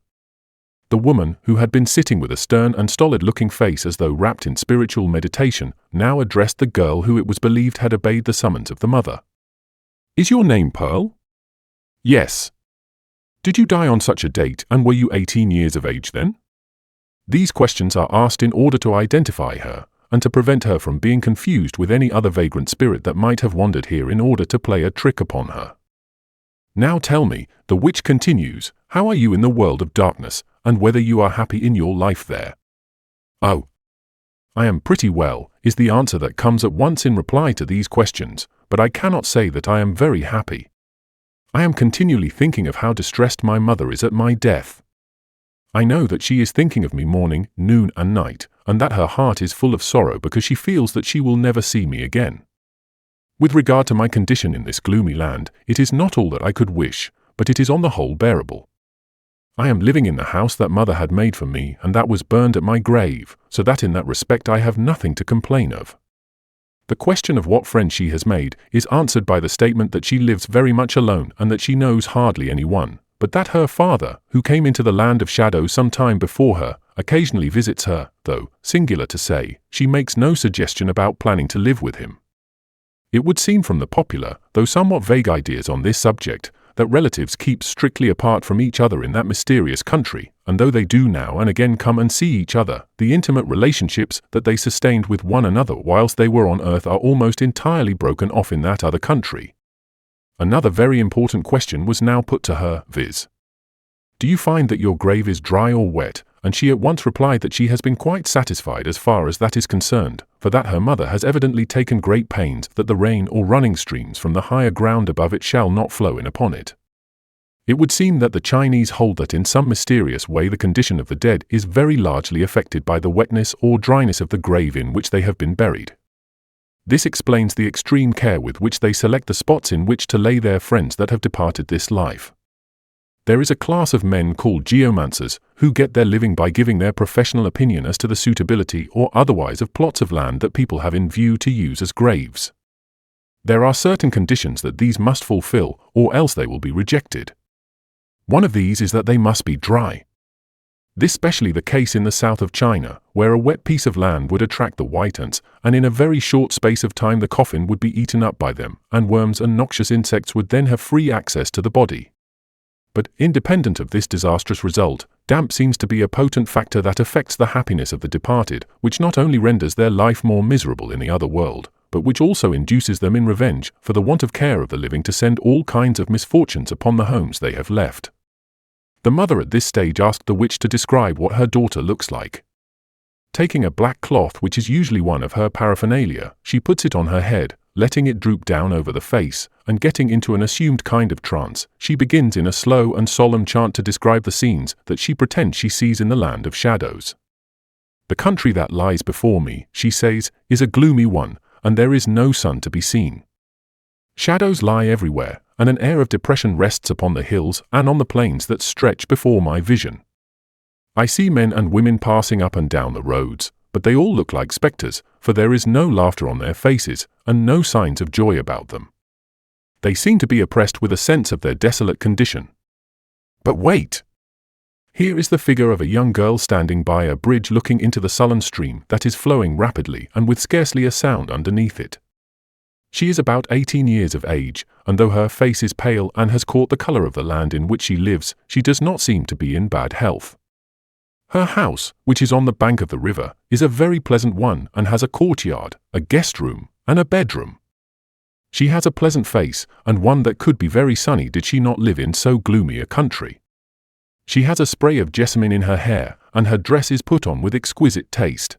The woman, who had been sitting with a stern and stolid-looking face as though wrapped in spiritual meditation, now addressed the girl who it was believed had obeyed the summons of the mother. "Is your name Pearl?" "Yes." "Did you die on such a date, and were you 18 years of age then?" These questions are asked in order to identify her, and to prevent her from being confused with any other vagrant spirit that might have wandered here in order to play a trick upon her. "Now tell me," the witch continues, "how are you in the world of darkness, and whether you are happy in your life there?" "Oh, I am pretty well," is the answer that comes at once in reply to these questions, "but I cannot say that I am very happy. I am continually thinking of how distressed my mother is at my death. I know that she is thinking of me morning, noon, and night, and that her heart is full of sorrow because she feels that she will never see me again. With regard to my condition in this gloomy land, it is not all that I could wish, but it is on the whole bearable. I am living in the house that mother had made for me, and that was burned at my grave, so that in that respect I have nothing to complain of. The question of what friends she has made is answered by the statement that she lives very much alone and that she knows hardly anyone, but that her father, who came into the land of shadows some time before her, occasionally visits her, though, singular to say, she makes no suggestion about planning to live with him. It would seem from the popular, though somewhat vague ideas on this subject, that relatives keep strictly apart from each other in that mysterious country, and though they do now and again come and see each other, the intimate relationships that they sustained with one another whilst they were on earth are almost entirely broken off in that other country. Another very important question was now put to her, viz. "Do you find that your grave is dry or wet?" And she at once replied that she has been quite satisfied as far as that is concerned, for that her mother has evidently taken great pains that the rain or running streams from the higher ground above it shall not flow in upon it. It would seem that the Chinese hold that in some mysterious way the condition of the dead is very largely affected by the wetness or dryness of the grave in which they have been buried. This explains the extreme care with which they select the spots in which to lay their friends that have departed this life. There is a class of men called geomancers, who get their living by giving their professional opinion as to the suitability or otherwise of plots of land that people have in view to use as graves. There are certain conditions that these must fulfill, or else they will be rejected. One of these is that they must be dry. This is especially the case in the south of China, where a wet piece of land would attract the white ants, and in a very short space of time the coffin would be eaten up by them, and worms and noxious insects would then have free access to the body. But, independent of this disastrous result, damp seems to be a potent factor that affects the happiness of the departed, which not only renders their life more miserable in the other world, but which also induces them in revenge for the want of care of the living to send all kinds of misfortunes upon the homes they have left. The mother at this stage asked the witch to describe what her daughter looks like. Taking a black cloth, which is usually one of her paraphernalia, she puts it on her head, letting it droop down over the face, and getting into an assumed kind of trance, she begins in a slow and solemn chant to describe the scenes that she pretends she sees in the land of shadows. "The country that lies before me," she says, "is a gloomy one, and there is no sun to be seen. Shadows lie everywhere, and an air of depression rests upon the hills and on the plains that stretch before my vision. I see men and women passing up and down the roads, but they all look like spectres, for there is no laughter on their faces, and no signs of joy about them. They seem to be oppressed with a sense of their desolate condition. But wait! Here is the figure of a young girl standing by a bridge looking into the sullen stream that is flowing rapidly and with scarcely a sound underneath it. She is about 18 years of age, and though her face is pale and has caught the color of the land in which she lives, she does not seem to be in bad health. Her house, which is on the bank of the river, is a very pleasant one and has a courtyard, a guest room, and a bedroom. She has a pleasant face, and one that could be very sunny did she not live in so gloomy a country. She has a spray of jessamine in her hair, and her dress is put on with exquisite taste.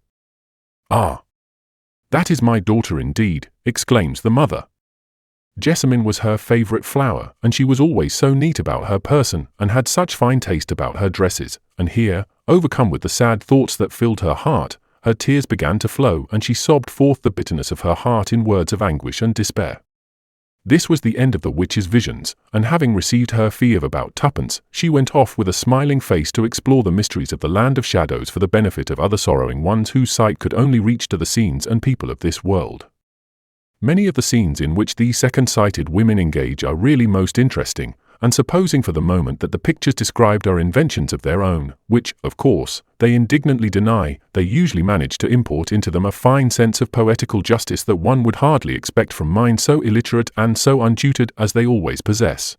Ah! "That is my daughter indeed," exclaims the mother. Jessamine was her favorite flower, and she was always so neat about her person and had such fine taste about her dresses, and here, overcome with the sad thoughts that filled her heart, her tears began to flow and she sobbed forth the bitterness of her heart in words of anguish and despair. This was the end of the witch's visions, and having received her fee of about 2pence, she went off with a smiling face to explore the mysteries of the land of shadows for the benefit of other sorrowing ones whose sight could only reach to the scenes and people of this world. Many of the scenes in which these second-sighted women engage are really most interesting, and supposing for the moment that the pictures described are inventions of their own, which, of course, they indignantly deny, they usually manage to import into them a fine sense of poetical justice that one would hardly expect from minds so illiterate and so untutored as they always possess.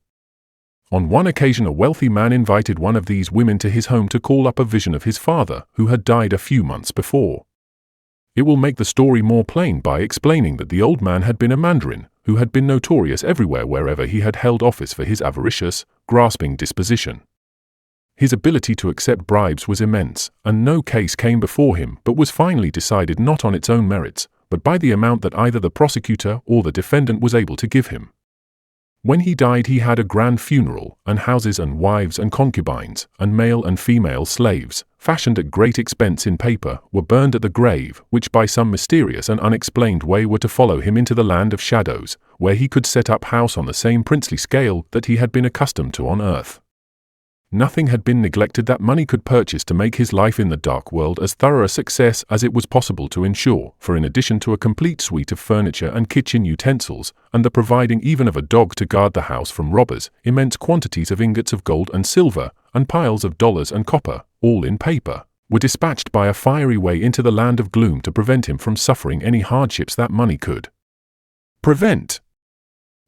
On one occasion a wealthy man invited one of these women to his home to call up a vision of his father, who had died a few months before. It will make the story more plain by explaining that the old man had been a mandarin, who had been notorious everywhere wherever he had held office for his avaricious, grasping disposition. His ability to accept bribes was immense, and no case came before him but was finally decided not on its own merits, but by the amount that either the prosecutor or the defendant was able to give him. When he died he had a grand funeral, and houses and wives and concubines, and male and female slaves, fashioned at great expense in paper, were burned at the grave, which by some mysterious and unexplained way were to follow him into the land of shadows, where he could set up house on the same princely scale that he had been accustomed to on earth. Nothing had been neglected that money could purchase to make his life in the dark world as thorough a success as it was possible to ensure, for in addition to a complete suite of furniture and kitchen utensils, and the providing even of a dog to guard the house from robbers, immense quantities of ingots of gold and silver, and piles of dollars and copper, all in paper, were dispatched by a fiery way into the land of gloom to prevent him from suffering any hardships that money could prevent.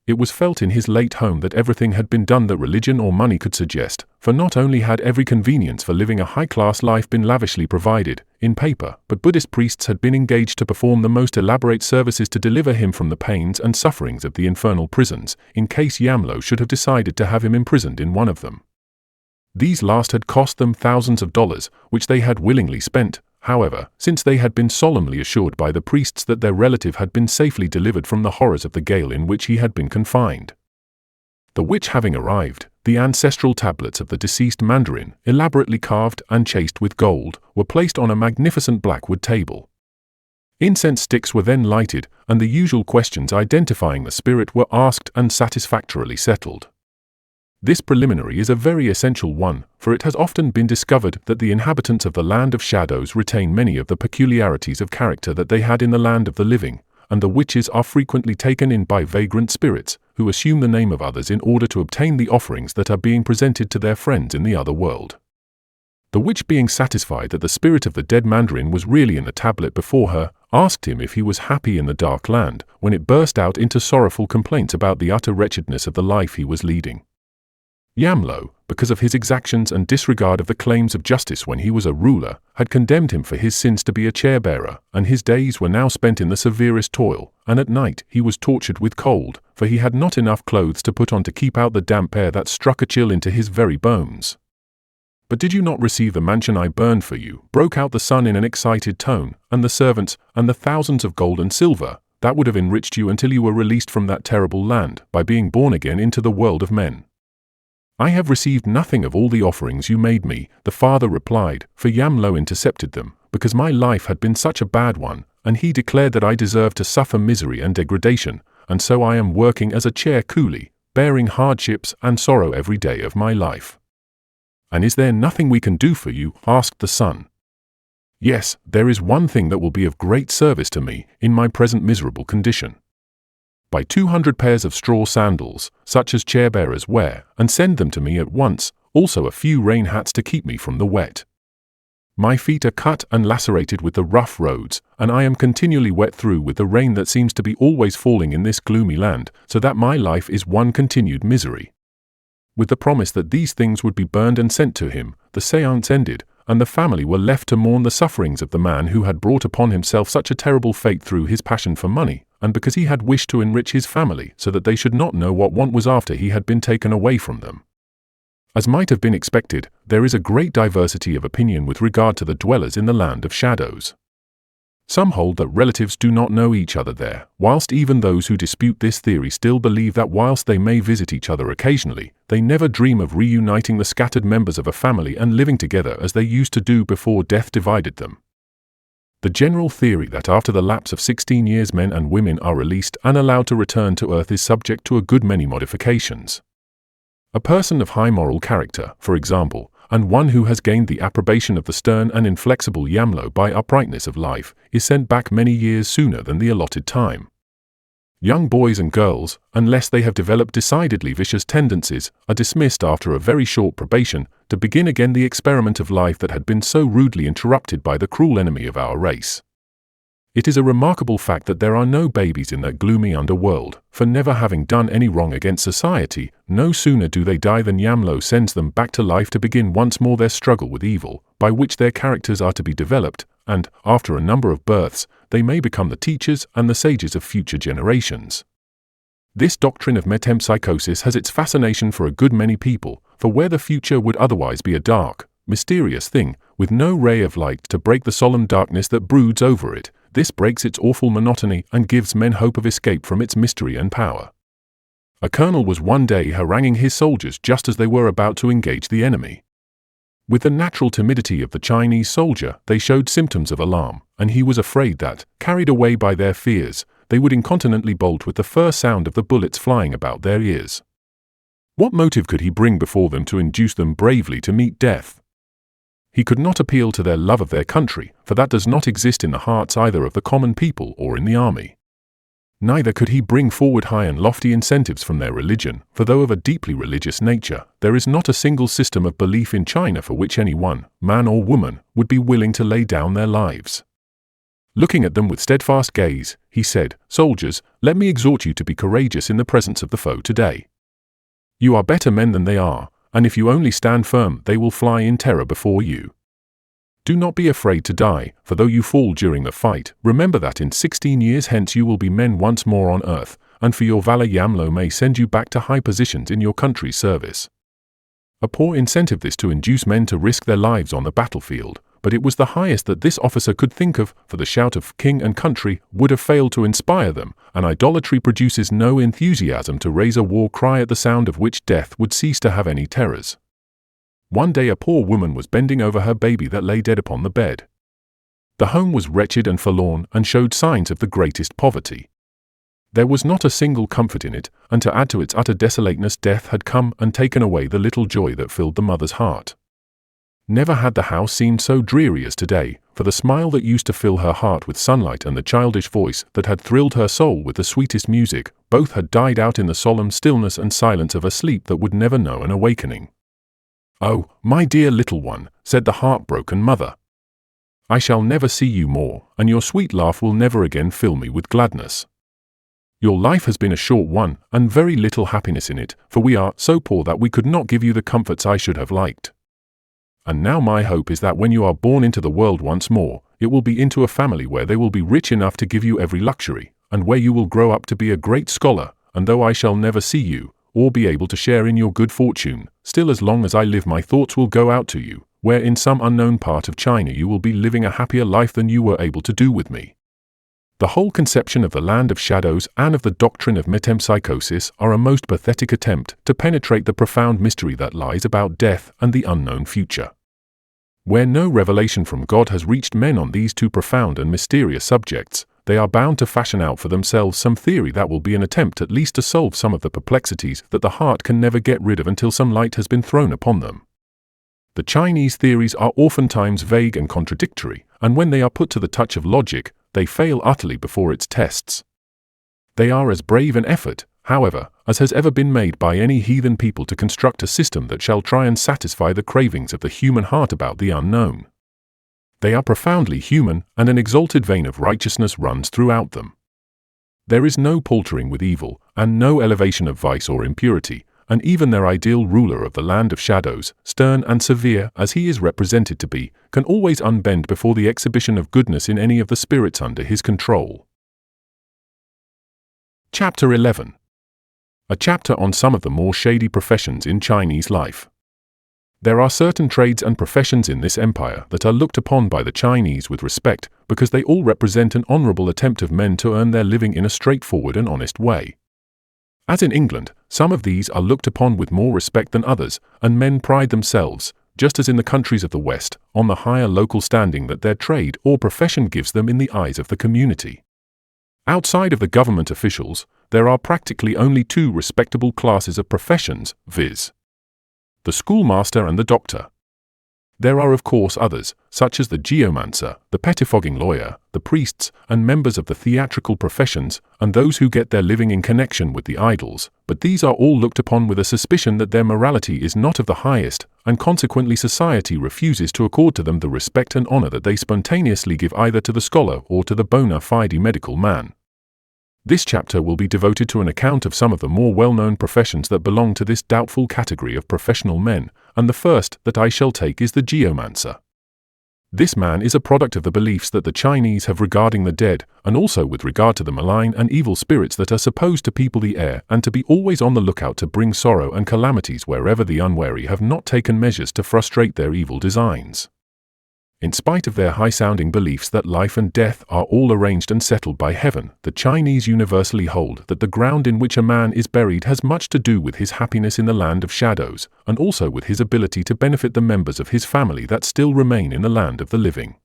It was felt in his late home that everything had been done that religion or money could suggest, for not only had every convenience for living a high-class life been lavishly provided, in paper, but Buddhist priests had been engaged to perform the most elaborate services to deliver him from the pains and sufferings of the infernal prisons, in case Yamlo should have decided to have him imprisoned in one of them. These last had cost them thousands of dollars, which they had willingly spent, however, since they had been solemnly assured by the priests that their relative had been safely delivered from the horrors of the gaol in which he had been confined. The witch having arrived, the ancestral tablets of the deceased mandarin, elaborately carved and chased with gold, were placed on a magnificent blackwood table. Incense sticks were then lighted, and the usual questions identifying the spirit were asked and satisfactorily settled. This preliminary is a very essential one, for it has often been discovered that the inhabitants of the land of shadows retain many of the peculiarities of character that they had in the land of the living, and the witches are frequently taken in by vagrant spirits, who assume the name of others in order to obtain the offerings that are being presented to their friends in the other world. The witch, being satisfied that the spirit of the dead mandarin was really in the tablet before her, asked him if he was happy in the dark land, when it burst out into sorrowful complaints about the utter wretchedness of the life he was leading. Yamlo, because of his exactions and disregard of the claims of justice when he was a ruler, had condemned him for his sins to be a chair-bearer, and his days were now spent in the severest toil, and at night he was tortured with cold, for he had not enough clothes to put on to keep out the damp air that struck a chill into his very bones. "But did you not receive the mansion I burned for you?" broke out the son in an excited tone, "and the servants, and the thousands of gold and silver, that would have enriched you until you were released from that terrible land, by being born again into the world of men?" "I have received nothing of all the offerings you made me," the father replied, for Yamlo intercepted them, because my life had been such a bad one, and he declared that I deserved to suffer misery and degradation, and so I am working as a chair coolie, bearing hardships and sorrow every day of my life. "And is there nothing we can do for you?" asked the son. "Yes, there is one thing that will be of great service to me, in my present miserable condition. Buy 200 pairs of straw sandals, such as chair-bearers wear, and send them to me at once, also a few rain hats to keep me from the wet. My feet are cut and lacerated with the rough roads, and I am continually wet through with the rain that seems to be always falling in this gloomy land, so that my life is one continued misery." With the promise that these things would be burned and sent to him, the séance ended, and the family were left to mourn the sufferings of the man who had brought upon himself such a terrible fate through his passion for money, and because he had wished to enrich his family so that they should not know what want was after he had been taken away from them. As might have been expected, there is a great diversity of opinion with regard to the dwellers in the land of shadows. Some hold that relatives do not know each other there, whilst even those who dispute this theory still believe that whilst they may visit each other occasionally, they never dream of reuniting the scattered members of a family and living together as they used to do before death divided them. The general theory that after the lapse of 16 years men and women are released and allowed to return to Earth is subject to a good many modifications. A person of high moral character, for example, and one who has gained the approbation of the stern and inflexible Yamlo by uprightness of life, is sent back many years sooner than the allotted time. Young boys and girls, unless they have developed decidedly vicious tendencies, are dismissed after a very short probation to begin again the experiment of life that had been so rudely interrupted by the cruel enemy of our race. It is a remarkable fact that there are no babies in that gloomy underworld, for never having done any wrong against society, no sooner do they die than Yamlo sends them back to life to begin once more their struggle with evil, by which their characters are to be developed, and, after a number of births, they may become the teachers and the sages of future generations. This doctrine of metempsychosis has its fascination for a good many people, for where the future would otherwise be a dark, mysterious thing, with no ray of light to break the solemn darkness that broods over it, this breaks its awful monotony and gives men hope of escape from its mystery and power. A colonel was one day haranguing his soldiers just as they were about to engage the enemy. With the natural timidity of the Chinese soldier, they showed symptoms of alarm, and he was afraid that, carried away by their fears, they would incontinently bolt with the first sound of the bullets flying about their ears. What motive could he bring before them to induce them bravely to meet death? He could not appeal to their love of their country, for that does not exist in the hearts either of the common people or in the army. Neither could he bring forward high and lofty incentives from their religion, for though of a deeply religious nature, there is not a single system of belief in China for which any one, man or woman, would be willing to lay down their lives. Looking at them with steadfast gaze, he said, "Soldiers, let me exhort you to be courageous in the presence of the foe today. You are better men than they are, and if you only stand firm, they will fly in terror before you. Do not be afraid to die, for though you fall during the fight, remember that in 16 years hence you will be men once more on earth, and for your valor Yamlo may send you back to high positions in your country's service." A poor incentive this to induce men to risk their lives on the battlefield, but it was the highest that this officer could think of, for the shout of king and country would have failed to inspire them, and idolatry produces no enthusiasm to raise a war cry at the sound of which death would cease to have any terrors. One day a poor woman was bending over her baby that lay dead upon the bed. The home was wretched and forlorn and showed signs of the greatest poverty. There was not a single comfort in it, and to add to its utter desolateness, death had come and taken away the little joy that filled the mother's heart. Never had the house seemed so dreary as today, for the smile that used to fill her heart with sunlight and the childish voice that had thrilled her soul with the sweetest music, both had died out in the solemn stillness and silence of a sleep that would never know an awakening. "Oh, my dear little one," said the heartbroken mother, "I shall never see you more, and your sweet laugh will never again fill me with gladness. Your life has been a short one, and very little happiness in it, for we are so poor that we could not give you the comforts I should have liked. And now my hope is that when you are born into the world once more, it will be into a family where they will be rich enough to give you every luxury, and where you will grow up to be a great scholar, and though I shall never see you, or be able to share in your good fortune, still as long as I live my thoughts will go out to you, where in some unknown part of China you will be living a happier life than you were able to do with me." The whole conception of the land of shadows and of the doctrine of metempsychosis are a most pathetic attempt to penetrate the profound mystery that lies about death and the unknown future. Where no revelation from God has reached men on these two profound and mysterious subjects, they are bound to fashion out for themselves some theory that will be an attempt at least to solve some of the perplexities that the heart can never get rid of until some light has been thrown upon them. The Chinese theories are oftentimes vague and contradictory, and when they are put to the touch of logic, they fail utterly before its tests. They are as brave an effort, however, as has ever been made by any heathen people to construct a system that shall try and satisfy the cravings of the human heart about the unknown. They are profoundly human, and an exalted vein of righteousness runs throughout them. There is no paltering with evil, and no elevation of vice or impurity, and even their ideal ruler of the land of shadows, stern and severe as he is represented to be, can always unbend before the exhibition of goodness in any of the spirits under his control. Chapter 11. A chapter on some of the more shady professions in Chinese life. There are certain trades and professions in this empire that are looked upon by the Chinese with respect, because they all represent an honourable attempt of men to earn their living in a straightforward and honest way. As in England, some of these are looked upon with more respect than others, and men pride themselves, just as in the countries of the West, on the higher local standing that their trade or profession gives them in the eyes of the community. Outside of the government officials, there are practically only two respectable classes of professions, viz. the schoolmaster and the doctor. There are of course others, such as the geomancer, the pettifogging lawyer, the priests, and members of the theatrical professions, and those who get their living in connection with the idols, but these are all looked upon with a suspicion that their morality is not of the highest, and consequently society refuses to accord to them the respect and honor that they spontaneously give either to the scholar or to the bona fide medical man. This chapter will be devoted to an account of some of the more well-known professions that belong to this doubtful category of professional men, and the first that I shall take is the geomancer. This man is a product of the beliefs that the Chinese have regarding the dead, and also with regard to the malign and evil spirits that are supposed to people the air and to be always on the lookout to bring sorrow and calamities wherever the unwary have not taken measures to frustrate their evil designs. In spite of their high-sounding beliefs that life and death are all arranged and settled by heaven, the Chinese universally hold that the ground in which a man is buried has much to do with his happiness in the land of shadows, and also with his ability to benefit the members of his family that still remain in the land of the living.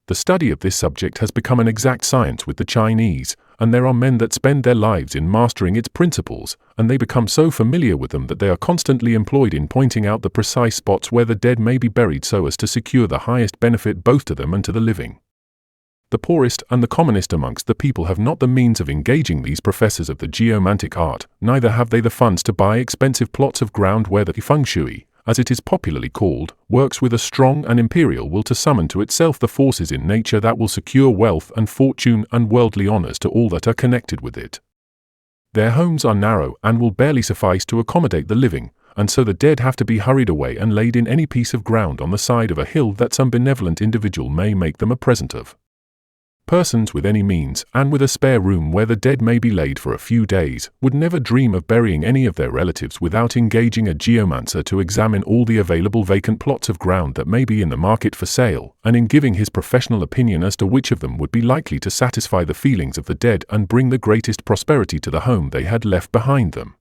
The study of this subject has become an exact science with the Chinese, and there are men that spend their lives in mastering its principles, and they become so familiar with them that they are constantly employed in pointing out the precise spots where the dead may be buried so as to secure the highest benefit both to them and to the living. The poorest and the commonest amongst the people have not the means of engaging these professors of the geomantic art, neither have they the funds to buy expensive plots of ground where the feng shui, as it is popularly called, works with a strong and imperial will to summon to itself the forces in nature that will secure wealth and fortune and worldly honors to all that are connected with it. Their homes are narrow and will barely suffice to accommodate the living, and so the dead have to be hurried away and laid in any piece of ground on the side of a hill that some benevolent individual may make them a present of. Persons with any means, and with a spare room where the dead may be laid for a few days, would never dream of burying any of their relatives without engaging a geomancer to examine all the available vacant plots of ground that may be in the market for sale, and in giving his professional opinion as to which of them would be likely to satisfy the feelings of the dead and bring the greatest prosperity to the home they had left behind them.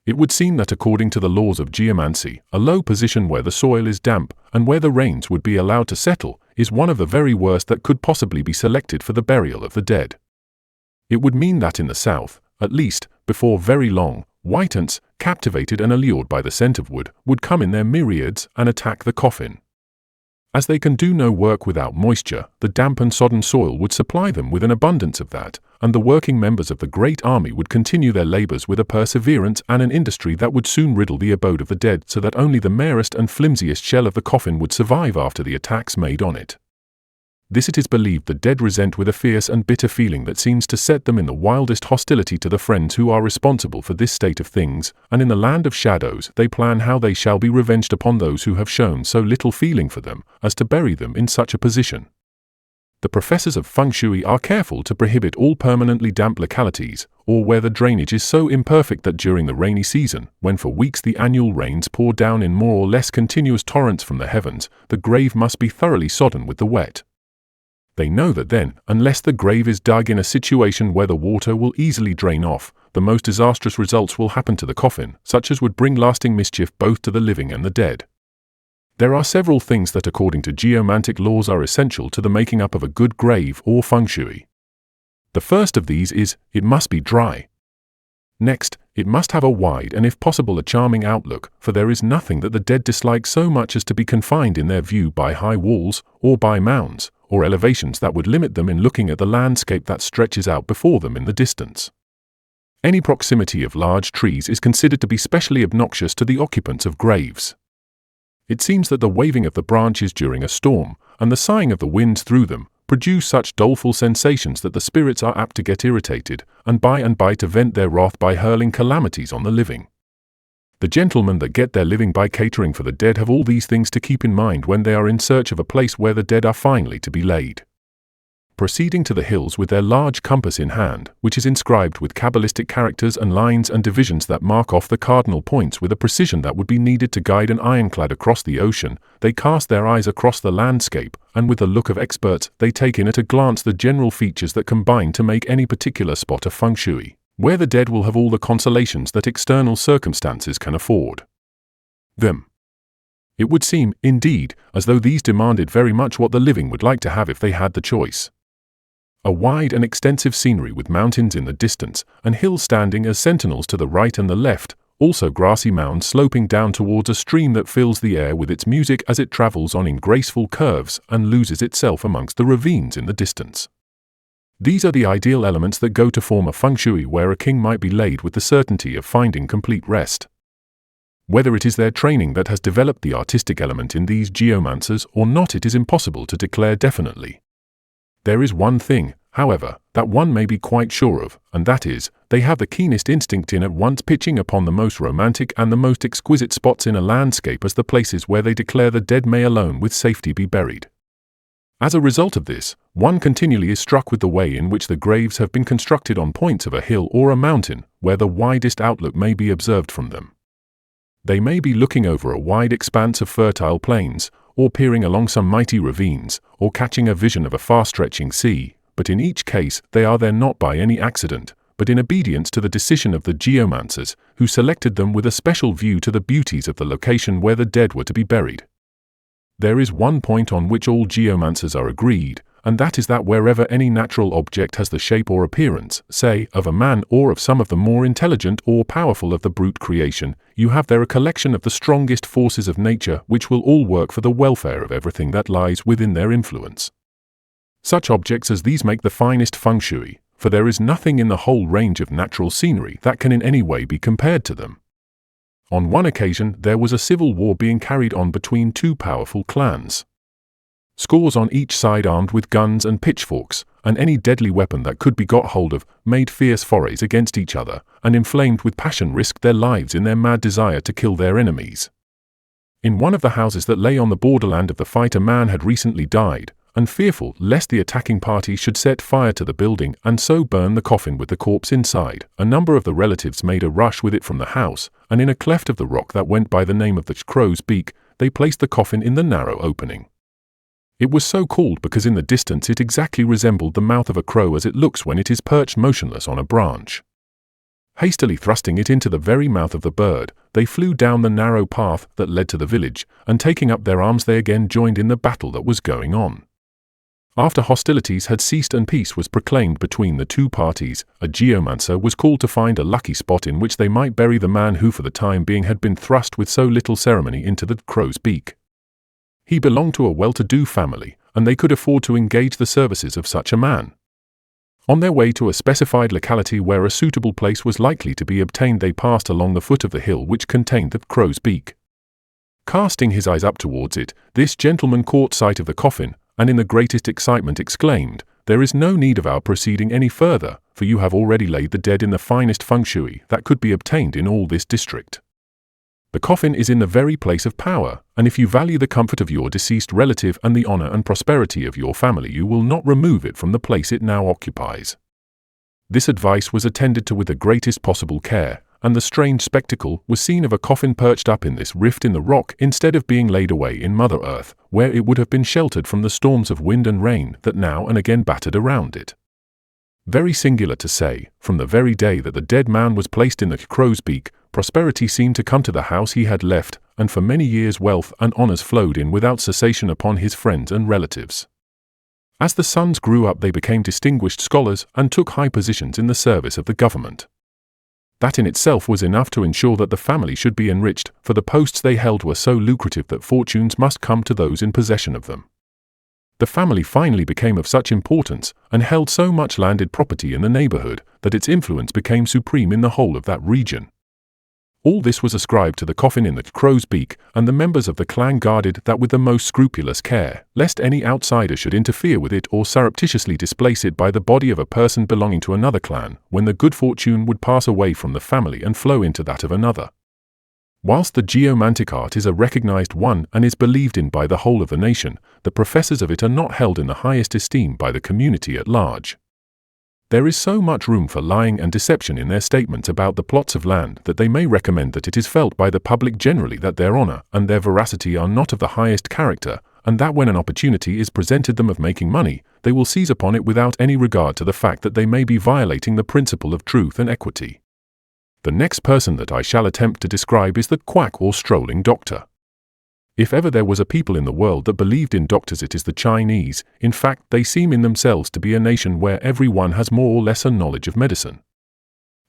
It would seem that according to the laws of geomancy, a low position where the soil is damp, and where the rains would be allowed to settle, is one of the very worst that could possibly be selected for the burial of the dead. It would mean that in the south, at least, before very long, white ants, captivated and allured by the scent of wood, would come in their myriads and attack the coffin. As they can do no work without moisture, the damp and sodden soil would supply them with an abundance of that, and the working members of the great army would continue their labors with a perseverance and an industry that would soon riddle the abode of the dead so that only the merest and flimsiest shell of the coffin would survive after the attacks made on it. This it is believed the dead resent with a fierce and bitter feeling that seems to set them in the wildest hostility to the friends who are responsible for this state of things, and in the land of shadows they plan how they shall be revenged upon those who have shown so little feeling for them as to bury them in such a position. The professors of feng shui are careful to prohibit all permanently damp localities, or where the drainage is so imperfect that during the rainy season, when for weeks the annual rains pour down in more or less continuous torrents from the heavens, the grave must be thoroughly sodden with the wet. They know that then, unless the grave is dug in a situation where the water will easily drain off, the most disastrous results will happen to the coffin, such as would bring lasting mischief both to the living and the dead. There are several things that according to geomantic laws are essential to the making up of a good grave or feng shui. The first of these is, it must be dry. Next, it must have a wide and if possible a charming outlook, for there is nothing that the dead dislike so much as to be confined in their view by high walls, or by mounds, or elevations that would limit them in looking at the landscape that stretches out before them in the distance. Any proximity of large trees is considered to be specially obnoxious to the occupants of graves. It seems that the waving of the branches during a storm, and the sighing of the winds through them, produce such doleful sensations that the spirits are apt to get irritated, and by to vent their wrath by hurling calamities on the living. The gentlemen that get their living by catering for the dead have all these things to keep in mind when they are in search of a place where the dead are finally to be laid. proceeding to the hills with their large compass in hand, which is inscribed with Kabbalistic characters and lines and divisions that mark off the cardinal points with a precision that would be needed to guide an ironclad across the ocean. They cast their eyes across the landscape, and with the look of experts, they take in at a glance the general features that combine to make any particular spot a feng shui, where the dead will have all the consolations that external circumstances can afford them. It would seem, indeed, as though these demanded very much what the living would like to have if they had the choice. A wide and extensive scenery with mountains in the distance, and hills standing as sentinels to the right and the left, also grassy mounds sloping down towards a stream that fills the air with its music as it travels on in graceful curves and loses itself amongst the ravines in the distance. These are the ideal elements that go to form a feng shui where a king might be laid with the certainty of finding complete rest. Whether it is their training that has developed the artistic element in these geomancers or not, it is impossible to declare definitely. There is one thing, however, that one may be quite sure of, and that is, they have the keenest instinct in at once pitching upon the most romantic and the most exquisite spots in a landscape as the places where they declare the dead may alone with safety be buried. As a result of this, one continually is struck with the way in which the graves have been constructed on points of a hill or a mountain, where the widest outlook may be observed from them. They may be looking over a wide expanse of fertile plains, or peering along some mighty ravines, or catching a vision of a far-stretching sea, but in each case they are there not by any accident, but in obedience to the decision of the geomancers, who selected them with a special view to the beauties of the location where the dead were to be buried. There is one point on which all geomancers are agreed, and that is that wherever any natural object has the shape or appearance, say, of a man or of some of the more intelligent or powerful of the brute creation, you have there a collection of the strongest forces of nature which will all work for the welfare of everything that lies within their influence. Such objects as these make the finest feng shui, for there is nothing in the whole range of natural scenery that can in any way be compared to them. On one occasion there was a civil war being carried on between two powerful clans. Scores on each side armed with guns and pitchforks, and any deadly weapon that could be got hold of, made fierce forays against each other, and inflamed with passion risked their lives in their mad desire to kill their enemies. In one of the houses that lay on the borderland of the fight a man had recently died, and fearful lest the attacking party should set fire to the building and so burn the coffin with the corpse inside, a number of the relatives made a rush with it from the house, and in a cleft of the rock that went by the name of the Crow's Beak, they placed the coffin in the narrow opening. It was so called because in the distance it exactly resembled the mouth of a crow as it looks when it is perched motionless on a branch. Hastily thrusting it into the very mouth of the bird, they flew down the narrow path that led to the village, and taking up their arms they again joined in the battle that was going on. After hostilities had ceased and peace was proclaimed between the two parties, a geomancer was called to find a lucky spot in which they might bury the man who for the time being had been thrust with so little ceremony into the Crow's Beak. He belonged to a well-to-do family, and they could afford to engage the services of such a man. On their way to a specified locality where a suitable place was likely to be obtained, they passed along the foot of the hill which contained the Crow's Beak. Casting his eyes up towards it, this gentleman caught sight of the coffin, and in the greatest excitement exclaimed, "There is no need of our proceeding any further, for you have already laid the dead in the finest feng shui that could be obtained in all this district. The coffin is in the very place of power, and if you value the comfort of your deceased relative and the honor and prosperity of your family, you will not remove it from the place it now occupies." This advice was attended to with the greatest possible care, and the strange spectacle was seen of a coffin perched up in this rift in the rock instead of being laid away in Mother Earth, where it would have been sheltered from the storms of wind and rain that now and again battered around it. Very singular to say, from the very day that the dead man was placed in the Crow's Beak, prosperity seemed to come to the house he had left, and for many years wealth and honors flowed in without cessation upon his friends and relatives. As the sons grew up they became distinguished scholars and took high positions in the service of the government. That in itself was enough to ensure that the family should be enriched, for the posts they held were so lucrative that fortunes must come to those in possession of them. The family finally became of such importance, and held so much landed property in the neighborhood, that its influence became supreme in the whole of that region. All this was ascribed to the coffin in the Crow's Beak, and the members of the clan guarded that with the most scrupulous care, lest any outsider should interfere with it or surreptitiously displace it by the body of a person belonging to another clan, when the good fortune would pass away from the family and flow into that of another. Whilst the geomantic art is a recognized one and is believed in by the whole of the nation, the professors of it are not held in the highest esteem by the community at large. There is so much room for lying and deception in their statements about the plots of land that they may recommend that it is felt by the public generally that their honor and their veracity are not of the highest character, and that when an opportunity is presented them of making money, they will seize upon it without any regard to the fact that they may be violating the principle of truth and equity. The next person that I shall attempt to describe is the quack or strolling doctor. If ever there was a people in the world that believed in doctors, it is the Chinese. In fact, they seem in themselves to be a nation where everyone has more or less a knowledge of medicine.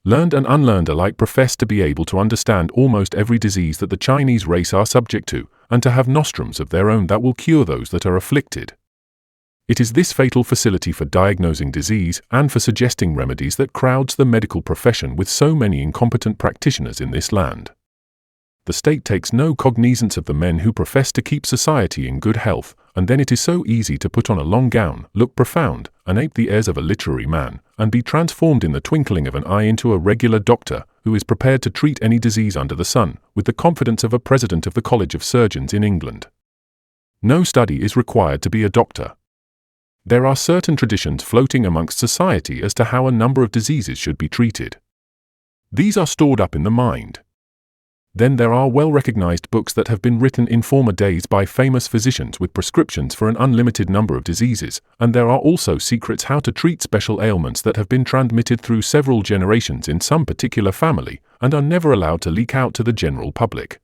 Learned and unlearned alike profess to be able to understand almost every disease that the Chinese race are subject to, and to have nostrums of their own that will cure those that are afflicted. It is this fatal facility for diagnosing disease and for suggesting remedies that crowds the medical profession with so many incompetent practitioners in this land. The state takes no cognizance of the men who profess to keep society in good health, and then it is so easy to put on a long gown, look profound, and ape the airs of a literary man, and be transformed in the twinkling of an eye into a regular doctor, who is prepared to treat any disease under the sun, with the confidence of a president of the College of Surgeons in England. No study is required to be a doctor. There are certain traditions floating amongst society as to how a number of diseases should be treated. These are stored up in the mind. Then there are well-recognized books that have been written in former days by famous physicians with prescriptions for an unlimited number of diseases, and there are also secrets how to treat special ailments that have been transmitted through several generations in some particular family, and are never allowed to leak out to the general public.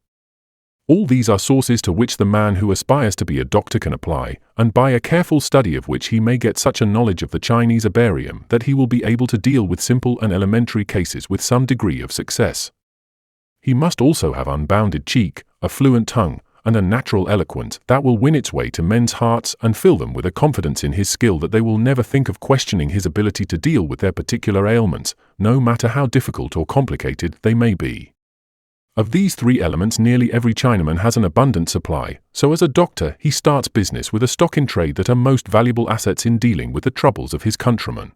All these are sources to which the man who aspires to be a doctor can apply, and by a careful study of which he may get such a knowledge of the Chinese herbarium that he will be able to deal with simple and elementary cases with some degree of success. He must also have unbounded cheek, a fluent tongue, and a natural eloquence that will win its way to men's hearts and fill them with a confidence in his skill that they will never think of questioning his ability to deal with their particular ailments, no matter how difficult or complicated they may be. Of these three elements nearly every Chinaman has an abundant supply, so as a doctor he starts business with a stock in trade that are most valuable assets in dealing with the troubles of his countrymen.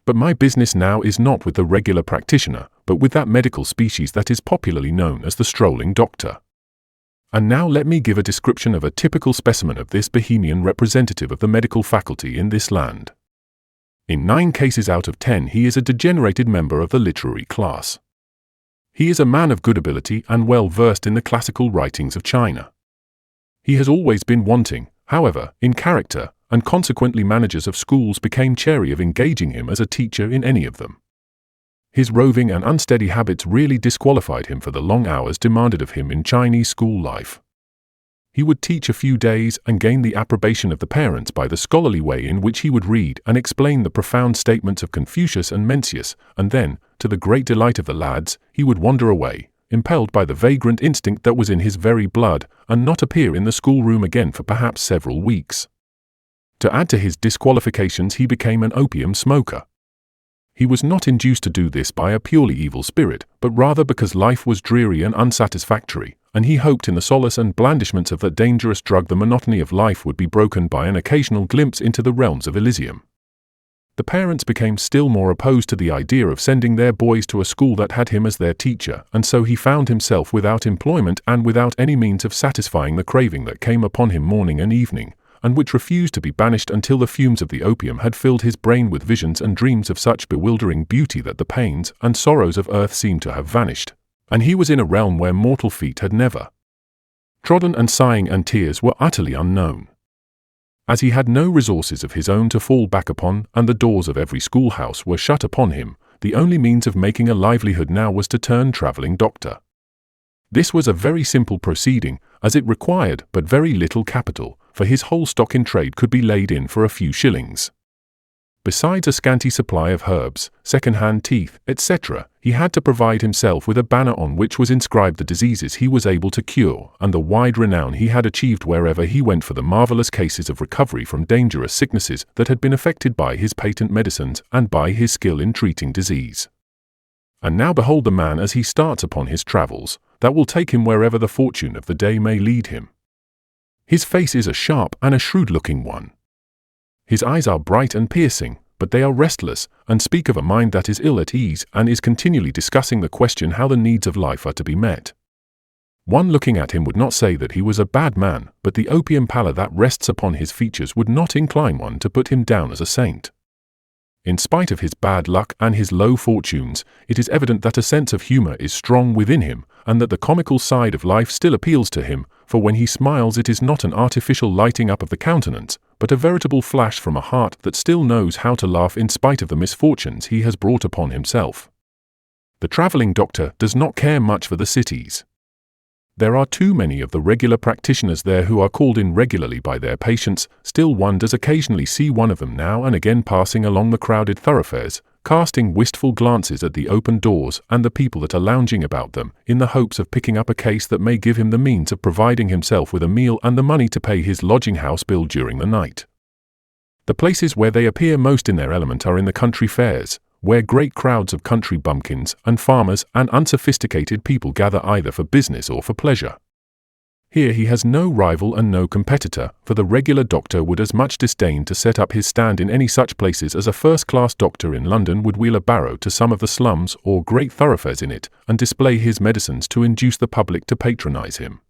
But my business now is not with the regular practitioner, but with that medical species that is popularly known as the strolling doctor. And now let me give a description of a typical specimen of this Bohemian representative of the medical faculty in this land. In 9 cases out of 10 he is a degenerated member of the literary class. He is a man of good ability and well versed in the classical writings of China. He has always been wanting, however, in character, and consequently managers of schools became chary of engaging him as a teacher in any of them. His roving and unsteady habits really disqualified him for the long hours demanded of him in Chinese school life. He would teach a few days and gain the approbation of the parents by the scholarly way in which he would read and explain the profound statements of Confucius and Mencius, and then, to the great delight of the lads, he would wander away, impelled by the vagrant instinct that was in his very blood, and not appear in the schoolroom again for perhaps several weeks. To add to his disqualifications, he became an opium smoker. He was not induced to do this by a purely evil spirit, but rather because life was dreary and unsatisfactory, and he hoped in the solace and blandishments of that dangerous drug the monotony of life would be broken by an occasional glimpse into the realms of Elysium. The parents became still more opposed to the idea of sending their boys to a school that had him as their teacher, and so he found himself without employment and without any means of satisfying the craving that came upon him morning and evening, and which refused to be banished until the fumes of the opium had filled his brain with visions and dreams of such bewildering beauty that the pains and sorrows of earth seemed to have vanished, and he was in a realm where mortal feet had never trodden, and sighing and tears were utterly unknown. As he had no resources of his own to fall back upon, and the doors of every schoolhouse were shut upon him, the only means of making a livelihood now was to turn travelling doctor. This was a very simple proceeding, as it required but very little capital, for his whole stock in trade could be laid in for a few shillings. Besides a scanty supply of herbs, second-hand teeth, etc., he had to provide himself with a banner on which was inscribed the diseases he was able to cure, and the wide renown he had achieved wherever he went for the marvelous cases of recovery from dangerous sicknesses that had been effected by his patent medicines and by his skill in treating disease. And now behold the man as he starts upon his travels, that will take him wherever the fortune of the day may lead him. His face is a sharp and a shrewd-looking one. His eyes are bright and piercing, but they are restless, and speak of a mind that is ill at ease and is continually discussing the question how the needs of life are to be met. One looking at him would not say that he was a bad man, but the opium pallor that rests upon his features would not incline one to put him down as a saint. In spite of his bad luck and his low fortunes, it is evident that a sense of humor is strong within him, and that the comical side of life still appeals to him, for when he smiles it is not an artificial lighting up of the countenance, but a veritable flash from a heart that still knows how to laugh in spite of the misfortunes he has brought upon himself. The traveling doctor does not care much for the cities. There are too many of the regular practitioners there who are called in regularly by their patients. Still, one does occasionally see one of them now and again passing along the crowded thoroughfares, casting wistful glances at the open doors and the people that are lounging about them, in the hopes of picking up a case that may give him the means of providing himself with a meal and the money to pay his lodging-house bill during the night. The places where they appear most in their element are in the country fairs, where great crowds of country bumpkins and farmers and unsophisticated people gather either for business or for pleasure. Here he has no rival and no competitor, for the regular doctor would as much disdain to set up his stand in any such places as a first-class doctor in London would wheel a barrow to some of the slums or great thoroughfares in it and display his medicines to induce the public to patronize him.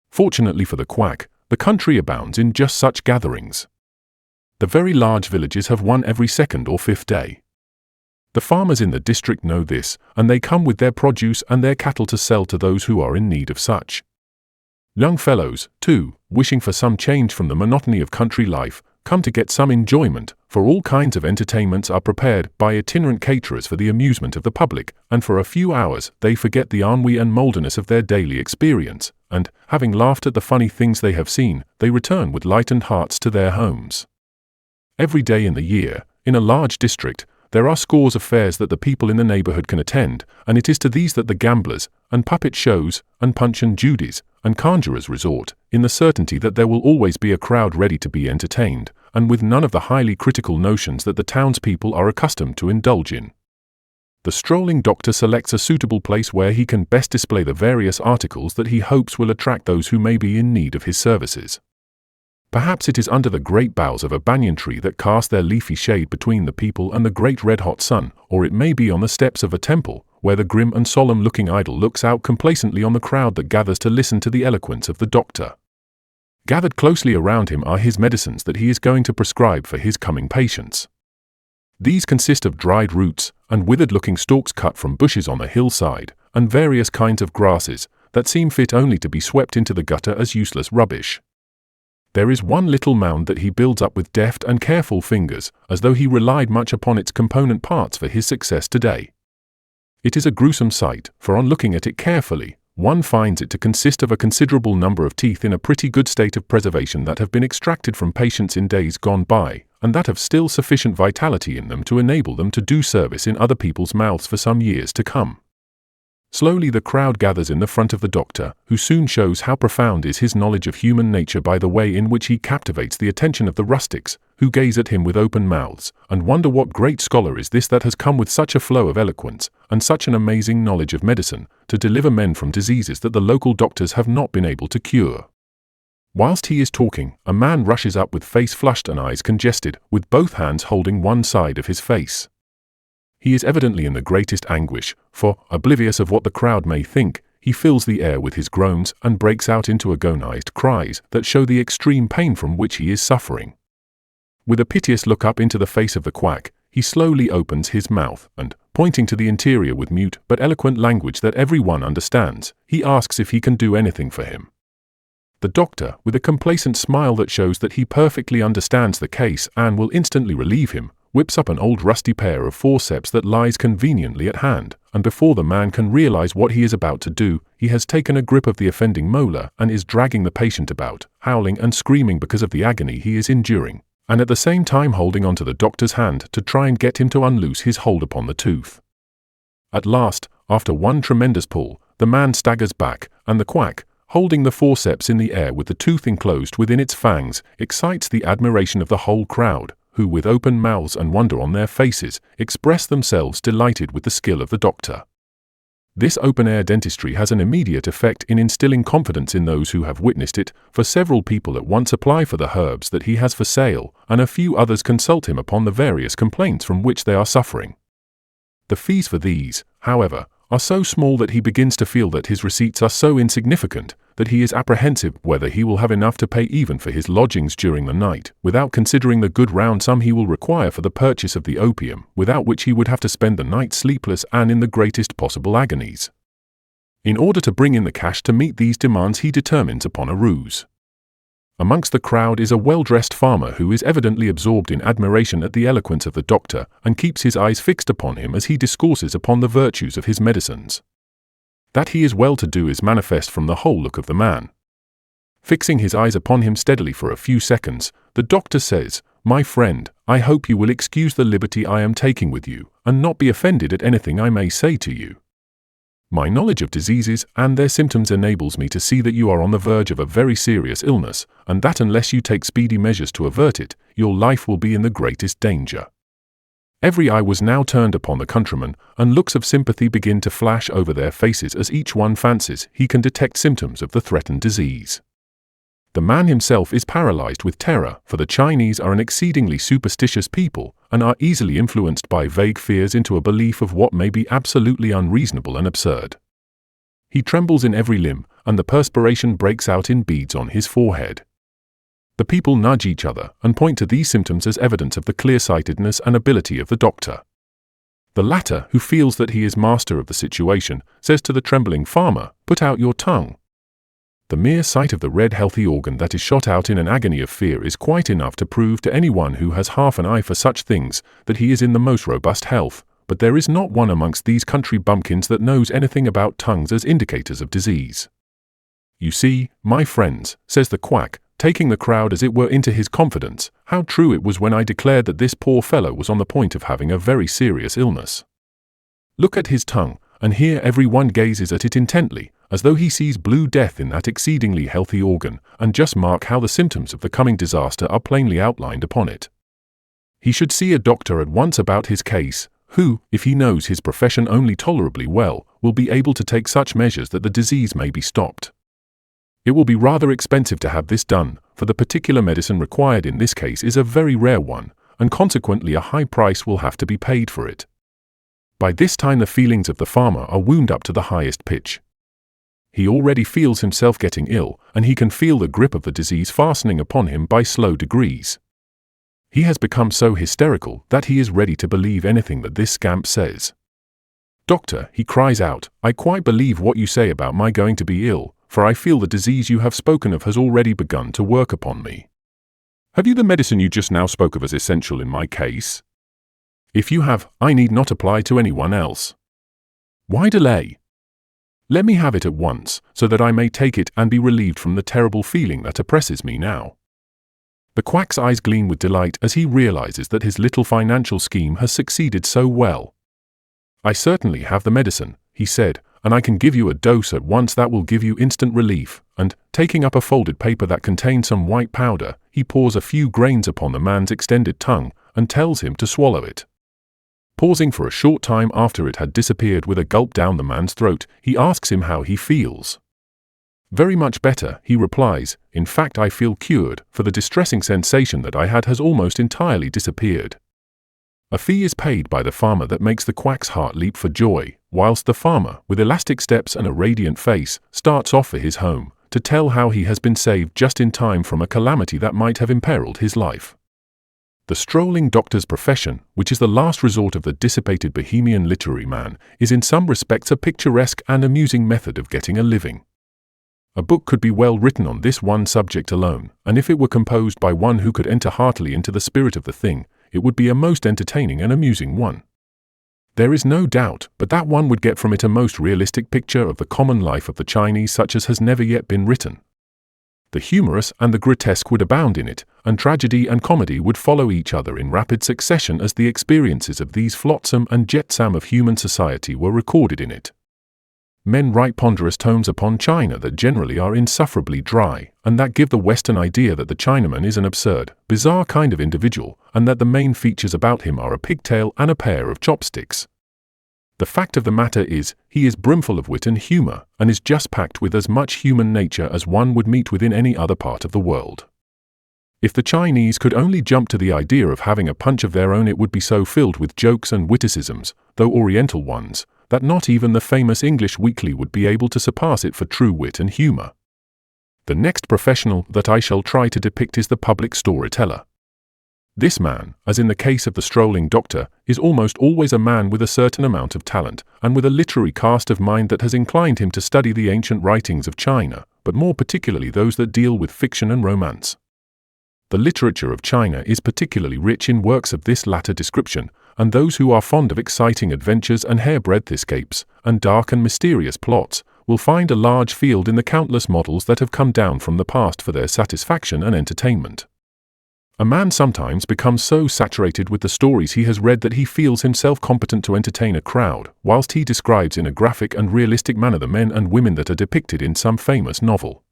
Fortunately for the quack, the country abounds in just such gatherings. The very large villages have one every second or fifth day. The farmers in the district know this, and they come with their produce and their cattle to sell to those who are in need of such. Young fellows, too, wishing for some change from the monotony of country life, come to get some enjoyment, for all kinds of entertainments are prepared by itinerant caterers for the amusement of the public, and for a few hours they forget the ennui and mouldersness of their daily experience, and, having laughed at the funny things they have seen, they return with lightened hearts to their homes. Every day in the year, in a large district, there are scores of fairs that the people in the neighborhood can attend, and it is to these that the gamblers, and puppet shows, and Punch and Judies, and conjurers resort, in the certainty that there will always be a crowd ready to be entertained, and with none of the highly critical notions that the townspeople are accustomed to indulge in. The strolling doctor selects a suitable place where he can best display the various articles that he hopes will attract those who may be in need of his services. Perhaps it is under the great boughs of a banyan tree that cast their leafy shade between the people and the great red-hot sun, or it may be on the steps of a temple, where the grim and solemn-looking idol looks out complacently on the crowd that gathers to listen to the eloquence of the doctor. Gathered closely around him are his medicines that he is going to prescribe for his coming patients. These consist of dried roots, and withered-looking stalks cut from bushes on the hillside, and various kinds of grasses, that seem fit only to be swept into the gutter as useless rubbish. There is one little mound that he builds up with deft and careful fingers, as though he relied much upon its component parts for his success today. It is a gruesome sight, for on looking at it carefully, one finds it to consist of a considerable number of teeth in a pretty good state of preservation that have been extracted from patients in days gone by, and that have still sufficient vitality in them to enable them to do service in other people's mouths for some years to come. Slowly the crowd gathers in the front of the doctor, who soon shows how profound is his knowledge of human nature by the way in which he captivates the attention of the rustics, who gaze at him with open mouths, and wonder what great scholar is this that has come with such a flow of eloquence, and such an amazing knowledge of medicine, to deliver men from diseases that the local doctors have not been able to cure. Whilst he is talking, a man rushes up with face flushed and eyes congested, with both hands holding one side of his face. He is evidently in the greatest anguish, for, oblivious of what the crowd may think, he fills the air with his groans and breaks out into agonized cries that show the extreme pain from which he is suffering. With a piteous look up into the face of the quack, he slowly opens his mouth and, pointing to the interior with mute but eloquent language that every one understands, he asks if he can do anything for him. The doctor, with a complacent smile that shows that he perfectly understands the case and will instantly relieve him, whips up an old rusty pair of forceps that lies conveniently at hand, and before the man can realize what he is about to do, he has taken a grip of the offending molar and is dragging the patient about, howling and screaming because of the agony he is enduring, and at the same time holding onto the doctor's hand to try and get him to unloose his hold upon the tooth. At last, after one tremendous pull, the man staggers back, and the quack, holding the forceps in the air with the tooth enclosed within its fangs, excites the admiration of the whole crowd, who with open mouths and wonder on their faces, express themselves delighted with the skill of the doctor. This open-air dentistry has an immediate effect in instilling confidence in those who have witnessed it, for several people at once apply for the herbs that he has for sale, and a few others consult him upon the various complaints from which they are suffering. The fees for these, however, are so small that he begins to feel that his receipts are so insignificant that he is apprehensive whether he will have enough to pay even for his lodgings during the night, without considering the good round sum he will require for the purchase of the opium, without which he would have to spend the night sleepless and in the greatest possible agonies. In order to bring in the cash to meet these demands, he determines upon a ruse. Amongst the crowd is a well-dressed farmer who is evidently absorbed in admiration at the eloquence of the doctor and keeps his eyes fixed upon him as he discourses upon the virtues of his medicines. That he is well-to-do is manifest from the whole look of the man. Fixing his eyes upon him steadily for a few seconds, the doctor says, "My friend, I hope you will excuse the liberty I am taking with you, and not be offended at anything I may say to you. My knowledge of diseases and their symptoms enables me to see that you are on the verge of a very serious illness, and that unless you take speedy measures to avert it, your life will be in the greatest danger." Every eye was now turned upon the countryman, and looks of sympathy begin to flash over their faces as each one fancies he can detect symptoms of the threatened disease. The man himself is paralyzed with terror, for the Chinese are an exceedingly superstitious people and are easily influenced by vague fears into a belief of what may be absolutely unreasonable and absurd. He trembles in every limb, and the perspiration breaks out in beads on his forehead. The people nudge each other and point to these symptoms as evidence of the clear-sightedness and ability of the doctor. The latter, who feels that he is master of the situation, says to the trembling farmer, "Put out your tongue." The mere sight of the red healthy organ that is shot out in an agony of fear is quite enough to prove to anyone who has half an eye for such things that he is in the most robust health, but there is not one amongst these country bumpkins that knows anything about tongues as indicators of disease. "You see, my friends," says the quack, taking the crowd as it were into his confidence, "how true it was when I declared that this poor fellow was on the point of having a very serious illness. Look at his tongue, and here every one gazes at it intently, as though he sees blue death in that exceedingly healthy organ, and just mark how the symptoms of the coming disaster are plainly outlined upon it. He should see a doctor at once about his case, who, if he knows his profession only tolerably well, will be able to take such measures that the disease may be stopped. It will be rather expensive to have this done, for the particular medicine required in this case is a very rare one, and consequently a high price will have to be paid for it." By this time the feelings of the farmer are wound up to the highest pitch. He already feels himself getting ill, and he can feel the grip of the disease fastening upon him by slow degrees. He has become so hysterical that he is ready to believe anything that this scamp says. "Doctor," he cries out, "I quite believe what you say about my going to be ill, for I feel the disease you have spoken of has already begun to work upon me. Have you the medicine you just now spoke of as essential in my case? If you have, I need not apply to anyone else. Why delay? Let me have it at once, so that I may take it and be relieved from the terrible feeling that oppresses me now." The quack's eyes gleam with delight as he realizes that his little financial scheme has succeeded so well. "I certainly have the medicine," he said, "and I can give you a dose at once that will give you instant relief," and, taking up a folded paper that contains some white powder, he pours a few grains upon the man's extended tongue and tells him to swallow it. Pausing for a short time after it had disappeared with a gulp down the man's throat, he asks him how he feels. "Very much better," he replies. "In fact, I feel cured, for the distressing sensation that I had has almost entirely disappeared." A fee is paid by the farmer that makes the quack's heart leap for joy, whilst the farmer, with elastic steps and a radiant face, starts off for his home, to tell how he has been saved just in time from a calamity that might have imperiled his life. The strolling doctor's profession, which is the last resort of the dissipated bohemian literary man, is in some respects a picturesque and amusing method of getting a living. A book could be well written on this one subject alone, and if it were composed by one who could enter heartily into the spirit of the thing, it would be a most entertaining and amusing one. There is no doubt but that one would get from it a most realistic picture of the common life of the Chinese such as has never yet been written. The humorous and the grotesque would abound in it, and tragedy and comedy would follow each other in rapid succession as the experiences of these flotsam and jetsam of human society were recorded in it. Men write ponderous tomes upon China that generally are insufferably dry, and that give the Western idea that the Chinaman is an absurd, bizarre kind of individual, and that the main features about him are a pigtail and a pair of chopsticks. The fact of the matter is, he is brimful of wit and humor, and is just packed with as much human nature as one would meet with in any other part of the world. If the Chinese could only jump to the idea of having a punch of their own, it would be so filled with jokes and witticisms, though Oriental ones, that not even the famous English weekly would be able to surpass it for true wit and humor. The next professional that I shall try to depict is the public storyteller. This man, as in the case of the strolling doctor, is almost always a man with a certain amount of talent, and with a literary cast of mind that has inclined him to study the ancient writings of China, but more particularly those that deal with fiction and romance. The literature of China is particularly rich in works of this latter description, and those who are fond of exciting adventures and hairbreadth escapes, and dark and mysterious plots, will find a large field in the countless models that have come down from the past for their satisfaction and entertainment. A man sometimes becomes so saturated with the stories he has read that he feels himself competent to entertain a crowd, whilst he describes in a graphic and realistic manner the men and women that are depicted in some famous novel.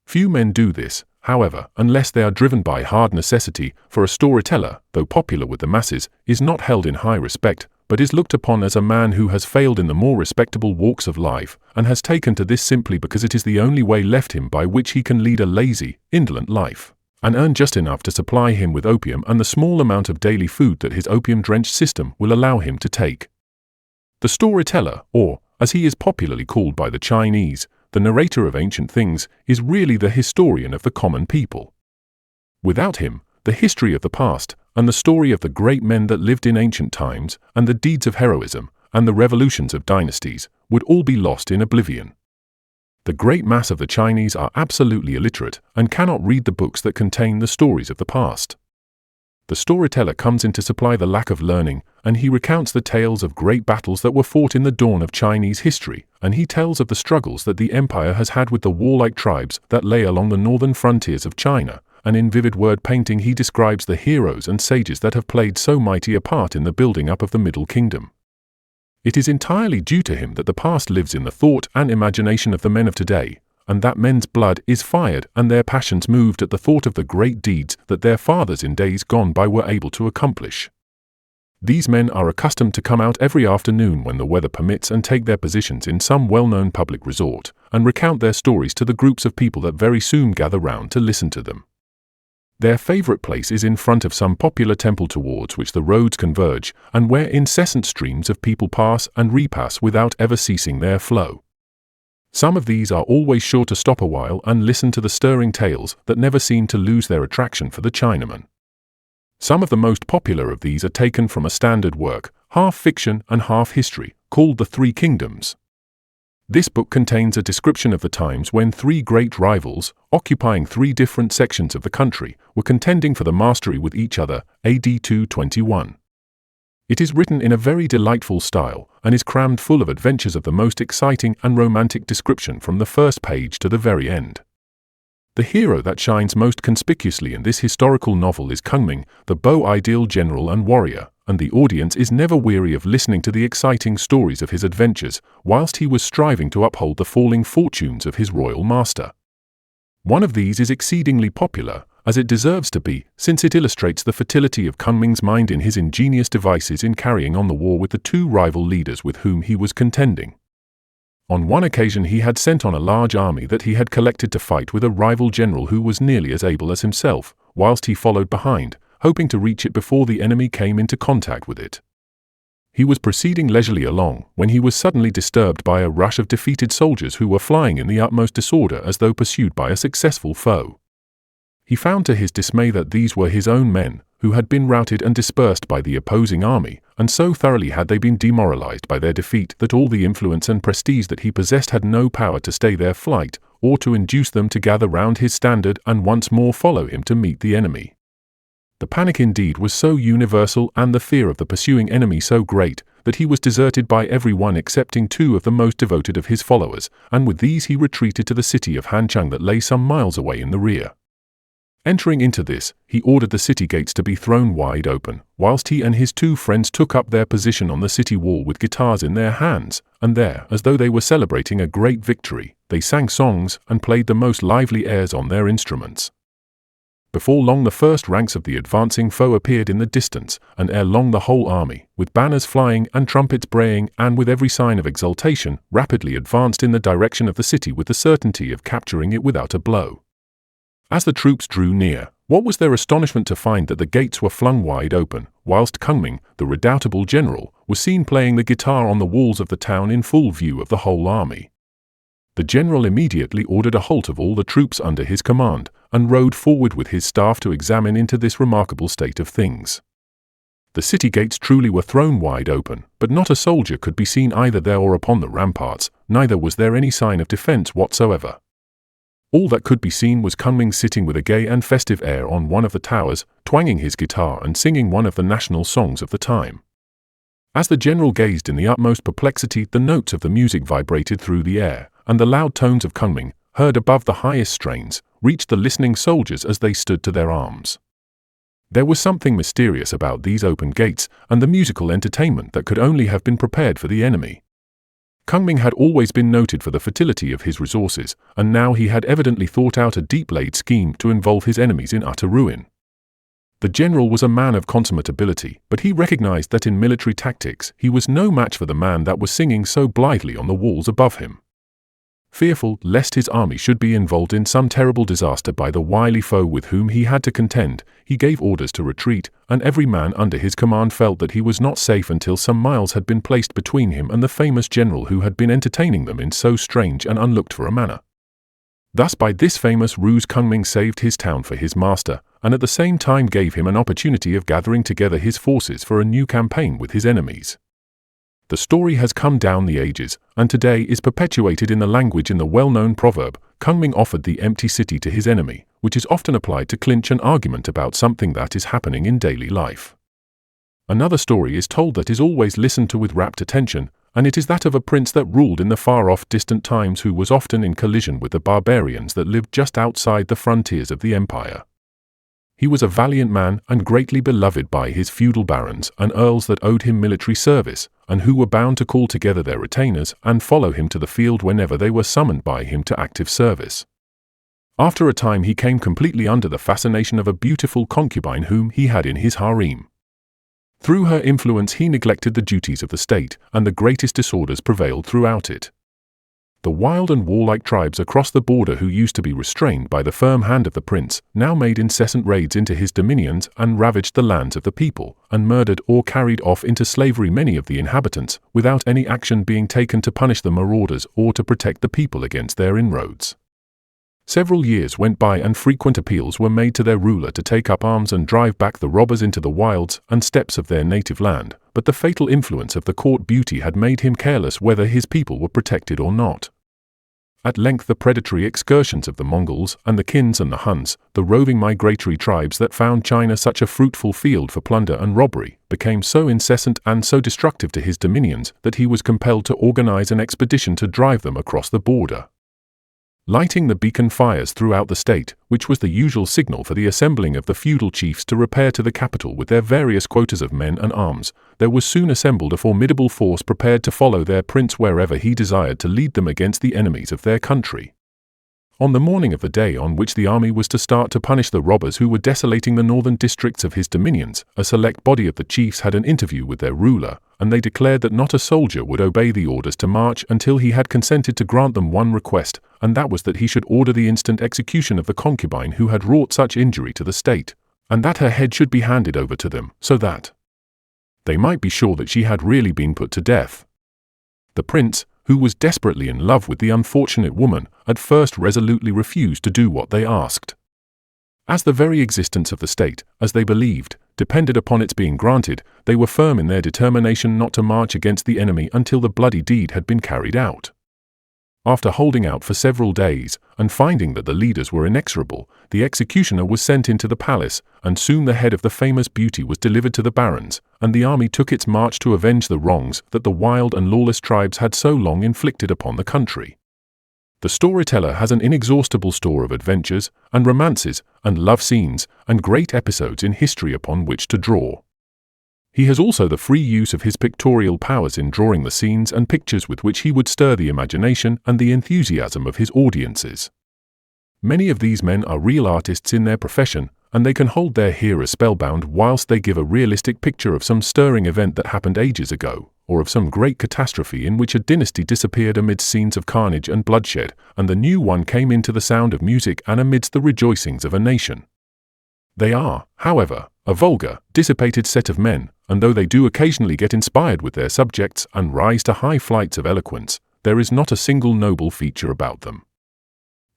Few men do this, however, unless they are driven by hard necessity, for a storyteller, though popular with the masses, is not held in high respect, but is looked upon as a man who has failed in the more respectable walks of life, and has taken to this simply because it is the only way left him by which he can lead a lazy, indolent life, and earn just enough to supply him with opium and the small amount of daily food that his opium-drenched system will allow him to take. The storyteller, or, as he is popularly called by the Chinese, the narrator of ancient things, is really the historian of the common people. Without him, the history of the past, and the story of the great men that lived in ancient times, and the deeds of heroism, and the revolutions of dynasties, would all be lost in oblivion. The great mass of the Chinese are absolutely illiterate, and cannot read the books that contain the stories of the past. The storyteller comes in to supply the lack of learning, and he recounts the tales of great battles that were fought in the dawn of Chinese history, and he tells of the struggles that the empire has had with the warlike tribes that lay along the northern frontiers of China, and in vivid word painting he describes the heroes and sages that have played so mighty a part in the building up of the Middle Kingdom. It is entirely due to him that the past lives in the thought and imagination of the men of today, and that men's blood is fired and their passions moved at the thought of the great deeds that their fathers in days gone by were able to accomplish. These men are accustomed to come out every afternoon when the weather permits and take their positions in some well-known public resort, and recount their stories to the groups of people that very soon gather round to listen to them. Their favorite place is in front of some popular temple towards which the roads converge, and where incessant streams of people pass and repass without ever ceasing their flow. Some of these are always sure to stop a while and listen to the stirring tales that never seem to lose their attraction for the Chinaman. Some of the most popular of these are taken from a standard work, half fiction and half history, called The Three Kingdoms. This book contains a description of the times when three great rivals, occupying three different sections of the country, were contending for the mastery with each other, AD 221. It is written in a very delightful style, and is crammed full of adventures of the most exciting and romantic description from the first page to the very end. The hero that shines most conspicuously in this historical novel is Kunming, the beau-ideal general and warrior, and the audience is never weary of listening to the exciting stories of his adventures, whilst he was striving to uphold the falling fortunes of his royal master. One of these is exceedingly popular, as it deserves to be, since it illustrates the fertility of Kunming's mind in his ingenious devices in carrying on the war with the two rival leaders with whom he was contending. On one occasion he had sent on a large army that he had collected to fight with a rival general who was nearly as able as himself, whilst he followed behind, hoping to reach it before the enemy came into contact with it. He was proceeding leisurely along, when he was suddenly disturbed by a rush of defeated soldiers who were flying in the utmost disorder as though pursued by a successful foe. He found to his dismay that these were his own men, who had been routed and dispersed by the opposing army, and so thoroughly had they been demoralized by their defeat that all the influence and prestige that he possessed had no power to stay their flight, or to induce them to gather round his standard and once more follow him to meet the enemy. The panic indeed was so universal and the fear of the pursuing enemy so great, that he was deserted by every one excepting two of the most devoted of his followers, and with these he retreated to the city of Hanchang that lay some miles away in the rear. Entering into this, he ordered the city gates to be thrown wide open, whilst he and his two friends took up their position on the city wall with guitars in their hands, and there, as though they were celebrating a great victory, they sang songs and played the most lively airs on their instruments. Before long the first ranks of the advancing foe appeared in the distance, and ere long the whole army, with banners flying and trumpets braying and with every sign of exultation, rapidly advanced in the direction of the city with the certainty of capturing it without a blow. As the troops drew near, What was their astonishment to find that the gates were flung wide open, whilst Kunming, the redoubtable general, was seen playing the guitar on the walls of the town in full view of the whole army. The general immediately ordered a halt of all the troops under his command, and rode forward with his staff to examine into this remarkable state of things. The city gates truly were thrown wide open, but not a soldier could be seen either there or upon the ramparts, neither was there any sign of defence whatsoever. All that could be seen was Kunming sitting with a gay and festive air on one of the towers, twanging his guitar and singing one of the national songs of the time. As the general gazed in the utmost perplexity, the notes of the music vibrated through the air, and the loud tones of Kunming, heard above the highest strains, reached the listening soldiers as they stood to their arms. There was something mysterious about these open gates and the musical entertainment that could only have been prepared for the enemy. Kunming had always been noted for the fertility of his resources, and now he had evidently thought out a deep-laid scheme to involve his enemies in utter ruin. The general was a man of consummate ability, but he recognized that in military tactics he was no match for the man that was singing so blithely on the walls above him. Fearful lest his army should be involved in some terrible disaster by the wily foe with whom he had to contend, he gave orders to retreat, and every man under his command felt that he was not safe until some miles had been placed between him and the famous general who had been entertaining them in so strange and unlooked-for a manner. Thus by this famous ruse Kunming saved his town for his master, and at the same time gave him an opportunity of gathering together his forces for a new campaign with his enemies. The story has come down the ages, and today is perpetuated in the language in the well-known proverb, Kunming offered the empty city to his enemy, which is often applied to clinch an argument about something that is happening in daily life. Another story is told that is always listened to with rapt attention, and it is that of a prince that ruled in the far-off distant times who was often in collision with the barbarians that lived just outside the frontiers of the empire. He was a valiant man and greatly beloved by his feudal barons and earls that owed him military service, and who were bound to call together their retainers and follow him to the field whenever they were summoned by him to active service. After a time he came completely under the fascination of a beautiful concubine whom he had in his harem. Through her influence he neglected the duties of the state, and the greatest disorders prevailed throughout it. The wild and warlike tribes across the border who used to be restrained by the firm hand of the prince, now made incessant raids into his dominions and ravaged the lands of the people, and murdered or carried off into slavery many of the inhabitants, without any action being taken to punish the marauders or to protect the people against their inroads. Several years went by and frequent appeals were made to their ruler to take up arms and drive back the robbers into the wilds and steppes of their native land, but the fatal influence of the court beauty had made him careless whether his people were protected or not. At length the predatory excursions of the Mongols and the Khins and the Huns, the roving migratory tribes that found China such a fruitful field for plunder and robbery, became so incessant and so destructive to his dominions that he was compelled to organize an expedition to drive them across the border. Lighting the beacon fires throughout the state, which was the usual signal for the assembling of the feudal chiefs to repair to the capital with their various quotas of men and arms, there was soon assembled a formidable force prepared to follow their prince wherever he desired to lead them against the enemies of their country. On the morning of the day on which the army was to start to punish the robbers who were desolating the northern districts of his dominions, a select body of the chiefs had an interview with their ruler, and they declared that not a soldier would obey the orders to march until he had consented to grant them one request, and that was that he should order the instant execution of the concubine who had wrought such injury to the state, and that her head should be handed over to them, so that they might be sure that she had really been put to death. The prince, who was desperately in love with the unfortunate woman, at first resolutely refused to do what they asked. As the very existence of the state, as they believed, depended upon its being granted, they were firm in their determination not to march against the enemy until the bloody deed had been carried out. After holding out for several days, and finding that the leaders were inexorable, the executioner was sent into the palace, and soon the head of the famous beauty was delivered to the barons, and the army took its march to avenge the wrongs that the wild and lawless tribes had so long inflicted upon the country. The storyteller has an inexhaustible store of adventures, and romances, and love scenes, and great episodes in history upon which to draw. He has also the free use of his pictorial powers in drawing the scenes and pictures with which he would stir the imagination and the enthusiasm of his audiences. Many of these men are real artists in their profession, and they can hold their hearers spellbound whilst they give a realistic picture of some stirring event that happened ages ago, or of some great catastrophe in which a dynasty disappeared amidst scenes of carnage and bloodshed, and the new one came into the sound of music and amidst the rejoicings of a nation. They are, however, a vulgar, dissipated set of men, and though they do occasionally get inspired with their subjects and rise to high flights of eloquence, there is not a single noble feature about them.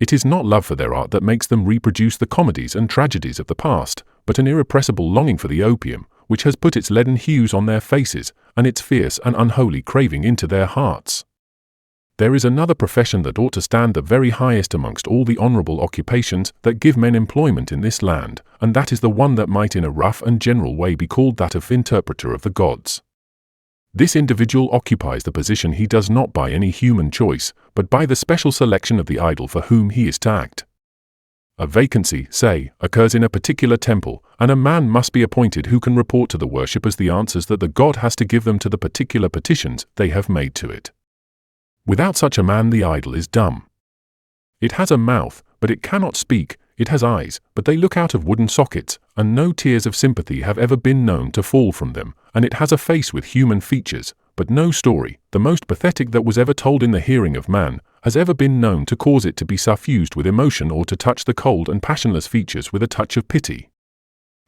It is not love for their art that makes them reproduce the comedies and tragedies of the past, but an irrepressible longing for the opium, which has put its leaden hues on their faces and its fierce and unholy craving into their hearts. There is another profession that ought to stand the very highest amongst all the honourable occupations that give men employment in this land, and that is the one that might in a rough and general way be called that of interpreter of the gods. This individual occupies the position he does not by any human choice, but by the special selection of the idol for whom he is to act. A vacancy, say, occurs in a particular temple, and a man must be appointed who can report to the worshippers the answers that the god has to give them to the particular petitions they have made to it. Without such a man the idol is dumb. It has a mouth, but it cannot speak, it has eyes, but they look out of wooden sockets, and no tears of sympathy have ever been known to fall from them, and it has a face with human features, but no story, the most pathetic that was ever told in the hearing of man, has ever been known to cause it to be suffused with emotion or to touch the cold and passionless features with a touch of pity.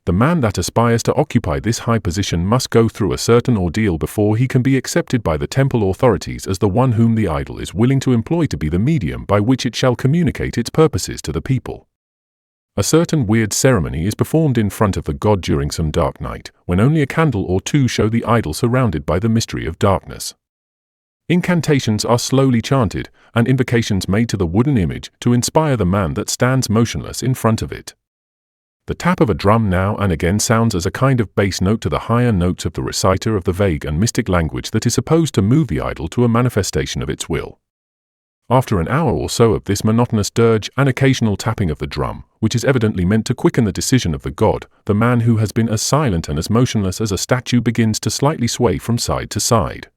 The man that aspires to occupy this high position must go through a certain ordeal before he can be accepted by the temple authorities as the one whom the idol is willing to employ to be the medium by which it shall communicate its purposes to the people. A certain weird ceremony is performed in front of the god during some dark night, when only a candle or two show the idol surrounded by the mystery of darkness. Incantations are slowly chanted, and invocations made to the wooden image to inspire the man that stands motionless in front of it. The tap of a drum now and again sounds as a kind of bass note to the higher notes of the reciter of the vague and mystic language that is supposed to move the idol to a manifestation of its will. After an hour or so of this monotonous dirge and occasional tapping of the drum, which is evidently meant to quicken the decision of the god, the man who has been as silent and as motionless as a statue begins to slightly sway from side to side.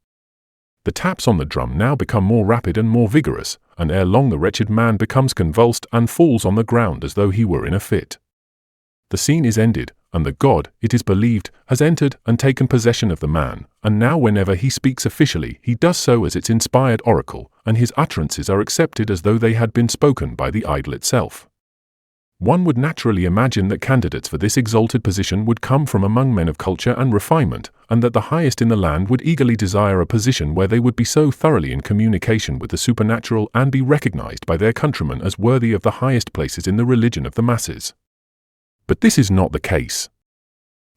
The taps on the drum now become more rapid and more vigorous, and ere long the wretched man becomes convulsed and falls on the ground as though he were in a fit. The scene is ended, and the god, it is believed, has entered and taken possession of the man, and now whenever he speaks officially he does so as its inspired oracle, and his utterances are accepted as though they had been spoken by the idol itself. One would naturally imagine that candidates for this exalted position would come from among men of culture and refinement, and that the highest in the land would eagerly desire a position where they would be so thoroughly in communication with the supernatural and be recognized by their countrymen as worthy of the highest places in the religion of the masses. But this is not the case.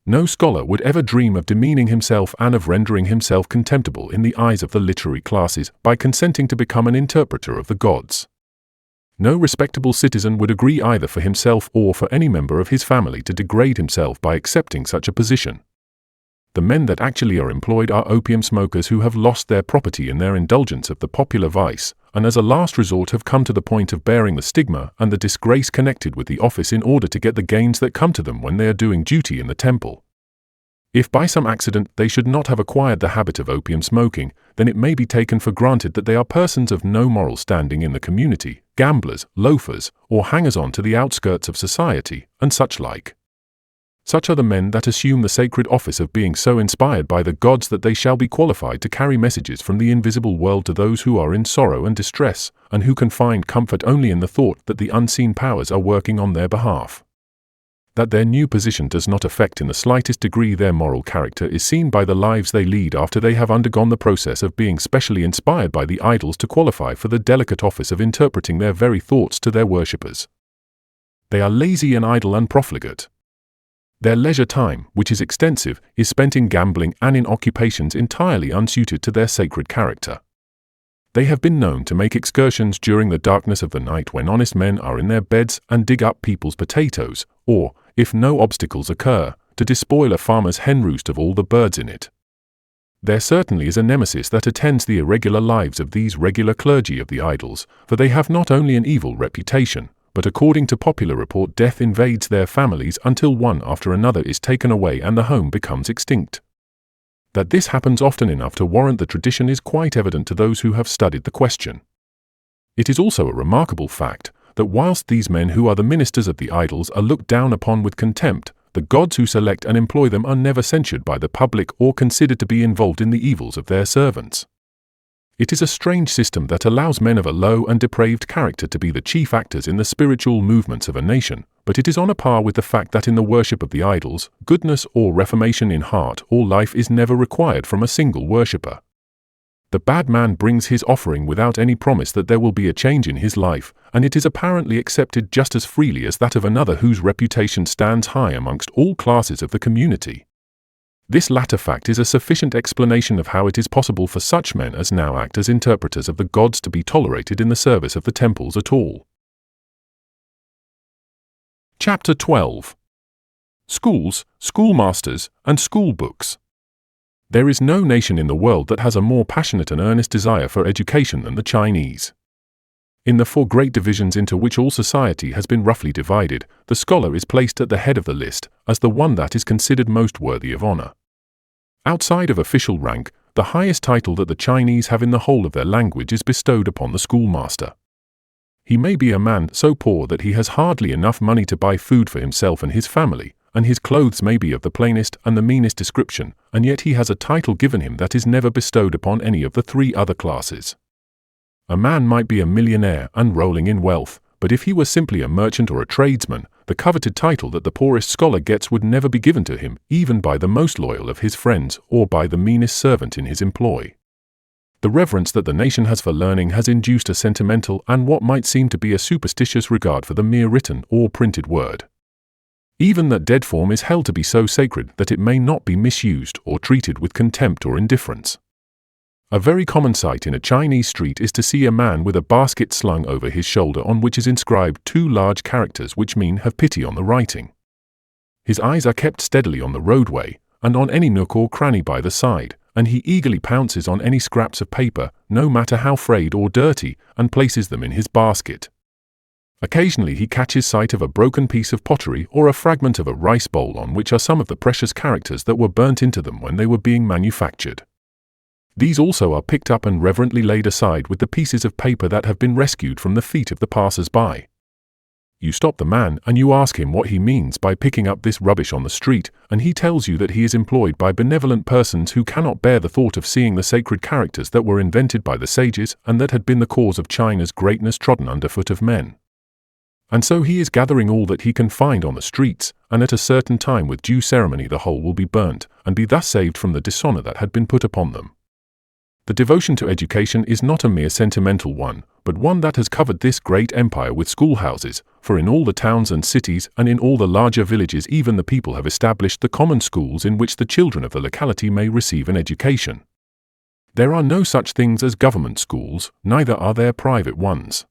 No scholar would ever dream of demeaning himself and of rendering himself contemptible in the eyes of the literary classes by consenting to become an interpreter of the gods. No respectable citizen would agree either for himself or for any member of his family to degrade himself by accepting such a position. The men that actually are employed are opium smokers who have lost their property in their indulgence of the popular vice, and as a last resort have come to the point of bearing the stigma and the disgrace connected with the office in order to get the gains that come to them when they are doing duty in the temple. If by some accident they should not have acquired the habit of opium smoking, then it may be taken for granted that they are persons of no moral standing in the community, gamblers, loafers, or hangers-on to the outskirts of society, and such like. Such are the men that assume the sacred office of being so inspired by the gods that they shall be qualified to carry messages from the invisible world to those who are in sorrow and distress, and who can find comfort only in the thought that the unseen powers are working on their behalf. That their new position does not affect in the slightest degree their moral character is seen by the lives they lead after they have undergone the process of being specially inspired by the idols to qualify for the delicate office of interpreting their very thoughts to their worshippers. They are lazy and idle and profligate. Their leisure time, which is extensive, is spent in gambling and in occupations entirely unsuited to their sacred character. They have been known to make excursions during the darkness of the night when honest men are in their beds and dig up people's potatoes, or, if no obstacles occur, to despoil a farmer's hen roost of all the birds in it. There certainly is a nemesis that attends the irregular lives of these regular clergy of the idols, for they have not only an evil reputation, but according to popular report death invades their families until one after another is taken away and the home becomes extinct. That this happens often enough to warrant the tradition is quite evident to those who have studied the question. It is also a remarkable fact that whilst these men who are the ministers of the idols are looked down upon with contempt, the gods who select and employ them are never censured by the public or considered to be involved in the evils of their servants. It is a strange system that allows men of a low and depraved character to be the chief actors in the spiritual movements of a nation, but it is on a par with the fact that in the worship of the idols, goodness or reformation in heart or life is never required from a single worshipper. The bad man brings his offering without any promise that there will be a change in his life, and it is apparently accepted just as freely as that of another whose reputation stands high amongst all classes of the community. This latter fact is a sufficient explanation of how it is possible for such men as now act as interpreters of the gods to be tolerated in the service of the temples at all. Chapter 12. Schools, Schoolmasters, and School Books. There is no nation in the world that has a more passionate and earnest desire for education than the Chinese. In the four great divisions into which all society has been roughly divided, the scholar is placed at the head of the list as the one that is considered most worthy of honor. Outside of official rank, the highest title that the Chinese have in the whole of their language is bestowed upon the schoolmaster. He may be a man so poor that he has hardly enough money to buy food for himself and his family, and his clothes may be of the plainest and the meanest description, and yet he has a title given him that is never bestowed upon any of the three other classes. A man might be a millionaire and rolling in wealth, but if he were simply a merchant or a tradesman, the coveted title that the poorest scholar gets would never be given to him, even by the most loyal of his friends or by the meanest servant in his employ. The reverence that the nation has for learning has induced a sentimental and what might seem to be a superstitious regard for the mere written or printed word. Even that dead form is held to be so sacred that it may not be misused or treated with contempt or indifference. A very common sight in a Chinese street is to see a man with a basket slung over his shoulder on which is inscribed two large characters which mean "Have pity" on the writing. His eyes are kept steadily on the roadway, and on any nook or cranny by the side, and he eagerly pounces on any scraps of paper, no matter how frayed or dirty, and places them in his basket. Occasionally he catches sight of a broken piece of pottery or a fragment of a rice bowl on which are some of the precious characters that were burnt into them when they were being manufactured. These also are picked up and reverently laid aside with the pieces of paper that have been rescued from the feet of the passers-by. You stop the man and you ask him what he means by picking up this rubbish on the street, and he tells you that he is employed by benevolent persons who cannot bear the thought of seeing the sacred characters that were invented by the sages and that had been the cause of China's greatness trodden underfoot of men. And so he is gathering all that he can find on the streets, and at a certain time with due ceremony the whole will be burnt, and be thus saved from the dishonor that had been put upon them. The devotion to education is not a mere sentimental one, but one that has covered this great empire with schoolhouses, for in all the towns and cities and in all the larger villages even the people have established the common schools in which the children of the locality may receive an education. There are no such things as government schools, neither are there private ones.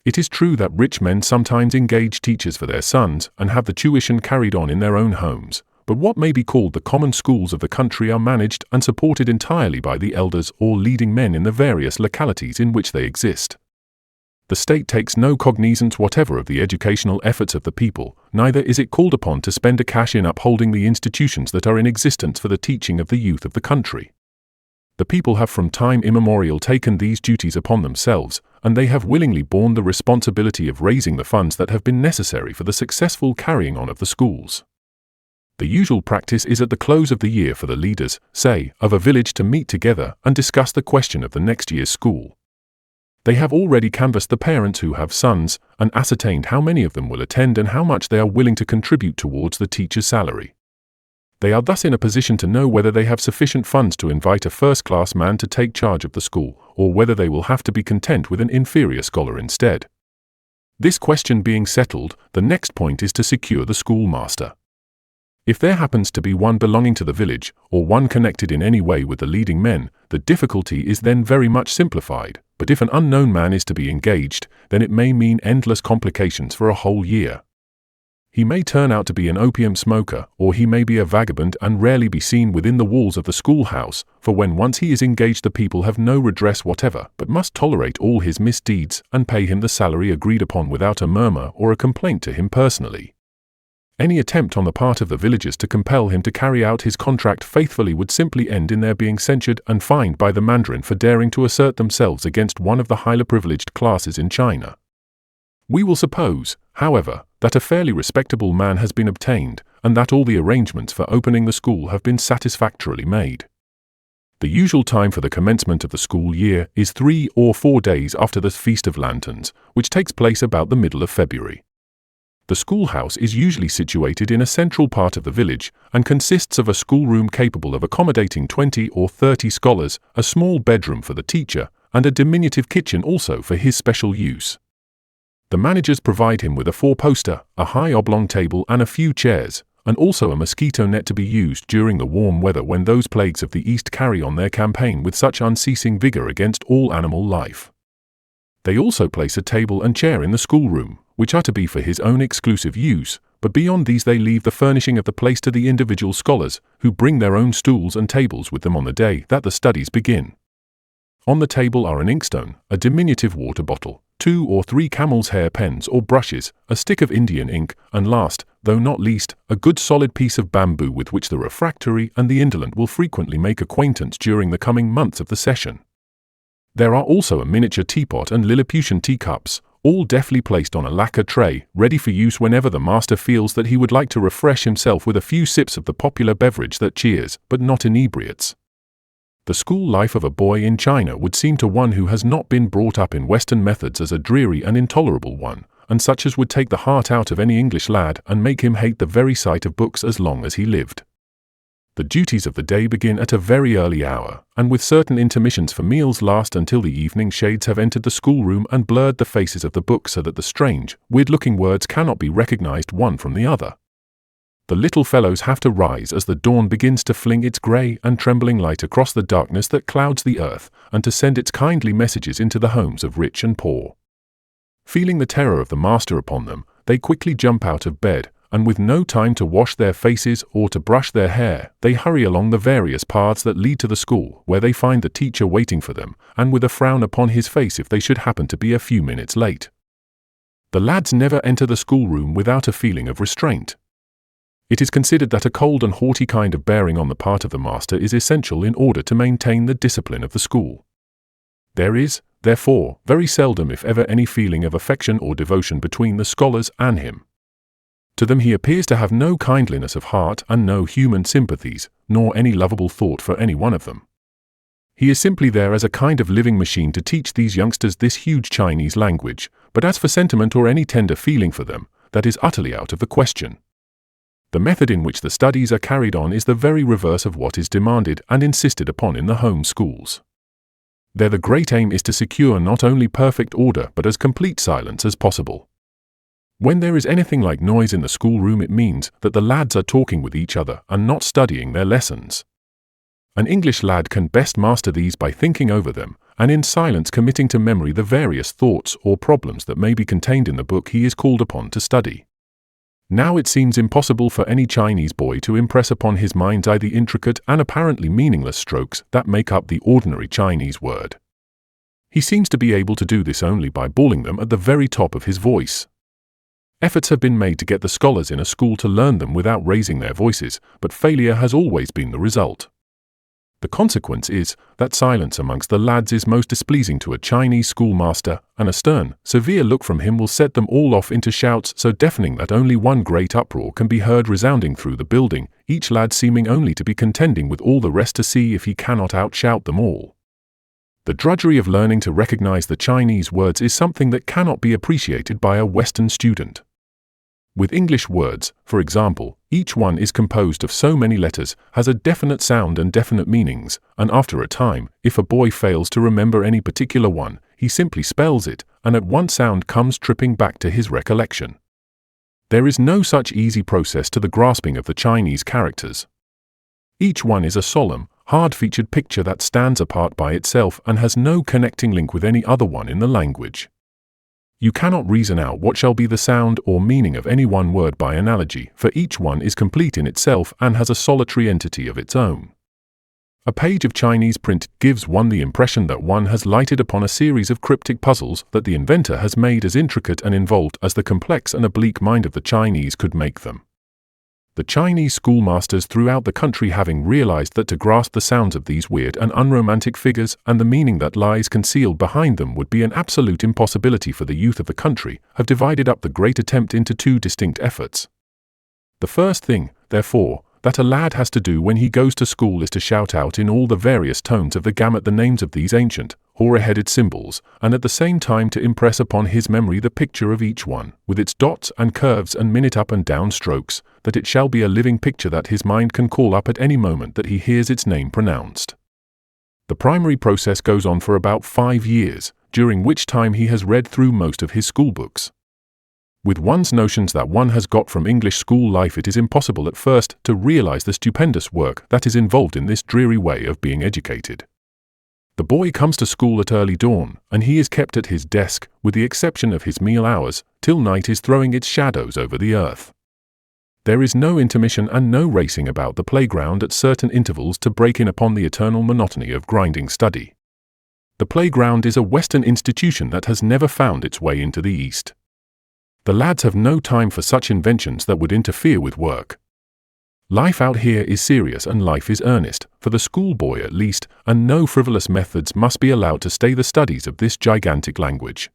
It is true that rich men sometimes engage teachers for their sons and have the tuition carried on in their own homes, but what may be called the common schools of the country are managed and supported entirely by the elders or leading men in the various localities in which they exist. The state takes no cognizance whatever of the educational efforts of the people, neither is it called upon to spend a cash in upholding the institutions that are in existence for the teaching of the youth of the country. The people have from time immemorial taken these duties upon themselves, and they have willingly borne the responsibility of raising the funds that have been necessary for the successful carrying on of the schools. The usual practice is at the close of the year for the leaders, say, of a village to meet together and discuss the question of the next year's school. They have already canvassed the parents who have sons, and ascertained how many of them will attend and how much they are willing to contribute towards the teacher's salary. They are thus in a position to know whether they have sufficient funds to invite a first-class man to take charge of the school, or whether they will have to be content with an inferior scholar instead. This question being settled, the next point is to secure the schoolmaster. If there happens to be one belonging to the village, or one connected in any way with the leading men, the difficulty is then very much simplified, but if an unknown man is to be engaged, then it may mean endless complications for a whole year. He may turn out to be an opium smoker, or he may be a vagabond and rarely be seen within the walls of the schoolhouse, for when once he is engaged the people have no redress whatever, but must tolerate all his misdeeds and pay him the salary agreed upon without a murmur or a complaint to him personally. Any attempt on the part of the villagers to compel him to carry out his contract faithfully would simply end in their being censured and fined by the Mandarin for daring to assert themselves against one of the highly privileged classes in China. We will suppose, however, that a fairly respectable man has been obtained, and that all the arrangements for opening the school have been satisfactorily made. The usual time for the commencement of the school year is 3 or 4 days after the Feast of Lanterns, which takes place about the middle of February. The schoolhouse is usually situated in a central part of the village and consists of a schoolroom capable of accommodating 20 or 30 scholars, a small bedroom for the teacher, and a diminutive kitchen also for his special use. The managers provide him with a 4-poster, a high oblong table and a few chairs, and also a mosquito net to be used during the warm weather when those plagues of the East carry on their campaign with such unceasing vigor against all animal life. They also place a table and chair in the schoolroom, which are to be for his own exclusive use, but beyond these they leave the furnishing of the place to the individual scholars, who bring their own stools and tables with them on the day that the studies begin. On the table are an inkstone, a diminutive water bottle, 2 or 3 camel's hair pens or brushes, a stick of Indian ink, and last, though not least, a good solid piece of bamboo with which the refractory and the indolent will frequently make acquaintance during the coming months of the session. There are also a miniature teapot and Lilliputian teacups, all deftly placed on a lacquer tray, ready for use whenever the master feels that he would like to refresh himself with a few sips of the popular beverage that cheers, but not inebriates. The school life of a boy in China would seem to one who has not been brought up in Western methods as a dreary and intolerable one, and such as would take the heart out of any English lad and make him hate the very sight of books as long as he lived. The duties of the day begin at a very early hour, and with certain intermissions for meals last until the evening shades have entered the schoolroom and blurred the faces of the book so that the strange, weird-looking words cannot be recognized one from the other. The little fellows have to rise as the dawn begins to fling its grey and trembling light across the darkness that clouds the earth, and to send its kindly messages into the homes of rich and poor. Feeling the terror of the master upon them, they quickly jump out of bed, and with no time to wash their faces or to brush their hair, they hurry along the various paths that lead to the school, where they find the teacher waiting for them, and with a frown upon his face if they should happen to be a few minutes late. The lads never enter the schoolroom without a feeling of restraint. It is considered that a cold and haughty kind of bearing on the part of the master is essential in order to maintain the discipline of the school. There is, therefore, very seldom if ever any feeling of affection or devotion between the scholars and him. To them he appears to have no kindliness of heart and no human sympathies, nor any lovable thought for any one of them. He is simply there as a kind of living machine to teach these youngsters this huge Chinese language, but as for sentiment or any tender feeling for them, that is utterly out of the question. The method in which the studies are carried on is the very reverse of what is demanded and insisted upon in the home schools. There the great aim is to secure not only perfect order but as complete silence as possible. When there is anything like noise in the schoolroom, it means that the lads are talking with each other and not studying their lessons. An English lad can best master these by thinking over them, and in silence committing to memory the various thoughts or problems that may be contained in the book he is called upon to study. Now it seems impossible for any Chinese boy to impress upon his mind's eye the intricate and apparently meaningless strokes that make up the ordinary Chinese word. He seems to be able to do this only by bawling them at the very top of his voice. Efforts have been made to get the scholars in a school to learn them without raising their voices, but failure has always been the result. The consequence is that silence amongst the lads is most displeasing to a Chinese schoolmaster, and a stern, severe look from him will set them all off into shouts so deafening that only one great uproar can be heard resounding through the building, each lad seeming only to be contending with all the rest to see if he cannot outshout them all. The drudgery of learning to recognize the Chinese words is something that cannot be appreciated by a Western student. With English words, for example, each one is composed of so many letters, has a definite sound and definite meanings, and after a time, if a boy fails to remember any particular one, he simply spells it, and at one sound comes tripping back to his recollection. There is no such easy process to the grasping of the Chinese characters. Each one is a solemn, hard-featured picture that stands apart by itself and has no connecting link with any other one in the language. You cannot reason out what shall be the sound or meaning of any one word by analogy, for each one is complete in itself and has a solitary entity of its own. A page of Chinese print gives one the impression that one has lighted upon a series of cryptic puzzles that the inventor has made as intricate and involved as the complex and oblique mind of the Chinese could make them. The Chinese schoolmasters throughout the country, having realized that to grasp the sounds of these weird and unromantic figures and the meaning that lies concealed behind them would be an absolute impossibility for the youth of the country, have divided up the great attempt into two distinct efforts. The first thing, therefore, that a lad has to do when he goes to school is to shout out in all the various tones of the gamut the names of these ancient, hoary-headed symbols, and at the same time to impress upon his memory the picture of each one, with its dots and curves and minute up and down strokes, that it shall be a living picture that his mind can call up at any moment that he hears its name pronounced. The primary process goes on for about 5 years, during which time he has read through most of his school books. With one's notions that one has got from English school life, it is impossible at first to realize the stupendous work that is involved in this dreary way of being educated. The boy comes to school at early dawn, and he is kept at his desk, with the exception of his meal hours, till night is throwing its shadows over the earth. There is no intermission and no racing about the playground at certain intervals to break in upon the eternal monotony of grinding study. The playground is a Western institution that has never found its way into the East. The lads have no time for such inventions that would interfere with work. Life out here is serious and life is earnest, for the schoolboy at least, and no frivolous methods must be allowed to stay the studies of this gigantic language.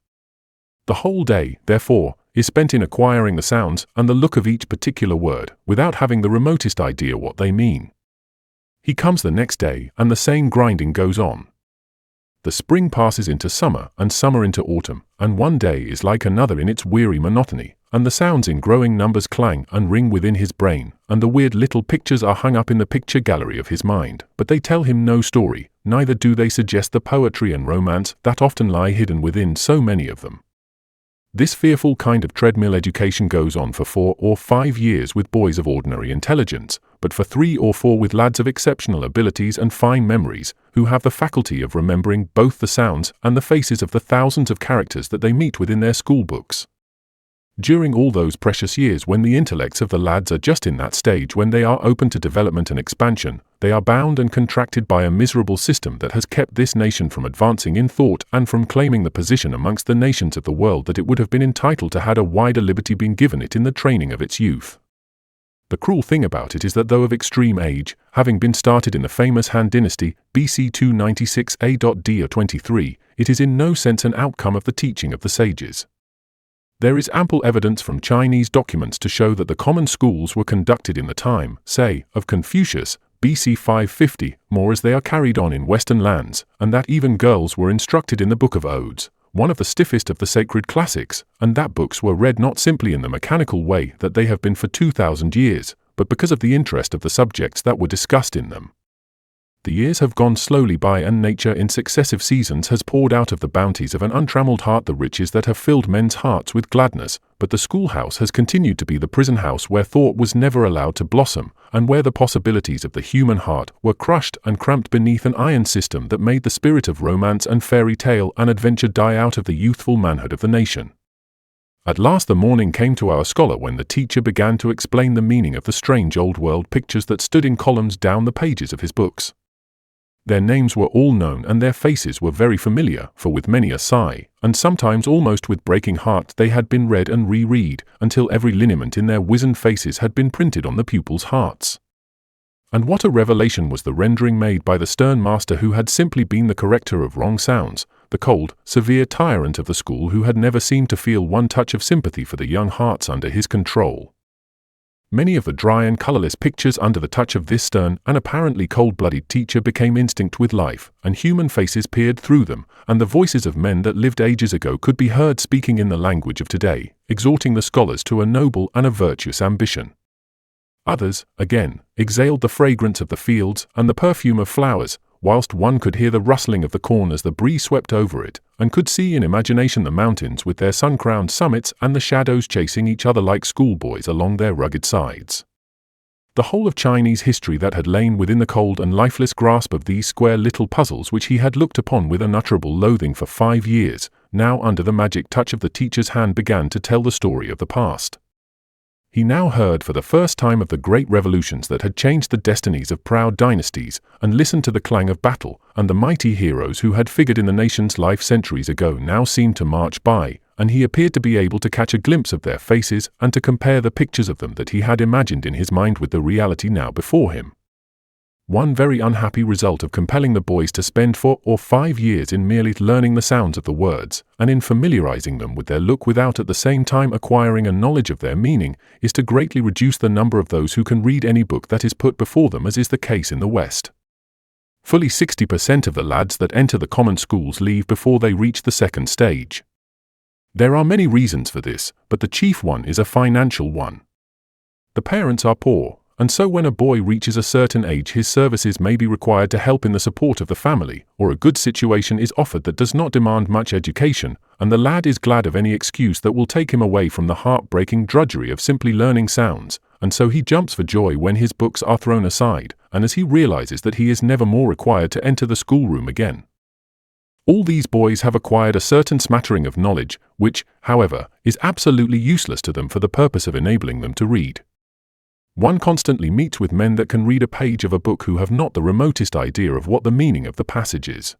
The whole day, therefore, is spent in acquiring the sounds and the look of each particular word, without having the remotest idea what they mean. He comes the next day, and the same grinding goes on. The spring passes into summer, and summer into autumn, and one day is like another in its weary monotony, and the sounds in growing numbers clang and ring within his brain, and the weird little pictures are hung up in the picture gallery of his mind, but they tell him no story, neither do they suggest the poetry and romance that often lie hidden within so many of them. This fearful kind of treadmill education goes on for 4 or 5 years with boys of ordinary intelligence, but for 3 or 4 with lads of exceptional abilities and fine memories, who have the faculty of remembering both the sounds and the faces of the thousands of characters that they meet with in their school books. During all those precious years when the intellects of the lads are just in that stage when they are open to development and expansion, they are bound and contracted by a miserable system that has kept this nation from advancing in thought and from claiming the position amongst the nations of the world that it would have been entitled to had a wider liberty been given it in the training of its youth. The cruel thing about it is that though of extreme age, having been started in the famous Han Dynasty, BC 296 A.D. or 23, it is in no sense an outcome of the teaching of the sages. There is ample evidence from Chinese documents to show that the common schools were conducted in the time, say, of Confucius, BC 550, more as they are carried on in Western lands, and that even girls were instructed in the Book of Odes, one of the stiffest of the sacred classics, and that books were read not simply in the mechanical way that they have been for 2,000 years, but because of the interest of the subjects that were discussed in them. The years have gone slowly by, and nature in successive seasons has poured out of the bounties of an untrammeled heart the riches that have filled men's hearts with gladness, but the schoolhouse has continued to be the prison house where thought was never allowed to blossom, and where the possibilities of the human heart were crushed and cramped beneath an iron system that made the spirit of romance and fairy tale and adventure die out of the youthful manhood of the nation. At last the morning came to our scholar when the teacher began to explain the meaning of the strange old-world pictures that stood in columns down the pages of his books. Their names were all known and their faces were very familiar, for with many a sigh, and sometimes almost with breaking heart, they had been read and re-read, until every lineament in their wizened faces had been printed on the pupils' hearts. And what a revelation was the rendering made by the stern master who had simply been the corrector of wrong sounds, the cold, severe tyrant of the school who had never seemed to feel one touch of sympathy for the young hearts under his control. Many of the dry and colorless pictures under the touch of this stern and apparently cold-blooded teacher became instinct with life, and human faces peered through them, and the voices of men that lived ages ago could be heard speaking in the language of today, exhorting the scholars to a noble and a virtuous ambition. Others, again, exhaled the fragrance of the fields and the perfume of flowers, whilst one could hear the rustling of the corn as the breeze swept over it, and could see in imagination the mountains with their sun-crowned summits and the shadows chasing each other like schoolboys along their rugged sides. The whole of Chinese history that had lain within the cold and lifeless grasp of these square little puzzles which he had looked upon with unutterable loathing for 5 years, now under the magic touch of the teacher's hand began to tell the story of the past. He now heard for the first time of the great revolutions that had changed the destinies of proud dynasties, and listened to the clang of battle, and the mighty heroes who had figured in the nation's life centuries ago now seemed to march by, and he appeared to be able to catch a glimpse of their faces and to compare the pictures of them that he had imagined in his mind with the reality now before him. One very unhappy result of compelling the boys to spend 4 or 5 years in merely learning the sounds of the words, and in familiarizing them with their look without at the same time acquiring a knowledge of their meaning, is to greatly reduce the number of those who can read any book that is put before them, as is the case in the West. Fully 60% of the lads that enter the common schools leave before they reach the second stage. There are many reasons for this, but the chief one is a financial one. The parents are poor, and so when a boy reaches a certain age, his services may be required to help in the support of the family, or a good situation is offered that does not demand much education, and the lad is glad of any excuse that will take him away from the heartbreaking drudgery of simply learning sounds, and so he jumps for joy when his books are thrown aside, and as he realizes that he is never more required to enter the schoolroom again. All these boys have acquired a certain smattering of knowledge, which, however, is absolutely useless to them for the purpose of enabling them to read. One constantly meets with men that can read a page of a book who have not the remotest idea of what the meaning of the passage is.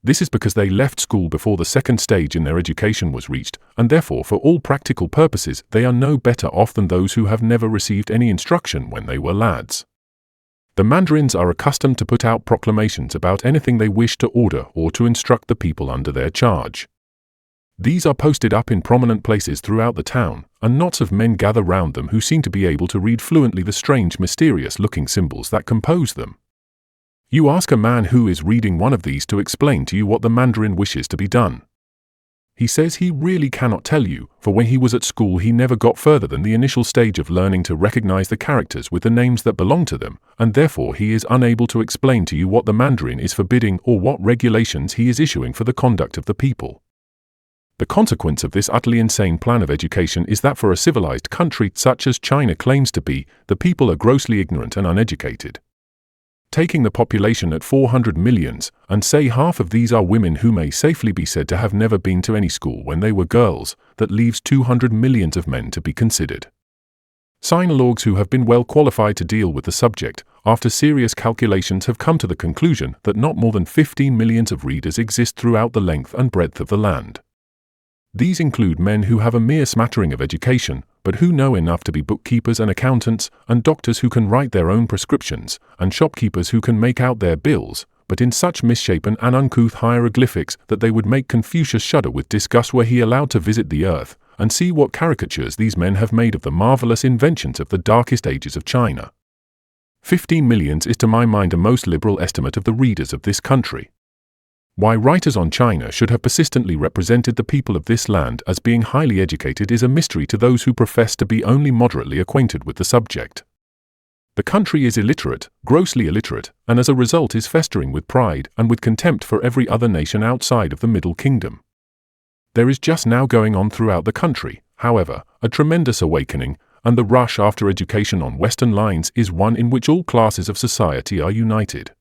This is because they left school before the second stage in their education was reached, and therefore for all practical purposes they are no better off than those who have never received any instruction when they were lads. The mandarins are accustomed to put out proclamations about anything they wish to order or to instruct the people under their charge. These are posted up in prominent places throughout the town, and knots of men gather round them who seem to be able to read fluently the strange, mysterious-looking symbols that compose them. You ask a man who is reading one of these to explain to you what the Mandarin wishes to be done. He says he really cannot tell you, for when he was at school he never got further than the initial stage of learning to recognize the characters with the names that belong to them, and therefore he is unable to explain to you what the Mandarin is forbidding or what regulations he is issuing for the conduct of the people. The consequence of this utterly insane plan of education is that for a civilized country such as China claims to be, the people are grossly ignorant and uneducated. Taking the population at 400 millions, and say half of these are women who may safely be said to have never been to any school when they were girls, that leaves 200 millions of men to be considered. Sinologues who have been well qualified to deal with the subject, after serious calculations have come to the conclusion that not more than 15 millions of readers exist throughout the length and breadth of the land. These include men who have a mere smattering of education, but who know enough to be bookkeepers and accountants, and doctors who can write their own prescriptions, and shopkeepers who can make out their bills, but in such misshapen and uncouth hieroglyphics that they would make Confucius shudder with disgust were he allowed to visit the earth, and see what caricatures these men have made of the marvelous inventions of the darkest ages of China. 15 millions is to my mind a most liberal estimate of the readers of this country. Why writers on China should have persistently represented the people of this land as being highly educated is a mystery to those who profess to be only moderately acquainted with the subject. The country is illiterate, grossly illiterate, and as a result is festering with pride and with contempt for every other nation outside of the Middle Kingdom. There is just now going on throughout the country, however, a tremendous awakening, and the rush after education on Western lines is one in which all classes of society are united.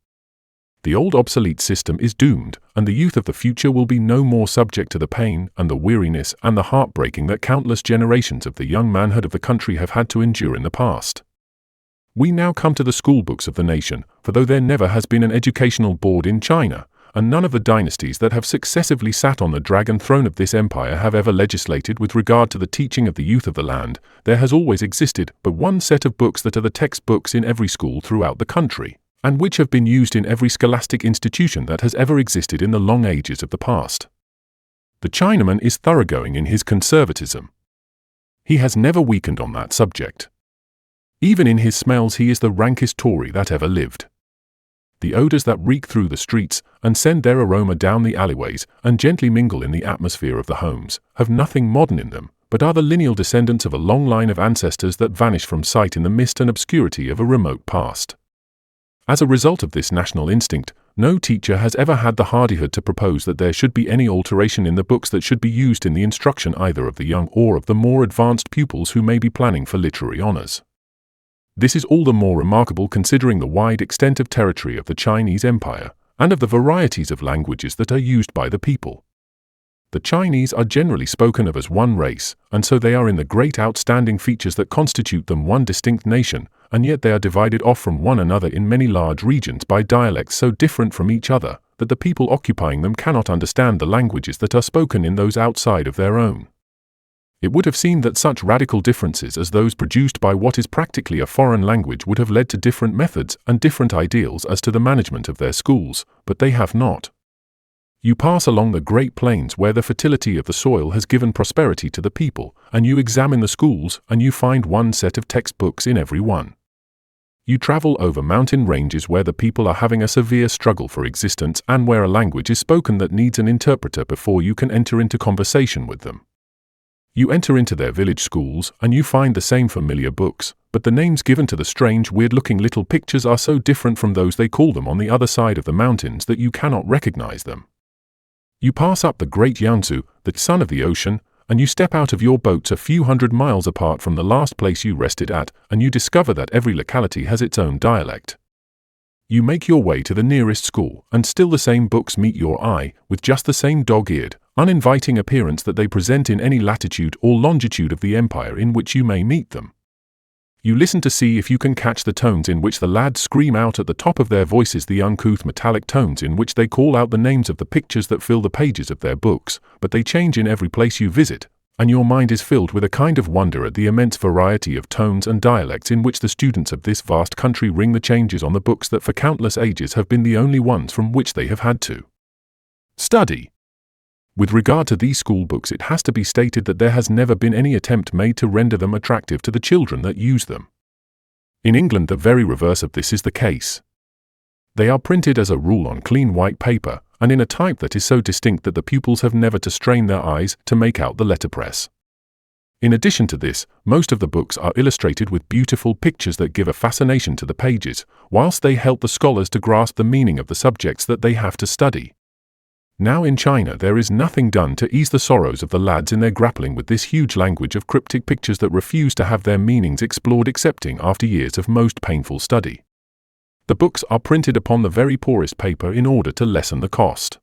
The old obsolete system is doomed, and the youth of the future will be no more subject to the pain and the weariness and the heartbreaking that countless generations of the young manhood of the country have had to endure in the past. We now come to the school books of the nation, for though there never has been an educational board in China, and none of the dynasties that have successively sat on the dragon throne of this empire have ever legislated with regard to the teaching of the youth of the land, there has always existed but one set of books that are the textbooks in every school throughout the country, and which have been used in every scholastic institution that has ever existed in the long ages of the past. The Chinaman is thoroughgoing in his conservatism. He has never weakened on that subject. Even in his smells he is the rankest Tory that ever lived. The odors that reek through the streets and send their aroma down the alleyways and gently mingle in the atmosphere of the homes have nothing modern in them, but are the lineal descendants of a long line of ancestors that vanish from sight in the mist and obscurity of a remote past. As a result of this national instinct, no teacher has ever had the hardihood to propose that there should be any alteration in the books that should be used in the instruction either of the young or of the more advanced pupils who may be planning for literary honors. This is all the more remarkable considering the wide extent of territory of the Chinese Empire, and of the varieties of languages that are used by the people. The Chinese are generally spoken of as one race, and so they are in the great outstanding features that constitute them one distinct nation, and yet they are divided off from one another in many large regions by dialects so different from each other, that the people occupying them cannot understand the languages that are spoken in those outside of their own. It would have seemed that such radical differences as those produced by what is practically a foreign language would have led to different methods and different ideals as to the management of their schools, but they have not. You pass along the Great Plains where the fertility of the soil has given prosperity to the people, and you examine the schools and you find one set of textbooks in every one. You travel over mountain ranges where the people are having a severe struggle for existence and where a language is spoken that needs an interpreter before you can enter into conversation with them. You enter into their village schools and you find the same familiar books, but the names given to the strange, weird-looking little pictures are so different from those they call them on the other side of the mountains that you cannot recognize them. You pass up the great Yangtze, the son of the ocean, and you step out of your boats a few hundred miles apart from the last place you rested at, and you discover that every locality has its own dialect. You make your way to the nearest school, and still the same books meet your eye, with just the same dog-eared, uninviting appearance that they present in any latitude or longitude of the empire in which you may meet them. You listen to see if you can catch the tones in which the lads scream out at the top of their voices, the uncouth metallic tones in which they call out the names of the pictures that fill the pages of their books, but they change in every place you visit, and your mind is filled with a kind of wonder at the immense variety of tones and dialects in which the students of this vast country ring the changes on the books that for countless ages have been the only ones from which they have had to study. With regard to these school books, it has to be stated that there has never been any attempt made to render them attractive to the children that use them. In England, the very reverse of this is the case. They are printed as a rule on clean white paper, and in a type that is so distinct that the pupils have never to strain their eyes to make out the letterpress. In addition to this, most of the books are illustrated with beautiful pictures that give a fascination to the pages, whilst they help the scholars to grasp the meaning of the subjects that they have to study. Now in China there is nothing done to ease the sorrows of the lads in their grappling with this huge language of cryptic pictures that refuse to have their meanings explored excepting after years of most painful study. The books are printed upon the very poorest paper in order to lessen the cost.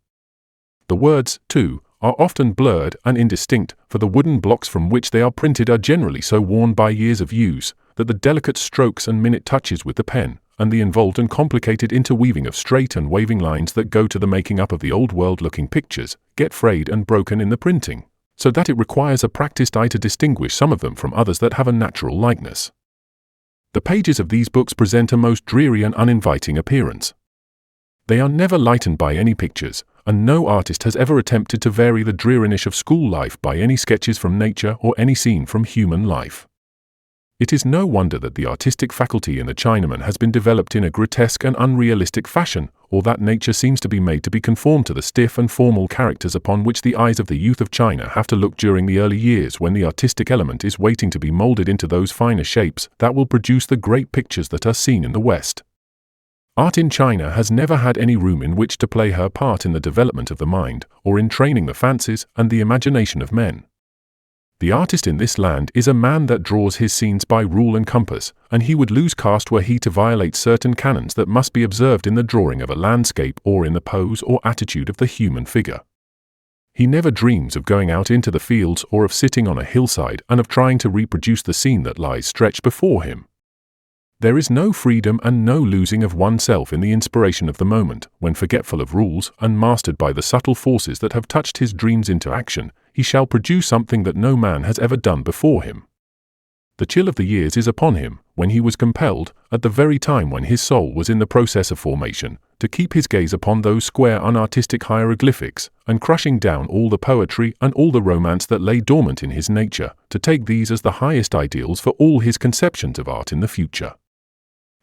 The words, too, are often blurred and indistinct, for the wooden blocks from which they are printed are generally so worn by years of use that the delicate strokes and minute touches with the pen, and the involved and complicated interweaving of straight and waving lines that go to the making up of the old world-looking pictures, get frayed and broken in the printing, so that it requires a practiced eye to distinguish some of them from others that have a natural likeness. The pages of these books present a most dreary and uninviting appearance. They are never lightened by any pictures, and no artist has ever attempted to vary the dreariness of school life by any sketches from nature or any scene from human life. It is no wonder that the artistic faculty in the Chinaman has been developed in a grotesque and unrealistic fashion, or that nature seems to be made to be conformed to the stiff and formal characters upon which the eyes of the youth of China have to look during the early years when the artistic element is waiting to be molded into those finer shapes that will produce the great pictures that are seen in the West. Art in China has never had any room in which to play her part in the development of the mind, or in training the fancies and the imagination of men. The artist in this land is a man that draws his scenes by rule and compass, and he would lose caste were he to violate certain canons that must be observed in the drawing of a landscape or in the pose or attitude of the human figure. He never dreams of going out into the fields or of sitting on a hillside and of trying to reproduce the scene that lies stretched before him. There is no freedom and no losing of oneself in the inspiration of the moment, when forgetful of rules and mastered by the subtle forces that have touched his dreams into action, he shall produce something that no man has ever done before him. The chill of the years is upon him, when he was compelled, at the very time when his soul was in the process of formation, to keep his gaze upon those square unartistic hieroglyphics, and crushing down all the poetry and all the romance that lay dormant in his nature, to take these as the highest ideals for all his conceptions of art in the future.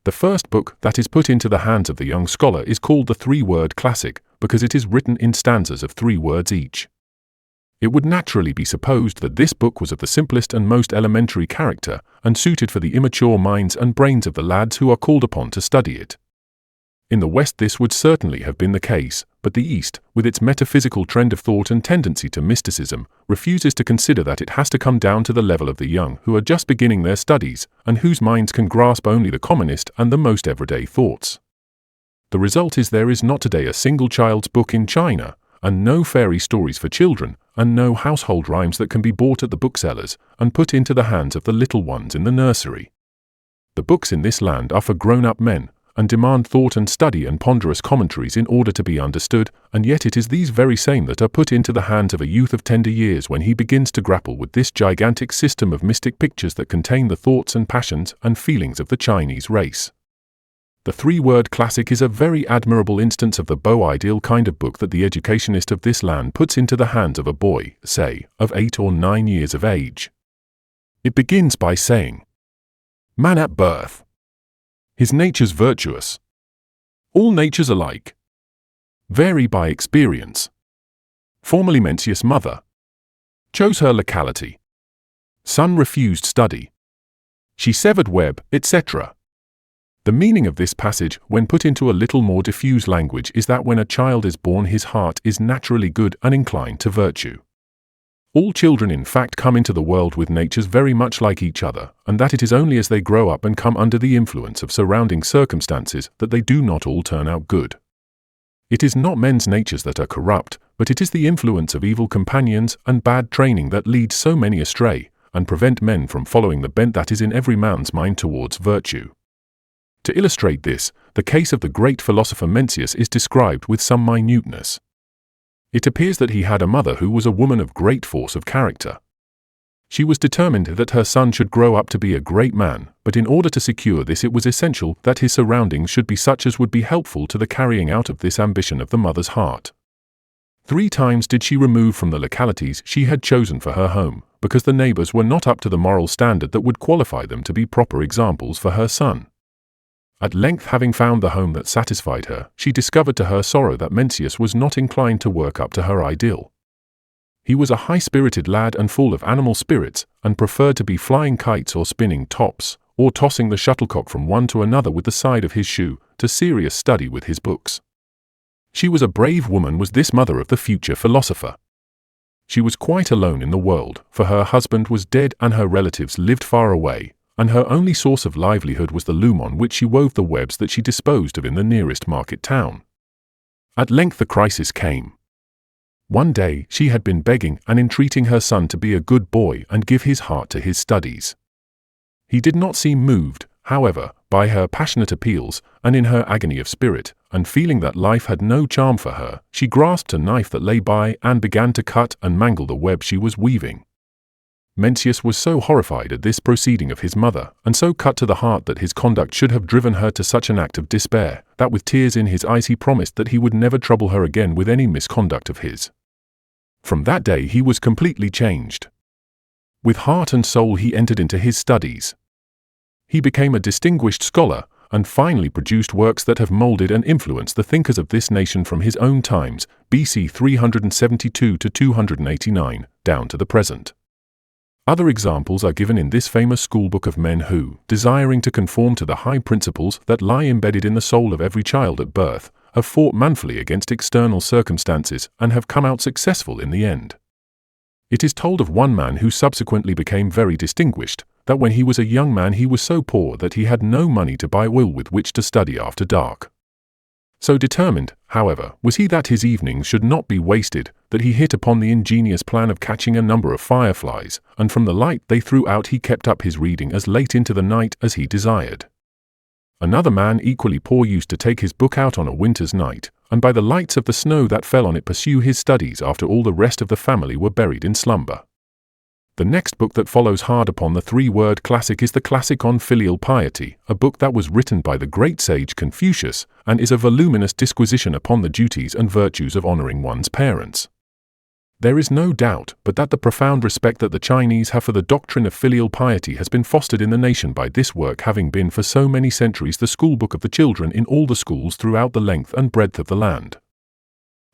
The first book that is put into the hands of the young scholar is called the 3-word classic, because it is written in stanzas of 3 words each. It would naturally be supposed that this book was of the simplest and most elementary character, and suited for the immature minds and brains of the lads who are called upon to study it. In the West this would certainly have been the case, but the East, with its metaphysical trend of thought and tendency to mysticism, refuses to consider that it has to come down to the level of the young who are just beginning their studies, and whose minds can grasp only the commonest and the most everyday thoughts. The result is there is not today a single child's book in China, and no fairy stories for children, and no household rhymes that can be bought at the booksellers and put into the hands of the little ones in the nursery. The books in this land are for grown-up men, and demand thought and study and ponderous commentaries in order to be understood, and yet it is these very same that are put into the hands of a youth of tender years when he begins to grapple with this gigantic system of mystic pictures that contain the thoughts and passions and feelings of the Chinese race. The three-word classic is a very admirable instance of the beau-ideal kind of book that the educationist of this land puts into the hands of a boy, say, of 8 or 9 years of age. It begins by saying, "Man at birth. His nature's virtuous. All natures alike. Vary by experience. Formerly Mencius mother. Chose her locality. Son refused study. She severed web, etc." The meaning of this passage, when put into a little more diffuse language, is that when a child is born his heart is naturally good and inclined to virtue. All children in fact come into the world with natures very much like each other, and that it is only as they grow up and come under the influence of surrounding circumstances that they do not all turn out good. It is not men's natures that are corrupt, but it is the influence of evil companions and bad training that leads so many astray, and prevent men from following the bent that is in every man's mind towards virtue. To illustrate this, the case of the great philosopher Mencius is described with some minuteness. It appears that he had a mother who was a woman of great force of character. She was determined that her son should grow up to be a great man, but in order to secure this it was essential that his surroundings should be such as would be helpful to the carrying out of this ambition of the mother's heart. 3 times did she remove from the localities she had chosen for her home, because the neighbors were not up to the moral standard that would qualify them to be proper examples for her son. At length, having found the home that satisfied her, she discovered to her sorrow that Mencius was not inclined to work up to her ideal. He was a high-spirited lad and full of animal spirits, and preferred to be flying kites or spinning tops, or tossing the shuttlecock from one to another with the side of his shoe, to serious study with his books. She was a brave woman, was this mother of the future philosopher. She was quite alone in the world, for her husband was dead and her relatives lived far away, and her only source of livelihood was the loom on which she wove the webs that she disposed of in the nearest market town. At length the crisis came. One day she had been begging and entreating her son to be a good boy and give his heart to his studies. He did not seem moved, however, by her passionate appeals, and in her agony of spirit, and feeling that life had no charm for her, she grasped a knife that lay by and began to cut and mangle the web she was weaving. Mencius was so horrified at this proceeding of his mother, and so cut to the heart that his conduct should have driven her to such an act of despair, that with tears in his eyes he promised that he would never trouble her again with any misconduct of his. From that day he was completely changed. With heart and soul he entered into his studies. He became a distinguished scholar, and finally produced works that have molded and influenced the thinkers of this nation from his own times, BC 372 to 289, down to the present. Other examples are given in this famous schoolbook of men who, desiring to conform to the high principles that lie embedded in the soul of every child at birth, have fought manfully against external circumstances and have come out successful in the end. It is told of one man who subsequently became very distinguished, that when he was a young man he was so poor that he had no money to buy oil with which to study after dark. So determined, however, was he that his evenings should not be wasted, that he hit upon the ingenious plan of catching a number of fireflies, and from the light they threw out he kept up his reading as late into the night as he desired. Another man equally poor used to take his book out on a winter's night, and by the lights of the snow that fell on it pursue his studies after all the rest of the family were buried in slumber. The next book that follows hard upon the three-word classic is the classic on filial piety, a book that was written by the great sage Confucius, and is a voluminous disquisition upon the duties and virtues of honoring one's parents. There is no doubt but that the profound respect that the Chinese have for the doctrine of filial piety has been fostered in the nation by this work having been for so many centuries the schoolbook of the children in all the schools throughout the length and breadth of the land.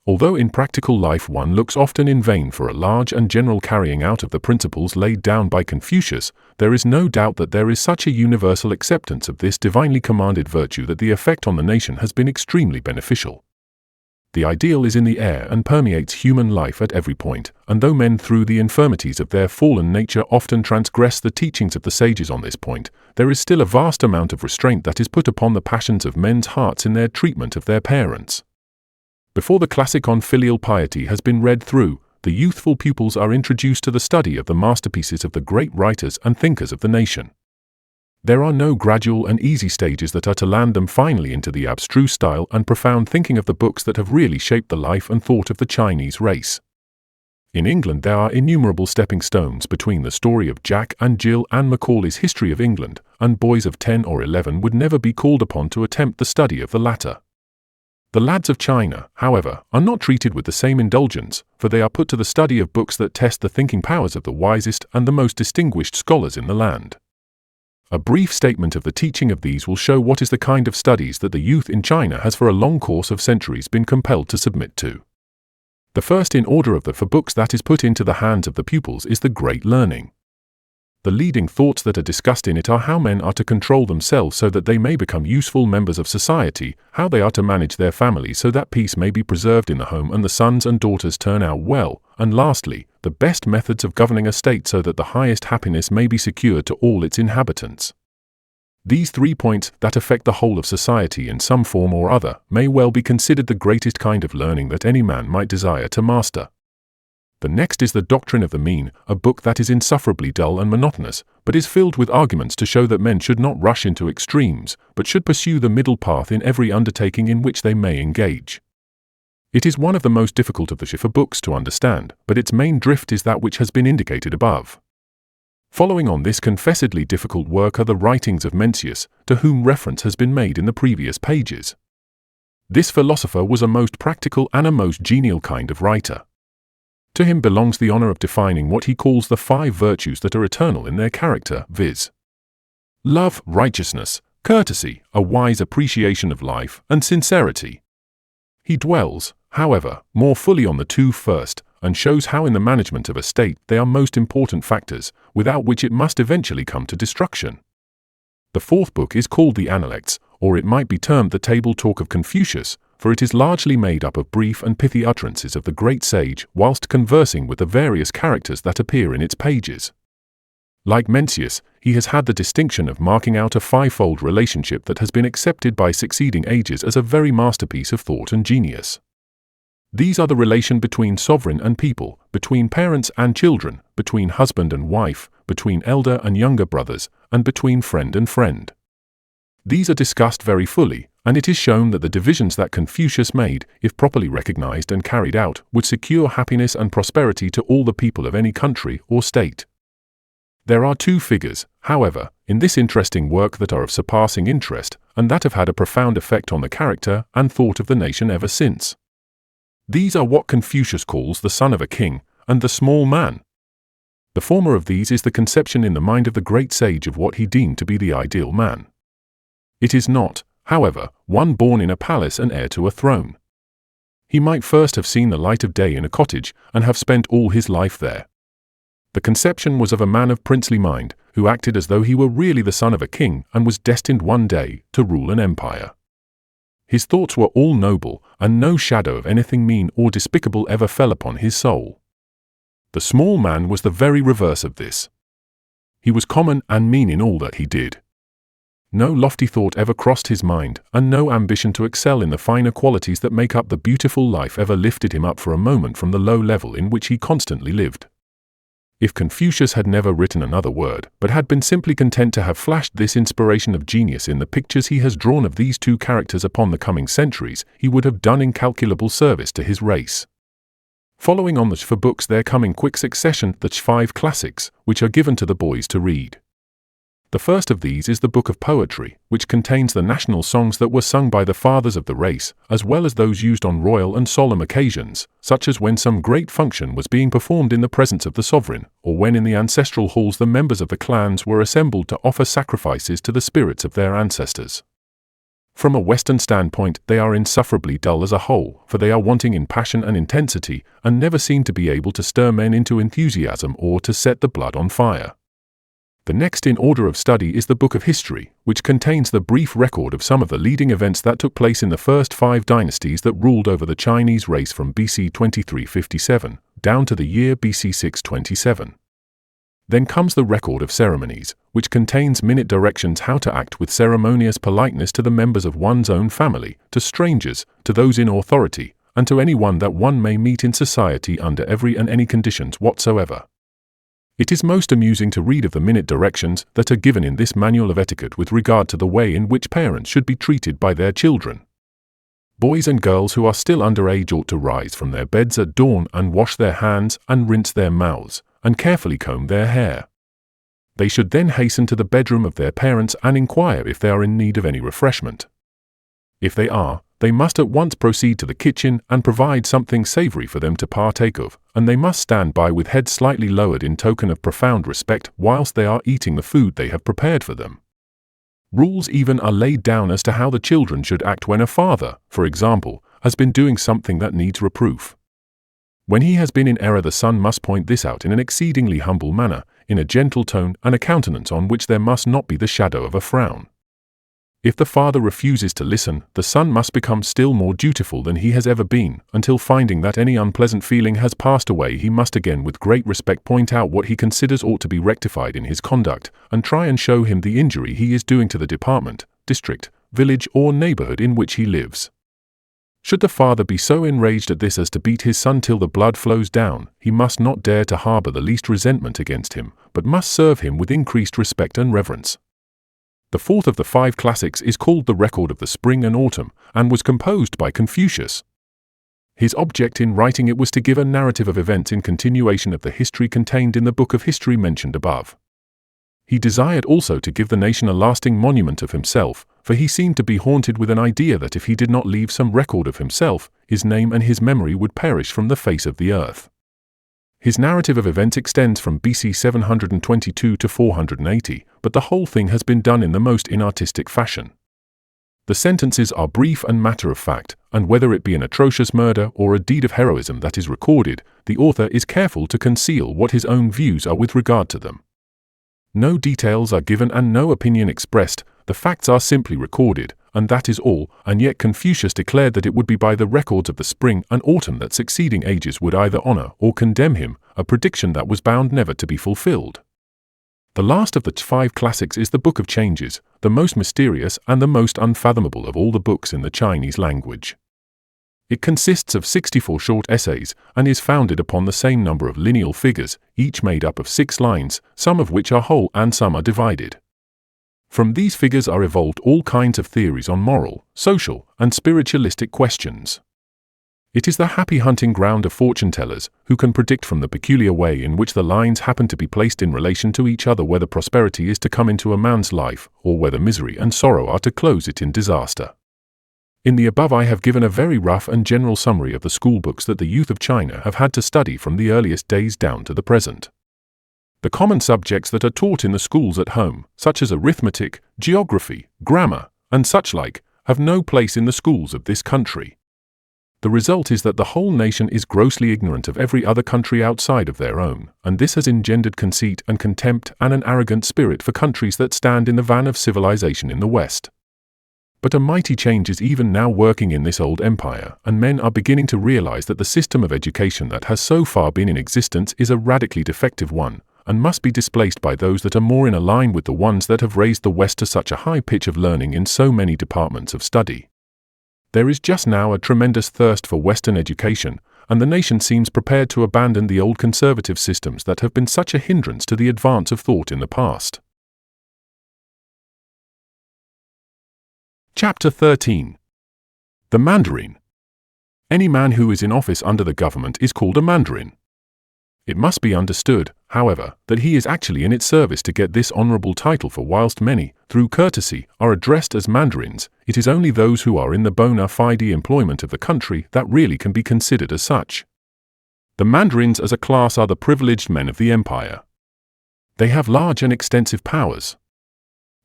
Although in practical life one looks often in vain for a large and general carrying out of the principles laid down by Confucius, there is no doubt that there is such a universal acceptance of this divinely commanded virtue that the effect on the nation has been extremely beneficial. The ideal is in the air and permeates human life at every point, and though men through the infirmities of their fallen nature often transgress the teachings of the sages on this point, there is still a vast amount of restraint that is put upon the passions of men's hearts in their treatment of their parents. Before the classic on filial piety has been read through, the youthful pupils are introduced to the study of the masterpieces of the great writers and thinkers of the nation. There are no gradual and easy stages that are to land them finally into the abstruse style and profound thinking of the books that have really shaped the life and thought of the Chinese race. In England there are innumerable stepping stones between the story of Jack and Jill and Macaulay's History of England, and boys of 10 or 11 would never be called upon to attempt the study of the latter. The lads of China, however, are not treated with the same indulgence, for they are put to the study of books that test the thinking powers of the wisest and the most distinguished scholars in the land. A brief statement of the teaching of these will show what is the kind of studies that the youth in China has for a long course of centuries been compelled to submit to. The first in order of the four books that is put into the hands of the pupils is the Great Learning. The leading thoughts that are discussed in it are how men are to control themselves so that they may become useful members of society, how they are to manage their families so that peace may be preserved in the home and the sons and daughters turn out well, and lastly, the best methods of governing a state so that the highest happiness may be secured to all its inhabitants. These 3 points, that affect the whole of society in some form or other, may well be considered the greatest kind of learning that any man might desire to master. The next is the Doctrine of the Mean, a book that is insufferably dull and monotonous, but is filled with arguments to show that men should not rush into extremes, but should pursue the middle path in every undertaking in which they may engage. It is one of the most difficult of the four books to understand, but its main drift is that which has been indicated above. Following on this confessedly difficult work are the writings of Mencius, to whom reference has been made in the previous pages. This philosopher was a most practical and a most genial kind of writer. To him belongs the honor of defining what he calls the 5 virtues that are eternal in their character, viz. Love, righteousness, courtesy, a wise appreciation of life, and sincerity. He dwells, however, more fully on the 2 first, and shows how in the management of a state they are most important factors, without which it must eventually come to destruction. The 4th book is called the Analects, or it might be termed the Table Talk of Confucius, for it is largely made up of brief and pithy utterances of the great sage whilst conversing with the various characters that appear in its pages. Like Mencius, he has had the distinction of marking out a 5-fold relationship that has been accepted by succeeding ages as a very masterpiece of thought and genius. These are the relation between sovereign and people, between parents and children, between husband and wife, between elder and younger brothers, and between friend and friend. These are discussed very fully, and it is shown that the divisions that Confucius made, if properly recognized and carried out, would secure happiness and prosperity to all the people of any country or state. There are 2 figures, however, in this interesting work that are of surpassing interest, and that have had a profound effect on the character and thought of the nation ever since. These are what Confucius calls the son of a king, and the small man. The former of these is the conception in the mind of the great sage of what he deemed to be the ideal man. It is not, however, one born in a palace and heir to a throne. He might first have seen the light of day in a cottage, and have spent all his life there. The conception was of a man of princely mind, who acted as though he were really the son of a king and was destined one day to rule an empire. His thoughts were all noble, and no shadow of anything mean or despicable ever fell upon his soul. The small man was the very reverse of this. He was common and mean in all that he did. No lofty thought ever crossed his mind, and no ambition to excel in the finer qualities that make up the beautiful life ever lifted him up for a moment from the low level in which he constantly lived. If Confucius had never written another word, but had been simply content to have flashed this inspiration of genius in the pictures he has drawn of these 2 characters upon the coming centuries, he would have done incalculable service to his race. Following on the 4 books there come in quick succession the 5 classics, which are given to the boys to read. The first of these is the Book of Poetry, which contains the national songs that were sung by the fathers of the race, as well as those used on royal and solemn occasions, such as when some great function was being performed in the presence of the sovereign, or when in the ancestral halls the members of the clans were assembled to offer sacrifices to the spirits of their ancestors. From a Western standpoint, they are insufferably dull as a whole, for they are wanting in passion and intensity, and never seem to be able to stir men into enthusiasm or to set the blood on fire. The next in order of study is the Book of History, which contains the brief record of some of the leading events that took place in the first 5 dynasties that ruled over the Chinese race from BC 2357 down to the year BC 627. Then comes the record of ceremonies, which contains minute directions how to act with ceremonious politeness to the members of one's own family, to strangers, to those in authority, and to anyone that one may meet in society under every and any conditions whatsoever. It is most amusing to read of the minute directions that are given in this manual of etiquette with regard to the way in which parents should be treated by their children. Boys and girls who are still under age ought to rise from their beds at dawn and wash their hands and rinse their mouths, and carefully comb their hair. They should then hasten to the bedroom of their parents and inquire if they are in need of any refreshment. If they are, they must at once proceed to the kitchen and provide something savory for them to partake of, and they must stand by with heads slightly lowered in token of profound respect whilst they are eating the food they have prepared for them. Rules even are laid down as to how the children should act when a father, for example, has been doing something that needs reproof. When he has been in error, the son must point this out in an exceedingly humble manner, in a gentle tone and a countenance on which there must not be the shadow of a frown. If the father refuses to listen, the son must become still more dutiful than he has ever been, until finding that any unpleasant feeling has passed away, he must again with great respect point out what he considers ought to be rectified in his conduct, and try and show him the injury he is doing to the department, district, village or neighborhood in which he lives. Should the father be so enraged at this as to beat his son till the blood flows down, he must not dare to harbor the least resentment against him, but must serve him with increased respect and reverence. The fourth of the 5 classics is called the Record of the Spring and Autumn, and was composed by Confucius. His object in writing it was to give a narrative of events in continuation of the history contained in the book of history mentioned above. He desired also to give the nation a lasting monument of himself, for he seemed to be haunted with an idea that if he did not leave some record of himself, his name and his memory would perish from the face of the earth. His narrative of events extends from BC 722 to 480, but the whole thing has been done in the most inartistic fashion. The sentences are brief and matter-of-fact, and whether it be an atrocious murder or a deed of heroism that is recorded, the author is careful to conceal what his own views are with regard to them. No details are given and no opinion expressed, the facts are simply recorded, and that is all, and yet Confucius declared that it would be by the records of the spring and autumn that succeeding ages would either honor or condemn him, a prediction that was bound never to be fulfilled. The last of the 5 classics is the Book of Changes, the most mysterious and the most unfathomable of all the books in the Chinese language. It consists of 64 short essays, and is founded upon the same number of lineal figures, each made up of 6 lines, some of which are whole and some are divided. From these figures are evolved all kinds of theories on moral, social, and spiritualistic questions. It is the happy hunting ground of fortune-tellers, who can predict from the peculiar way in which the lines happen to be placed in relation to each other whether prosperity is to come into a man's life, or whether misery and sorrow are to close it in disaster. In the above I have given a very rough and general summary of the school books that the youth of China have had to study from the earliest days down to the present. The common subjects that are taught in the schools at home, such as arithmetic, geography, grammar, and such like, have no place in the schools of this country. The result is that the whole nation is grossly ignorant of every other country outside of their own, and this has engendered conceit and contempt and an arrogant spirit for countries that stand in the van of civilization in the West. But a mighty change is even now working in this old empire, and men are beginning to realize that the system of education that has so far been in existence is a radically defective one, and must be displaced by those that are more in line with the ones that have raised the West to such a high pitch of learning in so many departments of study. There is just now a tremendous thirst for Western education, and the nation seems prepared to abandon the old conservative systems that have been such a hindrance to the advance of thought in the past. Chapter 13. The Mandarin. Any man who is in office under the government is called a mandarin. It must be understood, however, that he is actually in its service to get this honorable title, for whilst many, through courtesy, are addressed as mandarins, it is only those who are in the bona fide employment of the country that really can be considered as such. The mandarins as a class are the privileged men of the empire. They have large and extensive powers.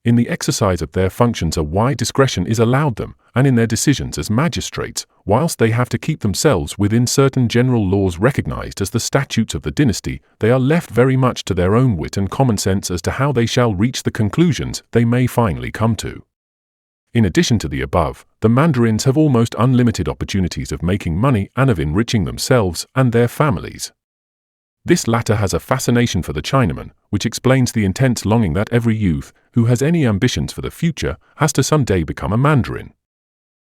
In the exercise of their functions a wide discretion is allowed them, and in their decisions as magistrates, whilst they have to keep themselves within certain general laws recognized as the statutes of the dynasty, they are left very much to their own wit and common sense as to how they shall reach the conclusions they may finally come to. In addition to the above, the mandarins have almost unlimited opportunities of making money and of enriching themselves and their families. This latter has a fascination for the Chinaman, which explains the intense longing that every youth, who has any ambitions for the future, has to some day become a mandarin.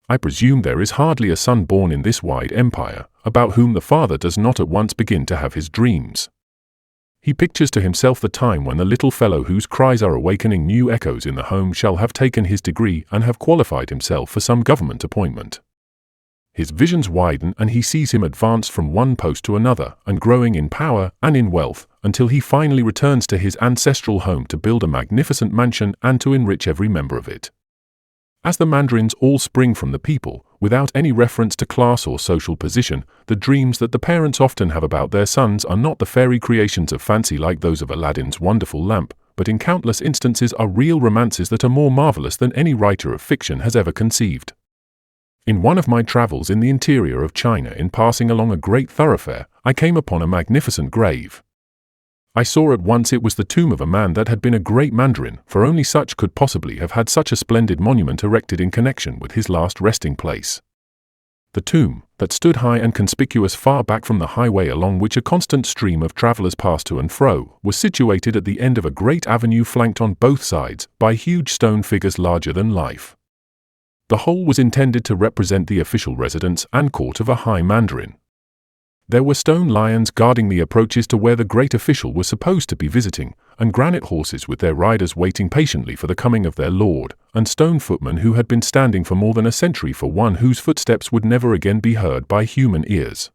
I presume there is hardly a son born in this wide empire, about whom the father does not at once begin to have his dreams. He pictures to himself the time when the little fellow whose cries are awakening new echoes in the home shall have taken his degree and have qualified himself for some government appointment. His visions widen and he sees him advance from one post to another and growing in power and in wealth until he finally returns to his ancestral home to build a magnificent mansion and to enrich every member of it. As the mandarins all spring from the people, without any reference to class or social position, the dreams that the parents often have about their sons are not the fairy creations of fancy like those of Aladdin's wonderful lamp, but in countless instances are real romances that are more marvelous than any writer of fiction has ever conceived. In one of my travels in the interior of China, in passing along a great thoroughfare, I came upon a magnificent grave. I saw at once it was the tomb of a man that had been a great mandarin, for only such could possibly have had such a splendid monument erected in connection with his last resting place. The tomb, that stood high and conspicuous far back from the highway along which a constant stream of travelers passed to and fro, was situated at the end of a great avenue flanked on both sides by huge stone figures larger than life. The whole was intended to represent the official residence and court of a high mandarin. There were stone lions guarding the approaches to where the great official was supposed to be visiting, and granite horses with their riders waiting patiently for the coming of their lord, and stone footmen who had been standing for more than a century for one whose footsteps would never again be heard by human ears.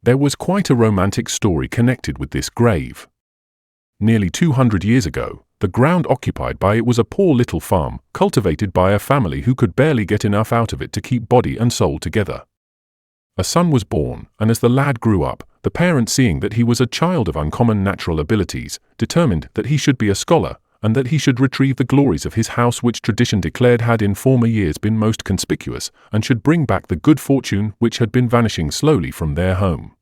There was quite a romantic story connected with this grave. Nearly 200 years ago, the ground occupied by it was a poor little farm, cultivated by a family who could barely get enough out of it to keep body and soul together. A son was born, and as the lad grew up, the parents, seeing that he was a child of uncommon natural abilities, determined that he should be a scholar, and that he should retrieve the glories of his house which tradition declared had in former years been most conspicuous, and should bring back the good fortune which had been vanishing slowly from their home.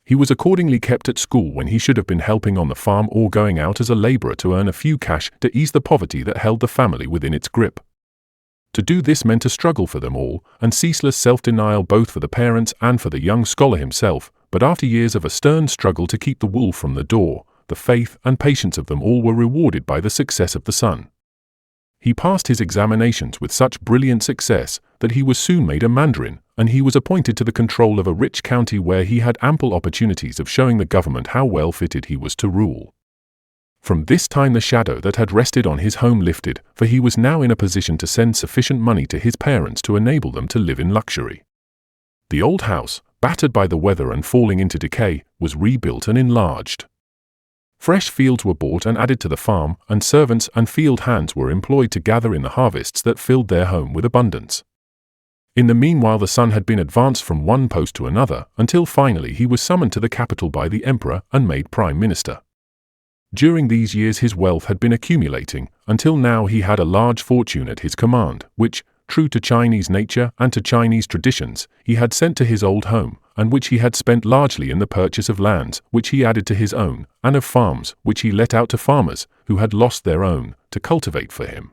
He was accordingly kept at school when he should have been helping on the farm or going out as a laborer to earn a few cash to ease the poverty that held the family within its grip. To do this meant a struggle for them all, and ceaseless self-denial both for the parents and for the young scholar himself, but after years of a stern struggle to keep the wolf from the door, the faith and patience of them all were rewarded by the success of the son. He passed his examinations with such brilliant success that he was soon made a mandarin, and he was appointed to the control of a rich county where he had ample opportunities of showing the government how well fitted he was to rule. From this time the shadow that had rested on his home lifted, for he was now in a position to send sufficient money to his parents to enable them to live in luxury. The old house, battered by the weather and falling into decay, was rebuilt and enlarged. Fresh fields were bought and added to the farm, and servants and field hands were employed to gather in the harvests that filled their home with abundance. In the meanwhile the son had been advanced from one post to another, until finally he was summoned to the capital by the emperor and made prime minister. During these years his wealth had been accumulating, until now he had a large fortune at his command, which, true to Chinese nature and to Chinese traditions, he had sent to his old home, and which he had spent largely in the purchase of lands, which he added to his own, and of farms, which he let out to farmers, who had lost their own, to cultivate for him.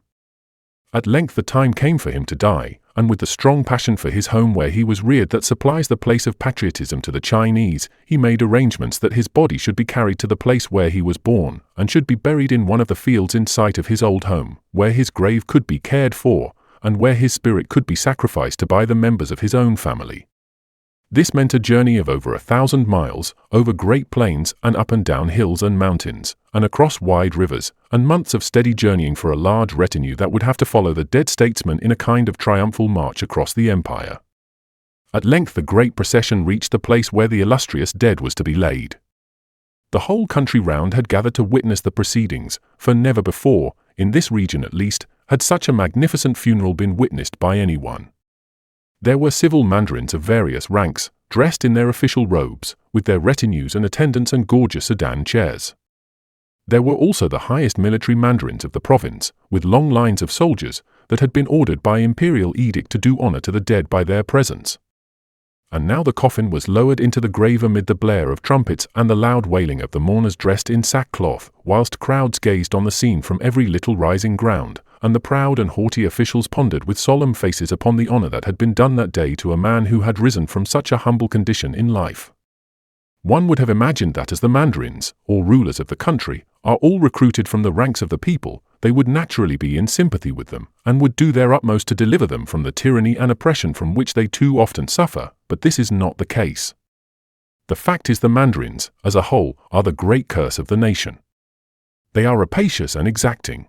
At length the time came for him to die, and with the strong passion for his home where he was reared that supplies the place of patriotism to the Chinese, he made arrangements that his body should be carried to the place where he was born, and should be buried in one of the fields in sight of his old home, where his grave could be cared for, and where his spirit could be sacrificed to by the members of his own family. This meant a journey of over 1,000 miles, over great plains and up and down hills and mountains, and across wide rivers, and months of steady journeying for a large retinue that would have to follow the dead statesman in a kind of triumphal march across the empire. At length the great procession reached the place where the illustrious dead was to be laid. The whole country round had gathered to witness the proceedings, for never before, in this region at least, had such a magnificent funeral been witnessed by anyone. There were civil mandarins of various ranks, dressed in their official robes, with their retinues and attendants and gorgeous sedan chairs. There were also the highest military mandarins of the province, with long lines of soldiers, that had been ordered by imperial edict to do honor to the dead by their presence. And now the coffin was lowered into the grave amid the blare of trumpets and the loud wailing of the mourners dressed in sackcloth, whilst crowds gazed on the scene from every little rising ground, and the proud and haughty officials pondered with solemn faces upon the honor that had been done that day to a man who had risen from such a humble condition in life. One would have imagined that as the mandarins, or rulers of the country, are all recruited from the ranks of the people, they would naturally be in sympathy with them, and would do their utmost to deliver them from the tyranny and oppression from which they too often suffer, but this is not the case. The fact is the Mandarins, as a whole, are the great curse of the nation. They are rapacious and exacting.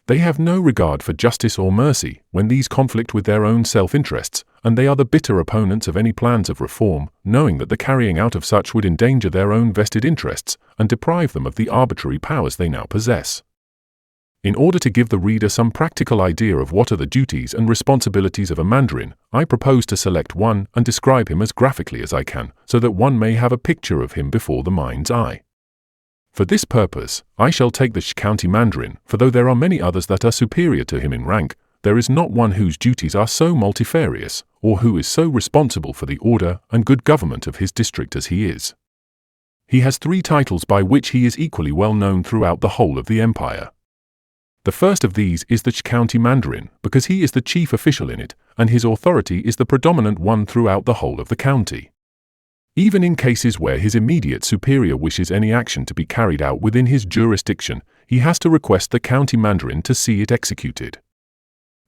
They have no regard for justice or mercy when these conflict with their own self-interests, and they are the bitter opponents of any plans of reform, knowing that the carrying out of such would endanger their own vested interests and deprive them of the arbitrary powers they now possess. In order to give the reader some practical idea of what are the duties and responsibilities of a Mandarin, I propose to select one and describe him as graphically as I can, so that one may have a picture of him before the mind's eye. For this purpose, I shall take the County Mandarin, for though there are many others that are superior to him in rank, there is not one whose duties are so multifarious, or who is so responsible for the order and good government of his district as he is. He has 3 titles by which he is equally well known throughout the whole of the empire. The first of these is the County Mandarin, because he is the chief official in it, and his authority is the predominant one throughout the whole of the county. Even in cases where his immediate superior wishes any action to be carried out within his jurisdiction, he has to request the County Mandarin to see it executed.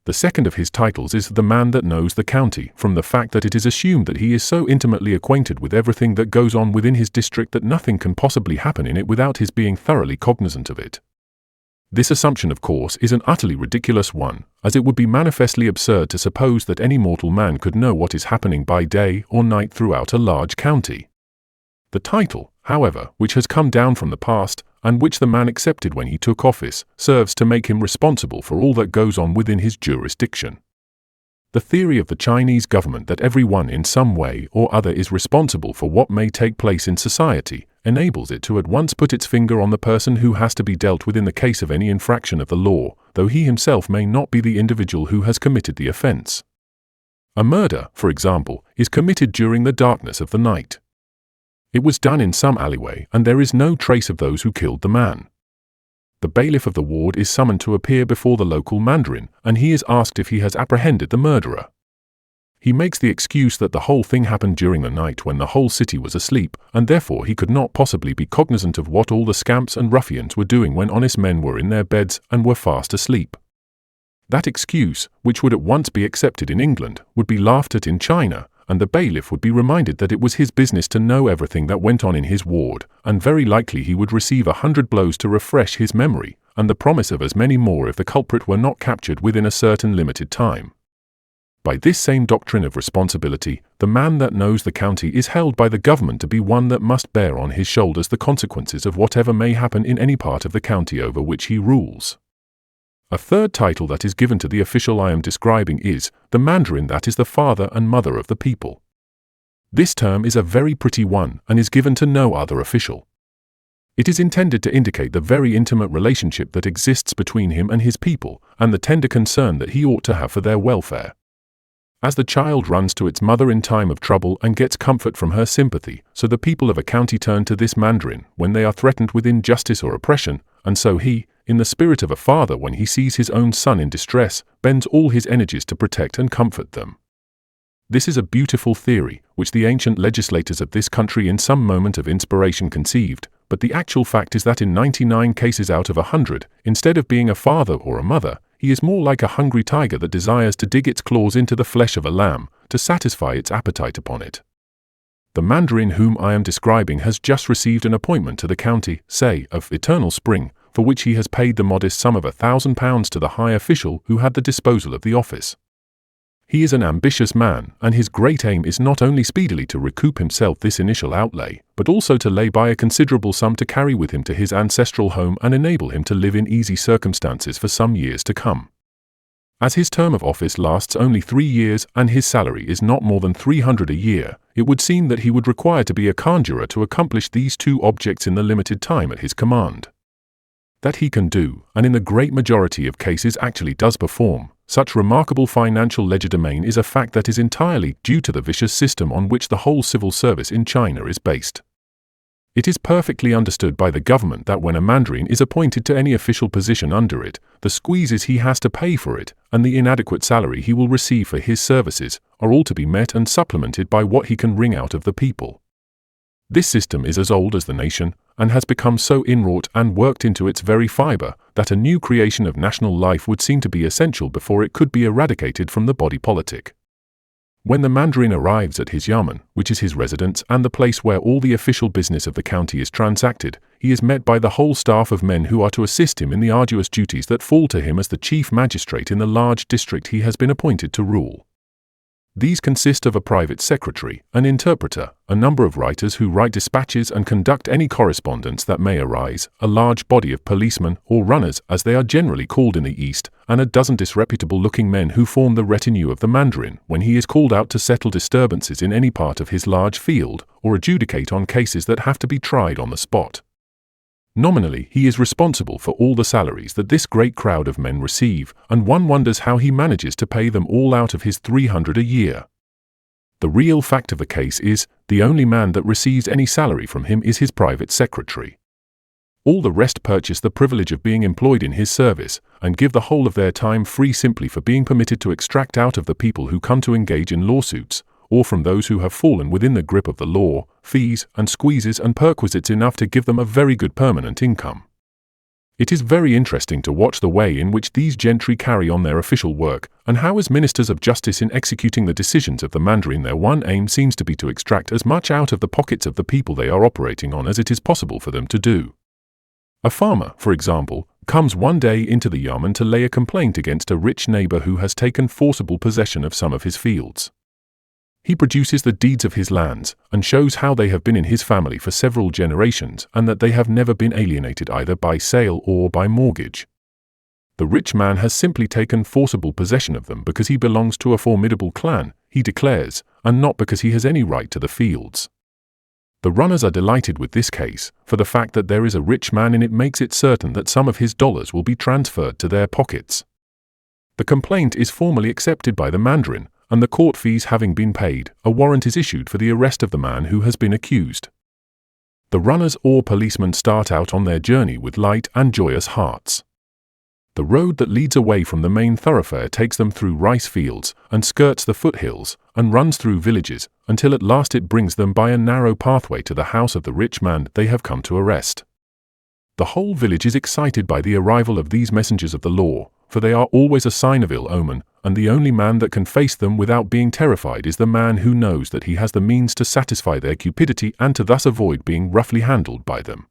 The second of his titles is the man that knows the county, from the fact that it is assumed that he is so intimately acquainted with everything that goes on within his district that nothing can possibly happen in it without his being thoroughly cognizant of it. This assumption, of course, is an utterly ridiculous one, as it would be manifestly absurd to suppose that any mortal man could know what is happening by day or night throughout a large county. The title, however, which has come down from the past, and which the man accepted when he took office, serves to make him responsible for all that goes on within his jurisdiction. The theory of the Chinese government that everyone in some way or other is responsible for what may take place in society enables it to at once put its finger on the person who has to be dealt with in the case of any infraction of the law, though he himself may not be the individual who has committed the offense. A murder, for example, is committed during the darkness of the night. It was done in some alleyway, and there is no trace of those who killed the man. The bailiff of the ward is summoned to appear before the local Mandarin, and he is asked if he has apprehended the murderer. He makes the excuse that the whole thing happened during the night when the whole city was asleep, and therefore he could not possibly be cognizant of what all the scamps and ruffians were doing when honest men were in their beds and were fast asleep. That excuse, which would at once be accepted in England, would be laughed at in China, and the bailiff would be reminded that it was his business to know everything that went on in his ward, and very likely he would receive 100 blows to refresh his memory, and the promise of as many more if the culprit were not captured within a certain limited time. By this same doctrine of responsibility, the man that knows the county is held by the government to be one that must bear on his shoulders the consequences of whatever may happen in any part of the county over which he rules. A third title that is given to the official I am describing is the Mandarin, that is the father and mother of the people. This term is a very pretty one and is given to no other official. It is intended to indicate the very intimate relationship that exists between him and his people, and the tender concern that he ought to have for their welfare. As the child runs to its mother in time of trouble and gets comfort from her sympathy, so the people of a county turn to this Mandarin when they are threatened with injustice or oppression, and so he, in the spirit of a father when he sees his own son in distress, bends all his energies to protect and comfort them. This is a beautiful theory, which the ancient legislators of this country in some moment of inspiration conceived, but the actual fact is that in 99 cases out of 100, instead of being a father or a mother, he is more like a hungry tiger that desires to dig its claws into the flesh of a lamb, to satisfy its appetite upon it. The Mandarin whom I am describing has just received an appointment to the county, say, of Eternal Spring, for which he has paid the modest sum of £1,000 to the high official who had the disposal of the office. He is an ambitious man, and his great aim is not only speedily to recoup himself this initial outlay, but also to lay by a considerable sum to carry with him to his ancestral home and enable him to live in easy circumstances for some years to come. As his term of office lasts only 3 years and his salary is not more than 300 a year, it would seem that he would require to be a conjurer to accomplish these 2 objects in the limited time at his command. That he can do, and in the great majority of cases actually does perform, such remarkable financial legerdemain is a fact that is entirely due to the vicious system on which the whole civil service in China is based. It is perfectly understood by the government that when a Mandarin is appointed to any official position under it, the squeezes he has to pay for it, and the inadequate salary he will receive for his services, are all to be met and supplemented by what he can wring out of the people. This system is as old as the nation, and has become so inwrought and worked into its very fibre, that a new creation of national life would seem to be essential before it could be eradicated from the body politic. When the mandarin arrives at his yamen, which is his residence and the place where all the official business of the county is transacted, he is met by the whole staff of men who are to assist him in the arduous duties that fall to him as the chief magistrate in the large district he has been appointed to rule. These consist of a private secretary, an interpreter, a number of writers who write dispatches and conduct any correspondence that may arise, a large body of policemen, or runners as they are generally called in the East, and a dozen disreputable-looking men who form the retinue of the mandarin when he is called out to settle disturbances in any part of his large field, or adjudicate on cases that have to be tried on the spot. Nominally, he is responsible for all the salaries that this great crowd of men receive, and one wonders how he manages to pay them all out of his 300 a year. The real fact of the case is, the only man that receives any salary from him is his private secretary. All the rest purchase the privilege of being employed in his service, and give the whole of their time free simply for being permitted to extract out of the people who come to engage in lawsuits, or from those who have fallen within the grip of the law, fees and squeezes and perquisites enough to give them a very good permanent income. It is very interesting to watch the way in which these gentry carry on their official work, and how as ministers of justice in executing the decisions of the mandarin their one aim seems to be to extract as much out of the pockets of the people they are operating on as it is possible for them to do. A farmer, for example, comes one day into the yamen to lay a complaint against a rich neighbor who has taken forcible possession of some of his fields. He produces the deeds of his lands, and shows how they have been in his family for several generations and that they have never been alienated either by sale or by mortgage. The rich man has simply taken forcible possession of them because he belongs to a formidable clan, he declares, and not because he has any right to the fields. The runners are delighted with this case, for the fact that there is a rich man in it makes it certain that some of his dollars will be transferred to their pockets. The complaint is formally accepted by the mandarin, and the court fees having been paid, a warrant is issued for the arrest of the man who has been accused. The runners or policemen start out on their journey with light and joyous hearts. The road that leads away from the main thoroughfare takes them through rice fields and skirts the foothills and runs through villages until at last it brings them by a narrow pathway to the house of the rich man they have come to arrest. The whole village is excited by the arrival of these messengers of the law, for they are always a sign of ill omen, and the only man that can face them without being terrified is the man who knows that he has the means to satisfy their cupidity and to thus avoid being roughly handled by them.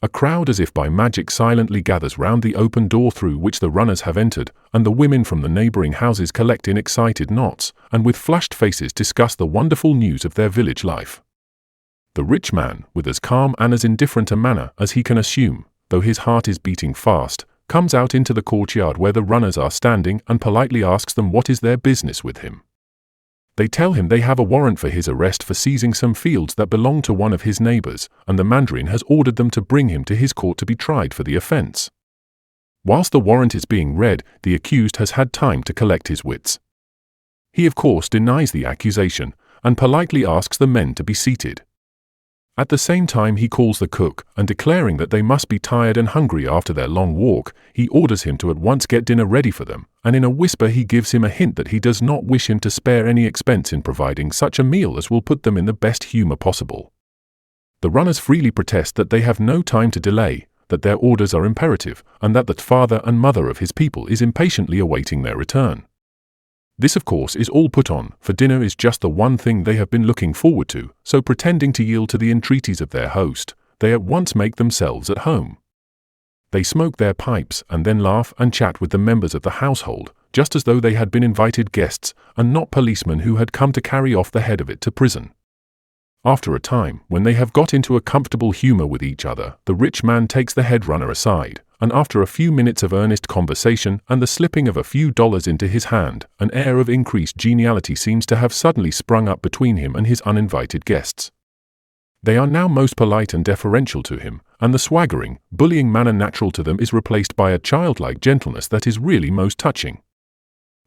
A crowd as if by magic silently gathers round the open door through which the runners have entered, and the women from the neighboring houses collect in excited knots, and with flushed faces discuss the wonderful news of their village life. The rich man, with as calm and as indifferent a manner as he can assume, though his heart is beating fast, comes out into the courtyard where the runners are standing and politely asks them what is their business with him. They tell him they have a warrant for his arrest for seizing some fields that belong to one of his neighbors, and the mandarin has ordered them to bring him to his court to be tried for the offense. Whilst the warrant is being read, the accused has had time to collect his wits. He of course denies the accusation, and politely asks the men to be seated. At the same time he calls the cook, and declaring that they must be tired and hungry after their long walk, he orders him to at once get dinner ready for them, and in a whisper he gives him a hint that he does not wish him to spare any expense in providing such a meal as will put them in the best humor possible. The runners freely protest that they have no time to delay, that their orders are imperative, and that the father and mother of his people is impatiently awaiting their return. This of course is all put on, for dinner is just the one thing they have been looking forward to, so pretending to yield to the entreaties of their host, they at once make themselves at home. They smoke their pipes and then laugh and chat with the members of the household, just as though they had been invited guests and not policemen who had come to carry off the head of it to prison. After a time, when they have got into a comfortable humor with each other, the rich man takes the head runner aside, and after a few minutes of earnest conversation and the slipping of a few dollars into his hand, an air of increased geniality seems to have suddenly sprung up between him and his uninvited guests. They are now most polite and deferential to him, and the swaggering, bullying manner natural to them is replaced by a childlike gentleness that is really most touching.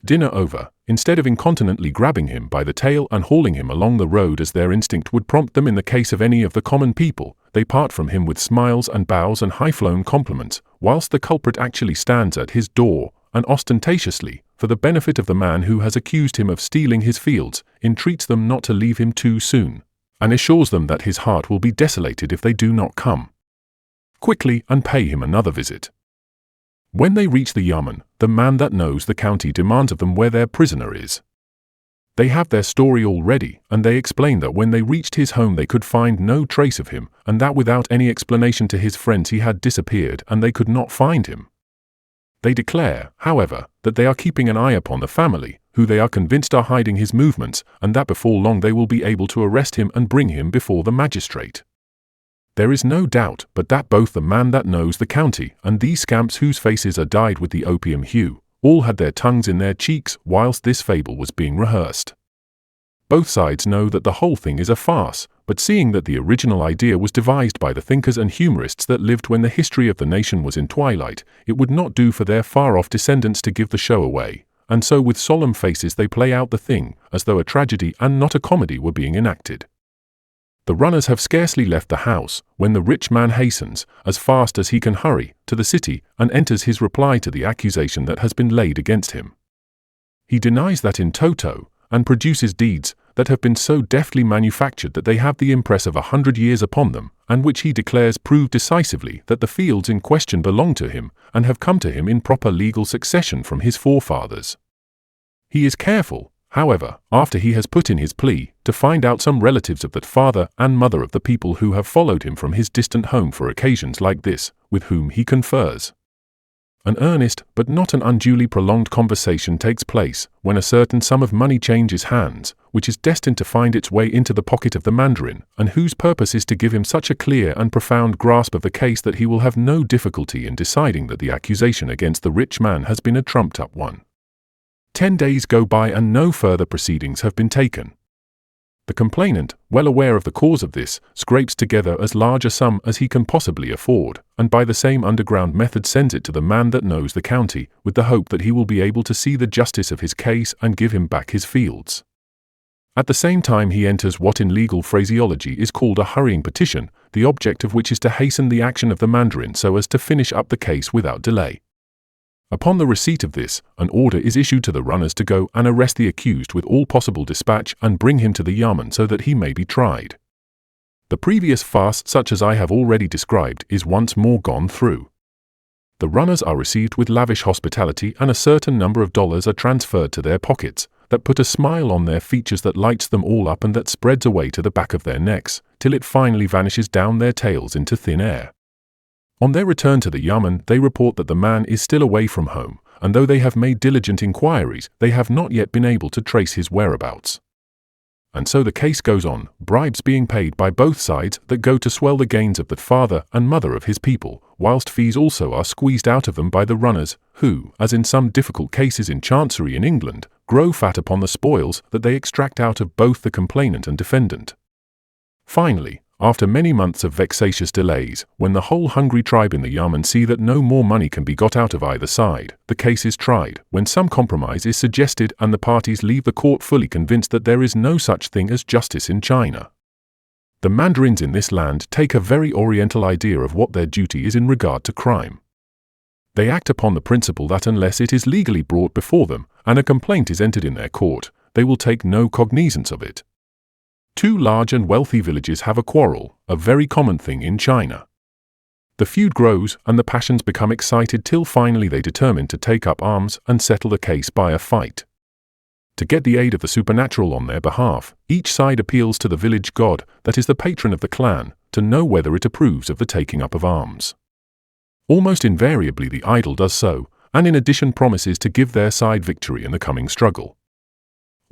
Dinner over, instead of incontinently grabbing him by the tail and hauling him along the road as their instinct would prompt them in the case of any of the common people, they part from him with smiles and bows and high-flown compliments, whilst the culprit actually stands at his door, and ostentatiously, for the benefit of the man who has accused him of stealing his fields, entreats them not to leave him too soon, and assures them that his heart will be desolated if they do not come quickly and pay him another visit. When they reach the yamen, the man that knows the county demands of them where their prisoner is. They have their story all ready, and they explain that when they reached his home they could find no trace of him, and that without any explanation to his friends he had disappeared and they could not find him. They declare, however, that they are keeping an eye upon the family, who they are convinced are hiding his movements, and that before long they will be able to arrest him and bring him before the magistrate. There is no doubt but that both the man that knows the county and these scamps whose faces are dyed with the opium hue all had their tongues in their cheeks whilst this fable was being rehearsed. Both sides know that the whole thing is a farce, but seeing that the original idea was devised by the thinkers and humorists that lived when the history of the nation was in twilight, it would not do for their far-off descendants to give the show away, and so with solemn faces they play out the thing, as though a tragedy and not a comedy were being enacted. The runners have scarcely left the house, when the rich man hastens, as fast as he can hurry, to the city, and enters his reply to the accusation that has been laid against him. He denies that in toto, and produces deeds that have been so deftly manufactured that they have the impress of 100 years upon them, and which he declares prove decisively that the fields in question belong to him, and have come to him in proper legal succession from his forefathers. He is careful, however, after he has put in his plea, to find out some relatives of the father and mother of the people who have followed him from his distant home for occasions like this, with whom he confers. An earnest, but not an unduly prolonged conversation takes place, when a certain sum of money changes hands, which is destined to find its way into the pocket of the mandarin, and whose purpose is to give him such a clear and profound grasp of the case that he will have no difficulty in deciding that the accusation against the rich man has been a trumped-up one. 10 days go by and no further proceedings have been taken. The complainant, well aware of the cause of this, scrapes together as large a sum as he can possibly afford, and by the same underground method sends it to the man that knows the county, with the hope that he will be able to see the justice of his case and give him back his fields. At the same time he enters what in legal phraseology is called a hurrying petition, the object of which is to hasten the action of the mandarin so as to finish up the case without delay. Upon the receipt of this, an order is issued to the runners to go and arrest the accused with all possible dispatch and bring him to the yamen so that he may be tried. The previous farce, such as I have already described, is once more gone through. The runners are received with lavish hospitality and a certain number of dollars are transferred to their pockets, that put a smile on their features that lights them all up and that spreads away to the back of their necks, till it finally vanishes down their tails into thin air. On their return to the yamen, they report that the man is still away from home, and though they have made diligent inquiries, they have not yet been able to trace his whereabouts. And so the case goes on, bribes being paid by both sides that go to swell the gains of the father and mother of his people, whilst fees also are squeezed out of them by the runners, who, as in some difficult cases in Chancery in England, grow fat upon the spoils that they extract out of both the complainant and defendant. Finally, after many months of vexatious delays, when the whole hungry tribe in the yamen see that no more money can be got out of either side, the case is tried, when some compromise is suggested and the parties leave the court fully convinced that there is no such thing as justice in China. The mandarins in this land take a very oriental idea of what their duty is in regard to crime. They act upon the principle that unless it is legally brought before them, and a complaint is entered in their court, they will take no cognizance of it. Two large and wealthy villages have a quarrel, a very common thing in China. The feud grows and the passions become excited till finally they determine to take up arms and settle the case by a fight. To get the aid of the supernatural on their behalf, each side appeals to the village god, that is the patron of the clan, to know whether it approves of the taking up of arms. Almost invariably the idol does so, and in addition promises to give their side victory in the coming struggle.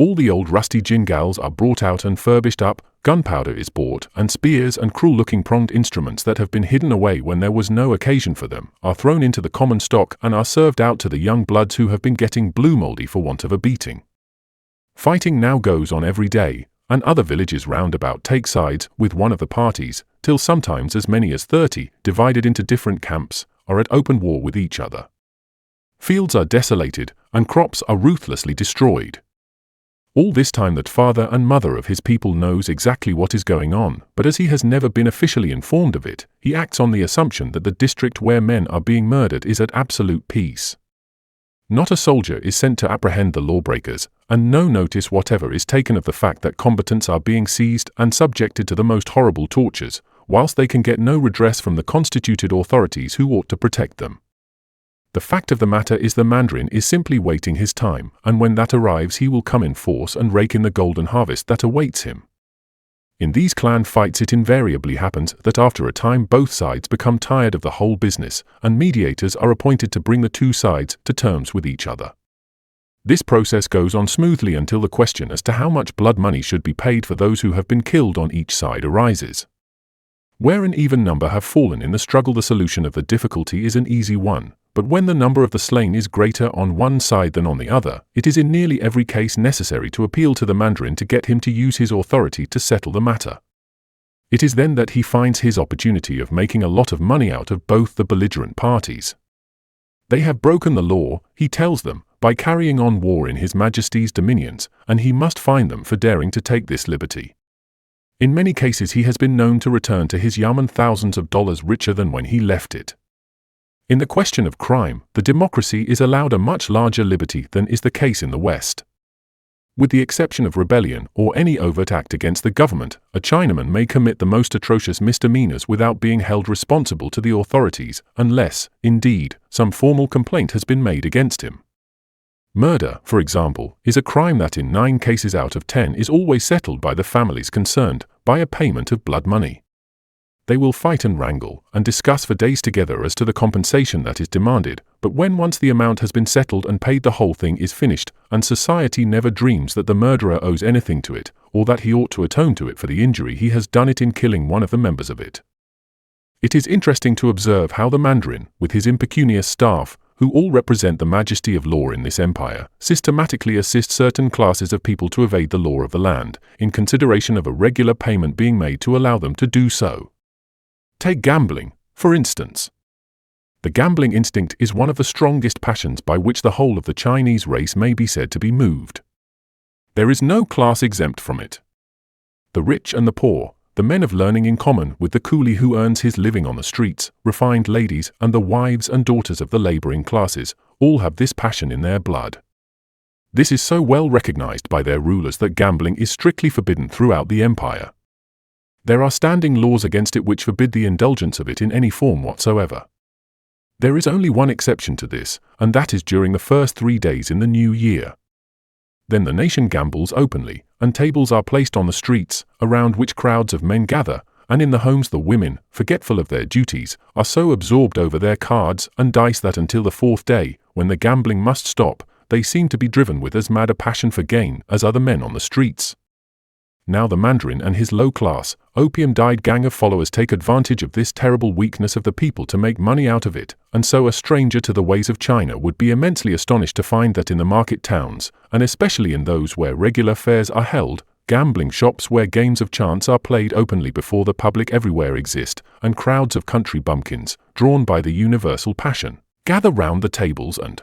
All the old rusty jingals are brought out and furbished up, gunpowder is bought, and spears and cruel-looking pronged instruments that have been hidden away when there was no occasion for them are thrown into the common stock and are served out to the young bloods who have been getting blue-mouldy for want of a beating. Fighting now goes on every day, and other villages round about take sides with one of the parties, till sometimes as many as 30, divided into different camps, are at open war with each other. Fields are desolated, and crops are ruthlessly destroyed. All this time that father and mother of his people knows exactly what is going on, but as he has never been officially informed of it, he acts on the assumption that the district where men are being murdered is at absolute peace. Not a soldier is sent to apprehend the lawbreakers, and no notice whatever is taken of the fact that combatants are being seized and subjected to the most horrible tortures, whilst they can get no redress from the constituted authorities who ought to protect them. The fact of the matter is the Mandarin is simply waiting his time, and when that arrives he will come in force and rake in the golden harvest that awaits him. In these clan fights it invariably happens that after a time both sides become tired of the whole business, and mediators are appointed to bring the two sides to terms with each other. This process goes on smoothly until the question as to how much blood money should be paid for those who have been killed on each side arises. Where an even number have fallen in the struggle, the solution of the difficulty is an easy one, but when the number of the slain is greater on one side than on the other, it is in nearly every case necessary to appeal to the Mandarin to get him to use his authority to settle the matter. It is then that he finds his opportunity of making a lot of money out of both the belligerent parties. They have broken the law, he tells them, by carrying on war in His Majesty's dominions, and he must fine them for daring to take this liberty. In many cases he has been known to return to his yamen thousands of dollars richer than when he left it. In the question of crime, the democracy is allowed a much larger liberty than is the case in the West. With the exception of rebellion or any overt act against the government, a Chinaman may commit the most atrocious misdemeanors without being held responsible to the authorities, unless, indeed, some formal complaint has been made against him. Murder, for example, is a crime that in 9 cases out of 10 is always settled by the families concerned, by a payment of blood money. They will fight and wrangle, and discuss for days together as to the compensation that is demanded, but when once the amount has been settled and paid, the whole thing is finished, and society never dreams that the murderer owes anything to it, or that he ought to atone to it for the injury he has done it in killing one of the members of it. It is interesting to observe how the Mandarin, with his impecunious staff, who all represent the majesty of law in this empire, systematically assist certain classes of people to evade the law of the land, in consideration of a regular payment being made to allow them to do so. Take gambling, for instance. The gambling instinct is one of the strongest passions by which the whole of the Chinese race may be said to be moved. There is no class exempt from it. The rich and the poor, the men of learning in common with the coolie who earns his living on the streets, refined ladies, and the wives and daughters of the laboring classes, all have this passion in their blood. This is so well recognized by their rulers that gambling is strictly forbidden throughout the empire. There are standing laws against it which forbid the indulgence of it in any form whatsoever. There is only one exception to this, and that is during the first 3 days in the new year. Then the nation gambles openly, and tables are placed on the streets, around which crowds of men gather, and in the homes the women, forgetful of their duties, are so absorbed over their cards and dice that until the 4th day, when the gambling must stop, they seem to be driven with as mad a passion for gain as other men on the streets. Now the Mandarin and his low-class, opium-dyed gang of followers take advantage of this terrible weakness of the people to make money out of it, and so a stranger to the ways of China would be immensely astonished to find that in the market towns, and especially in those where regular fairs are held, gambling shops where games of chance are played openly before the public everywhere exist, and crowds of country bumpkins, drawn by the universal passion, gather round the tables and,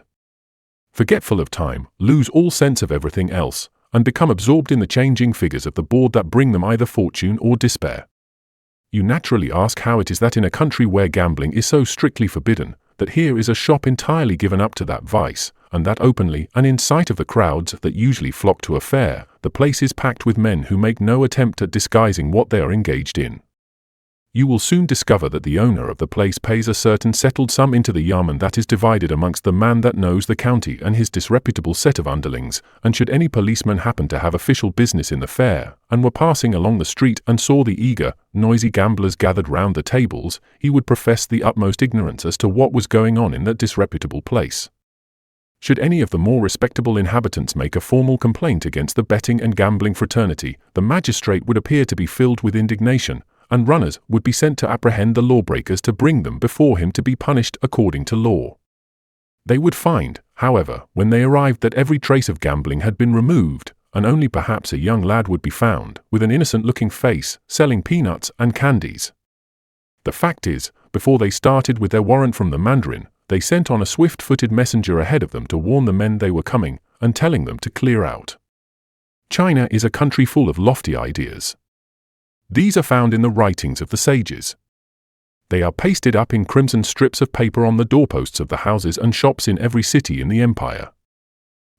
forgetful of time, lose all sense of everything else, and become absorbed in the changing figures of the board that bring them either fortune or despair. You naturally ask how it is that in a country where gambling is so strictly forbidden, that here is a shop entirely given up to that vice, and that openly and in sight of the crowds that usually flock to a fair, the place is packed with men who make no attempt at disguising what they are engaged in. You will soon discover that the owner of the place pays a certain settled sum into the yamen that is divided amongst the man that knows the county and his disreputable set of underlings, and should any policeman happen to have official business in the fair, and were passing along the street and saw the eager, noisy gamblers gathered round the tables, he would profess the utmost ignorance as to what was going on in that disreputable place. Should any of the more respectable inhabitants make a formal complaint against the betting and gambling fraternity, the magistrate would appear to be filled with indignation, and runners would be sent to apprehend the lawbreakers to bring them before him to be punished according to law. They would find, however, when they arrived that every trace of gambling had been removed, and only perhaps a young lad would be found, with an innocent-looking face, selling peanuts and candies. The fact is, before they started with their warrant from the Mandarin, they sent on a swift-footed messenger ahead of them to warn the men they were coming, and telling them to clear out. China is a country full of lofty ideas. These are found in the writings of the sages. They are pasted up in crimson strips of paper on the doorposts of the houses and shops in every city in the empire.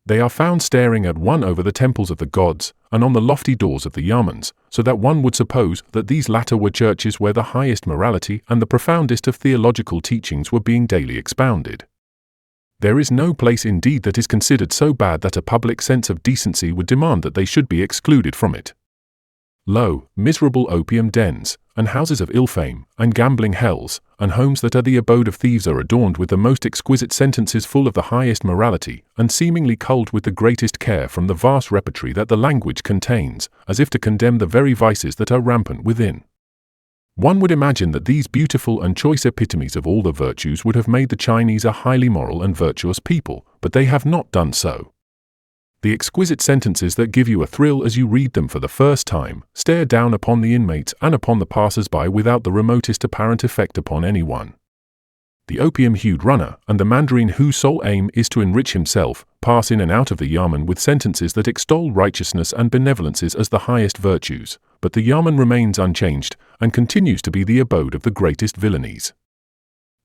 They are found staring at one over the temples of the gods, and on the lofty doors of the yamens, so that one would suppose that these latter were churches where the highest morality and the profoundest of theological teachings were being daily expounded. There is no place indeed that is considered so bad that a public sense of decency would demand that they should be excluded from it. Lo, miserable opium dens, and houses of ill fame, and gambling hells, and homes that are the abode of thieves are adorned with the most exquisite sentences full of the highest morality, and seemingly culled with the greatest care from the vast repertory that the language contains, as if to condemn the very vices that are rampant within. One would imagine that these beautiful and choice epitomes of all the virtues would have made the Chinese a highly moral and virtuous people, but they have not done so. The exquisite sentences that give you a thrill as you read them for the first time stare down upon the inmates and upon the passers-by without the remotest apparent effect upon anyone. The opium-hued runner and the mandarin whose sole aim is to enrich himself pass in and out of the yamen with sentences that extol righteousness and benevolences as the highest virtues, but the yamen remains unchanged and continues to be the abode of the greatest villainies.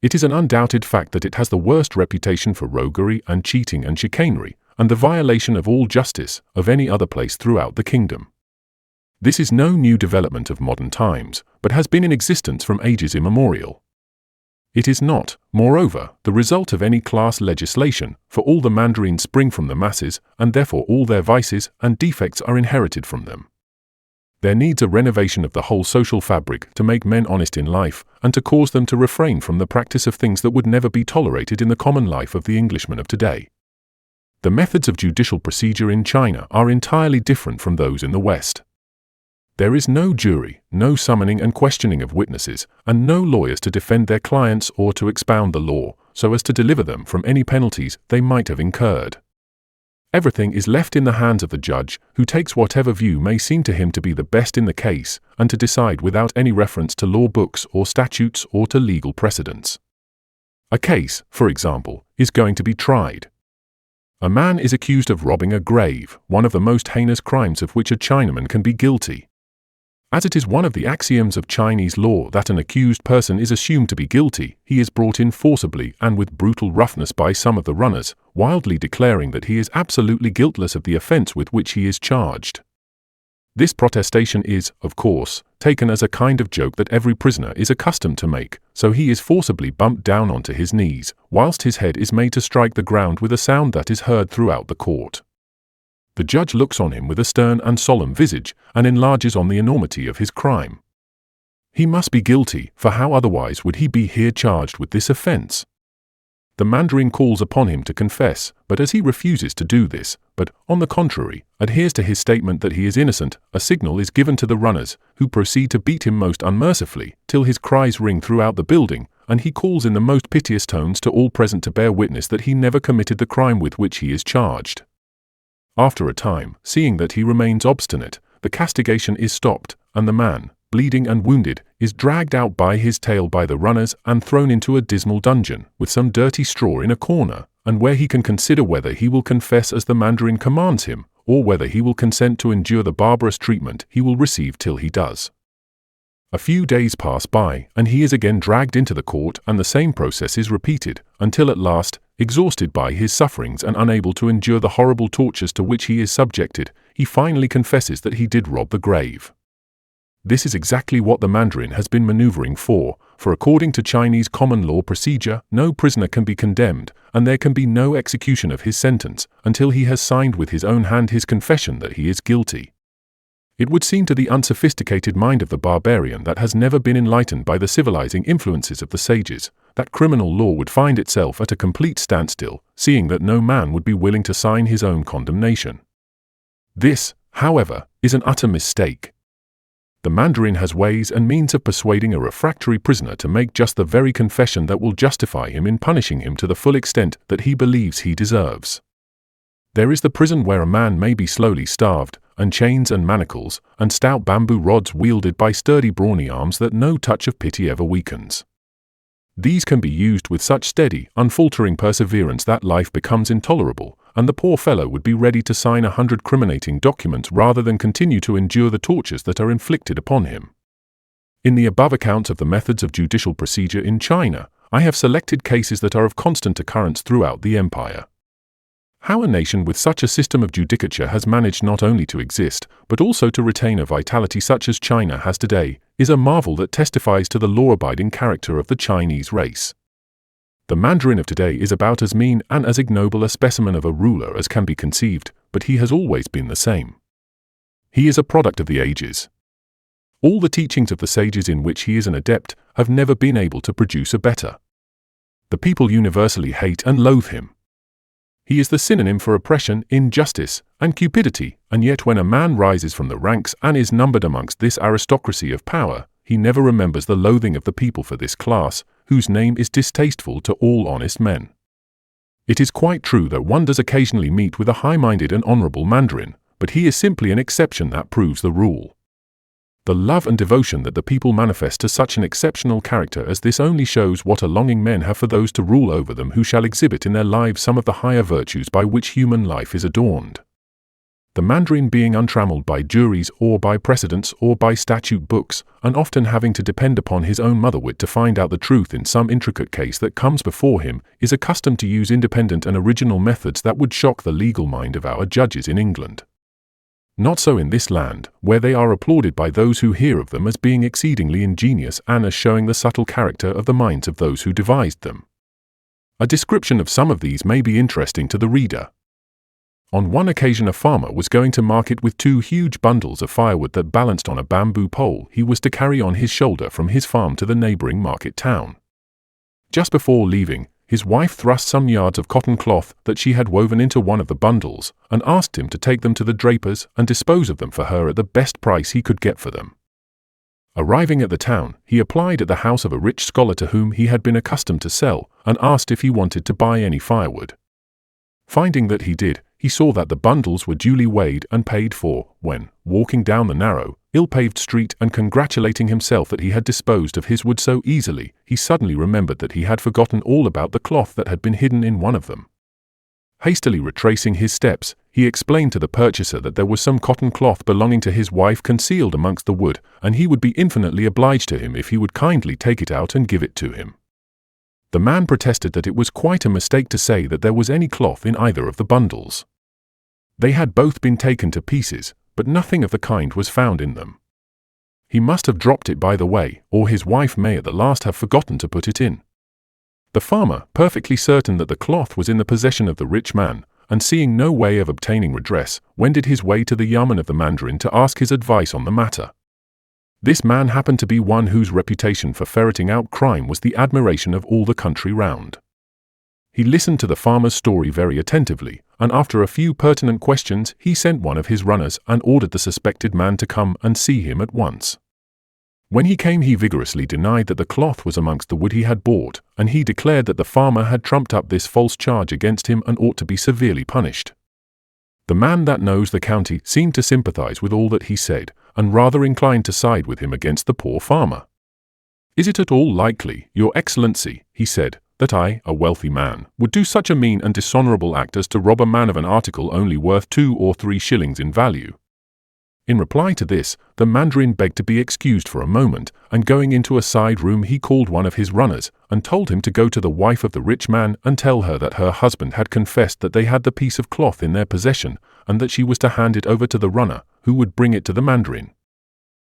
It is an undoubted fact that it has the worst reputation for roguery and cheating and chicanery, and the violation of all justice of any other place throughout the kingdom. This is no new development of modern times, but has been in existence from ages immemorial. It is not, moreover, the result of any class legislation, for all the mandarins spring from the masses, and therefore all their vices and defects are inherited from them. There needs a renovation of the whole social fabric to make men honest in life, and to cause them to refrain from the practice of things that would never be tolerated in the common life of the Englishman of today. The methods of judicial procedure in China are entirely different from those in the West. There is no jury, no summoning and questioning of witnesses, and no lawyers to defend their clients or to expound the law, so as to deliver them from any penalties they might have incurred. Everything is left in the hands of the judge, who takes whatever view may seem to him to be the best in the case, and to decide without any reference to law books or statutes or to legal precedents. A case, for example, is going to be tried. A man is accused of robbing a grave, one of the most heinous crimes of which a Chinaman can be guilty. As it is one of the axioms of Chinese law that an accused person is assumed to be guilty, he is brought in forcibly and with brutal roughness by some of the runners, wildly declaring that he is absolutely guiltless of the offense with which he is charged. This protestation is, of course, taken as a kind of joke that every prisoner is accustomed to make, so he is forcibly bumped down onto his knees, whilst his head is made to strike the ground with a sound that is heard throughout the court. The judge looks on him with a stern and solemn visage, and enlarges on the enormity of his crime. He must be guilty, for how otherwise would he be here charged with this offense? The mandarin calls upon him to confess, but as he refuses to do this, but, on the contrary, adheres to his statement that he is innocent, a signal is given to the runners, who proceed to beat him most unmercifully, till his cries ring throughout the building, and he calls in the most piteous tones to all present to bear witness that he never committed the crime with which he is charged. After a time, seeing that he remains obstinate, the castigation is stopped, and the man, bleeding and wounded, is dragged out by his tail by the runners and thrown into a dismal dungeon, with some dirty straw in a corner, and where he can consider whether he will confess as the mandarin commands him, or whether he will consent to endure the barbarous treatment he will receive till he does. A few days pass by, and he is again dragged into the court, and the same process is repeated, until at last, exhausted by his sufferings and unable to endure the horrible tortures to which he is subjected, he finally confesses that he did rob the grave. This is exactly what the mandarin has been maneuvering for according to Chinese common law procedure, no prisoner can be condemned, and there can be no execution of his sentence, until he has signed with his own hand his confession that he is guilty. It would seem to the unsophisticated mind of the barbarian that has never been enlightened by the civilizing influences of the sages, that criminal law would find itself at a complete standstill, seeing that no man would be willing to sign his own condemnation. This, however, is an utter mistake. The mandarin has ways and means of persuading a refractory prisoner to make just the very confession that will justify him in punishing him to the full extent that he believes he deserves. There is the prison where a man may be slowly starved, and chains and manacles, and stout bamboo rods wielded by sturdy brawny arms that no touch of pity ever weakens. These can be used with such steady, unfaltering perseverance that life becomes intolerable, and the poor fellow would be ready to sign 100 criminating documents rather than continue to endure the tortures that are inflicted upon him. In the above account of the methods of judicial procedure in China, I have selected cases that are of constant occurrence throughout the empire. How a nation with such a system of judicature has managed not only to exist, but also to retain a vitality such as China has today, is a marvel that testifies to the law-abiding character of the Chinese race. The Mandarin of today is about as mean and as ignoble a specimen of a ruler as can be conceived, but he has always been the same. He is a product of the ages. All the teachings of the sages in which he is an adept have never been able to produce a better. The people universally hate and loathe him. He is the synonym for oppression, injustice, and cupidity, and yet when a man rises from the ranks and is numbered amongst this aristocracy of power, he never remembers the loathing of the people for this class, whose name is distasteful to all honest men. It is quite true that one does occasionally meet with a high-minded and honorable Mandarin, but he is simply an exception that proves the rule. The love and devotion that the people manifest to such an exceptional character as this only shows what a longing men have for those to rule over them who shall exhibit in their lives some of the higher virtues by which human life is adorned. The Mandarin being untrammeled by juries or by precedents or by statute books, and often having to depend upon his own motherwit to find out the truth in some intricate case that comes before him, is accustomed to use independent and original methods that would shock the legal mind of our judges in England. Not so in this land, where they are applauded by those who hear of them as being exceedingly ingenious and as showing the subtle character of the minds of those who devised them. A description of some of these may be interesting to the reader. On one occasion a farmer was going to market with 2 huge bundles of firewood that balanced on a bamboo pole he was to carry on his shoulder from his farm to the neighboring market town. Just before leaving, his wife thrust some yards of cotton cloth that she had woven into one of the bundles, and asked him to take them to the draper's and dispose of them for her at the best price he could get for them. Arriving at the town, he applied at the house of a rich scholar to whom he had been accustomed to sell, and asked if he wanted to buy any firewood. Finding that he did, he saw that the bundles were duly weighed and paid for, when, walking down the narrow, ill-paved street and congratulating himself that he had disposed of his wood so easily, he suddenly remembered that he had forgotten all about the cloth that had been hidden in one of them. Hastily retracing his steps, he explained to the purchaser that there was some cotton cloth belonging to his wife concealed amongst the wood, and he would be infinitely obliged to him if he would kindly take it out and give it to him. The man protested that it was quite a mistake to say that there was any cloth in either of the bundles. They had both been taken to pieces, but nothing of the kind was found in them. He must have dropped it by the way, or his wife may at the last have forgotten to put it in. The farmer, perfectly certain that the cloth was in the possession of the rich man, and seeing no way of obtaining redress, wended his way to the yamen of the Mandarin to ask his advice on the matter. This man happened to be one whose reputation for ferreting out crime was the admiration of all the country round. He listened to the farmer's story very attentively, and after a few pertinent questions he sent one of his runners and ordered the suspected man to come and see him at once. When he came he vigorously denied that the cloth was amongst the wood he had bought, and he declared that the farmer had trumped up this false charge against him and ought to be severely punished. The man that knows the county seemed to sympathize with all that he said, and rather inclined to side with him against the poor farmer. "Is it at all likely, Your Excellency," he said, "that I, a wealthy man, would do such a mean and dishonorable act as to rob a man of an article only worth 2 or 3 shillings in value?" In reply to this, the Mandarin begged to be excused for a moment, and going into a side room he called one of his runners, and told him to go to the wife of the rich man and tell her that her husband had confessed that they had the piece of cloth in their possession, and that she was to hand it over to the runner, who would bring it to the Mandarin.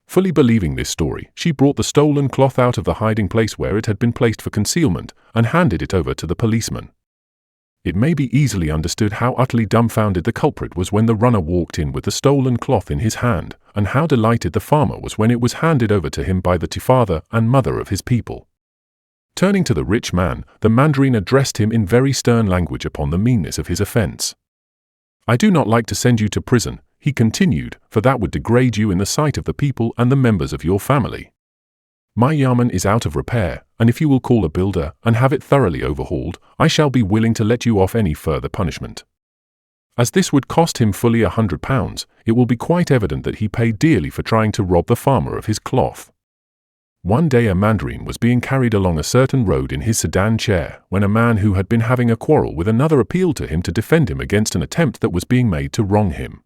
Fully believing this story, she brought the stolen cloth out of the hiding place where it had been placed for concealment, and handed it over to the policeman. It may be easily understood how utterly dumbfounded the culprit was when the runner walked in with the stolen cloth in his hand, and how delighted the farmer was when it was handed over to him by the father and mother of his people. Turning to the rich man, the Mandarin addressed him in very stern language upon the meanness of his offense. "I do not like to send you to prison," he continued, "for that would degrade you in the sight of the people and the members of your family. My yamen is out of repair, and if you will call a builder and have it thoroughly overhauled, I shall be willing to let you off any further punishment." As this would cost him fully £100, it will be quite evident that he paid dearly for trying to rob the farmer of his cloth. One day a Mandarin was being carried along a certain road in his sedan chair, when a man who had been having a quarrel with another appealed to him to defend him against an attempt that was being made to wrong him.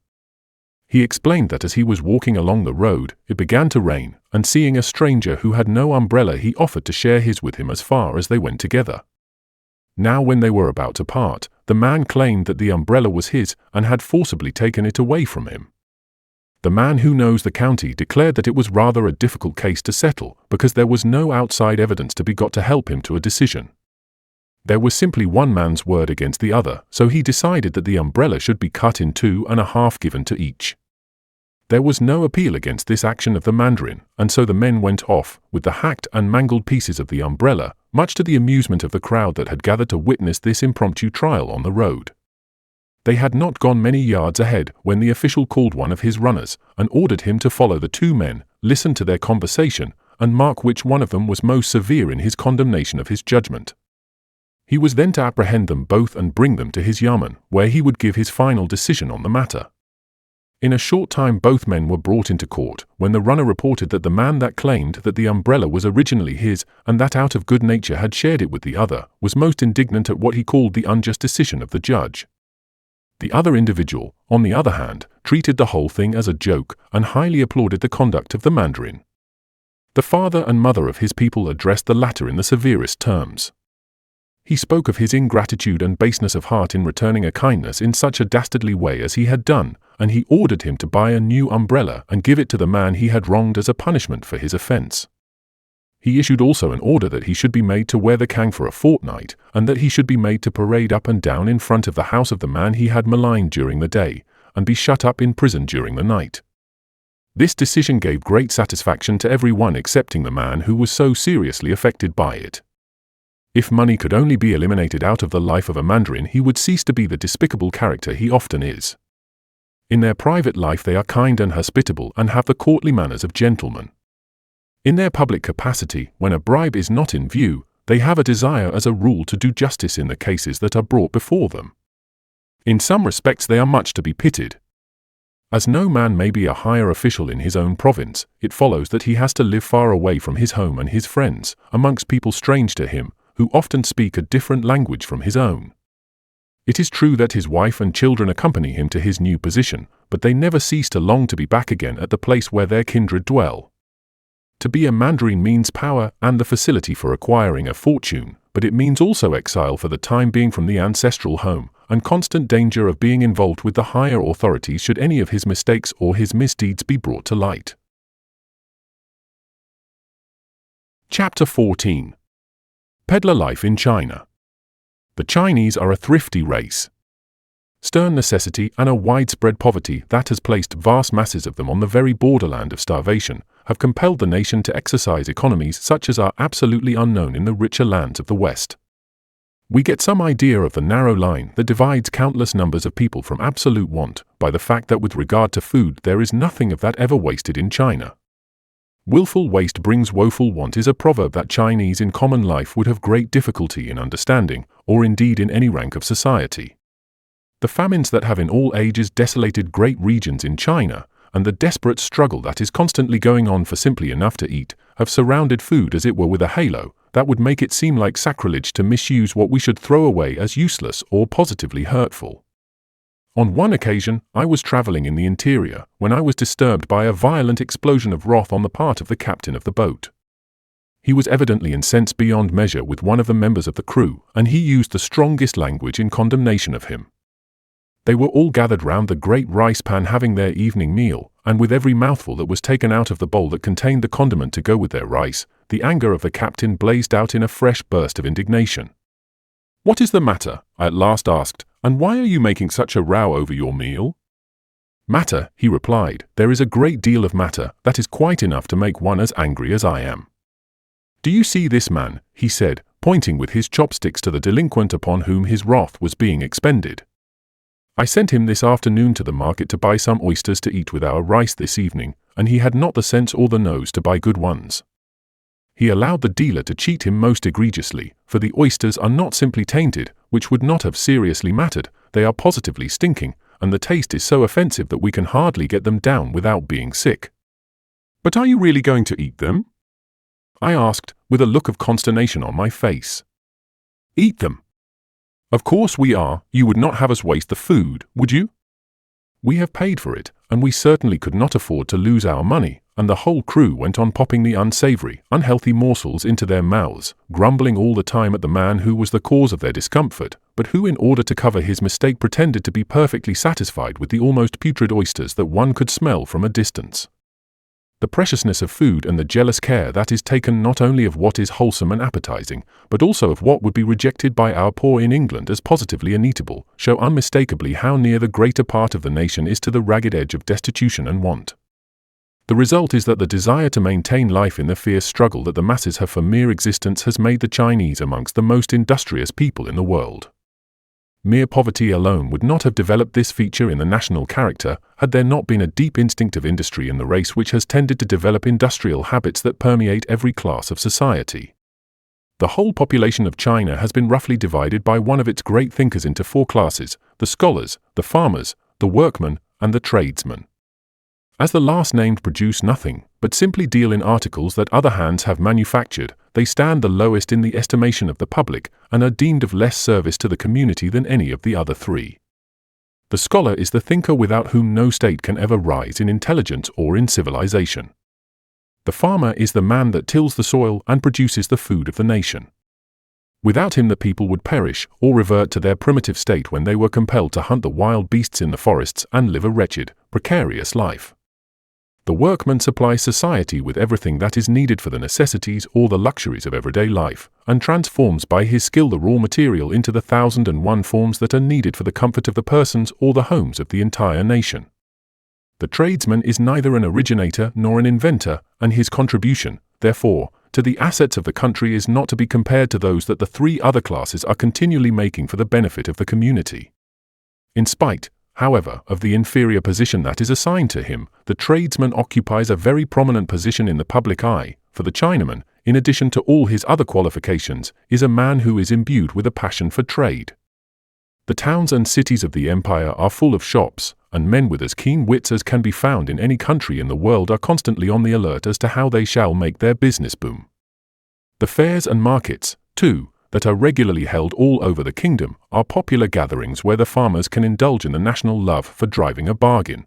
He explained that as he was walking along the road, it began to rain, and seeing a stranger who had no umbrella he offered to share his with him as far as they went together. Now when they were about to part, the man claimed that the umbrella was his and had forcibly taken it away from him. The man who knows the county declared that it was rather a difficult case to settle, because there was no outside evidence to be got to help him to a decision. There was simply one man's word against the other, so he decided that the umbrella should be cut in 2.5 given to each. There was no appeal against this action of the Mandarin, and so the men went off with the hacked and mangled pieces of the umbrella, much to the amusement of the crowd that had gathered to witness this impromptu trial on the road. They had not gone many yards ahead when the official called one of his runners and ordered him to follow the two men, listen to their conversation, and mark which one of them was most severe in his condemnation of his judgment. He was then to apprehend them both and bring them to his yamen, where he would give his final decision on the matter. In a short time both men were brought into court, when the runner reported that the man that claimed that the umbrella was originally his, and that out of good nature had shared it with the other, was most indignant at what he called the unjust decision of the judge. The other individual, on the other hand, treated the whole thing as a joke, and highly applauded the conduct of the Mandarin. The father and mother of his people addressed the latter in the severest terms. He spoke of his ingratitude and baseness of heart in returning a kindness in such a dastardly way as he had done, and he ordered him to buy a new umbrella and give it to the man he had wronged as a punishment for his offense. He issued also an order that he should be made to wear the kang for a fortnight, and that he should be made to parade up and down in front of the house of the man he had maligned during the day, and be shut up in prison during the night. This decision gave great satisfaction to every one excepting the man who was so seriously affected by it. If money could only be eliminated out of the life of a Mandarin, he would cease to be the despicable character he often is. In their private life they are kind and hospitable and have the courtly manners of gentlemen. In their public capacity, when a bribe is not in view, they have a desire as a rule to do justice in the cases that are brought before them. In some respects they are much to be pitied. As no man may be a higher official in his own province, it follows that he has to live far away from his home and his friends, amongst people strange to him, who often speak a different language from his own. It is true that his wife and children accompany him to his new position, but they never cease to long to be back again at the place where their kindred dwell. To be a Mandarin means power and the facility for acquiring a fortune, but it means also exile for the time being from the ancestral home, and constant danger of being involved with the higher authorities should any of his mistakes or his misdeeds be brought to light. Chapter 14. Peddler Life in China. The Chinese are a thrifty race. Stern necessity and a widespread poverty that has placed vast masses of them on the very borderland of starvation have compelled the nation to exercise economies such as are absolutely unknown in the richer lands of the West. We get some idea of the narrow line that divides countless numbers of people from absolute want by the fact that with regard to food there is nothing of that ever wasted in China. Willful waste brings woeful want is a proverb that Chinese in common life would have great difficulty in understanding, or indeed in any rank of society. The famines that have in all ages desolated great regions in China, and the desperate struggle that is constantly going on for simply enough to eat, have surrounded food as it were with a halo that would make it seem like sacrilege to misuse what we should throw away as useless or positively hurtful. On one occasion, I was traveling in the interior when I was disturbed by a violent explosion of wrath on the part of the captain of the boat. He was evidently incensed beyond measure with one of the members of the crew, and he used the strongest language in condemnation of him. They were all gathered round the great rice pan having their evening meal, and with every mouthful that was taken out of the bowl that contained the condiment to go with their rice, the anger of the captain blazed out in a fresh burst of indignation. "What is the matter?" I at last asked, "and why are you making such a row over your meal?" "Matter," he replied, "there is a great deal of matter that is quite enough to make one as angry as I am. Do you see this man?" he said, pointing with his chopsticks to the delinquent upon whom his wrath was being expended. "I sent him this afternoon to the market to buy some oysters to eat with our rice this evening, and he had not the sense or the nose to buy good ones. He allowed the dealer to cheat him most egregiously, for the oysters are not simply tainted, which would not have seriously mattered, they are positively stinking, and the taste is so offensive that we can hardly get them down without being sick." "But are you really going to eat them?" I asked, with a look of consternation on my face. "Eat them? Of course we are. You would not have us waste the food, would you? We have paid for it, and we certainly could not afford to lose our money," and the whole crew went on popping the unsavory, unhealthy morsels into their mouths, grumbling all the time at the man who was the cause of their discomfort, but who in order to cover his mistake pretended to be perfectly satisfied with the almost putrid oysters that one could smell from a distance. the preciousness of food and the jealous care that is taken not only of what is wholesome and appetizing, but also of what would be rejected by our poor in England as positively uneatable, show unmistakably how near the greater part of the nation is to the ragged edge of destitution and want. The result is that the desire to maintain life in the fierce struggle that the masses have for mere existence has made the Chinese amongst the most industrious people in the world. Mere poverty alone would not have developed this feature in the national character had there not been a deep instinct of industry in the race which has tended to develop industrial habits that permeate every class of society. The whole population of China has been roughly divided by one of its great thinkers into 4 classes: the scholars, the farmers, the workmen, and the tradesmen. As the last named produce nothing, but simply deal in articles that other hands have manufactured, they stand the lowest in the estimation of the public and are deemed of less service to the community than any of the other 3. The scholar is the thinker without whom no state can ever rise in intelligence or in civilization. The farmer is the man that tills the soil and produces the food of the nation. Without him the people would perish or revert to their primitive state when they were compelled to hunt the wild beasts in the forests and live a wretched, precarious life. The workman supplies society with everything that is needed for the necessities or the luxuries of everyday life, and transforms by his skill the raw material into the 1,001 forms that are needed for the comfort of the persons or the homes of the entire nation. The tradesman is neither an originator nor an inventor, and his contribution, therefore, to the assets of the country is not to be compared to those that the 3 other classes are continually making for the benefit of the community. In spite, however, of the inferior position that is assigned to him, the tradesman occupies a very prominent position in the public eye, for the Chinaman, in addition to all his other qualifications, is a man who is imbued with a passion for trade. The towns and cities of the empire are full of shops, and men with as keen wits as can be found in any country in the world are constantly on the alert as to how they shall make their business boom. The fairs and markets, too, that are regularly held all over the kingdom, are popular gatherings where the farmers can indulge in the national love for driving a bargain.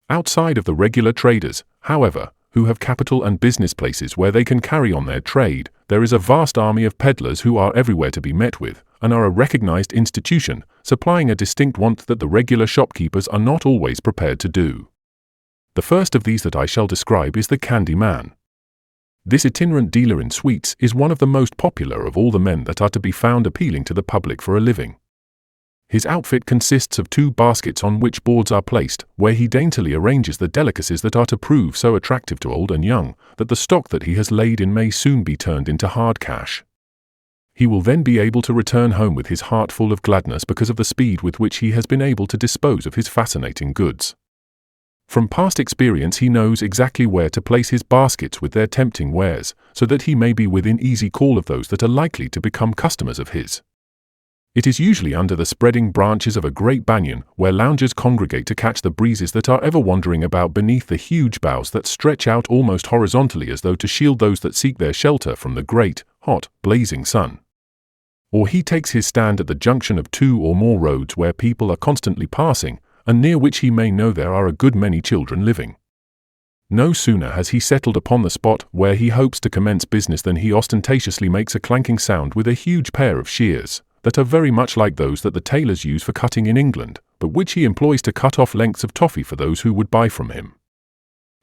Outside of the regular traders, however, who have capital and business places where they can carry on their trade, there is a vast army of peddlers who are everywhere to be met with, and are a recognized institution, supplying a distinct want that the regular shopkeepers are not always prepared to do. The first of these that I shall describe is the candy man. This itinerant dealer in sweets is one of the most popular of all the men that are to be found appealing to the public for a living. His outfit consists of 2 baskets on which boards are placed, where he daintily arranges the delicacies that are to prove so attractive to old and young, that the stock that he has laid in may soon be turned into hard cash. He will then be able to return home with his heart full of gladness because of the speed with which he has been able to dispose of his fascinating goods. From past experience he knows exactly where to place his baskets with their tempting wares, so that he may be within easy call of those that are likely to become customers of his. It is usually under the spreading branches of a great banyan, where loungers congregate to catch the breezes that are ever wandering about beneath the huge boughs that stretch out almost horizontally as though to shield those that seek their shelter from the great, hot, blazing sun. Or he takes his stand at the junction of 2 or more roads where people are constantly passing, and near which he may know there are a good many children living. No sooner has he settled upon the spot where he hopes to commence business than he ostentatiously makes a clanking sound with a huge pair of shears, that are very much like those that the tailors use for cutting in England, but which he employs to cut off lengths of toffee for those who would buy from him.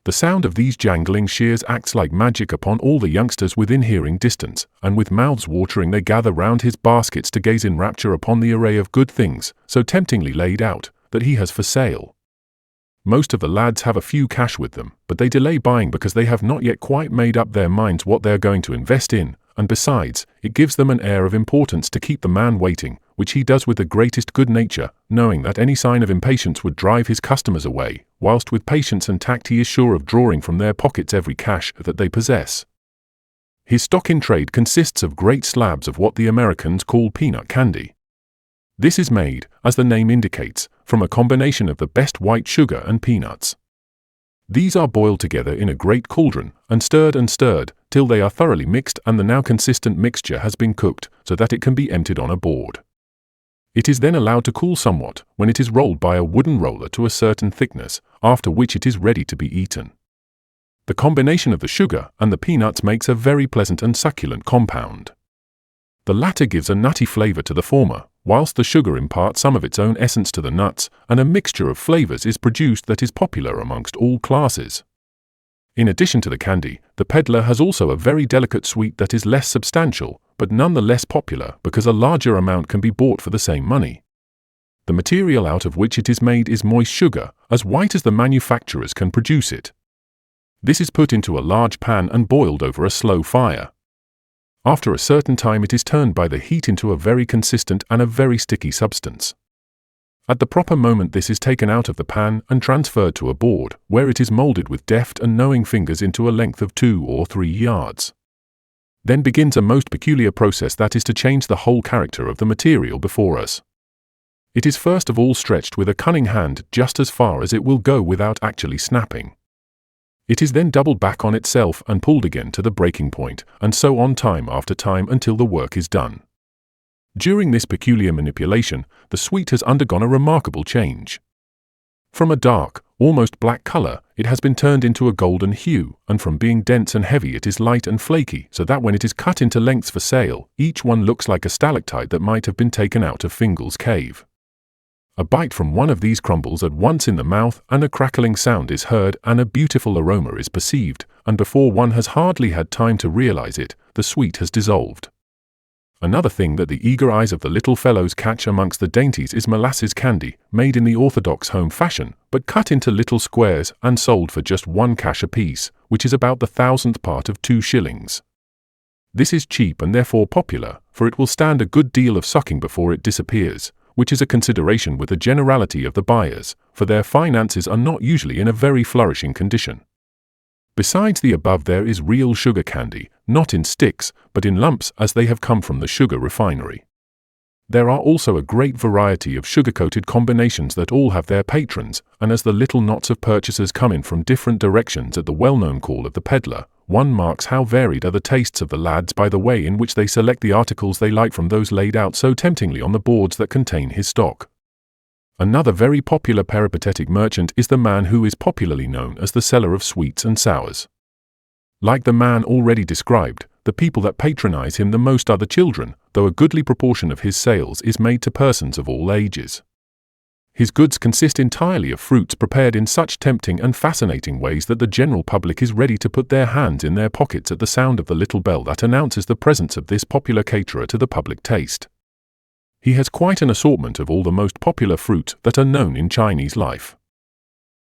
The sound of these jangling shears acts like magic upon all the youngsters within hearing distance, and with mouths watering they gather round his baskets to gaze in rapture upon the array of good things, so temptingly laid out, that he has for sale. Most of the lads have a few cash with them, but they delay buying because they have not yet quite made up their minds what they are going to invest in, and besides, it gives them an air of importance to keep the man waiting, which he does with the greatest good nature, knowing that any sign of impatience would drive his customers away, whilst with patience and tact he is sure of drawing from their pockets every cash that they possess. His stock in trade consists of great slabs of what the Americans call peanut candy. This is made, as the name indicates, from a combination of the best white sugar and peanuts. These are boiled together in a great cauldron, and stirred, till they are thoroughly mixed and the now consistent mixture has been cooked, so that it can be emptied on a board. It is then allowed to cool somewhat, when it is rolled by a wooden roller to a certain thickness, after which it is ready to be eaten. The combination of the sugar and the peanuts makes a very pleasant and succulent compound. The latter gives a nutty flavor to the former, whilst the sugar imparts some of its own essence to the nuts, and a mixture of flavors is produced that is popular amongst all classes. In addition to the candy, the peddler has also a very delicate sweet that is less substantial, but nonetheless popular because a larger amount can be bought for the same money. The material out of which it is made is moist sugar, as white as the manufacturers can produce it. This is put into a large pan and boiled over a slow fire. After a certain time it is turned by the heat into a very consistent and a very sticky substance. At the proper moment this is taken out of the pan and transferred to a board, where it is molded with deft and knowing fingers into a length of 2 or 3 yards. Then begins a most peculiar process that is to change the whole character of the material before us. It is first of all stretched with a cunning hand just as far as it will go without actually snapping. It is then doubled back on itself and pulled again to the breaking point, and so on time after time until the work is done. During this peculiar manipulation, the sweet has undergone a remarkable change. From a dark, almost black color, it has been turned into a golden hue, and from being dense and heavy it is light and flaky, so that when it is cut into lengths for sale, each one looks like a stalactite that might have been taken out of Fingal's cave. A bite from one of these crumbles at once in the mouth, and a crackling sound is heard, and a beautiful aroma is perceived, and before one has hardly had time to realize it, the sweet has dissolved. Another thing that the eager eyes of the little fellows catch amongst the dainties is molasses candy, made in the orthodox home fashion, but cut into little squares and sold for just 1 cash apiece, which is about the 1,000th part of 2 shillings. This is cheap and therefore popular, for it will stand a good deal of sucking before it disappears, which is a consideration with the generality of the buyers, for their finances are not usually in a very flourishing condition. Besides the above there is real sugar candy, not in sticks, but in lumps as they have come from the sugar refinery. There are also a great variety of sugar-coated combinations that all have their patrons, and as the little knots of purchasers come in from different directions at the well-known call of the peddler, one marks how varied are the tastes of the lads by the way in which they select the articles they like from those laid out so temptingly on the boards that contain his stock. Another very popular peripatetic merchant is the man who is popularly known as the seller of sweets and sours. Like the man already described, the people that patronize him the most are the children, though a goodly proportion of his sales is made to persons of all ages. His goods consist entirely of fruits prepared in such tempting and fascinating ways that the general public is ready to put their hands in their pockets at the sound of the little bell that announces the presence of this popular caterer to the public taste. He has quite an assortment of all the most popular fruits that are known in Chinese life.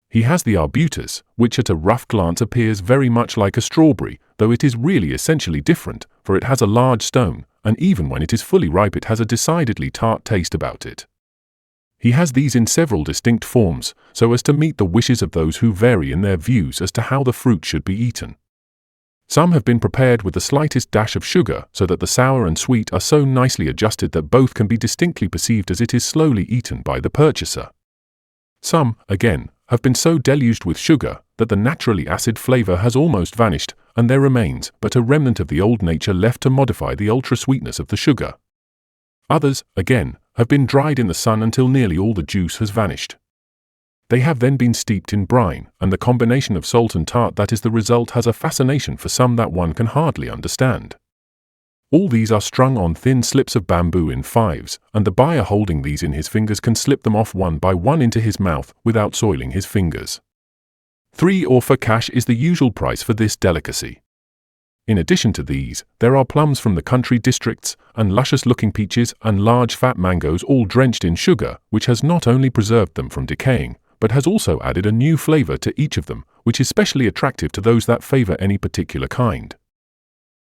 He has the arbutus, which at a rough glance appears very much like a strawberry, though it is really essentially different, for it has a large stone, and even when it is fully ripe it has a decidedly tart taste about it. He has these in several distinct forms, so as to meet the wishes of those who vary in their views as to how the fruit should be eaten. Some have been prepared with the slightest dash of sugar, so that the sour and sweet are so nicely adjusted that both can be distinctly perceived as it is slowly eaten by the purchaser. Some, again, have been so deluged with sugar that the naturally acid flavor has almost vanished, and there remains but a remnant of the old nature left to modify the ultra-sweetness of the sugar. Others, again, have been dried in the sun until nearly all the juice has vanished. They have then been steeped in brine, and the combination of salt and tart that is the result has a fascination for some that one can hardly understand. All these are strung on thin slips of bamboo in fives, and the buyer holding these in his fingers can slip them off one by one into his mouth without soiling his fingers. 3 or 4 cash is the usual price for this delicacy. In addition to these, there are plums from the country districts, and luscious-looking peaches and large fat mangoes all drenched in sugar, which has not only preserved them from decaying, but has also added a new flavor to each of them, which is specially attractive to those that favor any particular kind.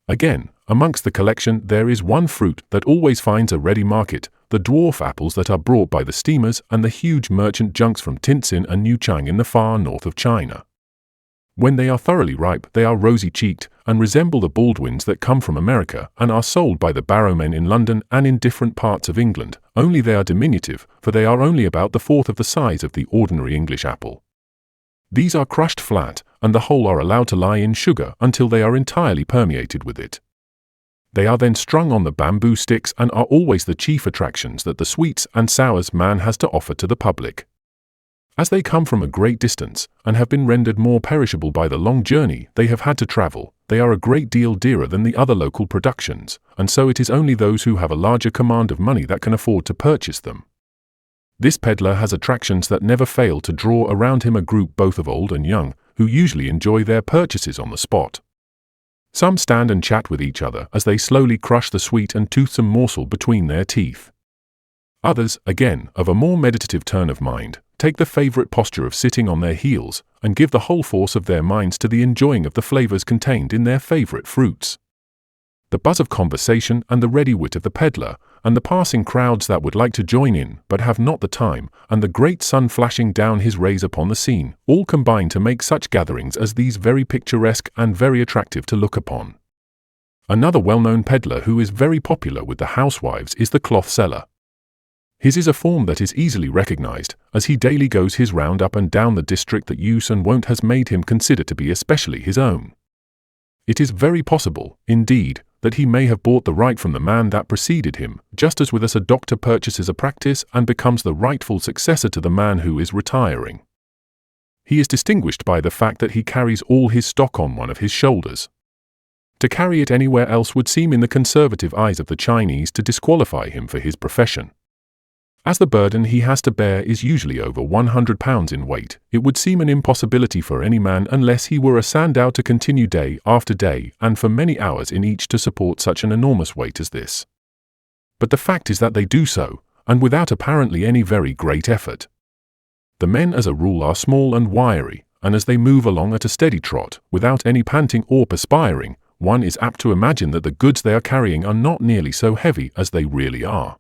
Again, amongst the collection there is one fruit that always finds a ready market, the dwarf apples that are brought by the steamers and the huge merchant junks from Tientsin and Niuchang in the far north of China. When they are thoroughly ripe, they are rosy-cheeked and resemble the Baldwins that come from America and are sold by the barrowmen in London and in different parts of England, only they are diminutive, for they are only about the fourth of the size of the ordinary English apple. These are crushed flat, and the whole are allowed to lie in sugar until they are entirely permeated with it. They are then strung on the bamboo sticks and are always the chief attractions that the sweets and sours man has to offer to the public. As they come from a great distance, and have been rendered more perishable by the long journey they have had to travel, they are a great deal dearer than the other local productions, and so it is only those who have a larger command of money that can afford to purchase them. This peddler has attractions that never fail to draw around him a group both of old and young, who usually enjoy their purchases on the spot. Some stand and chat with each other as they slowly crush the sweet and toothsome morsel between their teeth. Others, again, of a more meditative turn of mind, take the favorite posture of sitting on their heels and give the whole force of their minds to the enjoying of the flavors contained in their favorite fruits. The buzz of conversation and the ready wit of the peddler, and the passing crowds that would like to join in but have not the time, and the great sun flashing down his rays upon the scene, all combine to make such gatherings as these very picturesque and very attractive to look upon. Another well-known peddler who is very popular with the housewives is the cloth seller. His is a form that is easily recognized, as he daily goes his round up and down the district that use and wont has made him consider to be especially his own. It is very possible, indeed, that he may have bought the right from the man that preceded him, just as with us a doctor purchases a practice and becomes the rightful successor to the man who is retiring. He is distinguished by the fact that he carries all his stock on one of his shoulders. To carry it anywhere else would seem in the conservative eyes of the Chinese to disqualify him for his profession. As the burden he has to bear is usually over 100 pounds in weight, it would seem an impossibility for any man unless he were a Sandow to continue day after day and for many hours in each to support such an enormous weight as this. But the fact is that they do so, and without apparently any very great effort. The men as a rule are small and wiry, and as they move along at a steady trot, without any panting or perspiring, one is apt to imagine that the goods they are carrying are not nearly so heavy as they really are.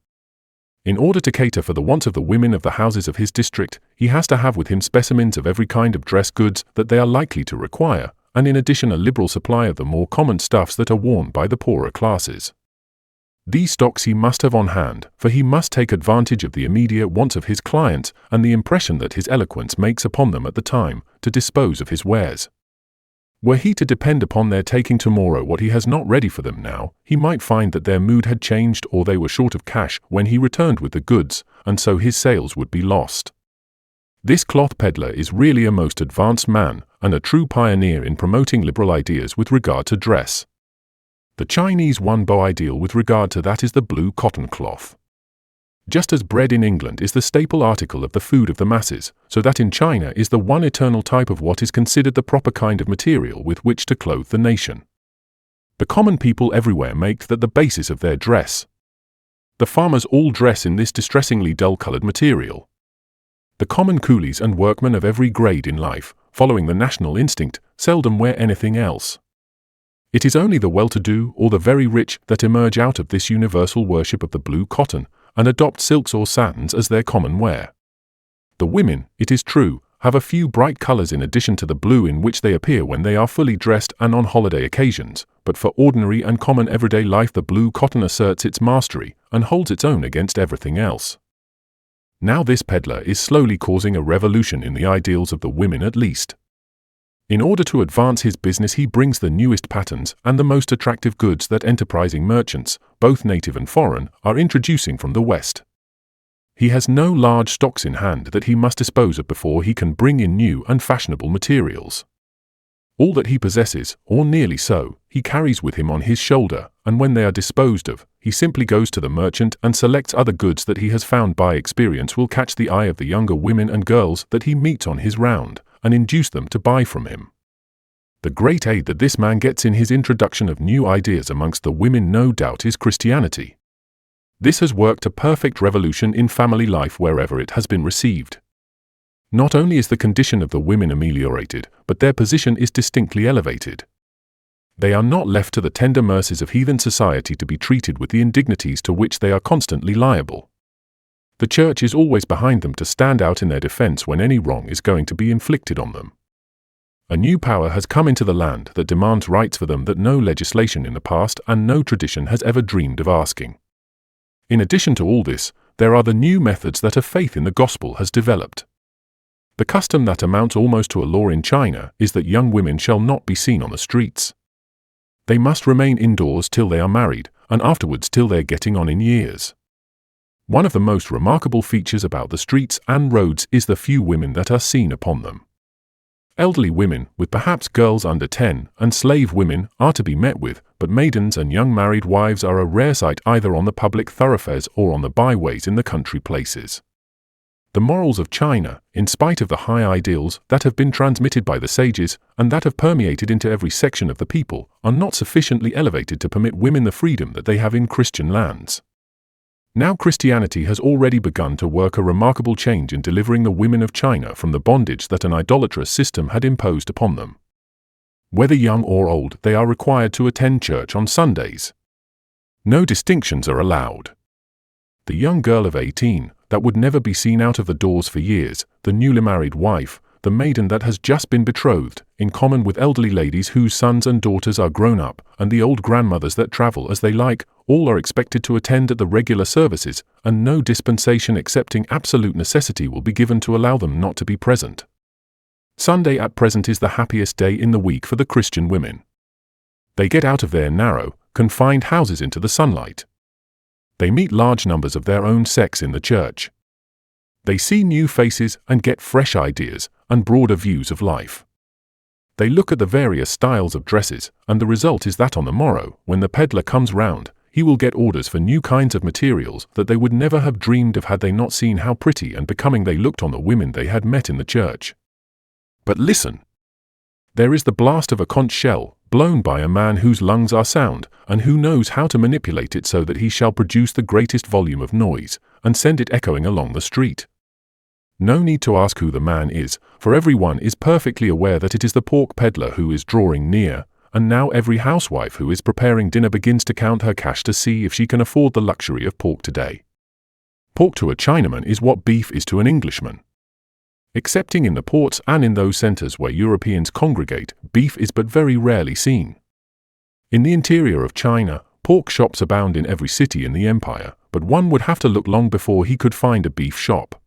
In order to cater for the wants of the women of the houses of his district, he has to have with him specimens of every kind of dress goods that they are likely to require, and in addition a liberal supply of the more common stuffs that are worn by the poorer classes. These stocks he must have on hand, for he must take advantage of the immediate wants of his clients and the impression that his eloquence makes upon them at the time, to dispose of his wares. Were he to depend upon their taking tomorrow what he has not ready for them now, he might find that their mood had changed or they were short of cash when he returned with the goods, and so his sales would be lost. This cloth peddler is really a most advanced man, and a true pioneer in promoting liberal ideas with regard to dress. The Chinese one-bow ideal with regard to that is the blue cotton cloth. Just as bread in England is the staple article of the food of the masses, so that in China is the one eternal type of what is considered the proper kind of material with which to clothe the nation. The common people everywhere make that the basis of their dress. The farmers all dress in this distressingly dull-colored material. The common coolies and workmen of every grade in life, following the national instinct, seldom wear anything else. It is only the well-to-do or the very rich that emerge out of this universal worship of the blue cotton, and adopt silks or satins as their common wear. The women, it is true, have a few bright colors in addition to the blue in which they appear when they are fully dressed and on holiday occasions, but for ordinary and common everyday life the blue cotton asserts its mastery and holds its own against everything else. Now this peddler is slowly causing a revolution in the ideals of the women at least. In order to advance his business he brings the newest patterns and the most attractive goods that enterprising merchants, both native and foreign, are introducing from the West. He has no large stocks in hand that he must dispose of before he can bring in new and fashionable materials. All that he possesses, or nearly so, he carries with him on his shoulder, and when they are disposed of, he simply goes to the merchant and selects other goods that he has found by experience will catch the eye of the younger women and girls that he meets on his round, and induce them to buy from him. The great aid that this man gets in his introduction of new ideas amongst the women no doubt is Christianity. This has worked a perfect revolution in family life wherever it has been received. Not only is the condition of the women ameliorated, but their position is distinctly elevated. They are not left to the tender mercies of heathen society to be treated with the indignities to which they are constantly liable. The Church is always behind them to stand out in their defense when any wrong is going to be inflicted on them. A new power has come into the land that demands rights for them that no legislation in the past and no tradition has ever dreamed of asking. In addition to all this, there are the new methods that a faith in the gospel has developed. The custom that amounts almost to a law in China is that young women shall not be seen on the streets. They must remain indoors till they are married, and afterwards till they are getting on in years. One of the most remarkable features about the streets and roads is the few women that are seen upon them. Elderly women, with perhaps girls under 10, and slave women are to be met with, but maidens and young married wives are a rare sight either on the public thoroughfares or on the byways in the country places. The morals of China, in spite of the high ideals that have been transmitted by the sages and that have permeated into every section of the people, are not sufficiently elevated to permit women the freedom that they have in Christian lands. Now Christianity has already begun to work a remarkable change in delivering the women of China from the bondage that an idolatrous system had imposed upon them. Whether young or old, they are required to attend church on Sundays. No distinctions are allowed. The young girl of 18, that would never be seen out of the doors for years, the newly married wife, the maiden that has just been betrothed, in common with elderly ladies whose sons and daughters are grown up, and the old grandmothers that travel as they like, all are expected to attend at the regular services, and no dispensation excepting absolute necessity will be given to allow them not to be present. Sunday at present is the happiest day in the week for the Christian women. They get out of their narrow, confined houses into the sunlight. They meet large numbers of their own sex in the church. They see new faces and get fresh ideas and broader views of life. They look at the various styles of dresses, and the result is that on the morrow, when the peddler comes round, he will get orders for new kinds of materials that they would never have dreamed of had they not seen how pretty and becoming they looked on the women they had met in the church. But listen! There is the blast of a conch shell, blown by a man whose lungs are sound, and who knows how to manipulate it so that he shall produce the greatest volume of noise, and send it echoing along the street. No need to ask who the man is, for everyone is perfectly aware that it is the pork peddler who is drawing near, and now every housewife who is preparing dinner begins to count her cash to see if she can afford the luxury of pork today. Pork to a Chinaman is what beef is to an Englishman. Excepting in the ports and in those centres where Europeans congregate, beef is but very rarely seen. In the interior of China, pork shops abound in every city in the empire, but one would have to look long before he could find a beef shop.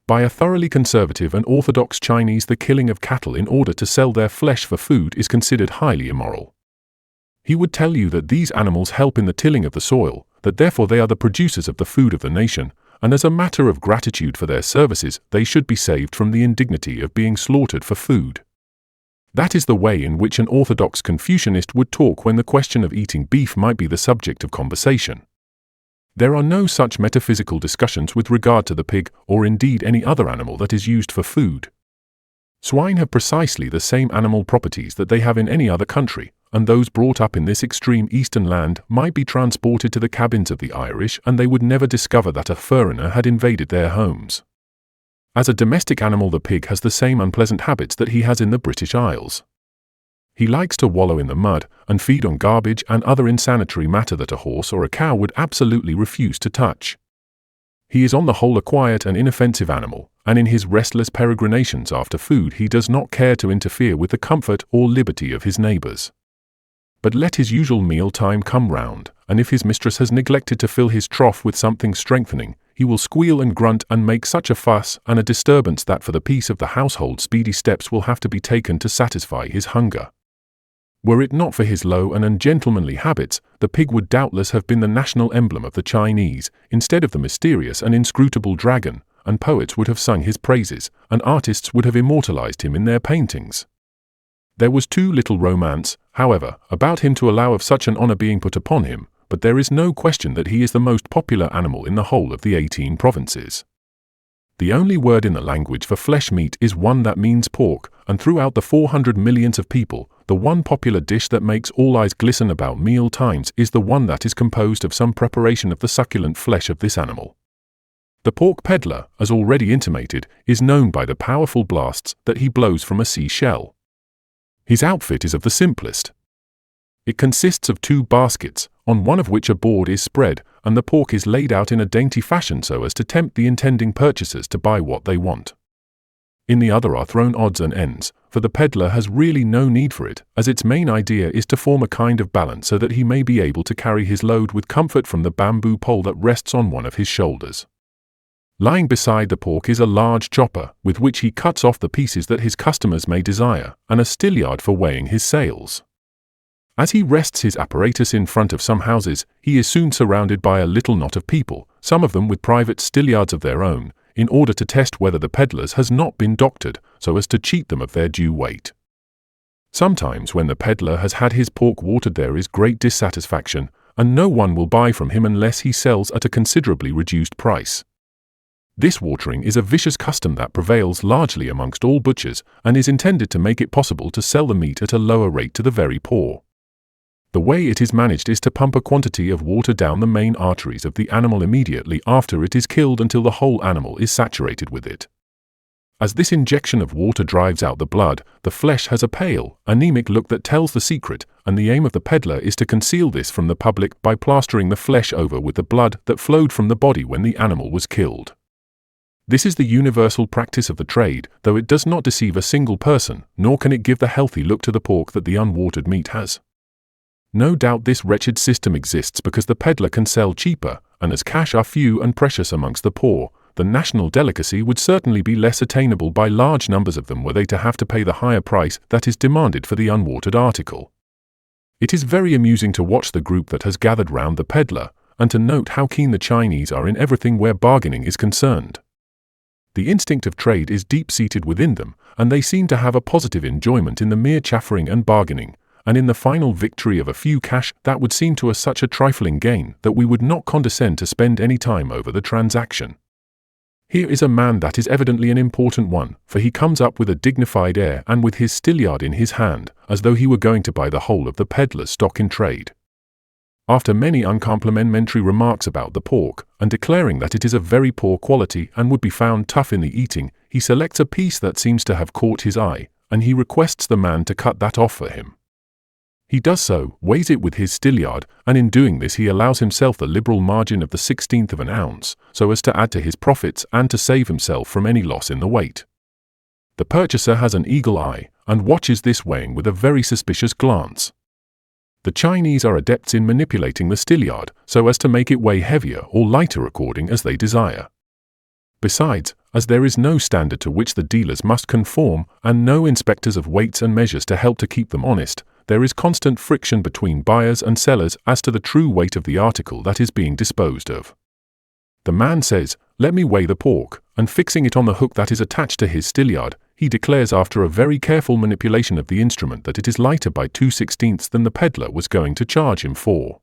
By a thoroughly conservative and orthodox Chinese, the killing of cattle in order to sell their flesh for food is considered highly immoral. He would tell you that these animals help in the tilling of the soil, that therefore they are the producers of the food of the nation, and as a matter of gratitude for their services, they should be saved from the indignity of being slaughtered for food. That is the way in which an orthodox Confucianist would talk when the question of eating beef might be the subject of conversation. There are no such metaphysical discussions with regard to the pig, or indeed any other animal that is used for food. Swine have precisely the same animal properties that they have in any other country, and those brought up in this extreme eastern land might be transported to the cabins of the Irish and they would never discover that a foreigner had invaded their homes. As a domestic animal, the pig has the same unpleasant habits that he has in the British Isles. He likes to wallow in the mud and feed on garbage and other insanitary matter that a horse or a cow would absolutely refuse to touch. He is on the whole a quiet and inoffensive animal, and in his restless peregrinations after food he does not care to interfere with the comfort or liberty of his neighbours. But let his usual meal time come round, and if his mistress has neglected to fill his trough with something strengthening, he will squeal and grunt and make such a fuss and a disturbance that for the peace of the household speedy steps will have to be taken to satisfy his hunger. Were it not for his low and ungentlemanly habits, the pig would doubtless have been the national emblem of the Chinese, instead of the mysterious and inscrutable dragon, and poets would have sung his praises, and artists would have immortalized him in their paintings. There was too little romance, however, about him to allow of such an honor being put upon him, but there is no question that he is the most popular animal in the whole of the 18 provinces. The only word in the language for flesh meat is one that means pork, and throughout the 400 millions of people, the one popular dish that makes all eyes glisten about meal times is the one that is composed of some preparation of the succulent flesh of this animal. The pork peddler, as already intimated, is known by the powerful blasts that he blows from a sea-shell. His outfit is of the simplest. It consists of 2 baskets, on one of which a board is spread, and the pork is laid out in a dainty fashion so as to tempt the intending purchasers to buy what they want. In the other are thrown odds and ends, for the peddler has really no need for it, as its main idea is to form a kind of balance so that he may be able to carry his load with comfort from the bamboo pole that rests on one of his shoulders. Lying beside the pork is a large chopper, with which he cuts off the pieces that his customers may desire, and a stillyard for weighing his sales. As he rests his apparatus in front of some houses, he is soon surrounded by a little knot of people, some of them with private stillyards of their own, in order to test whether the peddler's has not been doctored, so as to cheat them of their due weight. Sometimes when the peddler has had his pork watered there is great dissatisfaction, and no one will buy from him unless he sells at a considerably reduced price. This watering is a vicious custom that prevails largely amongst all butchers and is intended to make it possible to sell the meat at a lower rate to the very poor. The way it is managed is to pump a quantity of water down the main arteries of the animal immediately after it is killed until the whole animal is saturated with it. As this injection of water drives out the blood, the flesh has a pale, anemic look that tells the secret, and the aim of the peddler is to conceal this from the public by plastering the flesh over with the blood that flowed from the body when the animal was killed. This is the universal practice of the trade, though it does not deceive a single person, nor can it give the healthy look to the pork that the unwatered meat has. No doubt this wretched system exists because the peddler can sell cheaper, and as cash are few and precious amongst the poor, the national delicacy would certainly be less attainable by large numbers of them were they to have to pay the higher price that is demanded for the unwatered article. It is very amusing to watch the group that has gathered round the peddler, and to note how keen the Chinese are in everything where bargaining is concerned. The instinct of trade is deep-seated within them, and they seem to have a positive enjoyment in the mere chaffering and bargaining, and in the final victory of a few cash that would seem to us such a trifling gain that we would not condescend to spend any time over the transaction. Here is a man that is evidently an important one, for he comes up with a dignified air and with his stilliard in his hand, as though he were going to buy the whole of the peddler's stock in trade. After many uncomplimentary remarks about the pork, and declaring that it is of very poor quality and would be found tough in the eating, he selects a piece that seems to have caught his eye, and he requests the man to cut that off for him. He does so, weighs it with his stilliard, and in doing this he allows himself the liberal margin of the 16th of an ounce, so as to add to his profits and to save himself from any loss in the weight. The purchaser has an eagle eye, and watches this weighing with a very suspicious glance. The Chinese are adepts in manipulating the stilliard, so as to make it weigh heavier or lighter according as they desire. Besides, as there is no standard to which the dealers must conform, and no inspectors of weights and measures to help to keep them honest, there is constant friction between buyers and sellers as to the true weight of the article that is being disposed of. The man says, "Let me weigh the pork," and fixing it on the hook that is attached to his stilliard, he declares after a very careful manipulation of the instrument that it is lighter by 2/16 than the peddler was going to charge him for.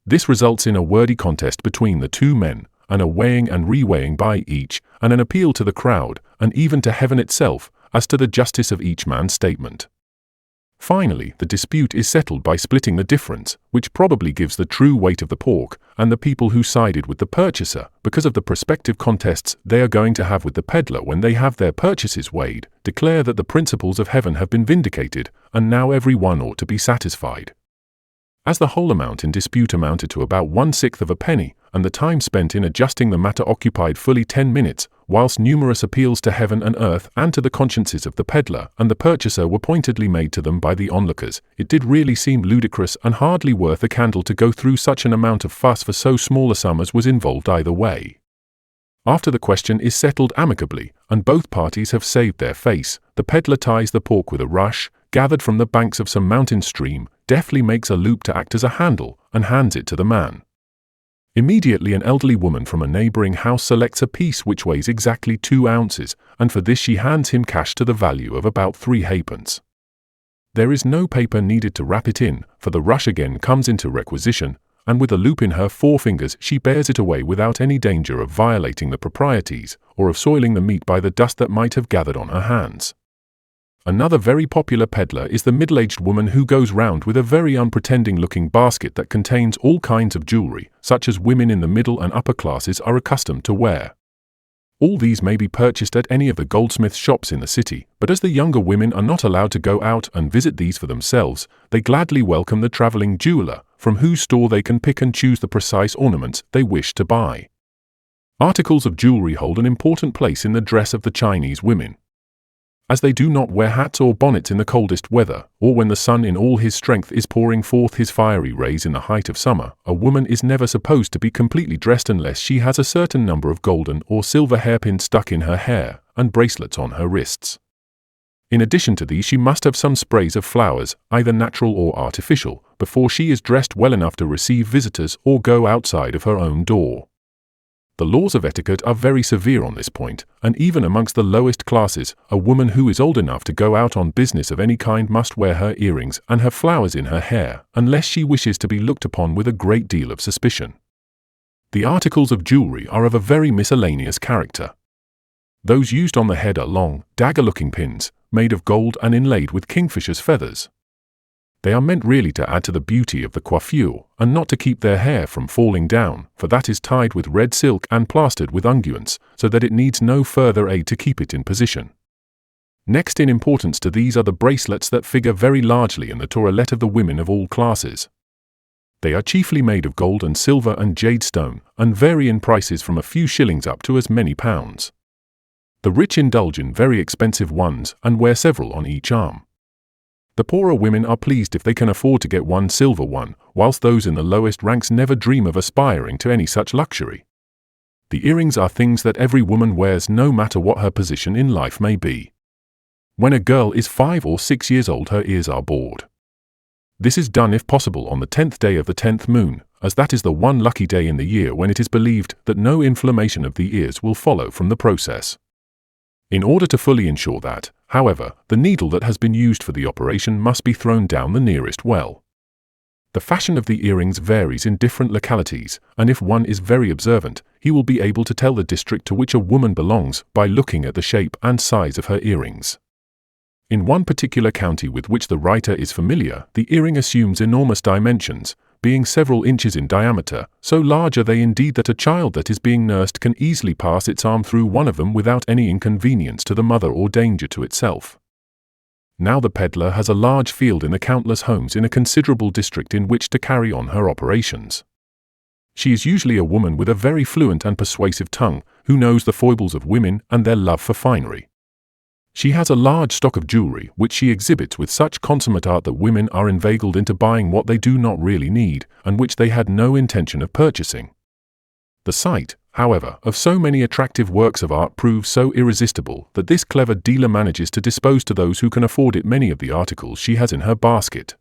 This results in a wordy contest between the two men, and a weighing and re-weighing by each, and an appeal to the crowd, and even to heaven itself, as to the justice of each man's statement. Finally, the dispute is settled by splitting the difference, which probably gives the true weight of the pork, and the people who sided with the purchaser, because of the prospective contests they are going to have with the peddler when they have their purchases weighed, declare that the principles of heaven have been vindicated, and now every one ought to be satisfied. As the whole amount in dispute amounted to about 1/6 of a penny, and the time spent in adjusting the matter occupied fully 10 minutes, whilst numerous appeals to heaven and earth and to the consciences of the peddler and the purchaser were pointedly made to them by the onlookers, it did really seem ludicrous and hardly worth a candle to go through such an amount of fuss for so small a sum as was involved either way. After the question is settled amicably, and both parties have saved their face, the peddler ties the pork with a rush, gathered from the banks of some mountain stream, deftly makes a loop to act as a handle, and hands it to the man. Immediately an elderly woman from a neighboring house selects a piece which weighs exactly 2 ounces, and for this she hands him cash to the value of about 3 halfpence. There is no paper needed to wrap it in, for the rush again comes into requisition, and with a loop in her forefingers she bears it away without any danger of violating the proprieties, or of soiling the meat by the dust that might have gathered on her hands. Another very popular peddler is the middle-aged woman who goes round with a very unpretending-looking basket that contains all kinds of jewelry, such as women in the middle and upper classes are accustomed to wear. All these may be purchased at any of the goldsmith shops in the city, but as the younger women are not allowed to go out and visit these for themselves, they gladly welcome the travelling jeweller, from whose store they can pick and choose the precise ornaments they wish to buy. Articles of jewelry hold an important place in the dress of the Chinese women. As they do not wear hats or bonnets in the coldest weather, or when the sun in all his strength is pouring forth his fiery rays in the height of summer, a woman is never supposed to be completely dressed unless she has a certain number of golden or silver hairpins stuck in her hair, and bracelets on her wrists. In addition to these she must have some sprays of flowers, either natural or artificial, before she is dressed well enough to receive visitors or go outside of her own door. The laws of etiquette are very severe on this point, and even amongst the lowest classes, a woman who is old enough to go out on business of any kind must wear her earrings and have flowers in her hair, unless she wishes to be looked upon with a great deal of suspicion. The articles of jewelry are of a very miscellaneous character. Those used on the head are long, dagger-looking pins, made of gold and inlaid with kingfishers' feathers. They are meant really to add to the beauty of the coiffure, and not to keep their hair from falling down, for that is tied with red silk and plastered with unguents, so that it needs no further aid to keep it in position. Next in importance to these are the bracelets that figure very largely in the toilette of the women of all classes. They are chiefly made of gold and silver and jade stone, and vary in prices from a few shillings up to as many pounds. The rich indulge in very expensive ones, and wear several on each arm. The poorer women are pleased if they can afford to get one silver one, whilst those in the lowest ranks never dream of aspiring to any such luxury. The earrings are things that every woman wears no matter what her position in life may be. When a girl is 5 or 6 years old, her ears are bored. This is done if possible on the 10th day of the 10th moon, as that is the one lucky day in the year when it is believed that no inflammation of the ears will follow from the process. In order to fully ensure that, however, the needle that has been used for the operation must be thrown down the nearest well. The fashion of the earrings varies in different localities, and if one is very observant, he will be able to tell the district to which a woman belongs by looking at the shape and size of her earrings. In one particular county with which the writer is familiar, the earring assumes enormous dimensions, being several inches in diameter, so large are they indeed that a child that is being nursed can easily pass its arm through one of them without any inconvenience to the mother or danger to itself. Now the peddler has a large field in the countless homes in a considerable district in which to carry on her operations. She is usually a woman with a very fluent and persuasive tongue, who knows the foibles of women and their love for finery. She has a large stock of jewelry, which she exhibits with such consummate art that women are inveigled into buying what they do not really need, and which they had no intention of purchasing. The sight, however, of so many attractive works of art proves so irresistible that this clever dealer manages to dispose to those who can afford it many of the articles she has in her basket.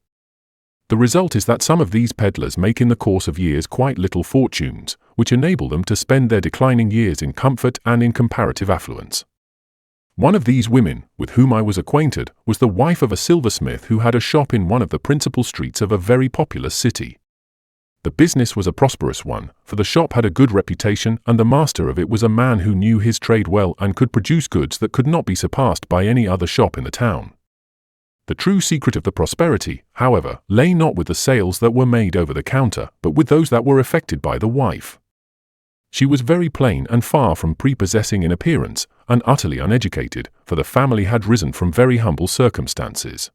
The result is that some of these peddlers make in the course of years quite little fortunes, which enable them to spend their declining years in comfort and in comparative affluence. One of these women, with whom I was acquainted, was the wife of a silversmith who had a shop in one of the principal streets of a very populous city. The business was a prosperous one, for the shop had a good reputation and the master of it was a man who knew his trade well and could produce goods that could not be surpassed by any other shop in the town. The true secret of the prosperity, however, lay not with the sales that were made over the counter, but with those that were effected by the wife. She was very plain and far from prepossessing in appearance, and utterly uneducated, for the family had risen from very humble circumstances.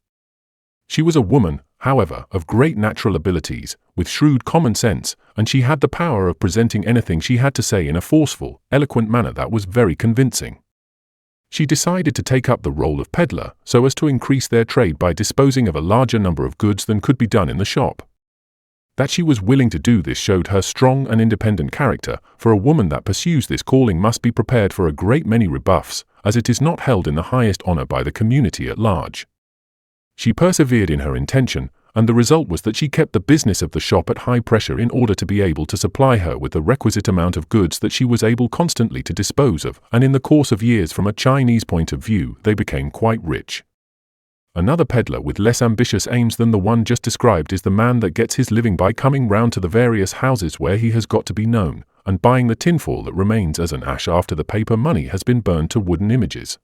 She was a woman, however, of great natural abilities, with shrewd common sense, and she had the power of presenting anything she had to say in a forceful, eloquent manner that was very convincing. She decided to take up the role of peddler, so as to increase their trade by disposing of a larger number of goods than could be done in the shop. That she was willing to do this showed her strong and independent character, for a woman that pursues this calling must be prepared for a great many rebuffs, as it is not held in the highest honor by the community at large. She persevered in her intention, and the result was that she kept the business of the shop at high pressure in order to be able to supply her with the requisite amount of goods that she was able constantly to dispose of, and in the course of years from a Chinese point of view they became quite rich. Another peddler with less ambitious aims than the one just described is the man that gets his living by coming round to the various houses where he has got to be known, and buying the tinfoil that remains as an ash after the paper money has been burned to wooden images.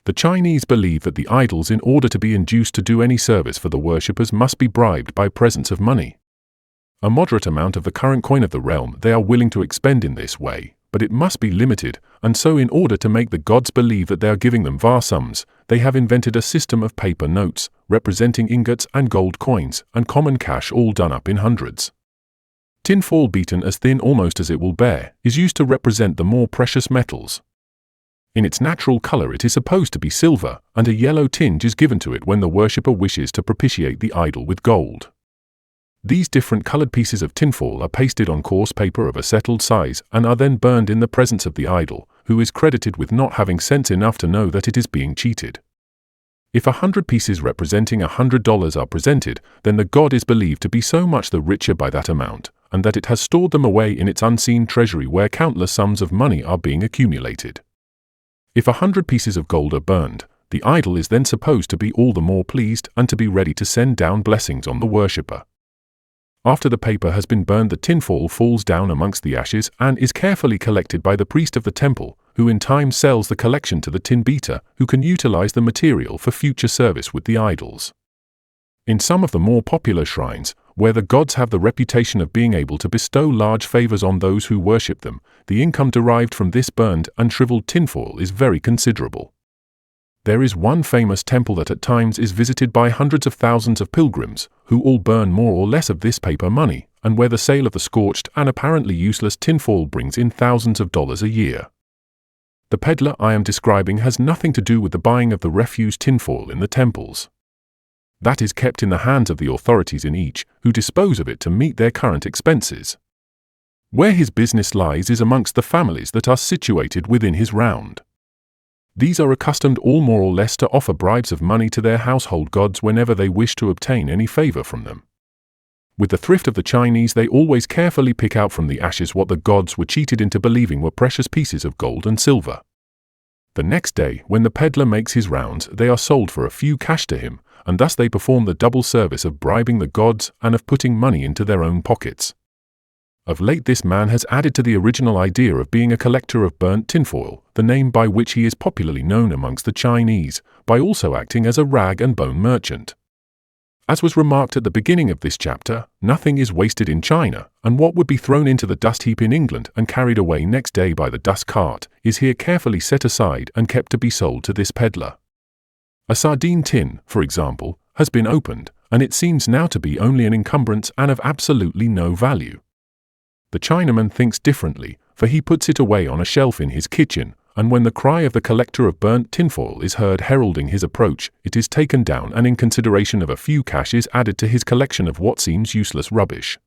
The Chinese believe that the idols, in order to be induced to do any service for the worshippers, must be bribed by presents of money. A moderate amount of the current coin of the realm they are willing to expend in this way, but it must be limited, and so in order to make the gods believe that they are giving them vast sums, they have invented a system of paper notes, representing ingots and gold coins, and common cash all done up in hundreds. Tinfoil beaten as thin almost as it will bear, is used to represent the more precious metals. In its natural color it is supposed to be silver, and a yellow tinge is given to it when the worshipper wishes to propitiate the idol with gold. These different colored pieces of tinfoil are pasted on coarse paper of a settled size and are then burned in the presence of the idol, who is credited with not having sense enough to know that it is being cheated. If 100 pieces representing $100 are presented, then the god is believed to be so much the richer by that amount, and that it has stored them away in its unseen treasury where countless sums of money are being accumulated. If 100 pieces of gold are burned, the idol is then supposed to be all the more pleased and to be ready to send down blessings on the worshipper. After the paper has been burned, the tinfoil falls down amongst the ashes and is carefully collected by the priest of the temple, who in time sells the collection to the tin beater, who can utilize the material for future service with the idols. In some of the more popular shrines, where the gods have the reputation of being able to bestow large favors on those who worship them, the income derived from this burned and shriveled tinfoil is very considerable. There is one famous temple that at times is visited by hundreds of thousands of pilgrims, who all burn more or less of this paper money, and where the sale of the scorched and apparently useless tinfoil brings in thousands of dollars a year. The peddler I am describing has nothing to do with the buying of the refuse tinfoil in the temples. That is kept in the hands of the authorities in each, who dispose of it to meet their current expenses. Where his business lies is amongst the families that are situated within his round. These are accustomed all more or less to offer bribes of money to their household gods whenever they wish to obtain any favor from them. With the thrift of the Chinese, they always carefully pick out from the ashes what the gods were cheated into believing were precious pieces of gold and silver. The next day, when the peddler makes his rounds, they are sold for a few cash to him, and thus they perform the double service of bribing the gods and of putting money into their own pockets. Of late this man has added to the original idea of being a collector of burnt tinfoil, the name by which he is popularly known amongst the Chinese, by also acting as a rag and bone merchant. As was remarked at the beginning of this chapter, nothing is wasted in China, and what would be thrown into the dust heap in England and carried away next day by the dust cart is here carefully set aside and kept to be sold to this peddler. A sardine tin, for example, has been opened, and it seems now to be only an encumbrance and of absolutely no value. The Chinaman thinks differently, for he puts it away on a shelf in his kitchen, and when the cry of the collector of burnt tinfoil is heard heralding his approach, it is taken down and in consideration of a few cash is added to his collection of what seems useless rubbish.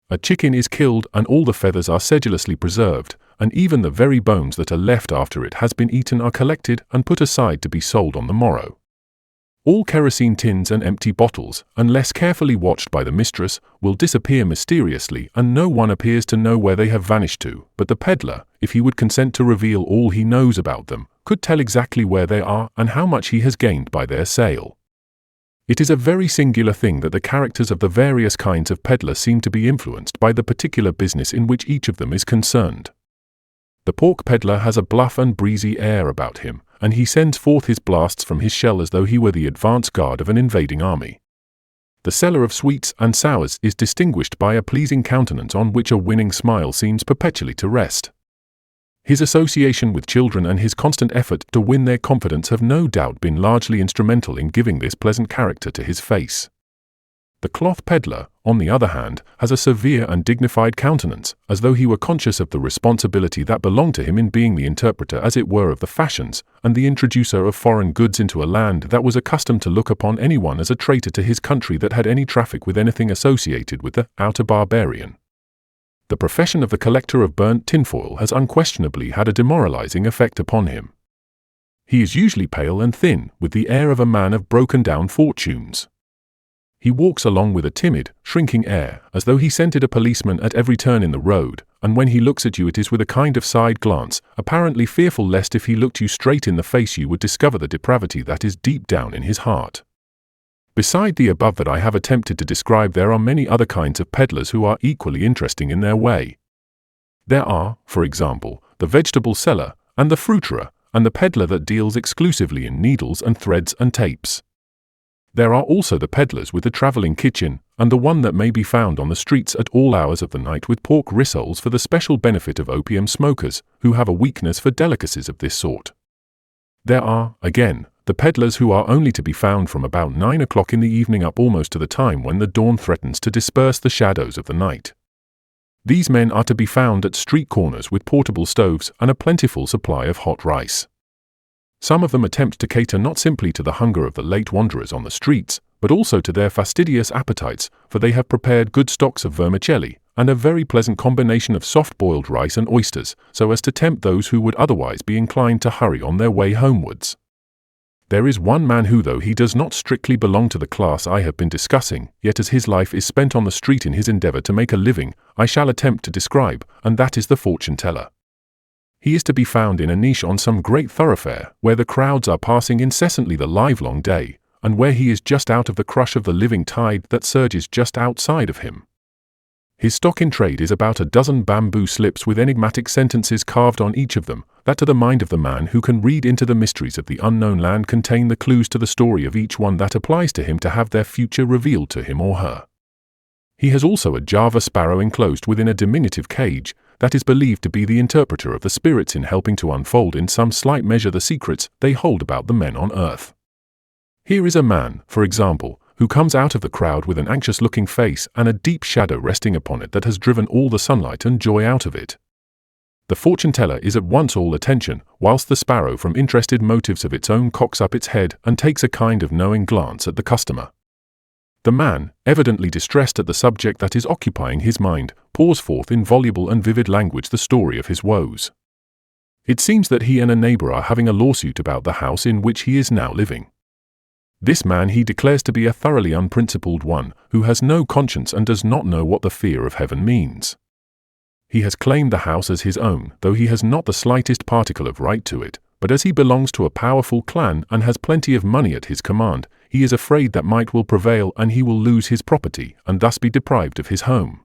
A chicken is killed and all the feathers are sedulously preserved, and even the very bones that are left after it has been eaten are collected and put aside to be sold on the morrow. All kerosene tins and empty bottles, unless carefully watched by the mistress, will disappear mysteriously and no one appears to know where they have vanished to, but the peddler, if he would consent to reveal all he knows about them, could tell exactly where they are and how much he has gained by their sale. It is a very singular thing that the characters of the various kinds of peddlers seem to be influenced by the particular business in which each of them is concerned. The pork peddler has a bluff and breezy air about him, and he sends forth his blasts from his shell as though he were the advance guard of an invading army. The seller of sweets and sours is distinguished by a pleasing countenance on which a winning smile seems perpetually to rest. His association with children and his constant effort to win their confidence have no doubt been largely instrumental in giving this pleasant character to his face. The cloth peddler, on the other hand, has a severe and dignified countenance, as though he were conscious of the responsibility that belonged to him in being the interpreter as it were of the fashions, and the introducer of foreign goods into a land that was accustomed to look upon anyone as a traitor to his country that had any traffic with anything associated with the outer barbarian. The profession of the collector of burnt tinfoil has unquestionably had a demoralizing effect upon him. He is usually pale and thin, with the air of a man of broken-down fortunes. He walks along with a timid, shrinking air, as though he scented a policeman at every turn in the road, and when he looks at you it is with a kind of side glance, apparently fearful lest if he looked you straight in the face you would discover the depravity that is deep down in his heart. Beside the above that I have attempted to describe, there are many other kinds of peddlers who are equally interesting in their way. There are, for example, the vegetable seller, and the fruiterer, and the peddler that deals exclusively in needles and threads and tapes. There are also the peddlers with the traveling kitchen, and the one that may be found on the streets at all hours of the night with pork rissoles for the special benefit of opium smokers, who have a weakness for delicacies of this sort. There are, again, the peddlers who are only to be found from about 9 o'clock in the evening up almost to the time when the dawn threatens to disperse the shadows of the night. These men are to be found at street corners with portable stoves and a plentiful supply of hot rice. Some of them attempt to cater not simply to the hunger of the late wanderers on the streets, but also to their fastidious appetites, for they have prepared good stocks of vermicelli, and a very pleasant combination of soft-boiled rice and oysters, so as to tempt those who would otherwise be inclined to hurry on their way homewards. There is one man who, though he does not strictly belong to the class I have been discussing, yet as his life is spent on the street in his endeavor to make a living, I shall attempt to describe, and that is the fortune-teller. He is to be found in a niche on some great thoroughfare, where the crowds are passing incessantly the livelong day, and where he is just out of the crush of the living tide that surges just outside of him. His stock in trade is about a dozen bamboo slips with enigmatic sentences carved on each of them, that to the mind of the man who can read into the mysteries of the unknown land contain the clues to the story of each one that applies to him to have their future revealed to him or her. He has also a Java sparrow enclosed within a diminutive cage that is believed to be the interpreter of the spirits in helping to unfold in some slight measure the secrets they hold about the men on earth. Here is a man, for example, who comes out of the crowd with an anxious-looking face and a deep shadow resting upon it that has driven all the sunlight and joy out of it. The fortune-teller is at once all attention, whilst the sparrow from interested motives of its own cocks up its head and takes a kind of knowing glance at the customer. The man, evidently distressed at the subject that is occupying his mind, pours forth in voluble and vivid language the story of his woes. It seems that he and a neighbor are having a lawsuit about the house in which he is now living. This man he declares to be a thoroughly unprincipled one, who has no conscience and does not know what the fear of heaven means. He has claimed the house as his own, though he has not the slightest particle of right to it, but as he belongs to a powerful clan and has plenty of money at his command, he is afraid that might will prevail and he will lose his property and thus be deprived of his home.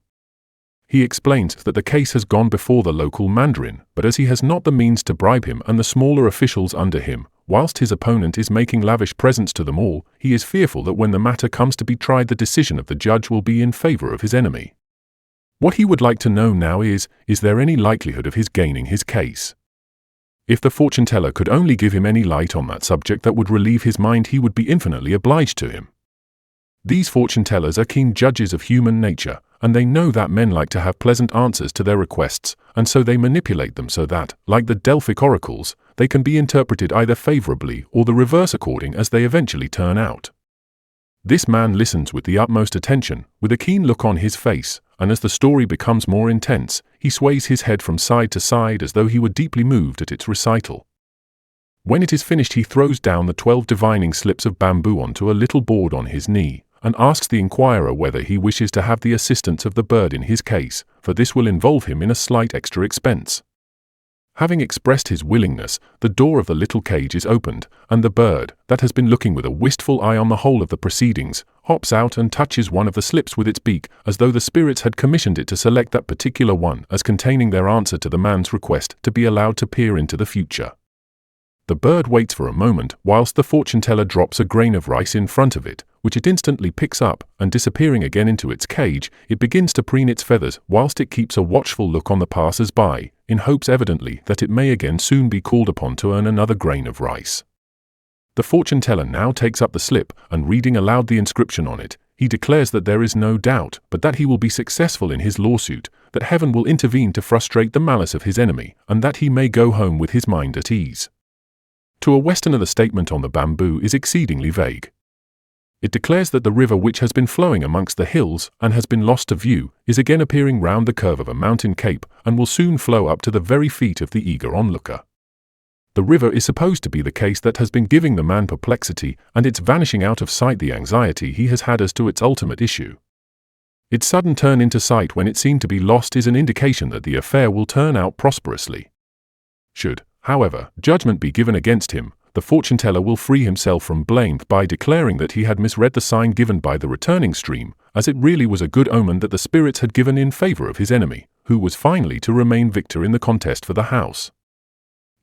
He explains that the case has gone before the local mandarin, but as he has not the means to bribe him and the smaller officials under him, whilst his opponent is making lavish presents to them all, he is fearful that when the matter comes to be tried the decision of the judge will be in favor of his enemy. What he would like to know now is there any likelihood of his gaining his case? If the fortune-teller could only give him any light on that subject that would relieve his mind, he would be infinitely obliged to him. These fortune-tellers are keen judges of human nature, and they know that men like to have pleasant answers to their requests, and so they manipulate them so that, like the Delphic oracles, they can be interpreted either favorably or the reverse according as they eventually turn out. This man listens with the utmost attention, with a keen look on his face, and as the story becomes more intense, he sways his head from side to side as though he were deeply moved at its recital. When it is finished, he throws down the 12 divining slips of bamboo onto a little board on his knee, and asks the inquirer whether he wishes to have the assistance of the bird in his case, for this will involve him in a slight extra expense. Having expressed his willingness, the door of the little cage is opened, and the bird, that has been looking with a wistful eye on the whole of the proceedings, hops out and touches one of the slips with its beak, as though the spirits had commissioned it to select that particular one as containing their answer to the man's request to be allowed to peer into the future. The bird waits for a moment whilst the fortune-teller drops a grain of rice in front of it, which it instantly picks up, and disappearing again into its cage, it begins to preen its feathers whilst it keeps a watchful look on the passers-by, in hopes evidently that it may again soon be called upon to earn another grain of rice. The fortune-teller now takes up the slip, and reading aloud the inscription on it, he declares that there is no doubt but that he will be successful in his lawsuit, that heaven will intervene to frustrate the malice of his enemy, and that he may go home with his mind at ease. To a Westerner, the statement on the bamboo is exceedingly vague. It declares that the river which has been flowing amongst the hills and has been lost to view is again appearing round the curve of a mountain cape and will soon flow up to the very feet of the eager onlooker. The river is supposed to be the case that has been giving the man perplexity, and its vanishing out of sight the anxiety he has had as to its ultimate issue. Its sudden turn into sight when it seemed to be lost is an indication that the affair will turn out prosperously. Should, however, judgment be given against him, the fortune-teller will free himself from blame by declaring that he had misread the sign given by the returning stream, as it really was a good omen that the spirits had given in favor of his enemy, who was finally to remain victor in the contest for the house.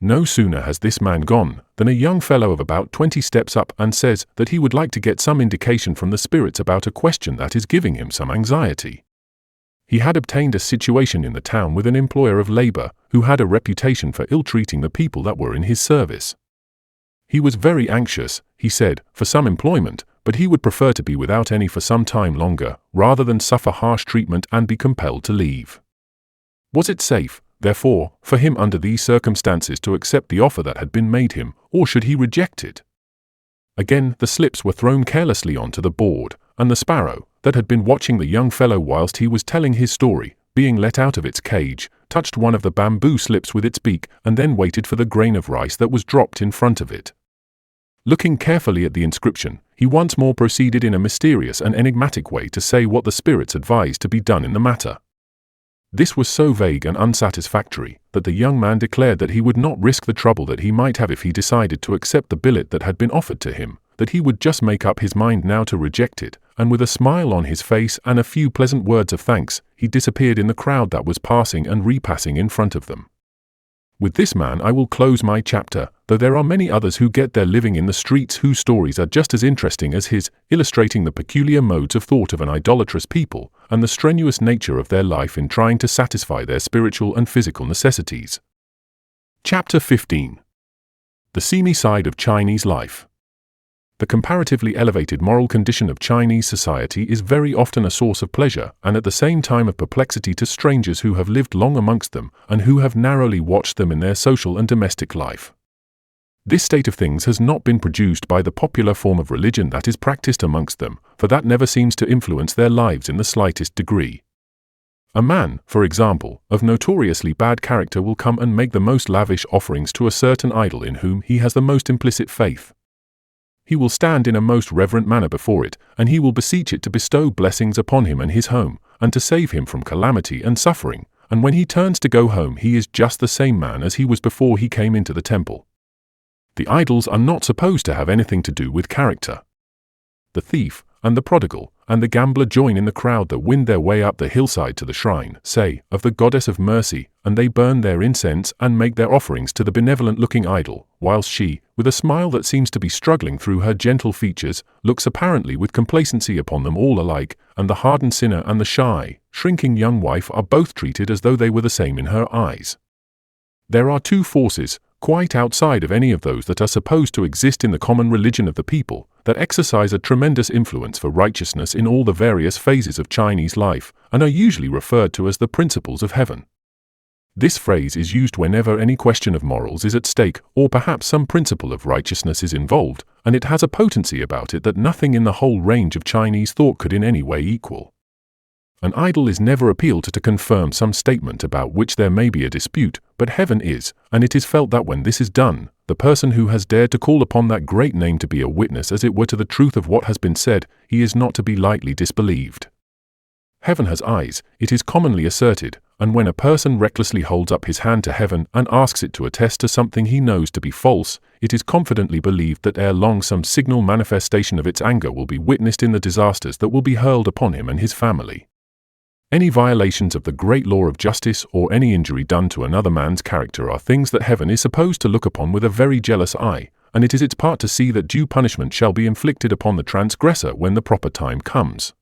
No sooner has this man gone than a young fellow of about 20 steps up and says that he would like to get some indication from the spirits about a question that is giving him some anxiety. He had obtained a situation in the town with an employer of labor who had a reputation for ill-treating the people that were in his service. He was very anxious, he said, for some employment, but he would prefer to be without any for some time longer, rather than suffer harsh treatment and be compelled to leave. Was it safe, therefore, for him under these circumstances to accept the offer that had been made him, or should he reject it? Again the slips were thrown carelessly onto the board, and the sparrow, that had been watching the young fellow whilst he was telling his story, being let out of its cage, touched one of the bamboo slips with its beak and then waited for the grain of rice that was dropped in front of it. Looking carefully at the inscription, he once more proceeded in a mysterious and enigmatic way to say what the spirits advised to be done in the matter. This was so vague and unsatisfactory that the young man declared that he would not risk the trouble that he might have if he decided to accept the billet that had been offered to him, that he would just make up his mind now to reject it, and with a smile on his face and a few pleasant words of thanks, he disappeared in the crowd that was passing and repassing in front of them. With this man I will close my chapter, though there are many others who get their living in the streets whose stories are just as interesting as his, illustrating the peculiar modes of thought of an idolatrous people, and the strenuous nature of their life in trying to satisfy their spiritual and physical necessities. Chapter 15. The SEAMY side of Chinese life. The comparatively elevated moral condition of Chinese society is very often a source of pleasure and at the same time of perplexity to strangers who have lived long amongst them and who have narrowly watched them in their social and domestic life. This state of things has not been produced by the popular form of religion that is practiced amongst them, for that never seems to influence their lives in the slightest degree. A man, for example, of notoriously bad character will come and make the most lavish offerings to a certain idol in whom he has the most implicit faith. He will stand in a most reverent manner before it, and he will beseech it to bestow blessings upon him and his home, and to save him from calamity and suffering, and when he turns to go home he is just the same man as he was before he came into the temple. The idols are not supposed to have anything to do with character. The thief, and the prodigal, and the gambler join in the crowd that wind their way up the hillside to the shrine, say, of the goddess of mercy, and they burn their incense and make their offerings to the benevolent-looking idol, whilst she, with a smile that seems to be struggling through her gentle features, looks apparently with complacency upon them all alike, and the hardened sinner and the shy, shrinking young wife are both treated as though they were the same in her eyes. There are two forces, quite outside of any of those that are supposed to exist in the common religion of the people, that exercise a tremendous influence for righteousness in all the various phases of Chinese life, and are usually referred to as the principles of heaven. This phrase is used whenever any question of morals is at stake, or perhaps some principle of righteousness is involved, and it has a potency about it that nothing in the whole range of Chinese thought could in any way equal. An idol is never appealed to confirm some statement about which there may be a dispute, but heaven is, and it is felt that when this is done, the person who has dared to call upon that great name to be a witness as it were to the truth of what has been said, he is not to be lightly disbelieved. Heaven has eyes, it is commonly asserted, and when a person recklessly holds up his hand to heaven and asks it to attest to something he knows to be false, it is confidently believed that ere long some signal manifestation of its anger will be witnessed in the disasters that will be hurled upon him and his family. Any violations of the great law of justice or any injury done to another man's character are things that heaven is supposed to look upon with a very jealous eye, and it is its part to see that due punishment shall be inflicted upon the transgressor when the proper time comes.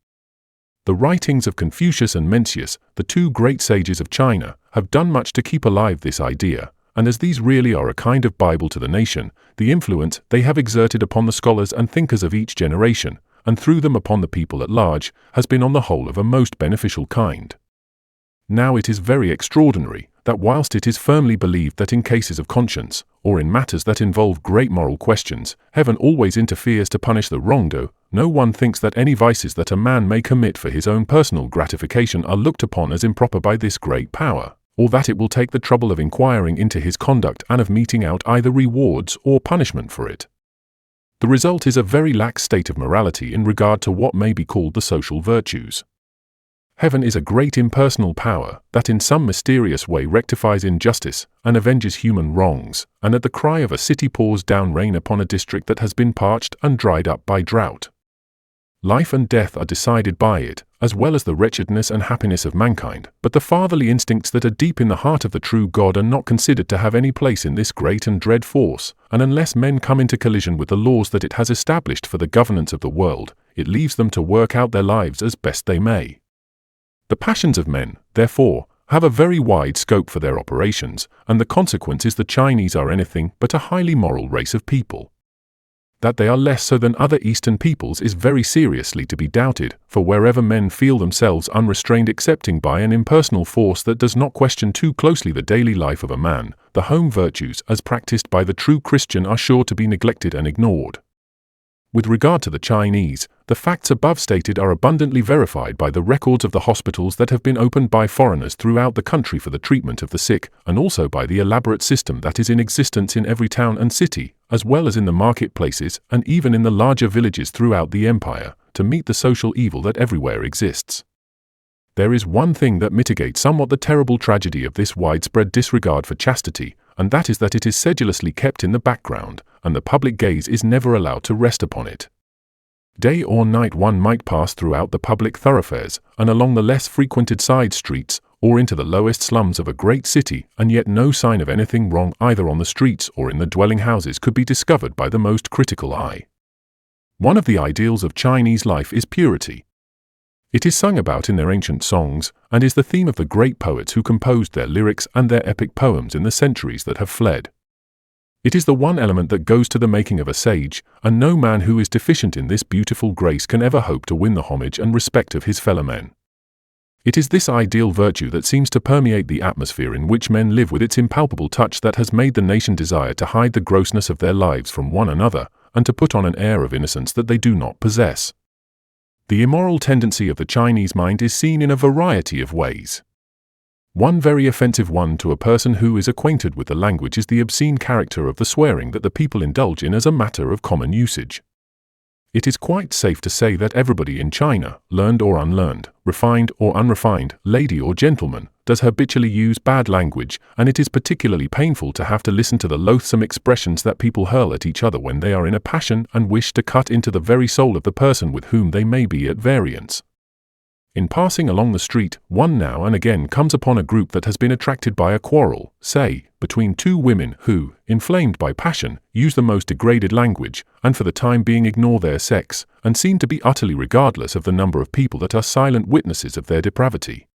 The writings of Confucius and Mencius, the two great sages of China, have done much to keep alive this idea, and as these really are a kind of Bible to the nation, the influence they have exerted upon the scholars and thinkers of each generation, and through them upon the people at large, has been on the whole of a most beneficial kind. Now it is very extraordinary, that whilst it is firmly believed that in cases of conscience, or in matters that involve great moral questions, heaven always interferes to punish the wrongdoer, no one thinks that any vices that a man may commit for his own personal gratification are looked upon as improper by this great power, or that it will take the trouble of inquiring into his conduct and of meting out either rewards or punishment for it. The result is a very lax state of morality in regard to what may be called the social virtues. Heaven is a great impersonal power that in some mysterious way rectifies injustice and avenges human wrongs, and at the cry of a city pours down rain upon a district that has been parched and dried up by drought. Life and death are decided by it, as well as the wretchedness and happiness of mankind, but the fatherly instincts that are deep in the heart of the true God are not considered to have any place in this great and dread force, and unless men come into collision with the laws that it has established for the governance of the world, it leaves them to work out their lives as best they may. The passions of men, therefore, have a very wide scope for their operations, and the consequence is the Chinese are anything but a highly moral race of people. That they are less so than other Eastern peoples is very seriously to be doubted, for wherever men feel themselves unrestrained excepting by an impersonal force that does not question too closely the daily life of a man, the home virtues as practiced by the true Christian are sure to be neglected and ignored. With regard to the Chinese, the facts above stated are abundantly verified by the records of the hospitals that have been opened by foreigners throughout the country for the treatment of the sick, and also by the elaborate system that is in existence in every town and city, as well as in the marketplaces and even in the larger villages throughout the empire, to meet the social evil that everywhere exists. There is one thing that mitigates somewhat the terrible tragedy of this widespread disregard for chastity, and that is that it is sedulously kept in the background, and the public gaze is never allowed to rest upon it. Day or night one might pass throughout the public thoroughfares, and along the less frequented side streets, or into the lowest slums of a great city, and yet no sign of anything wrong either on the streets or in the dwelling houses could be discovered by the most critical eye. One of the ideals of Chinese life is purity. It is sung about in their ancient songs, and is the theme of the great poets who composed their lyrics and their epic poems in the centuries that have fled. It is the one element that goes to the making of a sage, and no man who is deficient in this beautiful grace can ever hope to win the homage and respect of his fellow men. It is this ideal virtue that seems to permeate the atmosphere in which men live with its impalpable touch that has made the nation desire to hide the grossness of their lives from one another, and to put on an air of innocence that they do not possess. The immoral tendency of the Chinese mind is seen in a variety of ways. One very offensive one to a person who is acquainted with the language is the obscene character of the swearing that the people indulge in as a matter of common usage. It is quite safe to say that everybody in China, learned or unlearned, refined or unrefined, lady or gentleman, does habitually use bad language, and it is particularly painful to have to listen to the loathsome expressions that people hurl at each other when they are in a passion and wish to cut into the very soul of the person with whom they may be at variance. In passing along the street, one now and again comes upon a group that has been attracted by a quarrel, say, between two women who, inflamed by passion, use the most degraded language, and for the time being ignore their sex, and seem to be utterly regardless of the number of people that are silent witnesses of their depravity.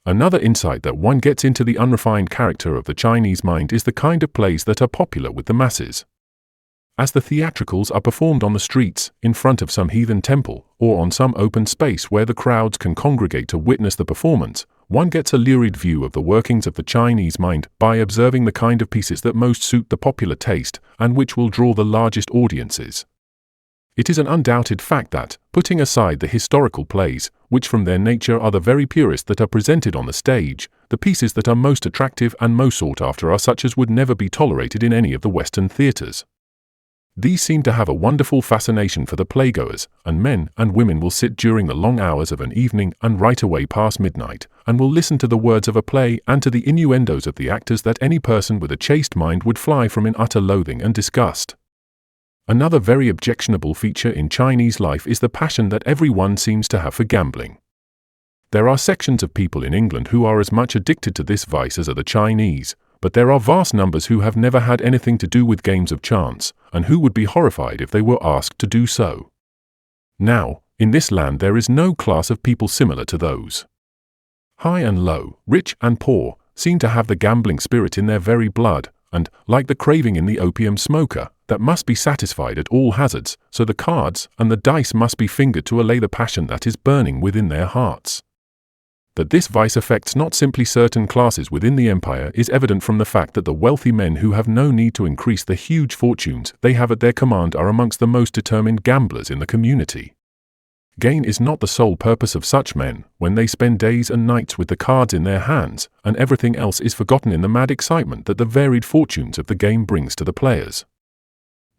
Another insight that one gets into the unrefined character of the Chinese mind is the kind of plays that are popular with the masses. As the theatricals are performed on the streets, in front of some heathen temple, or on some open space where the crowds can congregate to witness the performance, one gets a lurid view of the workings of the Chinese mind by observing the kind of pieces that most suit the popular taste and which will draw the largest audiences. It is an undoubted fact that, putting aside the historical plays, which from their nature are the very purest that are presented on the stage, the pieces that are most attractive and most sought after are such as would never be tolerated in any of the Western theatres. These seem to have a wonderful fascination for the playgoers, and men and women will sit during the long hours of an evening and right away past midnight, and will listen to the words of a play and to the innuendos of the actors that any person with a chaste mind would fly from in utter loathing and disgust. Another very objectionable feature in Chinese life is the passion that every one seems to have for gambling. There are sections of people in England who are as much addicted to this vice as are the Chinese, but there are vast numbers who have never had anything to do with games of chance, and who would be horrified if they were asked to do so. Now, in this land there is no class of people similar to those. High and low, rich and poor, seem to have the gambling spirit in their very blood, and, like the craving in the opium smoker, that must be satisfied at all hazards, so the cards and the dice must be fingered to allay the passion that is burning within their hearts. That this vice affects not simply certain classes within the empire is evident from the fact that the wealthy men who have no need to increase the huge fortunes they have at their command are amongst the most determined gamblers in the community. Gain is not the sole purpose of such men, when they spend days and nights with the cards in their hands, and everything else is forgotten in the mad excitement that the varied fortunes of the game brings to the players.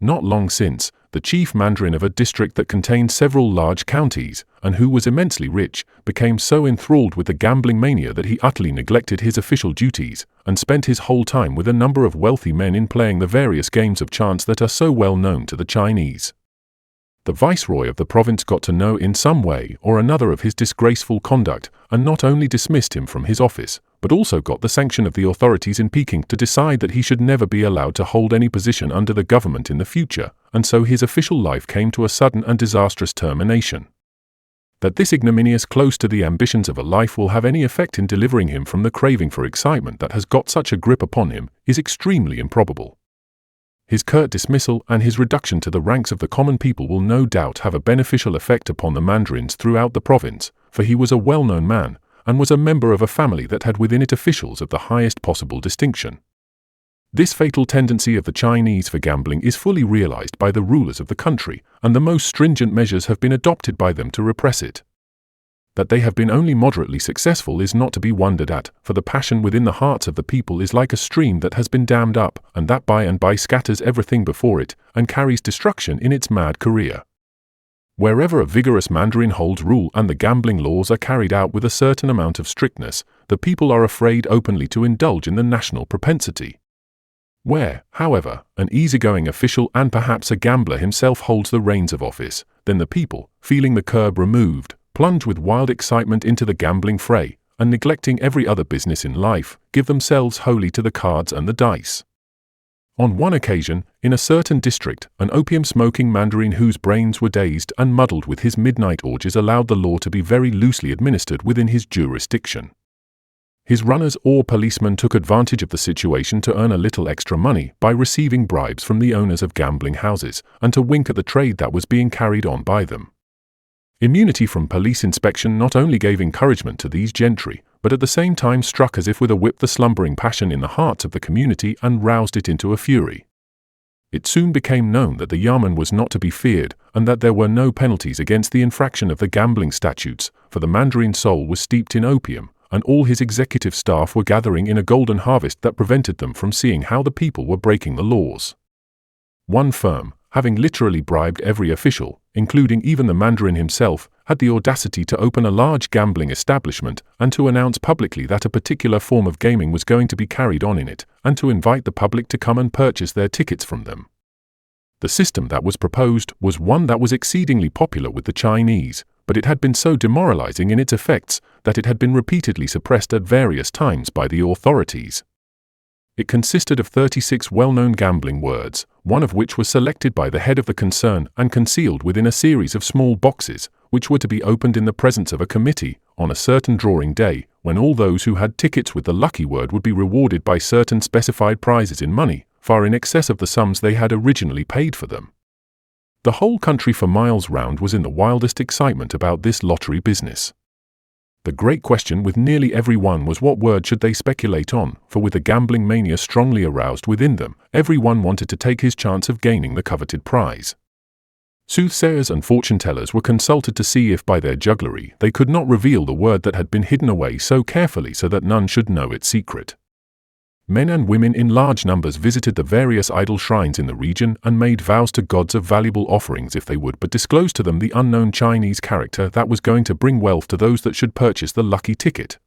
Not long since, the chief mandarin of a district that contained several large counties, and who was immensely rich, became so enthralled with the gambling mania that he utterly neglected his official duties, and spent his whole time with a number of wealthy men in playing the various games of chance that are so well known to the Chinese. The viceroy of the province got to know in some way or another of his disgraceful conduct, and not only dismissed him from his office, but also got the sanction of the authorities in Peking to decide that he should never be allowed to hold any position under the government in the future, and so his official life came to a sudden and disastrous termination. That this ignominious close to the ambitions of a life will have any effect in delivering him from the craving for excitement that has got such a grip upon him is extremely improbable. His curt dismissal and his reduction to the ranks of the common people will no doubt have a beneficial effect upon the mandarins throughout the province, for he was a well-known man, and was a member of a family that had within it officials of the highest possible distinction. This fatal tendency of the Chinese for gambling is fully realized by the rulers of the country, and the most stringent measures have been adopted by them to repress it. That they have been only moderately successful is not to be wondered at, for the passion within the hearts of the people is like a stream that has been dammed up, and that by and by scatters everything before it, and carries destruction in its mad career. Wherever a vigorous mandarin holds rule and the gambling laws are carried out with a certain amount of strictness, the people are afraid openly to indulge in the national propensity. Where, however, an easygoing official and perhaps a gambler himself holds the reins of office, then the people, feeling the curb removed, plunge with wild excitement into the gambling fray, and neglecting every other business in life, give themselves wholly to the cards and the dice. On one occasion, in a certain district, an opium-smoking mandarin whose brains were dazed and muddled with his midnight orgies allowed the law to be very loosely administered within his jurisdiction. His runners or policemen took advantage of the situation to earn a little extra money by receiving bribes from the owners of gambling houses and to wink at the trade that was being carried on by them. Immunity from police inspection not only gave encouragement to these gentry, but at the same time struck as if with a whip the slumbering passion in the hearts of the community and roused it into a fury. It soon became known that the yamen was not to be feared and that there were no penalties against the infraction of the gambling statutes, for the mandarin's soul was steeped in opium, and all his executive staff were gathering in a golden harvest that prevented them from seeing how the people were breaking the laws. One firm, having literally bribed every official, including even the mandarin himself, had the audacity to open a large gambling establishment and to announce publicly that a particular form of gaming was going to be carried on in it, and to invite the public to come and purchase their tickets from them. The system that was proposed was one that was exceedingly popular with the Chinese, but it had been so demoralizing in its effects that it had been repeatedly suppressed at various times by the authorities. It consisted of 36 well-known gambling words, one of which was selected by the head of the concern and concealed within a series of small boxes, which were to be opened in the presence of a committee on a certain drawing day, when all those who had tickets with the lucky word would be rewarded by certain specified prizes in money, far in excess of the sums they had originally paid for them. The whole country for miles round was in the wildest excitement about this lottery business. The great question with nearly every one was what word should they speculate on, for with the gambling mania strongly aroused within them, every one wanted to take his chance of gaining the coveted prize. Soothsayers and fortune-tellers were consulted to see if by their jugglery they could not reveal the word that had been hidden away so carefully so that none should know its secret. Men and women in large numbers visited the various idol shrines in the region and made vows to gods of valuable offerings if they would but disclose to them the unknown Chinese character that was going to bring wealth to those that should purchase the lucky ticket.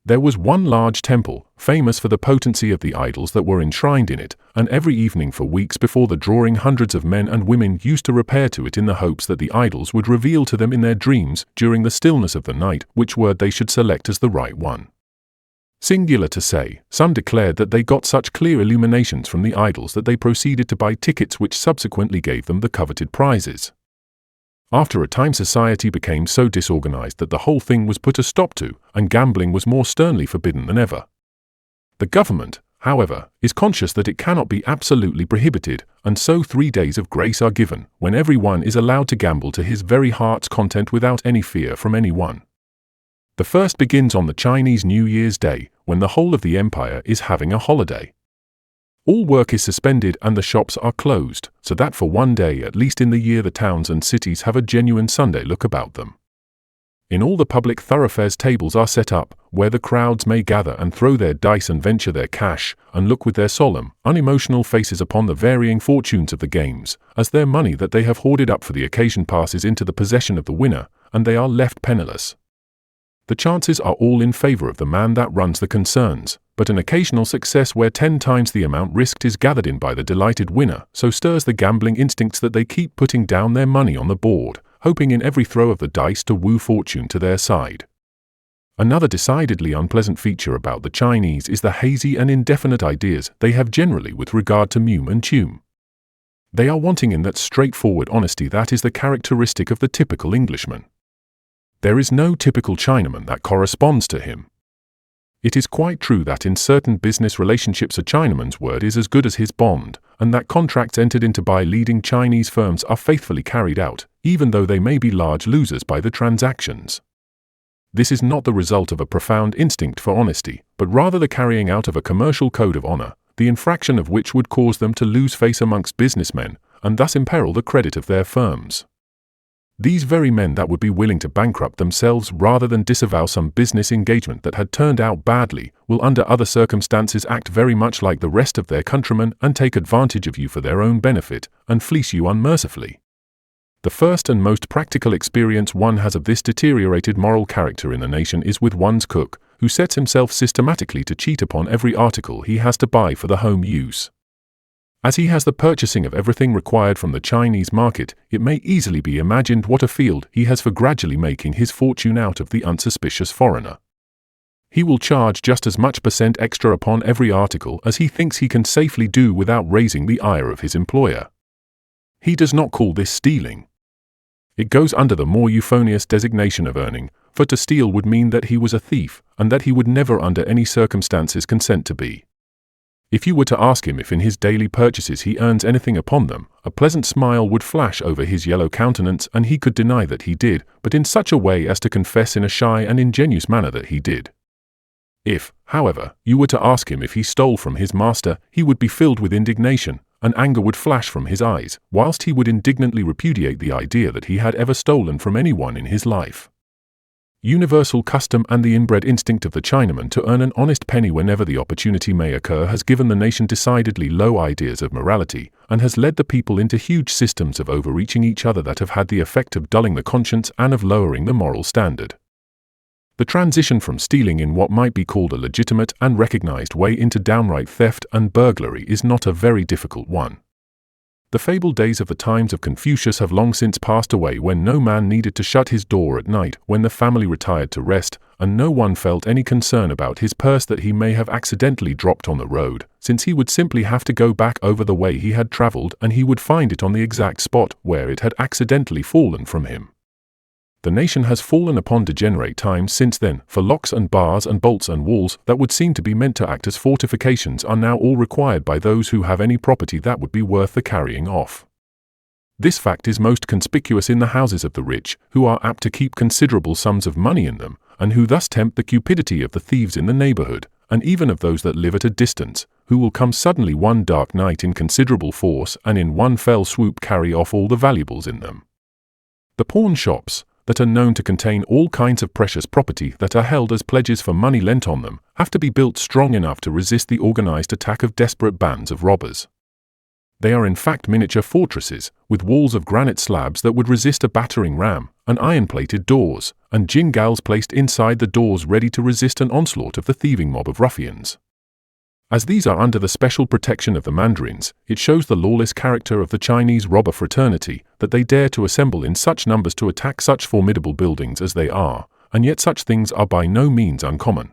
There was one large temple, famous for the potency of the idols that were enshrined in it, and every evening for weeks before the drawing hundreds of men and women used to repair to it in the hopes that the idols would reveal to them in their dreams, during the stillness of the night, which word they should select as the right one. Singular to say, some declared that they got such clear illuminations from the idols that they proceeded to buy tickets which subsequently gave them the coveted prizes. After a time society became so disorganized that the whole thing was put a stop to, and gambling was more sternly forbidden than ever. The government, however, is conscious that it cannot be absolutely prohibited, and so 3 days of grace are given, when every one is allowed to gamble to his very heart's content without any fear from anyone. The first begins on the Chinese New Year's Day, when the whole of the empire is having a holiday. All work is suspended and the shops are closed, so that for 1 day at least in the year the towns and cities have a genuine Sunday look about them. In all the public thoroughfares tables are set up, where the crowds may gather and throw their dice and venture their cash, and look with their solemn, unemotional faces upon the varying fortunes of the games, as their money that they have hoarded up for the occasion passes into the possession of the winner, and they are left penniless. The chances are all in favor of the man that runs the concerns, but an occasional success where 10 times the amount risked is gathered in by the delighted winner so stirs the gambling instincts that they keep putting down their money on the board, hoping in every throw of the dice to woo fortune to their side. Another decidedly unpleasant feature about the Chinese is the hazy and indefinite ideas they have generally with regard to meum and tume. They are wanting in that straightforward honesty that is the characteristic of the typical Englishman. There is no typical Chinaman that corresponds to him. It is quite true that in certain business relationships a Chinaman's word is as good as his bond, and that contracts entered into by leading Chinese firms are faithfully carried out, even though they may be large losers by the transactions. This is not the result of a profound instinct for honesty, but rather the carrying out of a commercial code of honor, the infraction of which would cause them to lose face amongst businessmen, and thus imperil the credit of their firms. These very men that would be willing to bankrupt themselves rather than disavow some business engagement that had turned out badly, will under other circumstances act very much like the rest of their countrymen and take advantage of you for their own benefit, and fleece you unmercifully. The first and most practical experience one has of this deteriorated moral character in the nation is with one's cook, who sets himself systematically to cheat upon every article he has to buy for the home use. As he has the purchasing of everything required from the Chinese market, it may easily be imagined what a field he has for gradually making his fortune out of the unsuspicious foreigner. He will charge just as much % extra upon every article as he thinks he can safely do without raising the ire of his employer. He does not call this stealing. It goes under the more euphonious designation of earning, for to steal would mean that he was a thief, and that he would never under any circumstances consent to be. If you were to ask him if in his daily purchases he earns anything upon them, a pleasant smile would flash over his yellow countenance, and he could deny that he did, but in such a way as to confess in a shy and ingenuous manner that he did. If, however, you were to ask him if he stole from his master, he would be filled with indignation, and anger would flash from his eyes, whilst he would indignantly repudiate the idea that he had ever stolen from anyone in his life. Universal custom and the inbred instinct of the Chinaman to earn an honest penny whenever the opportunity may occur has given the nation decidedly low ideas of morality, and has led the people into huge systems of overreaching each other that have had the effect of dulling the conscience and of lowering the moral standard. The transition from stealing in what might be called a legitimate and recognized way into downright theft and burglary is not a very difficult one. The fabled days of the times of Confucius have long since passed away, when no man needed to shut his door at night when the family retired to rest, and no one felt any concern about his purse that he may have accidentally dropped on the road, since he would simply have to go back over the way he had traveled and he would find it on the exact spot where it had accidentally fallen from him. The nation has fallen upon degenerate times since then, for locks and bars and bolts and walls that would seem to be meant to act as fortifications are now all required by those who have any property that would be worth the carrying off. This fact is most conspicuous in the houses of the rich, who are apt to keep considerable sums of money in them, and who thus tempt the cupidity of the thieves in the neighborhood, and even of those that live at a distance, who will come suddenly one dark night in considerable force and in one fell swoop carry off all the valuables in them. The pawn shops, that are known to contain all kinds of precious property that are held as pledges for money lent on them, have to be built strong enough to resist the organized attack of desperate bands of robbers. They are in fact miniature fortresses, with walls of granite slabs that would resist a battering ram, and iron-plated doors, and jingals placed inside the doors ready to resist an onslaught of the thieving mob of ruffians. As these are under the special protection of the mandarins, it shows the lawless character of the Chinese robber fraternity that they dare to assemble in such numbers to attack such formidable buildings as they are, and yet such things are by no means uncommon.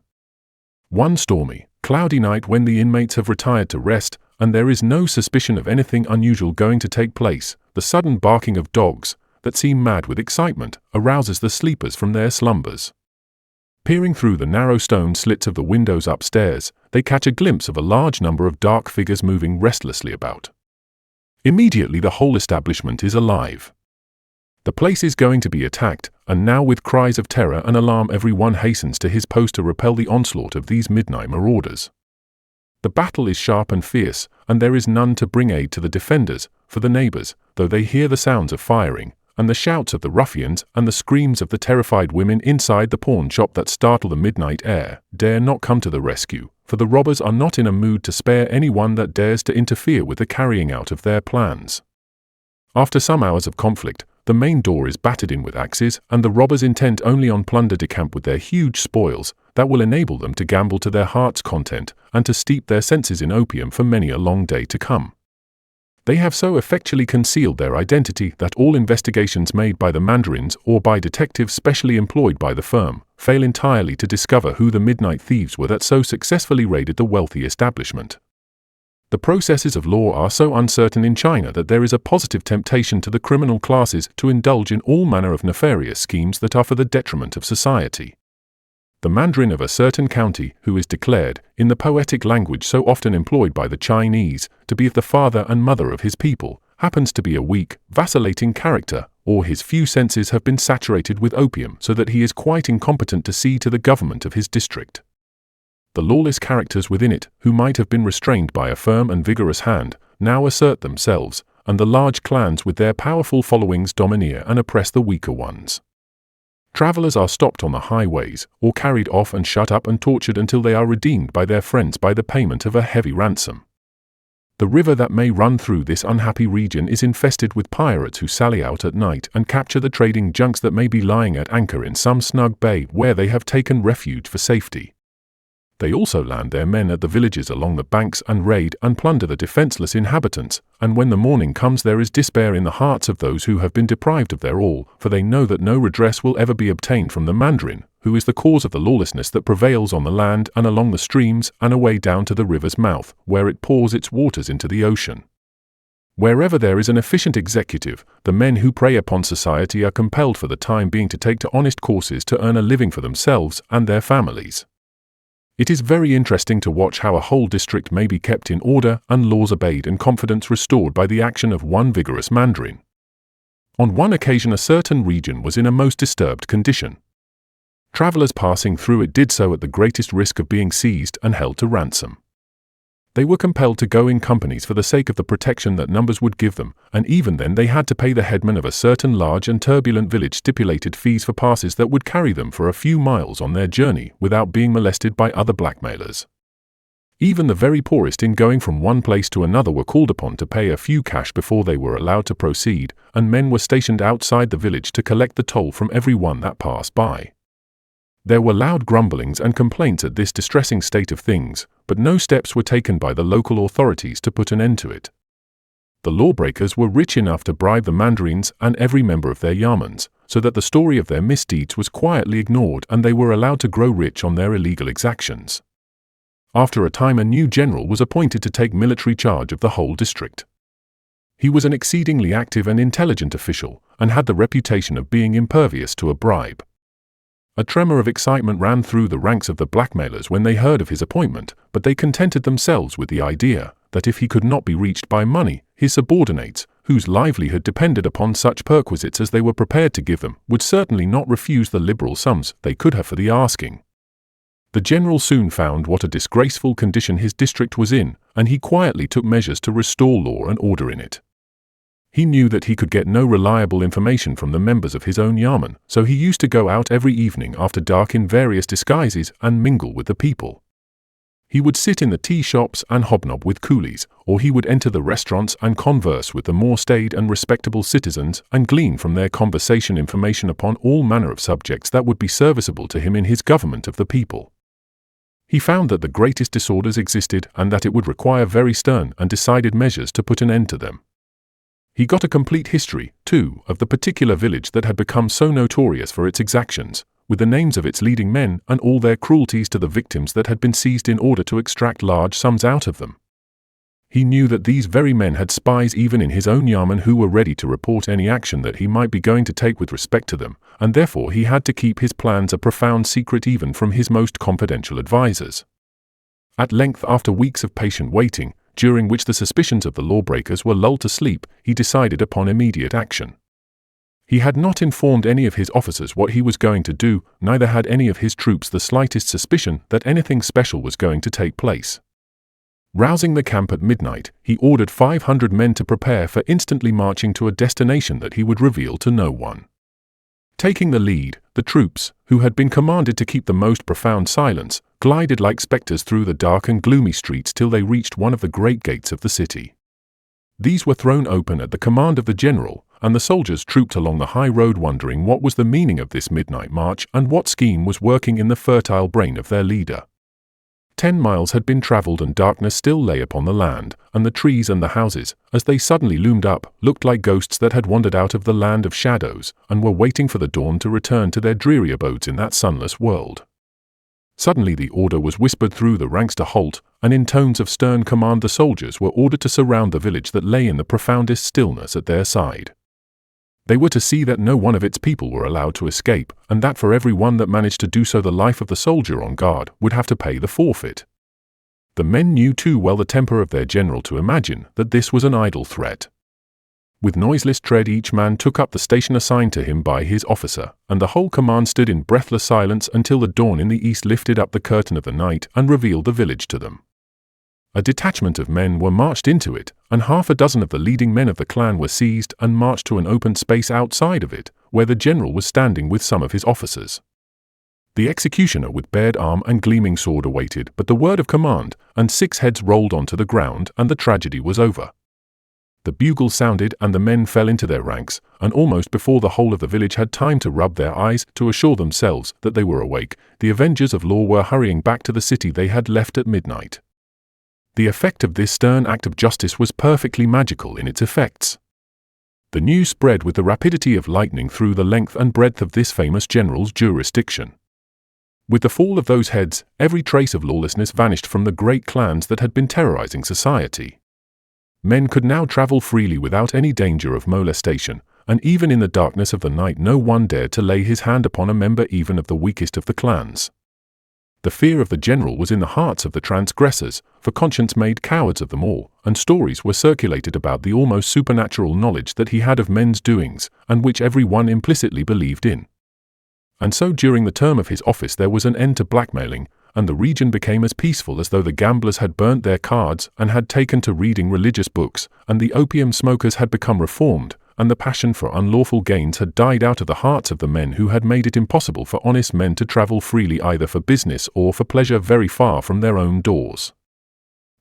One stormy, cloudy night when the inmates have retired to rest, and there is no suspicion of anything unusual going to take place, the sudden barking of dogs, that seem mad with excitement, arouses the sleepers from their slumbers. Peering through the narrow stone slits of the windows upstairs, they catch a glimpse of a large number of dark figures moving restlessly about. Immediately the whole establishment is alive. The place is going to be attacked, and now with cries of terror and alarm every one hastens to his post to repel the onslaught of these midnight marauders. The battle is sharp and fierce, and there is none to bring aid to the defenders, for the neighbors, though they hear the sounds of firing, and the shouts of the ruffians and the screams of the terrified women inside the pawn shop that startle the midnight air, dare not come to the rescue, for the robbers are not in a mood to spare anyone that dares to interfere with the carrying out of their plans. After some hours of conflict, the main door is battered in with axes, and the robbers, intent only on plunder, decamp with their huge spoils that will enable them to gamble to their heart's content and to steep their senses in opium for many a long day to come. They have so effectually concealed their identity that all investigations made by the mandarins or by detectives specially employed by the firm fail entirely to discover who the midnight thieves were that so successfully raided the wealthy establishment. The processes of law are so uncertain in China that there is a positive temptation to the criminal classes to indulge in all manner of nefarious schemes that are for the detriment of society. The mandarin of a certain county, who is declared, in the poetic language so often employed by the Chinese, to be the father and mother of his people, happens to be a weak, vacillating character, or his few senses have been saturated with opium so that he is quite incompetent to see to the government of his district. The lawless characters within it, who might have been restrained by a firm and vigorous hand, now assert themselves, and the large clans with their powerful followings domineer and oppress the weaker ones. Travelers are stopped on the highways, or carried off and shut up and tortured until they are redeemed by their friends by the payment of a heavy ransom. The river that may run through this unhappy region is infested with pirates who sally out at night and capture the trading junks that may be lying at anchor in some snug bay where they have taken refuge for safety. They also land their men at the villages along the banks and raid and plunder the defenseless inhabitants, and when the morning comes there is despair in the hearts of those who have been deprived of their all, for they know that no redress will ever be obtained from the Mandarin, who is the cause of the lawlessness that prevails on the land and along the streams and away down to the river's mouth, where it pours its waters into the ocean. Wherever there is an efficient executive, the men who prey upon society are compelled for the time being to take to honest courses to earn a living for themselves and their families. It is very interesting to watch how a whole district may be kept in order and laws obeyed and confidence restored by the action of one vigorous Mandarin. On one occasion a certain region was in a most disturbed condition. Travelers passing through it did so at the greatest risk of being seized and held to ransom. They were compelled to go in companies for the sake of the protection that numbers would give them, and even then they had to pay the headman of a certain large and turbulent village stipulated fees for passes that would carry them for a few miles on their journey without being molested by other blackmailers. Even the very poorest in going from one place to another were called upon to pay a few cash before they were allowed to proceed, and men were stationed outside the village to collect the toll from every one that passed by. There were loud grumblings and complaints at this distressing state of things, but no steps were taken by the local authorities to put an end to it. The lawbreakers were rich enough to bribe the Mandarins and every member of their yamans, so that the story of their misdeeds was quietly ignored and they were allowed to grow rich on their illegal exactions. After a time a new general was appointed to take military charge of the whole district. He was an exceedingly active and intelligent official, and had the reputation of being impervious to a bribe. A tremor of excitement ran through the ranks of the blackmailers when they heard of his appointment, but they contented themselves with the idea that if he could not be reached by money, his subordinates, whose livelihood depended upon such perquisites as they were prepared to give them, would certainly not refuse the liberal sums they could have for the asking. The general soon found what a disgraceful condition his district was in, and he quietly took measures to restore law and order in it. He knew that he could get no reliable information from the members of his own yamen, so he used to go out every evening after dark in various disguises and mingle with the people. He would sit in the tea shops and hobnob with coolies, or he would enter the restaurants and converse with the more staid and respectable citizens and glean from their conversation information upon all manner of subjects that would be serviceable to him in his government of the people. He found that the greatest disorders existed and that it would require very stern and decided measures to put an end to them. He got a complete history, too, of the particular village that had become so notorious for its exactions, with the names of its leading men and all their cruelties to the victims that had been seized in order to extract large sums out of them. He knew that these very men had spies even in his own yamen who were ready to report any action that he might be going to take with respect to them, and therefore he had to keep his plans a profound secret even from his most confidential advisers. At length, after weeks of patient waiting, during which the suspicions of the lawbreakers were lulled to sleep, he decided upon immediate action. He had not informed any of his officers what he was going to do, neither had any of his troops the slightest suspicion that anything special was going to take place. Rousing the camp at midnight, he ordered 500 men to prepare for instantly marching to a destination that he would reveal to no one. Taking the lead, the troops, who had been commanded to keep the most profound silence, glided like spectres through the dark and gloomy streets till they reached one of the great gates of the city. These were thrown open at the command of the general, and the soldiers trooped along the high road wondering what was the meaning of this midnight march and what scheme was working in the fertile brain of their leader. 10 miles had been travelled and darkness still lay upon the land, and the trees and the houses, as they suddenly loomed up, looked like ghosts that had wandered out of the land of shadows, and were waiting for the dawn to return to their dreary abodes in that sunless world. Suddenly the order was whispered through the ranks to halt, and in tones of stern command the soldiers were ordered to surround the village that lay in the profoundest stillness at their side. They were to see that no one of its people were allowed to escape, and that for every one that managed to do so the life of the soldier on guard would have to pay the forfeit. The men knew too well the temper of their general to imagine that this was an idle threat. With noiseless tread each man took up the station assigned to him by his officer, and the whole command stood in breathless silence until the dawn in the east lifted up the curtain of the night and revealed the village to them. A detachment of men were marched into it, and 6 of the leading men of the clan were seized and marched to an open space outside of it, where the general was standing with some of his officers. The executioner with bared arm and gleaming sword awaited but the word of command, and 6 heads rolled onto the ground, and the tragedy was over. The bugle sounded and the men fell into their ranks, and almost before the whole of the village had time to rub their eyes to assure themselves that they were awake, the avengers of law were hurrying back to the city they had left at midnight. The effect of this stern act of justice was perfectly magical in its effects. The news spread with the rapidity of lightning through the length and breadth of this famous general's jurisdiction. With the fall of those heads, every trace of lawlessness vanished from the great clans that had been terrorizing society. Men could now travel freely without any danger of molestation, and even in the darkness of the night no one dared to lay his hand upon a member even of the weakest of the clans. The fear of the general was in the hearts of the transgressors, for conscience made cowards of them all, and stories were circulated about the almost supernatural knowledge that he had of men's doings, and which every one implicitly believed in. And so during the term of his office there was an end to blackmailing, and the region became as peaceful as though the gamblers had burnt their cards and had taken to reading religious books, and the opium smokers had become reformed, and the passion for unlawful gains had died out of the hearts of the men who had made it impossible for honest men to travel freely either for business or for pleasure very far from their own doors.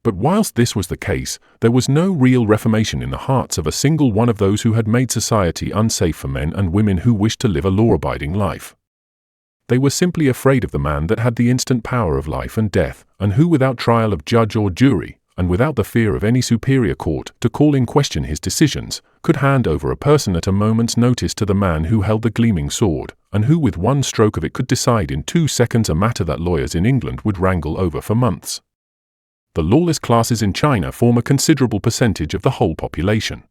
But whilst this was the case, there was no real reformation in the hearts of a single one of those who had made society unsafe for men and women who wished to live a law-abiding life. They were simply afraid of the man that had the instant power of life and death, and who without trial of judge or jury, and without the fear of any superior court to call in question his decisions, could hand over a person at a moment's notice to the man who held the gleaming sword, and who with one stroke of it could decide in 2 seconds a matter that lawyers in England would wrangle over for months. The lawless classes in China form a considerable percentage of the whole population.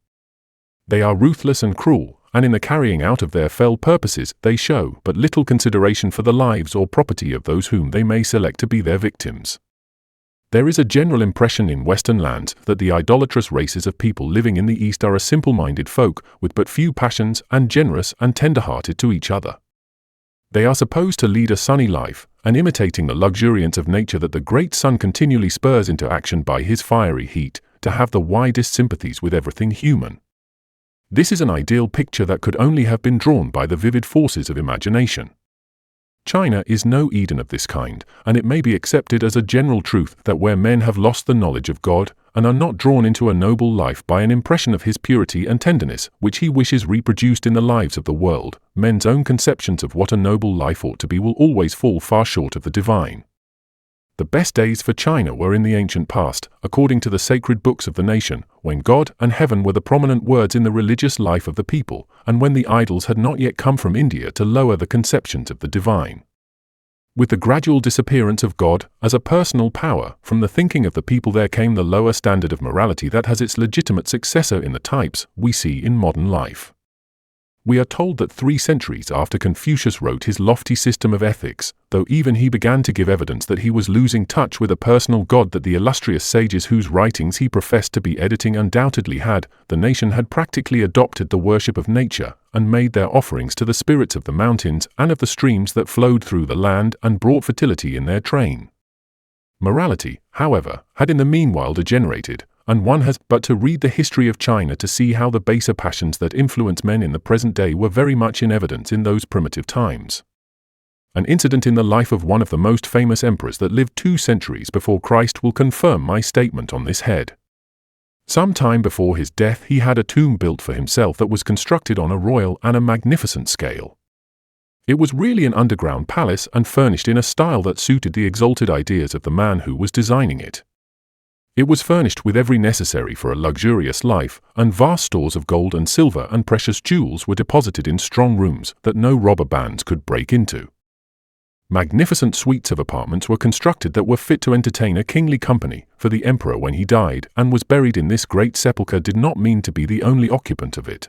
They are ruthless and cruel, and in the carrying out of their fell purposes they show but little consideration for the lives or property of those whom they may select to be their victims. There is a general impression in Western lands that the idolatrous races of people living in the East are a simple-minded folk with but few passions and generous and tender-hearted to each other. They are supposed to lead a sunny life, and imitating the luxuriance of nature that the great sun continually spurs into action by his fiery heat, to have the widest sympathies with everything human. This is an ideal picture that could only have been drawn by the vivid forces of imagination. China is no Eden of this kind, and it may be accepted as a general truth that where men have lost the knowledge of God, and are not drawn into a noble life by an impression of his purity and tenderness, which he wishes reproduced in the lives of the world, men's own conceptions of what a noble life ought to be will always fall far short of the divine. The best days for China were in the ancient past, according to the sacred books of the nation, when God and heaven were the prominent words in the religious life of the people, and when the idols had not yet come from India to lower the conceptions of the divine. With the gradual disappearance of God as a personal power from the thinking of the people, there came the lower standard of morality that has its legitimate successor in the types we see in modern life. We are told that 3 centuries after Confucius wrote his lofty system of ethics, though even he began to give evidence that he was losing touch with a personal God that the illustrious sages whose writings he professed to be editing undoubtedly had, the nation had practically adopted the worship of nature, and made their offerings to the spirits of the mountains and of the streams that flowed through the land and brought fertility in their train. Morality, however, had in the meanwhile degenerated, and one has but to read the history of China to see how the baser passions that influence men in the present day were very much in evidence in those primitive times. An incident in the life of one of the most famous emperors that lived 2 centuries before Christ will confirm my statement on this head. Some time before his death he had a tomb built for himself that was constructed on a royal and a magnificent scale. It was really an underground palace and furnished in a style that suited the exalted ideas of the man who was designing it. It was furnished with every necessary for a luxurious life, and vast stores of gold and silver and precious jewels were deposited in strong rooms that no robber bands could break into. Magnificent suites of apartments were constructed that were fit to entertain a kingly company, for the emperor when he died and was buried in this great sepulchre did not mean to be the only occupant of it.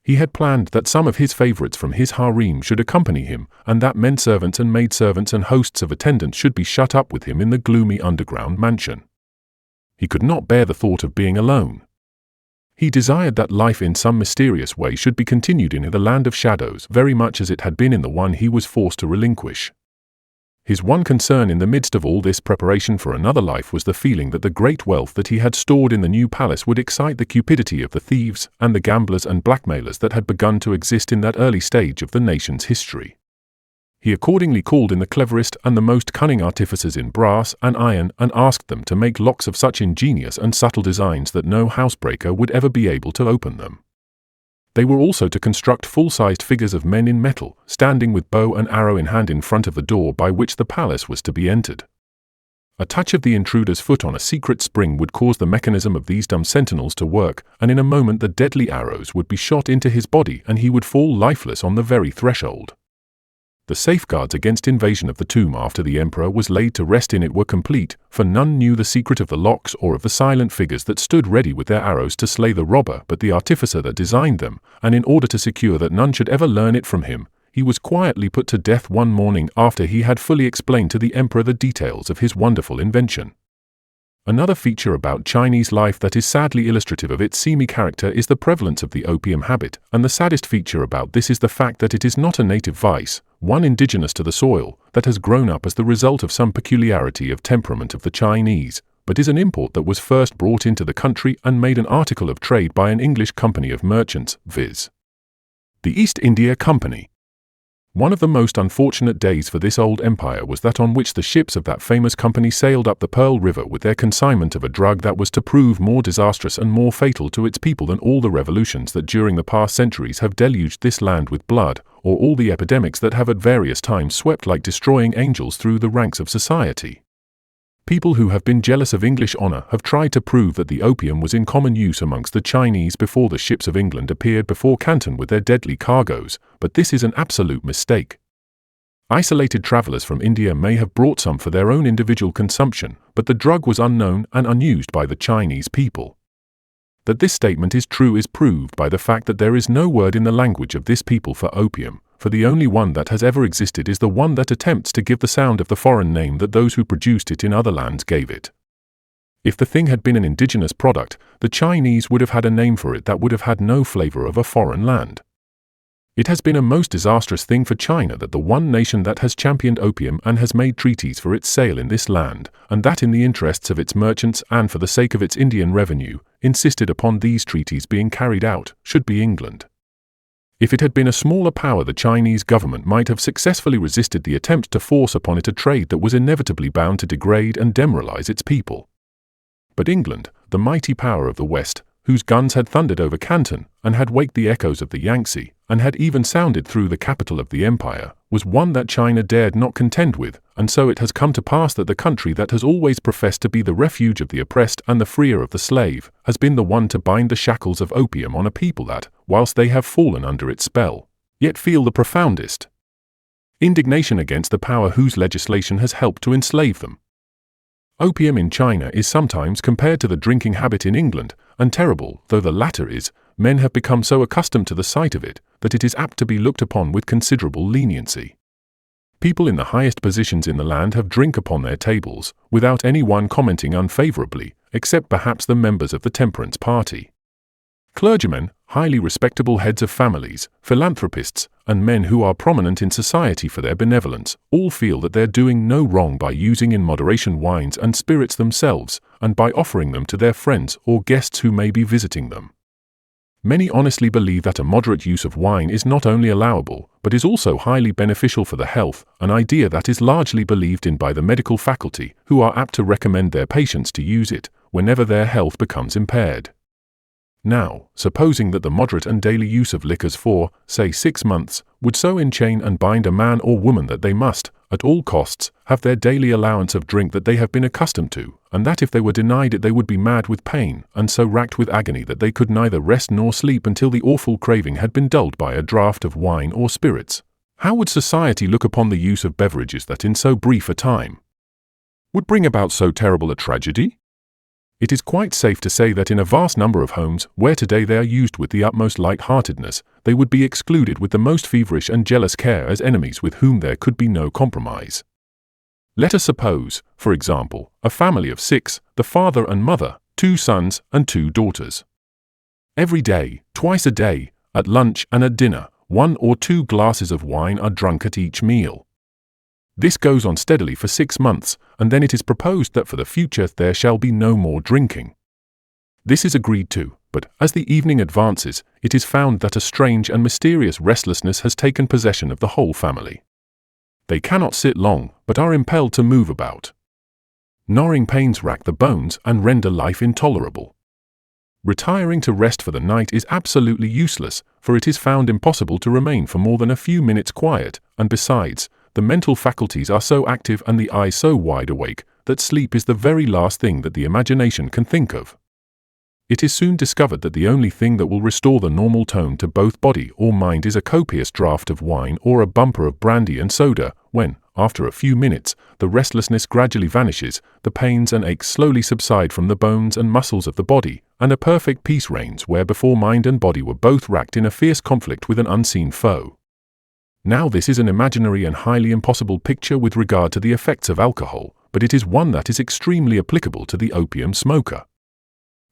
He had planned that some of his favorites from his harem should accompany him, and that men-servants and maid-servants and hosts of attendants should be shut up with him in the gloomy underground mansion. He could not bear the thought of being alone. He desired that life in some mysterious way should be continued in the land of shadows very much as it had been in the one he was forced to relinquish. His one concern in the midst of all this preparation for another life was the feeling that the great wealth that he had stored in the new palace would excite the cupidity of the thieves and the gamblers and blackmailers that had begun to exist in that early stage of the nation's history. He accordingly called in the cleverest and the most cunning artificers in brass and iron and asked them to make locks of such ingenious and subtle designs that no housebreaker would ever be able to open them. They were also to construct full-sized figures of men in metal, standing with bow and arrow in hand in front of the door by which the palace was to be entered. A touch of the intruder's foot on a secret spring would cause the mechanism of these dumb sentinels to work, and in a moment the deadly arrows would be shot into his body and he would fall lifeless on the very threshold. The safeguards against invasion of the tomb after the emperor was laid to rest in it were complete, for none knew the secret of the locks or of the silent figures that stood ready with their arrows to slay the robber but the artificer that designed them, and in order to secure that none should ever learn it from him, he was quietly put to death one morning after he had fully explained to the emperor the details of his wonderful invention. Another feature about Chinese life that is sadly illustrative of its seamy character is the prevalence of the opium habit, and the saddest feature about this is the fact that it is not a native vice, one indigenous to the soil, that has grown up as the result of some peculiarity of temperament of the Chinese, but is an import that was first brought into the country and made an article of trade by an English company of merchants, viz. the East India Company. One of the most unfortunate days for this old empire was that on which the ships of that famous company sailed up the Pearl River with their consignment of a drug that was to prove more disastrous and more fatal to its people than all the revolutions that during the past centuries have deluged this land with blood, or all the epidemics that have at various times swept like destroying angels through the ranks of society. People who have been jealous of English honor have tried to prove that the opium was in common use amongst the Chinese before the ships of England appeared before Canton with their deadly cargoes, but this is an absolute mistake. Isolated travelers from India may have brought some for their own individual consumption, but the drug was unknown and unused by the Chinese people. That this statement is true is proved by the fact that there is no word in the language of this people for opium, for the only one that has ever existed is the one that attempts to give the sound of the foreign name that those who produced it in other lands gave it. If the thing had been an indigenous product, the Chinese would have had a name for it that would have had no flavor of a foreign land. It has been a most disastrous thing for China that the one nation that has championed opium and has made treaties for its sale in this land, and that in the interests of its merchants and for the sake of its Indian revenue, insisted upon these treaties being carried out, should be England. If it had been a smaller power, the Chinese government might have successfully resisted the attempt to force upon it a trade that was inevitably bound to degrade and demoralize its people. But England, the mighty power of the West, whose guns had thundered over Canton, and had waked the echoes of the Yangtze, and had even sounded through the capital of the empire, was one that China dared not contend with, and so it has come to pass that the country that has always professed to be the refuge of the oppressed and the freer of the slave, has been the one to bind the shackles of opium on a people that, whilst they have fallen under its spell, yet feel the profoundest indignation against the power whose legislation has helped to enslave them. Opium in China is sometimes compared to the drinking habit in England, and terrible though the latter is, men have become so accustomed to the sight of it, that it is apt to be looked upon with considerable leniency. People in the highest positions in the land have drink upon their tables, without any one commenting unfavorably, except perhaps the members of the temperance party. Clergymen, highly respectable heads of families, philanthropists, and men who are prominent in society for their benevolence, all feel that they're doing no wrong by using in moderation wines and spirits themselves, and by offering them to their friends or guests who may be visiting them. Many honestly believe that a moderate use of wine is not only allowable, but is also highly beneficial for the health, an idea that is largely believed in by the medical faculty, who are apt to recommend their patients to use it whenever their health becomes impaired. Now, supposing that the moderate and daily use of liquors for, say 6 months, would so enchain and bind a man or woman that they must, at all costs, have their daily allowance of drink that they have been accustomed to, and that if they were denied it they would be mad with pain, and so racked with agony that they could neither rest nor sleep until the awful craving had been dulled by a draught of wine or spirits, how would society look upon the use of beverages that in so brief a time would bring about so terrible a tragedy? It is quite safe to say that in a vast number of homes, where today they are used with the utmost light-heartedness, they would be excluded with the most feverish and jealous care as enemies with whom there could be no compromise. Let us suppose, for example, a family of 6, the father and mother, 2 sons and 2 daughters. Every day, twice a day, at lunch and at dinner, 1 or 2 glasses of wine are drunk at each meal. This goes on steadily for 6 months, and then it is proposed that for the future there shall be no more drinking. This is agreed to, but as the evening advances, it is found that a strange and mysterious restlessness has taken possession of the whole family. They cannot sit long, but are impelled to move about. Gnawing pains rack the bones and render life intolerable. Retiring to rest for the night is absolutely useless, for it is found impossible to remain for more than a few minutes quiet, and besides, the mental faculties are so active and the eyes so wide awake that sleep is the very last thing that the imagination can think of. It is soon discovered that the only thing that will restore the normal tone to both body or mind is a copious draught of wine or a bumper of brandy and soda, when, after a few minutes, the restlessness gradually vanishes, the pains and aches slowly subside from the bones and muscles of the body, and a perfect peace reigns where before mind and body were both racked in a fierce conflict with an unseen foe. Now this is an imaginary and highly impossible picture with regard to the effects of alcohol, but it is one that is extremely applicable to the opium smoker.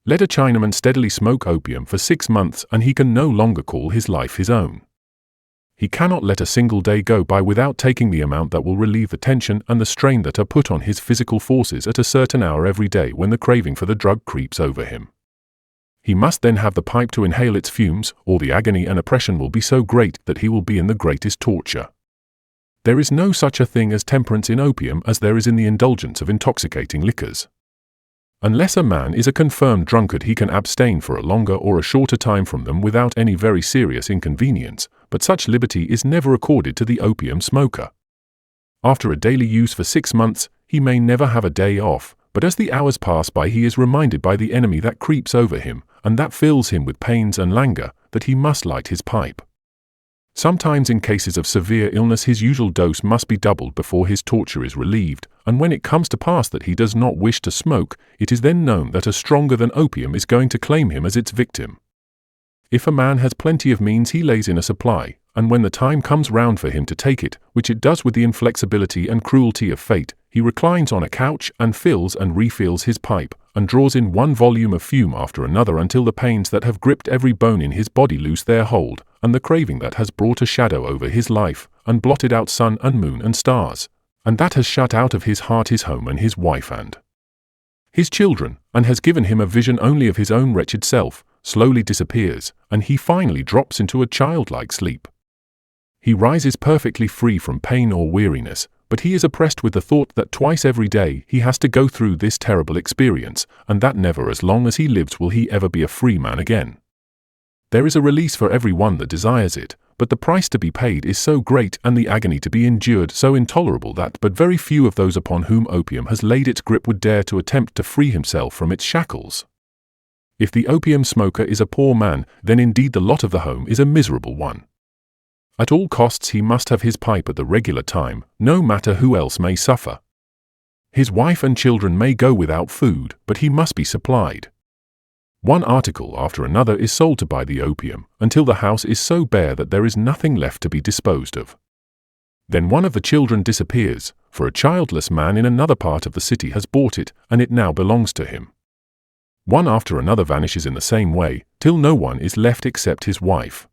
Let a Chinaman steadily smoke opium for 6 months and he can no longer call his life his own. He cannot let a single day go by without taking the amount that will relieve the tension and the strain that are put on his physical forces at a certain hour every day when the craving for the drug creeps over him. He must then have the pipe to inhale its fumes, or the agony and oppression will be so great that he will be in the greatest torture. There is no such a thing as temperance in opium as there is in the indulgence of intoxicating liquors. Unless a man is a confirmed drunkard, he can abstain for a longer or a shorter time from them without any very serious inconvenience, but such liberty is never accorded to the opium smoker. After a daily use for 6 months, he may never have a day off, but as the hours pass by he is reminded by the enemy that creeps over him, and that fills him with pains and languor, that he must light his pipe. Sometimes in cases of severe illness his usual dose must be doubled before his torture is relieved, and when it comes to pass that he does not wish to smoke, it is then known that a stronger than opium is going to claim him as its victim. If a man has plenty of means he lays in a supply, and when the time comes round for him to take it, which it does with the inflexibility and cruelty of fate, he reclines on a couch and fills and refills his pipe, and draws in one volume of fume after another until the pains that have gripped every bone in his body loose their hold, and the craving that has brought a shadow over his life, and blotted out sun and moon and stars, and that has shut out of his heart his home and his wife and his children, and has given him a vision only of his own wretched self, slowly disappears, and he finally drops into a childlike sleep. He rises perfectly free from pain or weariness, but he is oppressed with the thought that twice every day he has to go through this terrible experience, and that never as long as he lives will he ever be a free man again. There is a release for every one that desires it, but the price to be paid is so great and the agony to be endured so intolerable that but very few of those upon whom opium has laid its grip would dare to attempt to free himself from its shackles. If the opium smoker is a poor man, then indeed the lot of the home is a miserable one. At all costs he must have his pipe at the regular time, no matter who else may suffer. His wife and children may go without food, but he must be supplied. One article after another is sold to buy the opium, until the house is so bare that there is nothing left to be disposed of. Then one of the children disappears, for a childless man in another part of the city has bought it, and it now belongs to him. One after another vanishes in the same way, till no one is left except his wife.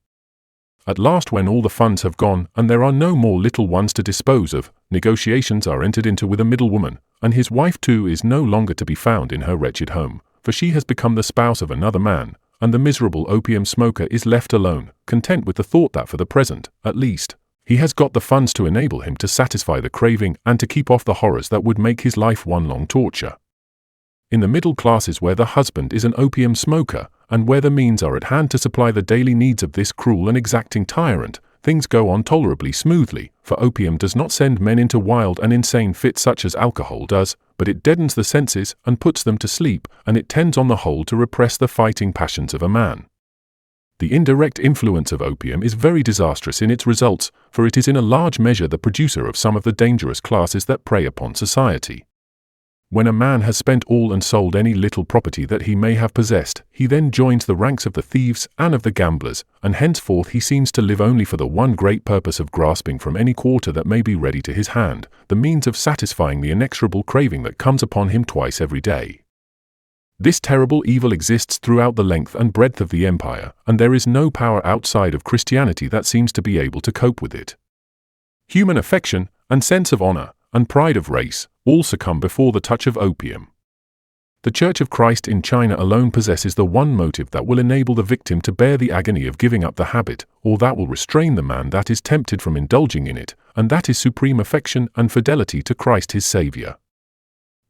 At last, when all the funds have gone, and there are no more little ones to dispose of, negotiations are entered into with a middlewoman, and his wife too is no longer to be found in her wretched home, for she has become the spouse of another man, and the miserable opium smoker is left alone, content with the thought that for the present, at least, he has got the funds to enable him to satisfy the craving and to keep off the horrors that would make his life one long torture. In the middle classes where the husband is an opium smoker, and where the means are at hand to supply the daily needs of this cruel and exacting tyrant, things go on tolerably smoothly, for opium does not send men into wild and insane fits such as alcohol does, but it deadens the senses and puts them to sleep, and it tends on the whole to repress the fighting passions of a man. The indirect influence of opium is very disastrous in its results, for it is in a large measure the producer of some of the dangerous classes that prey upon society. When a man has spent all and sold any little property that he may have possessed, he then joins the ranks of the thieves and of the gamblers, and henceforth he seems to live only for the one great purpose of grasping from any quarter that may be ready to his hand, the means of satisfying the inexorable craving that comes upon him twice every day. This terrible evil exists throughout the length and breadth of the empire, and there is no power outside of Christianity that seems to be able to cope with it. Human affection, and sense of honor, and pride of race, all succumb before the touch of opium. The Church of Christ in China alone possesses the one motive that will enable the victim to bear the agony of giving up the habit, or that will restrain the man that is tempted from indulging in it, and that is supreme affection and fidelity to Christ his Saviour.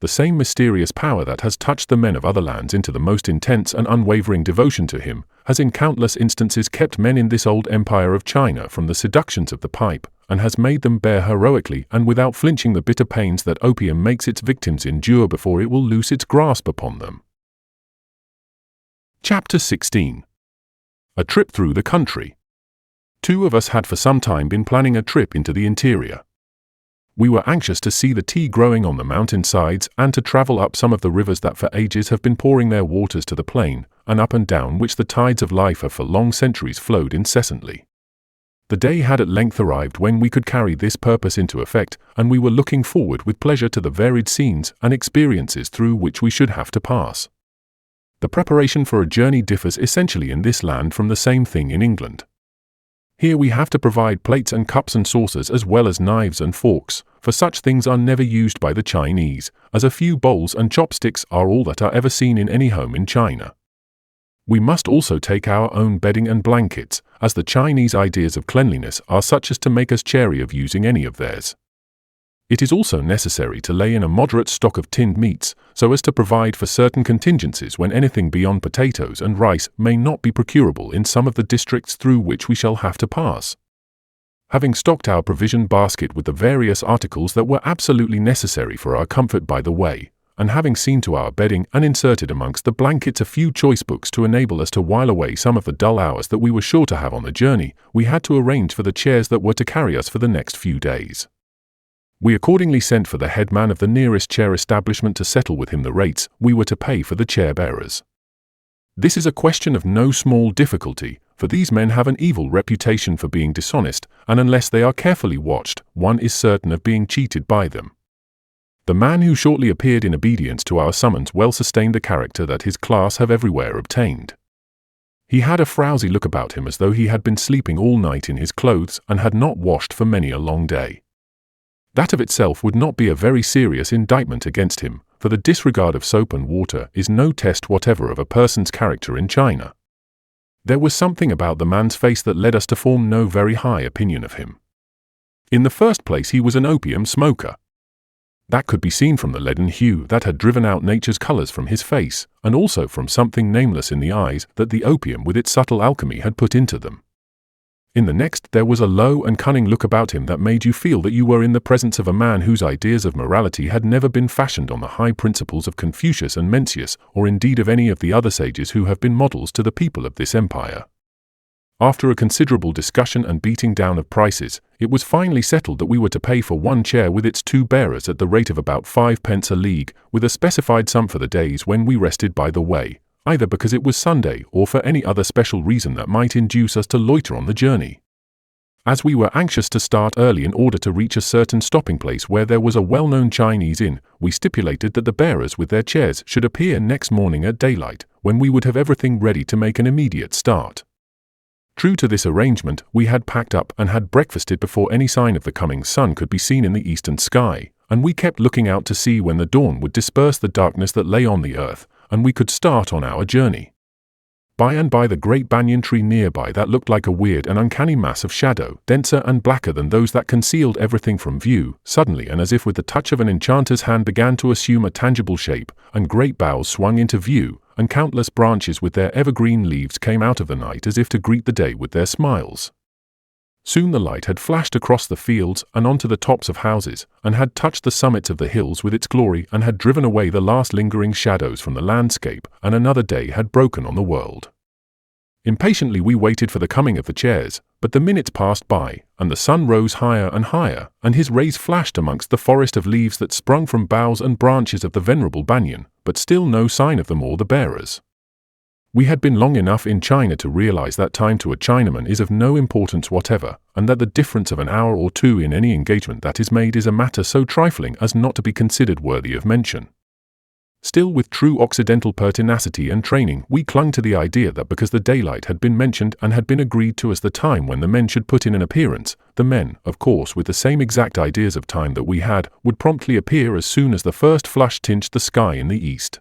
The same mysterious power that has touched the men of other lands into the most intense and unwavering devotion to him, has in countless instances kept men in this old empire of China from the seductions of the pipe, and has made them bear heroically and without flinching the bitter pains that opium makes its victims endure before it will loose its grasp upon them. Chapter 16. A Trip Through the Country. Two of us had for some time been planning a trip into the interior. We were anxious to see the tea growing on the mountainsides and to travel up some of the rivers that for ages have been pouring their waters to the plain, and up and down which the tides of life have for long centuries flowed incessantly. The day had at length arrived when we could carry this purpose into effect, and we were looking forward with pleasure to the varied scenes and experiences through which we should have to pass. The preparation for a journey differs essentially in this land from the same thing in England. Here we have to provide plates and cups and saucers as well as knives and forks, for such things are never used by the Chinese, as a few bowls and chopsticks are all that are ever seen in any home in China. We must also take our own bedding and blankets, as the Chinese ideas of cleanliness are such as to make us chary of using any of theirs. It is also necessary to lay in a moderate stock of tinned meats, so as to provide for certain contingencies when anything beyond potatoes and rice may not be procurable in some of the districts through which we shall have to pass. Having stocked our provision basket with the various articles that were absolutely necessary for our comfort by the way, and having seen to our bedding and inserted amongst the blankets a few choice books to enable us to while away some of the dull hours that we were sure to have on the journey, we had to arrange for the chairs that were to carry us for the next few days. We accordingly sent for the headman of the nearest chair establishment to settle with him the rates we were to pay for the chair bearers. This is a question of no small difficulty, for these men have an evil reputation for being dishonest, and unless they are carefully watched, one is certain of being cheated by them. The man who shortly appeared in obedience to our summons well sustained the character that his class have everywhere obtained. He had a frowsy look about him as though he had been sleeping all night in his clothes and had not washed for many a long day. That of itself would not be a very serious indictment against him, for the disregard of soap and water is no test whatever of a person's character in China. There was something about the man's face that led us to form no very high opinion of him. In the first place, he was an opium smoker. That could be seen from the leaden hue that had driven out nature's colors from his face, and also from something nameless in the eyes that the opium with its subtle alchemy had put into them. In the next, there was a low and cunning look about him that made you feel that you were in the presence of a man whose ideas of morality had never been fashioned on the high principles of Confucius and Mencius, or indeed of any of the other sages who have been models to the people of this empire. After a considerable discussion and beating down of prices, it was finally settled that we were to pay for one chair with its two bearers at the rate of about 5 pence a league, with a specified sum for the days when we rested by the way, either because it was Sunday or for any other special reason that might induce us to loiter on the journey. As we were anxious to start early in order to reach a certain stopping place where there was a well-known Chinese inn, we stipulated that the bearers with their chairs should appear next morning at daylight, when we would have everything ready to make an immediate start. True to this arrangement, we had packed up and had breakfasted before any sign of the coming sun could be seen in the eastern sky, and we kept looking out to see when the dawn would disperse the darkness that lay on the earth, and we could start on our journey. By and by the great banyan tree nearby that looked like a weird and uncanny mass of shadow, denser and blacker than those that concealed everything from view, suddenly and as if with the touch of an enchanter's hand began to assume a tangible shape, and great boughs swung into view, and countless branches with their evergreen leaves came out of the night as if to greet the day with their smiles. Soon the light had flashed across the fields and onto the tops of houses, and had touched the summits of the hills with its glory and had driven away the last lingering shadows from the landscape, and another day had broken on the world. Impatiently we waited for the coming of the chairs, but the minutes passed by, and the sun rose higher and higher, and his rays flashed amongst the forest of leaves that sprung from boughs and branches of the venerable banyan, but still no sign of them or the bearers. We had been long enough in China to realize that time to a Chinaman is of no importance whatever, and that the difference of an hour or two in any engagement that is made is a matter so trifling as not to be considered worthy of mention. Still, with true Occidental pertinacity and training, we clung to the idea that because the daylight had been mentioned and had been agreed to as the time when the men should put in an appearance, the men, of course with the same exact ideas of time that we had, would promptly appear as soon as the first flush tinged the sky in the east.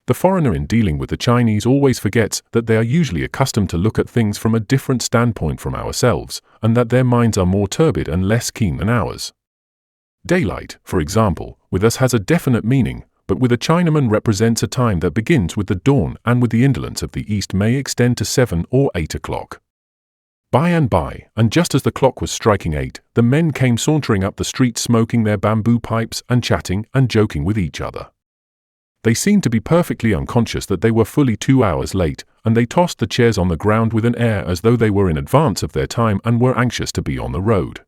The foreigner in dealing with the Chinese always forgets that they are usually accustomed to look at things from a different standpoint from ourselves, and that their minds are more turbid and less keen than ours. Daylight, for example, with us has a definite meaning, but with a Chinaman represents a time that begins with the dawn and with the indolence of the East may extend to 7 or 8 o'clock. By and by, and just as the clock was striking 8, the men came sauntering up the street smoking their bamboo pipes and chatting and joking with each other. They seemed to be perfectly unconscious that they were fully 2 hours late, and they tossed the chairs on the ground with an air as though they were in advance of their time and were anxious to be on the road.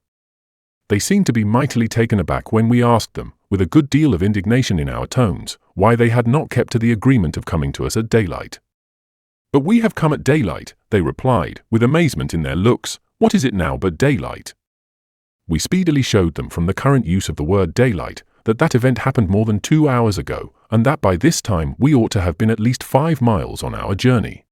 They seemed to be mightily taken aback when we asked them, with a good deal of indignation in our tones, why they had not kept to the agreement of coming to us at daylight. "But we have come at daylight," they replied, with amazement in their looks. "What is it now but daylight?" We speedily showed them from the current use of the word daylight that event happened more than 2 hours ago, and that by this time we ought to have been at least 5 miles on our journey.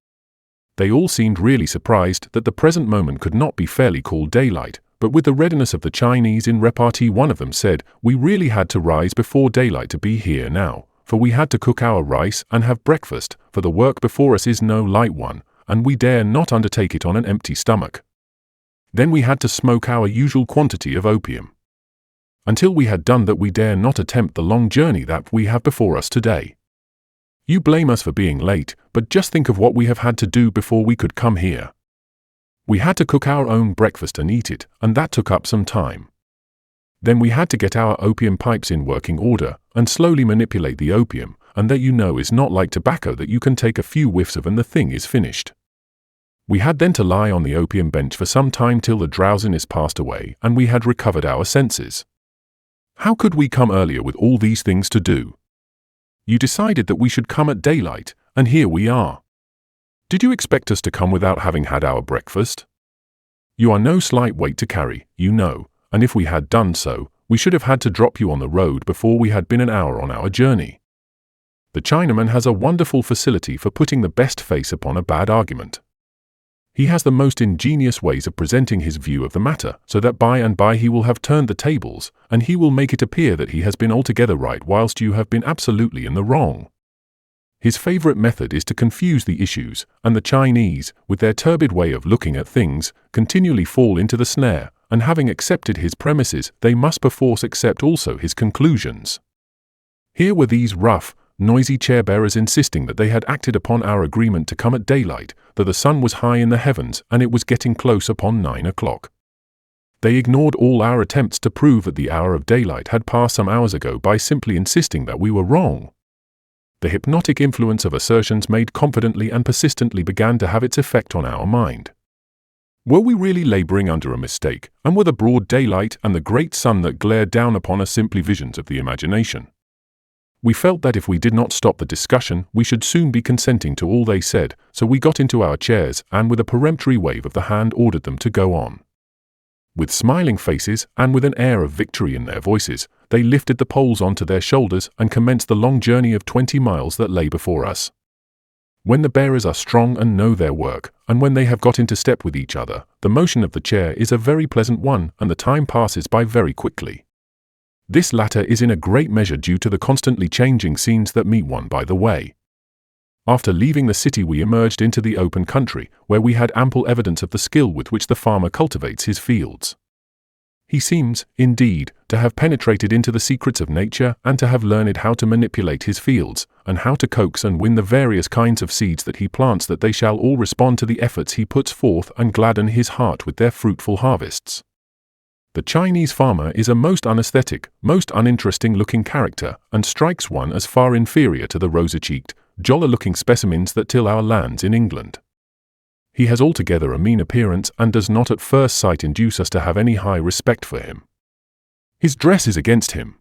They all seemed really surprised that the present moment could not be fairly called daylight, but with the readiness of the Chinese in repartee one of them said, "We really had to rise before daylight to be here now, for we had to cook our rice and have breakfast, for the work before us is no light one, and we dare not undertake it on an empty stomach. Then we had to smoke our usual quantity of opium. Until we had done that we dare not attempt the long journey that we have before us today. You blame us for being late, but just think of what we have had to do before we could come here. We had to cook our own breakfast and eat it, and that took up some time. Then we had to get our opium pipes in working order, and slowly manipulate the opium, and that is not like tobacco that you can take a few whiffs of and the thing is finished. We had then to lie on the opium bench for some time till the drowsiness passed away and we had recovered our senses. How could we come earlier with all these things to do? You decided that we should come at daylight, and here we are. Did you expect us to come without having had our breakfast? You are no slight weight to carry, you know, and if we had done so, we should have had to drop you on the road before we had been an hour on our journey. The Chinaman has a wonderful facility for putting the best face upon a bad argument. He has the most ingenious ways of presenting his view of the matter, so that by and by he will have turned the tables, and he will make it appear that he has been altogether right whilst you have been absolutely in the wrong. His favorite method is to confuse the issues, and the Chinese, with their turbid way of looking at things, continually fall into the snare, and having accepted his premises, they must perforce accept also his conclusions. Here were these rough, noisy chair-bearers insisting that they had acted upon our agreement to come at daylight, though the sun was high in the heavens and it was getting close upon 9 o'clock. They ignored all our attempts to prove that the hour of daylight had passed some hours ago by simply insisting that we were wrong. The hypnotic influence of assertions made confidently and persistently began to have its effect on our mind. Were we really laboring under a mistake, and were the broad daylight and the great sun that glared down upon us simply visions of the imagination? We felt that if we did not stop the discussion, we should soon be consenting to all they said, so we got into our chairs and with a peremptory wave of the hand ordered them to go on. With smiling faces and with an air of victory in their voices, they lifted the poles onto their shoulders and commenced the long journey of 20 miles that lay before us. When the bearers are strong and know their work, and when they have got into step with each other, the motion of the chair is a very pleasant one and the time passes by very quickly. This latter is in a great measure due to the constantly changing scenes that meet one by the way. After leaving the city we emerged into the open country, where we had ample evidence of the skill with which the farmer cultivates his fields. He seems, indeed, to have penetrated into the secrets of nature and to have learned how to manipulate his fields, and how to coax and win the various kinds of seeds that he plants that they shall all respond to the efforts he puts forth and gladden his heart with their fruitful harvests. The Chinese farmer is a most unaesthetic, most uninteresting-looking character, and strikes one as far inferior to the rosy-cheeked, joller-looking specimens that till our lands in England. He has altogether a mean appearance and does not at first sight induce us to have any high respect for him. His dress is against him.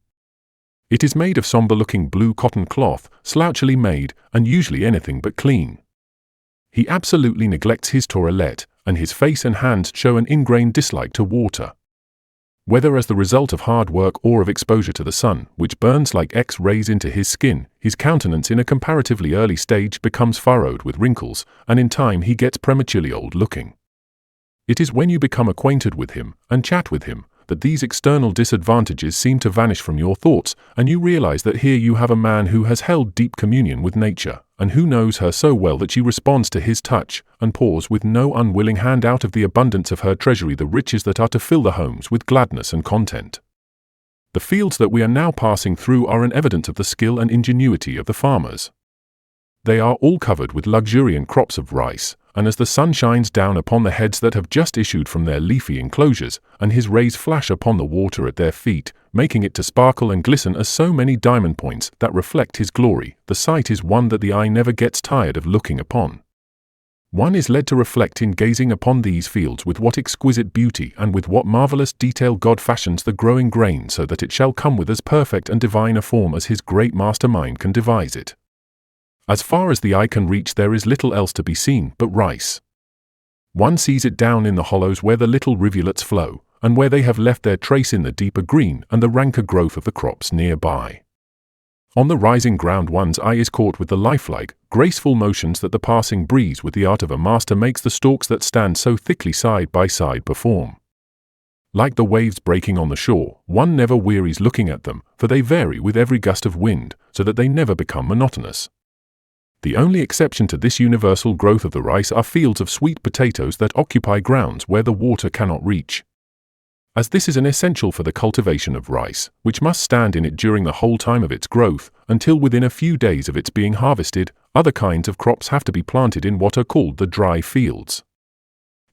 It is made of sombre-looking blue cotton cloth, slouchily made, and usually anything but clean. He absolutely neglects his toilette, and his face and hands show an ingrained dislike to water. Whether as the result of hard work or of exposure to the sun, which burns like X-rays into his skin, his countenance in a comparatively early stage becomes furrowed with wrinkles, and in time he gets prematurely old-looking. It is when you become acquainted with him, and chat with him, that these external disadvantages seem to vanish from your thoughts, and you realize that here you have a man who has held deep communion with nature, and who knows her so well that she responds to his touch, and pours with no unwilling hand out of the abundance of her treasury the riches that are to fill the homes with gladness and content. The fields that we are now passing through are an evidence of the skill and ingenuity of the farmers. They are all covered with luxuriant crops of rice, and as the sun shines down upon the heads that have just issued from their leafy enclosures, and his rays flash upon the water at their feet, making it to sparkle and glisten as so many diamond points that reflect his glory, the sight is one that the eye never gets tired of looking upon. One is led to reflect in gazing upon these fields with what exquisite beauty and with what marvelous detail God fashions the growing grain so that it shall come with as perfect and divine a form as his great mastermind can devise it. As far as the eye can reach there is little else to be seen but rice. One sees it down in the hollows where the little rivulets flow, and where they have left their trace in the deeper green and the ranker growth of the crops nearby. On the rising ground one's eye is caught with the lifelike, graceful motions that the passing breeze with the art of a master makes the stalks that stand so thickly side by side perform. Like the waves breaking on the shore, one never wearies looking at them, for they vary with every gust of wind, so that they never become monotonous. The only exception to this universal growth of the rice are fields of sweet potatoes that occupy grounds where the water cannot reach. As this is an essential for the cultivation of rice, which must stand in it during the whole time of its growth, until within a few days of its being harvested, other kinds of crops have to be planted in what are called the dry fields.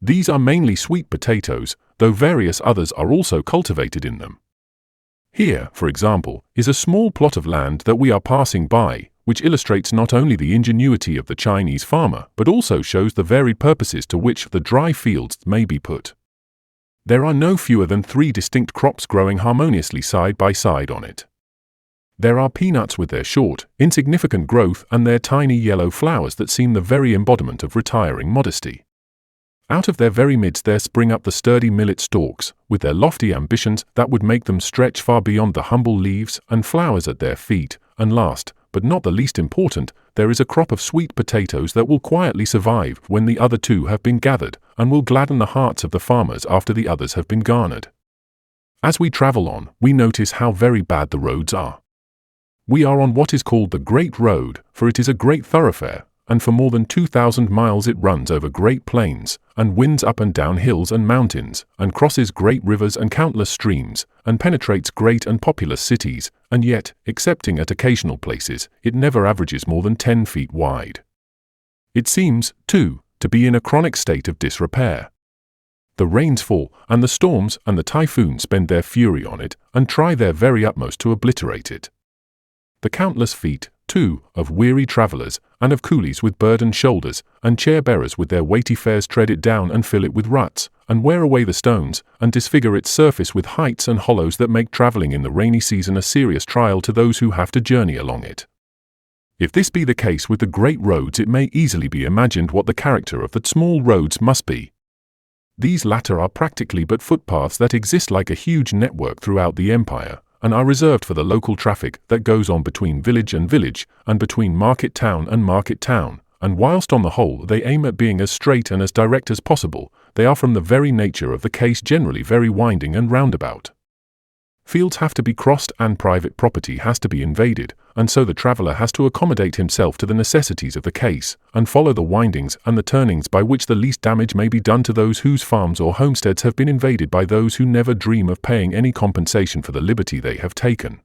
These are mainly sweet potatoes, though various others are also cultivated in them. Here, for example, is a small plot of land that we are passing by, which illustrates not only the ingenuity of the Chinese farmer, but also shows the varied purposes to which the dry fields may be put. There are no fewer than 3 distinct crops growing harmoniously side by side on it. There are peanuts with their short, insignificant growth and their tiny yellow flowers that seem the very embodiment of retiring modesty. Out of their very midst there spring up the sturdy millet stalks, with their lofty ambitions that would make them stretch far beyond the humble leaves and flowers at their feet, and last, but not the least important, there is a crop of sweet potatoes that will quietly survive when the other 2 have been gathered, and will gladden the hearts of the farmers after the others have been garnered. As we travel on, we notice how very bad the roads are. We are on what is called the Great Road, for it is a great thoroughfare, and for more than 2,000 miles it runs over great plains, and winds up and down hills and mountains, and crosses great rivers and countless streams, and penetrates great and populous cities, and yet, excepting at occasional places, it never averages more than 10 feet wide. It seems, too, to be in a chronic state of disrepair. The rains fall, and the storms and the typhoons spend their fury on it, and try their very utmost to obliterate it. The countless feet, too, of weary travellers, and of coolies with burdened shoulders, and chair-bearers with their weighty fares tread it down and fill it with ruts, and wear away the stones, and disfigure its surface with heights and hollows that make travelling in the rainy season a serious trial to those who have to journey along it. If this be the case with the great roads, it may easily be imagined what the character of the small roads must be. These latter are practically but footpaths that exist like a huge network throughout the empire, and are reserved for the local traffic that goes on between village and village, and between market town and market town, and whilst on the whole they aim at being as straight and as direct as possible, they are from the very nature of the case generally very winding and roundabout. Fields have to be crossed and private property has to be invaded, and so the traveller has to accommodate himself to the necessities of the case, and follow the windings and the turnings by which the least damage may be done to those whose farms or homesteads have been invaded by those who never dream of paying any compensation for the liberty they have taken.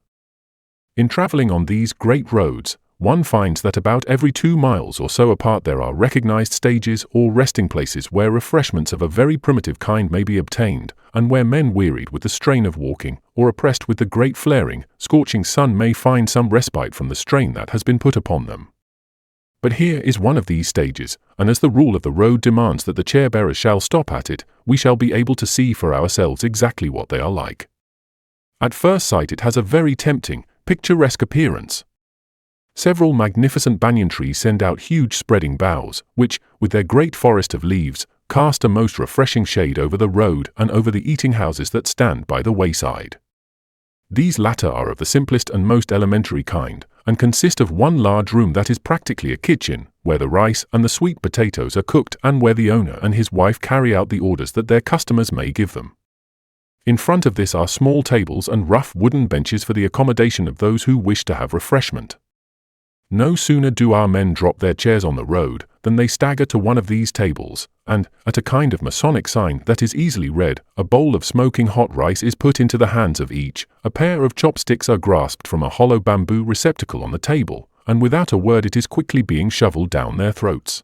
In travelling on these great roads, one finds that about every 2 miles or so apart there are recognized stages or resting places where refreshments of a very primitive kind may be obtained, and where men wearied with the strain of walking, or oppressed with the great flaring, scorching sun may find some respite from the strain that has been put upon them. But here is one of these stages, and as the rule of the road demands that the chair-bearers shall stop at it, we shall be able to see for ourselves exactly what they are like. At first sight it has a very tempting, picturesque appearance. Several magnificent banyan trees send out huge spreading boughs, which, with their great forest of leaves, cast a most refreshing shade over the road and over the eating houses that stand by the wayside. These latter are of the simplest and most elementary kind, and consist of one large room that is practically a kitchen, where the rice and the sweet potatoes are cooked and where the owner and his wife carry out the orders that their customers may give them. In front of this are small tables and rough wooden benches for the accommodation of those who wish to have refreshment. No sooner do our men drop their chairs on the road than they stagger to one of these tables, and, at a kind of Masonic sign that is easily read, a bowl of smoking hot rice is put into the hands of each, a pair of chopsticks are grasped from a hollow bamboo receptacle on the table, and without a word it is quickly being shoveled down their throats.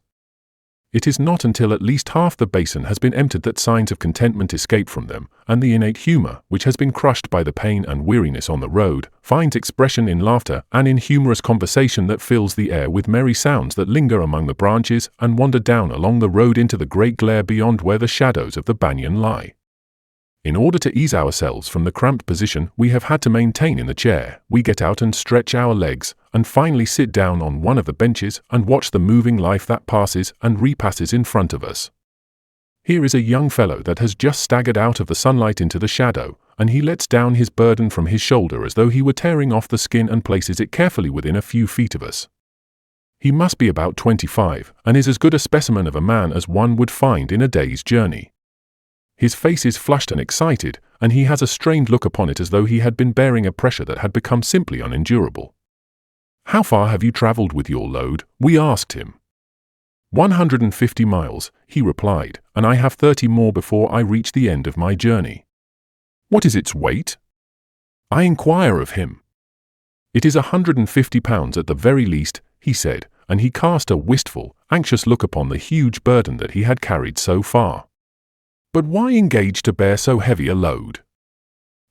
It is not until at least half the basin has been emptied that signs of contentment escape from them, and the innate humor, which has been crushed by the pain and weariness on the road, finds expression in laughter and in humorous conversation that fills the air with merry sounds that linger among the branches and wander down along the road into the great glare beyond where the shadows of the banyan lie. In order to ease ourselves from the cramped position we have had to maintain in the chair, we get out and stretch our legs, and finally sit down on one of the benches and watch the moving life that passes and repasses in front of us. Here is a young fellow that has just staggered out of the sunlight into the shadow, and he lets down his burden from his shoulder as though he were tearing off the skin and places it carefully within a few feet of us. He must be about 25, and is as good a specimen of a man as one would find in a day's journey. His face is flushed and excited, and he has a strained look upon it as though he had been bearing a pressure that had become simply unendurable. "How far have you travelled with your load?" we asked him. 150 miles, he replied, and I have 30 more before I reach the end of my journey. "What is its weight?" I inquire of him. "It is 150 pounds at the very least," he said, and he cast a wistful, anxious look upon the huge burden that he had carried so far. "But why engage to bear so heavy a load?"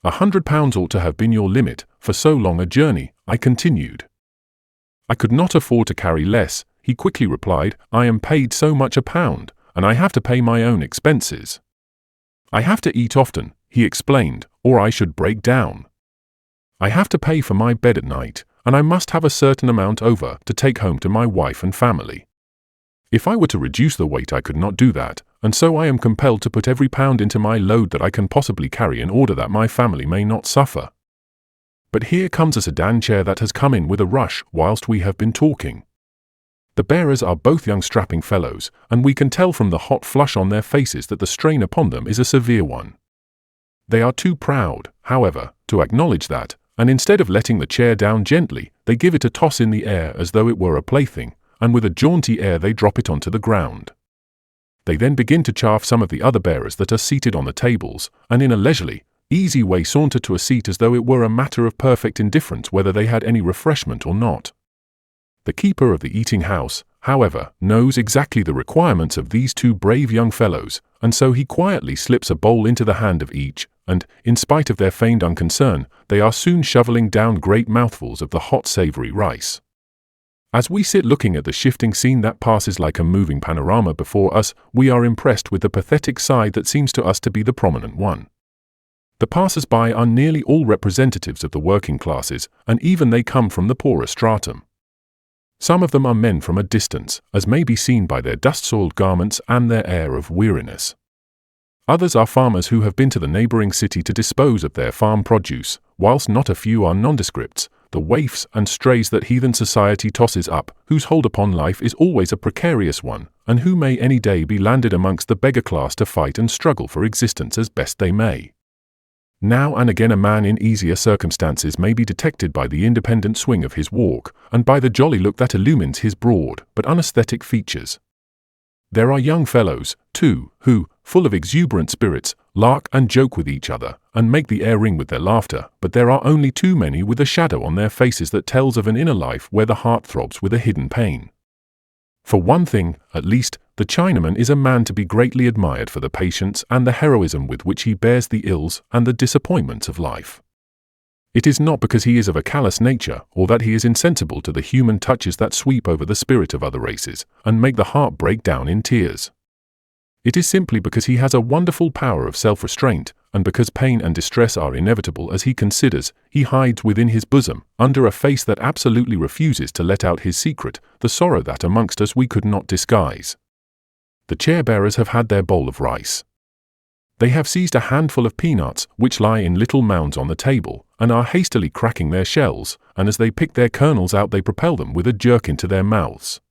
100 pounds ought to have been your limit for so long a journey, I continued. "I could not afford to carry less," he quickly replied. "I am paid so much a pound, and I have to pay my own expenses. I have to eat often," he explained, "or I should break down. I have to pay for my bed at night, and I must have a certain amount over to take home to my wife and family. If I were to reduce the weight I could not do that, and so I am compelled to put every pound into my load that I can possibly carry in order that my family may not suffer. But here comes a sedan chair that has come in with a rush whilst we have been talking. The bearers are both young strapping fellows, and we can tell from the hot flush on their faces that the strain upon them is a severe one. They are too proud, however, to acknowledge that, and instead of letting the chair down gently, they give it a toss in the air as though it were a plaything, and with a jaunty air they drop it onto the ground. They then begin to chaff some of the other bearers that are seated on the tables, and in a leisurely, easy way saunter to a seat as though it were a matter of perfect indifference whether they had any refreshment or not. The keeper of the eating house, however, knows exactly the requirements of these two brave young fellows, and so he quietly slips a bowl into the hand of each, and, in spite of their feigned unconcern, they are soon shoveling down great mouthfuls of the hot savoury rice. As we sit looking at the shifting scene that passes like a moving panorama before us, we are impressed with the pathetic side that seems to us to be the prominent one. The passers-by are nearly all representatives of the working classes, and even they come from the poorer stratum. Some of them are men from a distance, as may be seen by their dust-soiled garments and their air of weariness. Others are farmers who have been to the neighbouring city to dispose of their farm produce, whilst not a few are nondescripts, the waifs and strays that heathen society tosses up, whose hold upon life is always a precarious one, and who may any day be landed amongst the beggar class to fight and struggle for existence as best they may. Now and again a man in easier circumstances may be detected by the independent swing of his walk, and by the jolly look that illumines his broad but unaesthetic features. There are young fellows, too, who, full of exuberant spirits, lark and joke with each other, and make the air ring with their laughter, but there are only too many with a shadow on their faces that tells of an inner life where the heart throbs with a hidden pain. For one thing, at least, the Chinaman is a man to be greatly admired for the patience and the heroism with which he bears the ills and the disappointments of life. It is not because he is of a callous nature, or that he is insensible to the human touches that sweep over the spirit of other races, and make the heart break down in tears. It is simply because he has a wonderful power of self-restraint, and because pain and distress are inevitable as he considers, he hides within his bosom, under a face that absolutely refuses to let out his secret, the sorrow that amongst us we could not disguise. The chair-bearers have had their bowl of rice. They have seized a handful of peanuts, which lie in little mounds on the table, and are hastily cracking their shells, and as they pick their kernels out they propel them with a jerk into their mouths.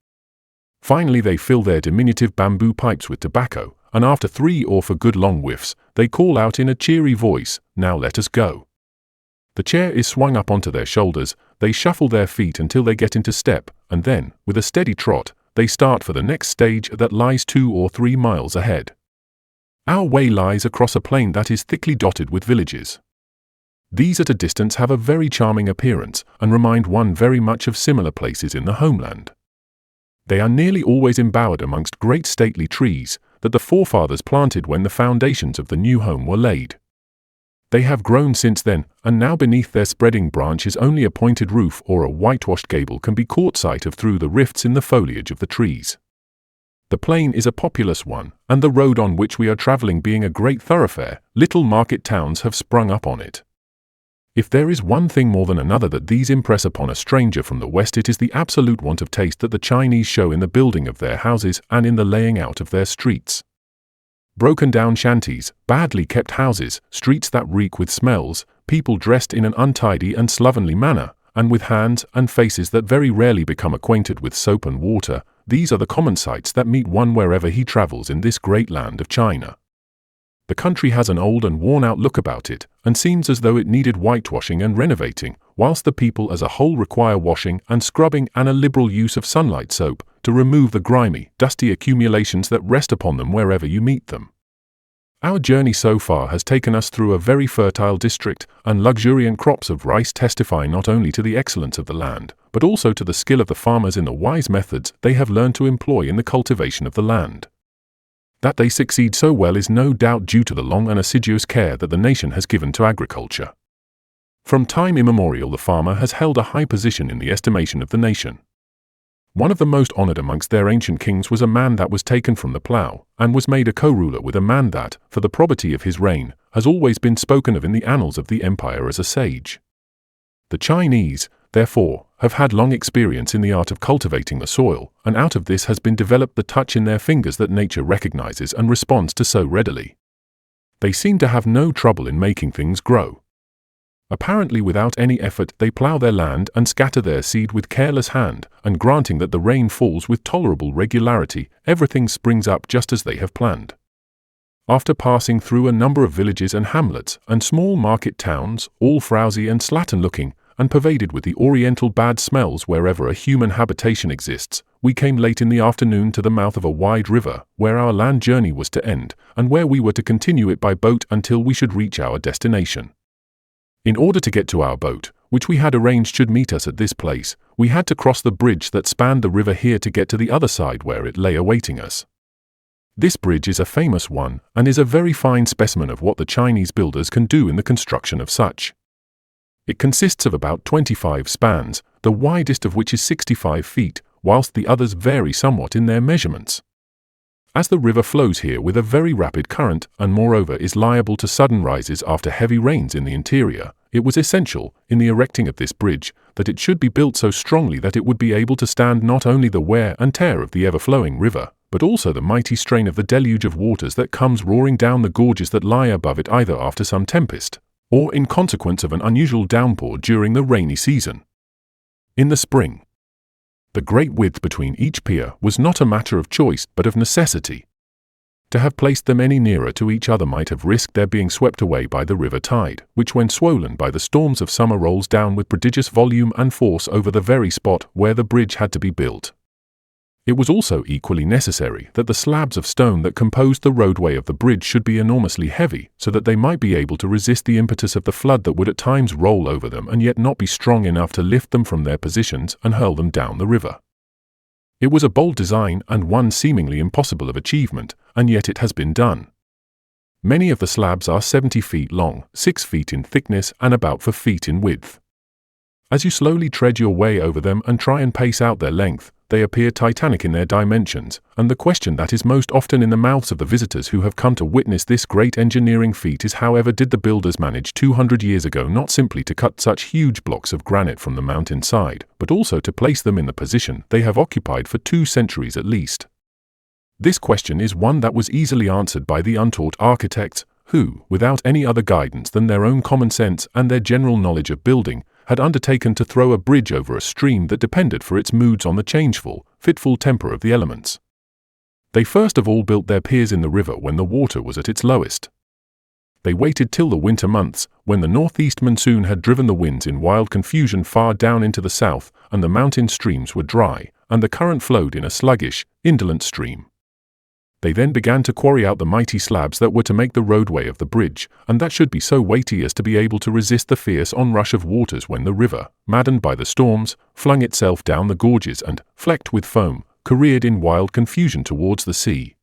Finally they fill their diminutive bamboo pipes with tobacco, and after 3 or 4 good long whiffs, they call out in a cheery voice, "Now let us go." The chair is swung up onto their shoulders, they shuffle their feet until they get into step, and then, with a steady trot, they start for the next stage that lies 2 or 3 miles ahead. Our way lies across a plain that is thickly dotted with villages. These at a distance have a very charming appearance and remind one very much of similar places in the homeland. They are nearly always embowered amongst great stately trees that the forefathers planted when the foundations of the new home were laid. They have grown since then, and now beneath their spreading branches only a pointed roof or a whitewashed gable can be caught sight of through the rifts in the foliage of the trees. The plain is a populous one, and the road on which we are traveling being a great thoroughfare, little market towns have sprung up on it. If there is one thing more than another that these impress upon a stranger from the West, it is the absolute want of taste that the Chinese show in the building of their houses and in the laying out of their streets. Broken-down shanties, badly kept houses, streets that reek with smells, people dressed in an untidy and slovenly manner, and with hands and faces that very rarely become acquainted with soap and water, these are the common sights that meet one wherever he travels in this great land of China. The country has an old and worn-out look about it, and seems as though it needed whitewashing and renovating, whilst the people as a whole require washing and scrubbing and a liberal use of sunlight soap to remove the grimy, dusty accumulations that rest upon them wherever you meet them. Our journey so far has taken us through a very fertile district, and luxuriant crops of rice testify not only to the excellence of the land, but also to the skill of the farmers in the wise methods they have learned to employ in the cultivation of the land. That they succeed so well is no doubt due to the long and assiduous care that the nation has given to agriculture. From time immemorial the farmer has held a high position in the estimation of the nation. One of the most honored amongst their ancient kings was a man that was taken from the plough, and was made a co-ruler with a man that, for the probity of his reign, has always been spoken of in the annals of the empire as a sage. The Chinese, therefore, have had long experience in the art of cultivating the soil, and out of this has been developed the touch in their fingers that nature recognizes and responds to so readily. They seem to have no trouble in making things grow. Apparently without any effort they plough their land and scatter their seed with careless hand, and granting that the rain falls with tolerable regularity, everything springs up just as they have planned. After passing through a number of villages and hamlets and small market towns, all frowsy and slattern-looking, and pervaded with the oriental bad smells wherever a human habitation exists, we came late in the afternoon to the mouth of a wide river, where our land journey was to end, and where we were to continue it by boat until we should reach our destination. In order to get to our boat, which we had arranged should meet us at this place, we had to cross the bridge that spanned the river here to get to the other side where it lay awaiting us. This bridge is a famous one, and is a very fine specimen of what the Chinese builders can do in the construction of such. It consists of about 25 spans, the widest of which is 65 feet, whilst the others vary somewhat in their measurements. As the river flows here with a very rapid current, and moreover is liable to sudden rises after heavy rains in the interior, it was essential, in the erecting of this bridge, that it should be built so strongly that it would be able to stand not only the wear and tear of the ever-flowing river, but also the mighty strain of the deluge of waters that comes roaring down the gorges that lie above it either after some tempest, or in consequence of an unusual downpour during the rainy season. In the spring, the great width between each pier was not a matter of choice but of necessity. To have placed them any nearer to each other might have risked their being swept away by the river tide, which when swollen by the storms of summer rolls down with prodigious volume and force over the very spot where the bridge had to be built. It was also equally necessary that the slabs of stone that composed the roadway of the bridge should be enormously heavy, so that they might be able to resist the impetus of the flood that would at times roll over them and yet not be strong enough to lift them from their positions and hurl them down the river. It was a bold design and one seemingly impossible of achievement, and yet it has been done. Many of the slabs are 70 feet long, 6 feet in thickness, and about 4 feet in width. As you slowly tread your way over them and try and pace out their length, they appear titanic in their dimensions, and the question that is most often in the mouths of the visitors who have come to witness this great engineering feat is however did the builders manage 200 years ago not simply to cut such huge blocks of granite from the mountain side, but also to place them in the position they have occupied for 2 centuries at least. This question is one that was easily answered by the untaught architects, who, without any other guidance than their own common sense and their general knowledge of building, had undertaken to throw a bridge over a stream that depended for its moods on the changeful, fitful temper of the elements. They first of all built their piers in the river when the water was at its lowest. They waited till the winter months, when the northeast monsoon had driven the winds in wild confusion far down into the south, and the mountain streams were dry, and the current flowed in a sluggish, indolent stream. They then began to quarry out the mighty slabs that were to make the roadway of the bridge, and that should be so weighty as to be able to resist the fierce onrush of waters when the river, maddened by the storms, flung itself down the gorges and, flecked with foam, careered in wild confusion towards the sea.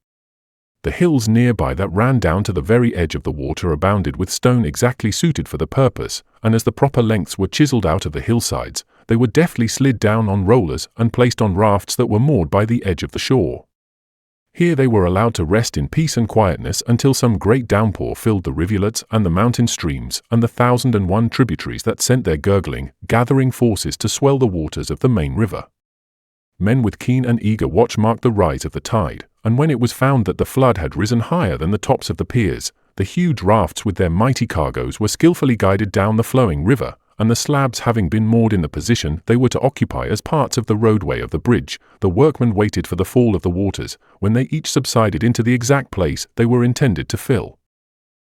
The hills nearby that ran down to the very edge of the water abounded with stone exactly suited for the purpose, and as the proper lengths were chiseled out of the hillsides, they were deftly slid down on rollers and placed on rafts that were moored by the edge of the shore. Here they were allowed to rest in peace and quietness until some great downpour filled the rivulets and the mountain streams and the 1,001 tributaries that sent their gurgling, gathering forces to swell the waters of the main river. Men with keen and eager watch marked the rise of the tide, and when it was found that the flood had risen higher than the tops of the piers, the huge rafts with their mighty cargoes were skillfully guided down the flowing river, and the slabs having been moored in the position they were to occupy as parts of the roadway of the bridge, the workmen waited for the fall of the waters, when they each subsided into the exact place they were intended to fill.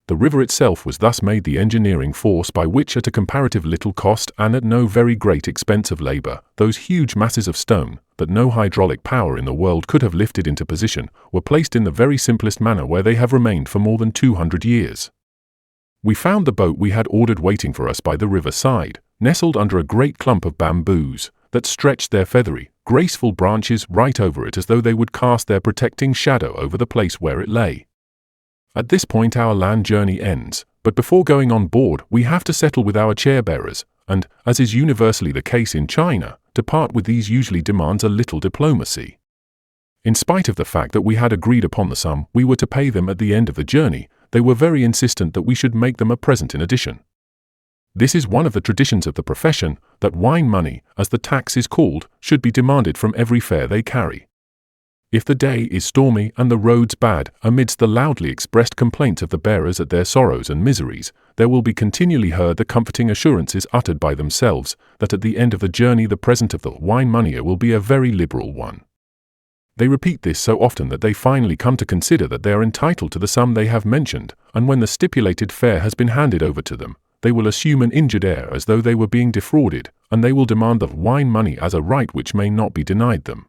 The river itself was thus made the engineering force by which, at a comparative little cost and at no very great expense of labor, those huge masses of stone, that no hydraulic power in the world could have lifted into position, were placed in the very simplest manner where they have remained for more than 200 years. We found the boat we had ordered waiting for us by the river side, nestled under a great clump of bamboos, that stretched their feathery, graceful branches right over it as though they would cast their protecting shadow over the place where it lay. At this point our land journey ends, but before going on board we have to settle with our chair-bearers, and, as is universally the case in China, to part with these usually demands a little diplomacy. In spite of the fact that we had agreed upon the sum we were to pay them at the end of the journey, they were very insistent that we should make them a present in addition. This is one of the traditions of the profession, that wine money, as the tax is called, should be demanded from every fare they carry. If the day is stormy and the roads bad, amidst the loudly expressed complaints of the bearers at their sorrows and miseries, there will be continually heard the comforting assurances uttered by themselves, that at the end of the journey the present of the wine moneyer will be a very liberal one. They repeat this so often that they finally come to consider that they are entitled to the sum they have mentioned, and when the stipulated fare has been handed over to them, they will assume an injured air as though they were being defrauded, and they will demand the wine money as a right which may not be denied them.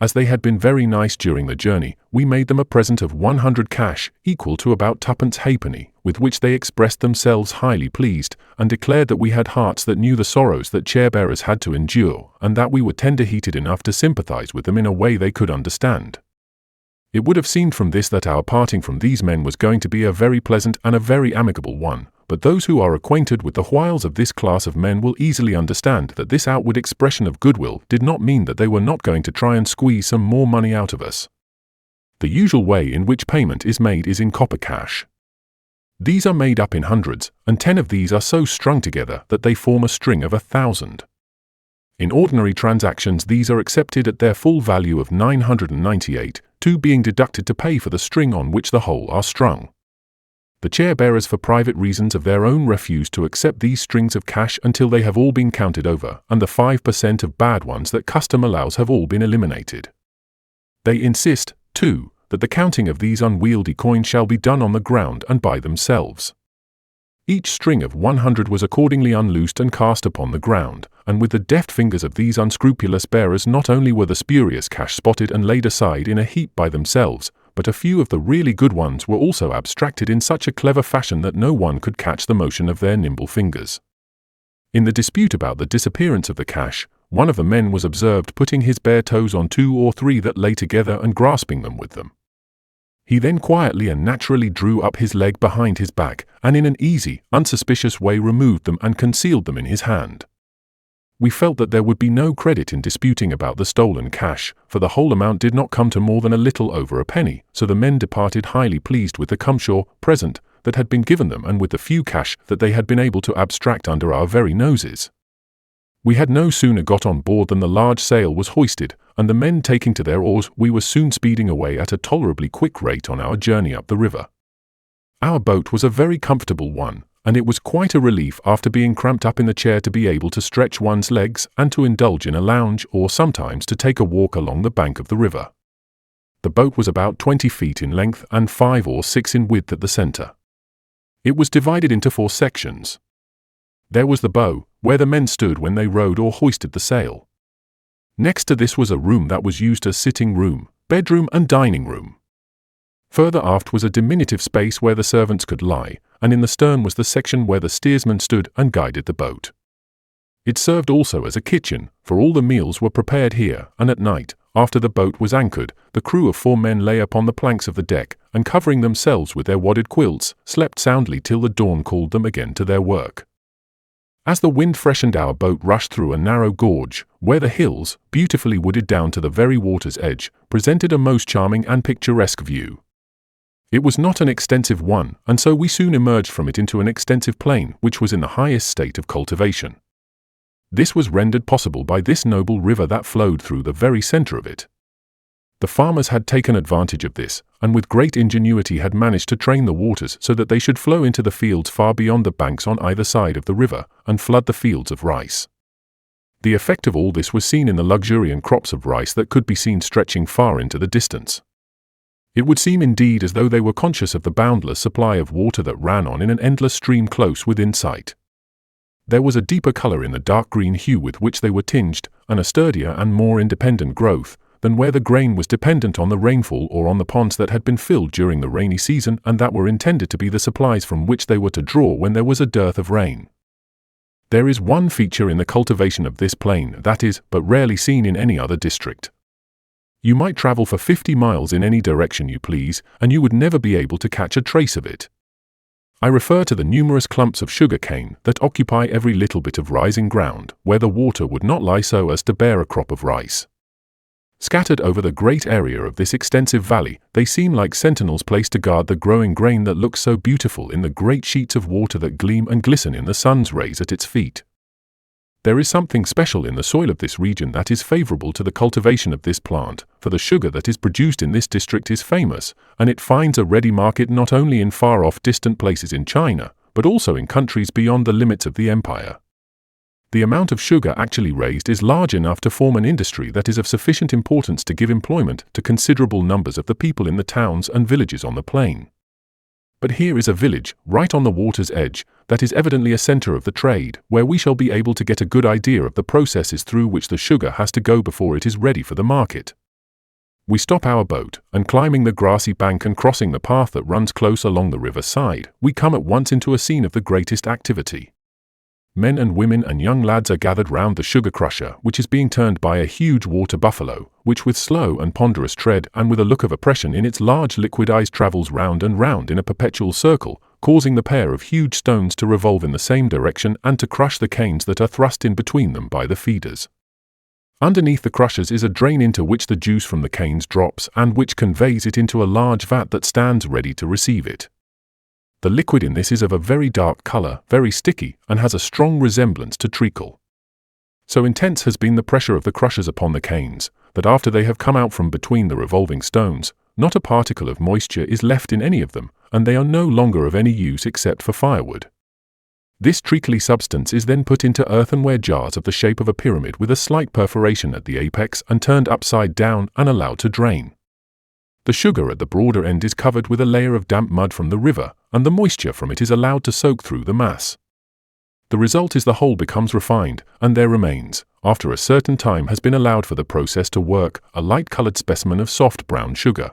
As they had been very nice during the journey, we made them a present of 100 cash, equal to about 2 halfpenny, with which they expressed themselves highly pleased, and declared that we had hearts that knew the sorrows that chair-bearers had to endure, and that we were tender-hearted enough to sympathize with them in a way they could understand. It would have seemed from this that our parting from these men was going to be a very pleasant and a very amicable one, but those who are acquainted with the wiles of this class of men will easily understand that this outward expression of goodwill did not mean that they were not going to try and squeeze some more money out of us. The usual way in which payment is made is in copper cash. These are made up in hundreds, and 10 of these are so strung together that they form a string of 1,000. In ordinary transactions these are accepted at their full value of 998, 2 being deducted to pay for the string on which the whole are strung. The chair-bearers for private reasons of their own refuse to accept these strings of cash until they have all been counted over, and the 5% of bad ones that custom allows have all been eliminated. They insist, too, that the counting of these unwieldy coins shall be done on the ground and by themselves. Each string of 100 was accordingly unloosed and cast upon the ground, and with the deft fingers of these unscrupulous bearers not only were the spurious cash spotted and laid aside in a heap by themselves, but a few of the really good ones were also abstracted in such a clever fashion that no one could catch the motion of their nimble fingers. In the dispute about the disappearance of the cash, one of the men was observed putting his bare toes on 2 or 3 that lay together and grasping them with them. He then quietly and naturally drew up his leg behind his back, and in an easy, unsuspicious way removed them and concealed them in his hand. We felt that there would be no credit in disputing about the stolen cash, for the whole amount did not come to more than a little over a penny, so the men departed highly pleased with the cumshaw present that had been given them and with the few cash that they had been able to abstract under our very noses. We had no sooner got on board than the large sail was hoisted, and the men taking to their oars we were soon speeding away at a tolerably quick rate on our journey up the river. Our boat was a very comfortable one, and it was quite a relief after being cramped up in the chair to be able to stretch one's legs and to indulge in a lounge or sometimes to take a walk along the bank of the river. The boat was about 20 feet in length and 5 or 6 in width at the center. It was divided into 4 sections. There was the bow, where the men stood when they rowed or hoisted the sail. Next to this was a room that was used as sitting room, bedroom and dining room. Further aft was a diminutive space where the servants could lie, and in the stern was the section where the steersman stood and guided the boat. It served also as a kitchen, for all the meals were prepared here, and at night, after the boat was anchored, the crew of 4 men lay upon the planks of the deck, and covering themselves with their wadded quilts, slept soundly till the dawn called them again to their work. As the wind freshened, our boat rushed through a narrow gorge, where the hills, beautifully wooded down to the very water's edge, presented a most charming and picturesque view. It was not an extensive one, and so we soon emerged from it into an extensive plain which was in the highest state of cultivation. This was rendered possible by this noble river that flowed through the very center of it. The farmers had taken advantage of this, and with great ingenuity had managed to train the waters so that they should flow into the fields far beyond the banks on either side of the river, and flood the fields of rice. The effect of all this was seen in the luxuriant crops of rice that could be seen stretching far into the distance. It would seem indeed as though they were conscious of the boundless supply of water that ran on in an endless stream close within sight. There was a deeper color in the dark green hue with which they were tinged, and a sturdier and more independent growth, than where the grain was dependent on the rainfall or on the ponds that had been filled during the rainy season and that were intended to be the supplies from which they were to draw when there was a dearth of rain. There is one feature in the cultivation of this plain that is but rarely seen in any other district. You might travel for 50 miles in any direction you please, and you would never be able to catch a trace of it. I refer to the numerous clumps of sugar cane that occupy every little bit of rising ground, where the water would not lie so as to bear a crop of rice. Scattered over the great area of this extensive valley, they seem like sentinels placed to guard the growing grain that looks so beautiful in the great sheets of water that gleam and glisten in the sun's rays at its feet. There is something special in the soil of this region that is favorable to the cultivation of this plant, for the sugar that is produced in this district is famous, and it finds a ready market not only in far-off distant places in China, but also in countries beyond the limits of the empire. The amount of sugar actually raised is large enough to form an industry that is of sufficient importance to give employment to considerable numbers of the people in the towns and villages on the plain. But here is a village, right on the water's edge, that is evidently a center of the trade, where we shall be able to get a good idea of the processes through which the sugar has to go before it is ready for the market. We stop our boat, and climbing the grassy bank and crossing the path that runs close along the river side, we come at once into a scene of the greatest activity. Men and women and young lads are gathered round the sugar crusher, which is being turned by a huge water buffalo, which with slow and ponderous tread and with a look of oppression in its large liquid eyes travels round and round in a perpetual circle, causing the pair of huge stones to revolve in the same direction and to crush the canes that are thrust in between them by the feeders. Underneath the crushers is a drain into which the juice from the canes drops and which conveys it into a large vat that stands ready to receive it. The liquid in this is of a very dark color, very sticky, and has a strong resemblance to treacle. So intense has been the pressure of the crushers upon the canes, that after they have come out from between the revolving stones, not a particle of moisture is left in any of them, and they are no longer of any use except for firewood. This treacly substance is then put into earthenware jars of the shape of a pyramid with a slight perforation at the apex and turned upside down and allowed to drain. The sugar at the broader end is covered with a layer of damp mud from the river, and the moisture from it is allowed to soak through the mass. The result is the whole becomes refined, and there remains, after a certain time has been allowed for the process to work, a light-colored specimen of soft brown sugar.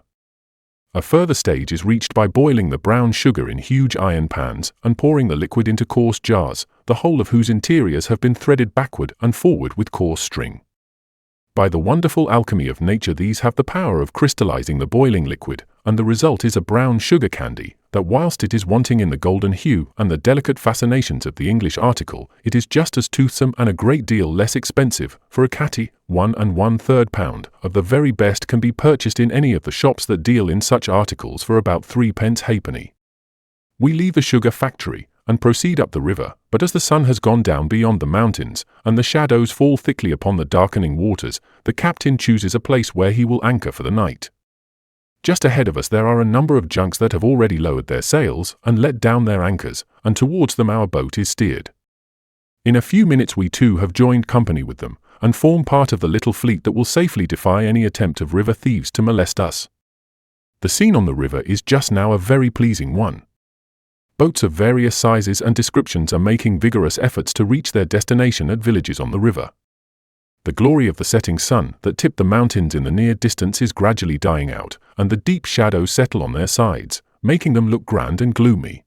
A further stage is reached by boiling the brown sugar in huge iron pans and pouring the liquid into coarse jars, the whole of whose interiors have been threaded backward and forward with coarse string. By the wonderful alchemy of nature, these have the power of crystallizing the boiling liquid, and the result is a brown sugar candy, that whilst it is wanting in the golden hue and the delicate fascinations of the English article, it is just as toothsome and a great deal less expensive, for a catty 1 1/3 pound of the very best can be purchased in any of the shops that deal in such articles for about 3d halfpenny. We leave the sugar factory, and proceed up the river, but as the sun has gone down beyond the mountains, and the shadows fall thickly upon the darkening waters, the captain chooses a place where he will anchor for the night. Just ahead of us there are a number of junks that have already lowered their sails and let down their anchors, and towards them our boat is steered. In a few minutes we too have joined company with them, and form part of the little fleet that will safely defy any attempt of river thieves to molest us. The scene on the river is just now a very pleasing one. Boats of various sizes and descriptions are making vigorous efforts to reach their destination at villages on the river. The glory of the setting sun that tipped the mountains in the near distance is gradually dying out, and the deep shadows settle on their sides, making them look grand and gloomy.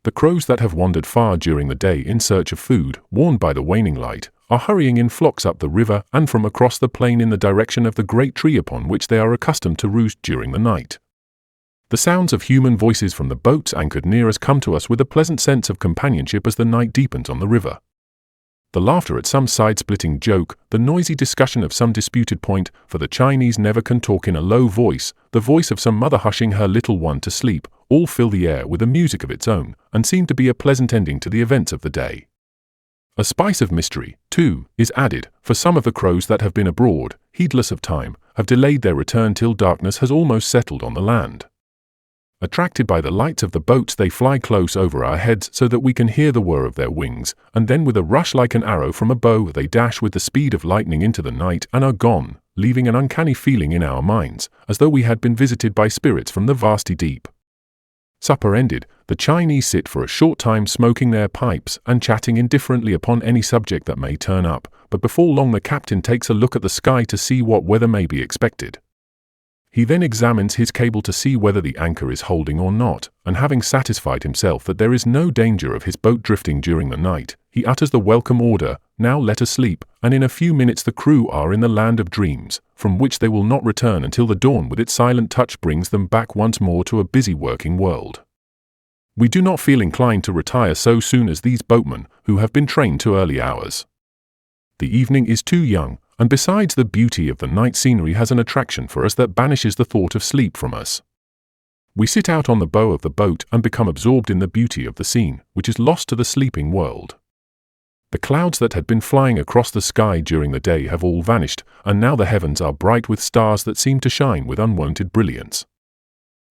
The crows that have wandered far during the day in search of food, warned by the waning light, are hurrying in flocks up the river and from across the plain in the direction of the great tree upon which they are accustomed to roost during the night. The sounds of human voices from the boats anchored near us come to us with a pleasant sense of companionship as the night deepens on the river. The laughter at some side-splitting joke, the noisy discussion of some disputed point, for the Chinese never can talk in a low voice, the voice of some mother hushing her little one to sleep, all fill the air with a music of its own, and seem to be a pleasant ending to the events of the day. A spice of mystery, too, is added, for some of the crows that have been abroad, heedless of time, have delayed their return till darkness has almost settled on the land. Attracted by the lights of the boats, they fly close over our heads so that we can hear the whir of their wings, and then with a rush like an arrow from a bow they dash with the speed of lightning into the night and are gone, leaving an uncanny feeling in our minds, as though we had been visited by spirits from the vasty deep. Supper ended, the Chinese sit for a short time smoking their pipes and chatting indifferently upon any subject that may turn up, but before long the captain takes a look at the sky to see what weather may be expected. He then examines his cable to see whether the anchor is holding or not, and having satisfied himself that there is no danger of his boat drifting during the night, he utters the welcome order, "Now let us sleep," and in a few minutes the crew are in the land of dreams, from which they will not return until the dawn with its silent touch brings them back once more to a busy working world. We do not feel inclined to retire so soon as these boatmen, who have been trained to early hours. The evening is too young, and besides the beauty of the night scenery has an attraction for us that banishes the thought of sleep from us. We sit out on the bow of the boat and become absorbed in the beauty of the scene, which is lost to the sleeping world. The clouds that had been flying across the sky during the day have all vanished, and now the heavens are bright with stars that seem to shine with unwonted brilliance.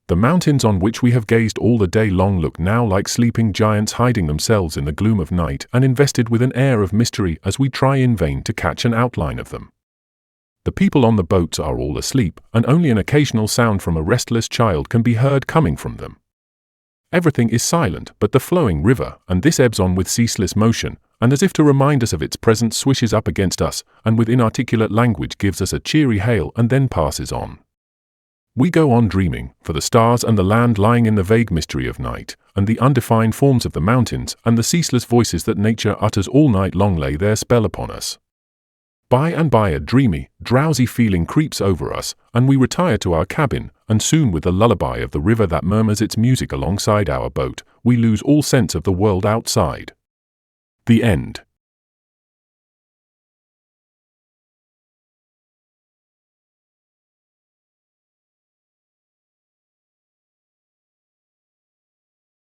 The mountains on which we have gazed all the day long look now like sleeping giants hiding themselves in the gloom of night and invested with an air of mystery as we try in vain to catch an outline of them. The people on the boats are all asleep, and only an occasional sound from a restless child can be heard coming from them. Everything is silent but the flowing river, and this ebbs on with ceaseless motion, and as if to remind us of its presence swishes up against us, and with inarticulate language gives us a cheery hail and then passes on. We go on dreaming, for the stars and the land lying in the vague mystery of night, and the undefined forms of the mountains, and the ceaseless voices that nature utters all night long lay their spell upon us. By and by a dreamy, drowsy feeling creeps over us, and we retire to our cabin, and soon with the lullaby of the river that murmurs its music alongside our boat, we lose all sense of the world outside. The end.